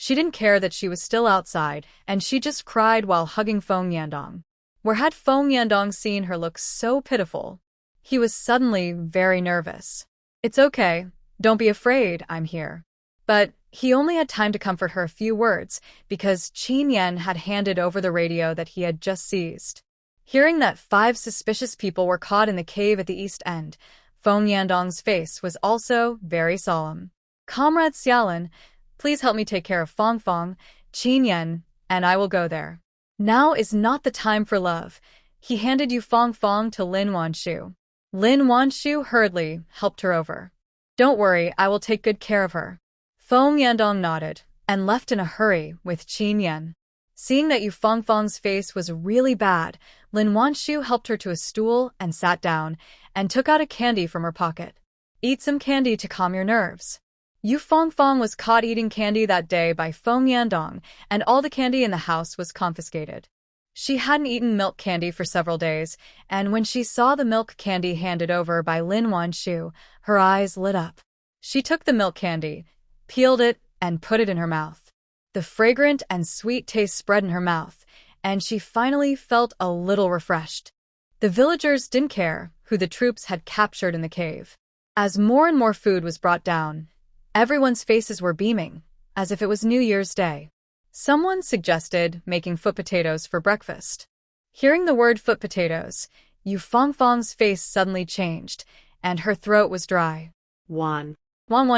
She didn't care that she was still outside, and she just cried while hugging Feng Yandong. Where had Feng Yandong seen her look so pitiful? He was suddenly very nervous. It's okay. Don't be afraid, I'm here. But he only had time to comfort her a few words, because Chen Yan had handed over the radio that he had just seized. Hearing that 5 suspicious people were caught in the cave at the east end, Feng Yandong's face was also very solemn. Comrade Xiaolin, please help me take care of Fongfong, Chen Yan, and I will go there. Now is not the time for love. He handed Yu Fongfong to Lin Wanshu. Lin Wanshu hurriedly helped her over. Don't worry, I will take good care of her. Feng Yandong nodded and left in a hurry with Chen Yan. Seeing that Yu Fongfong's face was really bad, Lin Wanshu helped her to a stool and sat down and took out a candy from her pocket. Eat some candy to calm your nerves. Yu Fongfong was caught eating candy that day by Feng Yandong, and all the candy in the house was confiscated. She hadn't eaten milk candy for several days, and when she saw the milk candy handed over by Lin Wanshu, her eyes lit up. She took the milk candy, peeled it, and put it in her mouth. The fragrant and sweet taste spread in her mouth, and she finally felt a little refreshed. The villagers didn't care who the troops had captured in the cave. As more and more food was brought down, everyone's faces were beaming, as if it was New Year's Day. Someone suggested making foot potatoes for breakfast. Hearing the word foot potatoes, Yu Fongfong's face suddenly changed, and her throat was dry. Wan,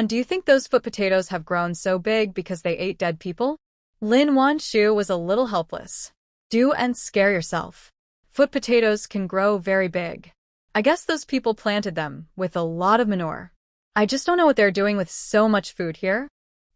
do you think those foot potatoes have grown so big because they ate dead people? Lin Wanshu was a little helpless. Do and scare yourself. Foot potatoes can grow very big. I guess those people planted them with a lot of manure. I just don't know what they're doing with so much food here.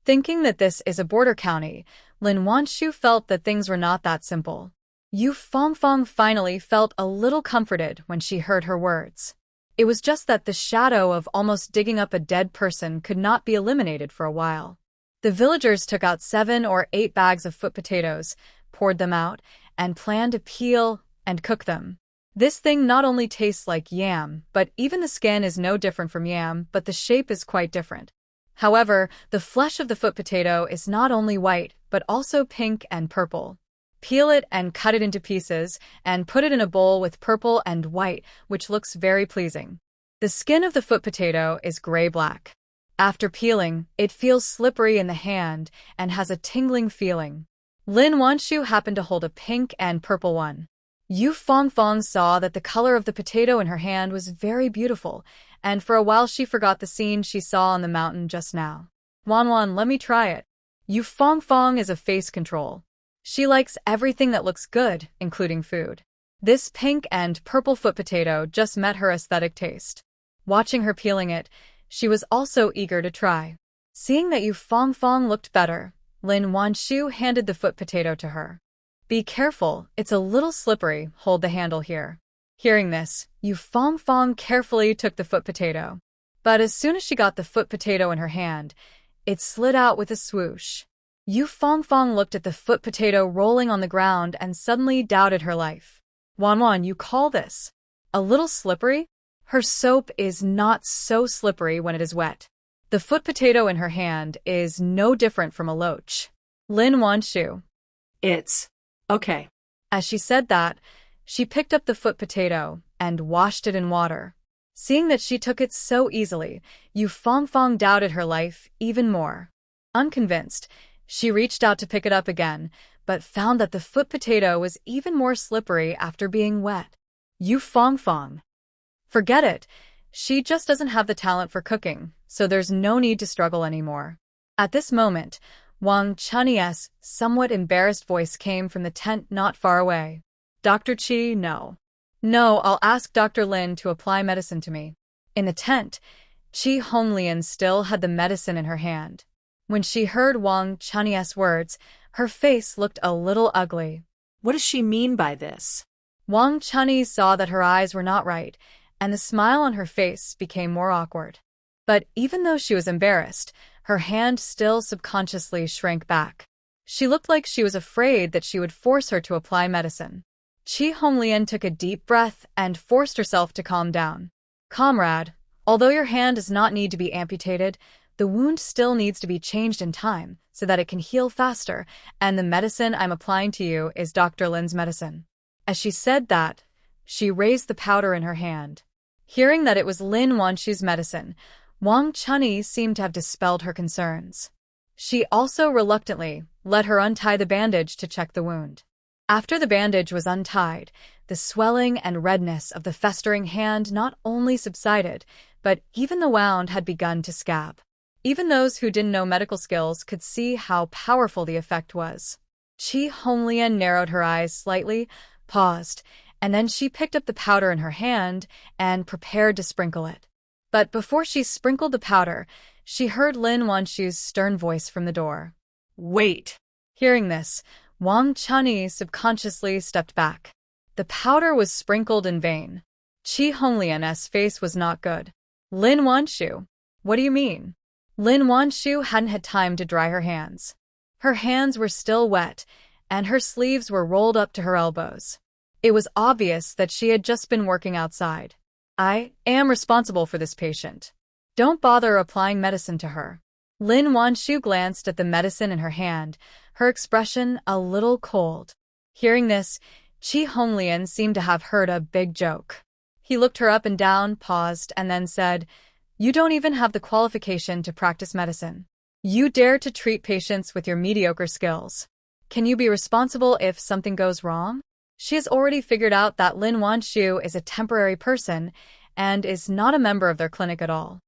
Thinking that this is a border county, Lin Wanshu felt that things were not that simple. Yu Fongfong finally felt a little comforted when she heard her words. It was just that the shadow of almost digging up a dead person could not be eliminated for a while. The villagers took out 7 or 8 bags of foot potatoes, poured them out, and planned to peel and cook them. This thing not only tastes like yam, but even the skin is no different from yam, but the shape is quite different. However, the flesh of the foot potato is not only white, but also pink and purple. Peel it and cut it into pieces, and put it in a bowl with purple and white, which looks very pleasing. The skin of the foot potato is gray-black. After peeling, it feels slippery in the hand and has a tingling feeling. Lin Wanshu happened to hold a pink and purple one. Yu Fongfong saw that the color of the potato in her hand was very beautiful, and for a while she forgot the scene she saw on the mountain just now. Wan, let me try it. Yu Fongfong is a face control. She likes everything that looks good, including food. This pink and purple foot potato just met her aesthetic taste. Watching her peeling it, she was also eager to try. Seeing that Yu Fongfong looked better, Lin Wanshu handed the foot potato to her. Be careful, it's a little slippery, hold the handle here. Hearing this, Yu Fongfong carefully took the foot potato. But as soon as she got the foot potato in her hand, it slid out with a swoosh. Yu Fongfong looked at the foot potato rolling on the ground and suddenly doubted her life. Wan, you call this a little slippery? Her soap is not so slippery when it is wet. The foot potato in her hand is no different from a loach. Lin Wanshu. It's okay. As she said that, she picked up the foot potato and washed it in water. Seeing that she took it so easily, Yu Fongfong doubted her life even more. Unconvinced, she reached out to pick it up again, but found that the foot potato was even more slippery after being wet. Yu Fongfong. Forget it. She just doesn't have the talent for cooking, so there's no need to struggle anymore. At this moment, Wang Chunye's somewhat embarrassed voice came from the tent not far away. Dr. Qi, no. No, I'll ask Dr. Lin to apply medicine to me. In the tent, Qi Honglian still had the medicine in her hand. When she heard Wang Chunyi's words, her face looked a little ugly. What does she mean by this? Wang Chunyi saw that her eyes were not right, and the smile on her face became more awkward. But even though she was embarrassed, her hand still subconsciously shrank back. She looked like she was afraid that she would force her to apply medicine. Qi Honglian took a deep breath and forced herself to calm down. Comrade, although your hand does not need to be amputated, the wound still needs to be changed in time so that it can heal faster, and the medicine I'm applying to you is Dr. Lin's medicine. As she said that, she raised the powder in her hand. Hearing that it was Lin Wanshu's medicine, Wang Chunyi seemed to have dispelled her concerns. She also reluctantly let her untie the bandage to check the wound. After the bandage was untied, the swelling and redness of the festering hand not only subsided, but even the wound had begun to scab. Even those who didn't know medical skills could see how powerful the effect was. Qi Honglian narrowed her eyes slightly, paused, and then she picked up the powder in her hand and prepared to sprinkle it. But before she sprinkled the powder, she heard Lin Wanshu's stern voice from the door. Wait! Hearing this, Wang Chunyi subconsciously stepped back. The powder was sprinkled in vain. Qi Honglian's face was not good. Lin Wanshu, what do you mean? Lin Wanshu hadn't had time to dry her hands. Her hands were still wet, and her sleeves were rolled up to her elbows. It was obvious that she had just been working outside. I am responsible for this patient. Don't bother applying medicine to her. Lin Wanshu glanced at the medicine in her hand, her expression a little cold. Hearing this, Qi Honglian seemed to have heard a big joke. He looked her up and down, paused, and then said, "You don't even have the qualification to practice medicine. You dare to treat patients with your mediocre skills. Can you be responsible if something goes wrong?" She has already figured out that Lin Wanshu is a temporary person and is not a member of their clinic at all.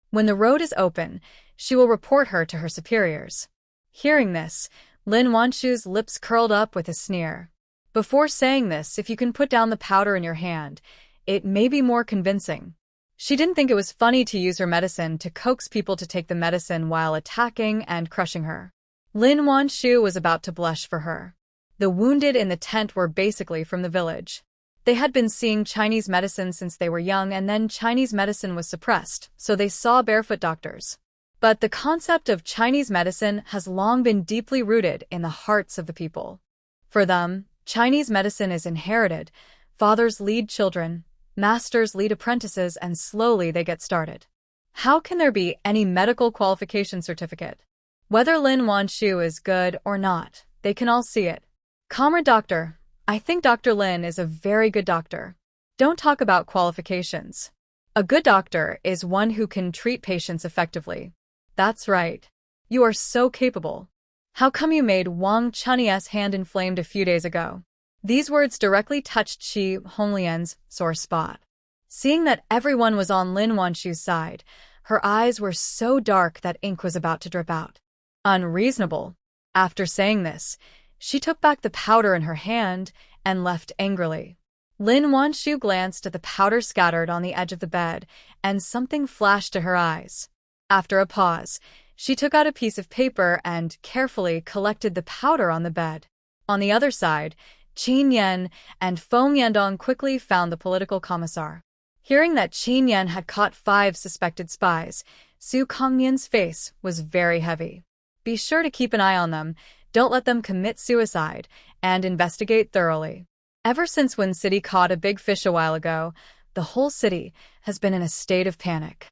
When the road is open, she will report her to her superiors. Hearing this, Lin Wanshu's lips curled up with a sneer. Before saying this, if you can put down the powder in your hand, it may be more convincing. She didn't think it was funny to use her medicine to coax people to take the medicine while attacking and crushing her. Lin Wanshu was about to blush for her. The wounded in the tent were basically from the village. They had been seeing Chinese medicine since they were young, and then Chinese medicine was suppressed, so they saw barefoot doctors. But the concept of Chinese medicine has long been deeply rooted in the hearts of the people. For them, Chinese medicine is inherited. Fathers lead children, masters lead apprentices, and slowly they get started. How can there be any medical qualification certificate? Whether Lin Wanshu is good or not, they can all see it. Comrade doctor, I think Dr. Lin is a very good doctor. Don't talk about qualifications. A good doctor is one who can treat patients effectively. That's right. You are so capable. How come you made Wang Chunyi's hand inflamed a few days ago? These words directly touched Qi Honglian's sore spot. Seeing that everyone was on Lin Wanshu's side, her eyes were so dark that ink was about to drip out. Unreasonable. After saying this, she took back the powder in her hand and left angrily. Lin Wanshu glanced at the powder scattered on the edge of the bed, and something flashed to her eyes. After a pause, she took out a piece of paper and carefully collected the powder on the bed. On the other side, Chen Yan and Feng Yandong quickly found the political commissar. Hearing that Chen Yan had caught 5 suspected spies, Su Kongmian's face was very heavy. Be sure to keep an eye on them, don't let them commit suicide, and investigate thoroughly. Ever since Wen City caught a big fish a while ago, the whole city has been in a state of panic.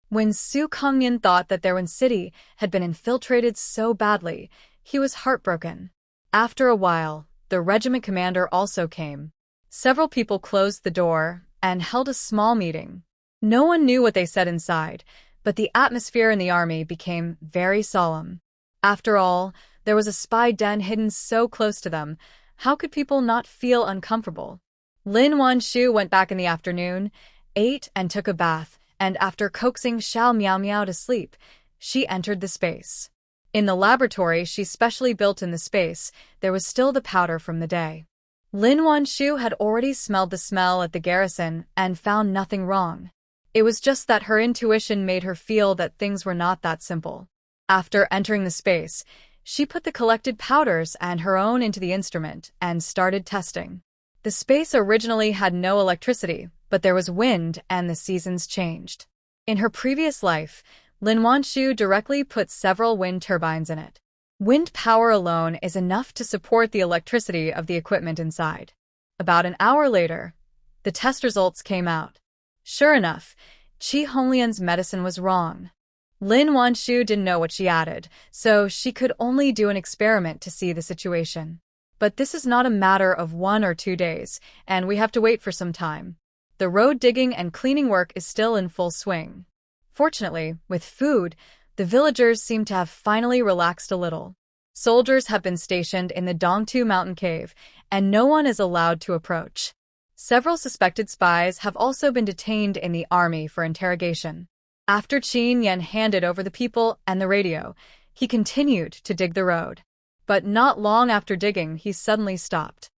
When Su Kongmian thought that their Wen City had been infiltrated so badly, he was heartbroken. After a while, the regiment commander also came. Several people closed the door and held a small meeting. No one knew what they said inside, but the atmosphere in the army became very solemn. After all, there was a spy den hidden so close to them. How could people not feel uncomfortable? Lin Wanshu went back in the afternoon, ate and took a bath, and after coaxing Xiao Miao Miao to sleep, she entered the space. In the laboratory she specially built in the space, there was still the powder from the day. Lin Wanshu had already smelled the smell at the garrison and found nothing wrong. It was just that her intuition made her feel that things were not that simple. After entering the space, she put the collected powders and her own into the instrument and started testing. The space originally had no electricity, but there was wind and the seasons changed. In her previous life, Lin Wanshu directly put several wind turbines in it. Wind power alone is enough to support the electricity of the equipment inside. About an hour later, the test results came out. Sure enough, Qi Honglian's medicine was wrong. Lin Wanshu didn't know what she added, so she could only do an experiment to see the situation. But this is not a matter of 1 or 2 days, and we have to wait for some time. The road digging and cleaning work is still in full swing. Fortunately, with food, the villagers seem to have finally relaxed a little. Soldiers have been stationed in the Dongtu mountain cave, and no one is allowed to approach. Several suspected spies have also been detained in the army for interrogation. After Chen Yan handed over the people and the radio, he continued to dig the road. But not long after digging, he suddenly stopped.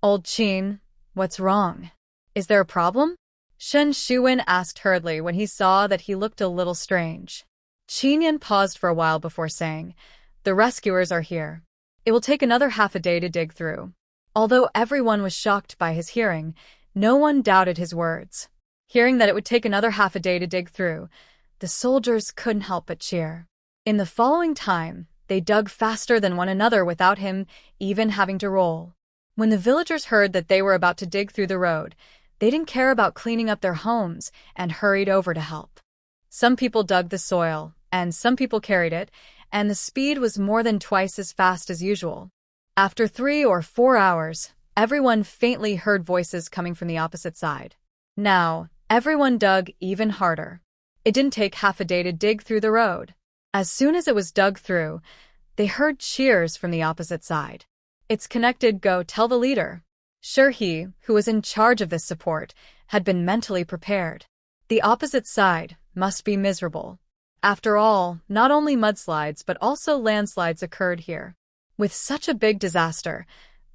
"Old Chen, what's wrong? Is there a problem?" Shen Shuwen asked hurriedly when he saw that he looked a little strange. Chen Yan paused for a while before saying, "The rescuers are here. It will take another half a day to dig through." Although everyone was shocked by his hearing, no one doubted his words. Hearing that it would take another half a day to dig through, the soldiers couldn't help but cheer. In the following time, they dug faster than one another without him even having to roll. When the villagers heard that they were about to dig through the road, they didn't care about cleaning up their homes and hurried over to help. Some people dug the soil, and some people carried it, and the speed was more than twice as fast as usual. After 3 or 4 hours, everyone faintly heard voices coming from the opposite side. Now, everyone dug even harder. It didn't take half a day to dig through the road. As soon as it was dug through, they heard cheers from the opposite side. "It's connected, go tell the leader." Sure, he, who was in charge of this support, had been mentally prepared. The opposite side must be miserable. After all, not only mudslides but also landslides occurred here. With such a big disaster,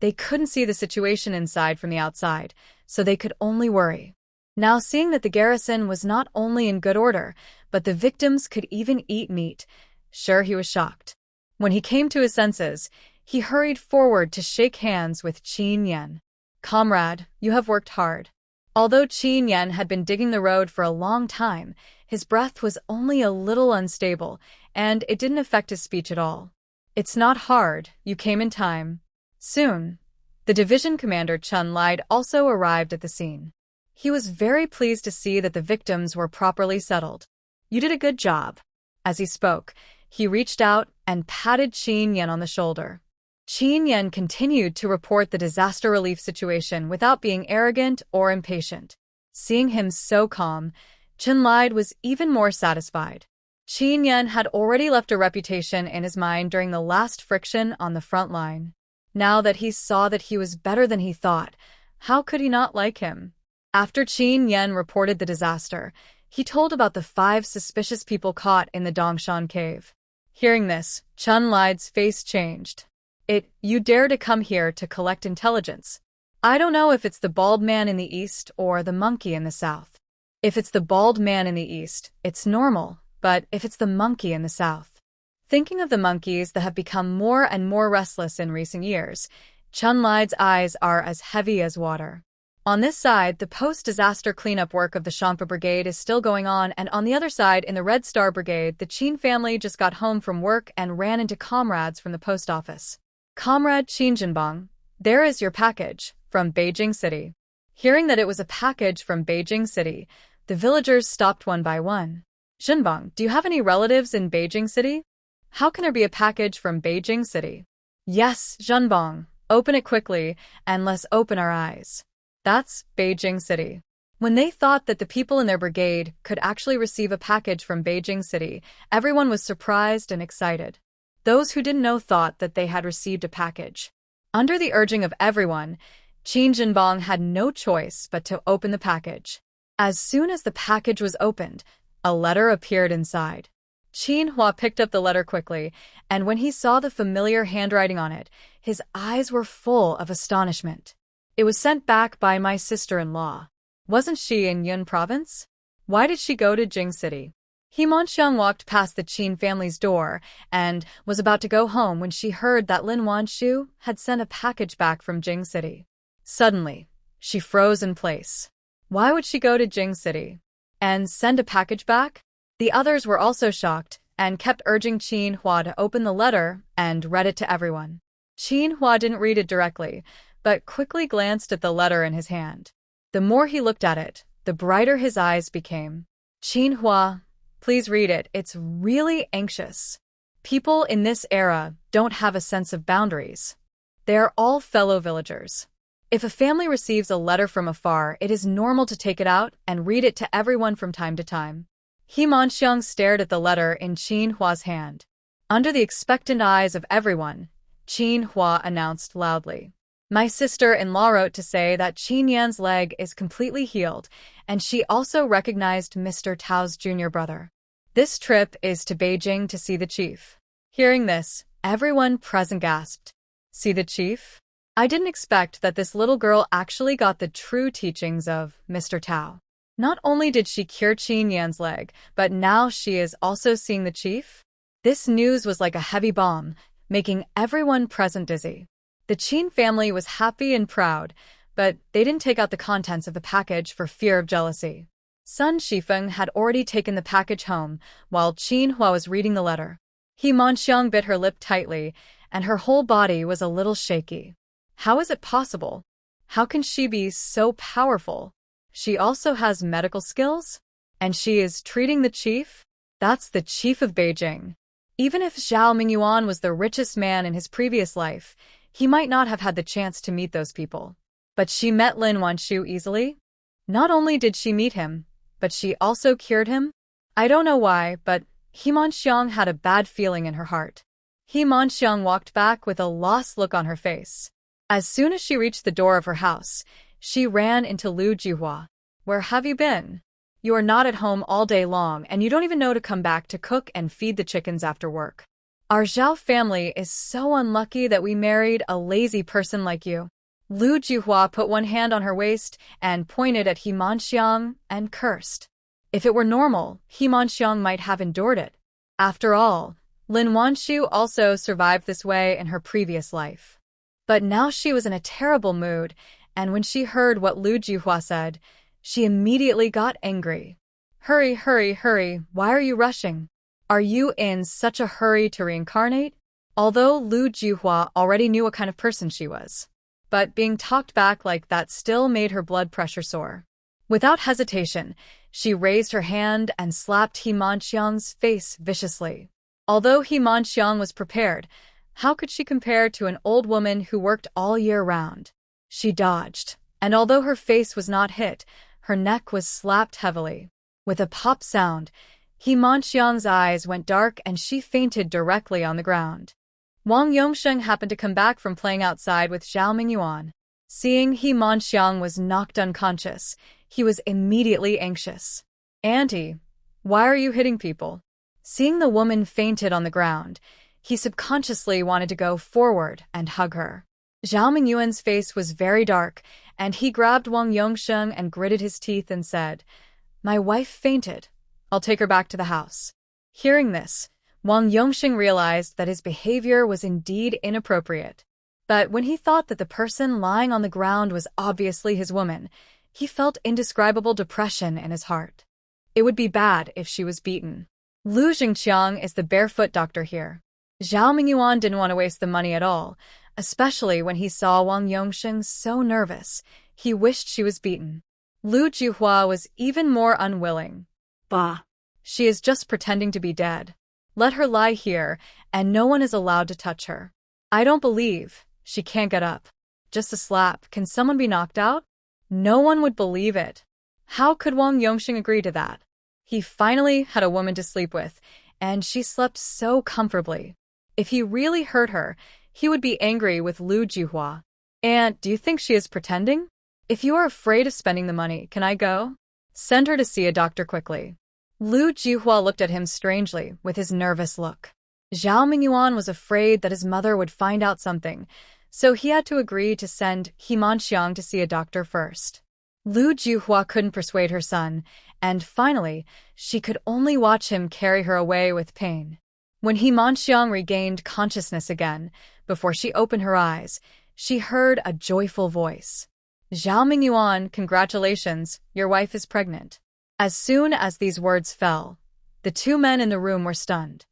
they couldn't see the situation inside from the outside, so they could only worry. Now, seeing that the garrison was not only in good order, but the victims could even eat meat, sure, he was shocked. When he came to his senses, he hurried forward to shake hands with Chen Yan. "Comrade, you have worked hard." Although Chen Yan had been digging the road for a long time, his breath was only a little unstable, and it didn't affect his speech at all. "It's not hard, you came in time." Soon, the division commander Chen Yan also arrived at the scene. He was very pleased to see that the victims were properly settled. "You did a good job." As he spoke, he reached out and patted Chen Yan on the shoulder. Chen Yan continued to report the disaster relief situation without being arrogant or impatient. Seeing him so calm, Chen Yan was even more satisfied. Chen Yan had already left a reputation in his mind during the last friction on the front line. Now that he saw that he was better than he thought, how could he not like him? After Chen Yan reported the disaster, he told about the 5 suspicious people caught in the Dongshan cave. Hearing this, Chen Yan's face changed. "You dare to come here to collect intelligence? I don't know if it's the bald man in the east or the monkey in the south. If it's the bald man in the east, it's normal, but if it's the monkey in the south." Thinking of the monkeys that have become more and more restless in recent years, Chen Yan's eyes are as heavy as water. On this side, the post-disaster cleanup work of the Shampa Brigade is still going on, and on the other side, in the Red Star Brigade, the Qin family just got home from work and ran into comrades from the post office. "Comrade Qin Jinbang, there is your package, from Beijing City." Hearing that it was a package from Beijing City, the villagers stopped one by one. "Jinbang, do you have any relatives in Beijing City? How can there be a package from Beijing City?" "Yes, Jinbang, open it quickly, and let's open our eyes." That's Beijing City. When they thought that the people in their brigade could actually receive a package from Beijing City, everyone was surprised and excited. Those who didn't know thought that they had received a package. Under the urging of everyone, Qin Jinbang had no choice but to open the package. As soon as the package was opened, a letter appeared inside. Qin Hua picked up the letter quickly, and when he saw the familiar handwriting on it, his eyes were full of astonishment. "It was sent back by my sister-in-law. Wasn't she in Yunnan province? Why did she go to Jing City?" He Manxiang walked past the Qin family's door and was about to go home when she heard that Lin Wanshu had sent a package back from Jing City. Suddenly, she froze in place. Why would she go to Jing City and send a package back? The others were also shocked and kept urging Qin Hua to open the letter and read it to everyone. Qin Hua didn't read it directly, but quickly glanced at the letter in his hand. The more he looked at it, the brighter his eyes became. Qin Hua, please read it. It's really anxious. People in this era don't have a sense of boundaries. They are all fellow villagers. If a family receives a letter from afar, it is normal to take it out and read it to everyone from time to time. He Manxiang stared at the letter in Qin Hua's hand. Under the expectant eyes of everyone, Qin Hua announced loudly. My sister-in-law wrote to say that Chen Yan's leg is completely healed, and she also recognized Mr. Tao's junior brother. This trip is to Beijing to see the chief. Hearing this, everyone present gasped. See the chief? I didn't expect that this little girl actually got the true teachings of Mr. Tao. Not only did she cure Chen Yan's leg, but now she is also seeing the chief? This news was like a heavy bomb, making everyone present dizzy. The Qin family was happy and proud, but they didn't take out the contents of the package for fear of jealousy. Sun Shifeng had already taken the package home, while Qin Hua was reading the letter. He Manxiang bit her lip tightly, and her whole body was a little shaky. How is it possible? How can she be so powerful? She also has medical skills? And she is treating the chief? That's the chief of Beijing. Even if Zhao Mingyuan was the richest man in his previous life, he might not have had the chance to meet those people. But she met Lin Wanshu easily? Not only did she meet him, but she also cured him? I don't know why, but He Manxiang had a bad feeling in her heart. He Manxiang walked back with a lost look on her face. As soon as she reached the door of her house, she ran into Lu Jihua. Where have you been? You are not at home all day long, and you don't even know to come back to cook and feed the chickens after work. Our Zhao family is so unlucky that we married a lazy person like you. Lu Jihua put one hand on her waist and pointed at He Manxiang and cursed. If it were normal, He Manxiang might have endured it. After all, Lin Wanshu also survived this way in her previous life. But now she was in a terrible mood, and when she heard what Lu Jihua said, she immediately got angry. Hurry, hurry, hurry, why are you rushing? Are you in such a hurry to reincarnate? Although Lu Jihua already knew what kind of person she was. But being talked back like that still made her blood pressure soar. Without hesitation, she raised her hand and slapped He Manxiang's face viciously. Although He Manxiang was prepared, how could she compare to an old woman who worked all year round? She dodged, and although her face was not hit, her neck was slapped heavily. With a pop sound, He Manxiang's eyes went dark and she fainted directly on the ground. Wang Yongsheng happened to come back from playing outside with Zhao Mingyuan. Seeing He Manxiang was knocked unconscious, he was immediately anxious. Auntie, why are you hitting people? Seeing the woman fainted on the ground, he subconsciously wanted to go forward and hug her. Zhao Mingyuan's face was very dark, and he grabbed Wang Yongsheng and gritted his teeth and said, My wife fainted. I'll take her back to the house. Hearing this, Wang Yongsheng realized that his behavior was indeed inappropriate. But when he thought that the person lying on the ground was obviously his woman, he felt indescribable depression in his heart. It would be bad if she was beaten. Lu Jingqiang is the barefoot doctor here. Zhao Mingyuan didn't want to waste the money at all, especially when he saw Wang Yongsheng so nervous. He wished she was beaten. Lu Jihua was even more unwilling. Bah. She is just pretending to be dead. Let her lie here, and no one is allowed to touch her. I don't believe. She can't get up. Just a slap. Can someone be knocked out? No one would believe it. How could Wang Yongsheng agree to that? He finally had a woman to sleep with, and she slept so comfortably. If he really hurt her, he would be angry with Lu Jihua. And do you think she is pretending? If you are afraid of spending the money, can I go? Send her to see a doctor quickly. Lu Jihua looked at him strangely with his nervous look. Zhao Mingyuan was afraid that his mother would find out something, so he had to agree to send He Manxiang to see a doctor first. Lu Juhua couldn't persuade her son, and finally, she could only watch him carry her away with pain. When He Manxiang regained consciousness again, before she opened her eyes, she heard a joyful voice. Zhao Mingyuan, congratulations, your wife is pregnant. As soon as these words fell, the two men in the room were stunned.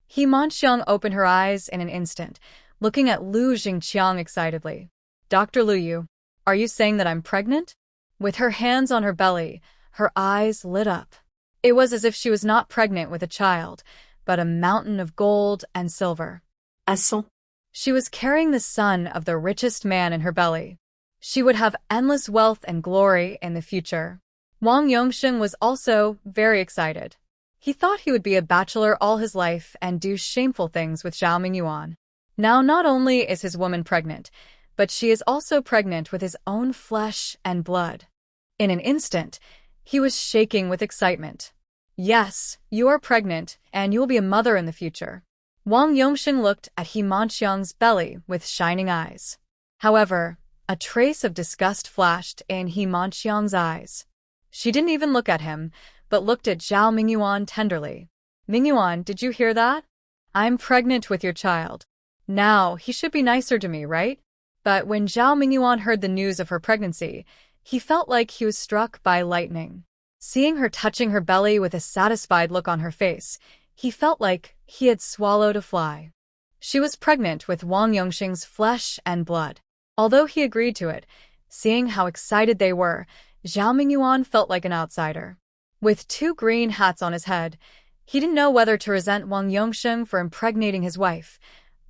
He Manxiang opened her eyes in an instant, looking at Lu Jingqiang excitedly. Dr. Lu Yu, are you saying that I'm pregnant? With her hands on her belly, her eyes lit up. It was as if she was not pregnant with a child, but a mountain of gold and silver. Assons. She was carrying the son of the richest man in her belly. She would have endless wealth and glory in the future. Wang Yongsheng was also very excited. He thought he would be a bachelor all his life and do shameful things with Zhao Mingyuan. Now not only is his woman pregnant, but she is also pregnant with his own flesh and blood. In an instant, he was shaking with excitement. Yes, you are pregnant, and you will be a mother in the future. Wang Yongsheng looked at He Manxiang's belly with shining eyes. However, a trace of disgust flashed in He Manxiang's eyes. She didn't even look at him, but looked at Zhao Mingyuan tenderly. Mingyuan, did you hear that? I'm pregnant with your child. Now, he should be nicer to me, right? But when Zhao Mingyuan heard the news of her pregnancy, he felt like he was struck by lightning. Seeing her touching her belly with a satisfied look on her face, he felt like he had swallowed a fly. She was pregnant with Wang Yongsheng's flesh and blood. Although he agreed to it, seeing how excited they were, Zhao Mingyuan felt like an outsider. With two green hats on his head, he didn't know whether to resent Wang Yongsheng for impregnating his wife,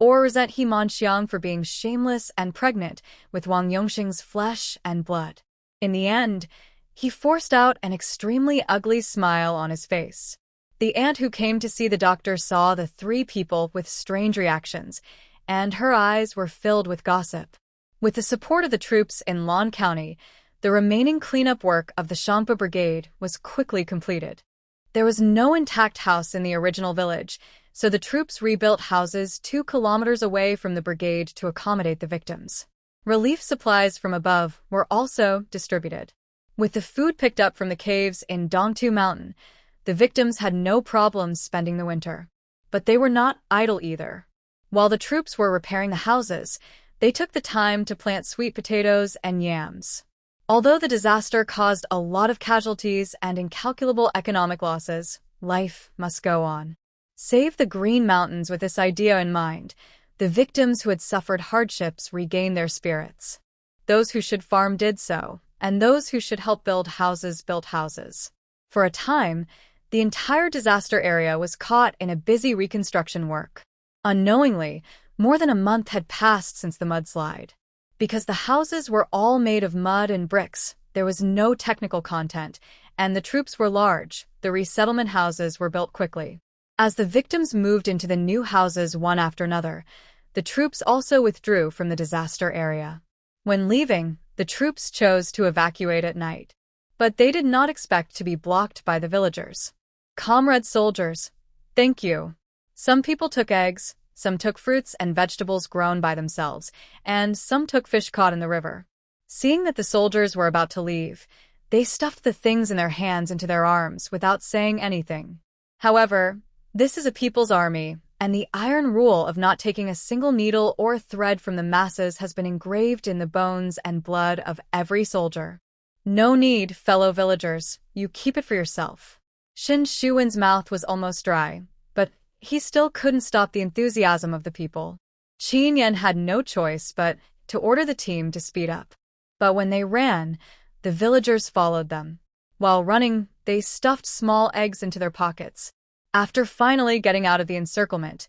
or resent He Manxiang for being shameless and pregnant with Wang Yongsheng's flesh and blood. In the end, he forced out an extremely ugly smile on his face. The aunt who came to see the doctor saw the three people with strange reactions, and her eyes were filled with gossip. With the support of the troops in Lan County, the remaining cleanup work of the Shampa Brigade was quickly completed. There was no intact house in the original village, so the troops rebuilt houses 2 kilometers away from the brigade to accommodate the victims. Relief supplies from above were also distributed. With the food picked up from the caves in Dongtu Mountain, the victims had no problems spending the winter. But they were not idle either. While the troops were repairing the houses, they took the time to plant sweet potatoes and yams. Although the disaster caused a lot of casualties and incalculable economic losses, life must go on. Save the Green Mountains with this idea in mind. The victims who had suffered hardships regained their spirits. Those who should farm did so, and those who should help build houses built houses. For a time, the entire disaster area was caught in a busy reconstruction work. Unknowingly, more than a month had passed since the mudslide. Because the houses were all made of mud and bricks, there was no technical content, and the troops were large. The resettlement houses were built quickly. As the victims moved into the new houses one after another, the troops also withdrew from the disaster area. When leaving, the troops chose to evacuate at night. But they did not expect to be blocked by the villagers. Comrade soldiers, thank you. Some people took eggs, some took fruits and vegetables grown by themselves, and some took fish caught in the river. Seeing that the soldiers were about to leave, they stuffed the things in their hands into their arms without saying anything. However, this is a people's army, and the iron rule of not taking a single needle or thread from the masses has been engraved in the bones and blood of every soldier. No need, fellow villagers, you keep it for yourself. Shin Shuwen's mouth was almost dry, but he still couldn't stop the enthusiasm of the people. Chen Yan had no choice but to order the team to speed up. But when they ran, the villagers followed them. While running, they stuffed small eggs into their pockets. After finally getting out of the encirclement,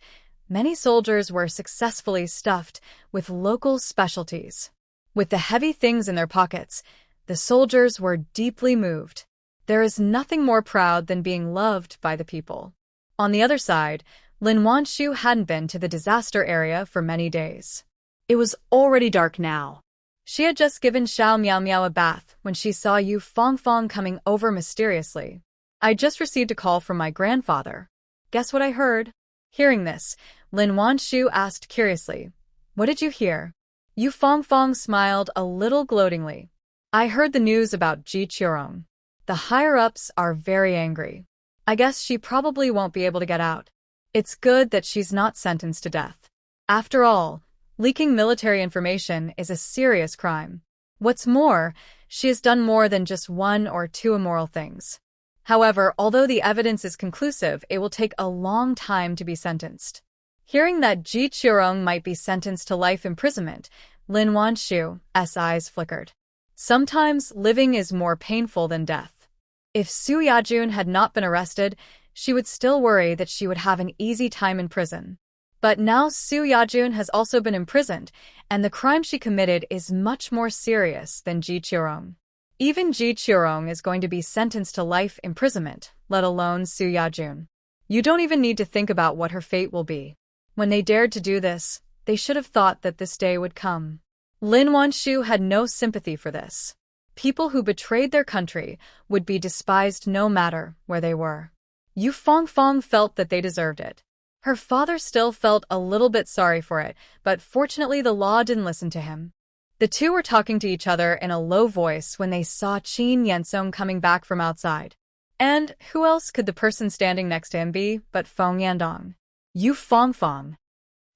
many soldiers were successfully stuffed with local specialties. With the heavy things in their pockets, the soldiers were deeply moved. There is nothing more proud than being loved by the people. On the other side, Lin Wanshu hadn't been to the disaster area for many days. It was already dark now. She had just given Xiao Miao Miao a bath when she saw Yu Fongfong coming over mysteriously. I just received a call from my grandfather. Guess what I heard? Hearing this, Lin Wanshu asked curiously, "What did you hear?" Yu Fongfong smiled a little gloatingly. I heard the news about Ji Chirong. The higher-ups are very angry. I guess she probably won't be able to get out. It's good that she's not sentenced to death. After all, leaking military information is a serious crime. What's more, she has done more than just one or two immoral things. However, although the evidence is conclusive, it will take a long time to be sentenced. Hearing that Ji Chirong might be sentenced to life imprisonment, Lin Wanshu's eyes flickered. Sometimes living is more painful than death. If Su Yajun had not been arrested, she would still worry that she would have an easy time in prison. But now Su Yajun has also been imprisoned, and the crime she committed is much more serious than Ji Chirong. Even Ji Chirong is going to be sentenced to life imprisonment, let alone Su Yajun. You don't even need to think about what her fate will be. When they dared to do this, they should have thought that this day would come. Lin Wanshu had no sympathy for this. People who betrayed their country would be despised no matter where they were. Yu Fongfong felt that they deserved it. Her father still felt a little bit sorry for it, but fortunately the law didn't listen to him. The two were talking to each other in a low voice when they saw Chen Yan coming back from outside. And who else could the person standing next to him be but Feng Yandong? Yu Fongfong.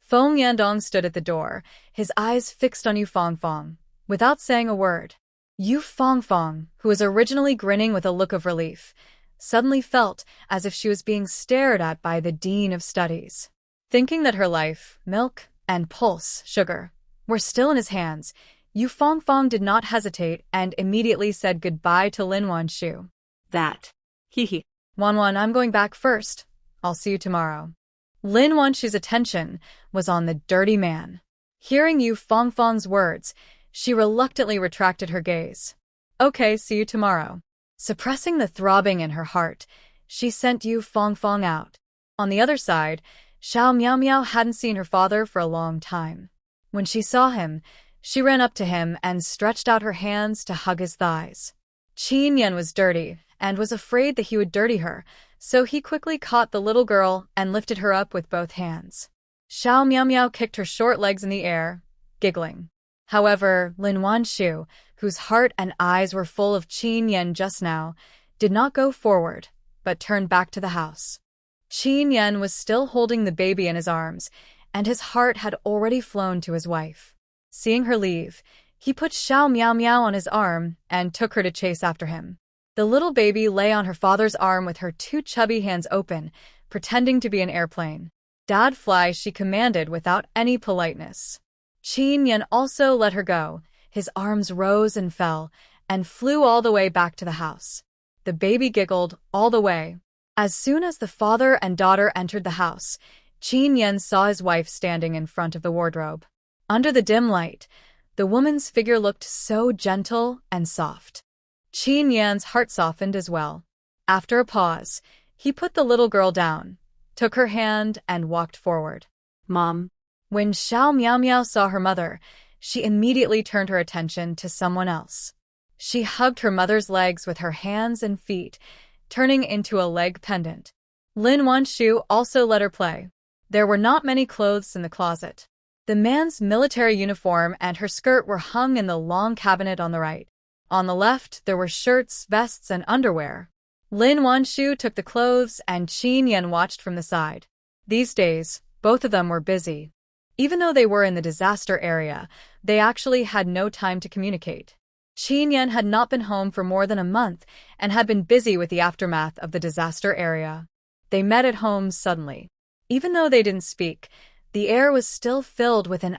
Feng Yandong stood at the door, his eyes fixed on Yu Fongfong, without saying a word. Yu Fongfong, who was originally grinning with a look of relief, suddenly felt as if she was being stared at by the Dean of Studies. Thinking that her life, milk, and pulse, sugar, were still in his hands, Yu Fongfong did not hesitate and immediately said goodbye to Lin Wanshu. That. Hee. Wanwan, I'm going back first. I'll see you tomorrow. Lin Wanshu's attention was on the dirty man. Hearing Yu Fongfong's words, she reluctantly retracted her gaze. Okay, see you tomorrow. Suppressing the throbbing in her heart, she sent Yu Fongfong out. On the other side, Xiao Miao Miao hadn't seen her father for a long time. When she saw him, she ran up to him and stretched out her hands to hug his thighs. Chen Yan was dirty and was afraid that he would dirty her, so he quickly caught the little girl and lifted her up with both hands. Xiao Miao Miao kicked her short legs in the air, giggling. However, Lin Wanshu, whose heart and eyes were full of Chen Yan just now, did not go forward, but turned back to the house. Chen Yan was still holding the baby in his arms, and his heart had already flown to his wife. Seeing her leave, he put Xiao Miao Miao on his arm and took her to chase after him. The little baby lay on her father's arm with her two chubby hands open, pretending to be an airplane. Dad, fly, she commanded without any politeness. Chen Yan also let her go. His arms rose and fell, and flew all the way back to the house. The baby giggled all the way. As soon as the father and daughter entered the house, Chen Yan saw his wife standing in front of the wardrobe. Under the dim light, the woman's figure looked so gentle and soft. Chen Yan's heart softened as well. After a pause, he put the little girl down, took her hand, and walked forward. Mom. When Xiao Miao Miao saw her mother, she immediately turned her attention to someone else. She hugged her mother's legs with her hands and feet, turning into a leg pendant. Lin Wanshu also let her play. There were not many clothes in the closet. The man's military uniform and her skirt were hung in the long cabinet on the right. On the left, there were shirts, vests, and underwear. Lin Wanshu took the clothes and Chen Yan watched from the side. These days, both of them were busy. Even though they were in the disaster area, they actually had no time to communicate. Chen Yan had not been home for more than a month and had been busy with the aftermath of the disaster area. They met at home suddenly. Even though they didn't speak, the air was still filled with an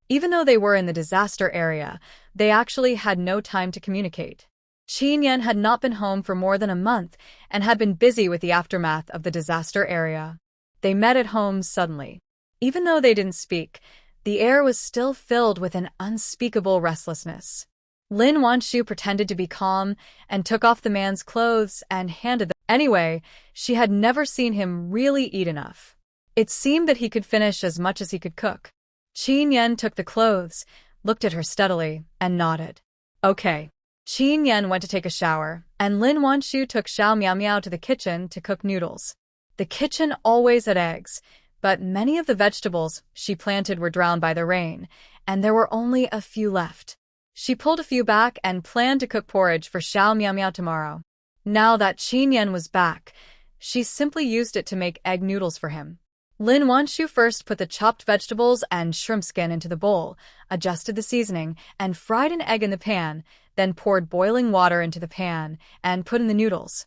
Even though they were in the disaster area, they actually had no time to communicate. Chen Yan had not been home for more than a month and had been busy with the aftermath of the disaster area. They met at home suddenly. Even though they didn't speak, the air was still filled with an unspeakable restlessness. Lin Wanshu pretended to be calm and took off the man's clothes and handed them. Anyway, she had never seen him really eat enough. It seemed that he could finish as much as he could cook. Chen Yan took the clothes, looked at her steadily, and nodded. Okay. Chen Yan went to take a shower, and Lin Wanshu took Xiao Miao Miao to the kitchen to cook noodles. The kitchen always had eggs, but many of the vegetables she planted were drowned by the rain, and there were only a few left. She pulled a few back and planned to cook porridge for Xiao Miao Miao tomorrow. Now that Chen Yan was back, she simply used it to make egg noodles for him. Lin Wanshu first put the chopped vegetables and shrimp skin into the bowl, adjusted the seasoning, and fried an egg in the pan, then poured boiling water into the pan and put in the noodles.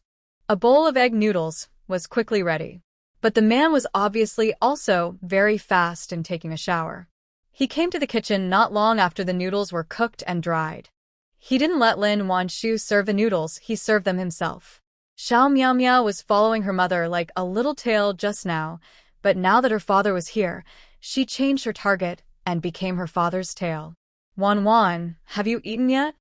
A bowl of egg noodles was quickly ready. But the man was obviously also very fast in taking a shower. He came to the kitchen not long after the noodles were cooked and dried. He didn't let Lin Wanshu serve the noodles, he served them himself. Xiao Miao Miao was following her mother like a little tail just now, but now that her father was here, she changed her target and became her father's tail. Wan, have you eaten yet?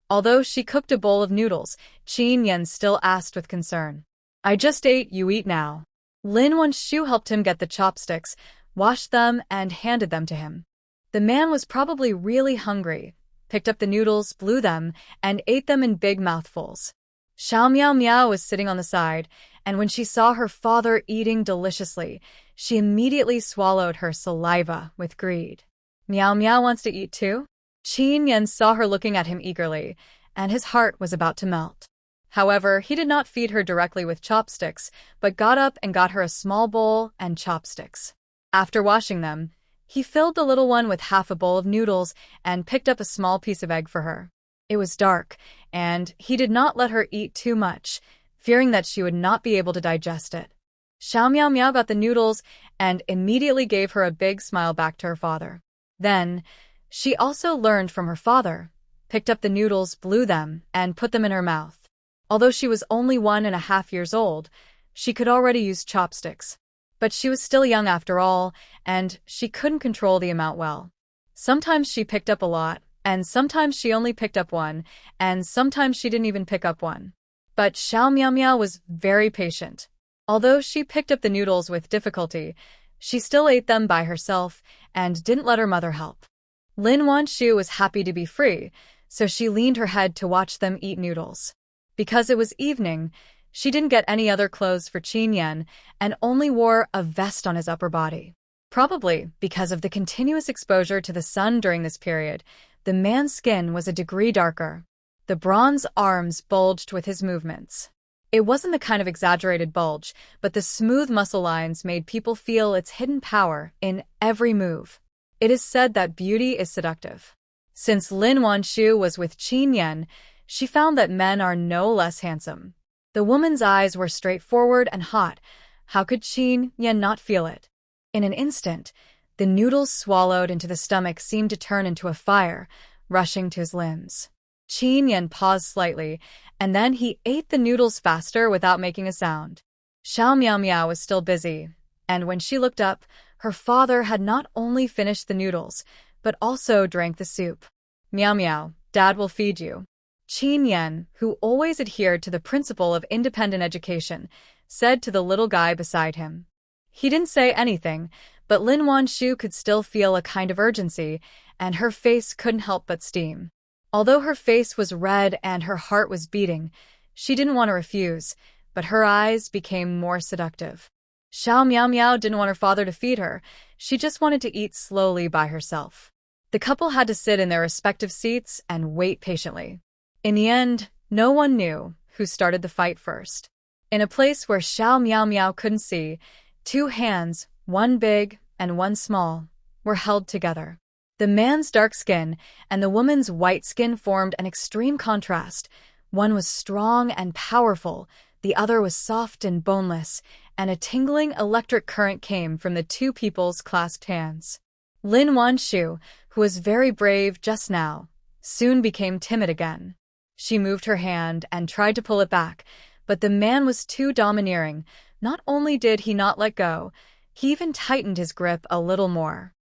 Although she cooked a bowl of noodles, Chen Yan still asked with concern. I just ate, you eat now. Lin Wanshu helped him get the chopsticks, washed them, and handed them to him. The man was probably really hungry, picked up the noodles, blew them, and ate them in big mouthfuls. Xiao Miao Miao was sitting on the side, and when she saw her father eating deliciously, she immediately swallowed her saliva with greed. Miao Miao wants to eat too? Chen Yan saw her looking at him eagerly, and his heart was about to melt. However, he did not feed her directly with chopsticks, but got up and got her a small bowl and chopsticks. After washing them, he filled the little one with half a bowl of noodles and picked up a small piece of egg for her. It was dark, and he did not let her eat too much, fearing that she would not be able to digest it. Xiao Miao Miao got the noodles and immediately gave her a big smile back to her father. Then, she also learned from her father, picked up the noodles, blew them, and put them in her mouth. Although she was only 1.5 years old, she could already use chopsticks. But she was still young after all, and she couldn't control the amount well. Sometimes she picked up a lot, and sometimes she only picked up one, and sometimes she didn't even pick up one. But Xiao Miao Miao was very patient. Although she picked up the noodles with difficulty, she still ate them by herself and didn't let her mother help. Lin Wanshu was happy to be free, so she leaned her head to watch them eat noodles. Because it was evening, she didn't get any other clothes for Chen Yan and only wore a vest on his upper body. Probably because of the continuous exposure to the sun during this period, the man's skin was a degree darker. The bronze arms bulged with his movements. It wasn't the kind of exaggerated bulge, but the smooth muscle lines made people feel its hidden power in every move. It is said that beauty is seductive. Since Lin Wanshu was with Chen Yan, she found that men are no less handsome. The woman's eyes were straightforward and hot. How could Chen Yan not feel it? In an instant, the noodles swallowed into the stomach seemed to turn into a fire, rushing to his limbs. Chen Yan paused slightly, and then he ate the noodles faster without making a sound. Xiao Miao Miao was still busy, and when she looked up, her father had not only finished the noodles, but also drank the soup. Miao Miao, Dad will feed you. Chen Yan, who always adhered to the principle of independent education, said to the little guy beside him. He didn't say anything, but Lin Wanshu could still feel a kind of urgency, and her face couldn't help but steam. Although her face was red and her heart was beating, she didn't want to refuse, but her eyes became more seductive. Xiao Miao Miao didn't want her father to feed her, she just wanted to eat slowly by herself. The couple had to sit in their respective seats and wait patiently. In the end, no one knew who started the fight first. In a place where Xiao Miao Miao couldn't see, 2 hands, one big and one small, were held together. The man's dark skin and the woman's white skin formed an extreme contrast. One was strong and powerful, the other was soft and boneless, and a tingling electric current came from the 2 people's clasped hands. Lin Wanshu, who was very brave just now, soon became timid again. She moved her hand and tried to pull it back, but the man was too domineering. Not only did he not let go, he even tightened his grip a little more.